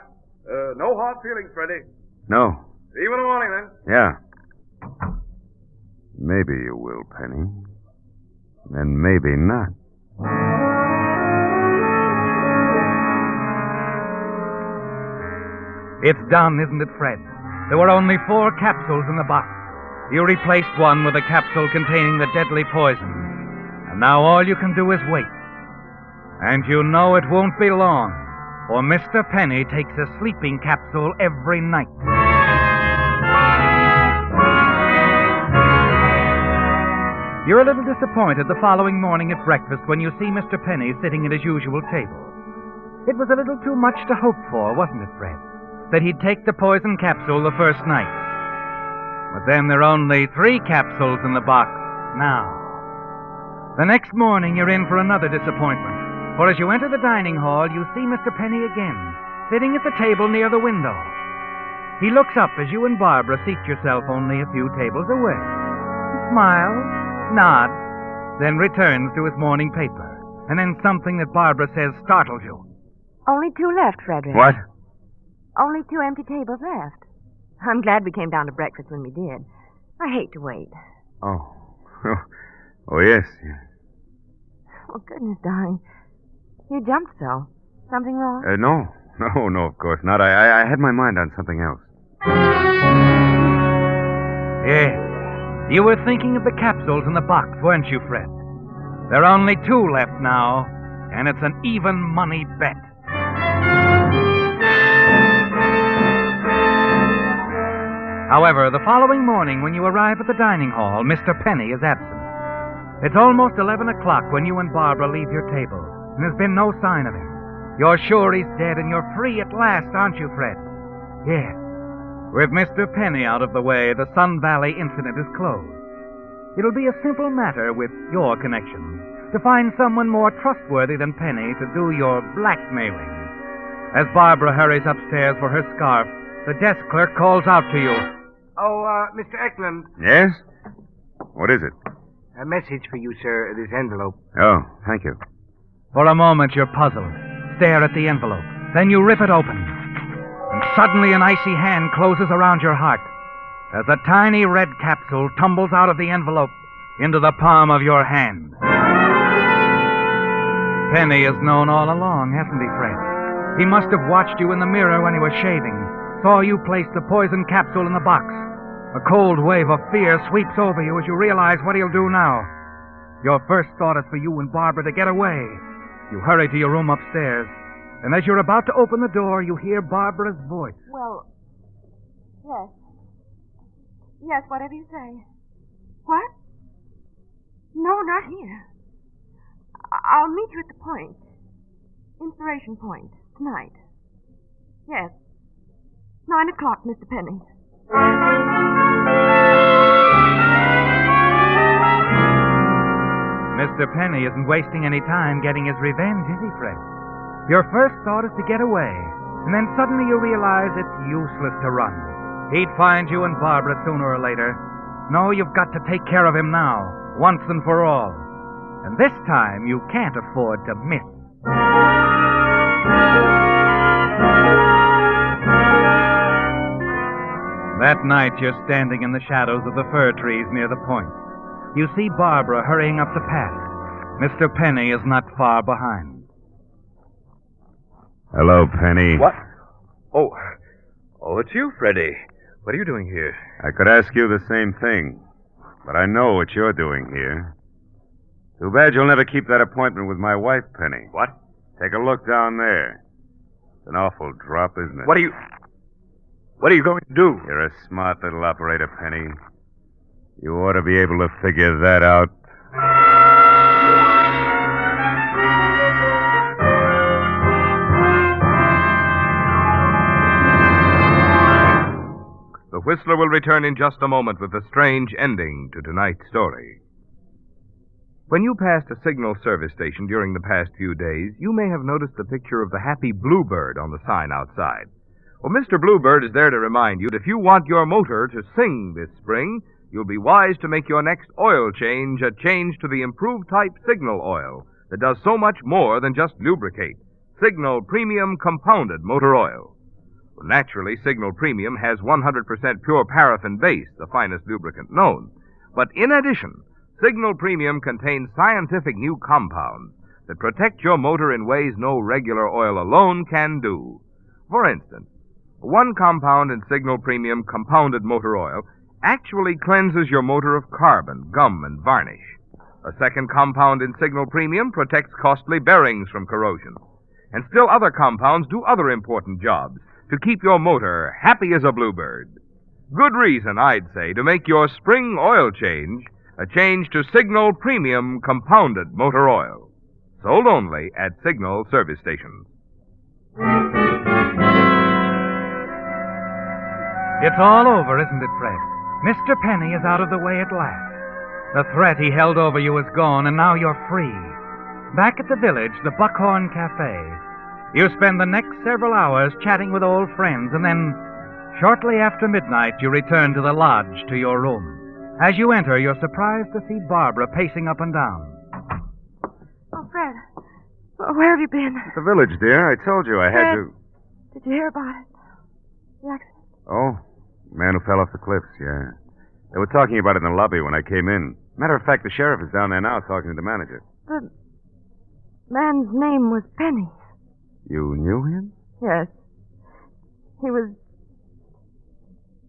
No hard feelings, Freddie. No. See you in the morning, then. Yeah. Maybe you will, Penny. And maybe not. It's done, isn't it, Fred? There were only 4 capsules in the box. You replaced one with a capsule containing the deadly poison. And now all you can do is wait. And you know it won't be long, for Mr. Penny takes a sleeping capsule every night. You're a little disappointed the following morning at breakfast when you see Mr. Penny sitting at his usual table. It was a little too much to hope for, wasn't it, Fred? That he'd take the poison capsule the first night. But then there are only 3 capsules in the box now. The next morning, you're in for another disappointment. For as you enter the dining hall, you see Mr. Penny again, sitting at the table near the window. He looks up as you and Barbara seat yourself only a few tables away. He smiles, nods, then returns to his morning paper. And then something that Barbara says startles you. Only 2 left, Frederick. What? Only 2 empty tables left. I'm glad we came down to breakfast when we did. I hate to wait. Oh. Oh, yes. Oh, goodness, darling. You jumped so. Something wrong? No, of course not. I had my mind on something else. Yes. You were thinking of the capsules in the box, weren't you, Fred? There are only 2 left now, and it's an even money bet. However, the following morning when you arrive at the dining hall, Mr. Penny is absent. It's almost 11 o'clock when you and Barbara leave your table, and there's been no sign of him. You're sure he's dead, and you're free at last, aren't you, Fred? Yes. With Mr. Penny out of the way, the Sun Valley incident is closed. It'll be a simple matter with your connections to find someone more trustworthy than Penny to do your blackmailing. As Barbara hurries upstairs for her scarf, the desk clerk calls out to you. Oh, Mr. Eklund. Yes? What is it? A message for you, sir. This envelope. Oh, thank you. For a moment, you're puzzled. Stare at the envelope. Then you rip it open. And suddenly an icy hand closes around your heart as a tiny red capsule tumbles out of the envelope into the palm of your hand. Penny has known all along, hasn't he, Fred? He must have watched you in the mirror when he was shaving, saw you place the poison capsule in the box. A cold wave of fear sweeps over you as you realize what he'll do now. Your first thought is for you and Barbara to get away. You hurry to your room upstairs, and as you're about to open the door, you hear Barbara's voice. Well, yes. Yes, whatever you say. What? No, not here. I'll meet you at the point. Inspiration Point, tonight. Yes. 9 o'clock, Mr. Penny. Mr. Penny isn't wasting any time getting his revenge, is he, Fred? Your first thought is to get away, and then suddenly you realize it's useless to run. He'd find you and Barbara sooner or later. No, you've got to take care of him now, once and for all. And this time you can't afford to miss. That night you're standing in the shadows of the fir trees near the point. You see Barbara hurrying up the path. Mr. Penny is not far behind. Hello, Penny. What? Oh, it's you, Freddie. What are you doing here? I could ask you the same thing, but I know what you're doing here. Too bad you'll never keep that appointment with my wife, Penny. What? Take a look down there. It's an awful drop, isn't it? What are you going to do? You're a smart little operator, Penny. You ought to be able to figure that out. The Whistler will return in just a moment with a strange ending to tonight's story. When you passed a signal service station during the past few days, you may have noticed the picture of the happy bluebird on the sign outside. Well, Mr. Bluebird is there to remind you that if you want your motor to sing this spring, you'll be wise to make your next oil change a change to the improved type Signal oil that does so much more than just lubricate. Signal Premium Compounded Motor Oil. Well, naturally, Signal Premium has 100% pure paraffin base, the finest lubricant known. But in addition, Signal Premium contains scientific new compounds that protect your motor in ways no regular oil alone can do. For instance, one compound in Signal Premium Compounded Motor Oil actually cleanses your motor of carbon, gum, and varnish. A second compound in Signal Premium protects costly bearings from corrosion. And still other compounds do other important jobs to keep your motor happy as a bluebird. Good reason, I'd say, to make your spring oil change a change to Signal Premium Compounded Motor Oil. Sold only at Signal service stations. It's all over, isn't it, Fred? Mr. Penny is out of the way at last. The threat he held over you is gone, and now you're free. Back at the village, the Buckhorn Cafe, you spend the next several hours chatting with old friends, and then, shortly after midnight, you return to the lodge to your room. As you enter, you're surprised to see Barbara pacing up and down. Oh, Fred. Where have you been? At the village, dear. I told you I had to... Did you hear about it? The accident? Oh, man who fell off the cliffs, yeah. They were talking about it in the lobby when I came in. Matter of fact, the sheriff is down there now talking to the manager. The man's name was Penny. You knew him? Yes. He was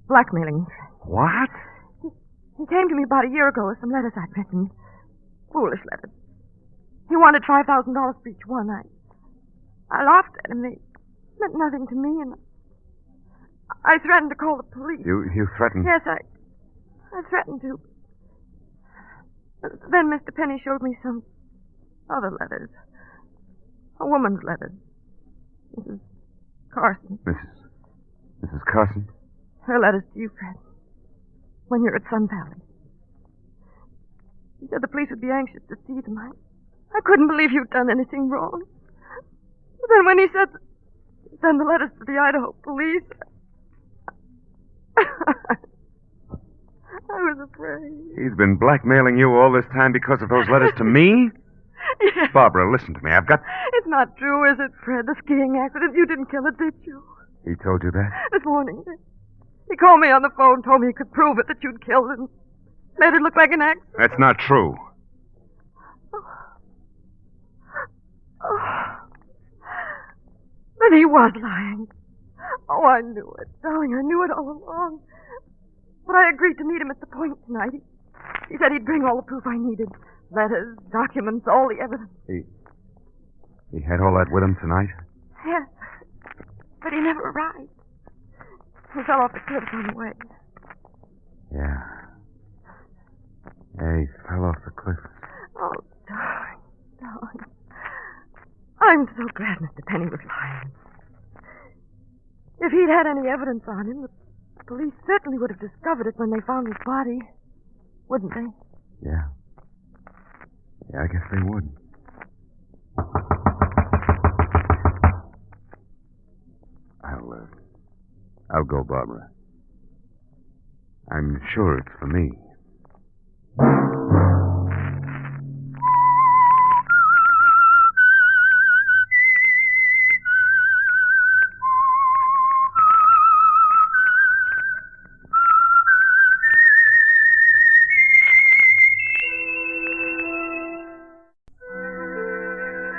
blackmailing me. What? He came to me about a year ago with some letters I'd written. Foolish letters. He wanted $5,000 for each one. I laughed at him. They meant nothing to me, and I threatened to call the police. You threatened? Yes, I threatened to. Then Mr. Penny showed me some other letters. A woman's letters. Mrs. Carson. Mrs. Carson? Her letters to you, Fred. When you're at Sun Valley. He said the police would be anxious to see them. I couldn't believe you'd done anything wrong. But then when he said send the letters to the Idaho police, I was afraid. He's been blackmailing you all this time because of those letters to me? Yes. Barbara, listen to me. I've got... It's not true, is it, Fred? The skiing accident. You didn't kill it, did you? He told you that? This morning. He called me on the phone, told me he could prove it, that you'd killed him. Made it look like an accident. That's not true. But he was lying. Oh, I knew it, darling. I knew it all along. But I agreed to meet him at the point tonight. He said he'd bring all the proof I needed. Letters, documents, all the evidence. He had all that with him tonight? Yes. But he never arrived. He fell off the cliff on the way. Yeah. Yeah, he fell off the cliff. Oh, darling, darling. I'm so glad Mr. Penny was lying. If he'd had any evidence on him, the police certainly would have discovered it when they found his body. Wouldn't they? Yeah. Yeah, I guess they would. I'll go, Barbara. I'm sure it's for me.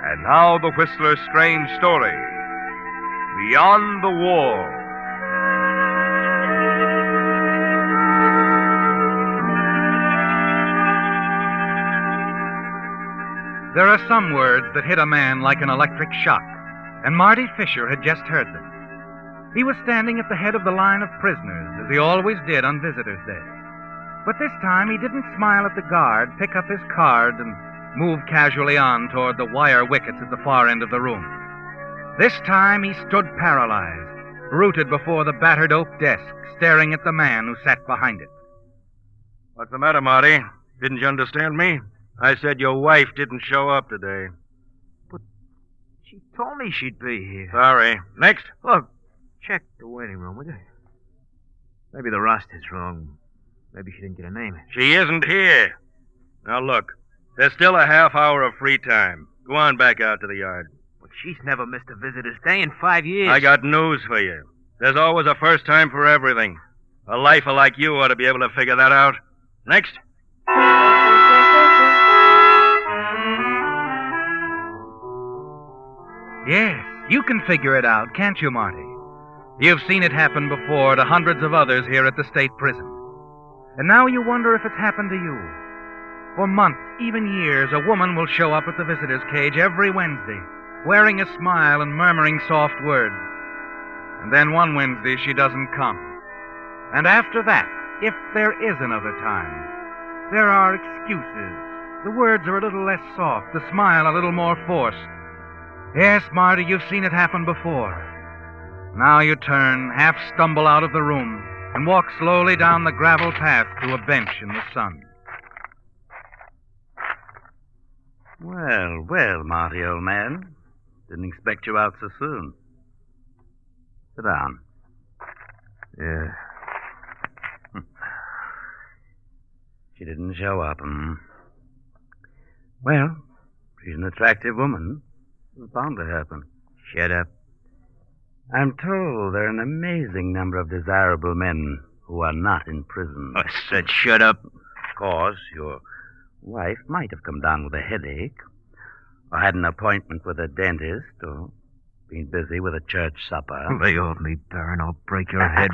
And now the Whistler's strange story, Beyond the Wall. There are some words that hit a man like an electric shock, and Marty Fisher had just heard them. He was standing at the head of the line of prisoners, as he always did on Visitors' Day. But this time he didn't smile at the guard, pick up his card, and move casually on toward the wire wickets at the far end of the room. This time he stood paralyzed, rooted before the battered oak desk, staring at the man who sat behind it. What's the matter, Marty? Didn't you understand me? I said your wife didn't show up today. She told me she'd be here. Sorry. Next. Look, check the waiting room, will you? Maybe the roster's wrong. Maybe she didn't get a name. She isn't here. Now, look. There's still a half hour of free time. Go on back out to the yard. But she's never missed a visitor's day in 5 years. I got news for you. There's always a first time for everything. A lifer like you ought to be able to figure that out. Next. Yes, you can figure it out, can't you, Marty? You've seen it happen before to hundreds of others here at the state prison. And now you wonder if it's happened to you. For months, even years, a woman will show up at the visitor's cage every Wednesday, wearing a smile and murmuring soft words. And then one Wednesday she doesn't come. And after that, if there is another time, there are excuses. The words are a little less soft, the smile a little more forced. Yes, Marty, you've seen it happen before. Now you turn, half stumble out of the room, and walk slowly down the gravel path to a bench in the sun. Well, well, Marty, old man. Didn't expect you out so soon. Sit down. Yeah. She didn't show up, Well, she's an attractive woman. It's bound to happen. Shut up. I'm told there are an amazing number of desirable men who are not in prison. I said shut up. Of course, your wife might have come down with a headache, or had an appointment with a dentist, or been busy with a church supper. Lay off me, Baron. I'll break your head.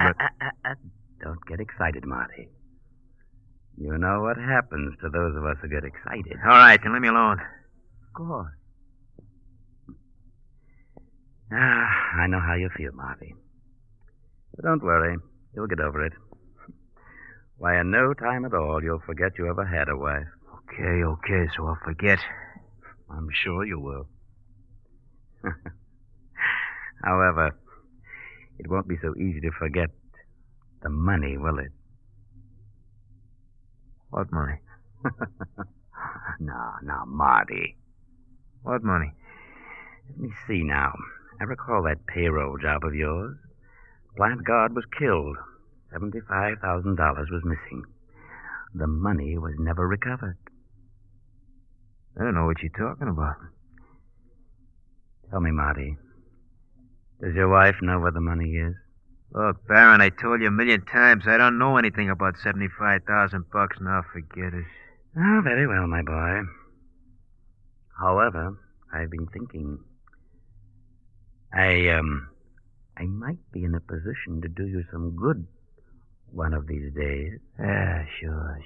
Don't get excited, Marty. You know what happens to those of us who get excited. All right, then leave me alone. Of course. I know how you feel, Marty. But don't worry. You'll get over it. Why, in no time at all, you'll forget you ever had a wife. Okay, so I'll forget. I'm sure you will. However, it won't be so easy to forget the money, will it? What money? Now, Marty. What money? Let me see now. I recall that payroll job of yours. Plant guard was killed. $75,000 was missing. The money was never recovered. I don't know what you're talking about. Tell me, Marty. Does your wife know where the money is? Look, Baron, I told you a million times I don't know anything about $75,000. Now forget it. Oh, very well, my boy. However, I've been thinking. I might be in a position to do you some good one of these days. Yeah, sure.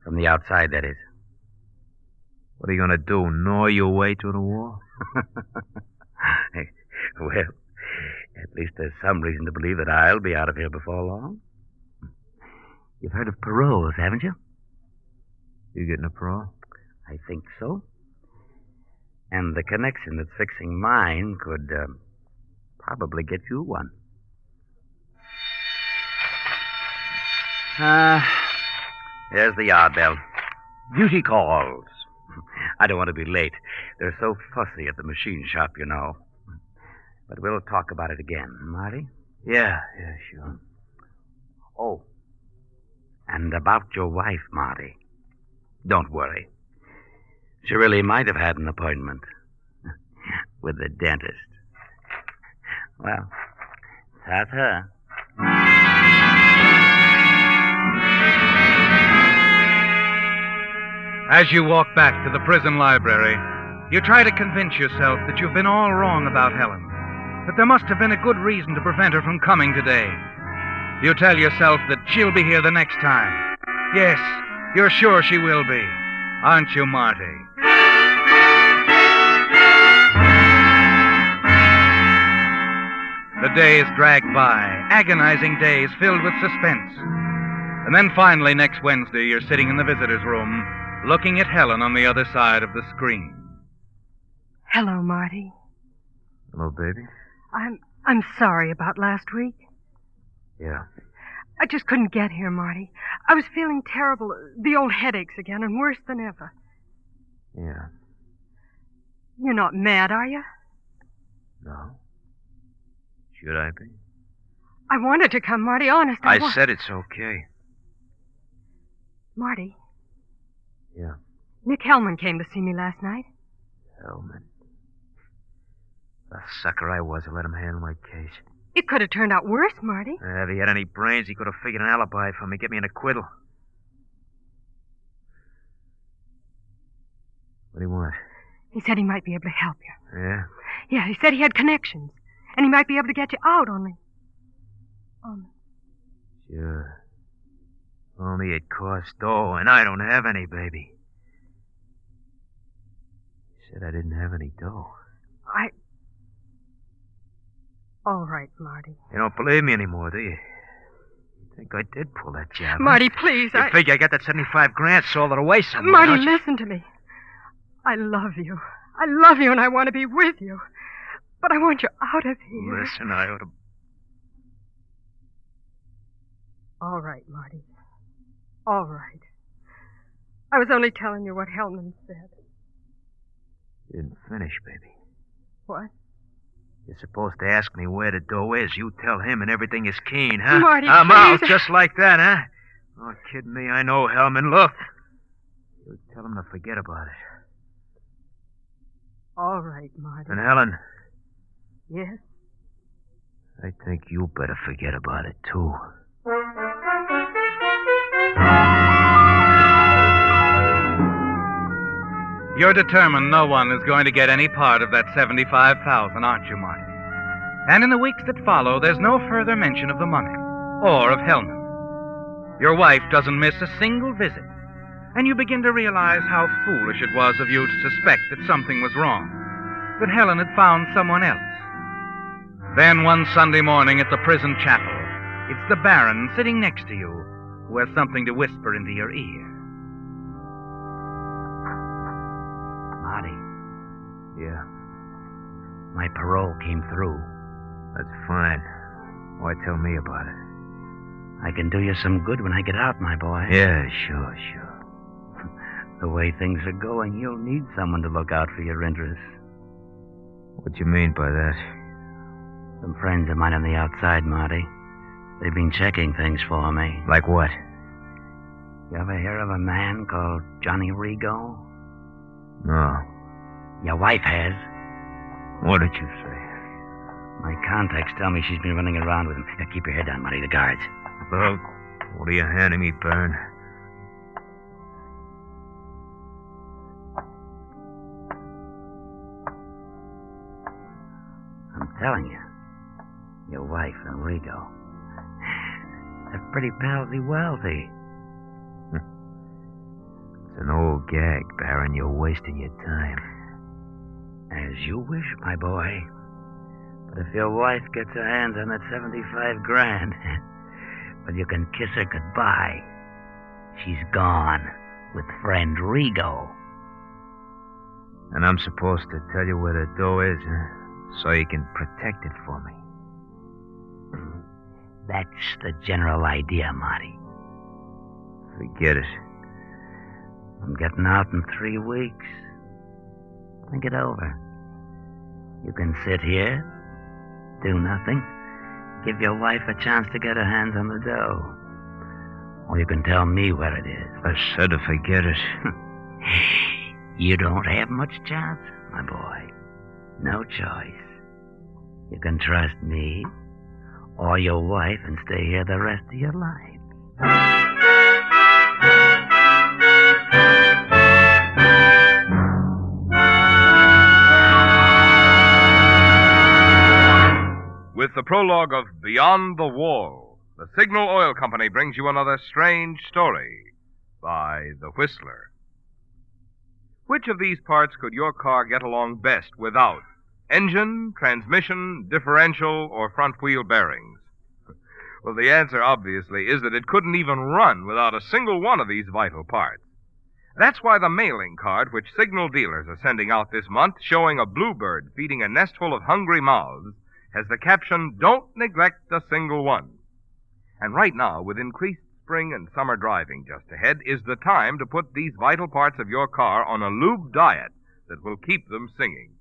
From the outside, that is. What are you going to do, gnaw your way through the wall? Well, at least there's some reason to believe that I'll be out of here before long. You've heard of paroles, haven't you? You getting a parole? I think so. And the connection that's fixing mine could probably get you one. Here's the yard bell. Duty calls. I don't want to be late. They're so fussy at the machine shop, you know. But we'll talk about it again, Marty? Yeah, sure. Oh, and about your wife, Marty. Don't worry. She really might have had an appointment with the dentist. Well, that's her. As you walk back to the prison library, you try to convince yourself that you've been all wrong about Helen, that there must have been a good reason to prevent her from coming today. You tell yourself that she'll be here the next time. Yes, you're sure she will be. Aren't you, Marty? The days drag by, agonizing days filled with suspense. And then finally, next Wednesday, you're sitting in the visitor's room, looking at Helen on the other side of the screen. Hello, Marty. Hello, baby. I'm sorry about last week. Yeah. I just couldn't get here, Marty. I was feeling terrible. The old headaches again, and worse than ever. Yeah. You're not mad, are you? No. Should I be? I wanted to come, Marty, honest. I said it's okay. Marty. Yeah. Nick Hellman came to see me last night. Hellman. The sucker I was to let him handle my case. It could have turned out worse, Marty. If he had any brains, he could have figured an alibi for me, get me an acquittal. What do you want? He said he might be able to help you. Yeah? Yeah, he said he had connections. And he might be able to get you out only. Sure. Only it costs dough, and I don't have any, baby. He said I didn't have any dough. All right, Marty. You don't believe me anymore, do you? You think I did pull that job? Marty, please, You figure I got that 75 grand sold it away somewhere, Marty, don't you? listen to me. I love you. I love you, and I want to be with you. But I want you out of here. Listen, I ought to... All right, Marty. All right. I was only telling you what Hellman said. You didn't finish, baby. What? You're supposed to ask me where the dough is. You tell him and everything is keen, huh? Marty, I'm please. out just like that, huh? Oh, kidding me? I know, Hellman. Look. You tell him to forget about it. All right, Marty. And Helen, Yes? I think you better forget about it, too. You're determined no one is going to get any part of that $75,000, aren't you, Marty? And in the weeks that follow, there's no further mention of the money or of Hellman. Your wife doesn't miss a single visit, and you begin to realize how foolish it was of you to suspect that something was wrong, that Helen had found someone else. Then one Sunday morning at the prison chapel, it's the Baron sitting next to you who has something to whisper into your ear. Marty, Yeah, my parole came through. that's fine. Why tell me about it? I can do you some good when I get out, my boy. Yeah, sure. The way things are going, you'll need someone to look out for your interests. What do you mean by that? Some friends of mine on the outside, Marty. They've been checking things for me. Like what? You ever hear of a man called Johnny Rigo? No. Your wife has. What did you say? My contacts tell me she's been running around with him. Now, keep your head down, Marty. The guards. Look, what are you handing me, Baron? I'm telling you. Your wife and Rigo. They're pretty palsy wealthy. It's an old gag, Baron. You're wasting your time. As you wish, my boy. But if your wife gets her hands on that 75 grand, Well, you can kiss her goodbye. She's gone with friend Rigo. And I'm supposed to tell you where the door is, so you can protect it for me. That's the general idea, Marty. Forget it. I'm getting out in 3 weeks. Think it over. You can sit here, do nothing, give your wife a chance to get her hands on the dough. Or you can tell me where it is. I said to forget it. You don't have much chance, my boy. No choice. You can trust me or your wife and stay here the rest of your life. With the prologue of Beyond the Wall, the Signal Oil Company brings you another strange story by The Whistler. Which of these parts could your car get along best without? Engine, transmission, differential, or front wheel bearings? Well, the answer, obviously, is that it couldn't even run without a single one of these vital parts. That's why the mailing card which Signal dealers are sending out this month, showing a bluebird feeding a nestful of hungry mouths, has the caption, "Don't neglect a single one." And right now, with increased spring and summer driving just ahead, is the time to put these vital parts of your car on a lube diet that will keep them singing.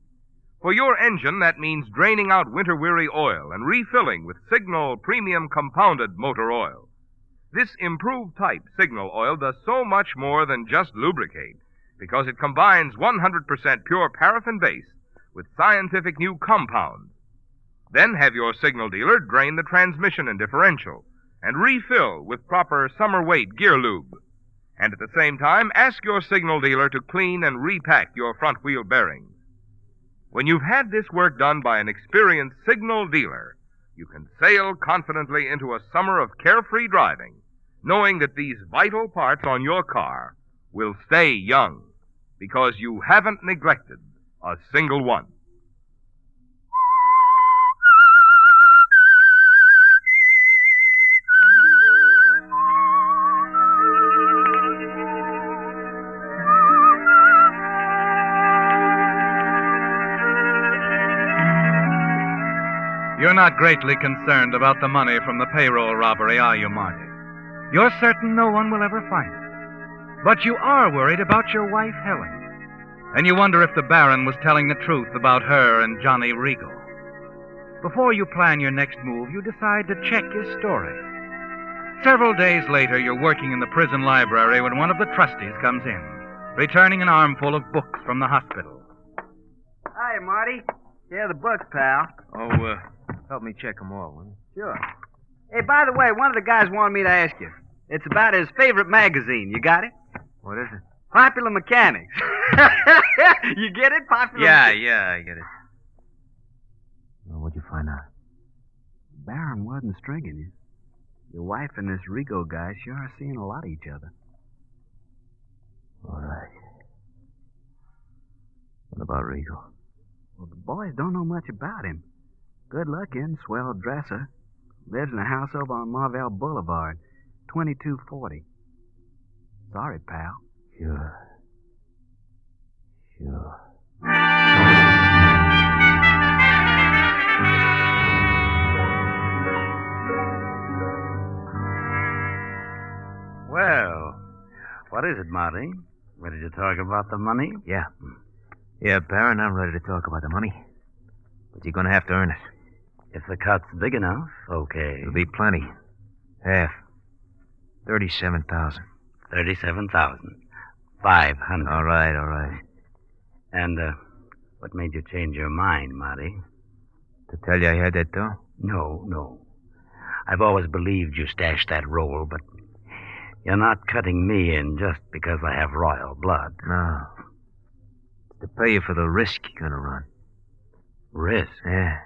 For your engine, that means draining out winter-weary oil and refilling with Signal Premium Compounded Motor Oil. This improved type Signal oil does so much more than just lubricate, because it combines 100% pure paraffin base with scientific new compounds. Then have your Signal dealer drain the transmission and differential and refill with proper summer weight gear lube. And at the same time, ask your Signal dealer to clean and repack your front wheel bearings. When you've had this work done by an experienced Signal dealer, you can sail confidently into a summer of carefree driving, knowing that these vital parts on your car will stay young, because you haven't neglected a single one. You're not greatly concerned about the money from the payroll robbery, are you, Marty? You're certain no one will ever find it. But you are worried about your wife, Helen. And you wonder if the Baron was telling the truth about her and Johnny Rigo. Before you plan your next move, you decide to check his story. Several days later, you're working in the prison library when one of the trustees comes in, returning an armful of books from the hospital. Hi, Marty. Yeah, the books, pal. Oh, help me check them all, will you? Sure. Hey, by the way, one of the guys wanted me to ask you. It's about his favorite magazine. You got it? What is it? Popular Mechanics. You get it? Popular Yeah, I get it. Well, what'd you find out? Baron wasn't stringing you. Your wife and this Rigo guy sure are seeing a lot of each other. All right. What about Rigo? Well, the boys don't know much about him. Good-looking, swell dresser. Lives in a house over on Marvell Boulevard, 2240. Sorry, pal. Sure. Well, what is it, Marty? Ready to talk about the money? Yeah. Yeah, Baron, I'm ready to talk about the money. But you're going to have to earn it. If the cut's big enough, okay. It'll be plenty. Half. 37,000. 37,500. All right. And, what made you change your mind, Marty? To tell you I had that dough? No. I've always believed you stashed that roll, but you're not cutting me in just because I have royal blood. No. It's to pay you for the risk you're going to run. Risk? Yeah.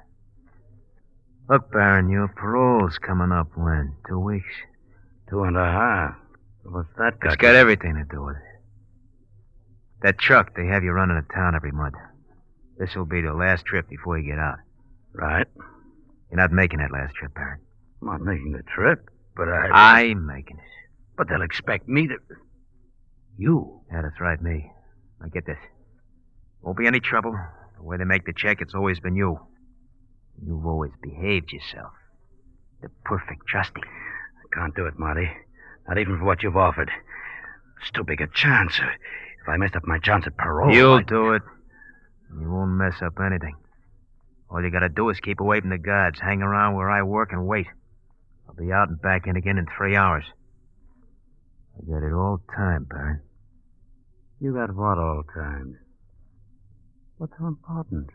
Look, Baron, your parole's coming up when? 2 weeks? 2.5. What's that got? It's got everything to do with it. That truck they have you running to town every month. This will be the last trip before you get out. Right. You're not making that last trip, Baron. I'm not making the trip. But I'm making it. But they'll expect me to... You? Yeah, that's right, me. Now get this. Won't be any trouble. The way they make the check, it's always been you. You've always behaved yourself. The perfect trusty. I can't do it, Marty. Not even for what you've offered. It's too big a chance. If I messed up my chance at parole... You'll do it. You won't mess up anything. All you gotta do is keep away from the guards, hang around where I work, and wait. I'll be out and back in again in 3 hours. I got it all timed, Baron. You got what all timed? What's so important?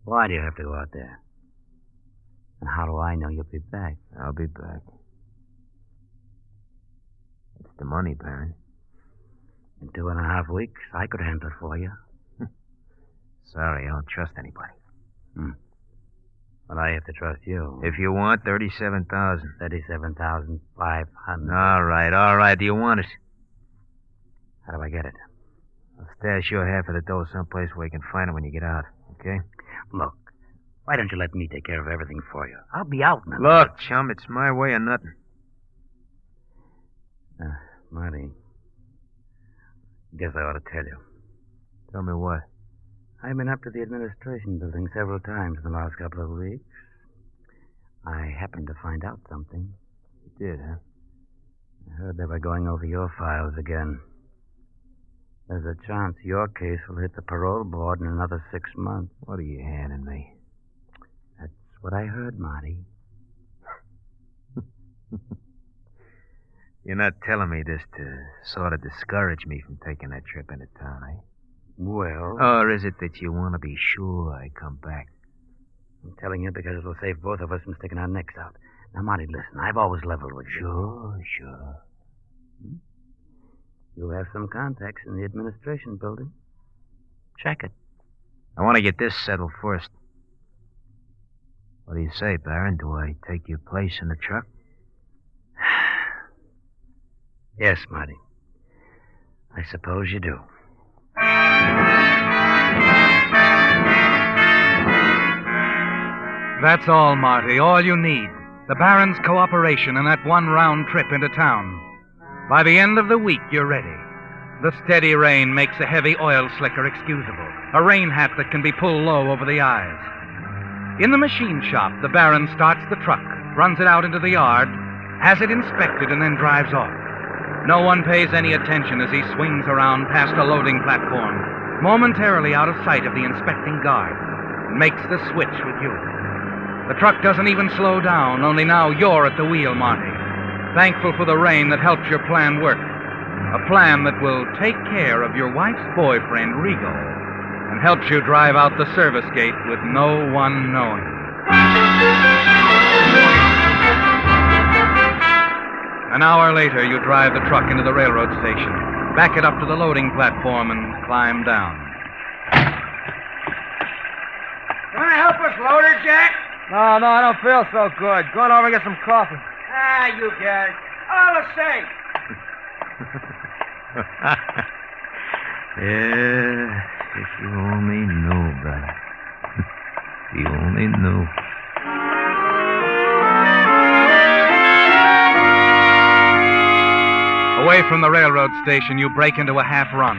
Why do you have to go out there? And how do I know you'll be back? I'll be back. It's the money, Baron. In 2.5 weeks, I could handle it for you. Sorry, I don't trust anybody. But I have to trust you. If you want, 37,000. 37,500. All right. Do you want it? How do I get it? I'll stash your half of the dough someplace where you can find it when you get out, okay? Look, why don't you let me take care of everything for you? I'll be out in a Look, chum, it's my way or nothing. Marty, guess I ought to tell you. Tell me what? I've been up to the administration building several times in the last couple of weeks. I happened to find out something. You did, huh? I heard they were going over your files again. There's a chance your case will hit the parole board in another 6 months. What are you handing me? That's what I heard, Marty. You're not telling me this to sort of discourage me from taking that trip into town, eh? Well... Or is it that you want to be sure I come back? I'm telling you because it'll save both of us from sticking our necks out. Now, Marty, listen, I've always leveled with you. Sure. You have some contacts in the administration building. Check it. I want to get this settled first. What do you say, Baron? Do I take your place in the truck? Yes, Marty. I suppose you do. That's all, Marty. All you need. The Baron's cooperation and that one round trip into town. By the end of the week, you're ready. The steady rain makes a heavy oil slicker excusable. A rain hat that can be pulled low over the eyes. In the machine shop, the Baron starts the truck, runs it out into the yard, has it inspected, and then drives off. No one pays any attention as he swings around past a loading platform, momentarily out of sight of the inspecting guard, and makes the switch with you. The truck doesn't even slow down, only now you're at the wheel, Marty. Thankful for the rain that helped your plan work. A plan that will take care of your wife's boyfriend, Rigo, and helps you drive out the service gate with no one knowing. An hour later, you drive the truck into the railroad station, back it up to the loading platform, and climb down. You want to help us load her, Jack? No, I don't feel so good. Going over and get some coffee. You guys. All the same. Yeah, if you only knew, brother. If you only knew. Away from the railroad station, you break into a half run.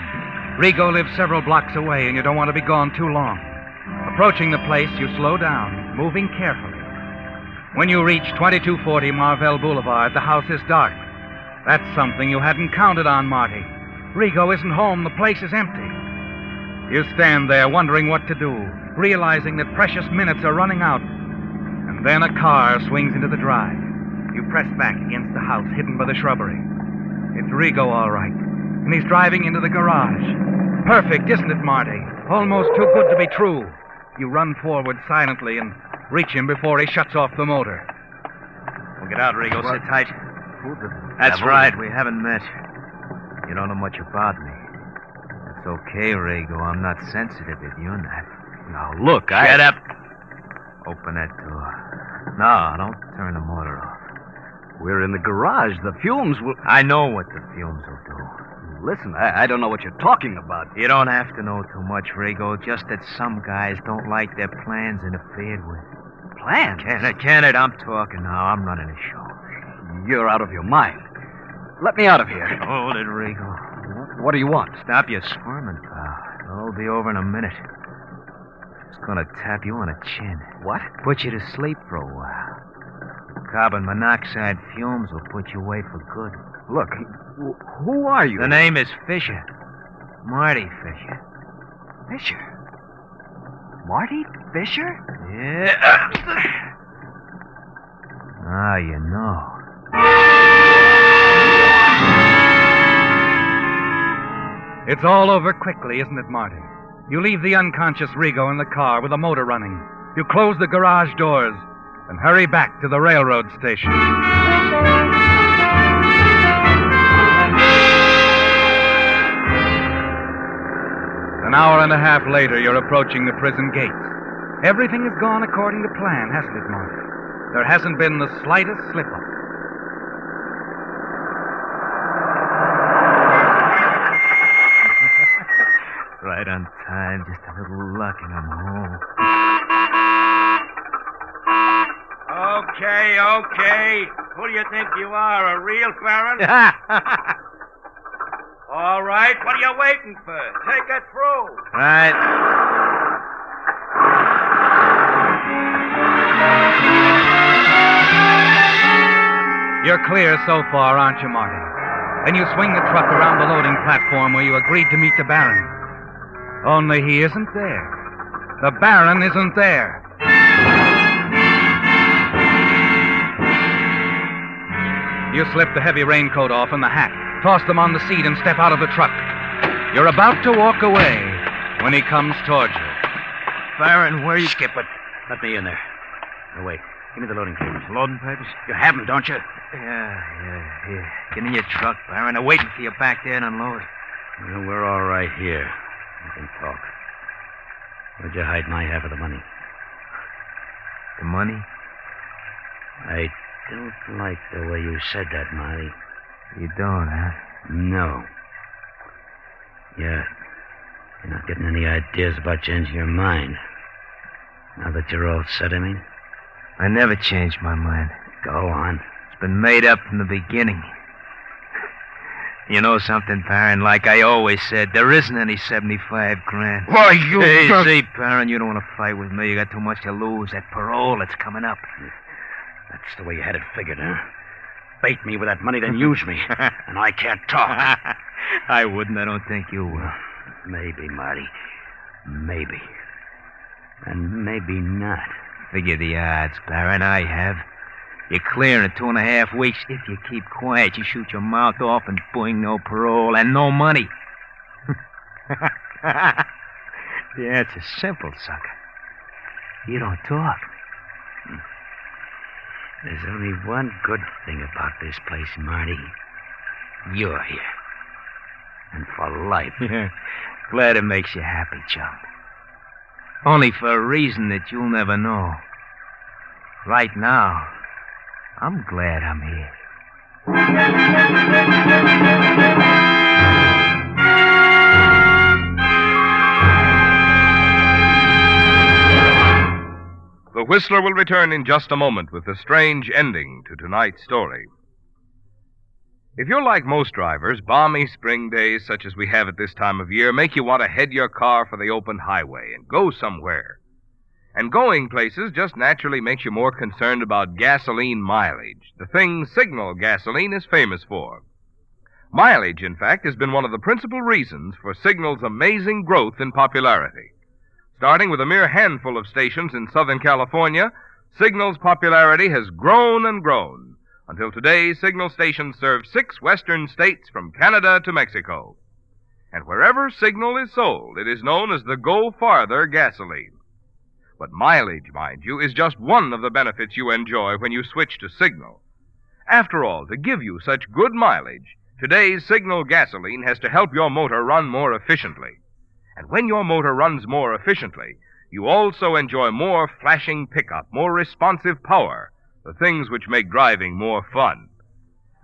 Rigo lives several blocks away, and you don't want to be gone too long. Approaching the place, you slow down, moving carefully. When you reach 2240 Marvell Boulevard, the house is dark. That's something you hadn't counted on, Marty. Rigo isn't home. The place is empty. You stand there wondering what to do, realizing that precious minutes are running out. And then a car swings into the drive. You press back against the house, hidden by the shrubbery. It's Rigo, all right. And he's driving into the garage. Perfect, isn't it, Marty? Almost too good to be true. You run forward silently and reach him before he shuts off the motor. Well, get out, Rigo. Sit tight. That's right. We haven't met. You don't know much about me. That's okay, Rigo. I'm not sensitive if you're not. Now, look, Shut up. Open that door. No, don't turn the motor off. We're in the garage. The fumes will... I know what the fumes will do. Listen, I don't know what you're talking about. You don't have to know too much, Rigo. Just that some guys don't like their plans interfered with. Plans? Can it? I'm talking now. I'm running a show. You're out of your mind. Let me out of here. Hold it, Rico. What do you want? Stop your squirming, pal. It'll be over in a minute. It's gonna tap you on the chin. What? Put you to sleep for a while. Carbon monoxide fumes will put you away for good. Look, who are you? The name is Fisher. Marty Fisher. Fisher? Marty Fisher? Yeah. Ah, you know. It's all over quickly, isn't it, Marty? You leave the unconscious Rigo in the car with the motor running. You close the garage doors and hurry back to the railroad station. An hour and a half later, you're approaching the prison gates. Everything has gone according to plan, hasn't it, Marty? There hasn't been the slightest slip-up. Right on time. Just a little luck and I'm home. Okay. Who do you think you are, a real Baron? All right, what are you waiting for? Take it through. Right. You're clear so far, aren't you, Marty? Then you swing the truck around the loading platform where you agreed to meet the Baron. Only he isn't there. The Baron isn't there. You slip the heavy raincoat off and the hat, toss them on the seat, and step out of the truck. You're about to walk away when he comes towards you. Baron, where you... Skip it. Let me in there. No, wait. Give me the loading papers. Loading papers? You have them, don't you? Yeah. Get in your truck, Baron. They're waiting for you back there to unload. Well, we're all right here. We can talk. Where'd you hide my half of the money? The money? I don't like the way you said that, Marty. You don't, huh? No. You're not getting any ideas about changing your mind. Now that you're all set, I mean? I never changed my mind. Go on. It's been made up from the beginning. You know something, Baron? Like I always said, there isn't any 75 grand. Why, you... Hey, see, Baron, you don't want to fight with me. You got too much to lose. That parole that's coming up. That's the way you had it figured, huh? Bait me with that money, then use me. And I can't talk. I wouldn't. I don't think you will. Maybe, Marty. Maybe. And maybe not. Figure the odds, Baron. I have. You're clear in 2.5 weeks. If you keep quiet, you shoot your mouth off and boing, no parole and no money. The answer's simple, sucker. You don't talk. There's only one good thing about this place, Marty. You're here. And for life. Glad it makes you happy, chum. Only for a reason that you'll never know. Right now, I'm glad I'm here. The Whistler will return in just a moment with the strange ending to tonight's story. If you're like most drivers, balmy spring days such as we have at this time of year make you want to head your car for the open highway and go somewhere. And going places just naturally makes you more concerned about gasoline mileage, the thing Signal gasoline is famous for. Mileage, in fact, has been one of the principal reasons for Signal's amazing growth in popularity. Starting with a mere handful of stations in Southern California, Signal's popularity has grown and grown, until today Signal stations serve 6 western states from Canada to Mexico. And wherever Signal is sold, it is known as the Go Farther gasoline. But mileage, mind you, is just one of the benefits you enjoy when you switch to Signal. After all, to give you such good mileage, today's Signal gasoline has to help your motor run more efficiently. And when your motor runs more efficiently, you also enjoy more flashing pickup, more responsive power, the things which make driving more fun.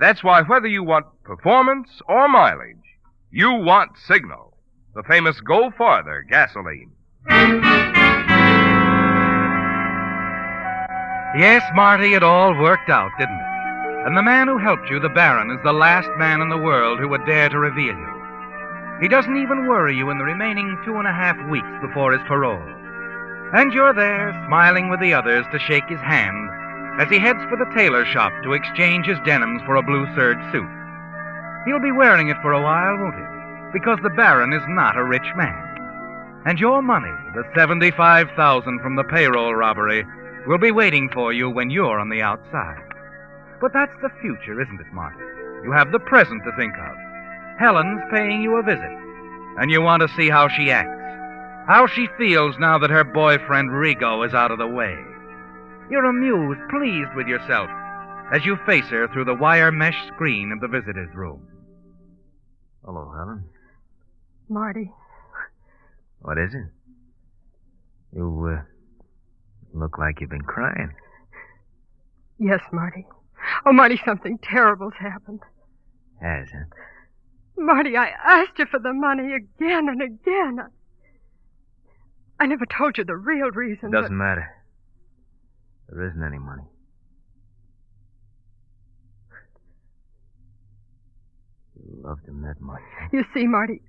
That's why whether you want performance or mileage, you want Signal, the famous Go Farther gasoline. Yes, Marty, it all worked out, didn't it? And the man who helped you, the Baron, is the last man in the world who would dare to reveal you. He doesn't even worry you in the remaining 2.5 weeks before his parole. And you're there, smiling with the others, to shake his hand as he heads for the tailor shop to exchange his denims for a blue serge suit. He'll be wearing it for a while, won't he? Because the Baron is not a rich man. And your money, the $75,000 from the payroll robbery, will be waiting for you when you're on the outside. But that's the future, isn't it, Marty? You have the present to think of. Helen's paying you a visit, and you want to see how she acts, how she feels now that her boyfriend Rigo is out of the way. You're amused, pleased with yourself, as you face her through the wire mesh screen of the visitor's room. Hello, Helen. Marty. What is it? You, look like you've been crying. Yes, Marty. Oh, Marty, something terrible's happened. Has it? Marty, I asked you for the money again and again. I never told you the real reason. It doesn't matter. There isn't any money. You loved him that much. Huh? You see, Marty,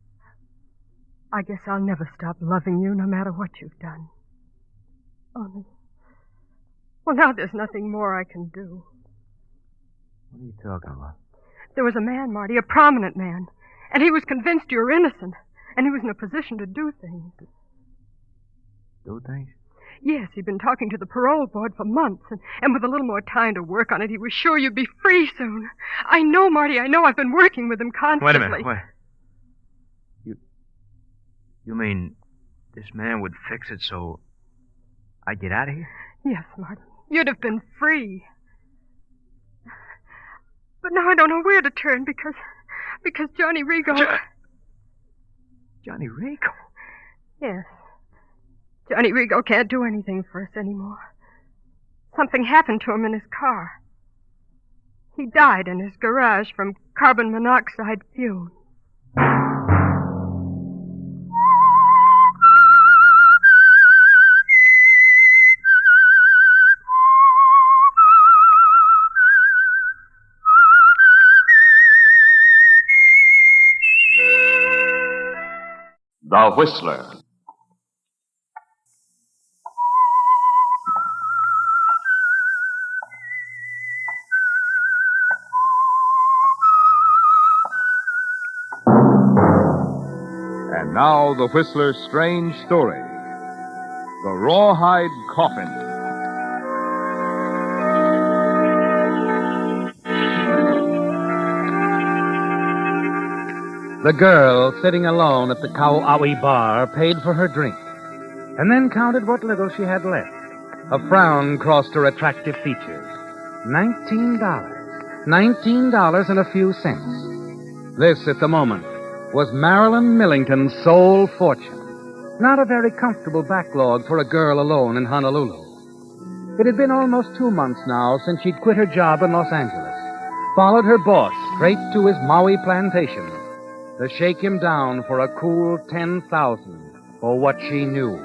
I guess I'll never stop loving you no matter what you've done. Only, well, now there's nothing more I can do. What are you talking about? There was a man, Marty, a prominent man, and he was convinced you're innocent, and he was in a position to do things. Do things? Yes, he'd been talking to the parole board for months, and with a little more time to work on it, he was sure you'd be free soon. I know, Marty, I know. I've been working with him constantly. Wait a minute, wait. You mean this man would fix it so I'd get out of here? Yes, Marty. You'd have been free. But now I don't know where to turn because Johnny Rigo... Johnny Rigo? Yes. Johnny Rigo can't do anything for us anymore. Something happened to him in his car. He died in his garage from carbon monoxide fumes. The Whistler. And now the Whistler's strange story. The Rawhide Coffin. The girl, sitting alone at the Kauaui bar, paid for her drink, and then counted what little she had left. A frown crossed her attractive features. $19. $19 and a few cents. This, at the moment, was Marilyn Millington's sole fortune. Not a very comfortable backlog for a girl alone in Honolulu. It had been almost 2 months now since she'd quit her job in Los Angeles, followed her boss straight to his Maui plantation to shake him down for a cool $10,000 for what she knew.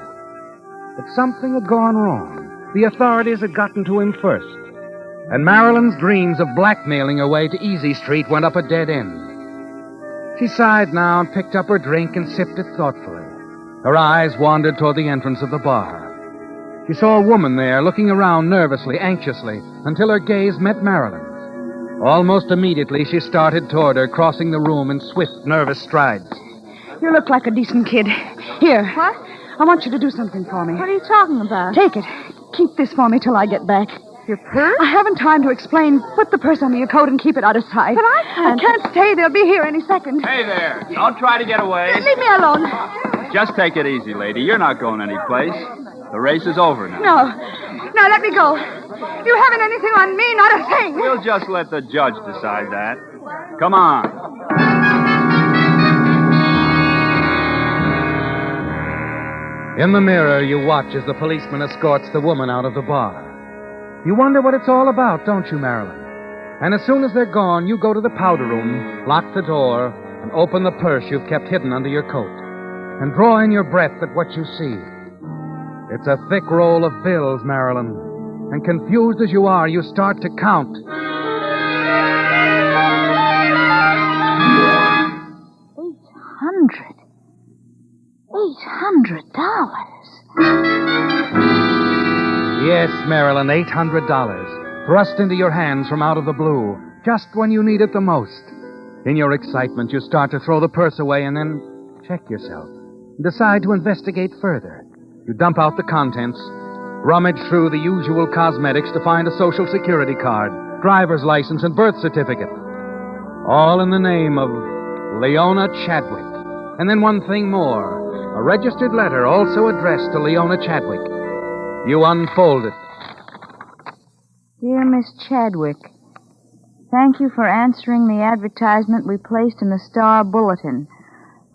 But something had gone wrong. The authorities had gotten to him first, and Marilyn's dreams of blackmailing her way to Easy Street went up a dead end. She sighed now and picked up her drink and sipped it thoughtfully. Her eyes wandered toward the entrance of the bar. She saw a woman there looking around nervously, anxiously, until her gaze met Marilyn's. Almost immediately, she started toward her, crossing the room in swift, nervous strides. You look like a decent kid. Here. What? I want you to do something for me. What are you talking about? Take it. Keep this for me till I get back. Your purse? I haven't time to explain. Put the purse under your coat and keep it out of sight. But I can't. I can't stay. They'll be here any second. Hey there. Don't try to get away. Leave me alone. Just take it easy, lady. You're not going anyplace. The race is over now. No. No, let me go. You haven't anything on me, not a thing. We'll just let the judge decide that. Come on. In the mirror, you watch as the policeman escorts the woman out of the bar. You wonder what it's all about, don't you, Marilyn? And as soon as they're gone, you go to the powder room, lock the door, and open the purse you've kept hidden under your coat, and draw in your breath at what you see. It's a thick roll of bills, Marilyn. And confused as you are, you start to count. Marilyn, $800 thrust into your hands from out of the blue, just when you need it the most. In your excitement, you start to throw the purse away and then check yourself. Decide to investigate further. You dump out the contents, rummage through the usual cosmetics to find a Social Security card, driver's license, and birth certificate. All in the name of Leona Chadwick. And then one thing more. A registered letter also addressed to Leona Chadwick. You unfold it. Dear Miss Chadwick, thank you for answering the advertisement we placed in the Star Bulletin.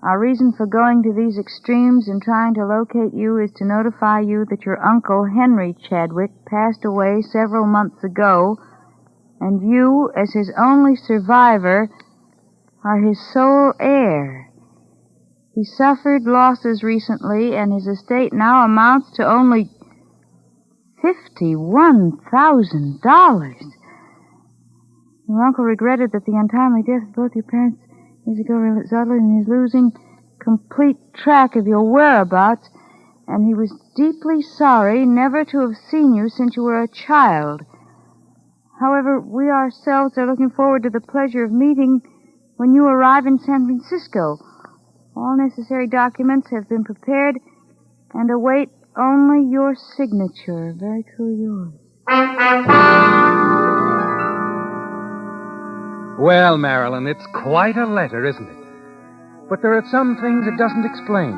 Our reason for going to these extremes in trying to locate you is to notify you that your uncle, Henry Chadwick, passed away several months ago, and you, as his only survivor, are his sole heir. He suffered losses recently, and his estate now amounts to only $51,000. Your uncle regretted that the untimely death of both your parents years ago resulted in his losing complete track of your whereabouts, and he was deeply sorry never to have seen you since you were a child. However, we ourselves are looking forward to the pleasure of meeting when you arrive in San Francisco. All necessary documents have been prepared and await only your signature. Very truly yours. Well, Marilyn, it's quite a letter, isn't it? But there are some things it doesn't explain.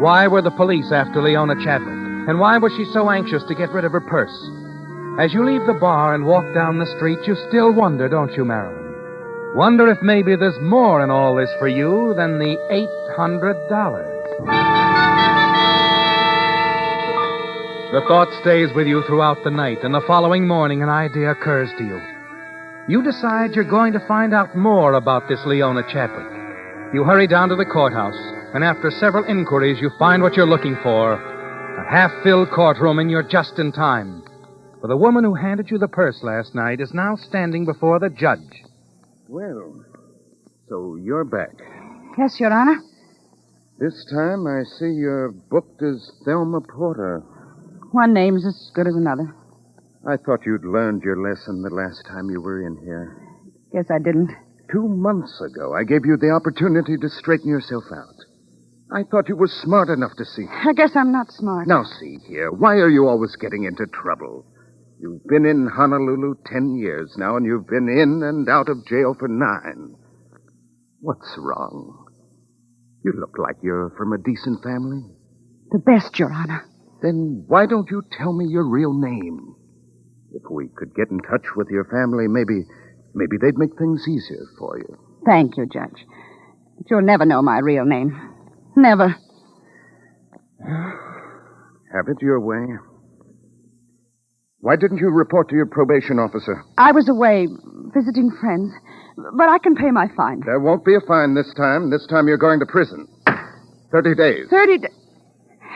Why were the police after Leona Chadwick? And why was she so anxious to get rid of her purse? As you leave the bar and walk down the street, you still wonder, don't you, Marilyn? Wonder if maybe there's more in all this for you than the $800. The thought stays with you throughout the night, and the following morning an idea occurs to you. You decide you're going to find out more about this Leona Chadwick. You hurry down to the courthouse, and after several inquiries, you find what you're looking for. A half-filled courtroom, and you're just in time. For the woman who handed you the purse last night is now standing before the judge. Well, so you're back. Yes, Your Honor. This time I see you're booked as Thelma Porter. One name's as good as another. I thought you'd learned your lesson the last time you were in here. Guess I didn't. 2 months ago, I gave you the opportunity to straighten yourself out. I thought you were smart enough to see. I guess I'm not smart. Now, see here. Why are you always getting into trouble? You've been in Honolulu 10 years now, and you've been in and out of jail for 9. What's wrong? You look like you're from a decent family. The best, Your Honor. Then why don't you tell me your real name? If we could get in touch with your family, maybe they'd make things easier for you. Thank you, Judge. But you'll never know my real name. Never. Have it your way. Why didn't you report to your probation officer? I was away visiting friends, but I can pay my fine. There won't be a fine this time. This time you're going to prison. 30 days. 30 days?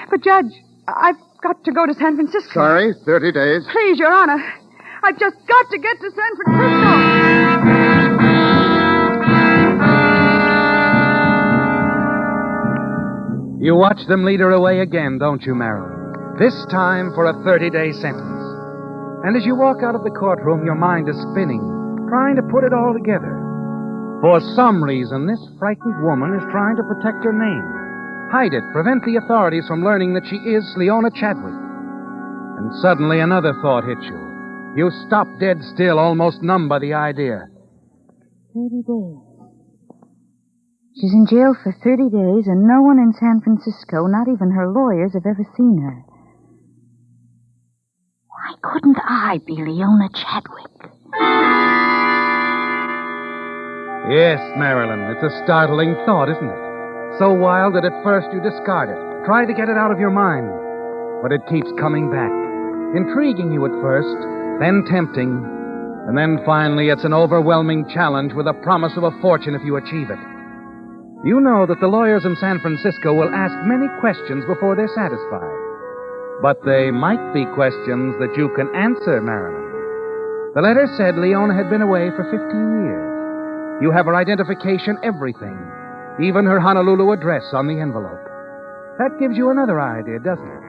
But, Judge, I've got to go to San Francisco. Sorry, 30 days. Please, Your Honor. I've just got to get to San Francisco. You watch them lead her away again, don't you, Marilyn? This time for a 30-day sentence. And as you walk out of the courtroom, your mind is spinning, trying to put it all together. For some reason, this frightened woman is trying to protect her name. Hide it, prevent the authorities from learning that she is Leona Chadwick. And suddenly another thought hits you. You stop dead still, almost numb by the idea. 30 days. She's in jail for 30 days, and no one in San Francisco, not even her lawyers, have ever seen her. Why couldn't I be Leona Chadwick? Yes, Marilyn, it's a startling thought, isn't it? So wild that at first you discard it, try to get it out of your mind. But it keeps coming back, intriguing you at first, then tempting, and then finally it's an overwhelming challenge with a promise of a fortune if you achieve it. You know that the lawyers in San Francisco will ask many questions before they're satisfied. But they might be questions that you can answer, Marilyn. The letter said Leona had been away for 15 years. You have her identification, everything, even her Honolulu address on the envelope. That gives you another idea, doesn't it?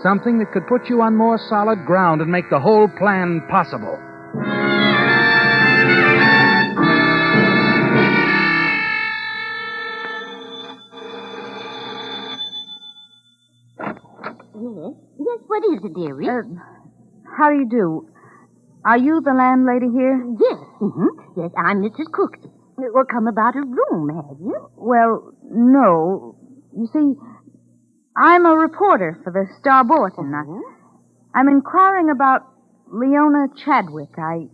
Something that could put you on more solid ground and make the whole plan possible. Yes, what is it, dearie? How do you do? Are you the landlady here? Yes. Mm-hmm. Yes, I'm Mrs. Cook. Well, come about a room, have you? Well, no. You see, I'm a reporter for the Star Bulletin. I'm inquiring about Leona Chadwick. I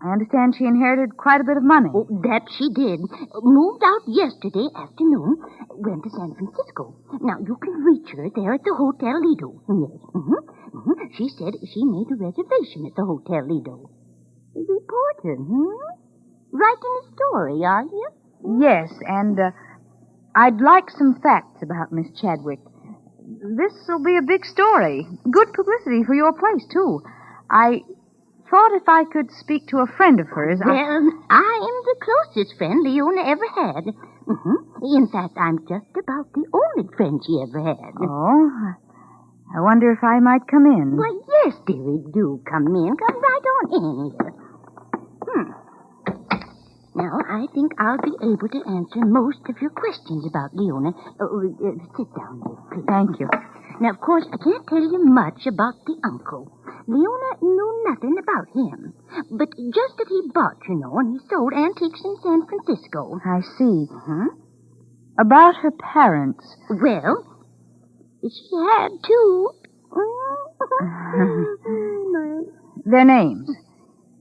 understand she inherited quite a bit of money. Oh, that she did. Moved out yesterday afternoon. Went to San Francisco. Now, you can reach her there at the Hotel Lido. Yes. She said she made a reservation at the Hotel Lido. Reporter, Writing a story, are you? Yes, and I'd like some facts about Miss Chadwick. This will be a big story. Good publicity for your place, too. I thought if I could speak to a friend of hers... Well, I am the closest friend Leona ever had. In fact, I'm just about the only friend she ever had. Oh, I wonder if I might come in. Why, yes, dearie, do come in. Come right on in here. Now, I think I'll be able to answer most of your questions about Leona. Sit down there, please. Thank you. Now, of course, I can't tell you much about the uncle. Leona knew nothing about him. But just that he bought, and he sold antiques in San Francisco. I see. About her parents. Well, she had two. Their names.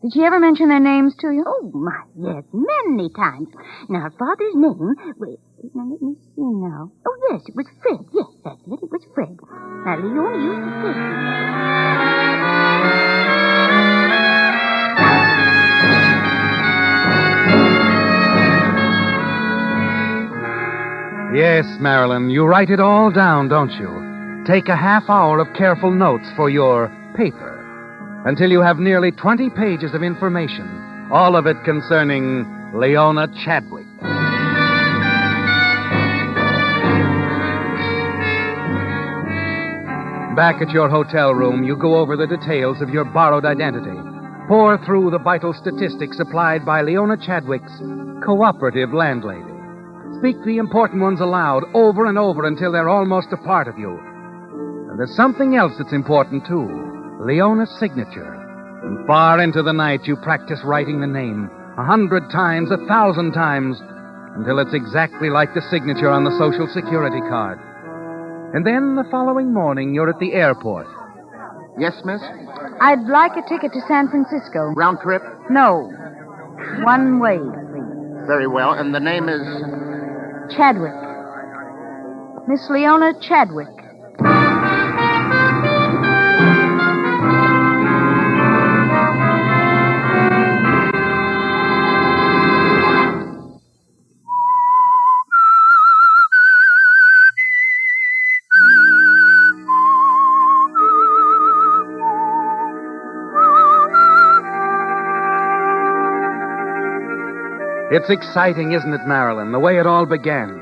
Did she ever mention their names to you? Oh, my, yes, many times. Now, her father's name... Wait, now, let me see now. Oh, yes, it was Fred. Yes, that's it. It was Fred. Now, Leona used to say... Yes, Marilyn, you write it all down, don't you? Take a half hour of careful notes for your paper. Until you have nearly 20 pages of information, all of it concerning Leona Chadwick. Back at your hotel room, you go over the details of your borrowed identity, pour through the vital statistics supplied by Leona Chadwick's cooperative landlady. Speak the important ones aloud over and over until they're almost a part of you. And there's something else that's important, too. Leona's signature. And far into the night, you practice writing the name 100 times, 1,000 times, until it's exactly like the signature on the Social Security card. And then the following morning, you're at the airport. Yes, miss? I'd like a ticket to San Francisco. Round trip? No. One way, please. Very well. And the name is? Chadwick. Miss Leona Chadwick. It's exciting, isn't it, Marilyn, the way it all began?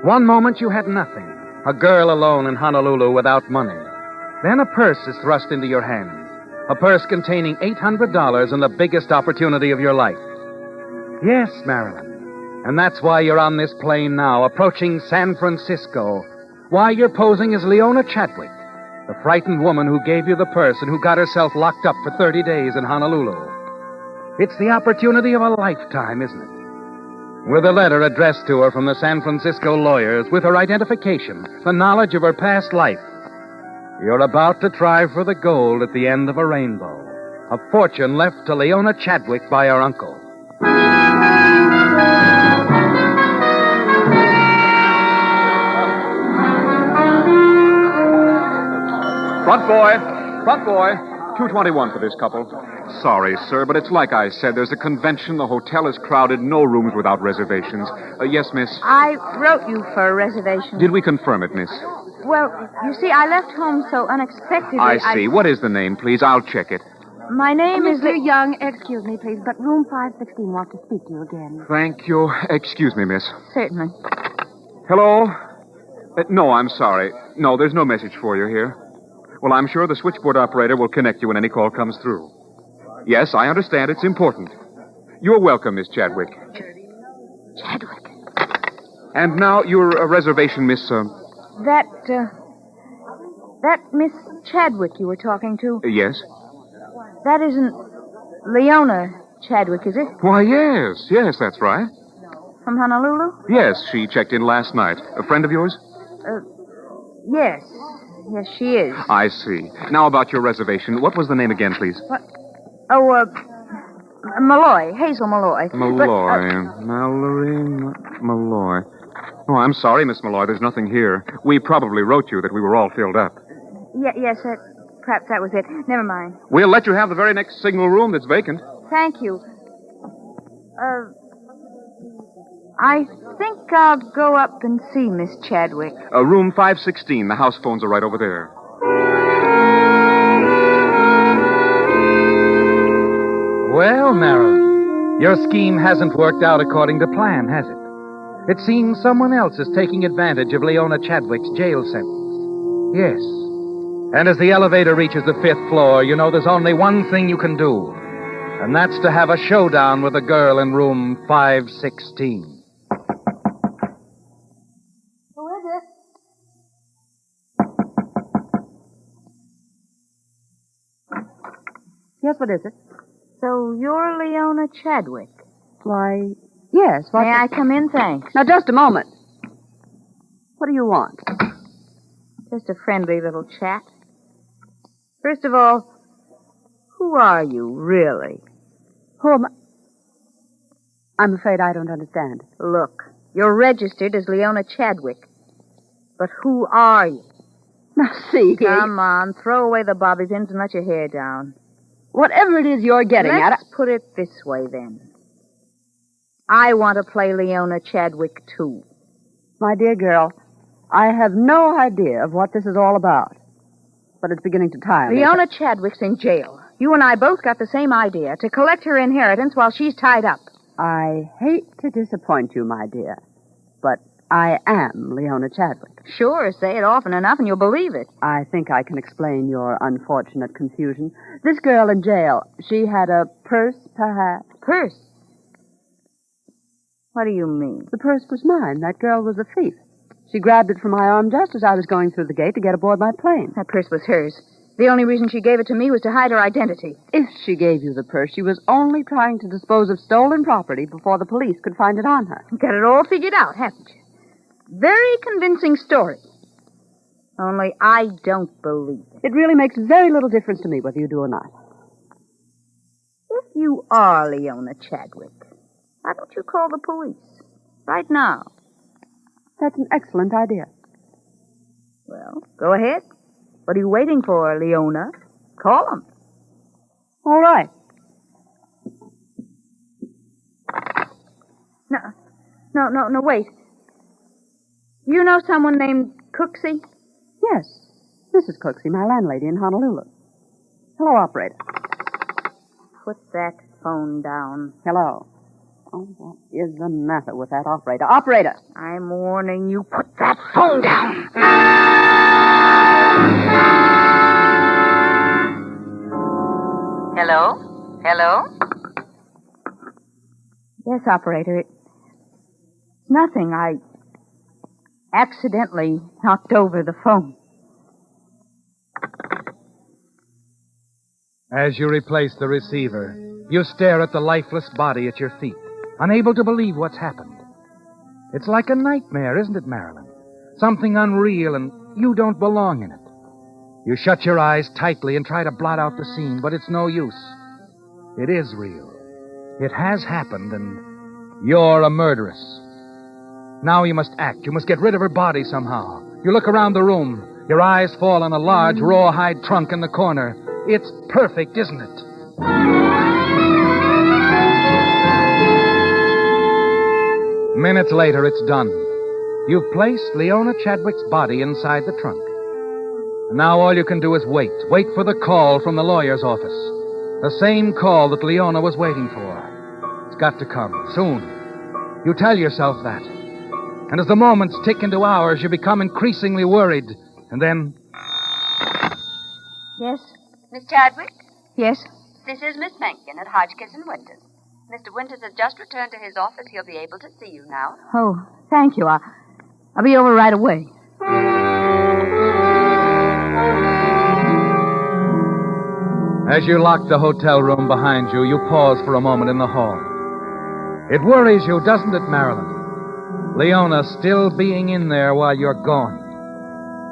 One moment you had nothing, a girl alone in Honolulu without money. Then a purse is thrust into your hand, a purse containing $800 and the biggest opportunity of your life. Yes, Marilyn, and that's why you're on this plane now, approaching San Francisco, why you're posing as Leona Chadwick, the frightened woman who gave you the purse and who got herself locked up for 30 days in Honolulu. It's the opportunity of a lifetime, isn't it? With a letter addressed to her from the San Francisco lawyers, with her identification, the knowledge of her past life, you're about to try for the gold at the end of a rainbow, a fortune left to Leona Chadwick by her uncle. Front boy. 221 for this couple. Sorry, sir, but it's like I said. There's a convention. The hotel is crowded. No rooms without reservations. Yes, miss? I wrote you for a reservation. Did we confirm it, miss? Well, you see, I left home so unexpectedly. I see. What is the name, please? I'll check it. My name is... Mr. Young, excuse me, please, but room 516 wants to speak to you again. Thank you. Excuse me, miss. Certainly. Hello? No, I'm sorry. No, there's no message for you here. Well, I'm sure the switchboard operator will connect you when any call comes through. Yes, I understand. It's important. You're welcome, Miss Chadwick. Chadwick. And now your reservation, Miss... That Miss Chadwick you were talking to, Yes? that isn't Leona Chadwick, is it? Why, yes, that's right. From Honolulu? Yes, she checked in last night. A friend of yours? Yes. Yes, she is. I see. Now about your reservation. What was the name again, please? What? Oh, Malloy. Hazel Malloy. Malloy. Mallory Malloy. Oh, I'm sorry, Miss Malloy. There's nothing here. We probably wrote you that we were all filled up. Yes, perhaps that was it. Never mind. We'll let you have the very next signal room that's vacant. Thank you. I think I'll go up and see Miss Chadwick. Room 516. The house phones are right over there. Well, Marilyn, your scheme hasn't worked out according to plan, has it? It seems someone else is taking advantage of Leona Chadwick's jail sentence. Yes. And as the elevator reaches the 5th floor, you know there's only one thing you can do. And that's to have a showdown with the girl in room 516. Who is it? Yes, what is it? So you're Leona Chadwick. Why, yes. What? May I come in, thanks? Now, just a moment. What do you want? Just a friendly little chat. First of all, who are you, really? Who am I? I'm afraid I don't understand. Look, you're registered as Leona Chadwick. But who are you? Now, see here. Come on, throw away the bobby pins and let your hair down. Whatever it is you're getting at... Let's put it this way, then. I want to play Leona Chadwick, too. My dear girl, I have no idea of what this is all about. But it's beginning to tire me. Leona Chadwick's in jail. You and I both got the same idea, to collect her inheritance while she's tied up. I hate to disappoint you, my dear, but I am Leona Chadwick. Sure, say it often enough and you'll believe it. I think I can explain your unfortunate confusion. This girl in jail, she had a purse, perhaps? Purse? What do you mean? The purse was mine. That girl was a thief. She grabbed it from my arm just as I was going through the gate to get aboard my plane. That purse was hers. The only reason she gave it to me was to hide her identity. If she gave you the purse, she was only trying to dispose of stolen property before the police could find it on her. Got it all figured out, haven't you? Very convincing story. Only I don't believe it. It really makes very little difference to me whether you do or not. If you are Leona Chadwick, why don't you call the police? Right now. That's an excellent idea. Well, go ahead. What are you waiting for, Leona? Call them. All right. No, wait. Do you know someone named Cooksey? Yes. Mrs. Cooksey, my landlady in Honolulu. Hello, operator. Put that phone down. Hello. Oh, what is the matter with that operator? Operator! I'm warning you, put that phone down. Hello? Yes, operator. It's nothing. I accidentally knocked over the phone. As you replace the receiver, you stare at the lifeless body at your feet, unable to believe what's happened. It's like a nightmare, isn't it, Marilyn? Something unreal, and you don't belong in it. You shut your eyes tightly and try to blot out the scene, but it's no use. It is real. It has happened, and you're a murderess. Now you must act. You must get rid of her body somehow. You look around the room. Your eyes fall on a large rawhide trunk in the corner. It's perfect, isn't it? Minutes later, it's done. You've placed Leona Chadwick's body inside the trunk. Now all you can do is wait. Wait for the call from the lawyer's office. The same call that Leona was waiting for. It's got to come, soon. You tell yourself that. And as the moments tick into hours, you become increasingly worried. And then... Yes? Miss Chadwick? Yes? This is Miss Mencken at Hodgkins and Winters. Mr. Winters has just returned to his office. He'll be able to see you now. Oh, thank you. I'll be over right away. As you lock the hotel room behind you, you pause for a moment in the hall. It worries you, doesn't it, Marilyn? Leona still being in there while you're gone.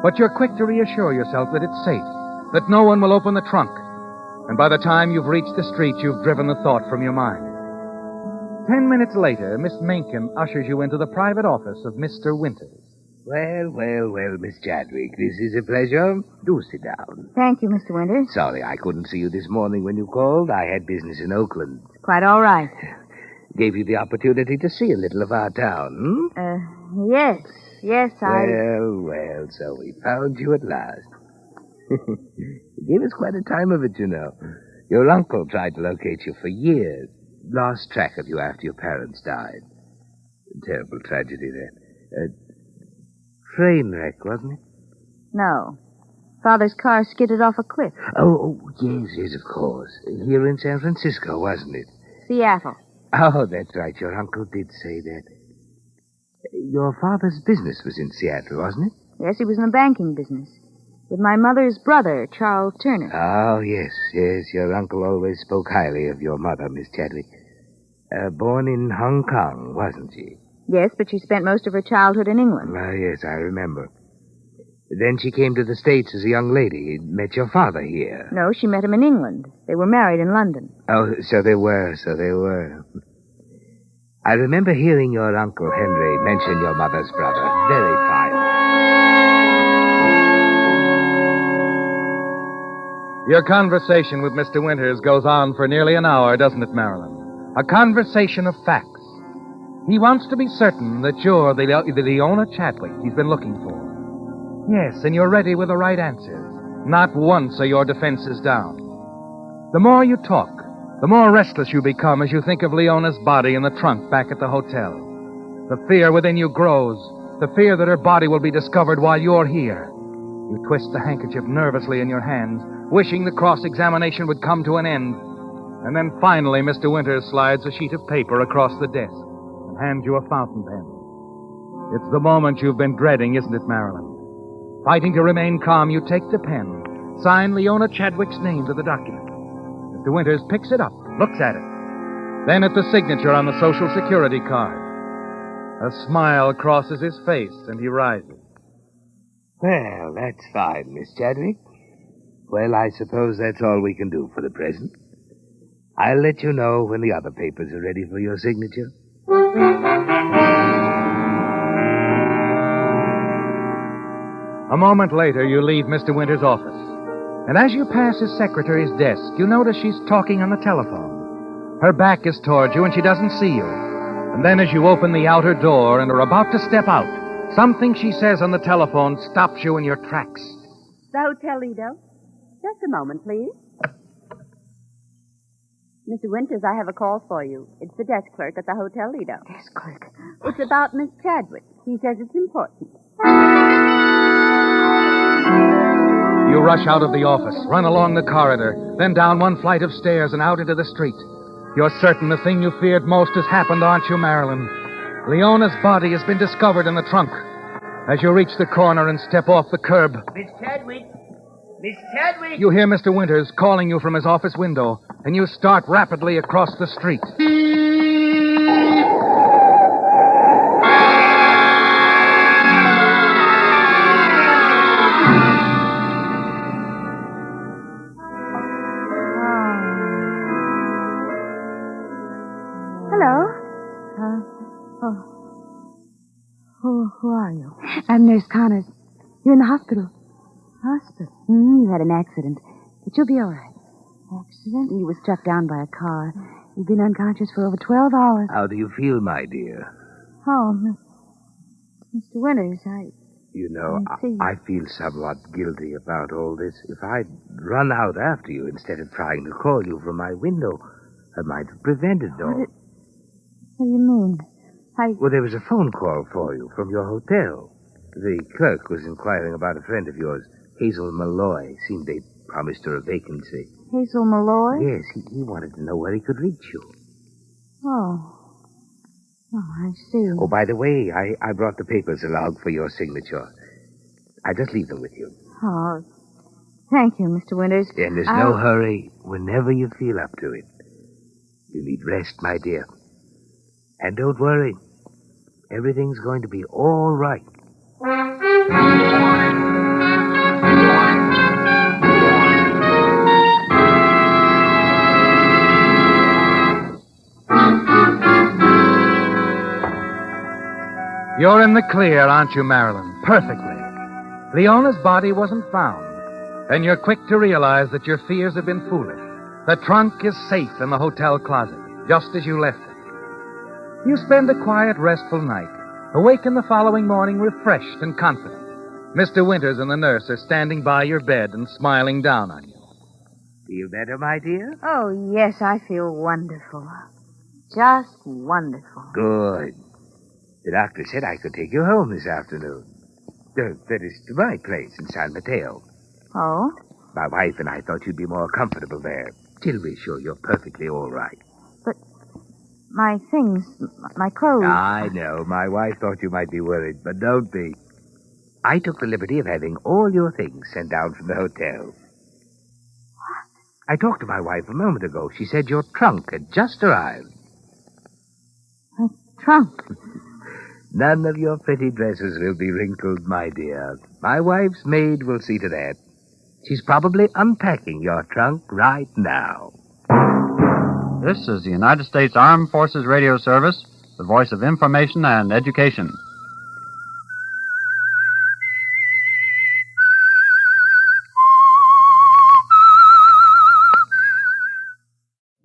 But you're quick to reassure yourself that it's safe, that no one will open the trunk. And by the time you've reached the street, you've driven the thought from your mind. 10 minutes later, Miss Mencken ushers you into the private office of Mr. Winters. Well, Miss Chadwick, this is a pleasure. Do sit down. Thank you, Mr. Winters. Sorry I couldn't see you this morning when you called. I had business in Oakland. Quite all right. Gave you the opportunity to see a little of our town, Yes. Yes, Well, so we found you at last. It gave us quite a time of it, you know. Your uncle tried to locate you for years. Lost track of you after your parents died. Terrible tragedy, that. Train wreck, wasn't it? No. Father's car skidded off a cliff. Oh, yes, of course. Here in San Francisco, wasn't it? Seattle. Oh, that's right. Your uncle did say that. Your father's business was in Seattle, wasn't it? Yes, he was in the banking business. With my mother's brother, Charles Turner. Oh, yes. Your uncle always spoke highly of your mother, Miss Chadwick. Born in Hong Kong, wasn't she? Yes, but she spent most of her childhood in England. Yes, I remember. Then she came to the States as a young lady. Met your father here. No, she met him in England. They were married in London. Oh, so they were. I remember hearing your Uncle Henry mention your mother's brother. Very fine. Your conversation with Mr. Winters goes on for nearly an hour, doesn't it, Marilyn? A conversation of facts. He wants to be certain that you're the Leona Chadwick he's been looking for. Yes, and you're ready with the right answers. Not once are your defenses down. The more you talk, the more restless you become as you think of Leona's body in the trunk back at the hotel. The fear within you grows, the fear that her body will be discovered while you're here. You twist the handkerchief nervously in your hands, wishing the cross-examination would come to an end. And then finally, Mr. Winters slides a sheet of paper across the desk and hands you a fountain pen. It's the moment you've been dreading, isn't it, Marilyn? Fighting to remain calm, you take the pen, sign Leona Chadwick's name to the document. Mr. Winters picks it up, looks at it. Then at the signature on the Social Security card. A smile crosses his face, and he rises. Well, that's fine, Miss Chadwick. Well, I suppose that's all we can do for the present. I'll let you know when the other papers are ready for your signature. A moment later, you leave Mr. Winters' office. And as you pass his secretary's desk, you notice she's talking on the telephone. Her back is toward you, and she doesn't see you. And then as you open the outer door and are about to step out, something she says on the telephone stops you in your tracks. The Hotel Lido. Just a moment, please. Mr. Winters, I have a call for you. It's the desk clerk at the Hotel Lido. Desk clerk? It's about Miss Chadwick. He says it's important. You rush out of the office, run along the corridor, then down one flight of stairs and out into the street. You're certain the thing you feared most has happened, aren't you, Marilyn? Leona's body has been discovered in the trunk. As you reach the corner and step off the curb, Miss Chadwick! Miss Chadwick! you hear Mr. Winters calling you from his office window, and you start rapidly across the street. Who are you? I'm Nurse Connors. You're in the hospital. Hospital? You had an accident, but you'll be all right. Accident? You were struck down by a car. You've been unconscious for over 12 hours. How do you feel, my dear? Oh, Mr. Winters, You know, I feel somewhat guilty about all this. If I'd run out after you instead of trying to call you from my window, I might have prevented it all. What do you mean? Well, there was a phone call for you from your hotel. The clerk was inquiring about a friend of yours, Hazel Malloy. Seemed they'd promised her a vacancy. Hazel Malloy? Yes, he wanted to know where he could reach you. Oh. Oh, I see. Oh, by the way, I brought the papers along for your signature. I'll just leave them with you. Oh, thank you, Mr. Winters. And there's no hurry whenever you feel up to it. You need rest, my dear. And don't worry. Everything's going to be all right. You're in the clear, aren't you, Marilyn? Perfectly. Leona's body wasn't found. And you're quick to realize that your fears have been foolish. The trunk is safe in the hotel closet, just as you left it. You spend a quiet, restful night. Awaken the following morning refreshed and confident. Mr. Winters and the nurse are standing by your bed and smiling down on you. Feel better, my dear? Oh, yes, I feel wonderful. Just wonderful. Good. The doctor said I could take you home this afternoon. That is to my place in San Mateo. Oh? My wife and I thought you'd be more comfortable there, till we're sure you're perfectly all right. But my things, my clothes... I know. My wife thought you might be worried, but don't be. I took the liberty of having all your things sent down from the hotel. What? I talked to my wife a moment ago. She said your trunk had just arrived. My trunk? None of your pretty dresses will be wrinkled, my dear. My wife's maid will see to that. She's probably unpacking your trunk right now. This is the United States Armed Forces Radio Service, the voice of information and education.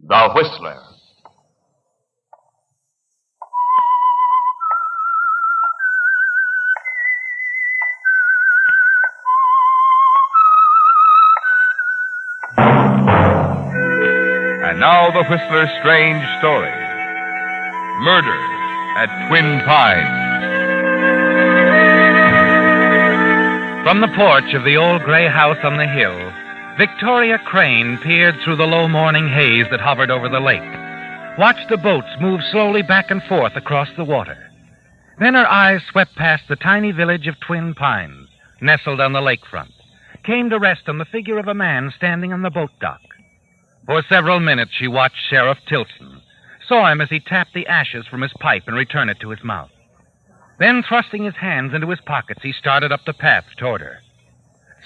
The Whistler. And now the Whistler's strange story. Murder at Twin Pines. From the porch of the old gray house on the hill, Victoria Crane peered through the low morning haze that hovered over the lake, watched the boats move slowly back and forth across the water. Then her eyes swept past the tiny village of Twin Pines, nestled on the lakefront, came to rest on the figure of a man standing on the boat dock. For several minutes she watched Sheriff Tilson, saw him as he tapped the ashes from his pipe and returned it to his mouth. Then, thrusting his hands into his pockets, he started up the path toward her.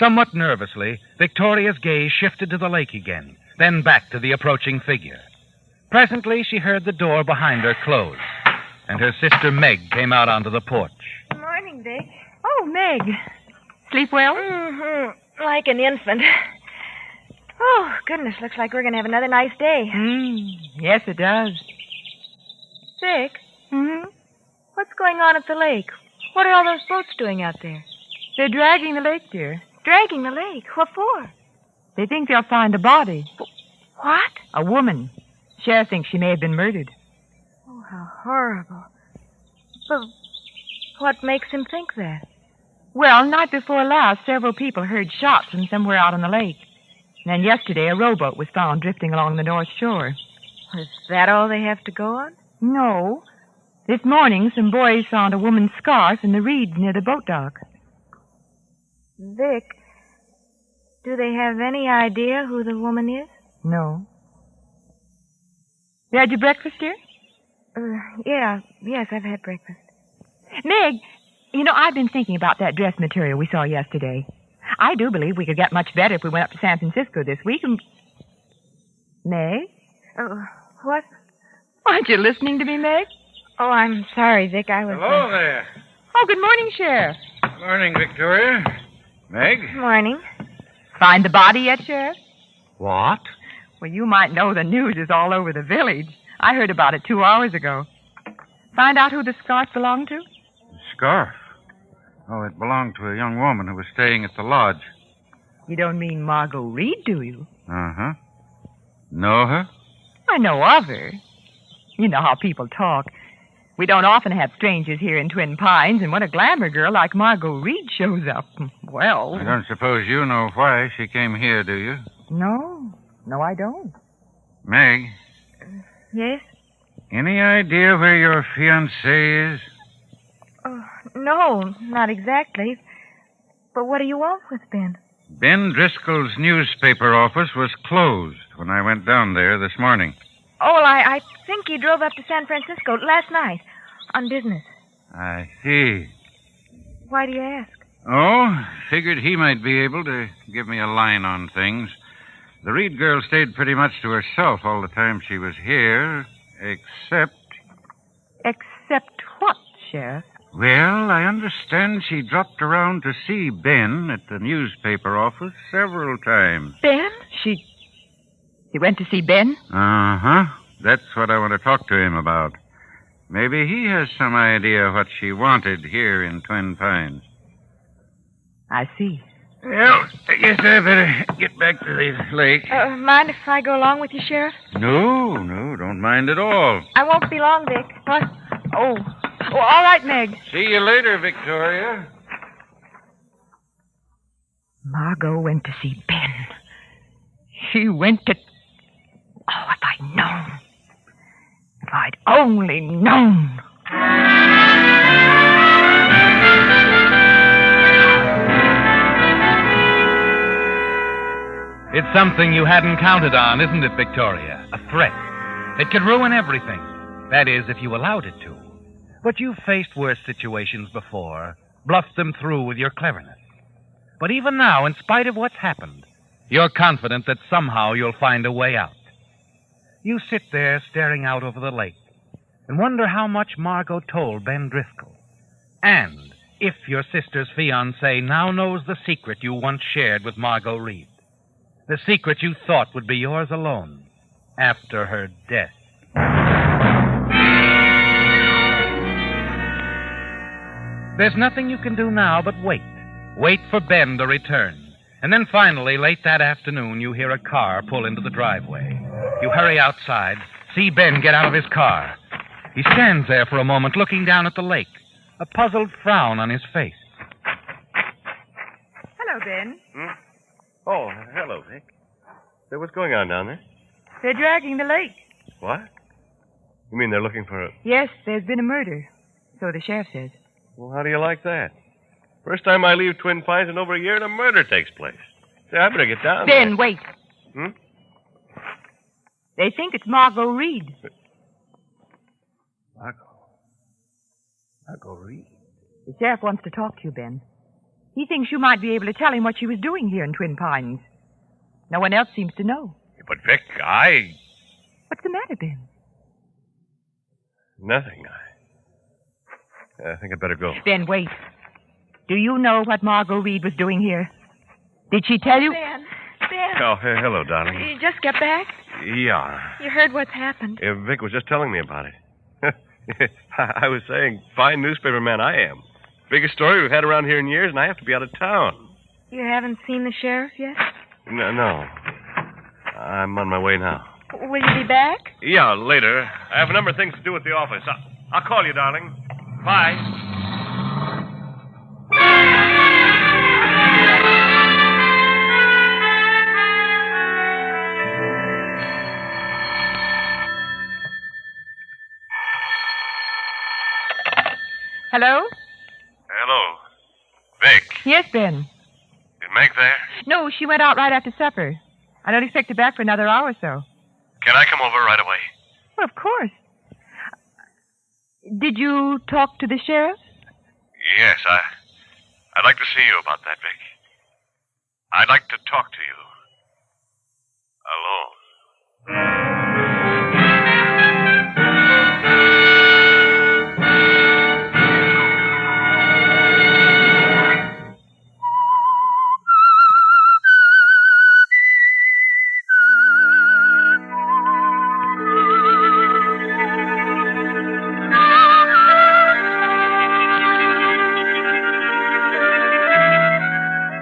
Somewhat nervously, Victoria's gaze shifted to the lake again, then back to the approaching figure. Presently, she heard the door behind her close, and her sister Meg came out onto the porch. Good morning, Vic. Oh, Meg. Sleep well? Mm-hmm. Like an infant. Oh, goodness, looks like we're going to have another nice day. Yes, it does. Vic? What's going on at the lake? What are all those boats doing out there? They're dragging the lake, dear. Dragging the lake? What for? They think they'll find a body. What? A woman. Sheriff thinks she may have been murdered. Oh, how horrible. But what makes him think that? Well, night before last, several people heard shots from somewhere out on the lake. And yesterday, a rowboat was found drifting along the north shore. Is that all they have to go on? No. This morning, some boys found a woman's scarf in the reeds near the boat dock. Vic, do they have any idea who the woman is? No. You had your breakfast, dear? Yes, I've had breakfast. Meg, you know, I've been thinking about that dress material we saw yesterday. I do believe we could get much better if we went up to San Francisco this week and... Meg? What? Aren't you listening to me, Meg? Oh, I'm sorry, Vic. I was... Hello there. Oh, good morning, Sheriff. Morning, Victoria. Meg? Morning. Find the body yet, Sheriff? What? Well, you might know the news is all over the village. I heard about it 2 hours ago. Find out who the scarf belonged to? The scarf? Oh, it belonged to a young woman who was staying at the lodge. You don't mean Margot Reed, do you? Uh-huh. Know her? I know of her. You know how people talk. We don't often have strangers here in Twin Pines, and when a glamour girl like Margot Reed shows up, well... I don't suppose you know why she came here, do you? No, I don't. Meg, Yes? any idea where your fiancé is? No, not exactly. But what do you want with Ben? Ben Driscoll's newspaper office was closed when I went down there this morning. Oh, well, I think he drove up to San Francisco last night on business. I see. Why do you ask? Oh, figured he might be able to give me a line on things. The Reed girl stayed pretty much to herself all the time she was here, except... Except what, Sheriff? Well, I understand she dropped around to see Ben at the newspaper office several times. Ben? She went to see Ben? Uh-huh. That's what I want to talk to him about. Maybe he has some idea what she wanted here in Twin Pines. I see. Well, I guess I better get back to the lake. Mind if I go along with you, Sheriff? No, don't mind at all. I won't be long, Vic. What? Oh, all right, Meg. See you later, Victoria. Margot went to see Ben. She went to... Oh, if I'd known. If I'd only known. It's something you hadn't counted on, isn't it, Victoria? A threat. It could ruin everything. That is, if you allowed it to. But you've faced worse situations before, bluffed them through with your cleverness. But even now, in spite of what's happened, you're confident that somehow you'll find a way out. You sit there staring out over the lake and wonder how much Margot told Ben Driscoll. And if your sister's fiancé now knows the secret you once shared with Margot Reed. The secret you thought would be yours alone after her death. There's nothing you can do now but wait. Wait for Ben to return. And then finally, late that afternoon, you hear a car pull into the driveway. You hurry outside, see Ben get out of his car. He stands there for a moment looking down at the lake, a puzzled frown on his face. Hello, Ben. Oh, hello, Vic. Say, what's going on down there? They're dragging the lake. What? You mean they're looking for a... Yes, there's been a murder. So the sheriff says. Well, how do you like that? First time I leave Twin Pines in over a year and a murder takes place. Say, I better get down Ben, there. wait. They think it's Margot Reed. Margot Reed? The sheriff wants to talk to you, Ben. He thinks you might be able to tell him what she was doing here in Twin Pines. No one else seems to know. But, Vic, I... What's the matter, Ben? Nothing. I think I'd better go. Ben, wait. Do you know what Margot Reed was doing here? Did she tell you? Ben. Oh, hello, darling. You just got back? Yeah. You heard what's happened. Vic was just telling me about it. I was saying, fine newspaper man I am. Biggest story we've had around here in years, and I have to be out of town. You haven't seen the sheriff yet? No. I'm on my way now. Will you be back? Yeah, later. I have a number of things to do at the office. I'll call you, darling. Bye. Hello? Hello. Vic. Yes, Ben. Is Meg there? No, she went out right after supper. I don't expect her back for another hour or so. Can I come over right away? Well, of course. Did you talk to the sheriff? Yes, I'd like to see you about that, Vic. I'd like to talk to you. Alone.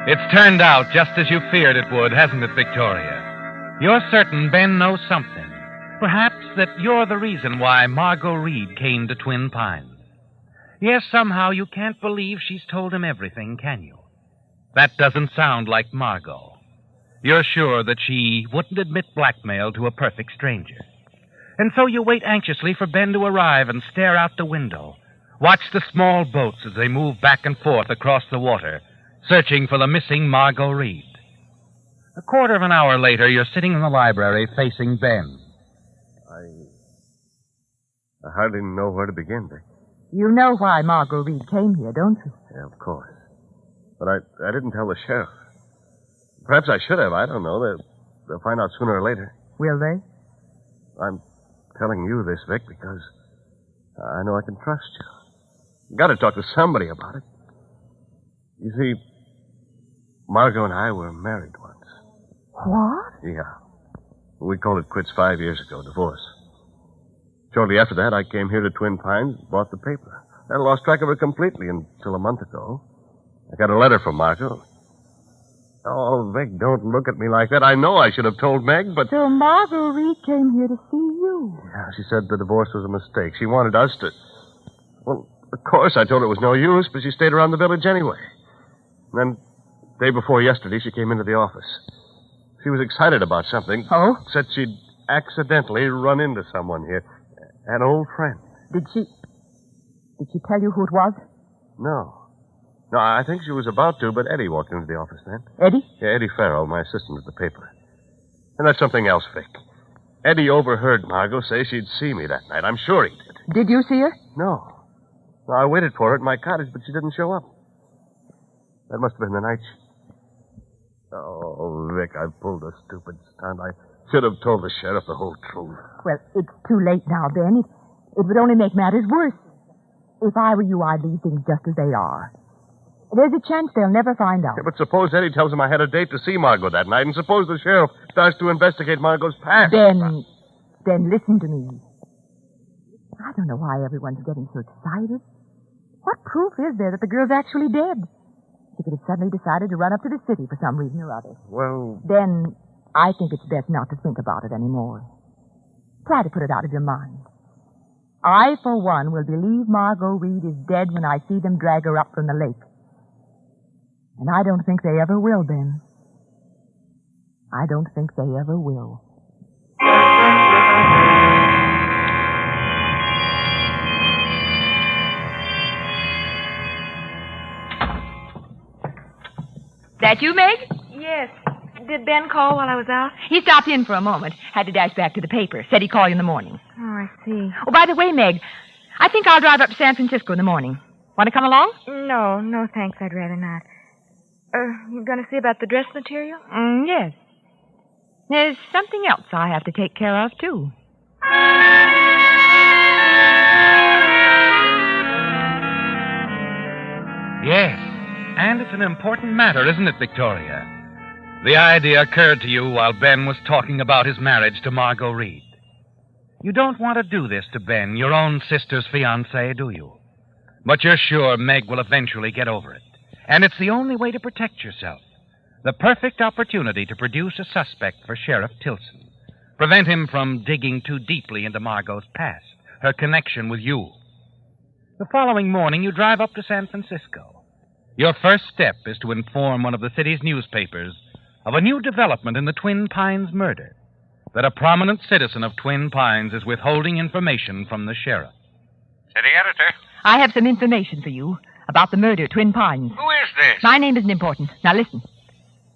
It's turned out just as you feared it would, hasn't it, Victoria? You're certain Ben knows something. Perhaps that you're the reason why Margot Reed came to Twin Pines. Yes, somehow you can't believe she's told him everything, can you? That doesn't sound like Margot. You're sure that she wouldn't admit blackmail to a perfect stranger. And so you wait anxiously for Ben to arrive and stare out the window. Watch the small boats as they move back and forth across the water, searching for the missing Margot Reed. A quarter of an hour later, you're sitting in the library facing Ben. I hardly know where to begin, Vic. You know why Margot Reed came here, don't you? Yeah, of course. But I didn't tell the sheriff. Perhaps I should have. I don't know. They'll find out sooner or later. Will they? I'm telling you this, Vic, because I know I can trust you. Got to talk to somebody about it. You see, Margot and I were married once. What? Yeah. We called it quits 5 years ago, divorce. Shortly after that, I came here to Twin Pines, bought the paper. I lost track of her completely until a month ago. I got a letter from Margot. Oh, Meg, don't look at me like that. I know I should have told Meg, but... So Margot Reed came here to see you. Yeah, she said the divorce was a mistake. She wanted us to... Well, of course, I told her it was no use, but she stayed around the village anyway. And then, day before yesterday, she came into the office. She was excited about something. Oh? Said she'd accidentally run into someone here. An old friend. Did she tell you who it was? No, I think she was about to, but Eddie walked into the office then. Eddie? Yeah, Eddie Farrell, my assistant at the paper. And that's something else, Vic. Eddie overheard Margot say she'd see me that night. I'm sure he did. Did you see her? No, I waited for her at my cottage, but she didn't show up. That must have been the night Oh, Vic, I pulled a stupid stunt. I should have told the sheriff the whole truth. Well, it's too late now, Ben. It would only make matters worse. If I were you, I'd leave things just as they are. There's a chance they'll never find out. Yeah, but suppose Eddie tells him I had a date to see Margot that night, and suppose the sheriff starts to investigate Margot's past. Then listen to me. I don't know why everyone's getting so excited. What proof is there that the girl's actually dead? She could have suddenly decided to run up to the city for some reason or other. Well... Then I think it's best not to think about it anymore. Try to put it out of your mind. I, for one, will believe Margot Reed is dead when I see them drag her up from the lake. And I don't think they ever will, Ben. I don't think they ever will. That you, Meg? Yes. Did Ben call while I was out? He stopped in for a moment. Had to dash back to the paper. Said he'd call you in the morning. Oh, I see. Oh, by the way, Meg, I think I'll drive up to San Francisco in the morning. Want to come along? No, thanks. I'd rather not. You going to see about the dress material? Yes. There's something else I have to take care of, too. Yes, and it's an important matter, isn't it, Victoria? The idea occurred to you while Ben was talking about his marriage to Margot Reed. You don't want to do this to Ben, your own sister's fiancé, do you? But you're sure Meg will eventually get over it. And it's the only way to protect yourself. The perfect opportunity to produce a suspect for Sheriff Tilson. Prevent him from digging too deeply into Margot's past, her connection with you. The following morning, you drive up to San Francisco. Your first step is to inform one of the city's newspapers of a new development in the Twin Pines murder. That a prominent citizen of Twin Pines is withholding information from the sheriff. City editor. I have some information for you about the murder at Twin Pines. Who is this? My name isn't important. Now listen.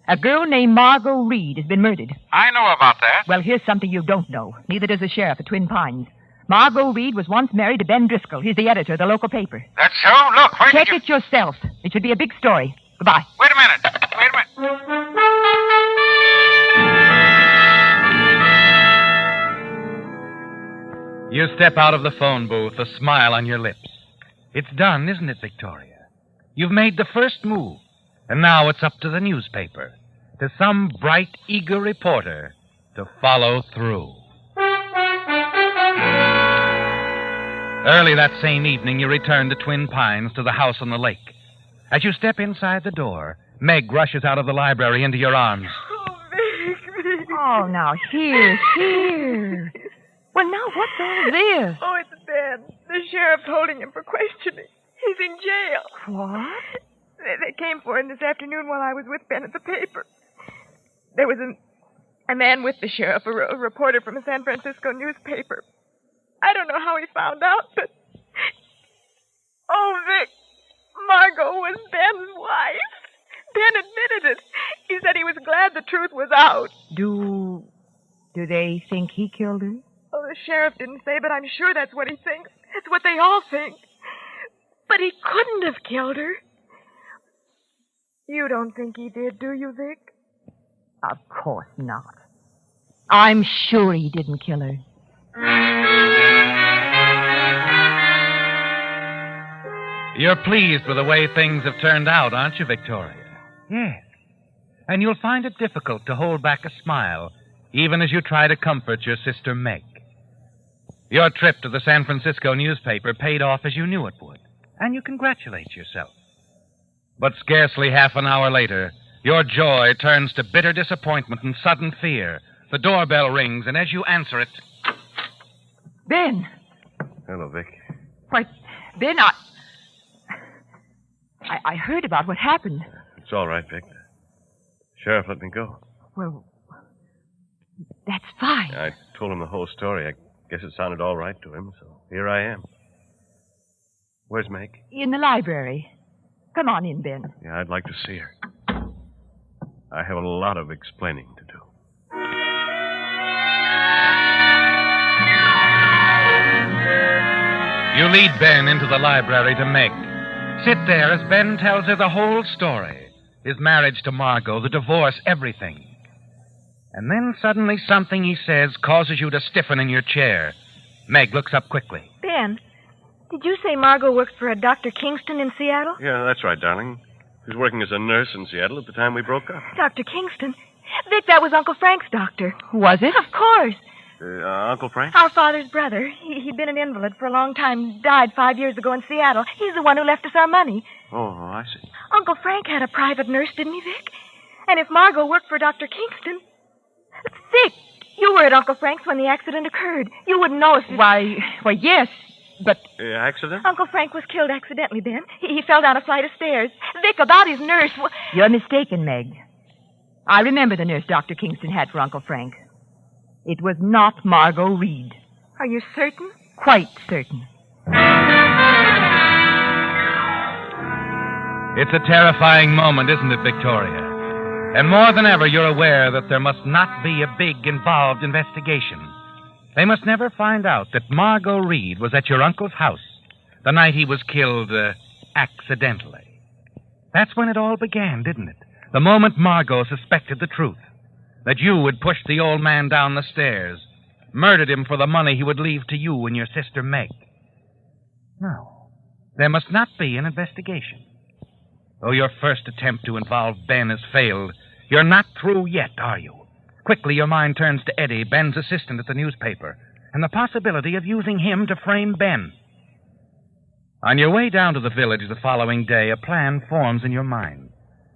A girl named Margot Reed has been murdered. I know about that. Well, here's something you don't know. Neither does the sheriff at Twin Pines. Margot Reed was once married to Ben Driscoll. He's the editor of the local paper. That's so? Look, where Check did you... it yourself. It should be a big story. Goodbye. Wait a minute. You step out of the phone booth, a smile on your lips. It's done, isn't it, Victoria? You've made the first move, and now it's up to the newspaper, to some bright, eager reporter, to follow through. Early that same evening, you return to Twin Pines, to the house on the lake. As you step inside the door, Meg rushes out of the library into your arms. Oh, now, here. Well, now, what's all this? Oh, it's Ben. The sheriff's holding him for questioning. He's in jail. What? They came for him this afternoon while I was with Ben at the paper. There was a man with the sheriff, a reporter from a San Francisco newspaper. I don't know how he found out, but... Oh, Vic, Margot was Ben's wife. Ben admitted it. He said he was glad the truth was out. Do they think he killed her? Oh, the sheriff didn't say, but I'm sure that's what he thinks. It's what they all think. But he couldn't have killed her. You don't think he did, do you, Vic? Of course not. I'm sure he didn't kill her. You're pleased with the way things have turned out, aren't you, Victoria? Yes. And you'll find it difficult to hold back a smile, even as you try to comfort your sister Meg. Your trip to the San Francisco newspaper paid off as you knew it would, and you congratulate yourself. But scarcely half an hour later, your joy turns to bitter disappointment and sudden fear. The doorbell rings, and as you answer it... Ben! Hello, Vic. Why, Ben, I heard about what happened. It's all right, Vic. Sheriff let me go. Well, that's fine. I told him the whole story. I guess it sounded all right to him, so here I am. Where's Meg? In the library. Come on in, Ben. Yeah, I'd like to see her. I have a lot of explaining to do. You lead Ben into the library to Meg. Sit there as Ben tells her the whole story. His marriage to Margot, the divorce, everything. And then suddenly something he says causes you to stiffen in your chair. Meg looks up quickly. Ben, did you say Margot works for a Dr. Kingston in Seattle? Yeah, that's right, darling. She was working as a nurse in Seattle at the time we broke up. Dr. Kingston? Vic, that was Uncle Frank's doctor. Was it? Of course. Uncle Frank? Our father's brother. He'd been an invalid for a long time. Died 5 years ago in Seattle. He's the one who left us our money. Oh, I see. Uncle Frank had a private nurse, didn't he, Vic? And if Margot worked for Dr. Kingston... Vic, you were at Uncle Frank's when the accident occurred. You wouldn't know if... Why, yes, but... Accident? Uncle Frank was killed accidentally, Ben. He fell down a flight of stairs. Vic, about his nurse... You're mistaken, Meg. I remember the nurse Dr. Kingston had for Uncle Frank. It was not Margot Reed. Are you certain? Quite certain. It's a terrifying moment, isn't it, Victoria? And more than ever, you're aware that there must not be a big, involved investigation. They must never find out that Margot Reed was at your uncle's house the night he was killed, accidentally. That's when it all began, didn't it? The moment Margot suspected the truth. That you had pushed the old man down the stairs, murdered him for the money he would leave to you and your sister Meg. No, there must not be an investigation. Though your first attempt to involve Ben has failed, you're not through yet, are you? Quickly, your mind turns to Eddie, Ben's assistant at the newspaper, and the possibility of using him to frame Ben. On your way down to the village the following day, a plan forms in your mind.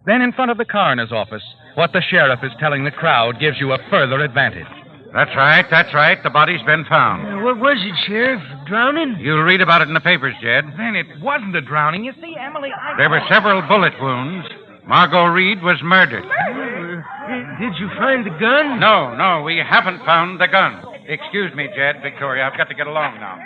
Then, in front of the coroner's office, what the sheriff is telling the crowd gives you a further advantage. That's right. The body's been found. What was it, Sheriff? Drowning? You'll read about it in the papers, Jed. Then it wasn't a drowning. You see, Emily, There were several bullet wounds. Margot Reed was murdered. Did you find the gun? No, we haven't found the gun. Excuse me, Jed, Victoria. I've got to get along now.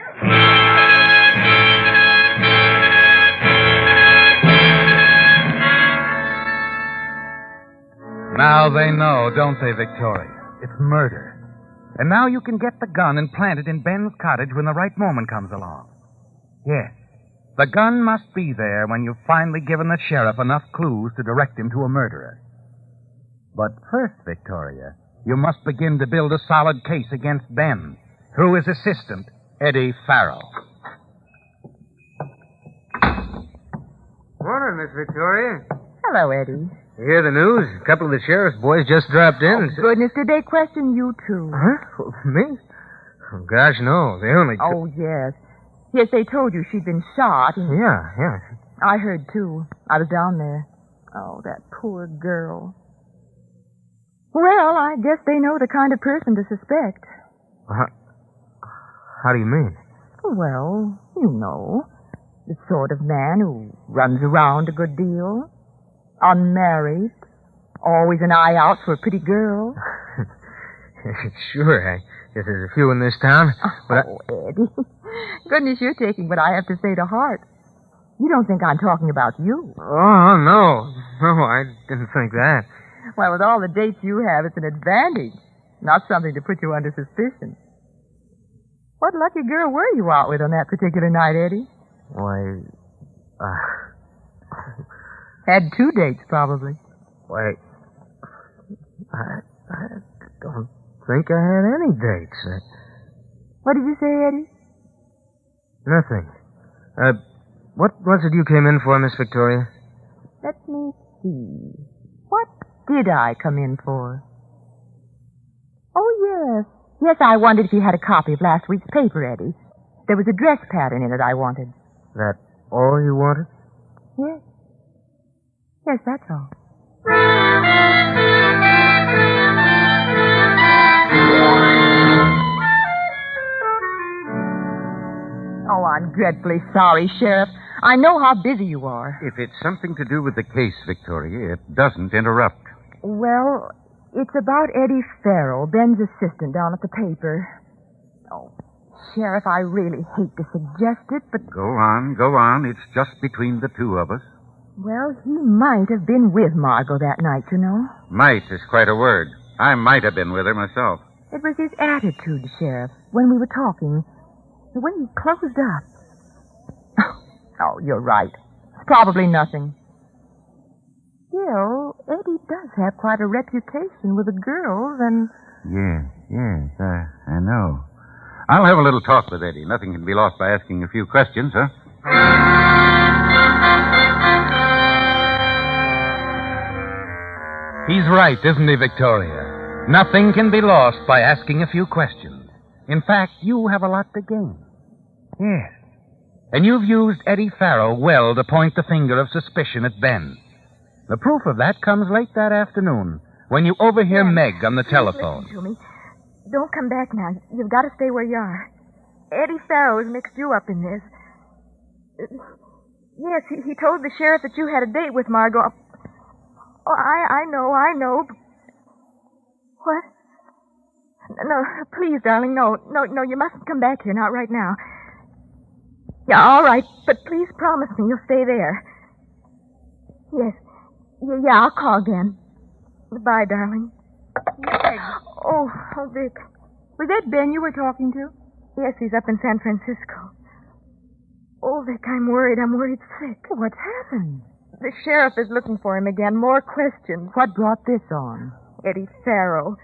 Now they know, don't they, Victoria? It's murder. And now you can get the gun and plant it in Ben's cottage when the right moment comes along. Yes, the gun must be there when you've finally given the sheriff enough clues to direct him to a murderer. But first, Victoria, you must begin to build a solid case against Ben through his assistant, Eddie Farrell. Morning, Miss Victoria. Hello, Eddie. You hear the news? A couple of the sheriff's boys just dropped in. Oh, goodness, did they question you, too? Huh? Me? Oh, gosh, no. They only... Oh, yes. Yes, they told you she'd been shot. And... Yeah. I heard, too. I was down there. Oh, that poor girl. Well, I guess they know the kind of person to suspect. How do you mean? Well, you know, the sort of man who runs around a good deal, unmarried, always an eye out for a pretty girl. Sure, I guess there's a few in this town. But Eddie. Goodness, you're taking what I have to say to heart. You don't think I'm talking about you. Oh, no. No, I didn't think that. Well, with all the dates you have, it's an advantage, not something to put you under suspicion. What lucky girl were you out with on that particular night, Eddie? Why, Had 2 dates, probably. Why, I don't think I had any dates. What did you say, Eddie? Nothing. What was it you came in for, Miss Victoria? Let me see. What did I come in for? Oh, yes. Yes, I wondered if you had a copy of last week's paper, Eddie. There was a dress pattern in it I wanted. That all you wanted? Yes. Yes, that's all. Oh, I'm dreadfully sorry, Sheriff. I know how busy you are. If it's something to do with the case, Victoria, it doesn't interrupt. Well, it's about Eddie Farrell, Ben's assistant down at the paper. Oh, Sheriff, I really hate to suggest it, but... Go on. It's just between the two of us. Well, he might have been with Margot that night, you know. Might is quite a word. I might have been with her myself. It was his attitude, Sheriff, when we were talking. The way he closed up. Oh, you're right. Probably nothing. Still, Eddie does have quite a reputation with the girls, and... Yes, I know. I'll have a little talk with Eddie. Nothing can be lost by asking a few questions, huh? He's right, isn't he, Victoria? Nothing can be lost by asking a few questions. In fact, you have a lot to gain. Yes. And you've used Eddie Farrell well to point the finger of suspicion at Ben. The proof of that comes late that afternoon, when you overhear Meg on the telephone. Listen to me. Don't come back now. You've got to stay where you are. Eddie Farrow has mixed you up in this. Yes, he told the sheriff that you had a date with Margot. Oh, I know. What? No, please, darling, no, you mustn't come back here, not right now. Yeah, all right, but please promise me you'll stay there. Yes. Yeah, I'll call again. Goodbye, darling. Meg. Oh, Vic. Was that Ben you were talking to? Yes, he's up in San Francisco. Oh, Vic, I'm worried sick. What's happened? The sheriff is looking for him again. More questions. What brought this on? Eddie Farrow.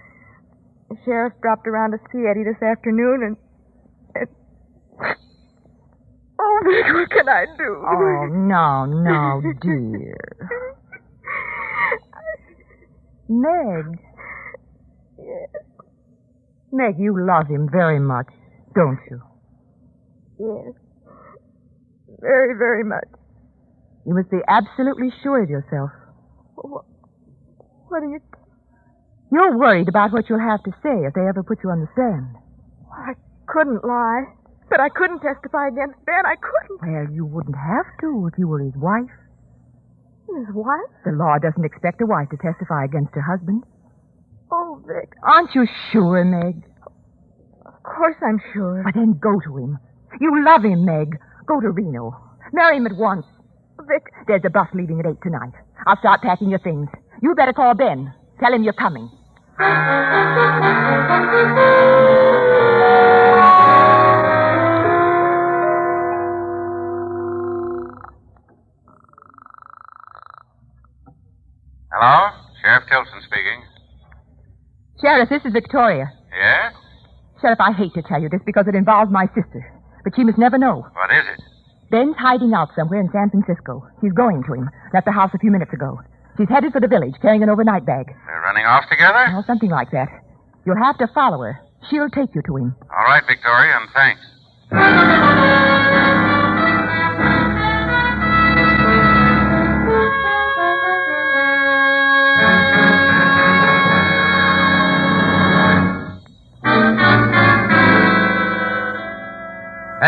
The sheriff dropped around to see Eddie this afternoon, and... Oh, Vic, what can I do? Oh, no, dear. Meg. Yes. Meg, you love him very much, don't you? Yes. Very, very much. You must be absolutely sure of yourself. What are you... You're worried about what you'll have to say if they ever put you on the stand. I couldn't lie. But I couldn't testify against Ben. I couldn't. Well, you wouldn't have to if you were his wife. His wife? The law doesn't expect a wife to testify against her husband. Oh, Vic. Aren't you sure, Meg? Of course I'm sure. But then go to him. You love him, Meg. Go to Reno. Marry him at once. Vic. There's a bus leaving at 8 tonight. I'll start packing your things. You better call Ben. Tell him you're coming. Hello? Sheriff Tilson speaking. Sheriff, this is Victoria. Yes? Sheriff, I hate to tell you this because it involves my sister. But she must never know. What is it? Ben's hiding out somewhere in San Francisco. She's going to him. Left the house a few minutes ago. She's headed for the village, carrying an overnight bag. They're running off together? Oh, something like that. You'll have to follow her. She'll take you to him. All right, Victoria, and thanks.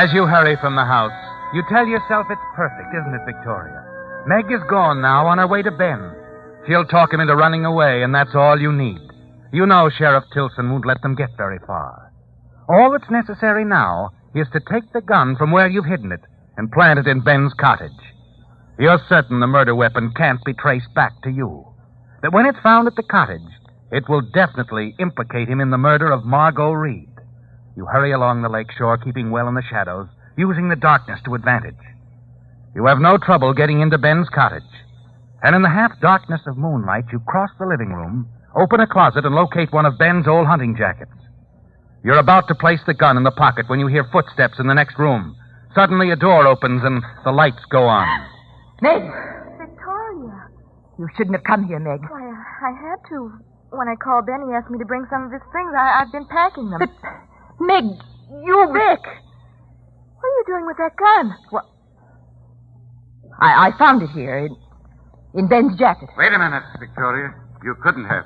As you hurry from the house, you tell yourself it's perfect, isn't it, Victoria? Meg is gone now on her way to Ben. She'll talk him into running away, and that's all you need. You know Sheriff Tilson won't let them get very far. All that's necessary now is to take the gun from where you've hidden it and plant it in Ben's cottage. You're certain the murder weapon can't be traced back to you. That when it's found at the cottage, it will definitely implicate him in the murder of Margot Reed. You hurry along the lake shore, keeping well in the shadows, using the darkness to advantage. You have no trouble getting into Ben's cottage. And in the half-darkness of moonlight, you cross the living room, open a closet, and locate one of Ben's old hunting jackets. You're about to place the gun in the pocket when you hear footsteps in the next room. Suddenly a door opens and the lights go on. Meg! Victoria. You shouldn't have come here, Meg. Why, I had to. When I called Ben, he asked me to bring some of his things. I've been packing them. But, Meg, you... Vic! What are you doing with that gun? What? I found it here in Ben's jacket. Wait a minute, Victoria. You couldn't have.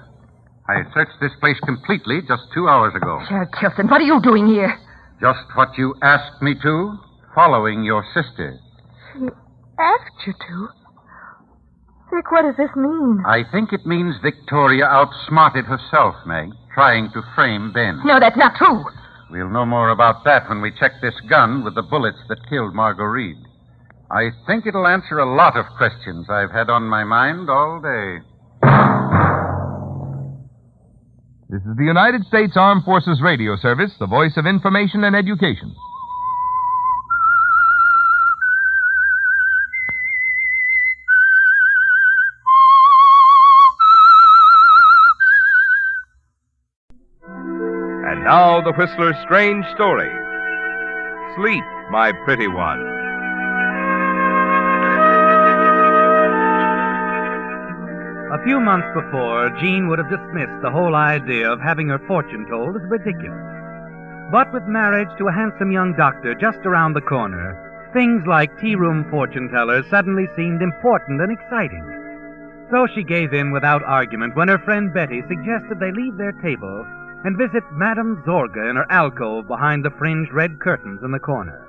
I searched this place completely just 2 hours ago. Sheriff Tilson, what are you doing here? Just what you asked me to, following your sister. She asked you to? Vic, what does this mean? I think it means Victoria outsmarted herself, Meg, trying to frame Ben. No, that's not true. We'll know more about that when we check this gun with the bullets that killed Margot Reed. I think it'll answer a lot of questions I've had on my mind all day. This is the United States Armed Forces Radio Service, the voice of information and education. And now the Whistler's strange story. Sleep, my pretty one. A few months before, Jean would have dismissed the whole idea of having her fortune told as ridiculous. But with marriage to a handsome young doctor just around the corner, things like tea-room fortune-tellers suddenly seemed important and exciting. So she gave in without argument when her friend Betty suggested they leave their table and visit Madame Zorga in her alcove behind the fringed red curtains in the corner.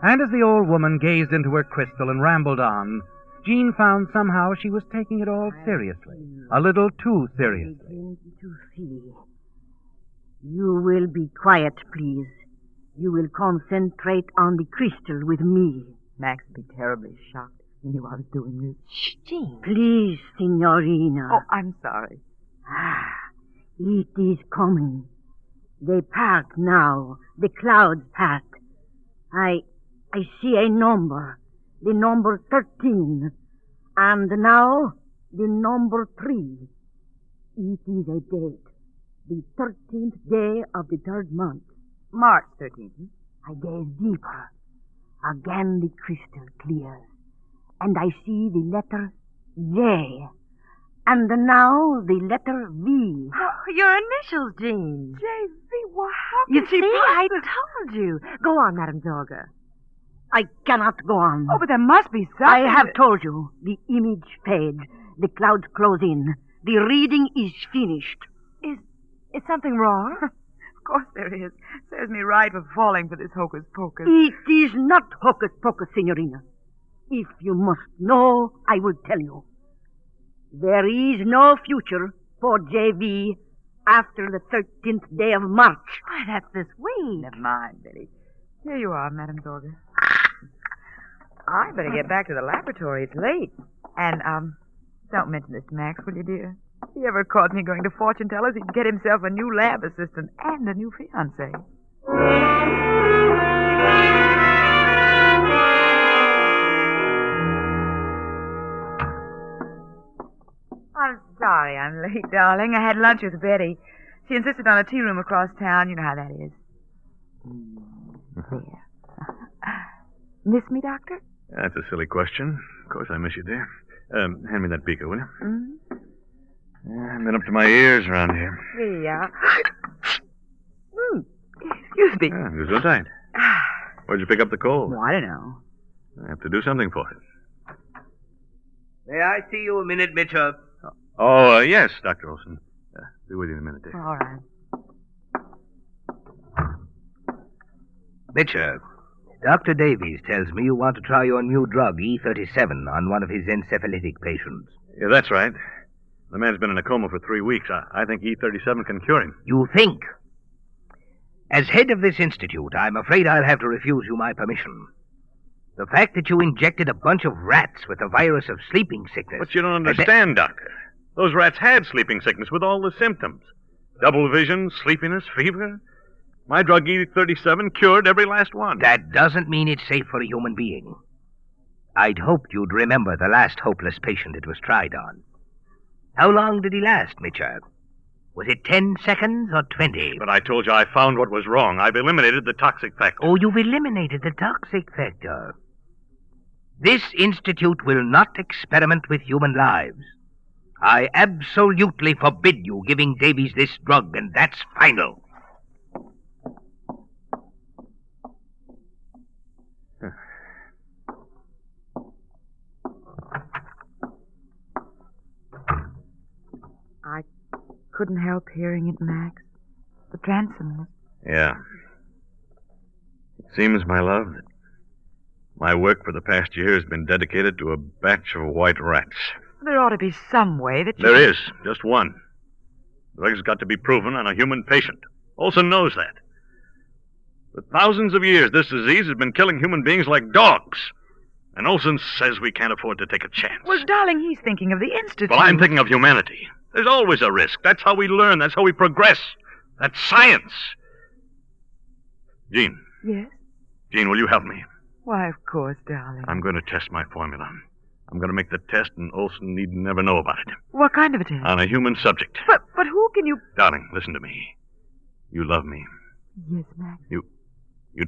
And as the old woman gazed into her crystal and rambled on, Jean found somehow she was taking it all seriously, a little too seriously. You will be quiet, please. You will concentrate on the crystal with me. Max would be terribly shocked if he knew I was doing this. Shh, Jean. Please, Signorina. Oh, I'm sorry. It is coming. They part now. The clouds part. I see a number. The number 13. And now, the number 3. It is a date. The 13th day of the 3rd month. March 13th. I gaze deeper. Again the crystal clears. And I see the letter J. And now the letter V. Oh, your initials, Jean. J.V., well, how You can see, she I possibly- told you. Go on, Madame Zorga. I cannot go on. Oh, but there must be something. I have told you. The image fades. The clouds close in. The reading is finished. Is something wrong? Of course there is. Serves me right for falling for this hocus pocus. It is not hocus pocus, Signorina. If you must know, I will tell you. There is no future for J.V. after the 13th day of March. Why, that's this week. Never mind, Betty. Here you are, Madame Zorga. I better get back to the laboratory. It's late. And, don't mention this to Max, will you, dear? If he ever caught me going to fortune tellers, he'd get himself a new lab assistant and a new fiancée. I'm sorry I'm late, darling. I had lunch with Betty. She insisted on a tea room across town. You know how that is. There. Miss me, Doctor? That's a silly question. Of course I miss you, dear. Hand me that beaker, will you? Mm-hmm. I've been up to my ears around here. Yeah. Excuse me. Gesundheit. Where'd you pick up the cold? Well, I don't know. I have to do something for it. May I see you a minute, Mitchell? Oh, yes, Dr. Olson. Be with you in a minute, dear. All right. Mitchell, Dr. Davies tells me you want to try your new drug, E37, on one of his encephalitic patients. Yeah, that's right. The man's been in a coma for 3 weeks. I think E37 can cure him. You think? As head of this institute, I'm afraid I'll have to refuse you my permission. The fact that you injected a bunch of rats with the virus of sleeping sickness... But you don't understand, Doctor. Those rats had sleeping sickness with all the symptoms. Double vision, sleepiness, fever. My drug E37 cured every last one. That doesn't mean it's safe for a human being. I'd hoped you'd remember the last hopeless patient it was tried on. How long did he last, Mitchell? Was it 10 seconds or 20? But I told you I found what was wrong. I've eliminated the toxic factor. Oh, you've eliminated the toxic factor. This institute will not experiment with human lives. I absolutely forbid you giving Davies this drug, and that's final. I couldn't help hearing it, Max. The transom. Yeah. It seems, my love, that my work for the past year has been dedicated to a batch of white rats. There ought to be some way that you... There is. Just one. The drug's got to be proven on a human patient. Olson knows that. For thousands of years, this disease has been killing human beings like dogs. And Olson says we can't afford to take a chance. Well, darling, he's thinking of the institute. Well, I'm thinking of humanity. There's always a risk. That's how we learn. That's how we progress. That's science. Jean. Yes? Jean, will you help me? Why, of course, darling. I'm going to test my formula. I'm going to make the test, and Olson need never know about it. What kind of a test? On a human subject. But who can you... Darling, listen to me. You love me. Yes, Max. You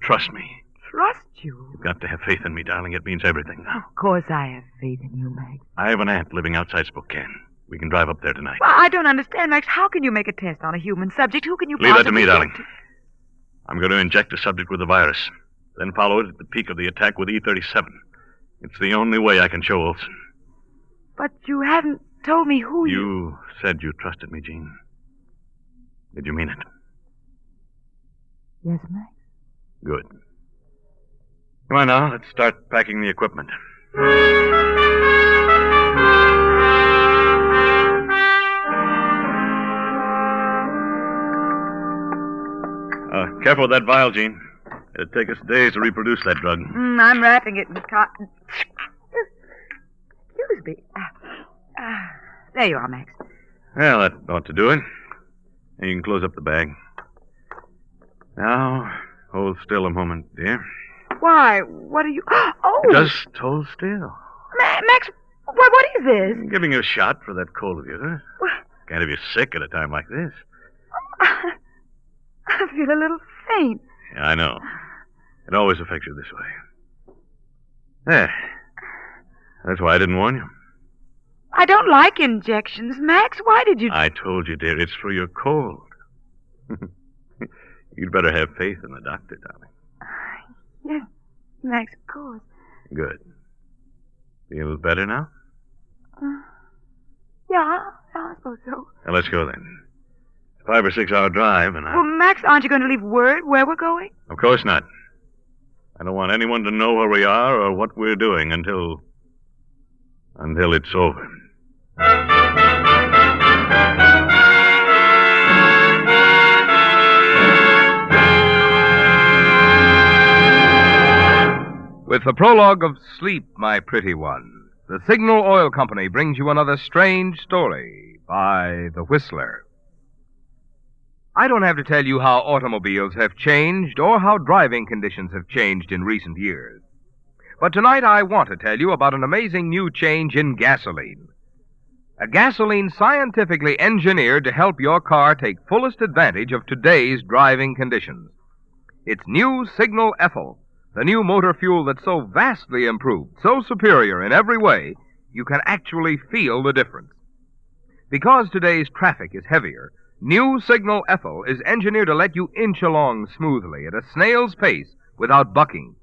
trust me. Trust you? You've got to have faith in me, darling. It means everything now. Of course I have faith in you, Max. I have an aunt living outside Spokane. We can drive up there tonight. Well, I don't understand, Max. How can you make a test on a human subject? Who can you Leave that to possibly me, get darling. I'm going to inject the subject with the virus, then follow it at the peak of the attack with E37. It's the only way I can show Olson. But you haven't told me who You said you trusted me, Jean. Did you mean it? Yes, Max. Good. Come on now, let's start packing the equipment. Careful with that vial, Jean. It'd take us days to reproduce that drug. I'm wrapping it in cotton. Excuse me. There you are, Max. Well, that ought to do it. And you can close up the bag. Now, hold still a moment, dear. Why? What are you... Oh! Just hold still. Max, what is this? I'm giving you a shot for that cold of yours. Can't have you sick at a time like this. I feel a little faint. Yeah, I know. It always affects you this way. There. That's why I didn't warn you. I don't like injections, Max. Why did you... I told you, dear, it's for your cold. You'd better have faith in the doctor, darling. Yes, Max, of course. Good. Feel better now? Yeah, I suppose so. Now, let's go then. 5 or 6 hour drive, and Well, Max, aren't you going to leave word where we're going? Of course not. I don't want anyone to know where we are or what we're doing until it's over. With the prologue of Sleep, My Pretty One, the Signal Oil Company brings you another strange story by The Whistler. I don't have to tell you how automobiles have changed or how driving conditions have changed in recent years. But tonight I want to tell you about an amazing new change in gasoline. A gasoline scientifically engineered to help your car take fullest advantage of today's driving conditions. It's new Signal Ethyl, the new motor fuel that's so vastly improved, so superior in every way, you can actually feel the difference. Because today's traffic is heavier, new Signal Ethyl is engineered to let you inch along smoothly at a snail's pace without bucking.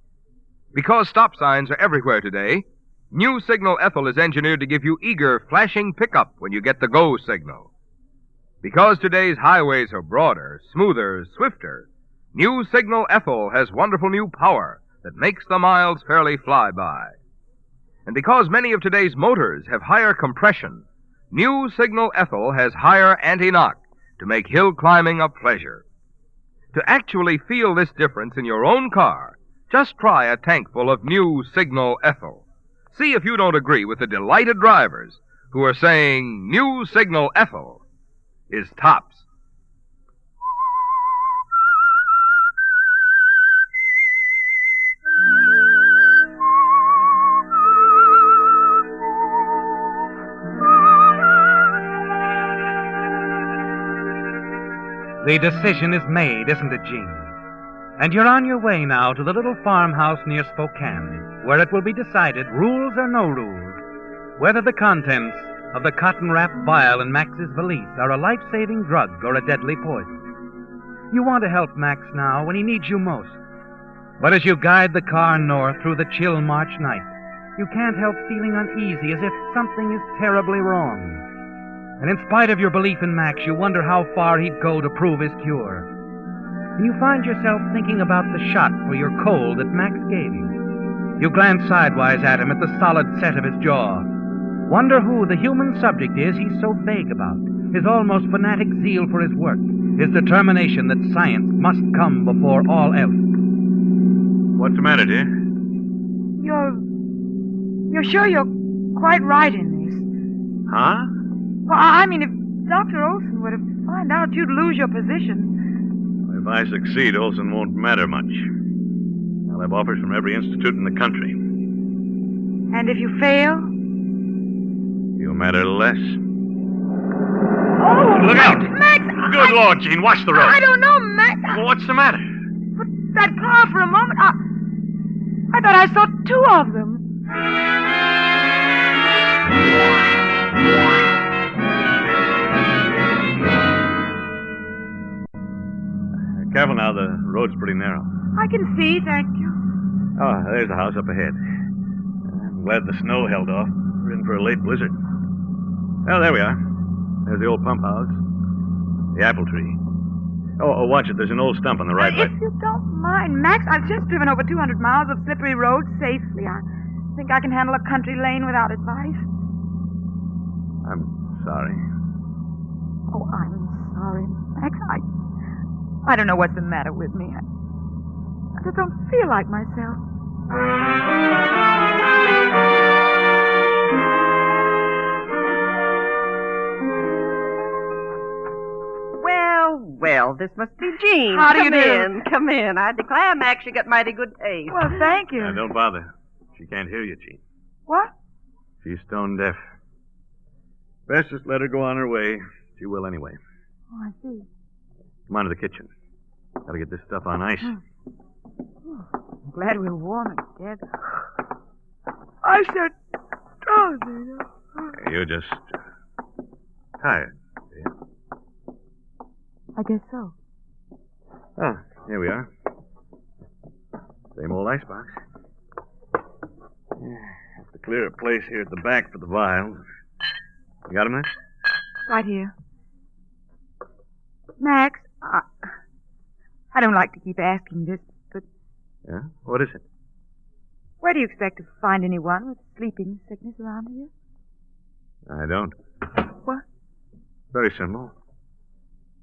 Because stop signs are everywhere today, new Signal Ethyl is engineered to give you eager, flashing pickup when you get the go signal. Because today's highways are broader, smoother, swifter, new Signal Ethyl has wonderful new power that makes the miles fairly fly by. And because many of today's motors have higher compression, new Signal Ethyl has higher anti-knock to make hill climbing a pleasure. To actually feel this difference in your own car, just try a tankful of new Signal Ethyl. See if you don't agree with the delighted drivers who are saying new Signal Ethyl is tops. The decision is made, isn't it, Jean? And you're on your way now to the little farmhouse near Spokane, where it will be decided, rules or no rules, whether the contents of the cotton-wrapped vial in Max's valise are a life-saving drug or a deadly poison. You want to help Max now when he needs you most. But as you guide the car north through the chill March night, you can't help feeling uneasy as if something is terribly wrong. And in spite of your belief in Max, you wonder how far he'd go to prove his cure. And you find yourself thinking about the shot for your cold that Max gave you. You glance sidewise at him at the solid set of his jaw. Wonder who the human subject is he's so vague about. His almost fanatic zeal for his work. His determination that science must come before all else. What's the matter, dear? You're sure you're quite right in this? Huh? Well, I mean, if Dr. Olson were to find out you'd lose your position. If I succeed, Olson won't matter much. I'll have offers from every institute in the country. And if you fail? You'll matter less. Oh! Look out! Max! Good Lord, Jean, watch the road. I don't know, Max. Well, what's the matter? That car for a moment, I thought I saw two of them. Careful now, the road's pretty narrow. I can see, thank you. Oh, there's the house up ahead. I'm glad the snow held off. We're in for a late blizzard. Oh, there we are. There's the old pump house. The apple tree. Oh, watch it. There's an old stump on the right. If you don't mind, Max, I've just driven over 200 miles of slippery roads safely. I think I can handle a country lane without advice. I'm sorry. Oh, I'm sorry, Max. I don't know what's the matter with me. I just don't feel like myself. Well, this must be Jean. How do you do? Come in. I declare, Max, you got mighty good taste. Well, thank you. Now, don't bother. She can't hear you, Jean. What? She's stone deaf. Best just let her go on her way. She will anyway. Oh, I see. Come on to the kitchen. Gotta get this stuff on ice. I'm glad we're warm together. I said, You're just tired. I guess so. Oh, here we are. Same old icebox. Have to clear a place here at the back for the vials. You got 'em there? Right here. Max, I don't like to keep asking this, but... Yeah? What is it? Where do you expect to find anyone with sleeping sickness around here? I don't. What? Very simple.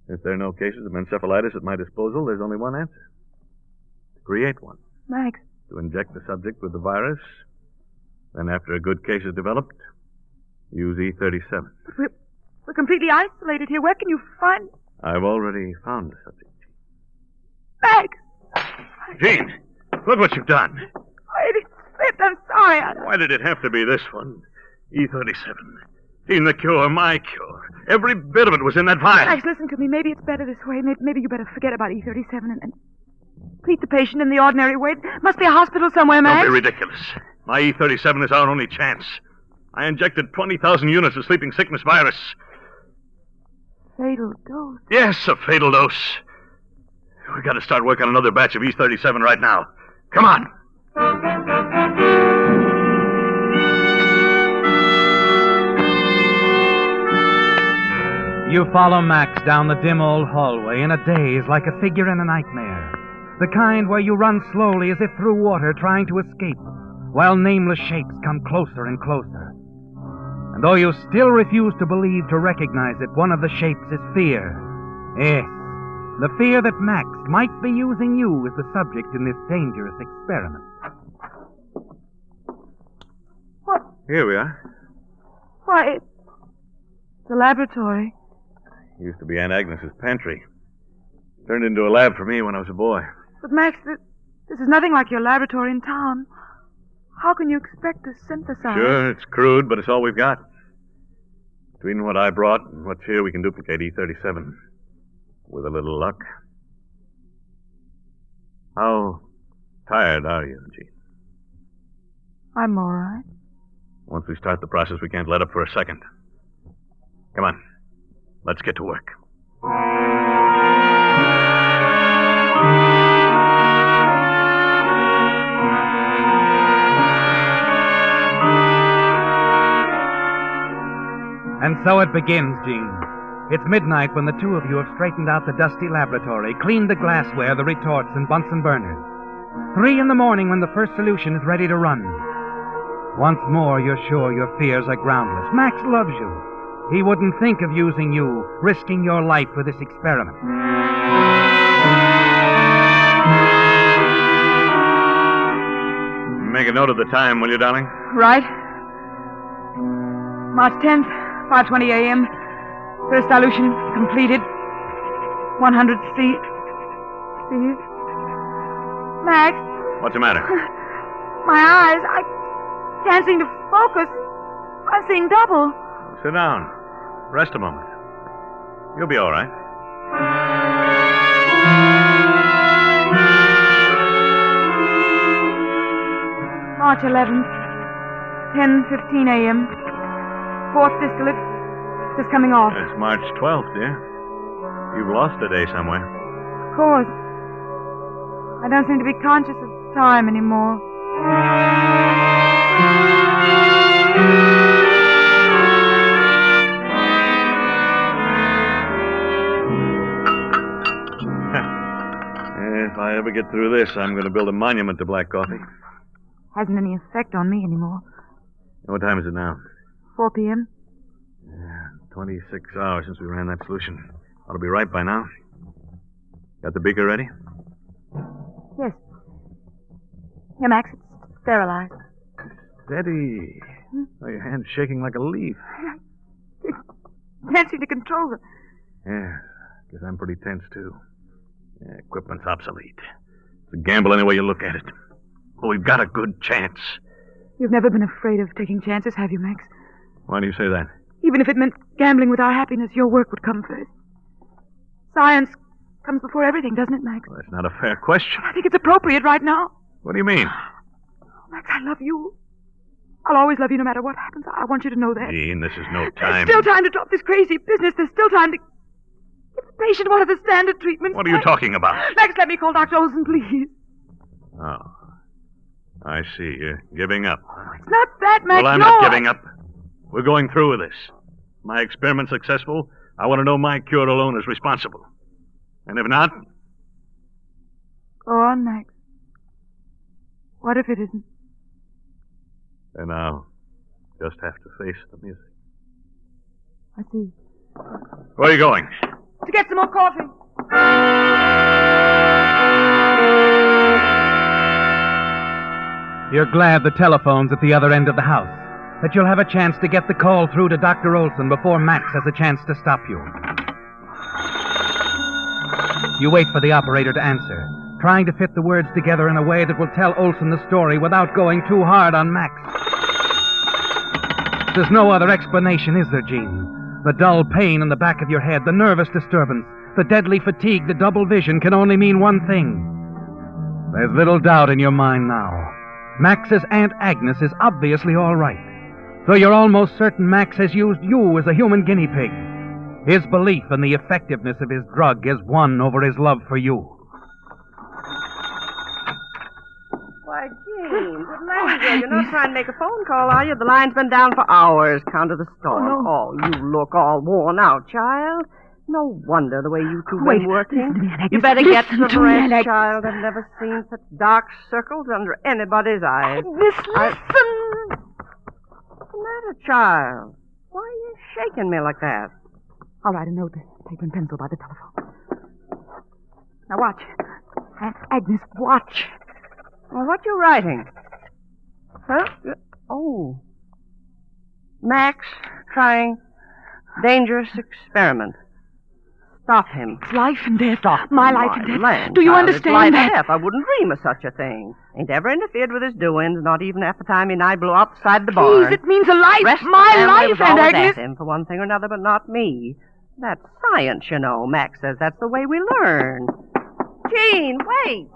If there are no cases of encephalitis at my disposal, there's only one answer. To create one. Max. To inject the subject with the virus. Then after a good case is developed, use E37. But we're completely isolated here. Where can you find... I've already found the subject. Max! Jean, look what you've done. It slipped. I'm sorry. Why did it have to be this one? E37. Seen the cure, my cure. Every bit of it was in that vial. Max, listen to me. Maybe it's better this way. Maybe you better forget about E37 and treat the patient in the ordinary way. Must be a hospital somewhere, Max. Don't be ridiculous. My E37 is our only chance. I injected 20,000 units of sleeping sickness virus. Fatal dose. Yes, a fatal dose. We've got to start work on another batch of E37 right now. Come on. You follow Max down the dim old hallway in a daze like a figure in a nightmare. The kind where you run slowly as if through water trying to escape, while nameless shapes come closer and closer. And though you still refuse to believe, to recognize it, one of the shapes is fear. Yes, the fear that Max might be using you as the subject in this dangerous experiment. What? Here we are. Why, it's a laboratory. Used to be Aunt Agnes's pantry. Turned into a lab for me when I was a boy. But, Max, this is nothing like your laboratory in town. How can you expect to synthesize? Sure, it's crude, but it's all we've got. Between what I brought and what's here, we can duplicate E37. With a little luck. How tired are you, Jean? I'm all right. Once we start the process, we can't let up for a second. Come on. Let's get to work. And so it begins, Jean. It's midnight when the two of you have straightened out the dusty laboratory, cleaned the glassware, the retorts, and Bunsen burners. 3 in the morning when the first solution is ready to run. Once more, you're sure your fears are groundless. Max loves you. He wouldn't think of using you, risking your life for this experiment. Make a note of the time, will you, darling? Right. March 10th, 5:20 a.m. First dilution completed. 100 C. Max. What's the matter? My eyes, I can't seem to focus. I'm seeing double. Sit down. Rest a moment. You'll be all right. March 11th, 10:15 a.m. Fourth distillate just coming off. It's March 12th, dear. You've lost a day somewhere. Of course. I don't seem to be conscious of time anymore. If I ever get through this, I'm going to build a monument to black coffee. Hasn't any effect on me anymore. What time is it now? 4 p.m. 26 hours since we ran that solution. Ought to be right by now. Got the beaker ready? Yes. Here, Max, it's sterilized. Steady. Oh, your hand's shaking like a leaf. Can't seem to control it. Yeah, guess I'm pretty tense, too. Yeah, equipment's obsolete. It's a gamble any way you look at it. But we've got a good chance. You've never been afraid of taking chances, have you, Max? Why do you say that? Even if it meant gambling with our happiness, your work would come first. Science comes before everything, doesn't it, Max? Well, that's not a fair question. I think it's appropriate right now. What do you mean? Max, I love you. I'll always love you no matter what happens. I want you to know that. Jean, this is no time. There's still time to drop this crazy business. There's still time to give the patient one of the standard treatments. What are you talking about? Max, let me call Dr. Olson, please. Oh. I see. You're giving up. It's not that, Max. Well, I'm not giving up. We're going through with this. My experiment successful, I want to know my cure alone is responsible. And if not... Go on, Max. What if it isn't? Then I'll just have to face the music. I see. Where are you going? To get some more coffee. You're glad the telephone's at the other end of the house, that you'll have a chance to get the call through to Dr. Olson before Max has a chance to stop you. You wait for the operator to answer, trying to fit the words together in a way that will tell Olson the story without going too hard on Max. There's no other explanation, is there, Jean? The dull pain in the back of your head, the nervous disturbance, the deadly fatigue, the double vision can only mean one thing. There's little doubt in your mind now. Max's Aunt Agnes is obviously all right. So you're almost certain Max has used you as a human guinea pig. His belief in the effectiveness of his drug has won over his love for you. Why, Jane, good language. You're not trying to make a phone call, are you? The line's been down for hours. Count to the storm. Oh, no. Oh, you look all worn out, child. No wonder the way you two Wait, been working. listen to me, Alex. You better get Listen some to me, rest, Alex. child. I've never seen such dark circles under anybody's eyes. Listen. What's the matter, child? Why are you shaking me like that? I'll write a note, paper and pencil by the telephone. Now watch. Agnes, watch. Well, what you writing? Huh? Oh. Max trying dangerous experiment. Stop him. It's life and death. Stop My him, life and my death. land, Do you child. understand It's life that? and death. I wouldn't dream of such a thing. Ain't ever interfered with his doings, not even after time he and I blew outside the barn. Please, it means a life. Rest of the My family life, was and always Agnes. at him for one thing or another, but not me. That's science, you know. Max says that's the way we learn. Gene, wait.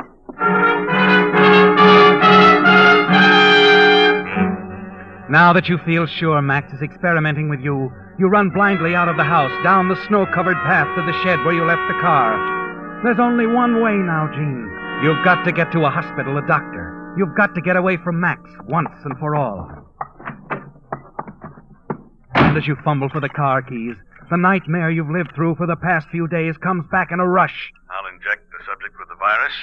Now that you feel sure Max is experimenting with you, you run blindly out of the house, down the snow-covered path to the shed where you left the car. There's only one way now, Gene. You've got to get to a hospital, a doctor. You've got to get away from Max once and for all. And as you fumble for the car keys, the nightmare you've lived through for the past few days comes back in a rush. I'll inject the subject with the virus,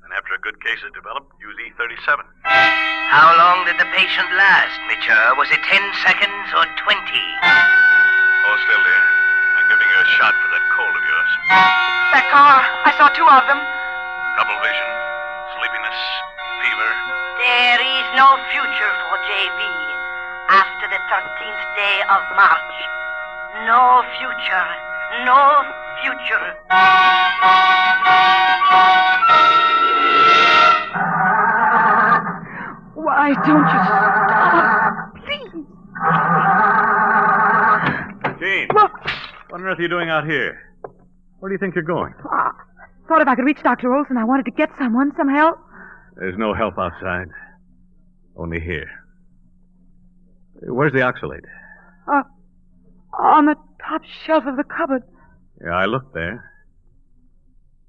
and after a good case is developed, use E37. How long did the patient last, Mitchell? Was it 10 seconds or 20? Hold still, dear. I'm giving you a shot for that cold of yours. That car. I saw two of them. Double vision, sleepiness, fever. There is no future for JV after the 13th day of March. No future. No future. Why don't you stop? Please. Gene, What? what on earth are you doing out here? Where do you think you're going? Thought if I could reach Dr. Olson, I wanted to get some help. There's no help outside. Only here. Where's the oxalate? On the top shelf of the cupboard. Yeah, I looked there.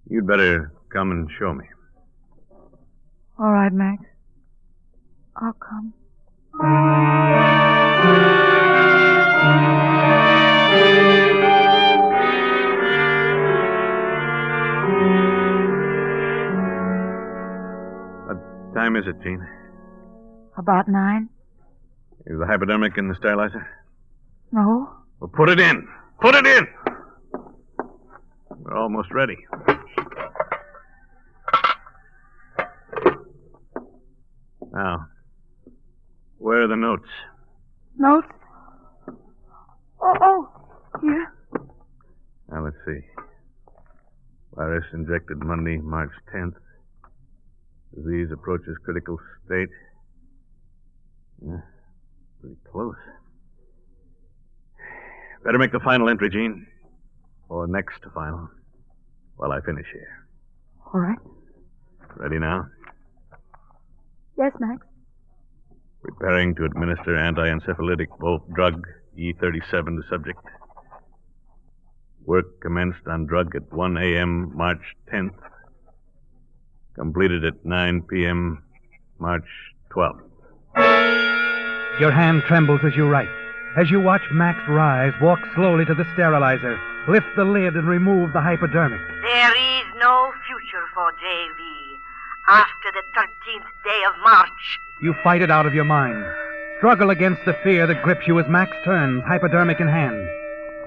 You'd better come and show me. All right, Max. I'll come. What time is it, Gene? About 9? Is the hypodermic in the sterilizer? No. Well, put it in. Put it in! We're almost ready. Now, where are the notes? Notes? Oh, here. Now, let's see. Virus injected Monday, March 10th. Disease approaches critical state. Yeah, pretty close. Better make the final entry, Gene. Or next to final. While I finish here. All right. Ready now? Yes, Max. Preparing to administer anti-encephalitic volt drug E37 to subject. Work commenced on drug at 1 a.m. March 10th. Completed at 9 p.m. March 12th. Your hand trembles as you write. As you watch Max rise, walk slowly to the sterilizer, lift the lid and remove the hypodermic. There is no future for JV after the 13th day of March. You fight it out of your mind. Struggle against the fear that grips you as Max turns, hypodermic in hand.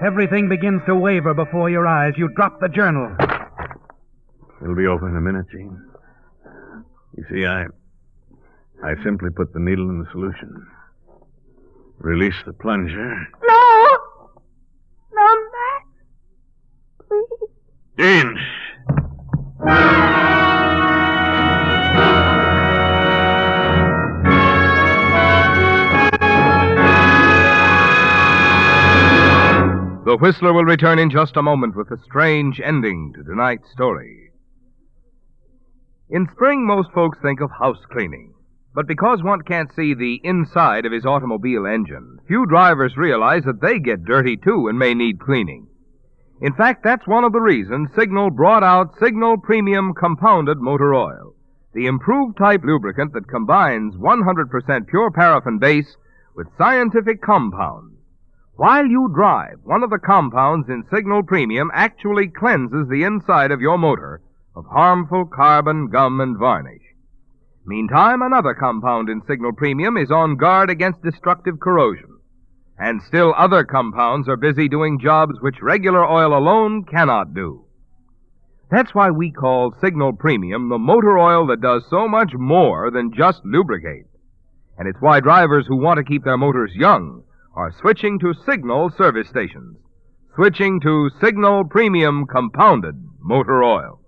Everything begins to waver before your eyes. You drop the journal. It'll be over in a minute, Gene. You see, I simply put the needle in the solution. Release the plunger. No! No, Max. Please. Gene! The Whistler will return in just a moment with a strange ending to tonight's story. In spring, most folks think of house cleaning. But because one can't see the inside of his automobile engine, few drivers realize that they get dirty too and may need cleaning. In fact, that's one of the reasons Signal brought out Signal Premium Compounded Motor Oil, the improved type lubricant that combines 100% pure paraffin base with scientific compounds. While you drive, one of the compounds in Signal Premium actually cleanses the inside of your motor of harmful carbon, gum, and varnish. Meantime, another compound in Signal Premium is on guard against destructive corrosion. And still other compounds are busy doing jobs which regular oil alone cannot do. That's why we call Signal Premium the motor oil that does so much more than just lubricate. And it's why drivers who want to keep their motors young are switching to Signal service stations. Switching to Signal Premium Compounded Motor Oil.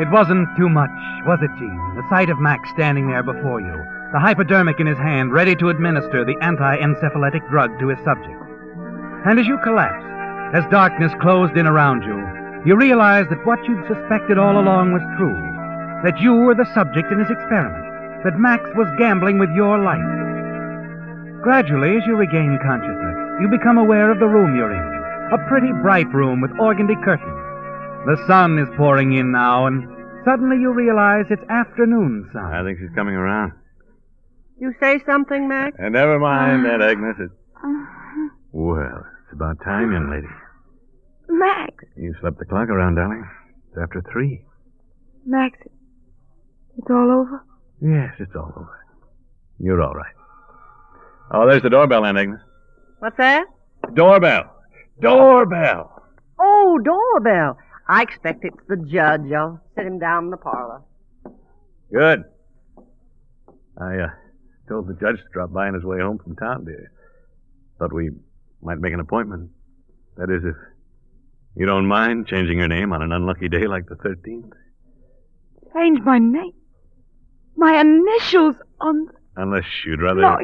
It wasn't too much, was it, Gene? The sight of Max standing there before you, the hypodermic in his hand, ready to administer the anti-encephalitic drug to his subject. And as you collapsed, as darkness closed in around you, you realized that what you'd suspected all along was true, that you were the subject in his experiment, that Max was gambling with your life. Gradually, as you regain consciousness, you become aware of the room you're in, a pretty bright room with organdy curtains. The sun is pouring in now, and suddenly you realize it's afternoon sun. I think she's coming around. You say something, Max? And never mind that, Agnes. Well, it's about time, young lady. Max. You slept the clock around, darling. It's after 3. Max, it's all over? Yes, it's all over. You're all right. Oh, there's the doorbell, Aunt Agnes. What's that? Doorbell. Doorbell. Oh, doorbell. I expect it's the judge. I'll sit him down in the parlor. Good. I told the judge to drop by on his way home from town, dear. Thought we might make an appointment. That is, if you don't mind changing your name on an unlucky day like the 13th. Change my name? My initials on... Unless you'd rather... No,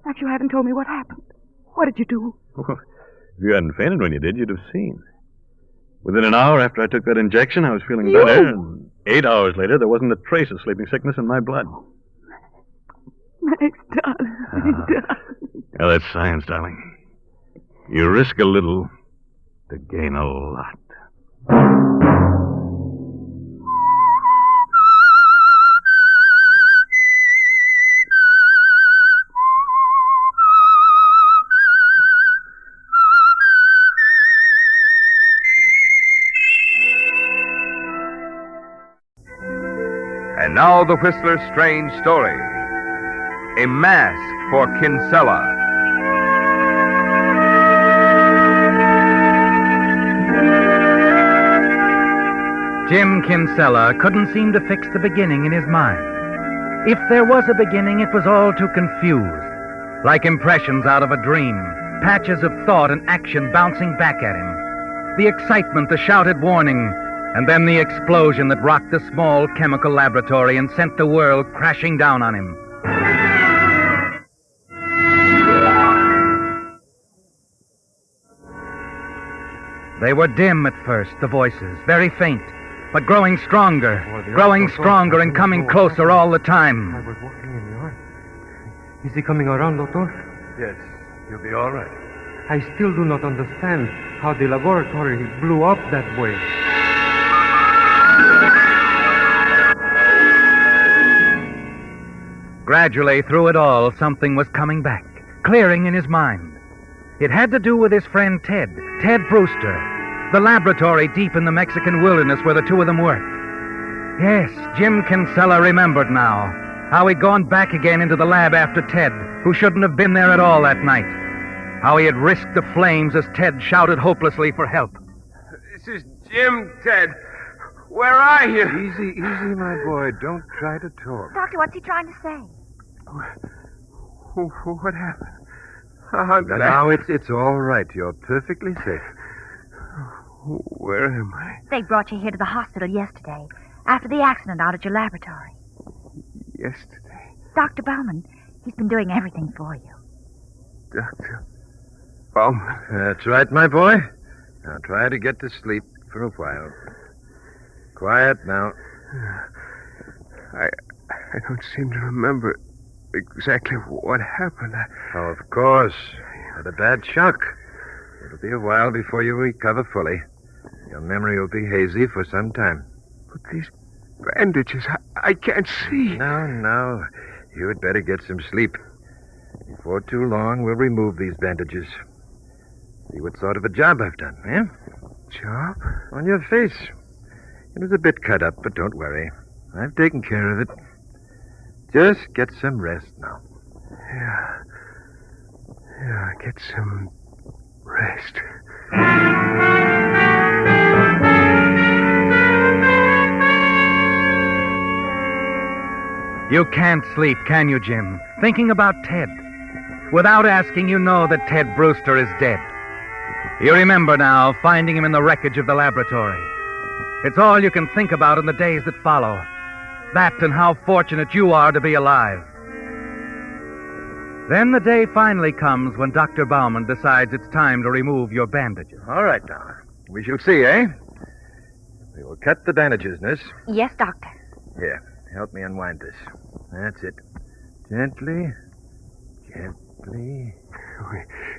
Max, you haven't told me what happened. What did you do? If you hadn't fainted when you did, you'd have seen. Within an hour after I took that injection, I was feeling better, and 8 hours later, there wasn't a trace of sleeping sickness in my blood. Max, darling. Well, that's science, darling. You risk a little to gain a lot. And now the Whistler's strange story. A mask for Kinsella. Jim Kinsella couldn't seem to fix the beginning in his mind. If there was a beginning, it was all too confused, like impressions out of a dream, patches of thought and action bouncing back at him. The excitement, the shouted warning, and then the explosion that rocked the small chemical laboratory and sent the world crashing down on him. They were dim at first, the voices, very faint, but growing stronger and coming closer all the time. I was walking in the yard. Is he coming around, Doctor? Yes, you'll be all right. I still do not understand how the laboratory blew up that way. Gradually, through it all, something was coming back, clearing in his mind. It had to do with his friend Ted Brewster, the laboratory deep in the Mexican wilderness where the two of them worked. Yes, Jim Kinsella remembered now how he'd gone back again into the lab after Ted, who shouldn't have been there at all that night. How he had risked the flames as Ted shouted hopelessly for help. This is Jim, Ted. Where are you? Easy, my boy. Don't try to talk. Doctor, what's he trying to say? What happened? Now it's all right. You're perfectly safe. Where am I? They brought you here to the hospital yesterday, after the accident out at your laboratory. Yesterday? Dr. Bauman, he's been doing everything for you. Dr. Bauman? That's right, my boy. Now try to get to sleep for a while. Quiet now. I don't seem to remember exactly what happened. Oh, of course. Had a bad shock. It'll be a while before you recover fully. Your memory will be hazy for some time. But these bandages, I can't see. No. You had better get some sleep. Before too long, we'll remove these bandages. See what sort of a job I've done, eh? Job? On your face. It was a bit cut up, but don't worry. I've taken care of it. Just get some rest now. Yeah, get some rest. You can't sleep, can you, Jim? Thinking about Ted. Without asking, you know that Ted Brewster is dead. You remember now finding him in the wreckage of the laboratory. It's all you can think about in the days that follow. That and how fortunate you are to be alive. Then the day finally comes when Dr. Bauman decides it's time to remove your bandages. All right, now. We shall see, eh? We will cut the bandages, nurse. Yes, Doctor. Here, help me unwind this. That's it. Gently.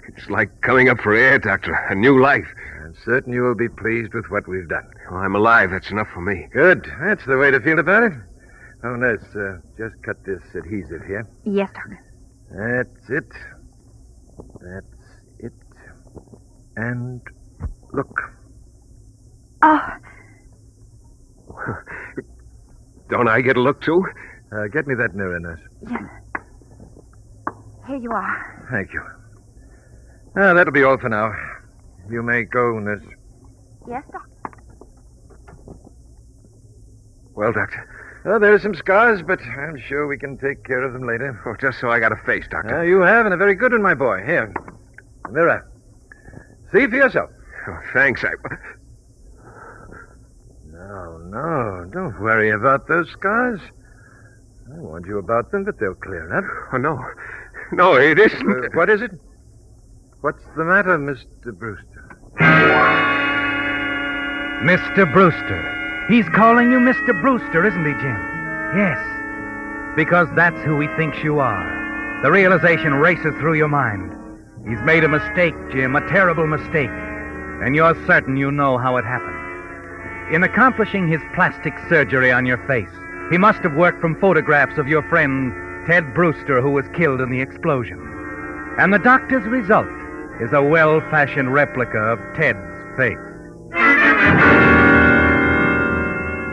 It's like coming up for air, Doctor. A new life. I'm certain you will be pleased with what we've done. Well, I'm alive. That's enough for me. Good. That's the way to feel about it. Oh, nurse, just cut this adhesive here. Yes, Doctor. That's it. That's it. And look. Oh. Don't I get a look, too? Get me that mirror, nurse. Yes. Here you are. Thank you. That'll be all for now. You may go, nurse. Yes, Doctor. Well, Doctor. There are some scars, but I'm sure we can take care of them later. Oh, just so I got a face, Doctor. You have, and a very good one, my boy. Here. The mirror. See for yourself. Oh, thanks. No. Don't worry about those scars. I warned you about them, but they'll clear up. Oh, no. No, it isn't. What is it? What's the matter, Mr. Brewster? Mr. Brewster. He's calling you Mr. Brewster, isn't he, Jim? Yes. Because that's who he thinks you are. The realization races through your mind. He's made a mistake, Jim, a terrible mistake. And you're certain you know how it happened. In accomplishing his plastic surgery on your face, he must have worked from photographs of your friend, Ted Brewster, who was killed in the explosion. And the doctor's result is a well-fashioned replica of Ted's face.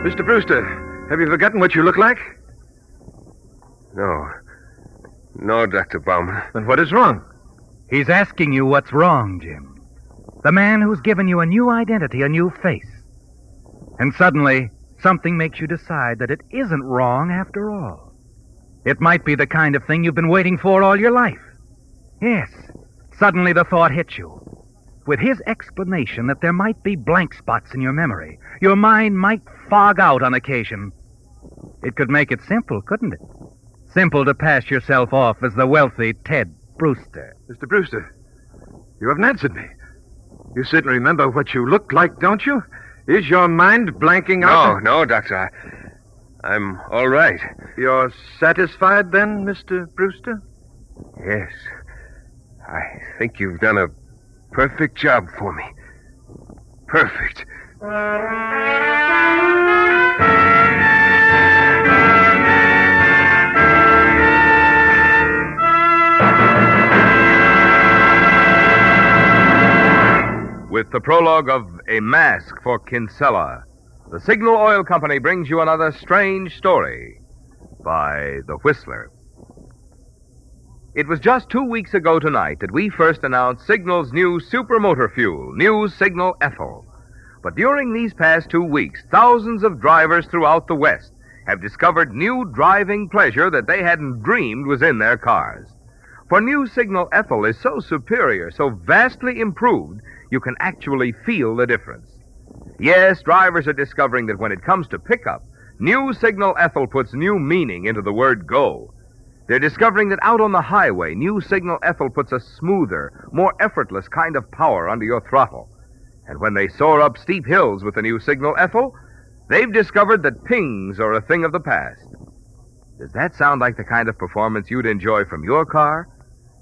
Mr. Brewster, have you forgotten what you look like? No, Dr. Bauman. Then what is wrong? He's asking you what's wrong, Jim. The man who's given you a new identity, a new face. And suddenly, something makes you decide that it isn't wrong after all. It might be the kind of thing you've been waiting for all your life. Yes, suddenly the thought hits you. With his explanation that there might be blank spots in your memory, your mind might fog out on occasion. It could make it simple, couldn't it? Simple to pass yourself off as the wealthy Ted Brewster. Mr. Brewster, you haven't answered me. You certainly remember what you looked like, don't you? Is your mind blanking out? No, Doctor. I'm all right. You're satisfied then, Mr. Brewster? Yes. I think you've done a perfect job for me. Perfect. With the prologue of A Mask for Kinsella, the Signal Oil Company brings you another strange story by The Whistler. It was just 2 weeks ago tonight that we first announced Signal's new supermotor fuel, new Signal Ethyl. But during these past 2 weeks, thousands of drivers throughout the West have discovered new driving pleasure that they hadn't dreamed was in their cars. For new Signal Ethyl is so superior, so vastly improved, you can actually feel the difference. Yes, drivers are discovering that when it comes to pickup, new Signal Ethyl puts new meaning into the word go. They're discovering that out on the highway, new Signal Ethyl puts a smoother, more effortless kind of power under your throttle. And when they soar up steep hills with the new Signal Ethyl, they've discovered that pings are a thing of the past. Does that sound like the kind of performance you'd enjoy from your car?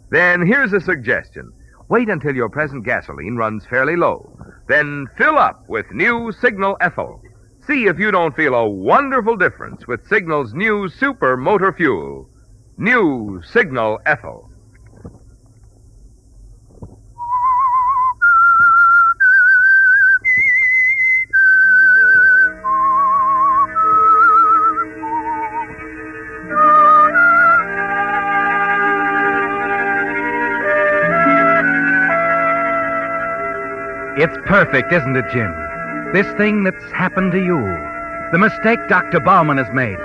Then here's a suggestion. Wait until your present gasoline runs fairly low. Then fill up with new Signal Ethyl. See if you don't feel a wonderful difference with Signal's new super motor fuel, New Signal Ethel. It's perfect, isn't it, Jim? This thing that's happened to you. The mistake Dr. Bauman has made.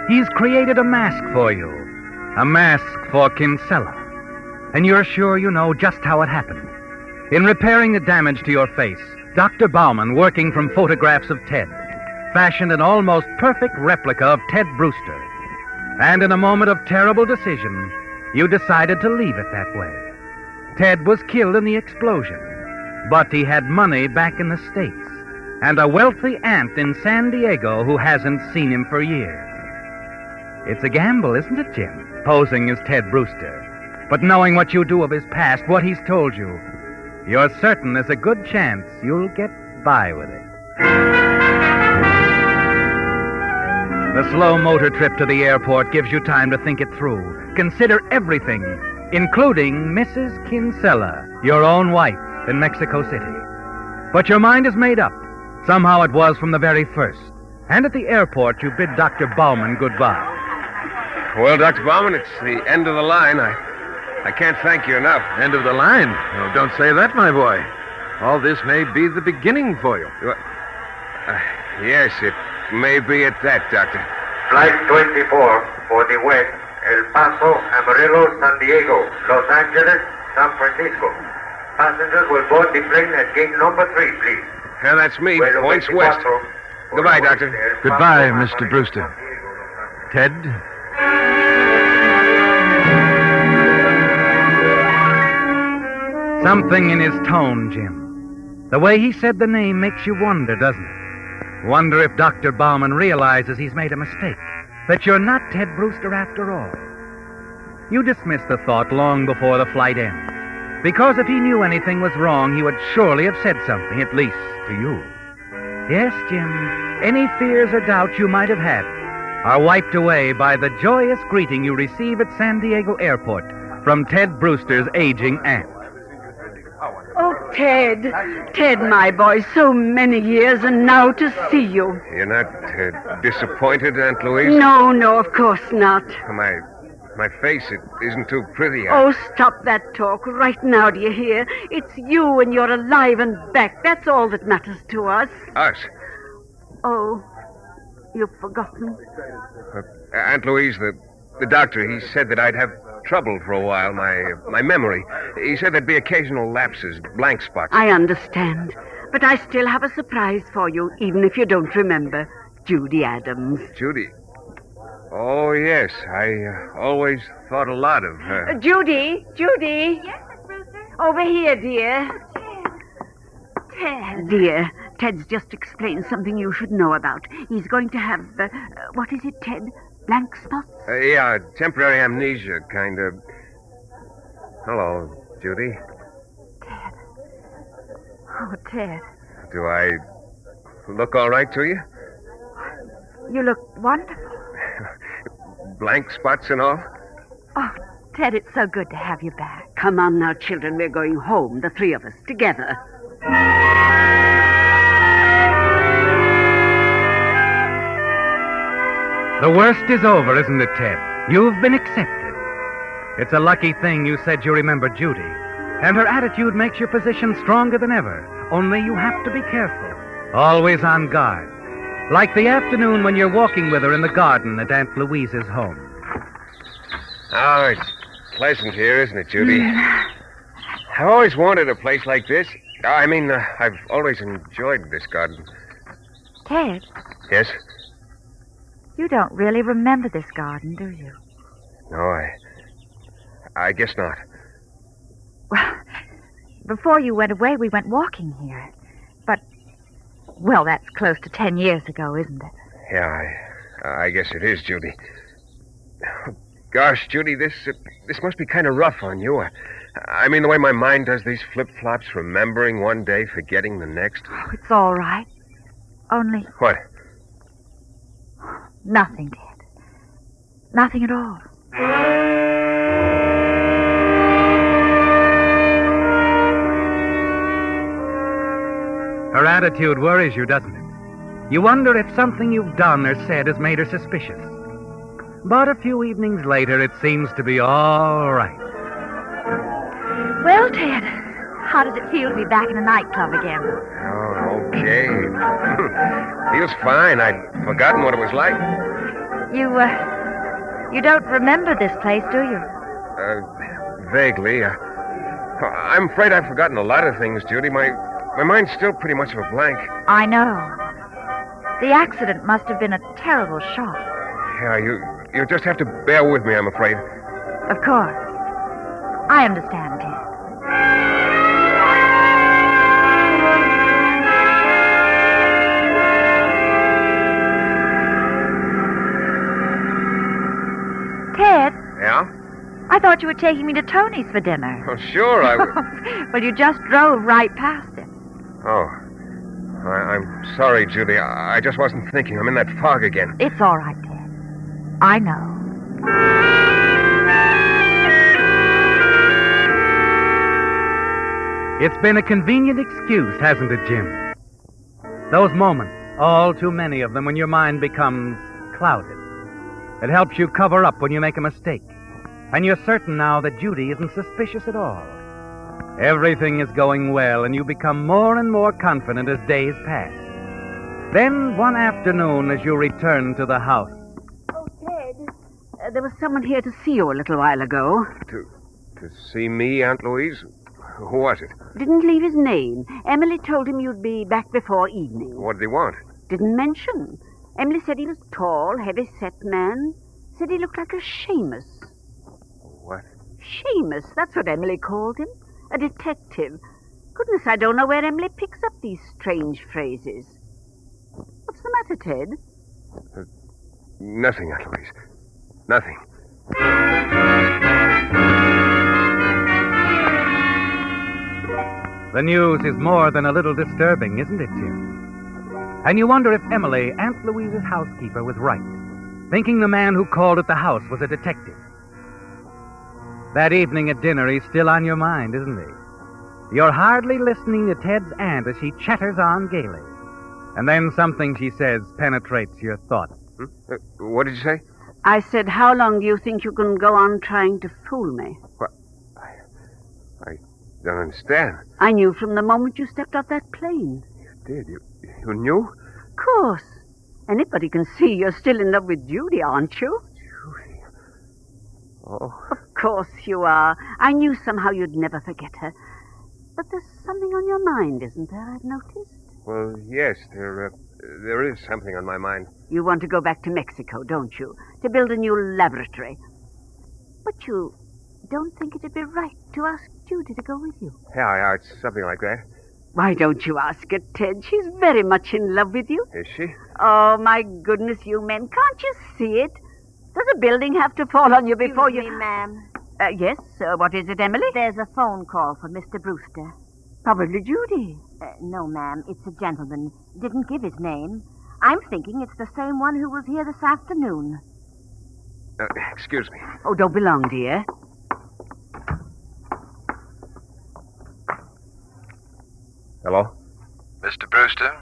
He's created a mask for you. A mask for Kinsella. And you're sure you know just how it happened. In repairing the damage to your face, Dr. Bauman, working from photographs of Ted, fashioned an almost perfect replica of Ted Brewster. And in a moment of terrible decision, you decided to leave it that way. Ted was killed in the explosion. But he had money back in the States, and a wealthy aunt in San Diego who hasn't seen him for years. It's a gamble, isn't it, Jim? Posing as Ted Brewster. But knowing what you do of his past, what he's told you, you're certain there's a good chance you'll get by with it. The slow motor trip to the airport gives you time to think it through. Consider everything, including Mrs. Kinsella, your own wife, in Mexico City. But your mind is made up. Somehow it was from the very first. And at the airport, you bid Dr. Bauman goodbye. Well, Dr. Bauman, it's the end of the line. I can't thank you enough. End of the line? Oh, don't say that, my boy. All this may be the beginning for you. Yes, it may be at that, Doctor. Flight 24 for the West, El Paso, Amarillo, San Diego, Los Angeles, San Francisco. Passengers will board the plane at gate number 3, please. Yeah, that's me. Points west. Goodbye, Doctor. Goodbye, Mr. Brewster. Ted? Something in his tone, Jim. The way he said the name makes you wonder, doesn't it? Wonder if Dr. Bauman realizes he's made a mistake, that you're not Ted Brewster after all. You dismiss the thought long before the flight ends. Because if he knew anything was wrong, he would surely have said something, at least to you. Yes, Jim, any fears or doubts you might have had are wiped away by the joyous greeting you receive at San Diego Airport from Ted Brewster's aging aunt. Oh, Ted. Ted, my boy, so many years, and now to see you. You're not disappointed, Aunt Louise? No, of course not. My face, it isn't too pretty. Oh, stop that talk right now, do you hear? It's you and you're alive and back. That's all that matters to us. Us? Oh, you've forgotten? Aunt Louise, the doctor, he said that I'd have trouble for a while, my memory. He said there'd be occasional lapses, blank spots. I understand. But I still have a surprise for you, even if you don't remember. Judy Adams. Judy? Oh, yes. I always thought a lot of her. Judy? Yes, Miss Brewster? Over here, dear. Ted. Dear, Ted's just explained something you should know about. He's going to have, what is it, Ted? Blank spots? Yeah, temporary amnesia, kind of. Hello, Judy. Ted. Oh, Ted. Do I look all right to you? You look wonderful. Blank spots and all? Oh, Ted, it's so good to have you back. Come on now, children. We're going home, the three of us, together. The worst is over, isn't it, Ted? You've been accepted. It's a lucky thing you said you remembered Judy. And her attitude makes your position stronger than ever. Only you have to be careful. Always on guard. Like the afternoon when you're walking with her in the garden at Aunt Louise's home. Oh, it's pleasant here, isn't it, Judy? I've always wanted a place like this. I've always enjoyed this garden. Ted, Yes? you don't really remember this garden, do you? No, I guess not. Well, before you went away, we went walking here. But, well, that's close to 10 years ago, isn't it? Yeah, I guess it is, Judy. Gosh, Judy, this must be kind of rough on you. I mean, the way my mind does these flip-flops, remembering one day, forgetting the next. Oh, it's all right. Only... What? Nothing, Ted. Nothing at all. attitude worries you, doesn't it? You wonder if something you've done or said has made her suspicious. But a few evenings later, it seems to be all right. Well, Ted, how does it feel to be back in a nightclub again? Oh, okay. Feels fine. I'd forgotten what it was like. You don't remember this place, do you? Vaguely. I'm afraid I've forgotten a lot of things, Judy. My mind's still pretty much of a blank. I know. The accident must have been a terrible shock. Yeah, you just have to bear with me, I'm afraid. Of course. I understand, Ted. Ted? Yeah? I thought you were taking me to Tony's for dinner. Oh, sure, I would. Well, you just drove right past it. Oh. I'm sorry, Judy. I just wasn't thinking. I'm in that fog again. It's all right, Ted. I know. It's been a convenient excuse, hasn't it, Jim? Those moments, all too many of them, when your mind becomes clouded. It helps you cover up when you make a mistake. And you're certain now that Judy isn't suspicious at all. Everything is going well, and you become more and more confident as days pass. Then, one afternoon, as you return to the house... Oh, Ted, there was someone here to see you a little while ago. To see me, Aunt Louise? Who was it? Didn't leave his name. Emily told him you'd be back before evening. What did he want? Didn't mention. Emily said he was tall, heavy-set man. Said he looked like a Seamus. What? Seamus, that's what Emily called him. A detective. Goodness, I don't know where Emily picks up these strange phrases. What's the matter, Ted? Nothing, Aunt Louise. Nothing. The news is more than a little disturbing, isn't it, Jim? And you wonder if Emily, Aunt Louise's housekeeper, was right, thinking the man who called at the house was a detective. That evening at dinner, he's still on your mind, isn't he? You're hardly listening to Ted's aunt as she chatters on gaily. And then something she says penetrates your thoughts. What did you say? I said, how long do you think you can go on trying to fool me? What? I don't understand. I knew from the moment you stepped off that plane. You did? You knew? Of course. Anybody can see you're still in love with Judy, aren't you? Judy? Oh. Of course you are. I knew somehow you'd never forget her. But there's something on your mind, isn't there, I've noticed? Well, yes, there is something on my mind. You want to go back to Mexico, don't you? To build a new laboratory. But you don't think it'd be right to ask Judy to go with you? Yeah, it's something like that. Why don't you ask her, Ted? She's very much in love with you. Is she? Oh, my goodness, you men. Can't you see it? Does a building have to fall on you before Excuse me, ma'am. Yes? What is it, Emily? There's a phone call for Mr. Brewster. Probably Judy. No, ma'am. It's a gentleman. Didn't give his name. I'm thinking it's the same one who was here this afternoon. Excuse me. Oh, don't be long, dear. Hello? Mr. Brewster?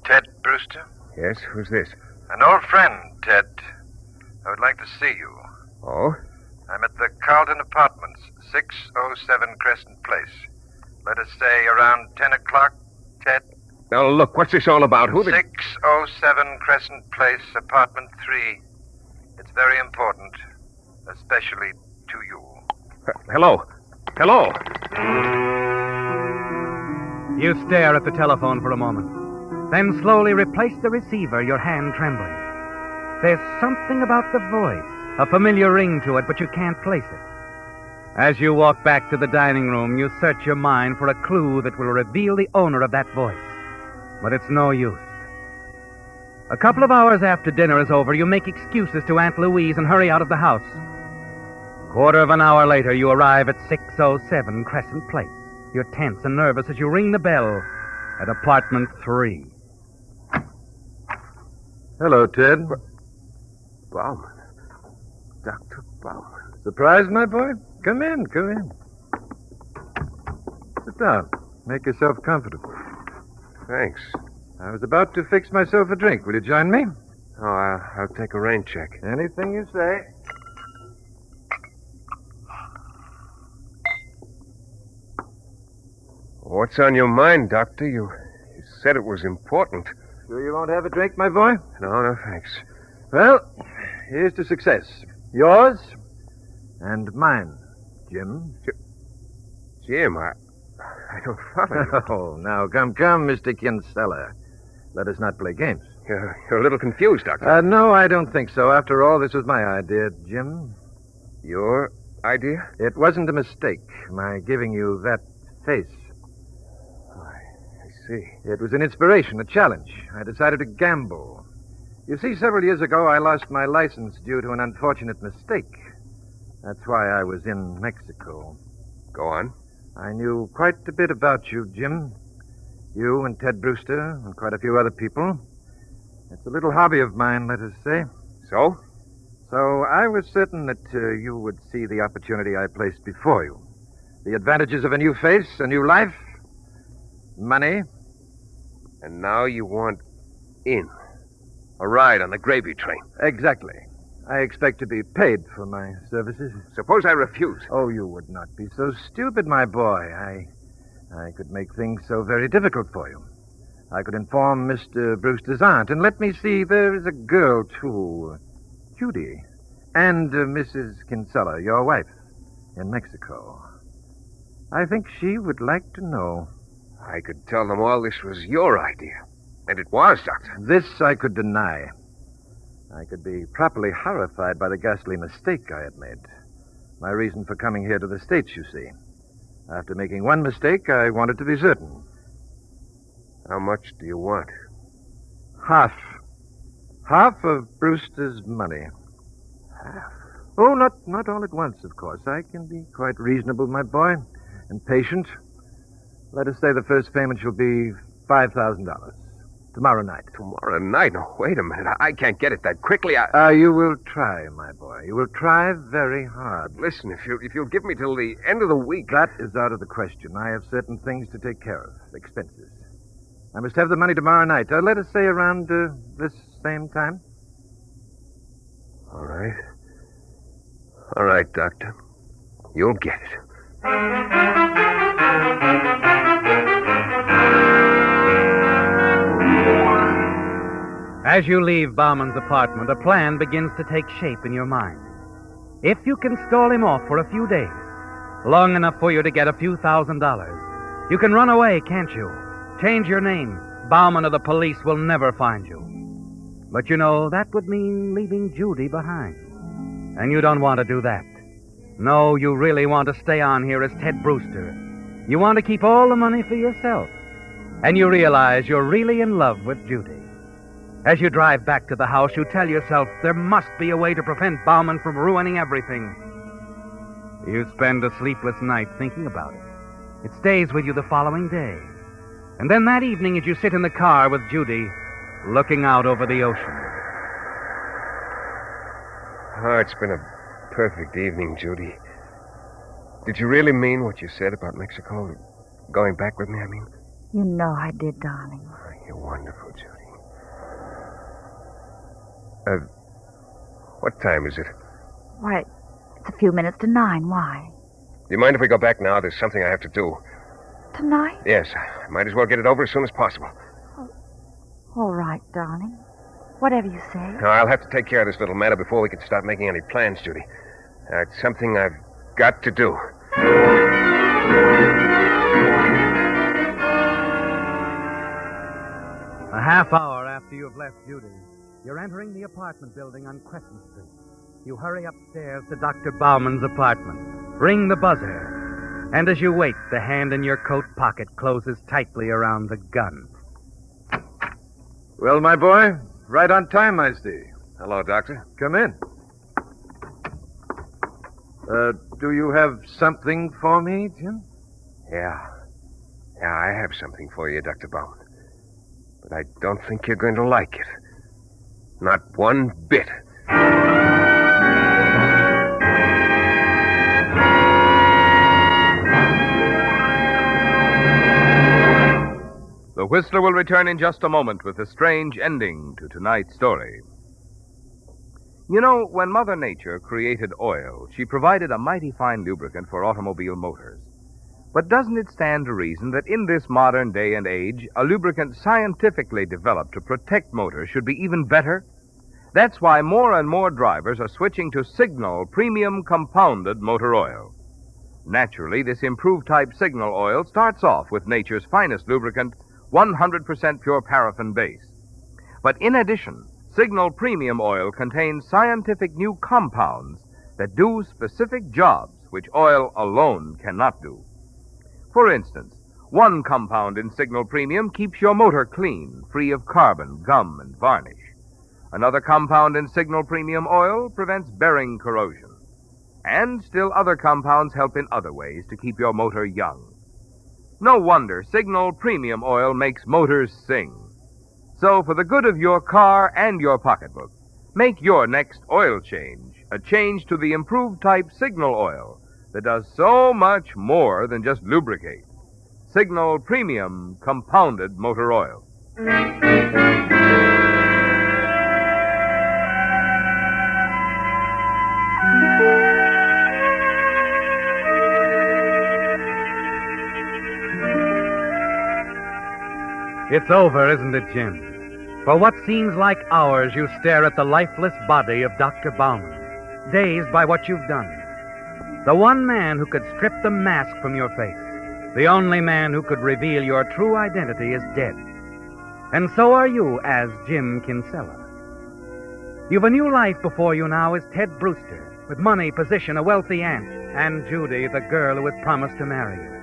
Ted Brewster? Yes, who's this? An old friend, Ted. I would like to see you. Oh? I'm at the Carlton Apartments, 607 Crescent Place. Let us say around 10 o'clock, Ted. Now, look, what's this all about? 607 Crescent Place, apartment 3. It's very important, especially to you. Hello? Hello? You stare at the telephone for a moment, then slowly replace the receiver, your hand trembling. There's something about the voice, a familiar ring to it, but you can't place it. As you walk back to the dining room, you search your mind for a clue that will reveal the owner of that voice. But it's no use. A couple of hours after dinner is over, you make excuses to Aunt Louise and hurry out of the house. Quarter of an hour later, you arrive at 607 Crescent Place. You're tense and nervous as you ring the bell at apartment 3. Hello, Ted. Bauman. Dr. Bauman. Surprised, my boy? Come in, come in. Sit down. Make yourself comfortable. Thanks. I was about to fix myself a drink. Will you join me? Oh, I'll take a rain check. Anything you say. What's on your mind, Doctor? You said it was important. Sure you won't have a drink, my boy? No, thanks. Well, here's to success. Yours and mine, Jim. Jim, I don't follow you. Oh, now, come, Mr. Kinsella. Let us not play games. You're a little confused, Doctor. No, I don't think so. After all, this was my idea, Jim. Your idea? It wasn't a mistake, my giving you that face. I see. It was an inspiration, a challenge. I decided to gamble. You see, several years ago, I lost my license due to an unfortunate mistake. That's why I was in Mexico. Go on. I knew quite a bit about you, Jim. You and Ted Brewster and quite a few other people. It's a little hobby of mine, let us say. So? So I was certain that you would see the opportunity I placed before you. The advantages of a new face, a new life, money. And now you want in. A ride on the gravy train. Exactly. I expect to be paid for my services. Suppose I refuse. Oh, you would not be so stupid, my boy. I could make things so very difficult for you. I could inform Mr. Brewster's aunt, and let me see, there is a girl, too, Judy, and Mrs. Kinsella, your wife, in Mexico. I think she would like to know. I could tell them all this was your idea. And it was, Doctor. This I could deny. I could be properly horrified by the ghastly mistake I had made. My reason for coming here to the States, you see. After making one mistake, I wanted to be certain. How much do you want? Half. Half of Brewster's money. Half? Oh, not all at once, of course. I can be quite reasonable, my boy, and patient. Let us say the first payment shall be $5,000. Tomorrow night. Tomorrow night? No, wait a minute. I can't get it that quickly. You will try, my boy. You will try very hard. Listen, if you'll give me till the end of the week... That is out of the question. I have certain things to take care of. Expenses. I must have the money tomorrow night. Let us say around this same time. All right. All right, Doctor. You'll get it. As you leave Bauman's apartment, a plan begins to take shape in your mind. If you can stall him off for a few days, long enough for you to get a few $1,000s, you can run away, can't you? Change your name. Bauman or the police will never find you. But you know, that would mean leaving Judy behind. And you don't want to do that. No, you really want to stay on here as Ted Brewster. You want to keep all the money for yourself. And you realize you're really in love with Judy. As you drive back to the house, you tell yourself there must be a way to prevent Bauman from ruining everything. You spend a sleepless night thinking about it. It stays with you the following day. And then that evening, as you sit in the car with Judy, looking out over the ocean. Oh, it's been a perfect evening, Judy. Did you really mean what you said about Mexico? Going back with me, I mean? You know I did, darling. Oh, you're wonderful, Judy. What time is it? Why, it's a few minutes to 9. Why? Do you mind if we go back now? There's something I have to do. Tonight? Yes, I might as well get it over as soon as possible. All right, darling. Whatever you say. Now, I'll have to take care of this little matter before we can start making any plans, Judy. It's something I've got to do. A half hour after you've left Judy, you're entering the apartment building on Crescent Street. You hurry upstairs to Dr. Bauman's apartment. Ring the buzzer. And as you wait, the hand in your coat pocket closes tightly around the gun. Well, my boy, right on time, I see. Hello, Doctor. Come in. Do you have something for me, Jim? Yeah, I have something for you, Dr. Bauman. But I don't think you're going to like it. Not one bit. The Whistler will return in just a moment with a strange ending to tonight's story. You know, when Mother Nature created oil, she provided a mighty fine lubricant for automobile motors. But doesn't it stand to reason that in this modern day and age, a lubricant scientifically developed to protect motors should be even better? That's why more and more drivers are switching to Signal Premium Compounded Motor Oil. Naturally, this improved type Signal oil starts off with nature's finest lubricant, 100% pure paraffin base. But in addition, Signal Premium Oil contains scientific new compounds that do specific jobs which oil alone cannot do. For instance, one compound in Signal Premium keeps your motor clean, free of carbon, gum, and varnish. Another compound in Signal Premium Oil prevents bearing corrosion. And still other compounds help in other ways to keep your motor young. No wonder Signal Premium Oil makes motors sing. So, for the good of your car and your pocketbook, make your next oil change a change to the improved type Signal oil that does so much more than just lubricate. Signal Premium Compounded Motor Oil. It's over, isn't it, Jim? For what seems like hours, you stare at the lifeless body of Dr. Bauman, dazed by what you've done. The one man who could strip the mask from your face, the only man who could reveal your true identity, is dead. And so are you as Jim Kinsella. You've a new life before you now as Ted Brewster, with money, position, a wealthy aunt, and Judy, the girl who has promised to marry you.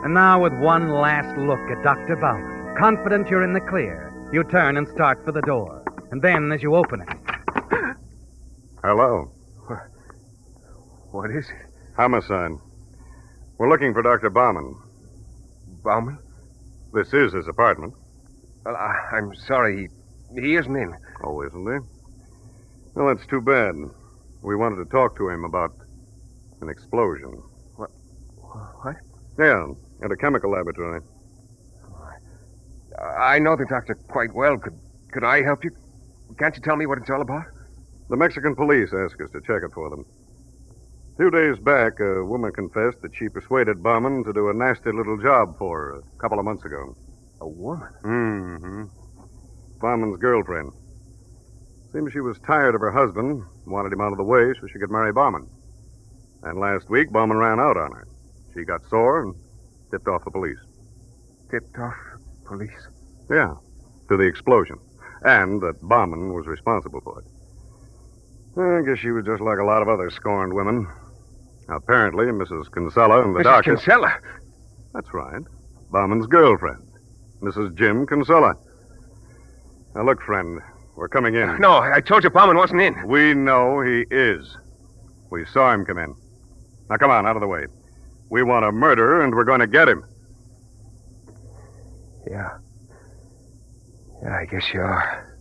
And now, with one last look at Dr. Bauman, confident you're in the clear, you turn and start for the door. And then, as you open it... Hello. What is it? Homicide. We're looking for Dr. Bauman. Bauman? This is his apartment. Well, I'm sorry. He isn't in. Oh, isn't he? Well, that's too bad. We wanted to talk to him about an explosion. What? Yeah, at a chemical laboratory. I know the doctor quite well. Could I help you? Can't you tell me what it's all about? The Mexican police asked us to check it for them. 2 days back, a woman confessed that she persuaded Bauman to do a nasty little job for her a couple of months ago. A woman? Mm-hmm. Bauman's girlfriend. Seems she was tired of her husband, wanted him out of the way so she could marry Bauman. And last week, Bauman ran out on her. She got sore and tipped off the police. Tipped off the police? Yeah, to the explosion. And that Bauman was responsible for it. I guess she was just like a lot of other scorned women. Apparently, Mrs. Kinsella and the Mrs. doctor... Kinsella? That's right. Bauman's girlfriend, Mrs. Jim Kinsella. Now, look, friend, we're coming in. No, I told you Bauman wasn't in. We know he is. We saw him come in. Now, come on, out of the way. We want a murderer, and we're going to get him. Yeah. Yeah, I guess you are.